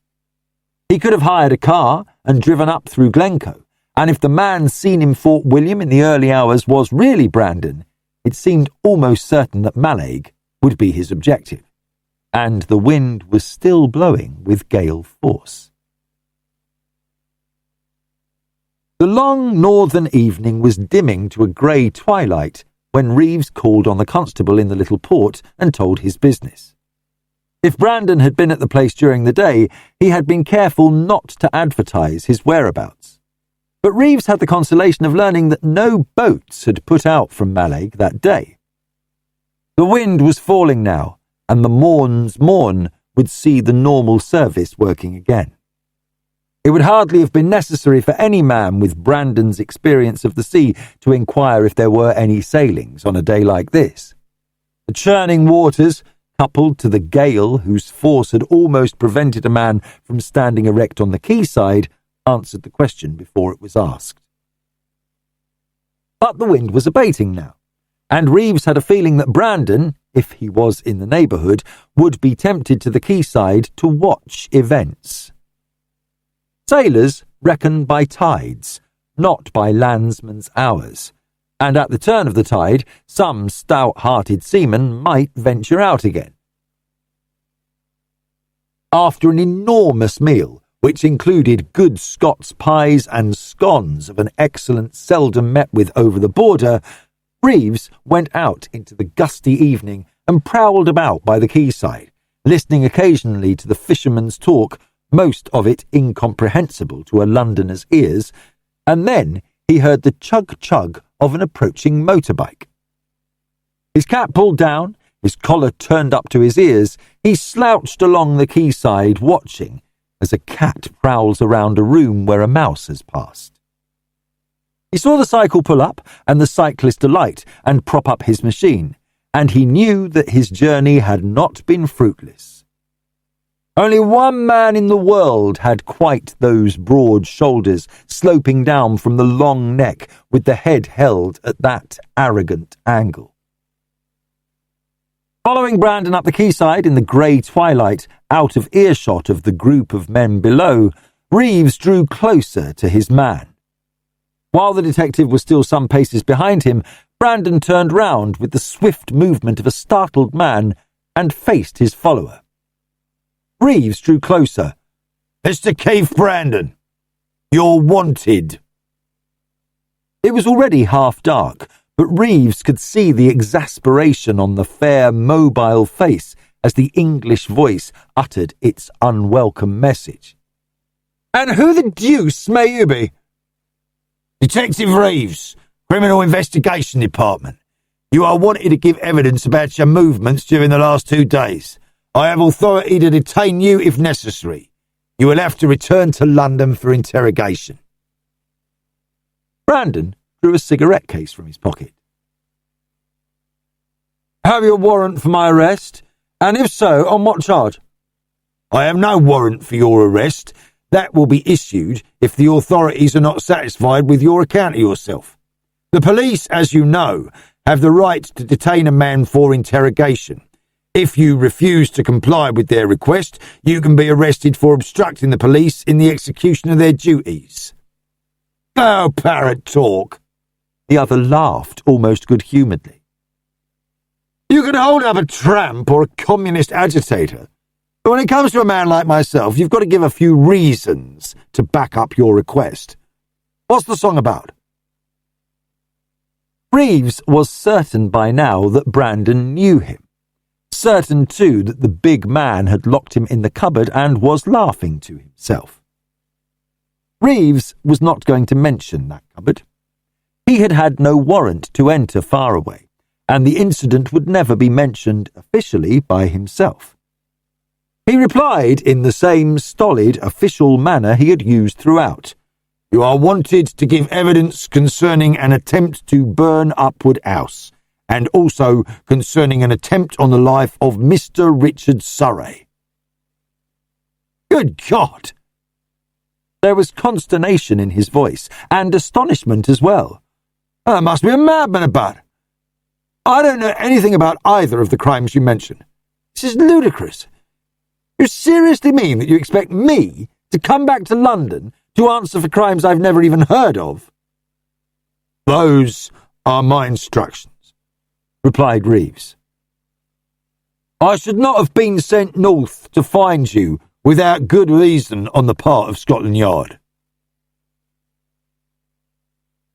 S1: He could have hired a car and driven up through Glencoe, and if the man seen in Fort William in the early hours was really Brandon, it seemed almost certain that Mallaig would be his objective. And the wind was still blowing with gale force. The long northern evening was dimming to a grey twilight when Reeves called on the constable in the little port and told his business. If Brandon had been at the place during the day, he had been careful not to advertise his whereabouts. But Reeves had the consolation of learning that no boats had put out from Mallaig that day. The wind was falling now, and the morn's morn would see the normal service working again. It would hardly have been necessary for any man with Brandon's experience of the sea to inquire if there were any sailings on a day like this. The churning waters, coupled to the gale whose force had almost prevented a man from standing erect on the quayside, answered the question before it was asked. But the wind was abating now, and Reeves had a feeling that Brandon, if he was in the neighbourhood, would be tempted to the quayside to watch events. Sailors reckon by tides, not by landsmen's hours, and at the turn of the tide, some stout-hearted seaman might venture out again. After an enormous meal, which included good Scots pies and scones of an excellence seldom met with over the border, Reeves went out into the gusty evening and prowled about by the quayside, listening occasionally to the fishermen's talk, most of it incomprehensible to a Londoner's ears, and then he heard the chug-chug of an approaching motorbike. His cap pulled down, his collar turned up to his ears, he slouched along the quayside watching as a cat prowls around a room where a mouse has passed. He saw the cycle pull up and the cyclist alight and prop up his machine, and he knew that his journey had not been fruitless. Only one man in the world had quite those broad shoulders sloping down from the long neck with the head held at that arrogant angle. Following Brandon up the quayside in the grey twilight, out of earshot of the group of men below, Reeves drew closer to his man. While the detective was still some paces behind him, Brandon turned round with the swift movement of a startled man and faced his follower. Reeves drew closer. "Mr. Keith Brandon, you're wanted." It was already half dark, but Reeves could see the exasperation on the fair, mobile face as the English voice uttered its unwelcome message. "And who the deuce may you be?" "Detective Reeves, Criminal Investigation Department. You are wanted to give evidence about your movements during the last 2 days. I have authority to detain you if necessary. You will have to return to London for interrogation." Brandon drew a cigarette case from his pocket. "Have you a warrant for my arrest? And if so, on what charge?" "I have no warrant for your arrest. That will be issued if the authorities are not satisfied with your account of yourself. The police, as you know, have the right to detain a man for interrogation. If you refuse to comply with their request, you can be arrested for obstructing the police in the execution of their duties." "Oh, parrot talk." The other laughed almost good-humouredly. "You can hold up a tramp or a communist agitator, but when it comes to a man like myself, you've got to give a few reasons to back up your request. What's the song about?" Reeves was certain by now that Brandon knew him. certain too that the big man had locked him in the cupboard and was laughing to himself. Reeves was not going to mention that cupboard. He had had no warrant to enter Faraway, and the incident would never be mentioned officially by himself. He replied in the same stolid official manner he had used throughout. "You are wanted to give evidence concerning an attempt to burn Upwood House, and also concerning an attempt on the life of Mr. Richard Surrey." Good God! There was consternation in his voice, and astonishment as well. "There must be a madman about. I don't know anything about either of the crimes you mention. This is ludicrous. You seriously mean that you expect me to come back to London to answer for crimes I've never even heard of?" "Those are my instructions," replied Reeves. "I should not have been sent north to find you without good reason on the part of Scotland Yard."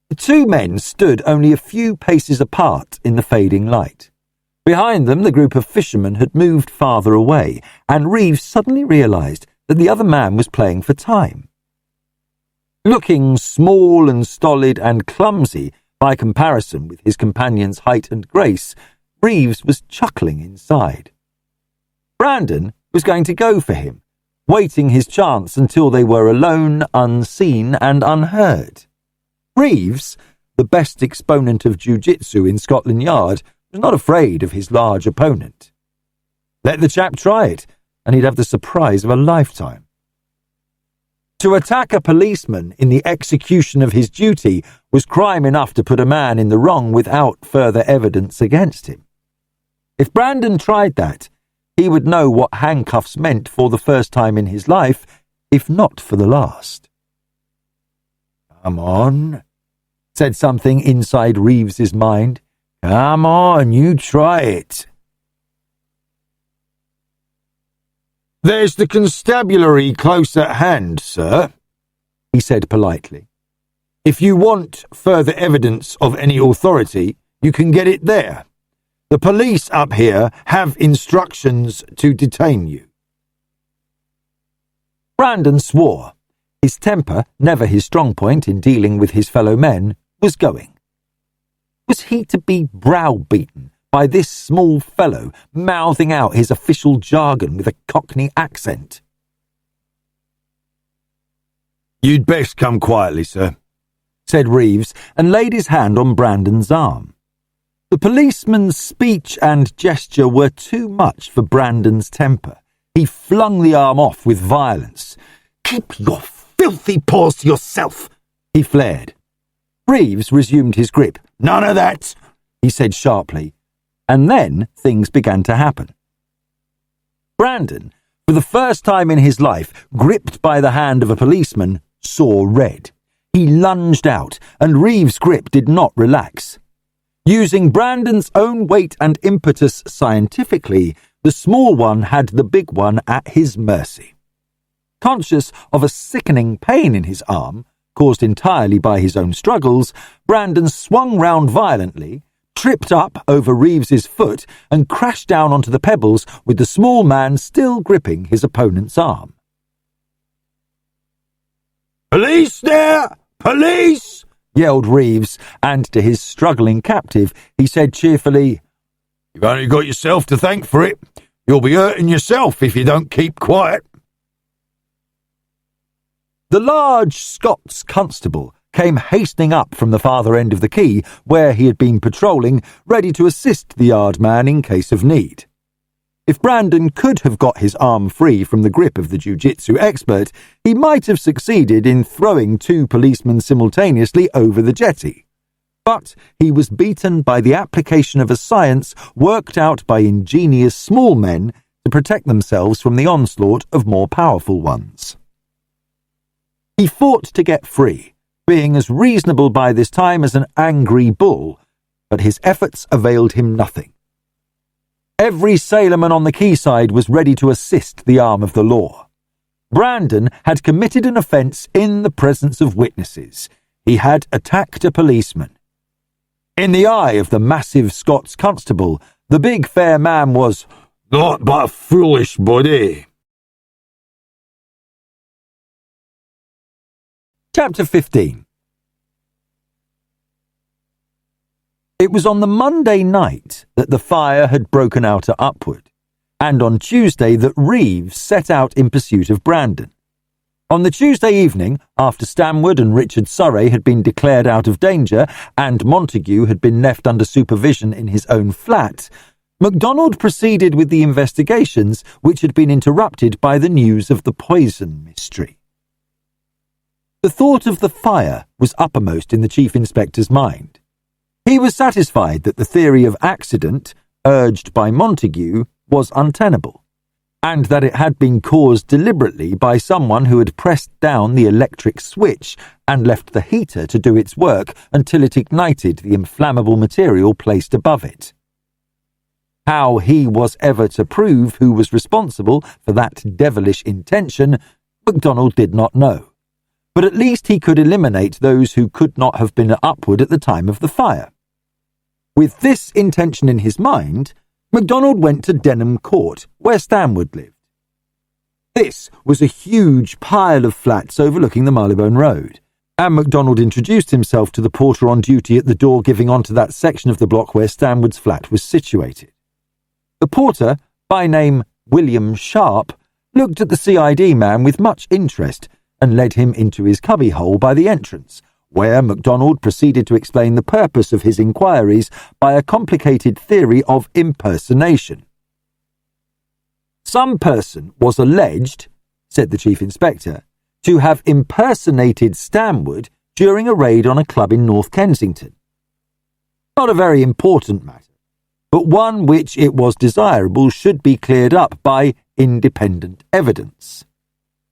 S1: The two men stood only a few paces apart in the fading light. Behind them, the group of fishermen had moved farther away, and Reeves suddenly realised that the other man was playing for time. Looking small and stolid and clumsy by comparison with his companion's height and grace, Reeves was chuckling inside. Brandon was going to go for him, waiting his chance until they were alone, unseen and unheard. Reeves, the best exponent of jiu-jitsu in Scotland Yard, was not afraid of his large opponent. Let the chap try it, and he'd have the surprise of a lifetime. To attack a policeman in the execution of his duty was crime enough to put a man in the wrong without further evidence against him. If Brandon tried that, he would know what handcuffs meant for the first time in his life, if not for the last. "Come on," said something inside Reeves's mind. "Come on, you try it." "There's the constabulary close at hand, sir," he said politely. "If you want further evidence of any authority, you can get it there. The police up here have instructions to detain you." Brandon swore. His temper, never his strong point in dealing with his fellow men, was going. Was he to be browbeaten by this small fellow mouthing out his official jargon with a Cockney accent? "You'd best come quietly, sir," said Reeves, and laid his hand on Brandon's arm. The policeman's speech and gesture were too much for Brandon's temper. He flung the arm off with violence. "Keep your filthy paws to yourself," he flared. Reeves resumed his grip. "None of that," he said sharply, and then things began to happen. Brandon, for the first time in his life, gripped by the hand of a policeman, saw red. He lunged out, and Reeves' grip did not relax. Using Brandon's own weight and impetus scientifically, the small one had the big one at his mercy. Conscious of a sickening pain in his arm, caused entirely by his own struggles, Brandon swung round violently, tripped up over Reeves's foot, and crashed down onto the pebbles with the small man still gripping his opponent's arm. "Police there! Police!" yelled Reeves, and to his struggling captive he said cheerfully, "You've only got yourself to thank for it. You'll be hurting yourself if you don't keep quiet." The large Scots constable came hastening up from the farther end of the quay, where he had been patrolling, ready to assist the yard man in case of need. If Brandon could have got his arm free from the grip of the jiu-jitsu expert, he might have succeeded in throwing two policemen simultaneously over the jetty. But he was beaten by the application of a science worked out by ingenious small men to protect themselves from the onslaught of more powerful ones. He fought to get free, being as reasonable by this time as an angry bull, but his efforts availed him nothing. Every sailorman on the quayside was ready to assist the arm of the law. Brandon had committed an offence in the presence of witnesses. He had attacked a policeman. In the eye of the massive Scots constable, the big fair man was
S3: Not but a foolish body.
S1: Chapter 15. It was on the Monday night that the fire had broken out at Upward, and on Tuesday that Reeves set out in pursuit of Brandon. On the Tuesday evening, after Stanwood and Richard Surrey had been declared out of danger and Montague had been left under supervision in his own flat, MacDonald proceeded with the investigations which had been interrupted by the news of the poison mystery. The thought of the fire was uppermost in the Chief Inspector's mind. He was satisfied that the theory of accident, urged by Montague, was untenable, and that it had been caused deliberately by someone who had pressed down the electric switch and left the heater to do its work until it ignited the inflammable material placed above it. How he was ever to prove who was responsible for that devilish intention, MacDonald did not know, but at least he could eliminate those who could not have been Upward at the time of the fire. With this intention in his mind, MacDonald went to Denham Court, where Stanwood lived. This was a huge pile of flats overlooking the Marylebone Road, and MacDonald introduced himself to the porter on duty at the door giving onto that section of the block where Stanwood's flat was situated. The porter, by name William Sharp, looked at the CID man with much interest and led him into his cubbyhole by the entrance, where MacDonald proceeded to explain the purpose of his inquiries by a complicated theory of impersonation. Some person was alleged, said the Chief Inspector, to have impersonated Stanwood during a raid on a club in North Kensington. Not a very important matter, but one which it was desirable should be cleared up by independent evidence.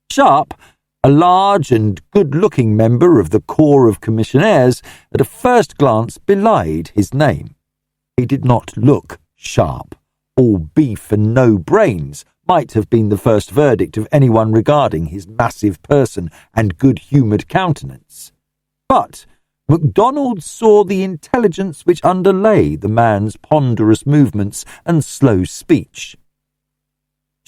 S1: Sharp, a large and good-looking member of the Corps of Commissionaires, at a first glance belied his name. He did not look sharp. All beef and no brains might have been the first verdict of anyone regarding his massive person and good-humoured countenance. But MacDonald saw the intelligence which underlay the man's ponderous movements and slow speech.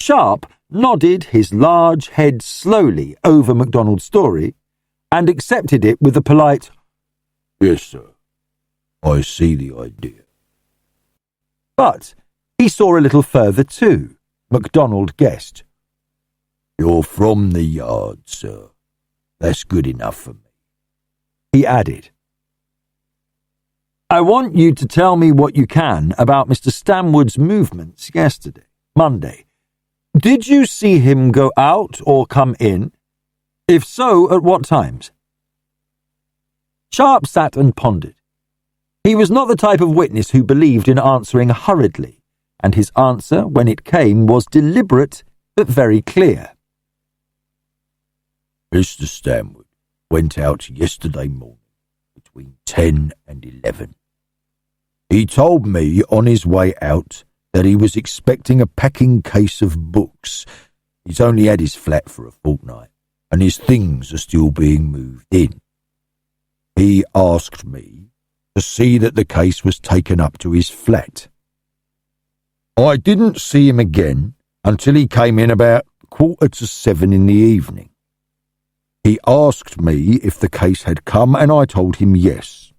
S1: Sharp nodded his large head slowly over MacDonald's story and accepted it with a polite,
S2: "Yes, sir. I see the idea."
S1: But he saw a little further too, MacDonald guessed.
S2: "You're from the yard, sir. That's good enough for me."
S1: He added, "I want you to tell me what you can about Mr. Stanwood's movements yesterday, Monday. Did you see him go out or come in? If so, at what times?" Sharp sat and pondered. He was not the type of witness who believed in answering hurriedly, and his answer, when it came, was deliberate but very clear.
S2: "Mr. Stanwood went out yesterday morning between 10 and 11. He told me on his way out that he was expecting a packing case of books. He's only had his flat for a fortnight, and his things are still being moved in. He asked me to see that the case was taken up to his flat. I didn't see him again until he came in about 7:15 in the evening. He asked me if the case had come, and I told him yes.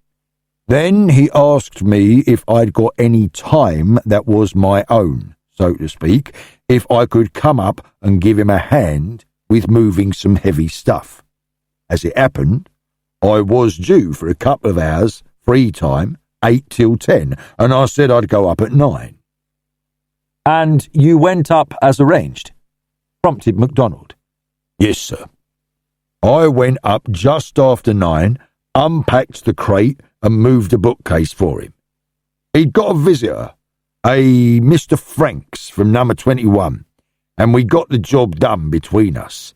S2: Then he asked me if I'd got any time that was my own, so to speak, if I could come up and give him a hand with moving some heavy stuff. As it happened, I was due for a couple of hours, free time, 8 till 10, and I said I'd go up at 9.
S1: "And you went up as arranged?" prompted MacDonald.
S2: "Yes, sir. I went up just after 9, unpacked the crate and moved a bookcase for him. He'd got a visitor, a Mr. Franks from number 21, and we got the job done between us.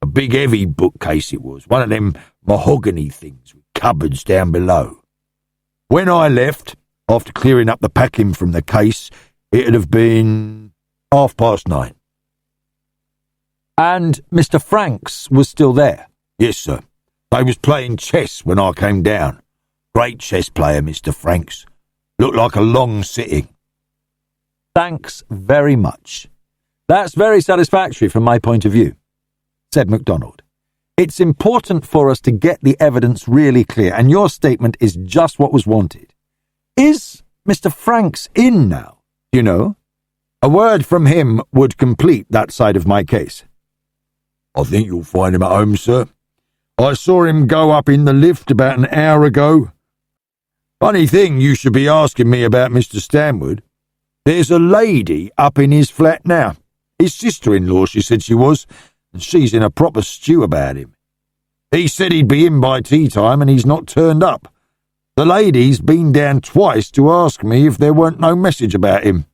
S2: A big heavy bookcase it was, one of them mahogany things with cupboards down below. When I left, after clearing up the packing from the case, it'd have been 9:30.
S1: "And Mr. Franks was still there?"
S2: "Yes, sir. They was playing chess when I came down. Great chess player, Mr. Franks. Looked like a long sitting."
S1: Thanks very much. That's very satisfactory from my point of view, said MacDonald. It's important for us to get the evidence really clear, and your statement is just what was wanted. Is Mr. Franks in now, you know? A word from him would complete that side of my case.
S2: I think you'll find him at home, sir. I saw him go up in the lift about an hour ago. Funny thing you should be asking me about Mr. Stanwood. There's a lady up in his flat now. His sister-in-law, she said she was, and she's in a proper stew about him. He said he'd be in by tea time, and he's not turned up. The lady's been down twice to ask me if there weren't no message about him.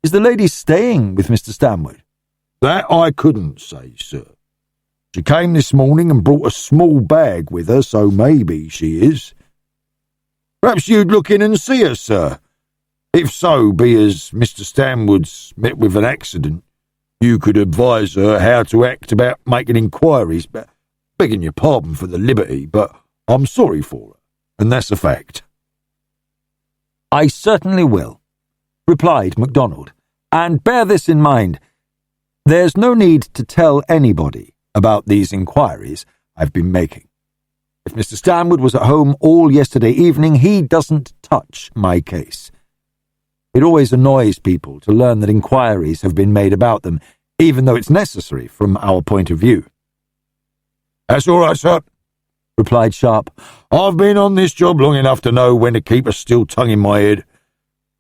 S1: Is the lady staying with Mr. Stanwood?
S2: That I couldn't say, sir. She came this morning and brought a small bag with her, so maybe she is. Perhaps you'd look in and see her, sir. If so be as Mr. Stanwood's met with an accident, you could advise her how to act about making inquiries, but begging your pardon for the liberty, but I'm sorry for her, and that's a fact.
S1: I certainly will, replied MacDonald, and bear this in mind. There's no need to tell anybody about these inquiries I've been making. If Mr. Stanwood was at home all yesterday evening, he doesn't touch my case. It always annoys people to learn that inquiries have been made about them, even though it's necessary from our point of view.
S2: That's all right, sir, replied Sharp. I've been on this job long enough to know when to keep a still tongue in my head.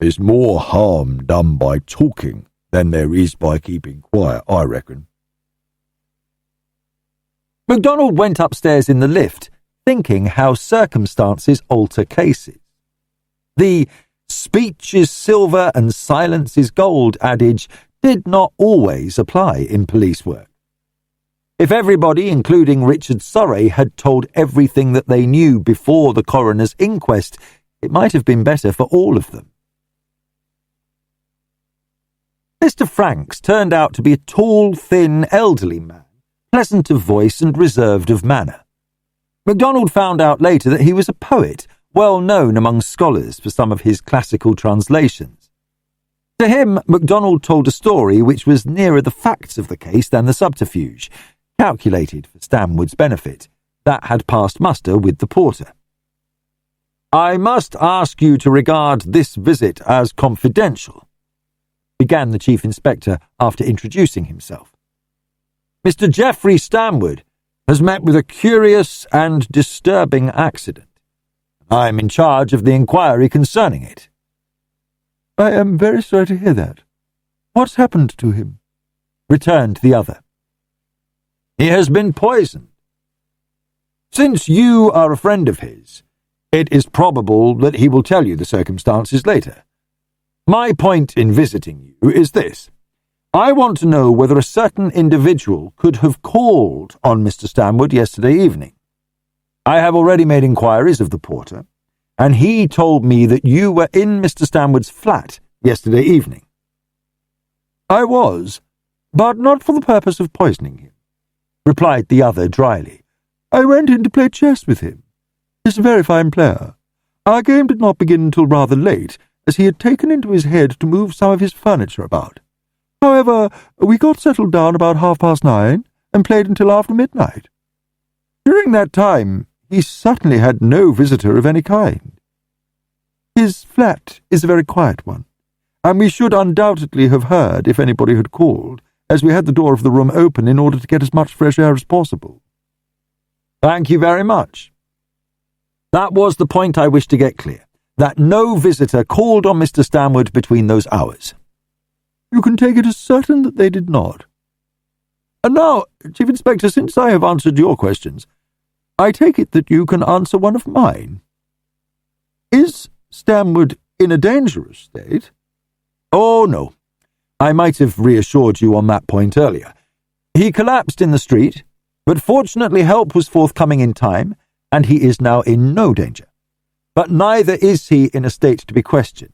S2: There's more harm done by talking than there is by keeping quiet, I reckon.
S1: MacDonald went upstairs in the lift, thinking how circumstances alter cases. The speech is silver and silence is gold adage did not always apply in police work. If everybody, including Richard Surrey, had told everything that they knew before the coroner's inquest, it might have been better for all of them. Mr. Franks turned out to be a tall, thin, elderly man, pleasant of voice and reserved of manner. MacDonald found out later that he was a poet, well known among scholars for some of his classical translations. To him, MacDonald told a story which was nearer the facts of the case than the subterfuge, calculated for Stanwood's benefit, that had passed muster with the porter. I must ask you to regard this visit as confidential, began the Chief Inspector after introducing himself. Mr. Geoffrey Stanwood has met with a curious and disturbing accident. I am in charge of the inquiry concerning it. I am very sorry to hear that. What's happened to him? Returned the other. He has been poisoned. Since you are a friend of his, it is probable that he will tell you the circumstances later. My point in visiting you is this. I want to know whether a certain individual could have called on Mr. Stanwood yesterday evening. I have already made inquiries of the porter, and he told me that you were in Mr. Stanwood's flat yesterday evening. I was, but not for the purpose of poisoning him, replied the other dryly. I went in to play chess with him. He's a very fine player. Our game did not begin until rather late, as he had taken into his head to move some of his furniture about. However, we got settled down about 9:30 and played until after midnight. During that time, he certainly had no visitor of any kind. His flat is a very quiet one, and we should undoubtedly have heard if anybody had called, as we had the door of the room open in order to get as much fresh air as possible. Thank you very much. That was the point I wished to get clear, that no visitor called on Mr. Stanwood between those hours. You can take it as certain that they did not. And now, Chief Inspector, since I have answered your questions, I take it that you can answer one of mine. Is Stanwood in a dangerous state? Oh, no. I might have reassured you on that point earlier. He collapsed in the street, but fortunately help was forthcoming in time, and he is now in no danger. But neither is he in a state to be questioned.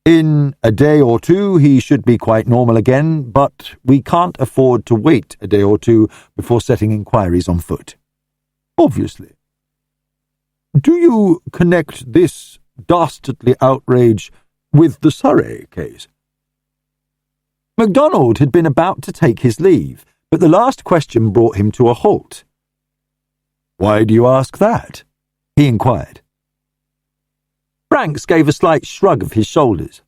S1: In a day or two he should be quite normal again, but we can't afford to wait a day or two before setting inquiries on foot. Obviously. Do you connect this dastardly outrage
S3: with the Surrey case?"
S1: MacDonald had been about to take his leave, but the last question brought him to a halt. "Why do you ask that?" he inquired. Franks gave a slight shrug of his shoulders.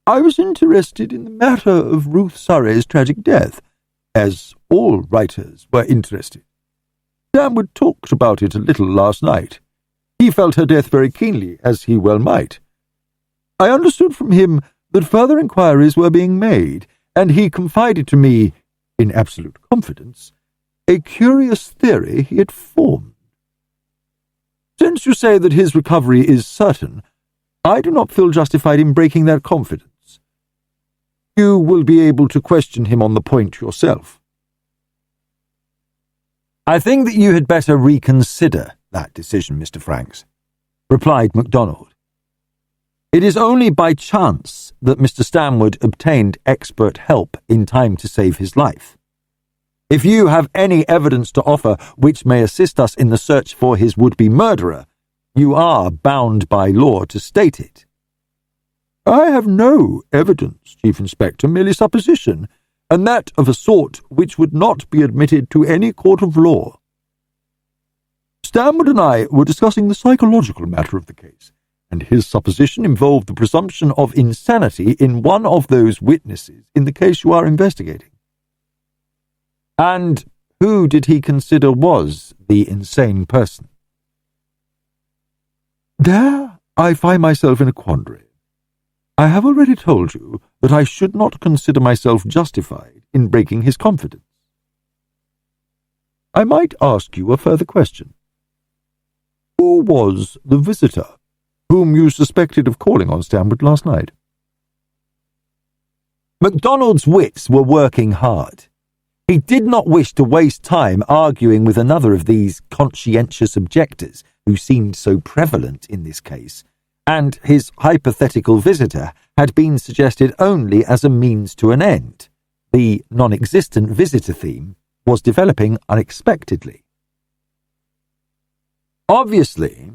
S3: "I was interested in the matter of Ruth Surrey's tragic death, as all writers were interested. Stanwood talked about it a little last night. He felt her death very keenly, as he well might. I understood from him that further inquiries were being made, and he confided to me, in absolute confidence, a curious theory he had formed. Since you say that his recovery is certain, I do not feel justified in breaking that confidence. You will be able to question him on the point yourself."
S1: "I think that you had better reconsider that decision, Mr. Franks," replied MacDonald. "It is only by chance that Mr. Stanwood obtained expert help in time to save his life. If you have any evidence to offer which may assist us in the search for his would-be murderer, you are bound by law to state it."
S3: "I have no evidence, Chief Inspector, merely supposition, and that of a sort which would not be admitted to any court of law. Stanwood and I were discussing the psychological matter of the case, and his supposition involved the presumption of insanity in one of those witnesses in the case you are investigating."
S1: "And who did he consider was the insane person?"
S3: "There I find myself in a quandary. I have already told you that I should not consider myself justified in breaking his confidence. I might ask you a further question. Who was the visitor whom you suspected of calling on Stanwood last night?"
S1: MacDonald's wits were working hard. He did not wish to waste time arguing with another of these conscientious objectors who seemed so prevalent in this case, and his hypothetical visitor had been suggested only as a means to an end. The non-existent visitor theme was developing unexpectedly. "Obviously,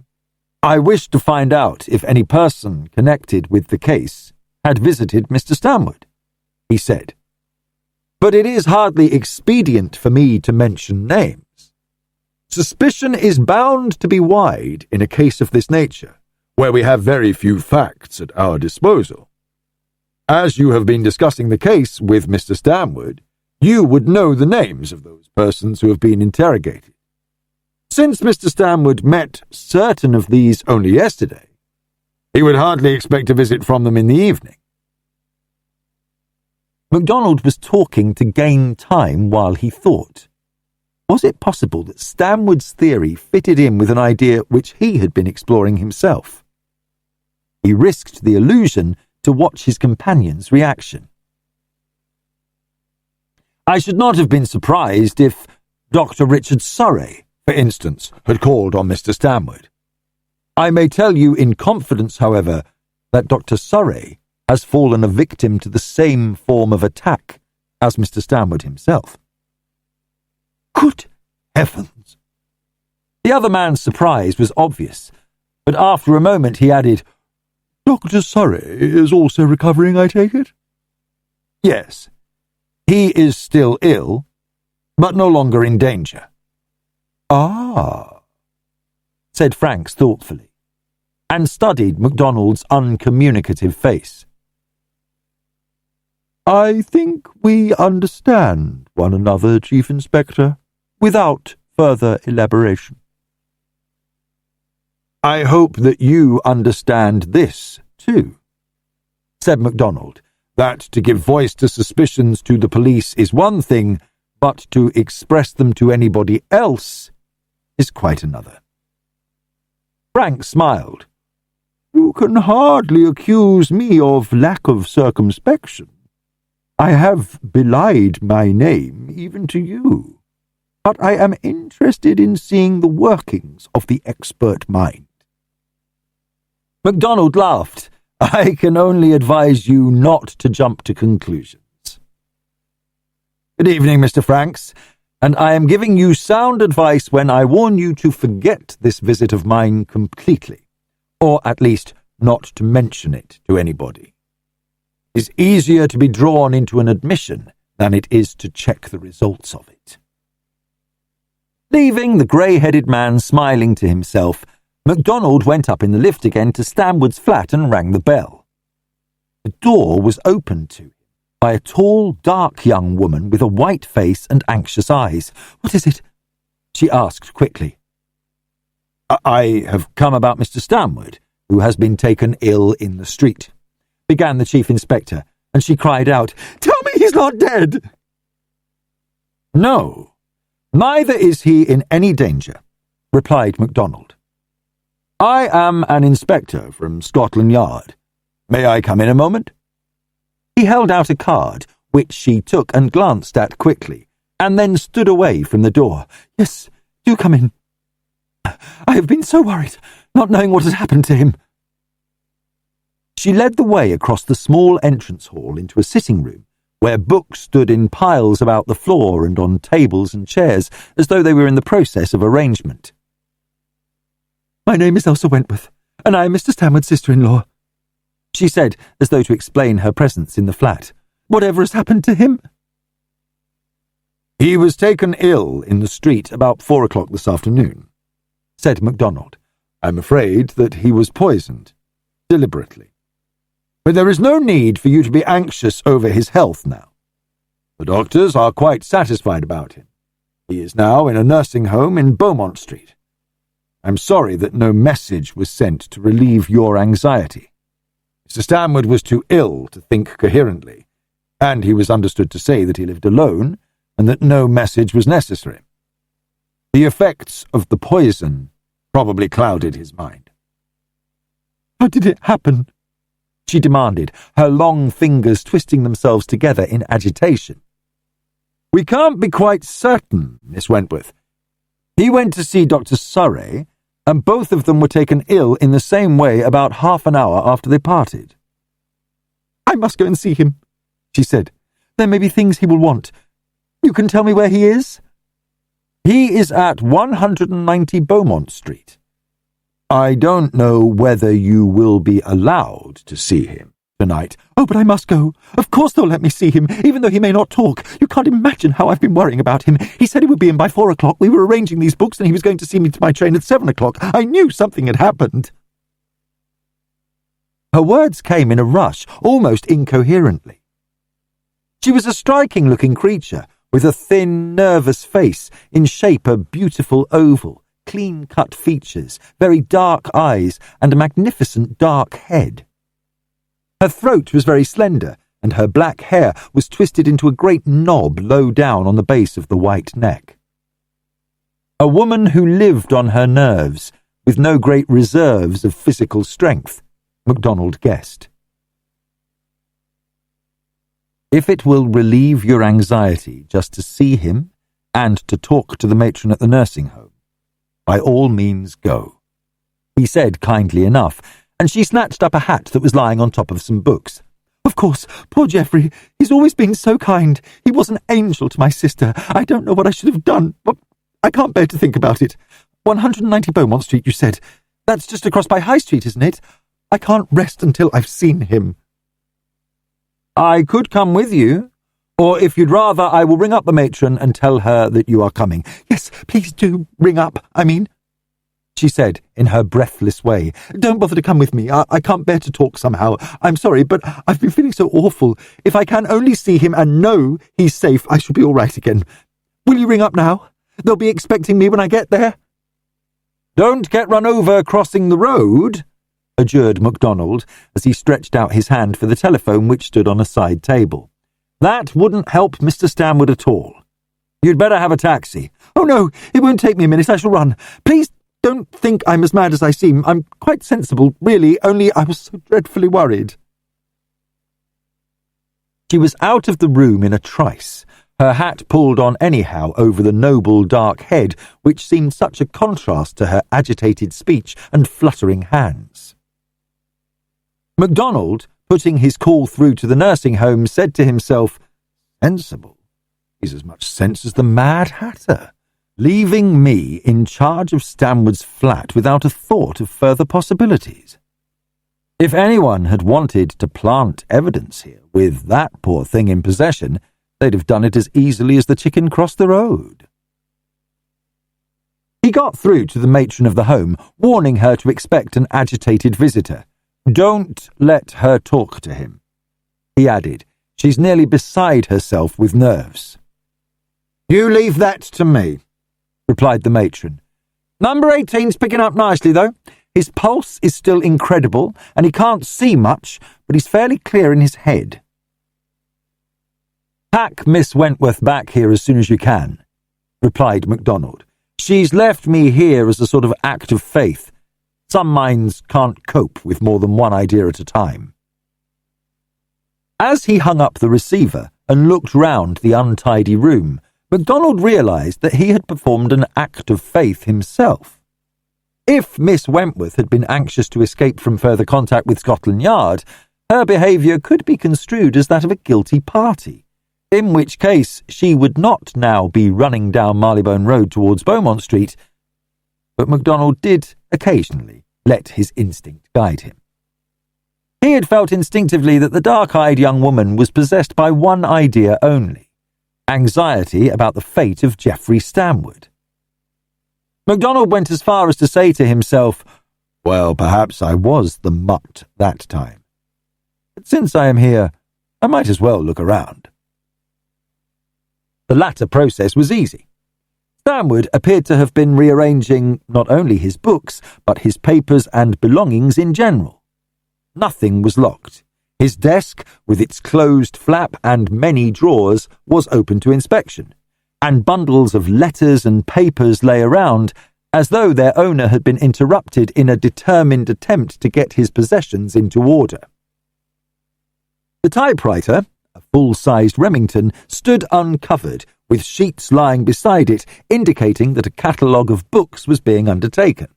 S1: I wished to find out if any person connected with the case had visited Mr. Stanwood," he said. "But it is hardly expedient for me to mention names. Suspicion is bound to be wide in a case of this nature, where we have very few facts at our disposal. As you have been discussing the case with Mr. Stanwood, you would know the names of those persons who have been interrogated. Since Mr. Stanwood met certain of these only yesterday, he would hardly expect a visit from them in the evening." MacDonald was talking to gain time while he thought. Was it possible that Stanwood's theory fitted in with an idea which he had been exploring himself? He risked the illusion to watch his companion's reaction. "I should not have been surprised if Dr. Richard Surrey, for instance, had called on Mr. Stanwood. I may tell you in confidence, however, that Dr. Surrey has fallen a victim to the same form of attack as Mr. Stanwood himself."
S3: "Good heavens!"
S1: The other man's surprise was obvious, but after a moment he added,
S3: "Dr. Surrey is also recovering, I take it?"
S1: "Yes. He is still ill, but no longer in danger."
S3: "Ah,"
S1: said Franks thoughtfully, and studied MacDonald's uncommunicative face.
S3: "I think we understand one another, Chief Inspector, without further elaboration."
S1: "I hope that you understand this, too," said MacDonald, "that to give voice to suspicions to the police is one thing, but to express them to anybody else is quite another." Franks smiled.
S3: "You can hardly accuse me of lack of circumspection. I have belied my name even to you, but I am interested in seeing the workings of the expert mind."
S1: MacDonald laughed. "I can only advise you not to jump to conclusions. Good evening, Mr. Franks, and I am giving you sound advice when I warn you to forget this visit of mine completely, or at least not to mention it to anybody. It is easier to be drawn into an admission than it is to check the results of it. Leaving the grey-headed man smiling to himself, MacDonald went up in the lift again to Stanwood's flat and rang the bell. The door was opened to him by a tall, dark young woman with a white face and anxious eyes. "What is it?" she asked quickly. "I have come about Mr. Stanwood, who has been taken ill in the street," began the Chief Inspector, and she cried out, "Tell me he's not dead!" "No, neither is he in any danger," replied MacDonald. "I am an inspector from Scotland Yard. May I come in a moment?" He held out a card, which she took and glanced at quickly, and then stood away from the door. "Yes, do come in. I have been so worried, not knowing what had happened to him." She led the way across the small entrance hall into a sitting room, where books stood in piles about the floor and on tables and chairs, as though they were in the process of arrangement. "My name is Elsa Wentworth, and I am Mr. Stanwood's sister-in-law," she said, as though to explain her presence in the flat. "Whatever has happened to him?" "He was taken ill in the street about 4 o'clock this afternoon," said MacDonald. "I'm afraid that he was poisoned, deliberately. But there is no need for you to be anxious over his health now. The doctors are quite satisfied about him. He is now in a nursing home in Beaumont Street. I'm sorry that no message was sent to relieve your anxiety. Mr. Stanwood was too ill to think coherently, and he was understood to say that he lived alone and that no message was necessary. The effects of the poison probably clouded his mind." "How did it happen?" she demanded, her long fingers twisting themselves together in agitation. "We can't be quite certain, Miss Wentworth. He went to see Dr. Surrey, and both of them were taken ill in the same way about half an hour after they parted." "I must go and see him," she said. "There may be things he will want. You can tell me where he is?" "He is at 190 Beaumont Street. I don't know whether you will be allowed to see him tonight." "Oh, but I must go. Of course they'll let me see him, even though he may not talk. You can't imagine how I've been worrying about him. He said he would be in by 4 o'clock. We were arranging these books, and he was going to see me to my train at 7 o'clock. I knew something had happened." Her words came in a rush, almost incoherently. She was a striking-looking creature, with a thin, nervous face, in shape a beautiful oval, clean-cut features, very dark eyes, and a magnificent dark head. Her throat was very slender, and her black hair was twisted into a great knob low down on the base of the white neck. A woman who lived on her nerves, with no great reserves of physical strength, MacDonald guessed. "If it will relieve your anxiety just to see him and to talk to the matron at the nursing home, by all means go," he said kindly enough, and she snatched up a hat that was lying on top of some books. "Of course, poor Geoffrey. He's always been so kind. He was an angel to my sister. I don't know what I should have done, but I can't bear to think about it. 190 Beaumont Street, you said. That's just across by High Street, isn't it? I can't rest until I've seen him." "I could come with you, or if you'd rather, I will ring up the matron and tell her that you are coming." "Yes, please do ring up, she said in her breathless way. "Don't bother to come with me. I can't bear to talk somehow. I'm sorry, but I've been feeling so awful. If I can only see him and know he's safe, I shall be all right again. Will you ring up now? They'll be expecting me when I get there." "Don't get run over crossing the road," adjured MacDonald, as he stretched out his hand for the telephone which stood on a side table. "That wouldn't help Mr. Stanwood at all. You'd better have a taxi." "Oh, no, it won't take me a minute. I shall run. Please don't think I'm as mad as I seem. I'm quite sensible, really, only I was so dreadfully worried." She was out of the room in a trice, her hat pulled on anyhow over the noble dark head, which seemed such a contrast to her agitated speech and fluttering hands. MacDonald, putting his call through to the nursing home, said to himself, "Sensible? He's as much sense as the Mad Hatter, leaving me in charge of Stanwood's flat without a thought of further possibilities. If anyone had wanted to plant evidence here with that poor thing in possession, they'd have done it as easily as the chicken crossed the road. He got through to the matron of the home, warning her to expect an agitated visitor. Don't let her talk to him, he added. She's nearly beside herself with nerves.
S3: You leave that to me,
S1: replied the matron. Number 18's picking up nicely, though. His pulse is still incredible, and he can't see much, but he's fairly clear in his head. Pack Miss Wentworth back here as soon as you can, replied MacDonald. She's left me here as a sort of act of faith. Some minds can't cope with more than one idea at a time. As he hung up the receiver and looked round the untidy room, MacDonald realised that he had performed an act of faith himself. If Miss Wentworth had been anxious to escape from further contact with Scotland Yard, her behaviour could be construed as that of a guilty party, in which case she would not now be running down Marylebone Road towards Beaumont Street, but MacDonald did occasionally let his instinct guide him. He had felt instinctively that the dark-eyed young woman was possessed by one idea only: anxiety about the fate of Geoffrey Stanwood. MacDonald went as far as to say to himself, well, perhaps I was the mutt that time. But since I am here, I might as well look around. The latter process was easy. Stanwood appeared to have been rearranging not only his books, but his papers and belongings in general. Nothing was locked. His desk, with its closed flap and many drawers, was open to inspection, and bundles of letters and papers lay around, as though their owner had been interrupted in a determined attempt to get his possessions into order. The typewriter, a full-sized Remington, stood uncovered, with sheets lying beside it, indicating that a catalogue of books was being undertaken.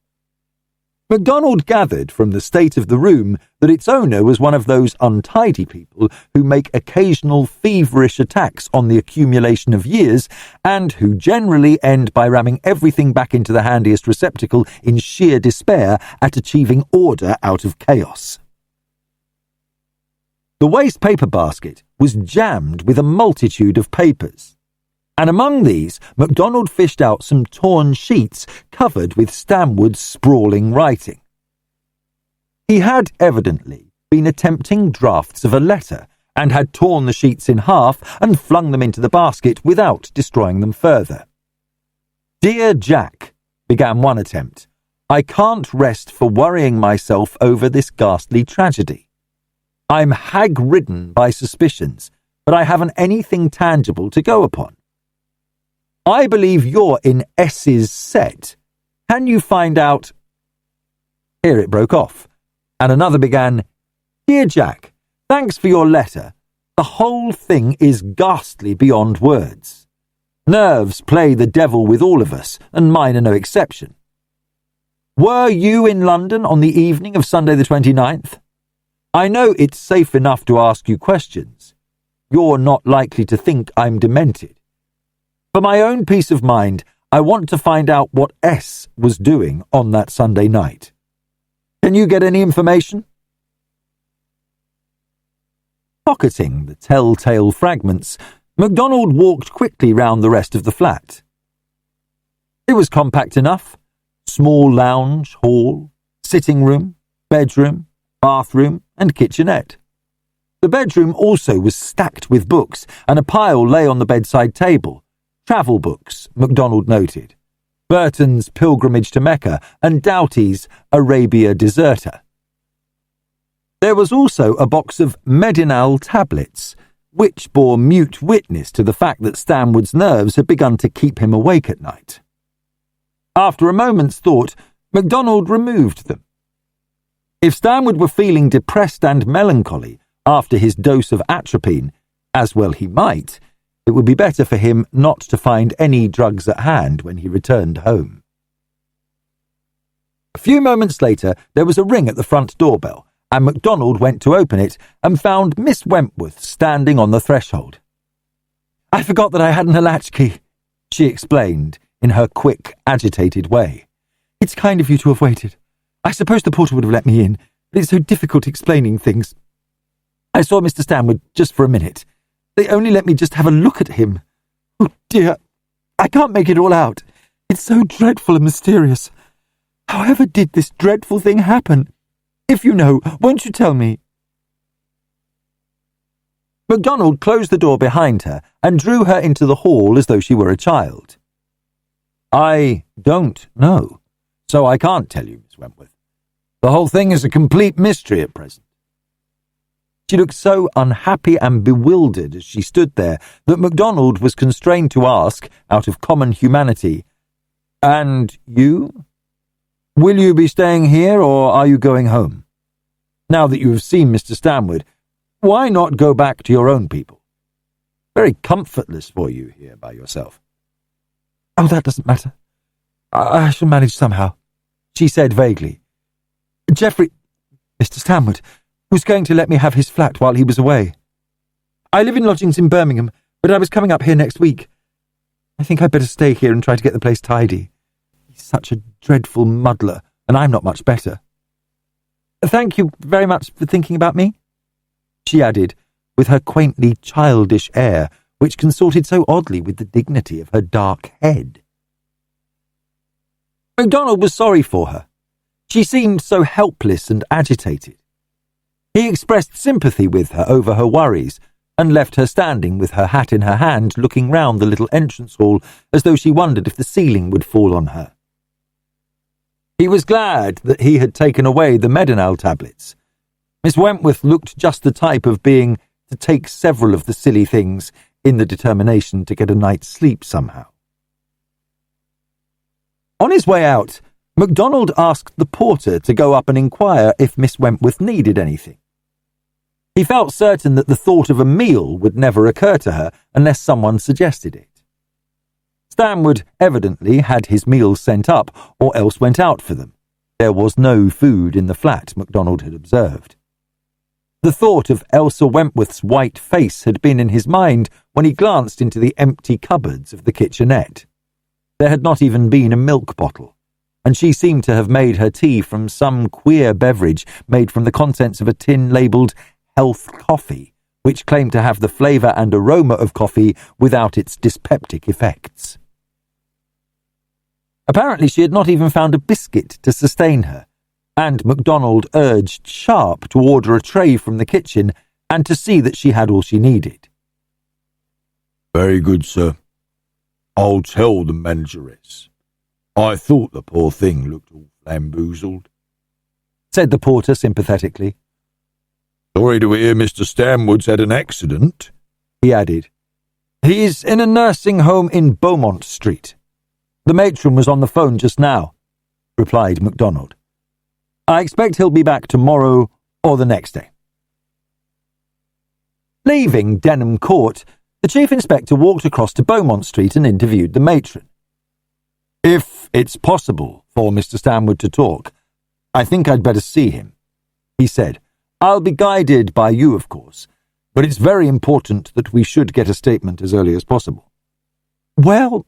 S1: MacDonald gathered from the state of the room that its owner was one of those untidy people who make occasional feverish attacks on the accumulation of years, and who generally end by ramming everything back into the handiest receptacle in sheer despair at achieving order out of chaos. The waste paper basket was jammed with a multitude of papers, and among these MacDonald fished out some torn sheets covered with Stanwood's sprawling writing. He had evidently been attempting drafts of a letter, and had torn the sheets in half and flung them into the basket without destroying them further. "Dear Jack," began one attempt, "I can't rest for worrying myself over this ghastly tragedy. I'm hag-ridden by suspicions, but I haven't anything tangible to go upon. I believe you're in S's set. Can you find out—" Here it broke off, and another began, "Dear Jack, thanks for your letter. The whole thing is ghastly beyond words. Nerves play the devil with all of us, and mine are no exception. Were you in London on the evening of Sunday the 29th? I know it's safe enough to ask you questions. You're not likely to think I'm demented. For my own peace of mind, I want to find out what S was doing on that Sunday night. Can you get any information?" Pocketing the telltale fragments, MacDonald walked quickly round the rest of the flat. It was compact enough. Small lounge, hall, sitting room, bedroom, bathroom, and kitchenette. The bedroom also was stacked with books, and a pile lay on the bedside table. Travel books, MacDonald noted. Burton's Pilgrimage to Mecca and Doughty's Arabia Deserta. There was also a box of Medinal tablets, which bore mute witness to the fact that Stanwood's nerves had begun to keep him awake at night. After a moment's thought, MacDonald removed them. If Stanwood were feeling depressed and melancholy after his dose of atropine, as well he might, it would be better for him not to find any drugs at hand when he returned home. A few moments later, there was a ring at the front doorbell, and MacDonald went to open it and found Miss Wentworth standing on the threshold. "I forgot that I hadn't a latchkey," she explained in her quick, agitated way. "It's kind of you to have waited. I suppose the porter would have let me in, but it's so difficult explaining things. I saw Mr. Stanwood just for a minute. They only let me just have a look at him. Oh, dear, I can't make it all out. It's so dreadful and mysterious. However did this dreadful thing happen? If you know, won't you tell me?" MacDonald closed the door behind her and drew her into the hall as though she were a child. "I don't know, so I can't tell you, Miss Wentworth. The whole thing is a complete mystery at present." She looked so unhappy and bewildered as she stood there that MacDonald was constrained to ask, out of common humanity, "And you? Will you be staying here, or are you going home? Now that you have seen Mr. Stanwood, why not go back to your own people? Very comfortless for you here by yourself." "Oh, that doesn't matter. I shall manage somehow," she said vaguely. "Geoffrey, Mr. Stanwood, was going to let me have his flat while he was away. I live in lodgings in Birmingham, but I was coming up here next week. I think I'd better stay here and try to get the place tidy. He's such a dreadful muddler, and I'm not much better. Thank you very much for thinking about me," she added, with her quaintly childish air, which consorted so oddly with the dignity of her dark head. MacDonald was sorry for her. She seemed so helpless and agitated. He expressed sympathy with her over her worries and left her standing with her hat in her hand, looking round the little entrance hall as though she wondered if the ceiling would fall on her. He was glad that he had taken away the MacDonald tablets. Miss Wentworth looked just the type of being to take several of the silly things in the determination to get a night's sleep somehow. On his way out, MacDonald asked the porter to go up and inquire if Miss Wentworth needed anything. He felt certain that the thought of a meal would never occur to her unless someone suggested it. Stanwood evidently had his meals sent up, or else went out for them. There was no food in the flat, MacDonald had observed. The thought of Elsa Wentworth's white face had been in his mind when he glanced into the empty cupboards of the kitchenette. There had not even been a milk bottle, and she seemed to have made her tea from some queer beverage made from the contents of a tin labelled health coffee, which claimed to have the flavour and aroma of coffee without its dyspeptic effects. Apparently she had not even found a biscuit to sustain her, and MacDonald urged Sharp to order a tray from the kitchen and to see that she had all she needed.
S2: "Very good, sir. I'll tell the manageress. I thought the poor thing looked all flamboozled,"
S1: said the porter sympathetically.
S2: "Sorry to hear Mr. Stanwood's had an accident,"
S1: he added. "He's in a nursing home in Beaumont Street. The matron was on the phone just now," replied MacDonald. "I expect he'll be back tomorrow or the next day." Leaving Denham Court, the Chief Inspector walked across to Beaumont Street and interviewed the matron. "If it's possible for Mr. Stanwood to talk, I think I'd better see him," he said. "I'll be guided by you, of course, but it's very important that we should get a statement as early as possible." "Well,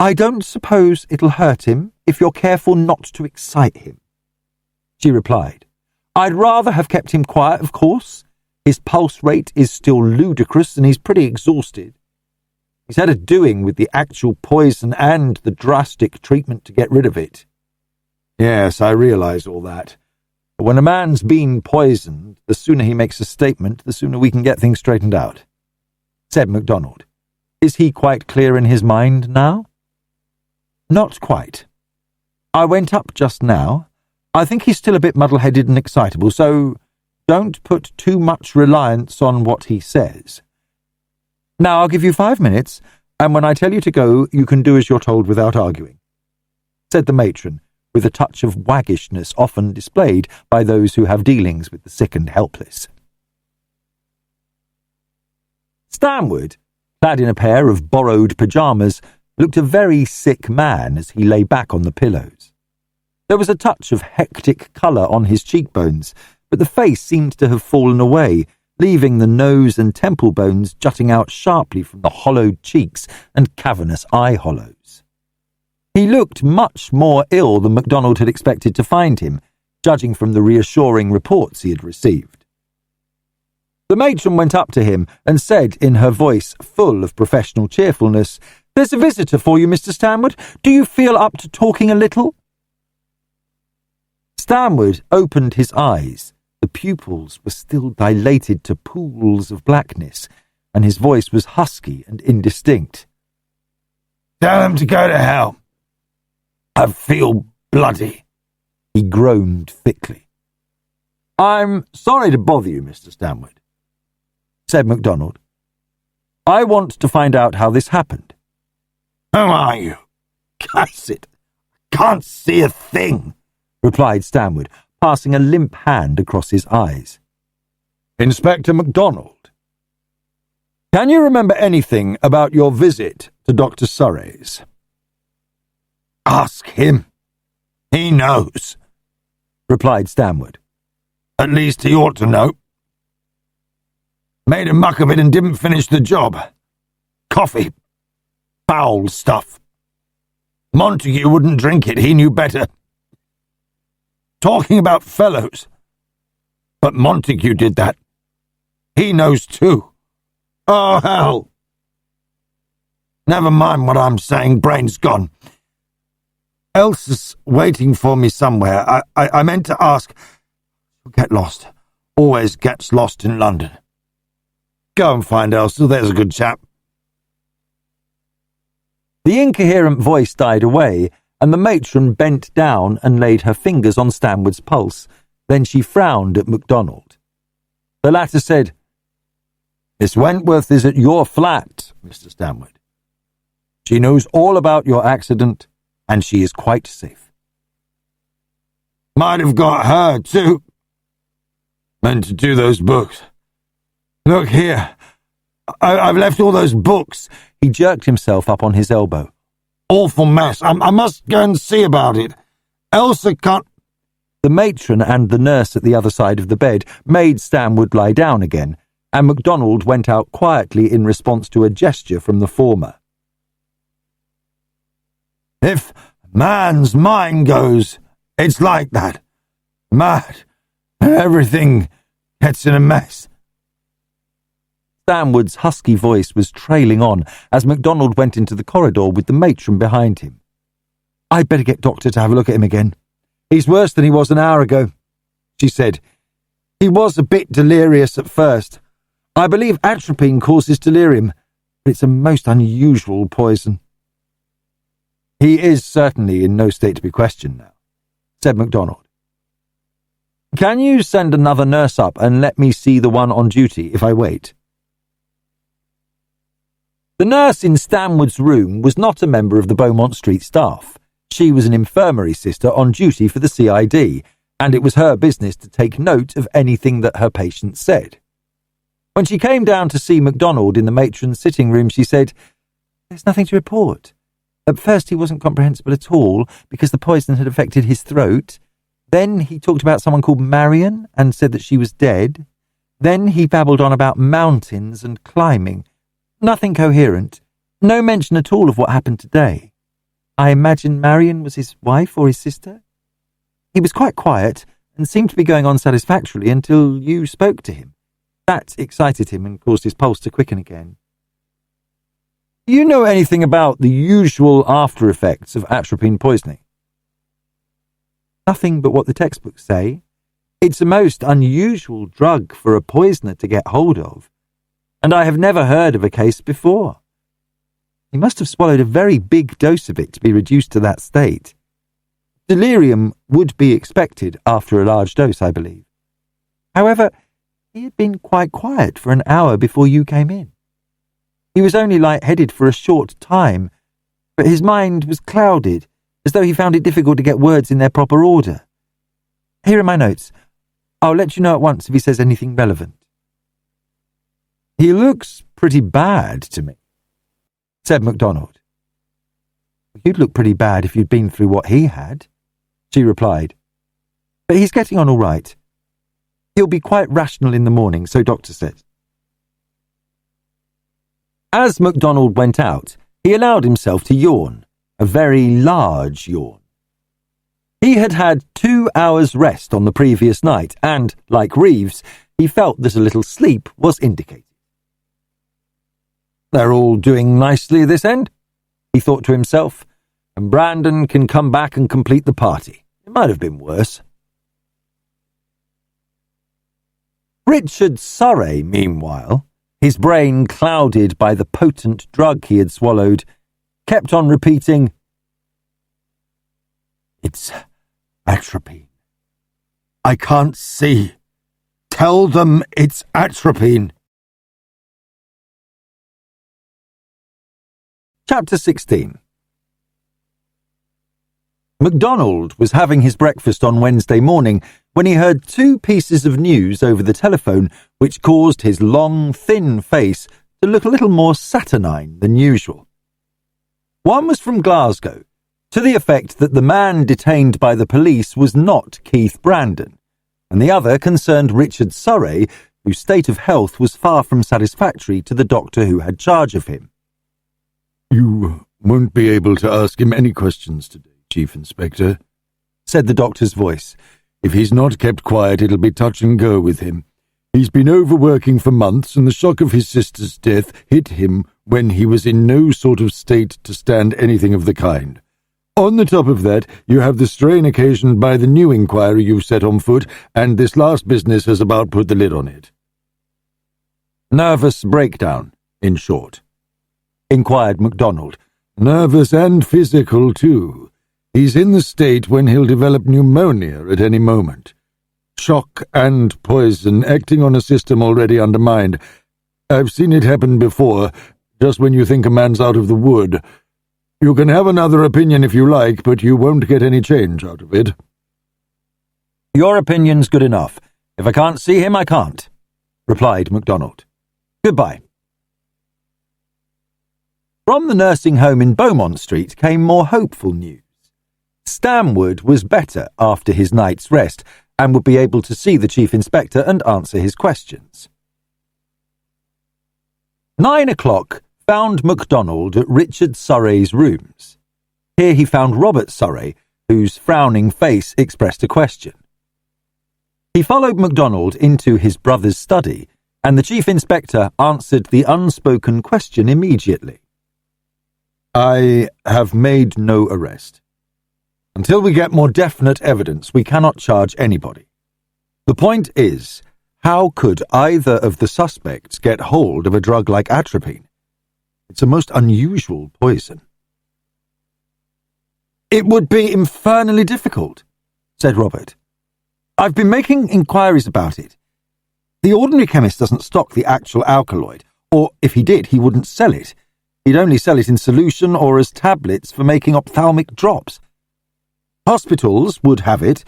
S1: I don't suppose it'll hurt him if you're careful not to excite him," she replied. "I'd rather have kept him quiet, of course. His pulse rate is still ludicrous and he's pretty exhausted. He's had a doing with the actual poison and the drastic treatment to get rid of it." "Yes, I realise all that. But when a man's been poisoned, the sooner he makes a statement, the sooner we can get things straightened out," said MacDonald. "Is he quite clear in his mind now?" "Not quite. I went up just now. I think he's still a bit muddle-headed and excitable, so don't put too much reliance on what he says. Now I'll give you 5 minutes, and when I tell you to go, you can do as you're told without arguing," said the matron, with a touch of waggishness often displayed by those who have dealings with the sick and helpless. Stanwood, clad in a pair of borrowed pyjamas, looked a very sick man as he lay back on the pillows. There was a touch of hectic colour on his cheekbones, but the face seemed to have fallen away, leaving the nose and temple bones jutting out sharply from the hollowed cheeks and cavernous eye hollows. He looked much more ill than MacDonald had expected to find him, judging from the reassuring reports he had received. The matron went up to him and said in her voice full of professional cheerfulness, "There's a visitor for you, Mr. Stanwood. Do you feel up to talking a little?" Stanwood opened his eyes. The pupils were still dilated to pools of blackness, and his voice was husky and indistinct.
S3: "Tell them to go to hell. I feel bloody,"
S1: he groaned thickly. "I'm sorry to bother you, Mr. Stanwood," said MacDonald. "I want to find out how this happened."
S3: "Who are you? Curse it! Can't see a thing,"
S1: replied Stanwood, passing a limp hand across his eyes. "Inspector MacDonald, can you remember anything about your visit to Dr. Surrey's?"
S3: "Ask him. He knows,"
S1: replied Stanwood.
S3: "At least he ought to know. Made a muck of it and didn't finish the job. Coffee. Foul stuff. Montague wouldn't drink it, he knew better. Talking about fellows. But Montague did that. He knows too. Oh, hell. Never mind what I'm saying, brain's gone. Elsa's waiting for me somewhere. I meant to ask. Get lost. Always gets lost in London. Go and find Elsa, there's a good chap."
S1: The incoherent voice died away, and the matron bent down and laid her fingers on Stanwood's pulse. Then she frowned at MacDonald. The latter said, "Miss Wentworth is at your flat, Mr. Stanwood. She knows all about your accident, and she is quite safe."
S3: "Might have got her, too. Meant to do those books. Look here. I've left all those books."
S1: He jerked himself up on his elbow.
S3: "Awful mess. I must go and see about it. Elsa can't—"
S1: The matron and the nurse at the other side of the bed made Stanwood lie down again, and MacDonald went out quietly in response to a gesture from the former.
S3: "If man's mind goes, it's like that. Mad. Everything gets in a mess."
S1: Stanwood's husky voice was trailing on as MacDonald went into the corridor with the matron behind him. "I'd better get Doctor to have a look at him again. He's worse than he was an hour ago," she said. "He was a bit delirious at first. I believe atropine causes delirium, but it's a most unusual poison." "He is certainly in no state to be questioned now," said MacDonald. "Can you send another nurse up and let me see the one on duty if I wait?" The nurse in Stanwood's room was not a member of the Beaumont Street staff. She was an infirmary sister on duty for the CID, and it was her business to take note of anything that her patients said. When she came down to see MacDonald in the matron's sitting room, she said, "There's nothing to report. At first he wasn't comprehensible at all because the poison had affected his throat. Then he talked about someone called Marion and said that she was dead. Then he babbled on about mountains and climbing. Nothing coherent. No mention at all of what happened today. I imagine Marion was his wife or his sister. He was quite quiet and seemed to be going on satisfactorily until you spoke to him. That excited him and caused his pulse to quicken again." "Do you know anything about the usual after effects of atropine poisoning?" "Nothing but what the textbooks say. It's a most unusual drug for a poisoner to get hold of, and I have never heard of a case before. He must have swallowed a very big dose of it to be reduced to that state. Delirium would be expected after a large dose, I believe. However, he had been quite quiet for an hour before you came in. He was only light-headed for a short time, but his mind was clouded, as though he found it difficult to get words in their proper order. Here are my notes. I'll let you know at once if he says anything relevant." "He looks pretty bad to me," said MacDonald. "You'd look pretty bad if you'd been through what he had," she replied. "But he's getting on all right. He'll be quite rational in the morning, so Doctor says." As MacDonald went out, he allowed himself to yawn, a very large yawn. He had had 2 hours' rest on the previous night, and, like Reeves, he felt that a little sleep was indicated. They're all doing nicely this end, he thought to himself, and Brandon can come back and complete the party. It might have been worse. Richard Surrey, meanwhile, his brain clouded by the potent drug he had swallowed, kept on repeating,
S3: "It's atropine. I can't see. Tell them it's atropine."
S1: Chapter 16. MacDonald was having his breakfast on Wednesday morning when he heard 2 pieces of news over the telephone which caused his long, thin face to look a little more saturnine than usual. One was from Glasgow, to the effect that the man detained by the police was not Keith Brandon, and the other concerned Richard Surrey, whose state of health was far from satisfactory to the doctor who had charge of him.
S2: "You won't be able to ask him any questions today, Chief Inspector," said the doctor's voice. "If he's not kept quiet, it'll be touch and go with him. He's been overworking for months, and the shock of his sister's death hit him when he was in no sort of state to stand anything of the kind. On the top of that, you have the strain occasioned by the new inquiry you've set on foot, and this last business has about put the lid on it."
S1: Nervous breakdown, in short, inquired MacDonald.
S2: "Nervous and physical, too. He's in the state when he'll develop pneumonia at any moment. Shock and poison acting on a system already undermined. I've seen it happen before, just when you think a man's out of the wood. You can have another opinion if you like, but you won't get any change out of it."
S1: "Your opinion's good enough. If I can't see him, I can't," replied MacDonald. "Goodbye." From the nursing home in Beaumont Street came more hopeful news. Stanwood was better after his night's rest and would be able to see the Chief Inspector and answer his questions. 9 o'clock found MacDonald at Richard Surrey's rooms. Here he found Robert Surrey, whose frowning face expressed a question. He followed MacDonald into his brother's study, and the Chief Inspector answered the unspoken question immediately. "I have made no arrest. Until we get more definite evidence, we cannot charge anybody. The point is, how could either of the suspects get hold of a drug like atropine? It's a most unusual poison." "It would be infernally difficult," said Robert. "I've been making inquiries about it. The ordinary chemist doesn't stock the actual alkaloid, or if he did, he wouldn't sell it. He'd only sell it in solution or as tablets for making ophthalmic drops. Hospitals would have it,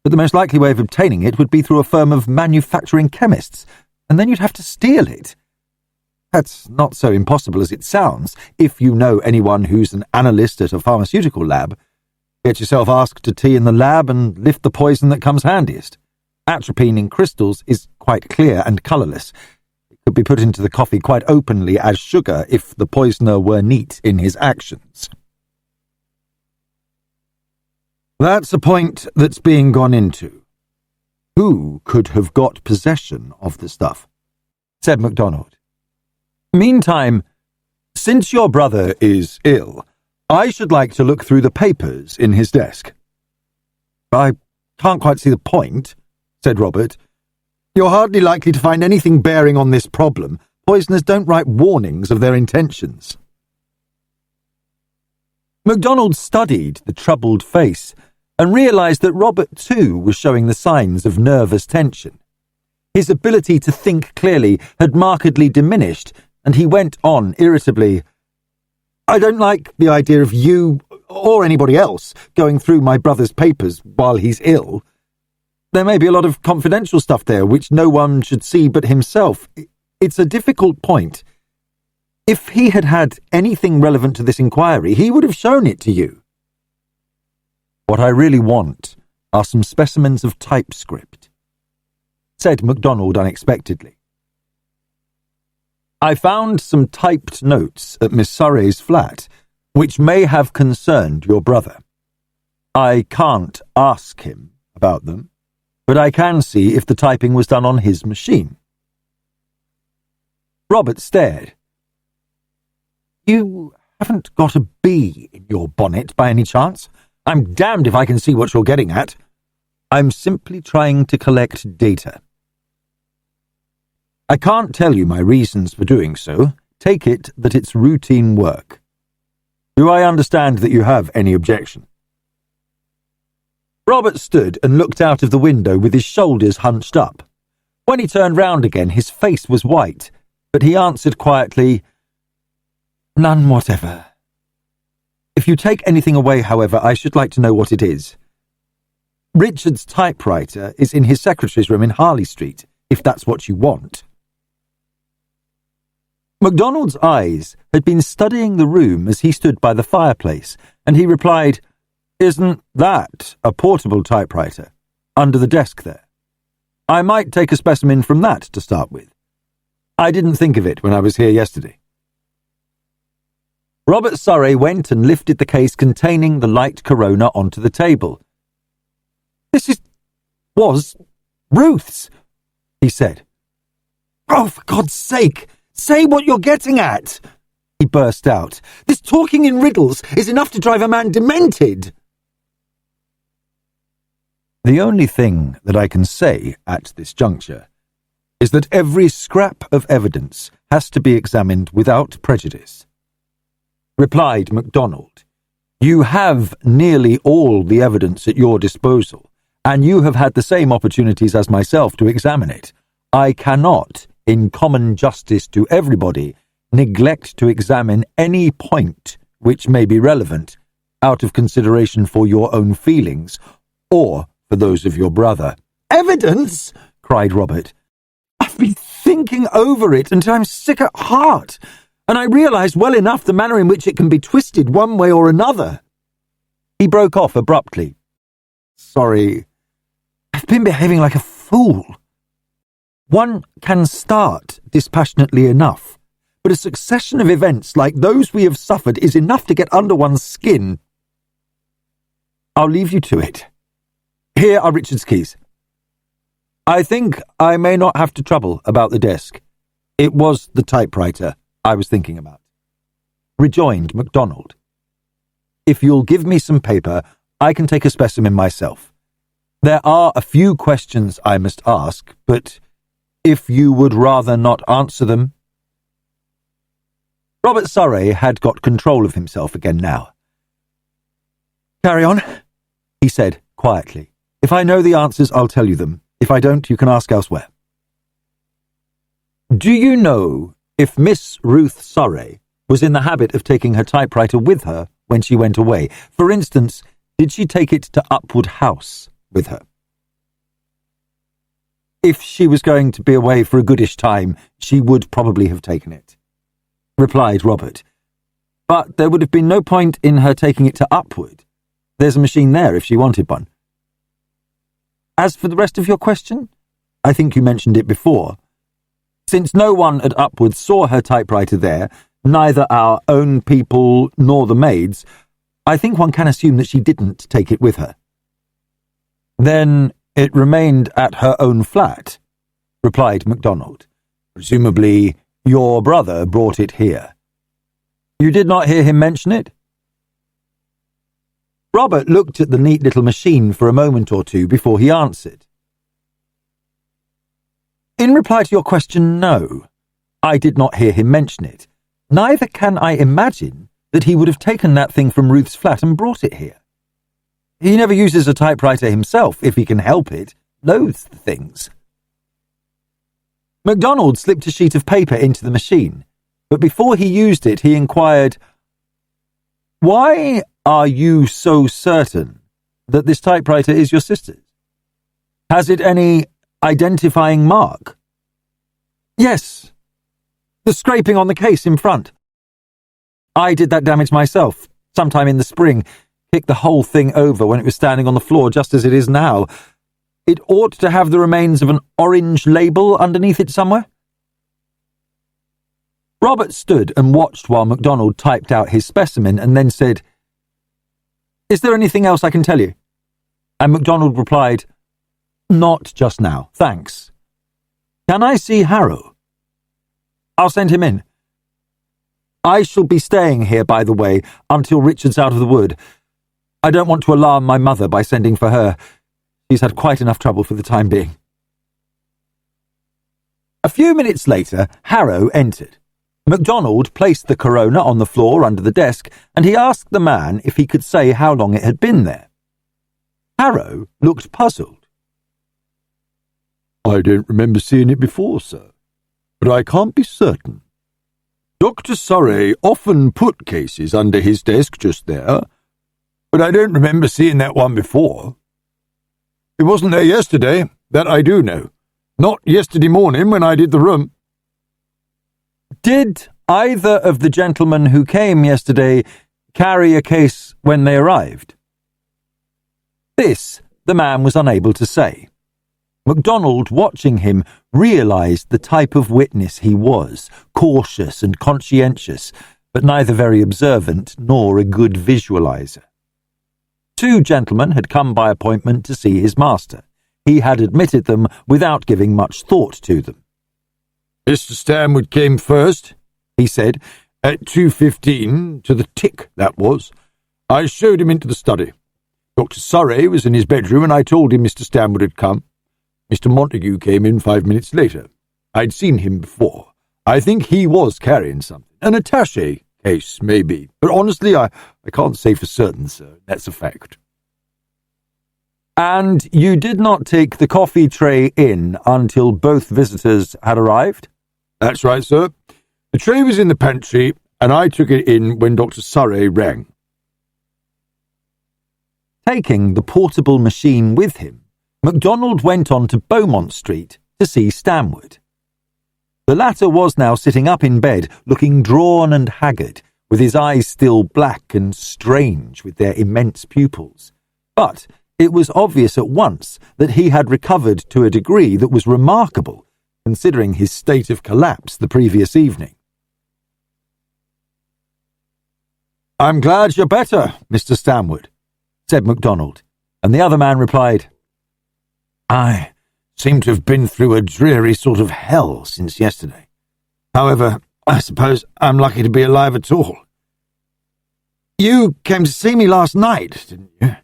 S1: but the most likely way of obtaining it would be through a firm of manufacturing chemists, and then you'd have to steal it. That's not so impossible as it sounds, if you know anyone who's an analyst at a pharmaceutical lab. Get yourself asked to tea in the lab and lift the poison that comes handiest. Atropine in crystals is quite clear and colourless. It could be put into the coffee quite openly as sugar if the poisoner were neat in his actions." "That's a point that's being gone into. Who could have got possession of the stuff?" said MacDonald. "Meantime, since your brother is ill, I should like to look through the papers in his desk." "I can't quite see the point," said Robert. "You're hardly likely to find anything bearing on this problem. Poisoners don't write warnings of their intentions." MacDonald studied the troubled face and realised that Robert too was showing the signs of nervous tension. His ability to think clearly had markedly diminished, and he went on irritably, "I don't like the idea of you, or anybody else, going through my brother's papers while he's ill. There may be a lot of confidential stuff there which no one should see but himself. It's a difficult point. If he had had anything relevant to this inquiry, he would have shown it to you. What I really want are some specimens of typescript," said MacDonald unexpectedly. "I found some typed notes at Miss Surrey's flat, which may have concerned your brother. I can't ask him about them, but I can see if the typing was done on his machine. Robert stared. You haven't got a bee in your bonnet by any chance? I'm damned if I can see what you're getting at. I'm simply trying to collect data. I can't tell you my reasons for doing so. Take it that it's routine work. Do I understand that you have any objection? Robert stood and looked out of the window with his shoulders hunched up. When he turned round again, his face was white, but he answered quietly, None whatever. If you take anything away, however, I should like to know what it is. Richard's typewriter is in his secretary's room in Harley Street, if that's what you want. MacDonald's eyes had been studying the room as he stood by the fireplace, and he replied, Isn't that a portable typewriter? Under the desk there. I might take a specimen from that to start with. I didn't think of it when I was here yesterday. Robert Surrey went and lifted the case containing the light Corona onto the table. This was Ruth's, he said. Oh, for God's sake, say what you're getting at, he burst out. This talking in riddles is enough to drive a man demented. The only thing that I can say at this juncture is that every scrap of evidence has to be examined without prejudice, replied MacDonald. You have nearly all the evidence at your disposal, and you have had the same opportunities as myself to examine it. I cannot, in common justice to everybody, neglect to examine any point which may be relevant, out of consideration for your own feelings, or for those of your brother. Evidence? Cried Robert. I've been thinking over it until I'm sick at heart, and I realise well enough the manner in which it can be twisted one way or another. He broke off abruptly. Sorry, I've been behaving like a fool. One can start dispassionately enough, but a succession of events like those we have suffered is enough to get under one's skin. I'll leave you to it. Here are Richard's keys. I think I may not have to trouble about the desk. It was the typewriter I was thinking about, rejoined MacDonald. If you'll give me some paper, I can take a specimen myself. There are a few questions I must ask, but if you would rather not answer them. Robert Surrey had got control of himself again now. Carry on, he said quietly. If I know the answers, I'll tell you them. If I don't, you can ask elsewhere. Do you know if Miss Ruth Surrey was in the habit of taking her typewriter with her when she went away? For instance, did she take it to Upwood House with her? If she was going to be away for a goodish time, she would probably have taken it, replied Robert. But there would have been no point in her taking it to Upwood. There's a machine there if she wanted one. As for the rest of your question, I think you mentioned it before. Since no one at Upwood saw her typewriter there, neither our own people nor the maids, I think one can assume that she didn't take it with her. Then it remained at her own flat, replied MacDonald. Presumably your brother brought it here. You did not hear him mention it? Robert looked at the neat little machine for a moment or two before he answered. In reply to your question, no. I did not hear him mention it. Neither can I imagine that he would have taken that thing from Ruth's flat and brought it here. He never uses a typewriter himself, if he can help it. Loathes the things. MacDonald slipped a sheet of paper into the machine, but before he used it, he inquired, Why are you so certain that this typewriter is your sister's? Has it any identifying mark? Yes. The scraping on the case in front. I did that damage myself, sometime in the spring. Kicked the whole thing over when it was standing on the floor just as it is now. It ought to have the remains of an orange label underneath it somewhere. Robert stood and watched while MacDonald typed out his specimen and then said, Is there anything else I can tell you? And MacDonald replied, Not just now, thanks. Can I see Harrow? I'll send him in. I shall be staying here, by the way, until Richard's out of the wood. I don't want to alarm my mother by sending for her. She's had quite enough trouble for the time being. A few minutes later, Harrow entered. MacDonald placed the corona on the floor under the desk, and he asked the man if he could say how long it had been there. Harrow looked puzzled.
S2: I don't remember seeing it before, sir, but I can't be certain. Dr. Surrey often put cases under his desk just there, but I don't remember seeing that one before. It wasn't there yesterday, that I do know. Not yesterday morning when I did the room.
S1: Did either of the gentlemen who came yesterday carry a case when they arrived? This the man was unable to say. MacDonald, watching him, realised the type of witness he was, cautious and conscientious, but neither very observant nor a good visualiser. 2 gentlemen had come by appointment to see his master. He had admitted them without giving much thought to them.
S2: Mr. Stanwood came first, he said, at 2:15, to the tick, that was. I showed him into the study. Dr. Surrey was in his bedroom, and I told him Mr. Stanwood had come. Mr. Montague came in 5 minutes later. I'd seen him before. I think he was carrying something. An attaché case, maybe. But honestly, I can't say for certain, sir. That's a fact.
S1: And you did not take the coffee tray in until both visitors had arrived?
S2: That's right, sir. The tray was in the pantry, and I took it in when Dr. Surrey rang.
S1: Taking the portable machine with him, MacDonald went on to Beaumont Street to see Stanwood. The latter was now sitting up in bed, looking drawn and haggard, with his eyes still black and strange with their immense pupils. But it was obvious at once that he had recovered to a degree that was remarkable, considering his state of collapse the previous evening. "I'm glad you're better, Mr. Stanwood," said MacDonald, and the other man replied,
S3: "I seem to have been through a dreary sort of hell since yesterday. However, I suppose I'm lucky to be alive at all. You came to see me last night, didn't you?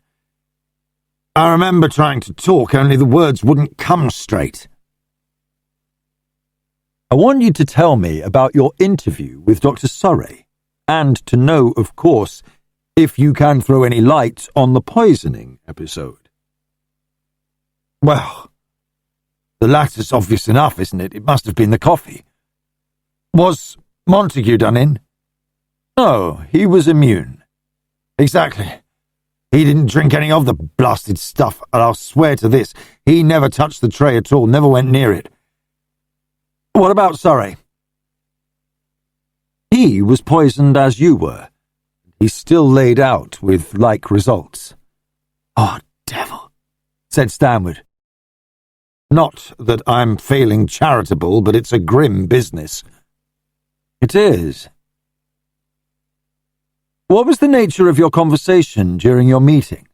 S3: I remember trying to talk, only the words wouldn't come straight."
S1: "I want you to tell me about your interview with Dr. Surrey, and to know, of course, if you can throw any light on the poisoning episode."
S3: "Well, the latter's obvious enough, isn't it? It must have been the coffee. Was Montague done in?"
S1: "No, he was immune."
S3: "Exactly. He didn't drink any of the blasted stuff, and I'll swear to this, he never touched the tray at all, never went near it."
S1: "What about Surrey?" "He was poisoned as you were. He's still laid out with like results."
S3: "Oh, devil," said Stanwood. "Not that I'm failing charitable, but it's a grim business."
S1: "It is. What was the nature of your conversation during your meeting?"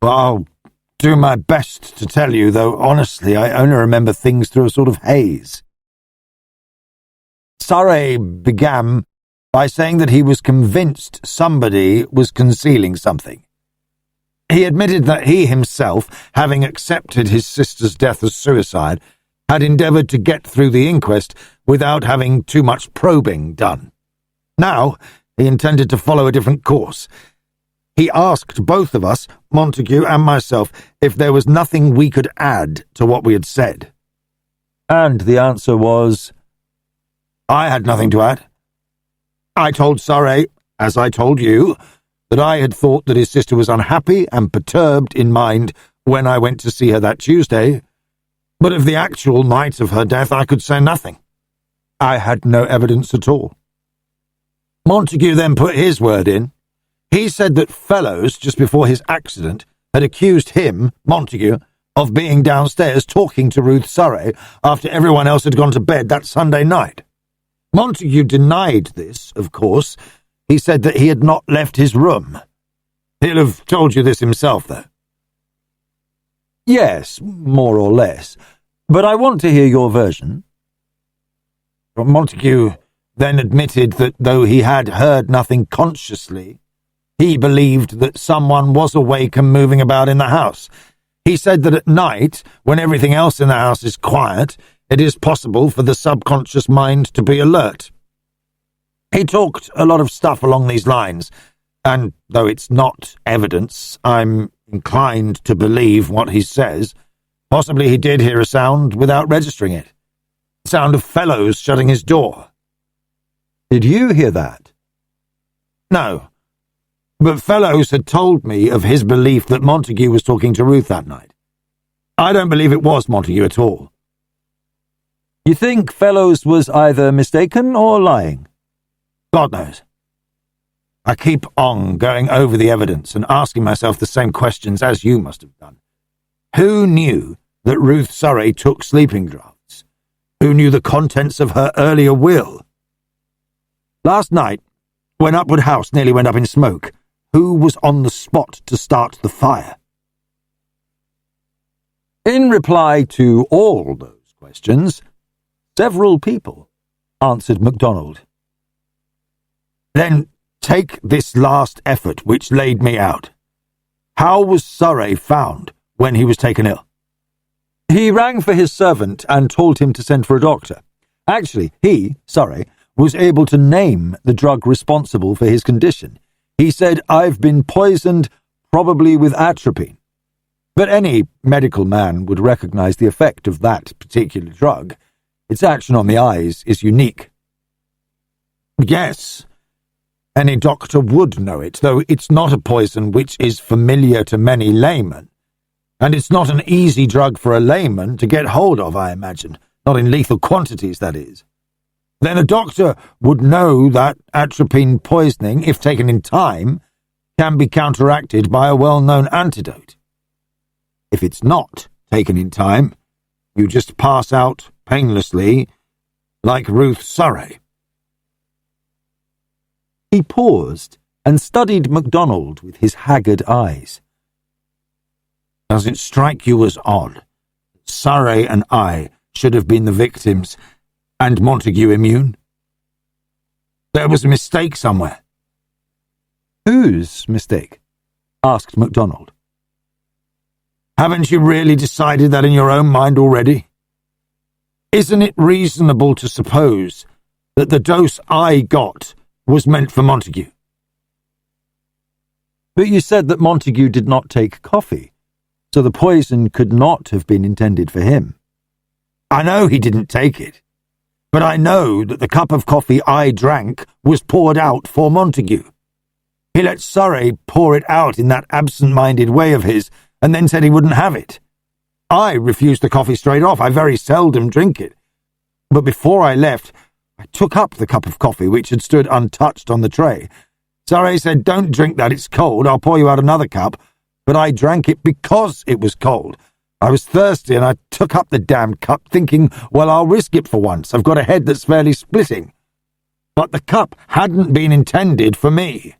S3: "Well, I'll do my best to tell you, though honestly I only remember things through a sort of haze. Surrey began by saying that he was convinced somebody was concealing something. He admitted that he himself, having accepted his sister's death as suicide, had endeavoured to get through the inquest without having too much probing done. Now, he intended to follow a different course. He asked both of us, Montague and myself, if there was nothing we could add to what we had said.
S1: And the answer was?
S3: I had nothing to add. I told Surrey, as I told you, that I had thought that his sister was unhappy and perturbed in mind when I went to see her that Tuesday, but of the actual night of her death I could say nothing. I had no evidence at all. Montague then put his word in. He said that Fellows, just before his accident, had accused him, Montague, of being downstairs talking to Ruth Surrey after everyone else had gone to bed that Sunday night. Montague denied this, of course. He said that he had not left his room. He'll have told you this himself, though.
S1: Yes, more or less. But I want to hear your version.
S3: Montague then admitted that though he had heard nothing consciously, he believed that someone was awake and moving about in the house. He said that at night, when everything else in the house is quiet, it is possible for the subconscious mind to be alert. He talked a lot of stuff along these lines, and though it's not evidence, I'm inclined to believe what he says. Possibly he did hear a sound without registering it. The sound of Fellows shutting his door.
S1: Did you hear that?
S3: No, but Fellows had told me of his belief that Montague was talking to Ruth that night. I don't believe it was Montague at all.
S1: You think Fellows was either mistaken or lying?
S3: God knows. I keep on going over the evidence and asking myself the same questions as you must have done. Who knew that Ruth Surrey took sleeping draughts? Who knew the contents of her earlier will? Last night, when Upwood House nearly went up in smoke, who was on the spot to start the fire?
S1: In reply to all those questions, several people, answered MacDonald.
S3: Then take this last effort which laid me out. How was Surrey found when he was taken ill?
S1: He rang for his servant and told him to send for a doctor. Actually, he, Surrey, was able to name the drug responsible for his condition. He said, "I've been poisoned, probably with atropine." But any medical man would recognize the effect of that particular drug. Its action on the eyes is unique.
S3: Yes, any doctor would know it, though it's not a poison which is familiar to many laymen. And it's not an easy drug for a layman to get hold of, I imagine. Not in lethal quantities, that is. Then a doctor would know that atropine poisoning, if taken in time, can be counteracted by a well-known antidote. If it's not taken in time, you just pass out painlessly, like Ruth Surrey.
S1: He paused and studied MacDonald with his haggard eyes.
S3: Does it strike you as odd that Surrey and I should have been the victims and Montague immune? There was a mistake somewhere.
S1: Whose mistake? Asked MacDonald.
S3: Haven't you really decided that in your own mind already? Isn't it reasonable to suppose that the dose I got was meant for Montague?
S1: But you said that Montague did not take coffee, so the poison could not have been intended for him.
S3: I know he didn't take it, but I know that the cup of coffee I drank was poured out for Montague. He let Surrey pour it out in that absent-minded way of his, and then said he wouldn't have it. I refused the coffee straight off. I very seldom drink it. But before I left, I took up the cup of coffee which had stood untouched on the tray. Surrey said, "Don't drink that, it's cold. I'll pour you out another cup." But I drank it because it was cold. I was thirsty and I took up the damned cup thinking, well, I'll risk it for once. I've got a head that's fairly splitting. But the cup hadn't been intended for me.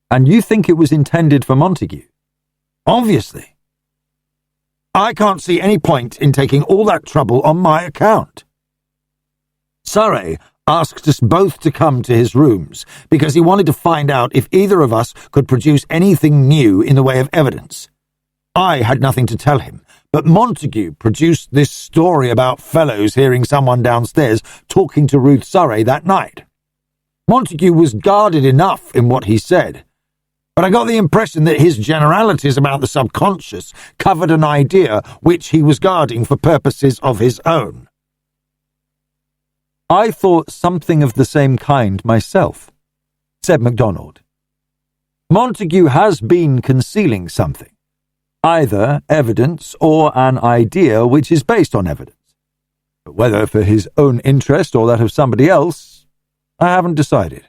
S1: And you think it was intended for Montague?
S3: Obviously. I can't see any point in taking all that trouble on my account. Surrey asked us both to come to his rooms because he wanted to find out if either of us could produce anything new in the way of evidence. I had nothing to tell him, but Montague produced this story about Fellows hearing someone downstairs talking to Ruth Surrey that night. Montague was guarded enough in what he said, but I got the impression that his generalities about the subconscious covered an idea which he was guarding for purposes of his own.
S1: I thought something of the same kind myself, said MacDonald. Montague has been concealing something, either evidence or an idea which is based on evidence. But whether for his own interest or that of somebody else, I haven't decided.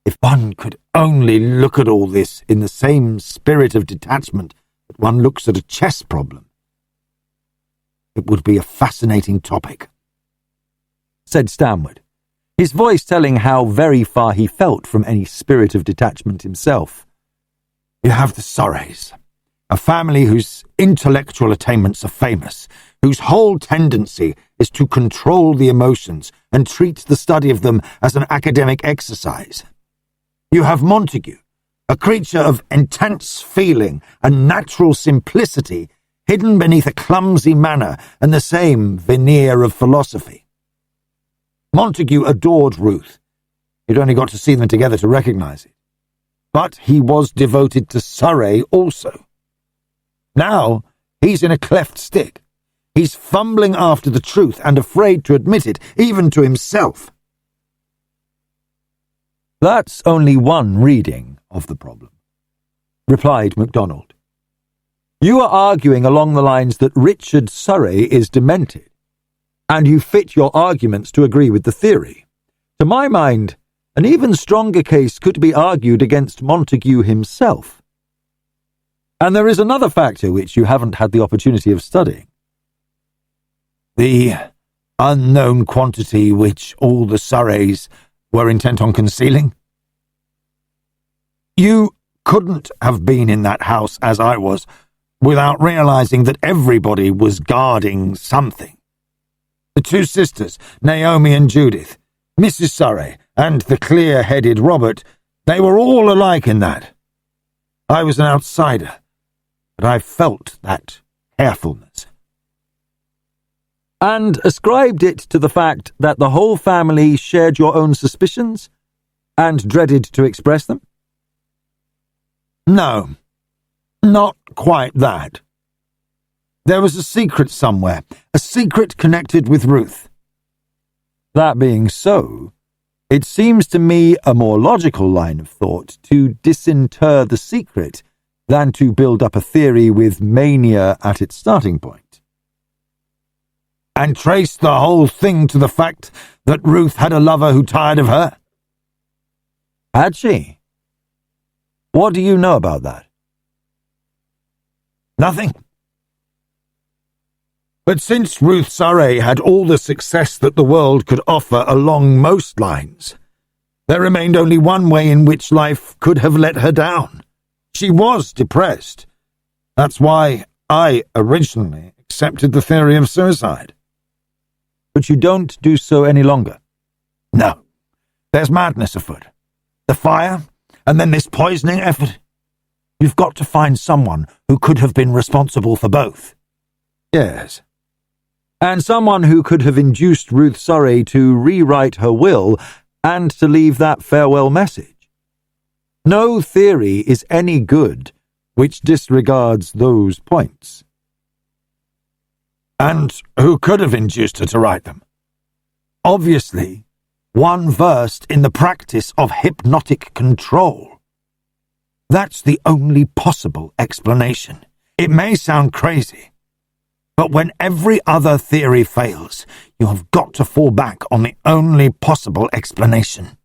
S3: If one could only look at all this in the same spirit of detachment that one looks at a chess problem, it would be a fascinating topic,
S1: said Stanwood. his voice telling how very far he felt from any spirit of detachment himself.
S3: You have the Surreys, a family whose intellectual attainments are famous, whose whole tendency is to control the emotions and treat the study of them as an academic exercise. You have Montague, a creature of intense feeling and natural simplicity, hidden beneath a clumsy manner and the same veneer of philosophy. Montague adored Ruth. He'd only got to see them together to recognize it. But he was devoted to Surrey also. Now he's in a cleft stick. He's fumbling after the truth and afraid to admit it, even to himself.
S1: That's only one reading of the problem, replied MacDonald. You are arguing along the lines that Richard Surrey is demented, and you fit your arguments to agree with the theory. To my mind, an even stronger case could be argued against Montague himself. And there is another factor which you haven't had the opportunity of studying.
S3: The unknown quantity which all the Surreys were intent on concealing? You couldn't have been in that house as I was without realizing that everybody was guarding something. The two sisters, Naomi and Judith, Mrs. Surrey, and the clear-headed Robert, they were all alike in that. I was an outsider, but I felt that carefulness.
S1: And ascribed it to the fact that the whole family shared your own suspicions and dreaded to express them?
S3: No, not quite that. There was a secret somewhere, a secret connected with Ruth.
S1: That being so, it seems to me a more logical line of thought to disinter the secret than to build up a theory with mania at its starting point.
S3: And trace the whole thing to the fact that Ruth had a lover who tired of her?
S1: Had she? What do you know about that?
S3: Nothing. But since Ruth Surrey had all the success that the world could offer along most lines, there remained only one way in which life could have let her down. She was depressed. That's why I originally accepted the theory of suicide.
S1: But you don't do so any longer?
S3: No. There's madness afoot. The fire, and then this poisoning effort. You've got to find someone who could have been responsible for both.
S1: Yes. And someone who could have induced Ruth Surrey to rewrite her will and to leave that farewell message. No theory is any good which disregards those points.
S3: And who could have induced her to write them? Obviously, one versed in the practice of hypnotic control. That's the only possible explanation. It may sound crazy, but when every other theory fails, you have got to fall back on the only possible explanation.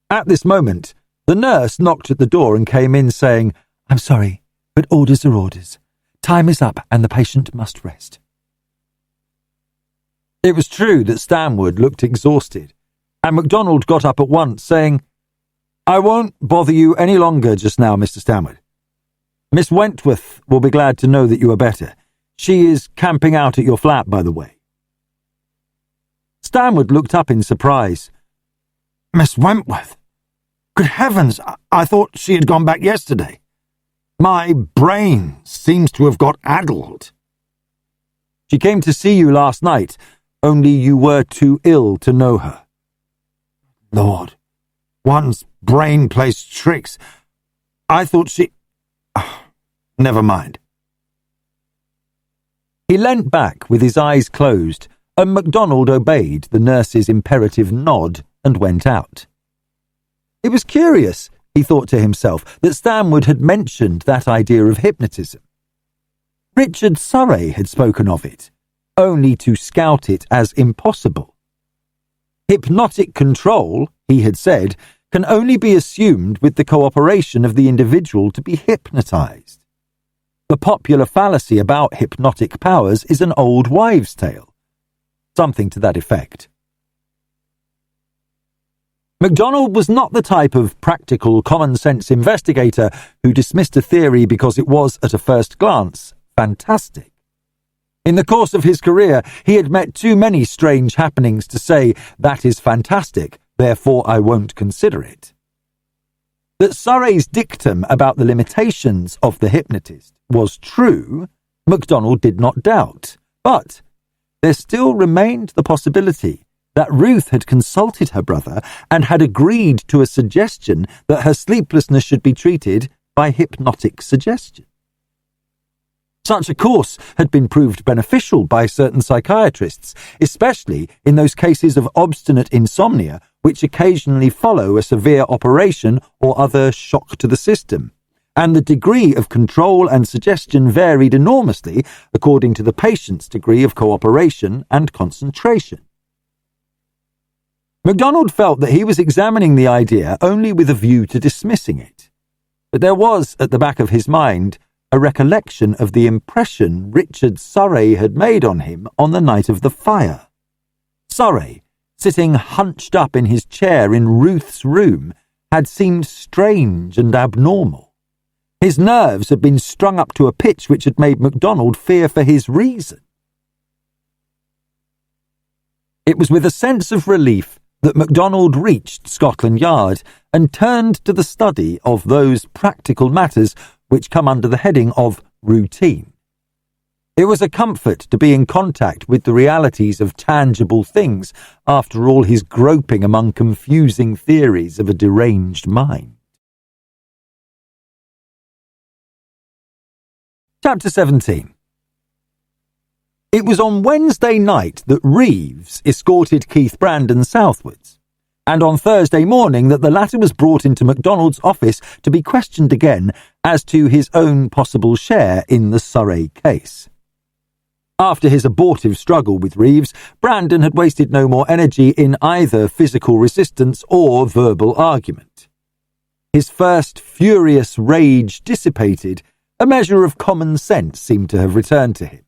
S1: At this moment, the nurse knocked at the door and came in saying, "I'm sorry, but orders are orders. Time is up and the patient must rest." It was true that Stanwood looked exhausted, and MacDonald got up at once, saying, "I won't bother you any longer just now, Mr. Stanwood. Miss Wentworth will be glad to know that you are better. She is camping out at your flat, by the way." Stanwood looked up in surprise.
S3: Miss Wentworth? Good heavens, I thought she had gone back yesterday. My brain seems to have got addled.
S1: She came to see you last night, only you were too ill to know her.
S3: Lord, one's brain plays tricks. I thought she... Never mind.
S1: He leant back with his eyes closed, and MacDonald obeyed the nurse's imperative nod and went out. It was curious, he thought to himself, that Stanwood had mentioned that idea of hypnotism. Richard Surrey had spoken of it, only to scout it as impossible. Hypnotic control, he had said, can only be assumed with the cooperation of the individual to be hypnotized. The popular fallacy about hypnotic powers is an old wives' tale. Something to that effect. MacDonald was not the type of practical, common-sense investigator who dismissed a theory because it was, at a first glance, fantastic. In the course of his career, he had met too many strange happenings to say, "That is fantastic, therefore I won't consider it." That Surrey's dictum about the limitations of the hypnotist was true, MacDonald did not doubt, but there still remained the possibility that Ruth had consulted her brother and had agreed to a suggestion that her sleeplessness should be treated by hypnotic suggestion. Such a course had been proved beneficial by certain psychiatrists, especially in those cases of obstinate insomnia which occasionally follow a severe operation or other shock to the system, and the degree of control and suggestion varied enormously according to the patient's degree of cooperation and concentration. MacDonald felt that he was examining the idea only with a view to dismissing it, but there was at the back of his mind a recollection of the impression Richard Surrey had made on him on the night of the fire. Surrey, sitting hunched up in his chair in Ruth's room, had seemed strange and abnormal. His nerves had been strung up to a pitch which had made MacDonald fear for his reason. It was with a sense of relief that MacDonald reached Scotland Yard and turned to the study of those practical matters which come under the heading of routine. It was a comfort to be in contact with the realities of tangible things after all his groping among confusing theories of a deranged mind. Chapter 17. It was on Wednesday night that Reeves escorted Keith Brandon southwards, and on Thursday morning that the latter was brought into MacDonald's office to be questioned again as to his own possible share in the Surrey case. After his abortive struggle with Reeves, Brandon had wasted no more energy in either physical resistance or verbal argument. His first furious rage dissipated, a measure of common sense seemed to have returned to him.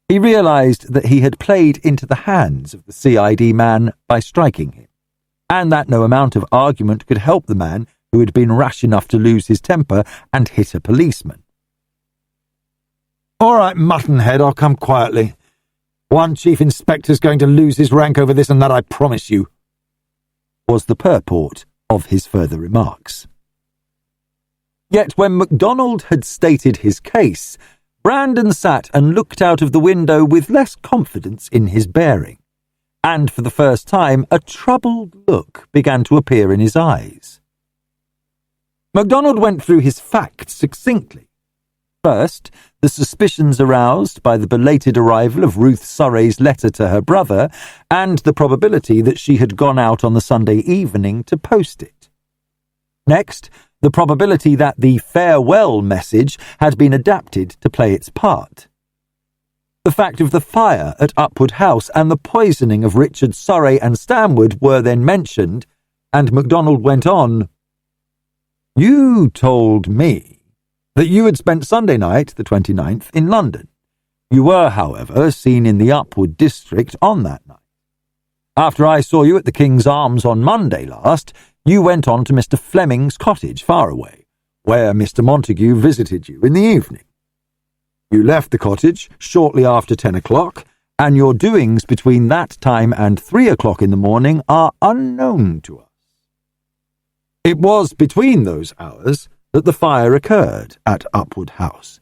S1: He realised that he had played into the hands of the CID man by striking him, and that no amount of argument could help the man who had been rash enough to lose his temper and hit a policeman.
S3: "All right, Muttonhead, I'll come quietly. One chief inspector's going to lose his rank over this and that, I promise you," was the purport of his further remarks.
S1: Yet when MacDonald had stated his case, Brandon sat and looked out of the window with less confidence in his bearing, and for the first time a troubled look began to appear in his eyes. MacDonald went through his facts succinctly. First, the suspicions aroused by the belated arrival of Ruth Surrey's letter to her brother, and the probability that she had gone out on the Sunday evening to post it. Next, the probability that the farewell message had been adapted to play its part. The fact of the fire at Upwood House and the poisoning of Richard Surrey and Stanwood were then mentioned, and MacDonald went on, "You told me that you had spent Sunday night, the 29th, in London. You were, however, seen in the Upwood district on that night. After I saw you at the King's Arms on Monday last, you went on to Mr. Fleming's cottage far away, where Mr. Montague visited you in the evening. You left the cottage shortly after 10 o'clock, and your doings between that time and 3 o'clock in the morning are unknown to us. It was between those hours that the fire occurred at Upwood House.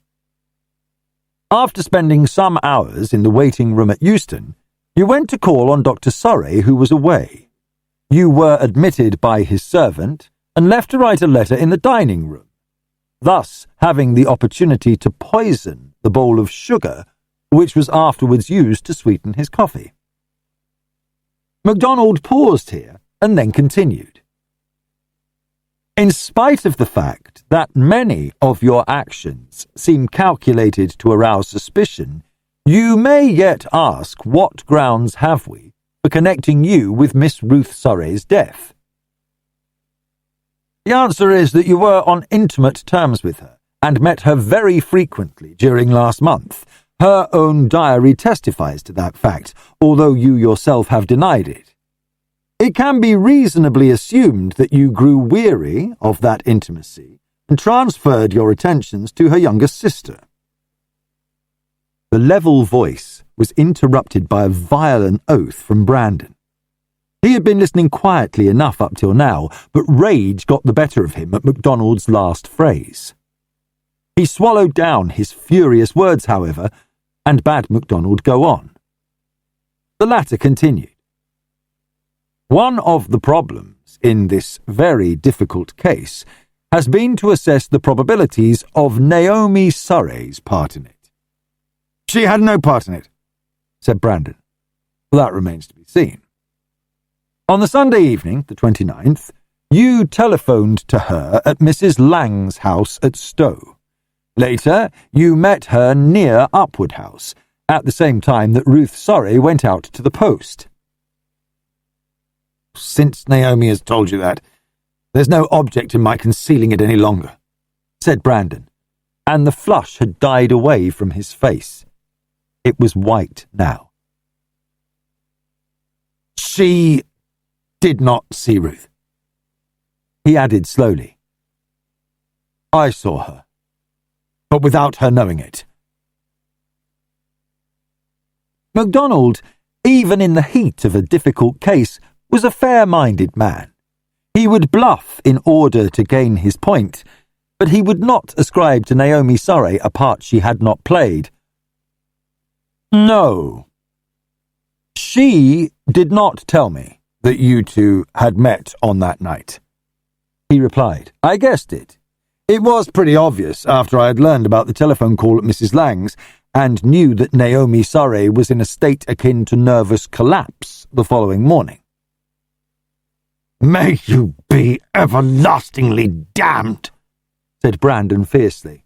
S1: After spending some hours in the waiting room at Euston, you went to call on Dr. Surrey, who was away. You were admitted by his servant and left to write a letter in the dining room, thus having the opportunity to poison the bowl of sugar which was afterwards used to sweeten his coffee." MacDonald paused here and then continued. "In spite of the fact that many of your actions seem calculated to arouse suspicion, you may yet ask what grounds have we for connecting you with Miss Ruth Surrey's death? The answer is that you were on intimate terms with her and met her very frequently during last month. Her own diary testifies to that fact, although you yourself have denied it. It can be reasonably assumed that you grew weary of that intimacy and transferred your attentions to her younger sister. The level voice was interrupted by a violent oath from Brandon. He had been listening quietly enough up till now, but rage got the better of him at MacDonald's last phrase. He swallowed down his furious words, however, and bade MacDonald go on. The latter continued. One of the problems in this very difficult case has been to assess the probabilities of Naomi Surrey's part in it.
S3: She had no part in it,
S1: said Brandon. Well, that remains to be seen. On the Sunday evening, the 29th, you telephoned to her at Mrs. Lang's house at Stowe. Later, you met her near Upwood House, at the same time that Ruth Surrey went out to the post.
S3: Since Naomi has told you that, there's no object in my concealing it any longer,
S1: said Brandon, and the flush had died away from his face. It was white now.
S3: She did not see Ruth.
S1: He added slowly. I saw her,
S3: but without her knowing it.
S1: MacDonald, even in the heat of a difficult case, was a fair-minded man. He would bluff in order to gain his point, but he would not ascribe to Naomi Surrey a part she had not played. No. She did not tell me that you two had met on that night, he replied. I guessed it. It was pretty obvious after I had learned about the telephone call at Mrs. Lang's and knew that Naomi Surrey was in a state akin to nervous collapse the following morning.
S3: May you be everlastingly damned,
S1: said Brandon fiercely,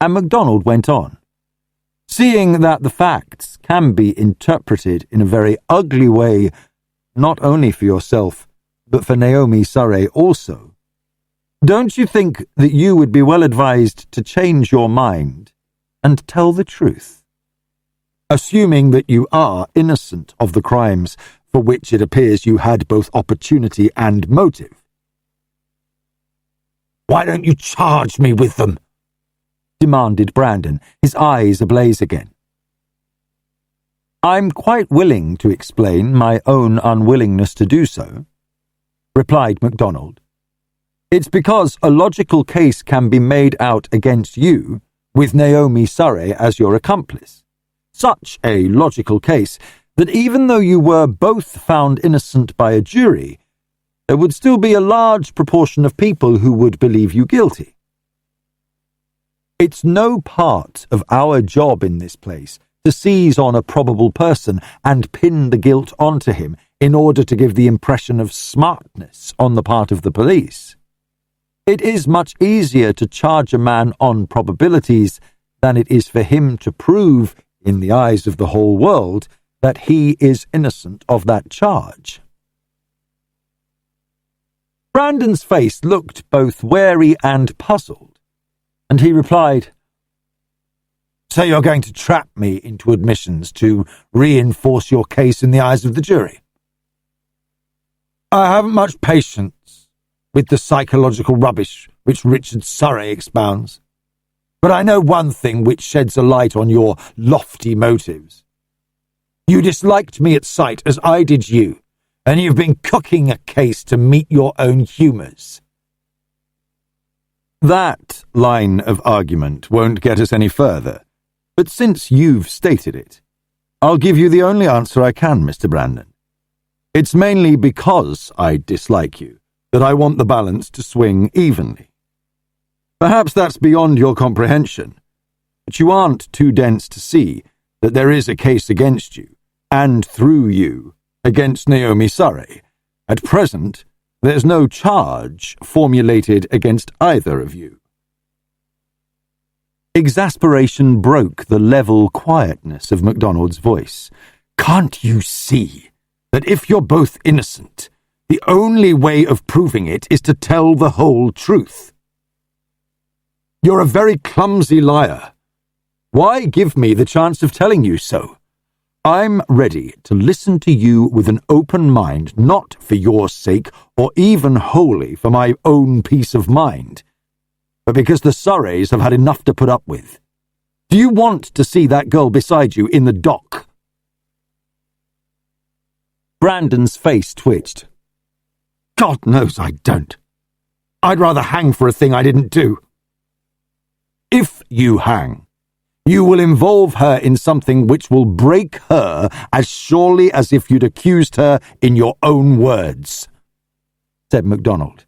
S1: and MacDonald went on. Seeing that the facts can be interpreted in a very ugly way, not only for yourself, but for Naomi Surrey also, don't you think that you would be well advised to change your mind and tell the truth? Assuming that you are innocent of the crimes for which it appears you had both opportunity and motive.
S3: Why don't you charge me with them?
S1: Demanded Brandon, his eyes ablaze again. I'm quite willing to explain my own unwillingness to do so, replied MacDonald. It's because a logical case can be made out against you, with Naomi Surrey as your accomplice. Such a logical case that even though you were both found innocent by a jury, there would still be a large proportion of people who would believe you guilty. It's no part of our job in this place to seize on a probable person and pin the guilt onto him in order to give the impression of smartness on the part of the police. It is much easier to charge a man on probabilities than it is for him to prove, in the eyes of the whole world, that he is innocent of that charge. Brandon's face looked both wary and puzzled, and he replied, So you're going to trap me into admissions to reinforce your case in the eyes of the jury? I haven't much patience with the psychological rubbish which Richard Surrey expounds, but I know one thing which sheds a light on your lofty motives. You disliked me at sight as I did you, and you've been cooking a case to meet your own humours. That line of argument won't get us any further, but since you've stated it, I'll give you the only answer I can, Mr. Brandon. It's mainly because I dislike you that I want the balance to swing evenly. Perhaps that's beyond your comprehension, but you aren't too dense to see that there is a case against you, and through you, against Naomi Surrey. At present, there's no charge formulated against either of you. Exasperation broke the level quietness of MacDonald's voice. Can't you see that if you're both innocent, the only way of proving it is to tell the whole truth? You're a very clumsy liar. Why give me the chance of telling you so?
S3: I'm ready to listen to you with an open mind, not for your sake or even wholly for my own peace of mind, but because the Surreys have had enough to put up with. Do you want to see that girl beside you in the dock?"
S1: Brandon's face twitched.
S3: "God knows I don't. I'd rather hang for a thing I didn't do." "If you hang, you will involve her in something which will break her as surely as if you'd accused her in your own words," said MacDonald.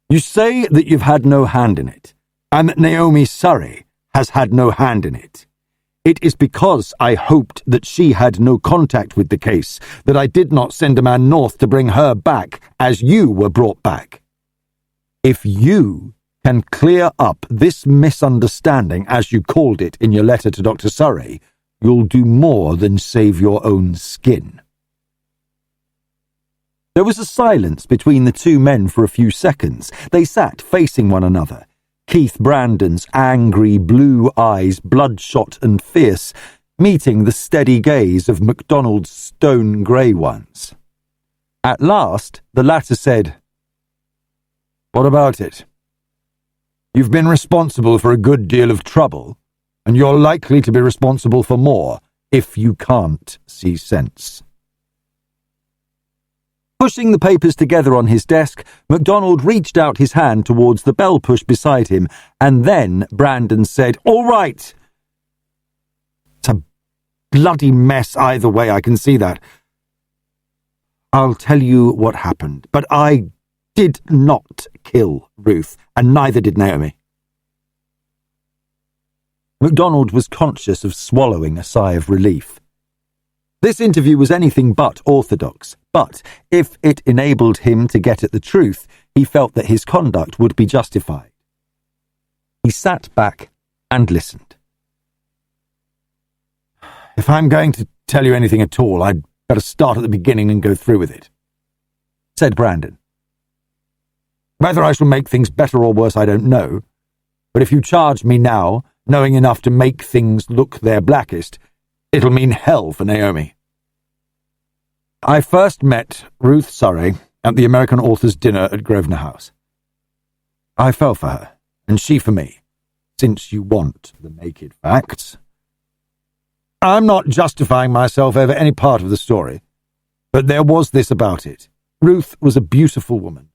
S3: "You say that you've had no hand in it, and that Naomi Surrey has had no hand in it. It is because I hoped that she had no contact with the case that I did not send a man north to bring her back as you were brought back. If you can clear up this misunderstanding, as you called it in your letter to Dr. Surrey, you'll do more than save your own skin."
S1: There was a silence between the two men for a few seconds. They sat facing one another, Keith Brandon's angry blue eyes bloodshot and fierce, meeting the steady gaze of MacDonald's stone-grey ones. At last, the latter said,
S3: "What about it? You've been responsible for a good deal of trouble, and you're likely to be responsible for more if you can't see sense."
S1: Pushing the papers together on his desk, MacDonald reached out his hand towards the bell push beside him, and then Brandon said, "All right."
S3: "It's a bloody mess either way, I can see that. I'll tell you what happened, but I did not kill Ruth, and neither did Naomi."
S1: MacDonald was conscious of swallowing a sigh of relief. This interview was anything but orthodox, but if it enabled him to get at the truth, he felt that his conduct would be justified. He sat back and listened.
S3: "If I'm going to tell you anything at all, I'd better start at the beginning and go through with it," said Brandon. "Whether I shall make things better or worse, I don't know, but if you charge me now, knowing enough to make things look their blackest, it'll mean hell for Naomi. I first met Ruth Surrey at the American Authors' Dinner at Grosvenor House. I fell for her, and she for me, since you want the naked facts. I'm not justifying myself over any part of the story, but there was this about it. Ruth was a beautiful woman.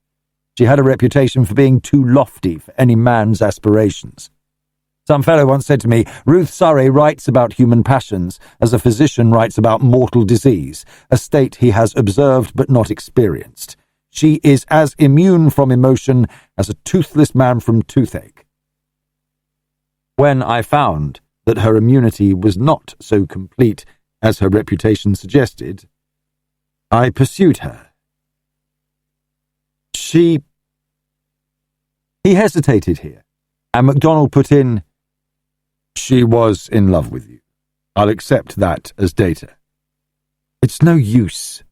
S3: She had a reputation for being too lofty for any man's aspirations. Some fellow once said to me, Ruth Surrey writes about human passions as a physician writes about mortal disease, a state he has observed but not experienced. She is as immune from emotion as a toothless man from toothache. When I found that her immunity was not so complete as her reputation suggested, I pursued her. He hesitated here, and MacDonald put in, she was in love with you. I'll accept that as data. It's no use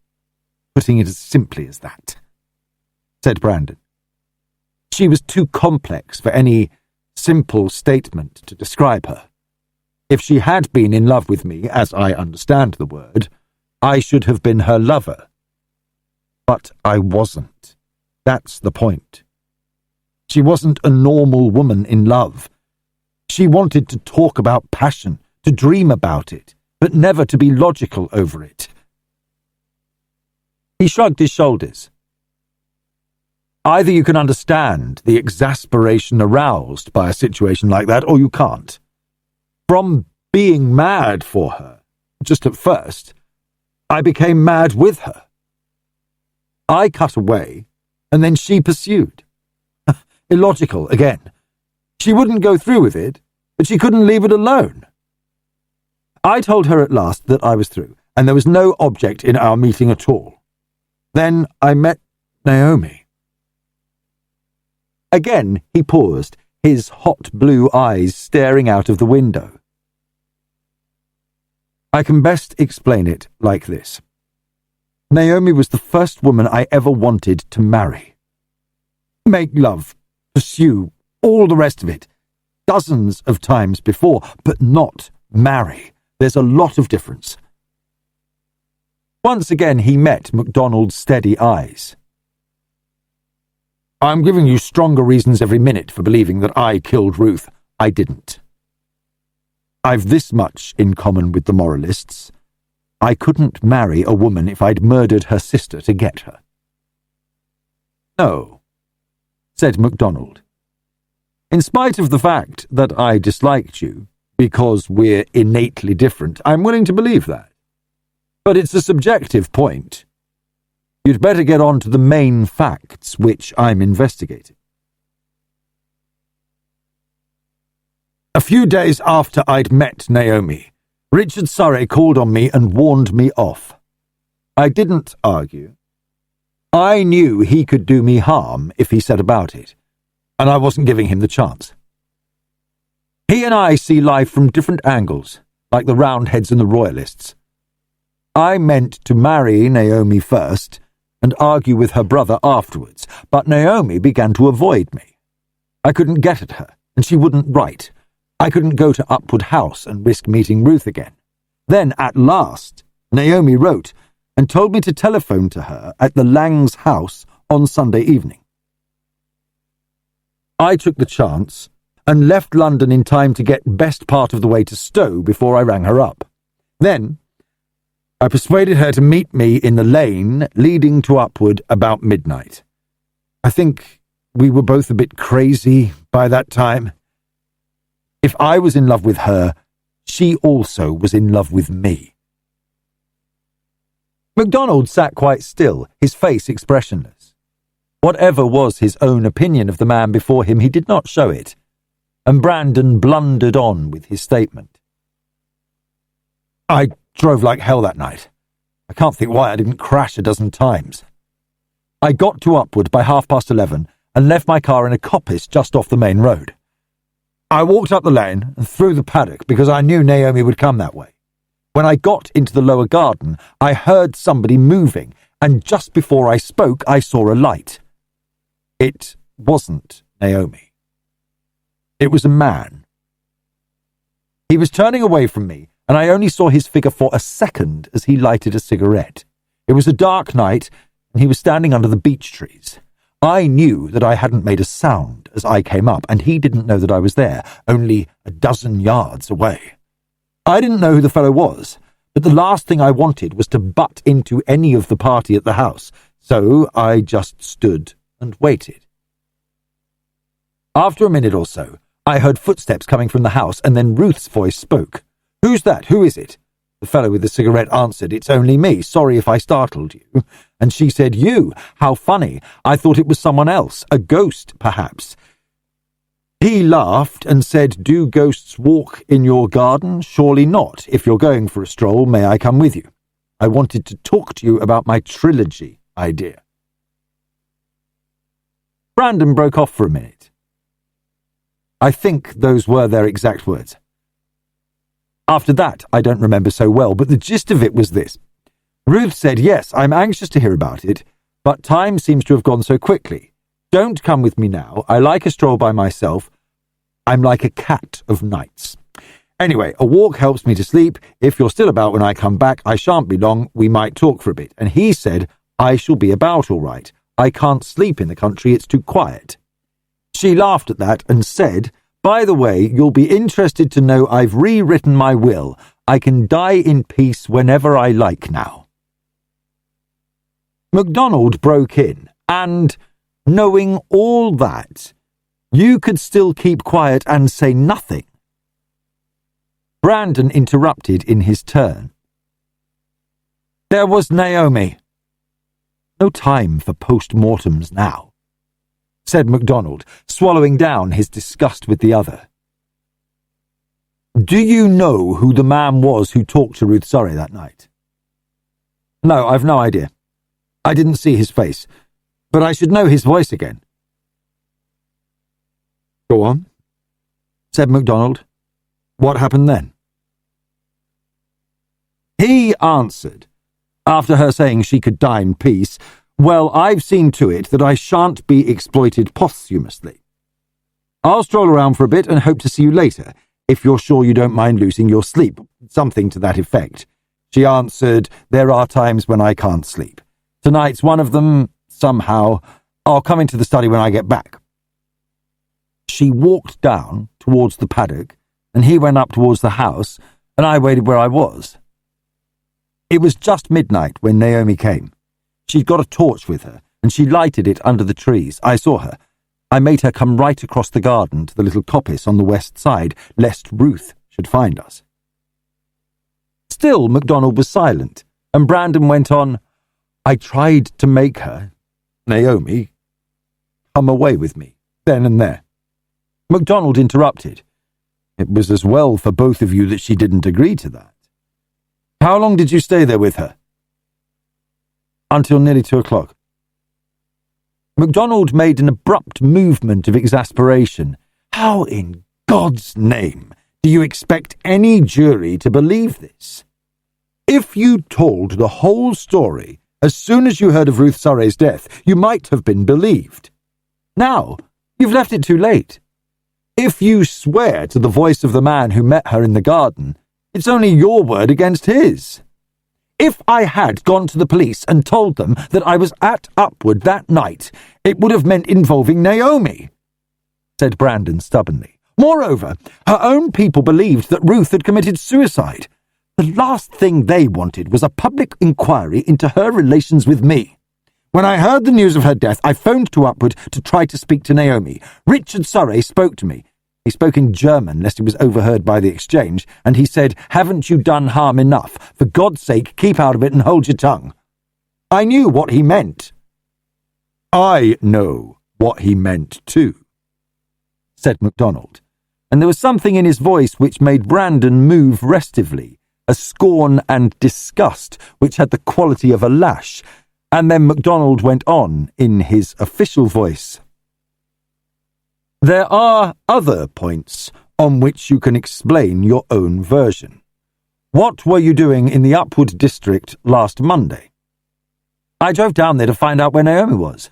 S3: putting it as simply as that, said Brandon. She was too complex for any simple statement to describe her. If she had been in love with me, as I understand the word, I should have been her lover. But I wasn't. That's the point. She wasn't a normal woman in love. She wanted to talk about passion, to dream about it, but never to be logical over it. He shrugged his shoulders. Either you can understand the exasperation aroused by a situation like that, or you can't. From being mad for her, just at first, I became mad with her. I cut away, and then she pursued. Illogical, again. She wouldn't go through with it, but she couldn't leave it alone. I told her at last that I was through, and there was no object in our meeting at all. Then I met Naomi. Again he paused, his hot blue eyes staring out of the window. I can best explain it like this. Naomi was the first woman I ever wanted to marry. Make love, pursue, all the rest of it. Dozens of times before, but not marry. There's a lot of difference.
S1: Once again he met MacDonald's steady eyes.
S3: I'm giving you stronger reasons every minute for believing that I killed Ruth. I didn't. I've this much in common with the moralists. I couldn't marry a woman if I'd murdered her sister to get her.
S1: No, said MacDonald. In spite of the fact that I disliked you, because we're innately different, I'm willing to believe that. But it's a subjective point. You'd better get on to the main facts which I'm investigating.
S3: A few days after I'd met Naomi, Richard Surrey called on me and warned me off.
S1: I didn't argue. I knew he could do me harm if he set about it, and I wasn't giving him the chance. He and I see life from different angles, like the Roundheads and the Royalists. I meant to marry Naomi first and argue with her brother afterwards, but Naomi began to avoid me. I couldn't get at her, and she wouldn't write. I couldn't go to Upwood House and risk meeting Ruth again. Then, at last, Naomi wrote and told me to telephone to her at the Lang's house on Sunday evening. I took the chance and left London in time to get best part of the way to Stowe before I rang her up. Then I persuaded her to meet me in the lane leading to Upwood about midnight. I think we were both a bit crazy by that time. If I was in love with her, she also was in love with me. MacDonald sat quite still, his face expressionless. Whatever was his own opinion of the man before him, he did not show it, and Brandon blundered on with his statement. I drove like hell that night. I can't think why I didn't crash a dozen times. I got to Upwood by 11:30 and left my car in a coppice just off the main road. I walked up the lane and through the paddock because I knew Naomi would come that way. When I got into the lower garden, I heard somebody moving, and just before I spoke, I saw a light. It wasn't Naomi. It was a man. He was turning away from me, and I only saw his figure for a second as he lighted a cigarette. It was a dark night, and he was standing under the beech trees. I knew that I hadn't made a sound as I came up, and he didn't know that I was there, only a dozen yards away. I didn't know who the fellow was, but the last thing I wanted was to butt into any of the party at the house, so I just stood and waited. After a minute or so, I heard footsteps coming from the house, and then Ruth's voice spoke. "Who's that? Who is it?" The fellow with the cigarette answered, "It's only me. Sorry if I startled you." And she said, "You? How funny. I thought it was someone else. A ghost, perhaps." He laughed and said, "Do ghosts walk in your garden? Surely not. If you're going for a stroll, may I come with you? I wanted to talk to you about my trilogy idea." Brandon broke off for a minute. I think those were their exact words. After that, I don't remember so well, but the gist of it was this. Ruth said, "Yes, I'm anxious to hear about it, but time seems to have gone so quickly. Don't come with me now. I like a stroll by myself. I'm like a cat of nights. Anyway, a walk helps me to sleep. If you're still about when I come back, I shan't be long. We might talk for a bit." And he said, "I shall be about all right. I can't sleep in the country. It's too quiet." She laughed at that and said, "By the way, you'll be interested to know I've rewritten my will. I can die in peace whenever I like now." MacDonald broke in, and, knowing all that, you could still keep quiet and say nothing. Brandon interrupted in his turn. "There was Naomi." "No time for post-mortems now," said MacDonald, swallowing down his disgust with the other. "Do you know who the man was who talked to Ruth Surrey that night?" "No, I've no idea. I didn't see his face, but I should know his voice again." "Go on," said MacDonald. "What happened then?" He answered, after her saying she could die in peace, "Well, I've seen to it that I shan't be exploited posthumously. I'll stroll around for a bit and hope to see you later, if you're sure you don't mind losing your sleep," something to that effect. She answered, "There are times when I can't sleep. Tonight's one of them, somehow. I'll come into the study when I get back." She walked down towards the paddock, and he went up towards the house, and I waited where I was. It was just midnight when Naomi came. She'd got a torch with her, and she lighted it under the trees. I saw her. I made her come right across the garden to the little coppice on the west side, lest Ruth should find us. Still, MacDonald was silent, and Brandon went on, "I tried to make her, Naomi, come away with me, then and there." MacDonald interrupted. "It was as well for both of you that she didn't agree to that. How long did you stay there with her?" "Until nearly 2:00. MacDonald made an abrupt movement of exasperation. "How in God's name do you expect any jury to believe this? If you told the whole story as soon as you heard of Ruth Surrey's death, you might have been believed. Now, you've left it too late. If you swear to the voice of the man who met her in the garden, it's only your word against his. If I had gone to the police and told them that I was at Upwood that night, it would have meant involving Naomi," said Brandon stubbornly. "Moreover, her own people believed that Ruth had committed suicide. The last thing they wanted was a public inquiry into her relations with me. When I heard the news of her death, I phoned to Upwood to try to speak to Naomi. Richard Surrey spoke to me. He spoke in German, lest he was overheard by the exchange, and he said, 'Haven't you done harm enough? For God's sake, keep out of it and hold your tongue.' I knew what he meant." "I know what he meant too," said MacDonald, and there was something in his voice which made Brandon move restively, a scorn and disgust which had the quality of a lash, and then MacDonald went on in his official voice. "There are other points on which you can explain your own version. What were you doing in the Upwood district last Monday?" "I drove down there to find out where Naomi was.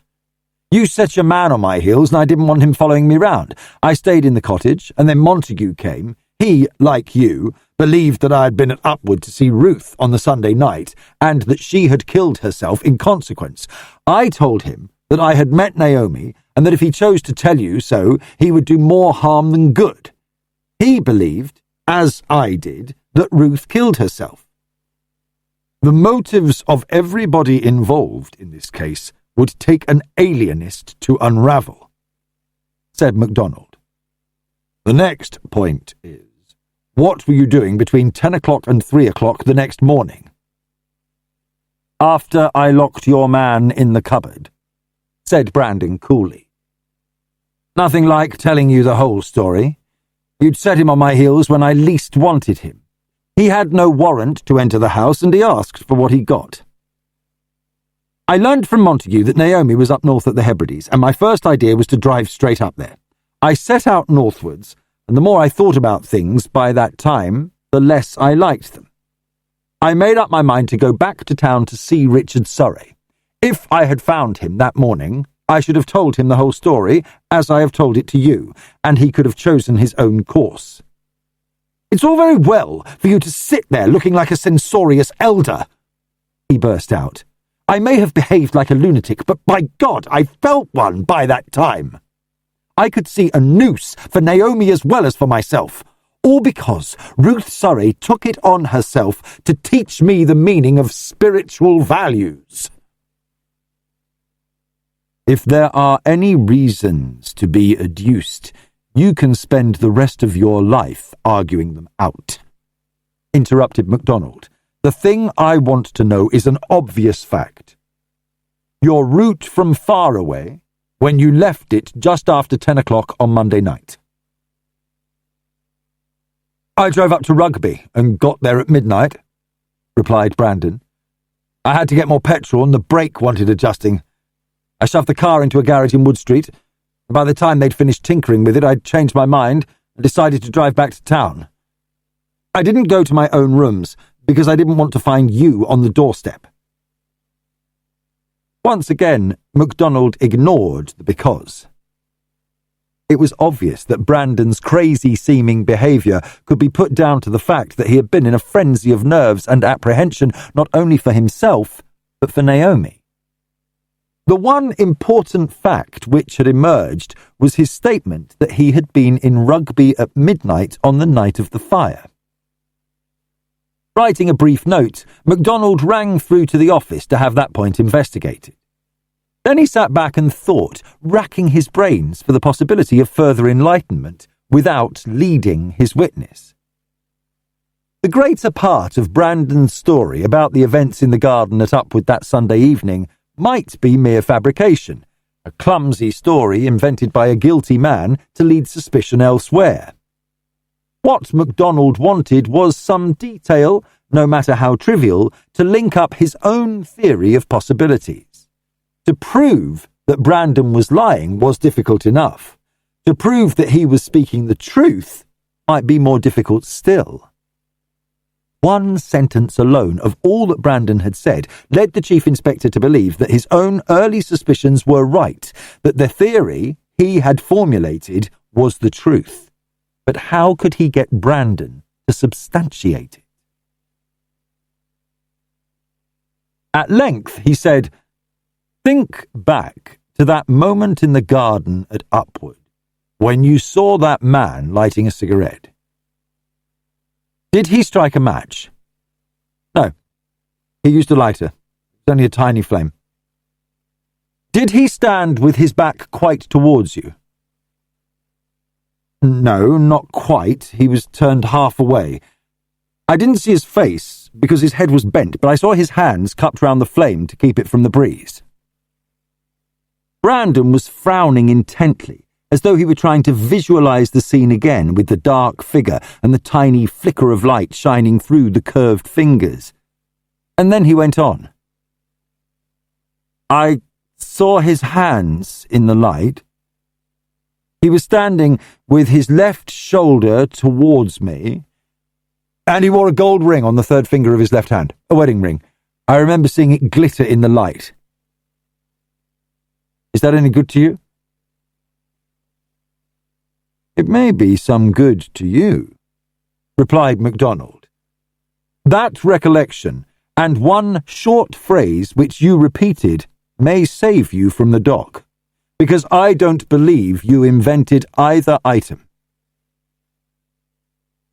S1: You set your man on my heels and I didn't want him following me round. I stayed in the cottage, and then Montague came. He, like you, believed that I had been at Upwood to see Ruth on the Sunday night, and that she had killed herself in consequence. I told him that I had met Naomi, and that if he chose to tell you so, he would do more harm than good. He believed, as I did, that Ruth killed herself. The motives of everybody involved in this case would take an alienist to unravel," said MacDonald. "The next point is, what were you doing between 10:00 and 3:00 the next morning?" "After I locked your man in the cupboard," said Brandon coolly. "Nothing like telling you the whole story. You'd set him on my heels when I least wanted him. He had no warrant to enter the house, and he asked for what he got. I learned from Montague that Naomi was up north at the Hebrides, and my first idea was to drive straight up there. I set out northwards, and the more I thought about things by that time, the less I liked them. I made up my mind to go back to town to see Richard Surrey. If I had found him that morning, I should have told him the whole story, as I have told it to you, and he could have chosen his own course. It's all very well for you to sit there looking like a censorious elder," he burst out. "I may have behaved like a lunatic, but by God, I felt one by that time. I could see a noose for Naomi as well as for myself, all because Ruth Surrey took it on herself to teach me the meaning of spiritual values." "If there are any reasons to be adduced, you can spend the rest of your life arguing them out," interrupted MacDonald. "The thing I want to know is an obvious fact. Your route from Faraway, when you left it just after 10:00 on Monday night." "I drove up to Rugby and got there at midnight," replied Brandon. "I had to get more petrol and the brake wanted adjusting. I shoved the car into a garage in Wood Street. By the time they'd finished tinkering with it, I'd changed my mind and decided to drive back to town. I didn't go to my own rooms because I didn't want to find you on the doorstep." Once again, MacDonald ignored the because. It was obvious that Brandon's crazy-seeming behaviour could be put down to the fact that he had been in a frenzy of nerves and apprehension not only for himself, but for Naomi. The one important fact which had emerged was his statement that he had been in Rugby at midnight on the night of the fire. Writing a brief note, MacDonald rang through to the office to have that point investigated. Then he sat back and thought, racking his brains for the possibility of further enlightenment without leading his witness. The greater part of Brandon's story about the events in the garden at Upwood that Sunday evening might be mere fabrication, a clumsy story invented by a guilty man to lead suspicion elsewhere. What MacDonald wanted was some detail, no matter how trivial, to link up his own theory of possibilities. To prove that Brandon was lying was difficult enough. To prove that he was speaking the truth might be more difficult still. One sentence alone of all that Brandon had said led the Chief Inspector to believe that his own early suspicions were right, that the theory he had formulated was the truth. But how could he get Brandon to substantiate it? At length he said, "Think back to that moment in the garden at Upwood, when you saw that man lighting a cigarette. Did he strike a match?" "No. He used a lighter. It was only a tiny flame." "Did he stand with his back quite towards you?" "No, not quite. He was turned half away. I didn't see his face, because his head was bent, but I saw his hands cupped round the flame to keep it from the breeze." Brandon was frowning intently, as though he were trying to visualize the scene again with the dark figure and the tiny flicker of light shining through the curved fingers. And then he went on. "I saw his hands in the light. He was standing with his left shoulder towards me, and he wore a gold ring on the third finger of his left hand, a wedding ring. I remember seeing it glitter in the light. Is that any good to you?" "It may be some good to you," replied MacDonald. "That recollection, and one short phrase which you repeated, may save you from the dock, because I don't believe you invented either item."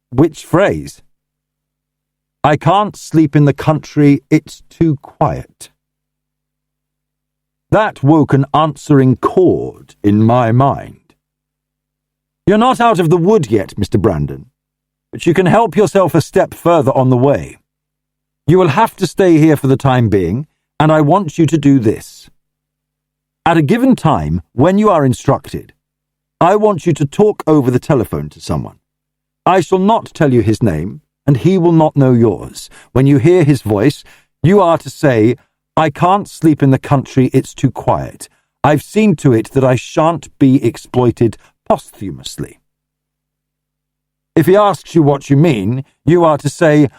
S1: "Which phrase?" "I can't sleep in the country, it's too quiet." That woke an answering chord in my mind. "You're not out of the wood yet, Mr. Brandon, but you can help yourself a step further on the way. You will have to stay here for the time being, and I want you to do this. At a given time, when you are instructed, I want you to talk over the telephone to someone. I shall not tell you his name, and he will not know yours. When you hear his voice, you are to say, 'I can't sleep in the country, it's too quiet. I've seen to it that I shan't be exploited posthumously.' If he asks you what you mean, you are to say,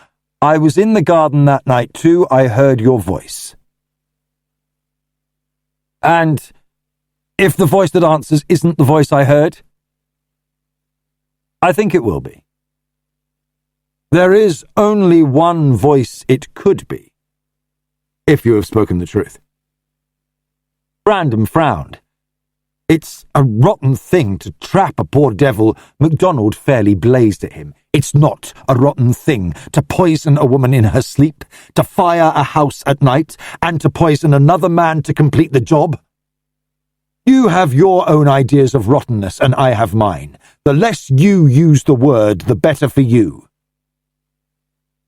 S1: 'I was in the garden that night too, I heard your voice.' And if the voice that answers isn't the voice I heard? I think it will be. There is only one voice it could be, if you have spoken the truth." Brandon frowned. "It's a rotten thing to trap a poor devil." MacDonald fairly blazed at him. "It's not a rotten thing to poison a woman in her sleep, to fire a house at night, and to poison another man to complete the job. You have your own ideas of rottenness, and I have mine. The less you use the word, the better for you.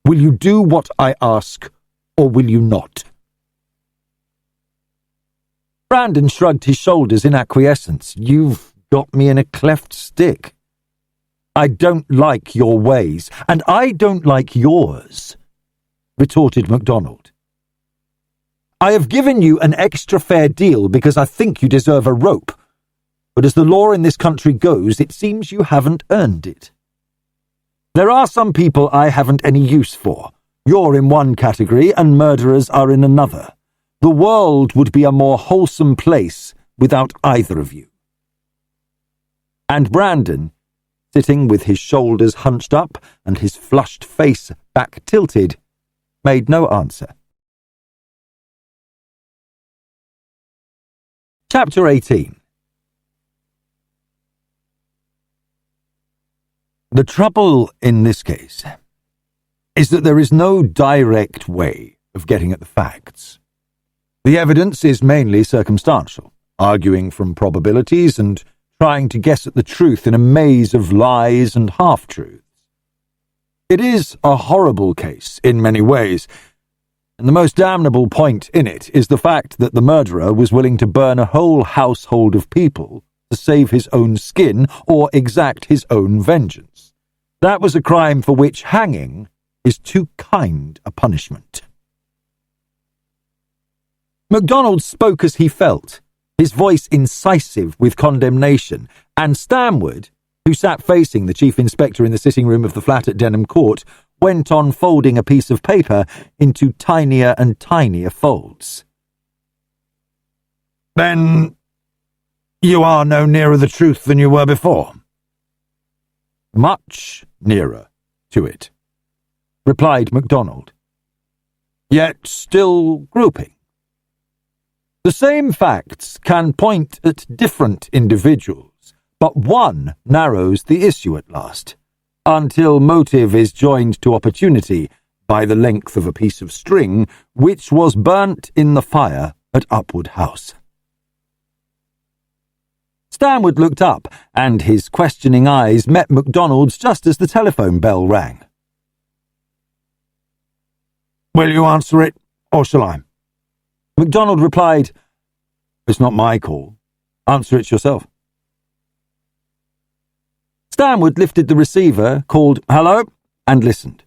S1: Will you do what I ask, or will you not?" Brandon shrugged his shoulders in acquiescence. "You've got me in a cleft stick. I don't like your ways, and I don't like yours," retorted MacDonald. "I have given you an extra fair deal because I think you deserve a rope, but as the law in this country goes, it seems you haven't earned it. There are some people I haven't any use for. You're in one category and murderers are in another. The world would be a more wholesome place without either of you." and Brandon, sitting with his shoulders hunched up and his flushed face back tilted, made no answer. Chapter 18. The trouble in this case is that there is no direct way of getting at the facts. The evidence is mainly circumstantial, arguing from probabilities and trying to guess at the truth in a maze of lies and half-truths. It is a horrible case in many ways, and the most damnable point in it is the fact that the murderer was willing to burn a whole household of people to save his own skin or exact his own vengeance. That was a crime for which hanging is too kind a punishment. MacDonald spoke as he felt, his voice incisive with condemnation, and Stanwood, who sat facing the chief inspector in the sitting room of the flat at Denham Court, went on folding a piece of paper into tinier and tinier folds.
S3: Then you are no nearer the truth than you were before?
S1: Much nearer to it, replied MacDonald, yet still groping. The same facts can point at different individuals, but one narrows the issue at last, until motive is joined to opportunity by the length of a piece of string which was burnt in the fire at Upwood House. Stanwood looked up, and his questioning eyes met MacDonald's just as the telephone bell rang.
S3: Will you answer it, or shall I?
S1: MacDonald replied, "It's not my call. Answer it yourself." Stanwood lifted the receiver, called "Hello," and listened.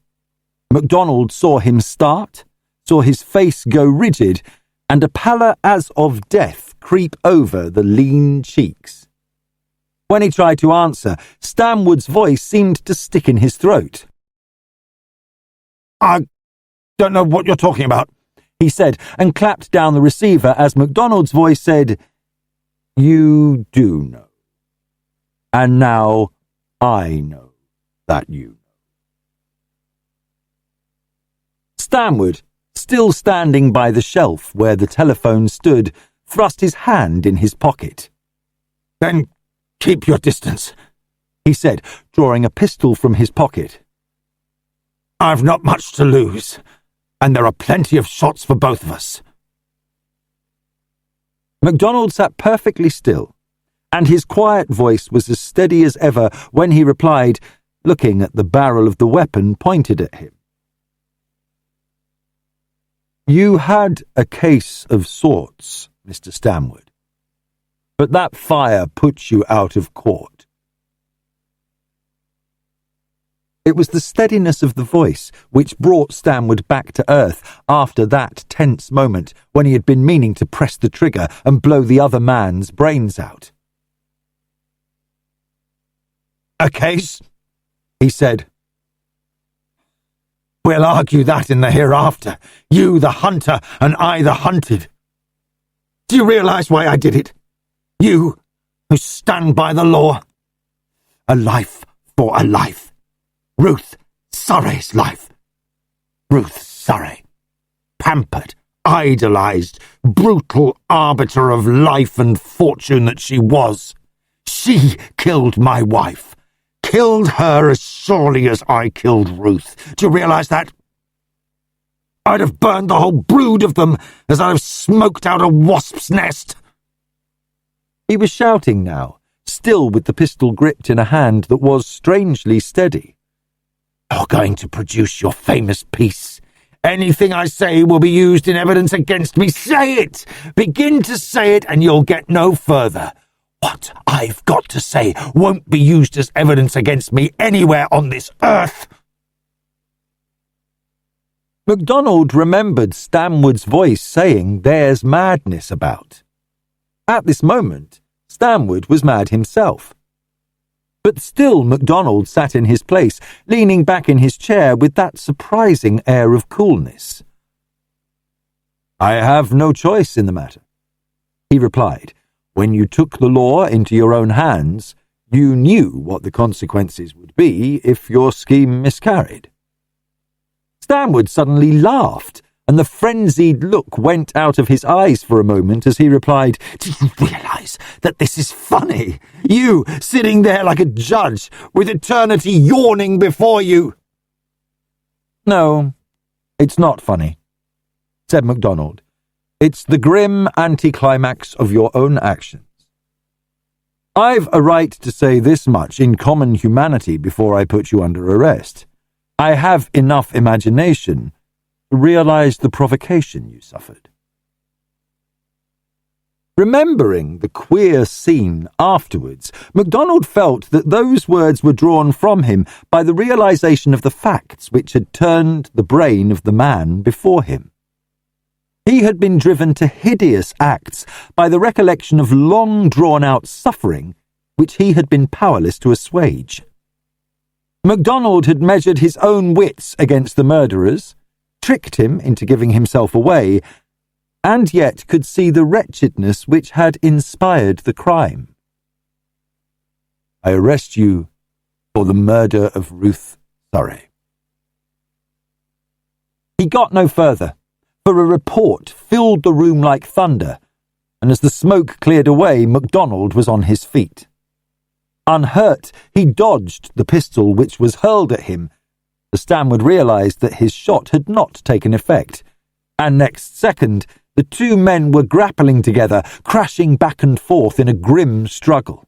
S1: MacDonald saw him start, saw his face go rigid, and a pallor as of death creep over the lean cheeks. When he tried to answer, Stanwood's voice seemed to stick in his throat.
S3: "I don't know what you're talking about,"
S1: he said, and clapped down the receiver as MacDonald's voice said, "You do know. And now I know that you know." Stanwood, still standing by the shelf where the telephone stood, thrust his hand in his pocket.
S3: "Then keep your distance,"
S1: he said, drawing a pistol from his pocket.
S3: "I've not much to lose, and there are plenty of shots for both of us."
S1: MacDonald sat perfectly still, and his quiet voice was as steady as ever when he replied, looking at the barrel of the weapon pointed at him. "You had a case of sorts, Mr. Stanwood, but that fire put you out of court." It was the steadiness of the voice which brought Stanwood back to earth after that tense moment when he had been meaning to press the trigger and blow the other man's brains out.
S3: "A case?" he said. "We'll argue that in the hereafter. You the hunter and I the hunted. Do you realize why I did it? You who stand by the law. A life for a life. Ruth Surrey's life. Ruth Surrey. Pampered, idolized, brutal arbiter of life and fortune that she was. She killed my wife. Killed her as surely as I killed Ruth. Do you realize that? I'd have burned the whole brood of them as I'd have smoked out a wasp's nest."
S1: He was shouting now, still with the pistol gripped in a hand that was strangely steady.
S3: "You're going to produce your famous piece. Anything I say will be used in evidence against me. Say it! Begin to say it and you'll get no further. What I've got to say won't be used as evidence against me anywhere on this earth."
S1: MacDonald remembered Stanwood's voice saying there's madness about. At this moment, Stanwood was mad himself. But still MacDonald sat in his place, leaning back in his chair with that surprising air of coolness. "I have no choice in the matter," he replied. "When you took the law into your own hands, You knew what the consequences would be if your scheme miscarried. Stanwood suddenly laughed, and the frenzied look went out of his eyes for a moment as he replied, "Do you realise that this is funny? You sitting there like a judge, with eternity yawning before you." "No, it's not funny," said MacDonald. "It's the grim anticlimax of your own actions. I've a right to say this much in common humanity before I put you under arrest. I have enough imagination to realise the provocation you suffered." Remembering the queer scene afterwards, MacDonald felt that those words were drawn from him by the realisation of the facts which had turned the brain of the man before him. He had been driven to hideous acts by the recollection of long-drawn-out suffering which he had been powerless to assuage. MacDonald had measured his own wits against the murderer's, tricked him into giving himself away, and yet could see the wretchedness which had inspired the crime. "I arrest you for the murder of Ruth Surrey." He got no further, for a report filled the room like thunder, and as the smoke cleared away, MacDonald was on his feet. Unhurt, he dodged the pistol which was hurled at him. Stanwood realised that his shot had not taken effect, and next second the two men were grappling together, crashing back and forth in a grim struggle.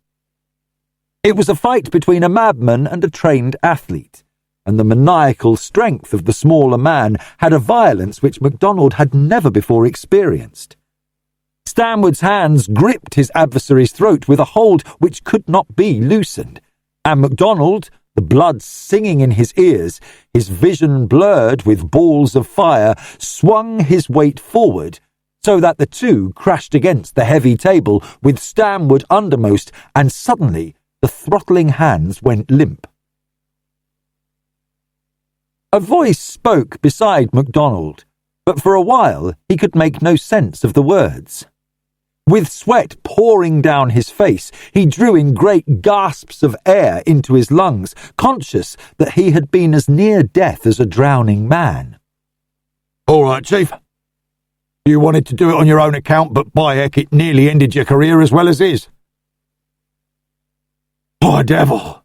S1: It was a fight between a madman and a trained athlete, and the maniacal strength of the smaller man had a violence which MacDonald had never before experienced. Stanwood's hands gripped his adversary's throat with a hold which could not be loosened, and MacDonald, the blood singing in his ears, his vision blurred with balls of fire, swung his weight forward so that the two crashed against the heavy table with Stanwood undermost, and suddenly the throttling hands went limp. A voice spoke beside MacDonald, but for a while he could make no sense of the words. With sweat pouring down his face, he drew in great gasps of air into his lungs, conscious that he had been as near death as a drowning man.
S3: "All right, Chief. You wanted to do it on your own account, but by heck, it nearly ended your career as well as his." "Poor devil!"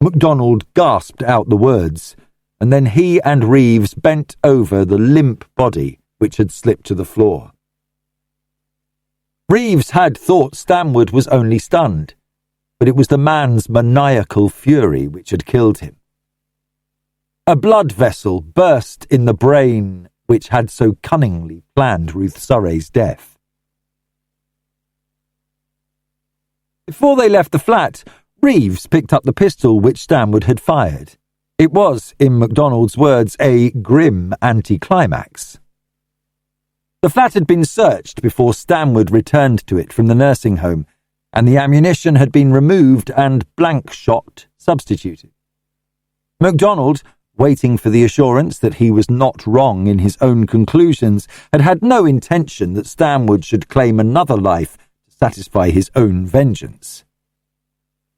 S1: MacDonald gasped out the words, and then he and Reeves bent over the limp body which had slipped to the floor. Reeves had thought Stanwood was only stunned, but it was the man's maniacal fury which had killed him. A blood vessel burst in the brain which had so cunningly planned Ruth Surrey's death. Before they left the flat, Reeves picked up the pistol which Stanwood had fired. It was, in MacDonald's words, a grim anticlimax. The flat had been searched before Stanwood returned to it from the nursing home, and the ammunition had been removed and blank shot substituted. MacDonald, waiting for the assurance that he was not wrong in his own conclusions, had had no intention that Stanwood should claim another life to satisfy his own vengeance.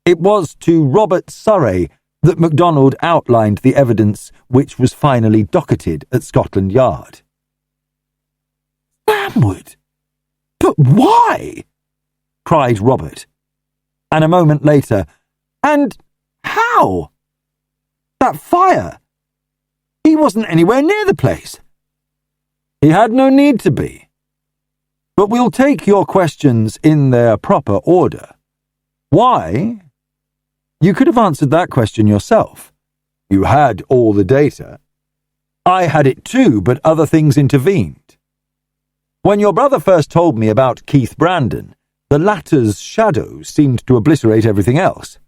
S1: It was to Robert Surrey that MacDonald outlined the evidence which was finally docketed at Scotland Yard.
S3: "Stanwood? But why?" cried Robert.
S1: And a moment later, "And how? That fire! He wasn't anywhere near the place." "He had no need to be. But we'll take your questions in their proper order. Why? You could have answered that question yourself. You had all the data. I had it too, but other things intervened. When your brother first told me about Keith Brandon, the latter's shadow seemed to obliterate everything else.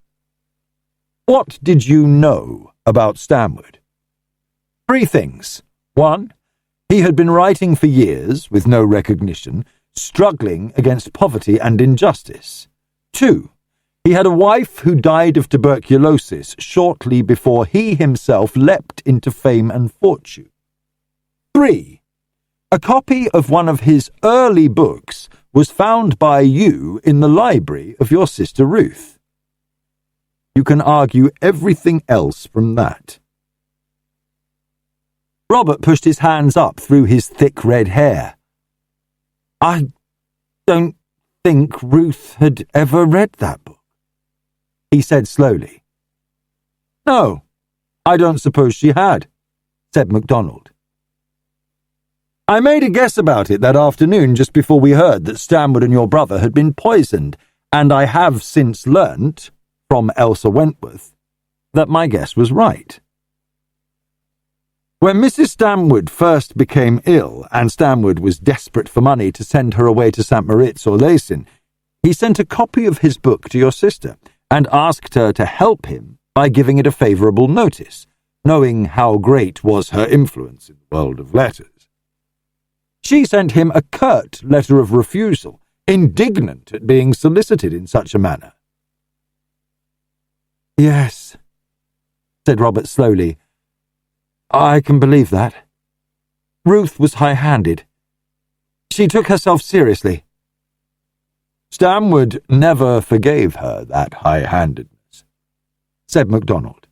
S1: What did you know about Stanwood? 3 things. 1, he had been writing for years, with no recognition, struggling against poverty and injustice. 2, he had a wife who died of tuberculosis shortly before he himself leapt into fame and fortune. 3, a copy of one of his early books was found by you in the library of your sister Ruth. You can argue everything else from that. Robert pushed his hands up through his thick red hair. I don't think Ruth had ever read that book, he said slowly. No, I don't suppose she had, said MacDonald. I made a guess about it that afternoon just before we heard that Stanwood and your brother had been poisoned, and I have since learnt, from Elsa Wentworth, that my guess was right. When Mrs. Stanwood first became ill, and Stanwood was desperate for money to send her away to St. Moritz or Leysin, he sent a copy of his book to your sister and asked her to help him by giving it a favourable notice, knowing how great was her influence in the world of letters. She sent him a curt letter of refusal, indignant at being solicited in such a manner. Yes, said Robert slowly. I can believe that. Ruth was high-handed. She took herself seriously. Stanwood never forgave her that high-handedness, said MacDonald.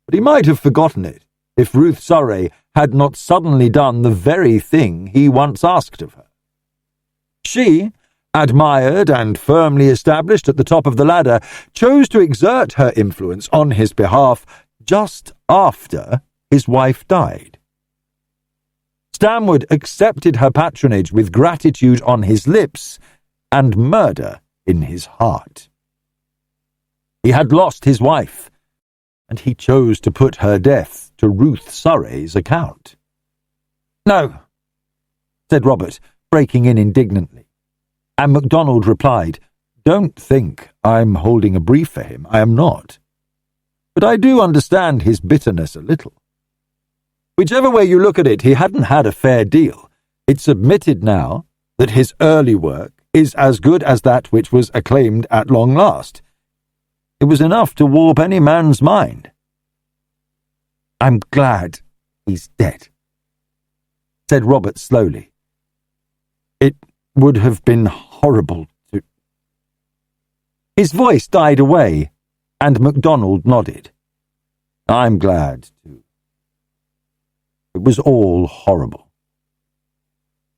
S1: But he might have forgotten it if Ruth Surrey had not suddenly done the very thing he once asked of her. She, admired and firmly established at the top of the ladder, chose to exert her influence on his behalf just after his wife died. Stanwood accepted her patronage with gratitude on his lips and murder in his heart. He had lost his wife, and he chose to put her death to Ruth Surrey's account. No, said Robert, breaking in indignantly, and MacDonald replied, Don't think I'm holding a brief for him. I am not. But I do understand his bitterness a little. Whichever way you look at it, he hadn't had a fair deal. It's admitted now that his early work is as good as that which was acclaimed at long last. It was enough to warp any man's mind. I'm glad he's dead, said Robert slowly. It would have been horrible to... His voice died away, and MacDonald nodded. I'm glad, too. It was all horrible.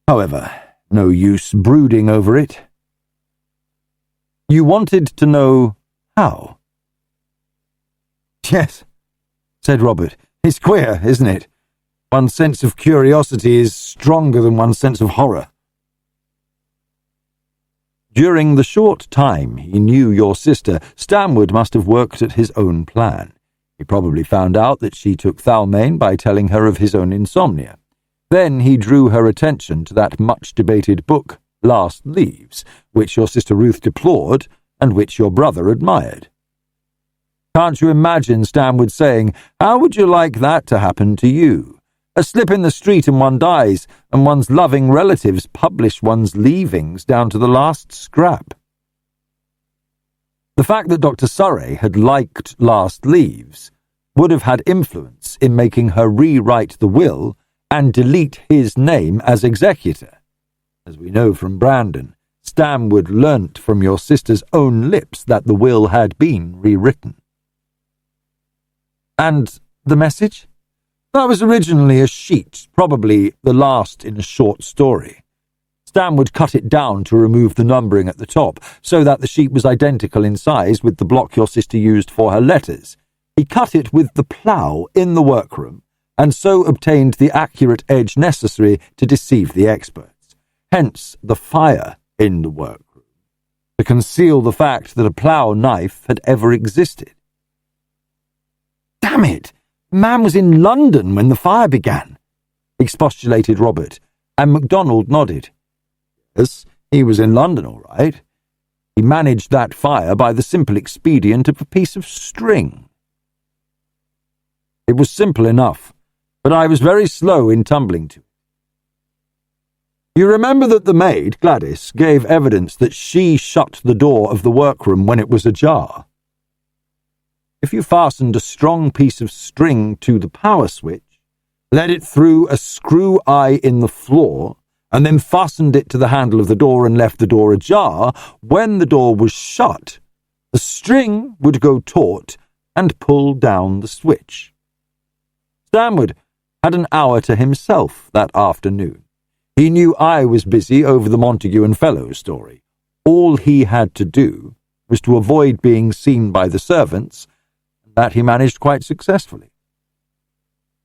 S1: However, no use brooding over it. You wanted to know how? Yes, said Robert. It's queer, isn't it? One's sense of curiosity is stronger than one's sense of horror. During the short time he knew your sister, Stanwood must have worked at his own plan. He probably found out that she took Thalmain by telling her of his own insomnia. Then he drew her attention to that much-debated book, Last Leaves, which your sister Ruth deplored and which your brother admired. Can't you imagine Stanwood saying, How would you like that to happen to you? A slip in the street and one dies, and one's loving relatives publish one's leavings down to the last scrap. The fact that Dr. Surrey had liked Last Leaves would have had influence in making her rewrite the will and delete his name as executor. As we know from Brandon, Stanwood learnt from your sister's own lips that the will had been rewritten. And the message? That was originally a sheet, probably the last in a short story. Stanwood cut it down to remove the numbering at the top, so that the sheet was identical in size with the block your sister used for her letters. He cut it with the plough in the workroom, and so obtained the accurate edge necessary to deceive the experts. Hence the fire in the workroom, to conceal the fact that a plough knife had ever existed. Damn it! Man was in London when the fire began, expostulated Robert, and MacDonald nodded. Yes, he was in London, all right. He managed that fire by the simple expedient of a piece of string. It was simple enough, but I was very slow in tumbling to it. You remember that the maid, Gladys, gave evidence that she shut the door of the workroom when it was ajar. If you fastened a strong piece of string to the power switch, led it through a screw eye in the floor, and then fastened it to the handle of the door and left the door ajar, when the door was shut, the the string would go taut and pull down the switch. Stanwood had an hour to himself that afternoon. He knew I was busy over the Montague and Fellows story. All he had to do was to avoid being seen by the servants, and that he managed quite successfully.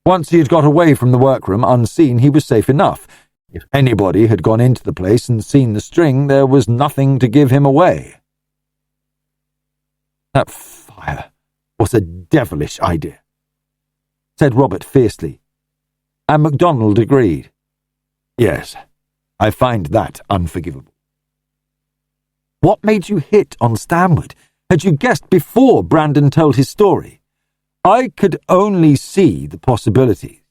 S1: Once he had got away from the workroom unseen, he was safe enough. If anybody had gone into the place and seen the string, there was nothing to give him away. That fire was a devilish idea, said Robert fiercely, and MacDonald agreed. Yes, I find that unforgivable. What made you hit on Stanwood? Had you guessed before Brandon told his story? I could only see the possibilities.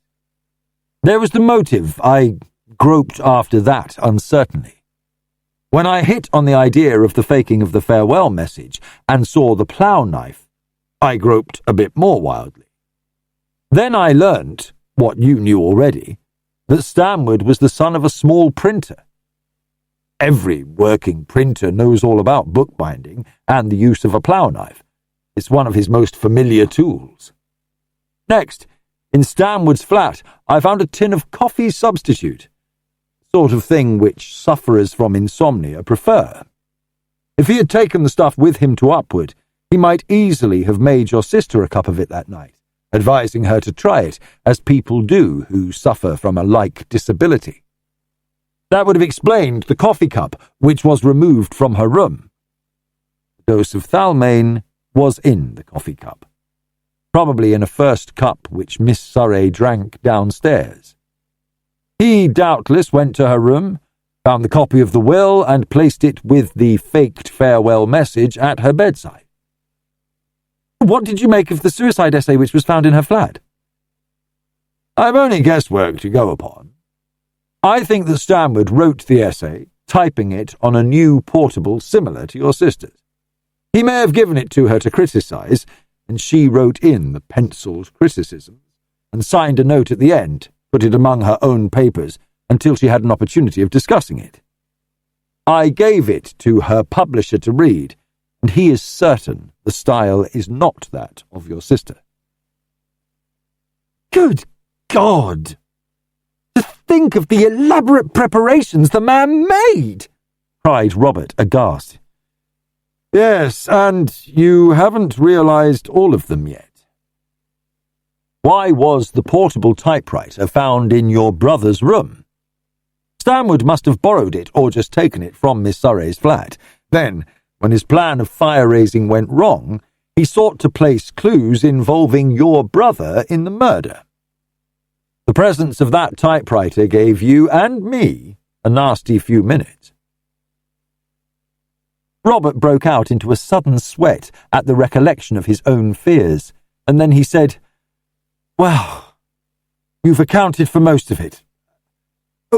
S1: There was the motive. I groped after that uncertainly. When I hit on the idea of the faking of the farewell message and saw the plough knife, I groped a bit more wildly. Then I learnt, what you knew already, that Stanwood was the son of a small printer. Every working printer knows all about bookbinding and the use of a plough knife. It's one of his most familiar tools. Next, in Stanwood's flat, I found a tin of coffee substitute, sort of thing which sufferers from insomnia prefer. If he had taken the stuff with him to Upwood, he might easily have made your sister a cup of it that night, advising her to try it, as people do who suffer from a like disability. That would have explained the coffee cup, which was removed from her room. The dose of Thalmane was in the coffee cup, probably in a first cup which Miss Surrey drank downstairs. He doubtless went to her room, found the copy of the will, and placed it with the faked farewell message at her bedside. What did you make of the suicide essay which was found in her flat? I've only guesswork to go upon. I think that Stanwood wrote the essay, typing it on a new portable similar to your sister's. He may have given it to her to criticize, and she wrote in the penciled criticisms and signed a note at the end, put it among her own papers until she had an opportunity of discussing it. I gave it to her publisher to read, and he is certain the style is not that of your sister. Good God! To think of the elaborate preparations the man made! Cried Robert, aghast. Yes, and you haven't realized all of them yet. Why was the portable typewriter found in your brother's room? Stanwood must have borrowed it or just taken it from Miss Surrey's flat. Then, when his plan of fire-raising went wrong, he sought to place clues involving your brother in the murder. The presence of that typewriter gave you and me a nasty few minutes. Robert broke out into a sudden sweat at the recollection of his own fears, and then he said, Well, you've accounted for most of it.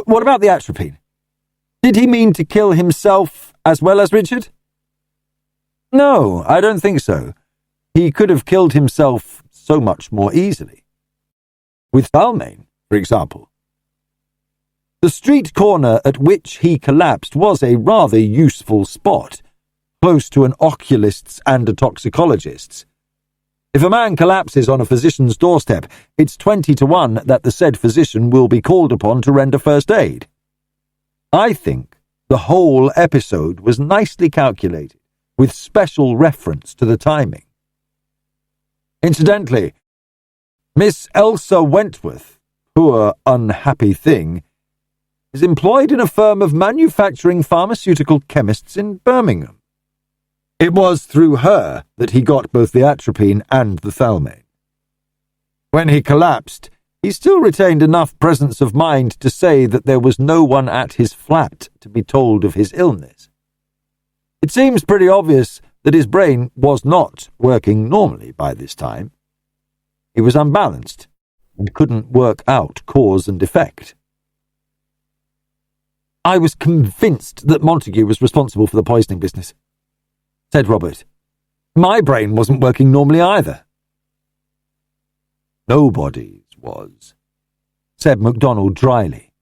S1: What about the atropine? Did he mean to kill himself as well as Richard? No, I don't think so. He could have killed himself so much more easily. With Thalmane, for example. The street corner at which he collapsed was a rather useful spot, close to an oculist's and a toxicologist's. If a man collapses on a physician's doorstep, it's 20 to 1 that the said physician will be called upon to render first aid. I think the whole episode was nicely calculated, with special reference to the timing. Incidentally, Miss Elsa Wentworth, poor unhappy thing, is employed in a firm of manufacturing pharmaceutical chemists in Birmingham. It was through her that he got both the atropine and the Thalmane. When he collapsed, he still retained enough presence of mind to say that there was no one at his flat to be told of his illness. It seems pretty obvious that his brain was not working normally by this time. He was unbalanced and couldn't work out cause and effect. I was convinced that Montague was responsible for the poisoning business, said Robert. My brain wasn't working normally either. Nobody's was, said MacDonald dryly.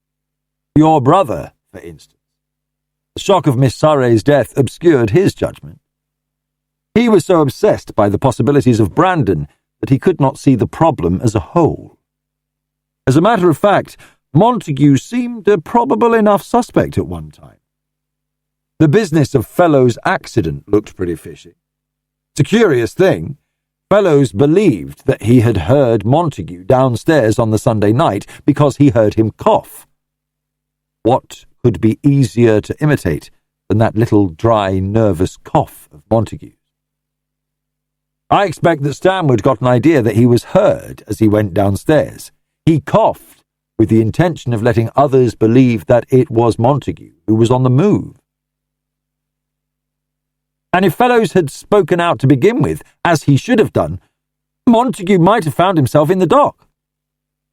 S1: Your brother, for instance. The shock of Miss Surrey's death obscured his judgment. He was so obsessed by the possibilities of Brandon that he could not see the problem as a whole. As a matter of fact, Montague seemed a probable enough suspect at one time. The business of Fellowes' accident looked pretty fishy. It's a curious thing. Fellowes believed that he had heard Montague downstairs on the Sunday night because he heard him cough. What could be easier to imitate than that little dry, nervous cough of Montague's? I expect that Stanwood got an idea that he was heard as he went downstairs. He coughed with the intention of letting others believe that it was Montague who was on the move. And if Fellowes had spoken out to begin with, as he should have done, Montague might have found himself in the dock.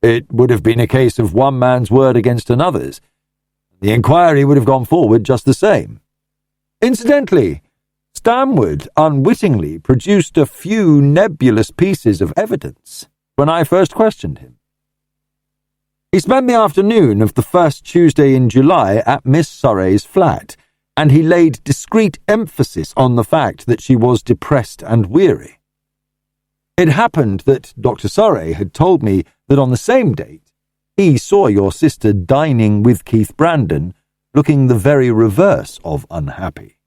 S1: It would have been a case of one man's word against another's. The inquiry would have gone forward just the same. Incidentally, Stanwood unwittingly produced a few nebulous pieces of evidence when I first questioned him. He spent the afternoon of the first Tuesday in July at Miss Surrey's flat, and he laid discreet emphasis on the fact that she was depressed and weary. It happened that Dr. Surrey had told me that on the same date he saw your sister dining with Keith Brandon, looking the very reverse of unhappy.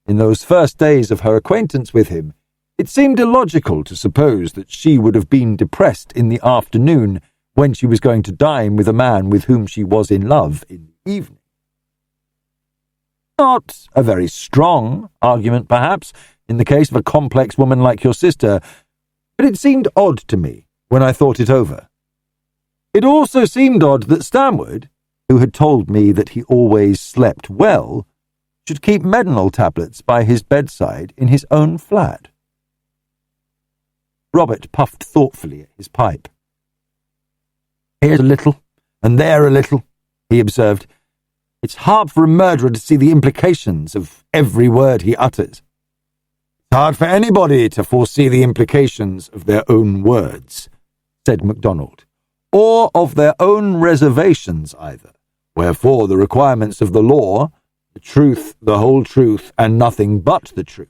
S1: In those first days of her acquaintance with him, it seemed illogical to suppose that she would have been depressed in the afternoon when she was going to dine with a man with whom she was in love in the evening. Not a very strong argument, perhaps, in the case of a complex woman like your sister, but it seemed odd to me when I thought it over. It also seemed odd that Stanwood, who had told me that he always slept well, should keep MacDonald tablets by his bedside in his own flat. Robert puffed thoughtfully at his pipe. "Here's a little, and there a little," he observed. "It's hard for a murderer to see the implications of every word he utters." "It's hard for anybody to foresee the implications of their own words," said MacDonald, "or of their own reservations either. Wherefore the requirements of the law, the truth, the whole truth, and nothing but the truth.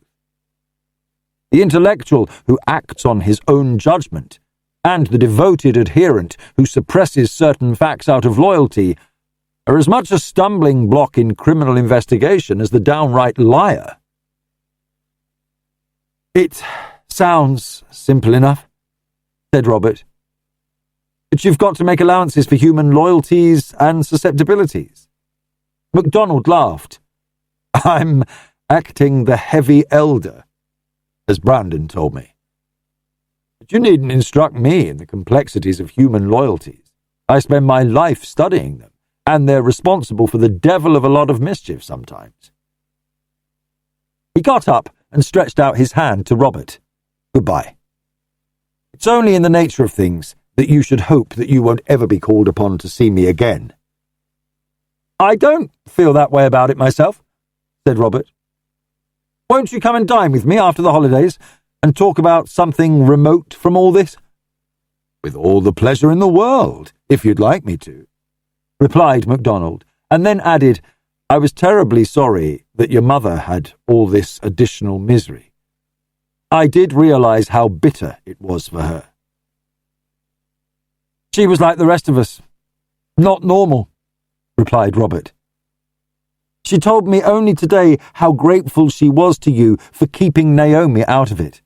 S1: The intellectual who acts on his own judgment, and the devoted adherent who suppresses certain facts out of loyalty, are as much a stumbling block in criminal investigation as the downright liar." "It sounds simple enough," said Robert. "But you've got to make allowances for human loyalties and susceptibilities." MacDonald laughed. "I'm acting the heavy elder, as Brandon told me. But you needn't instruct me in the complexities of human loyalties. I spend my life studying them, and they're responsible for the devil of a lot of mischief sometimes." He got up and stretched out his hand to Robert. "Goodbye. It's only in the nature of things that you should hope that you won't ever be called upon to see me again." "I don't feel that way about it myself," said Robert. "Won't you come and dine with me after the holidays and talk about something remote from all this?" "With all the pleasure in the world, if you'd like me to," replied MacDonald, and then added, "I was terribly sorry that your mother had all this additional misery. I did realize how bitter it was for her." "She was like the rest of us. Not normal," replied Robert. "She told me only today how grateful she was to you for keeping Naomi out of it,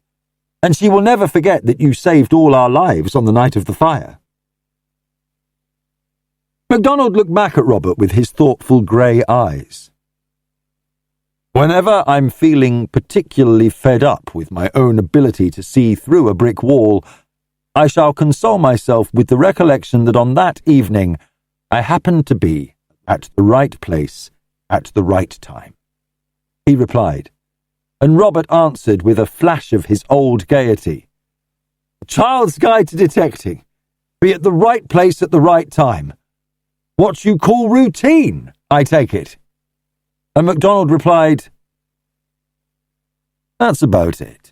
S1: and she will never forget that you saved all our lives on the night of the fire." MacDonald looked back at Robert with his thoughtful grey eyes. "Whenever I'm feeling particularly fed up with my own ability to see through a brick wall, I shall console myself with the recollection that on that evening I happened to be at the right place at the right time," he replied, and Robert answered with a flash of his old gaiety. "A Child's Guide to Detecting. Be at the right place at the right time. What you call routine, I take it." And MacDonald replied, "That's about it."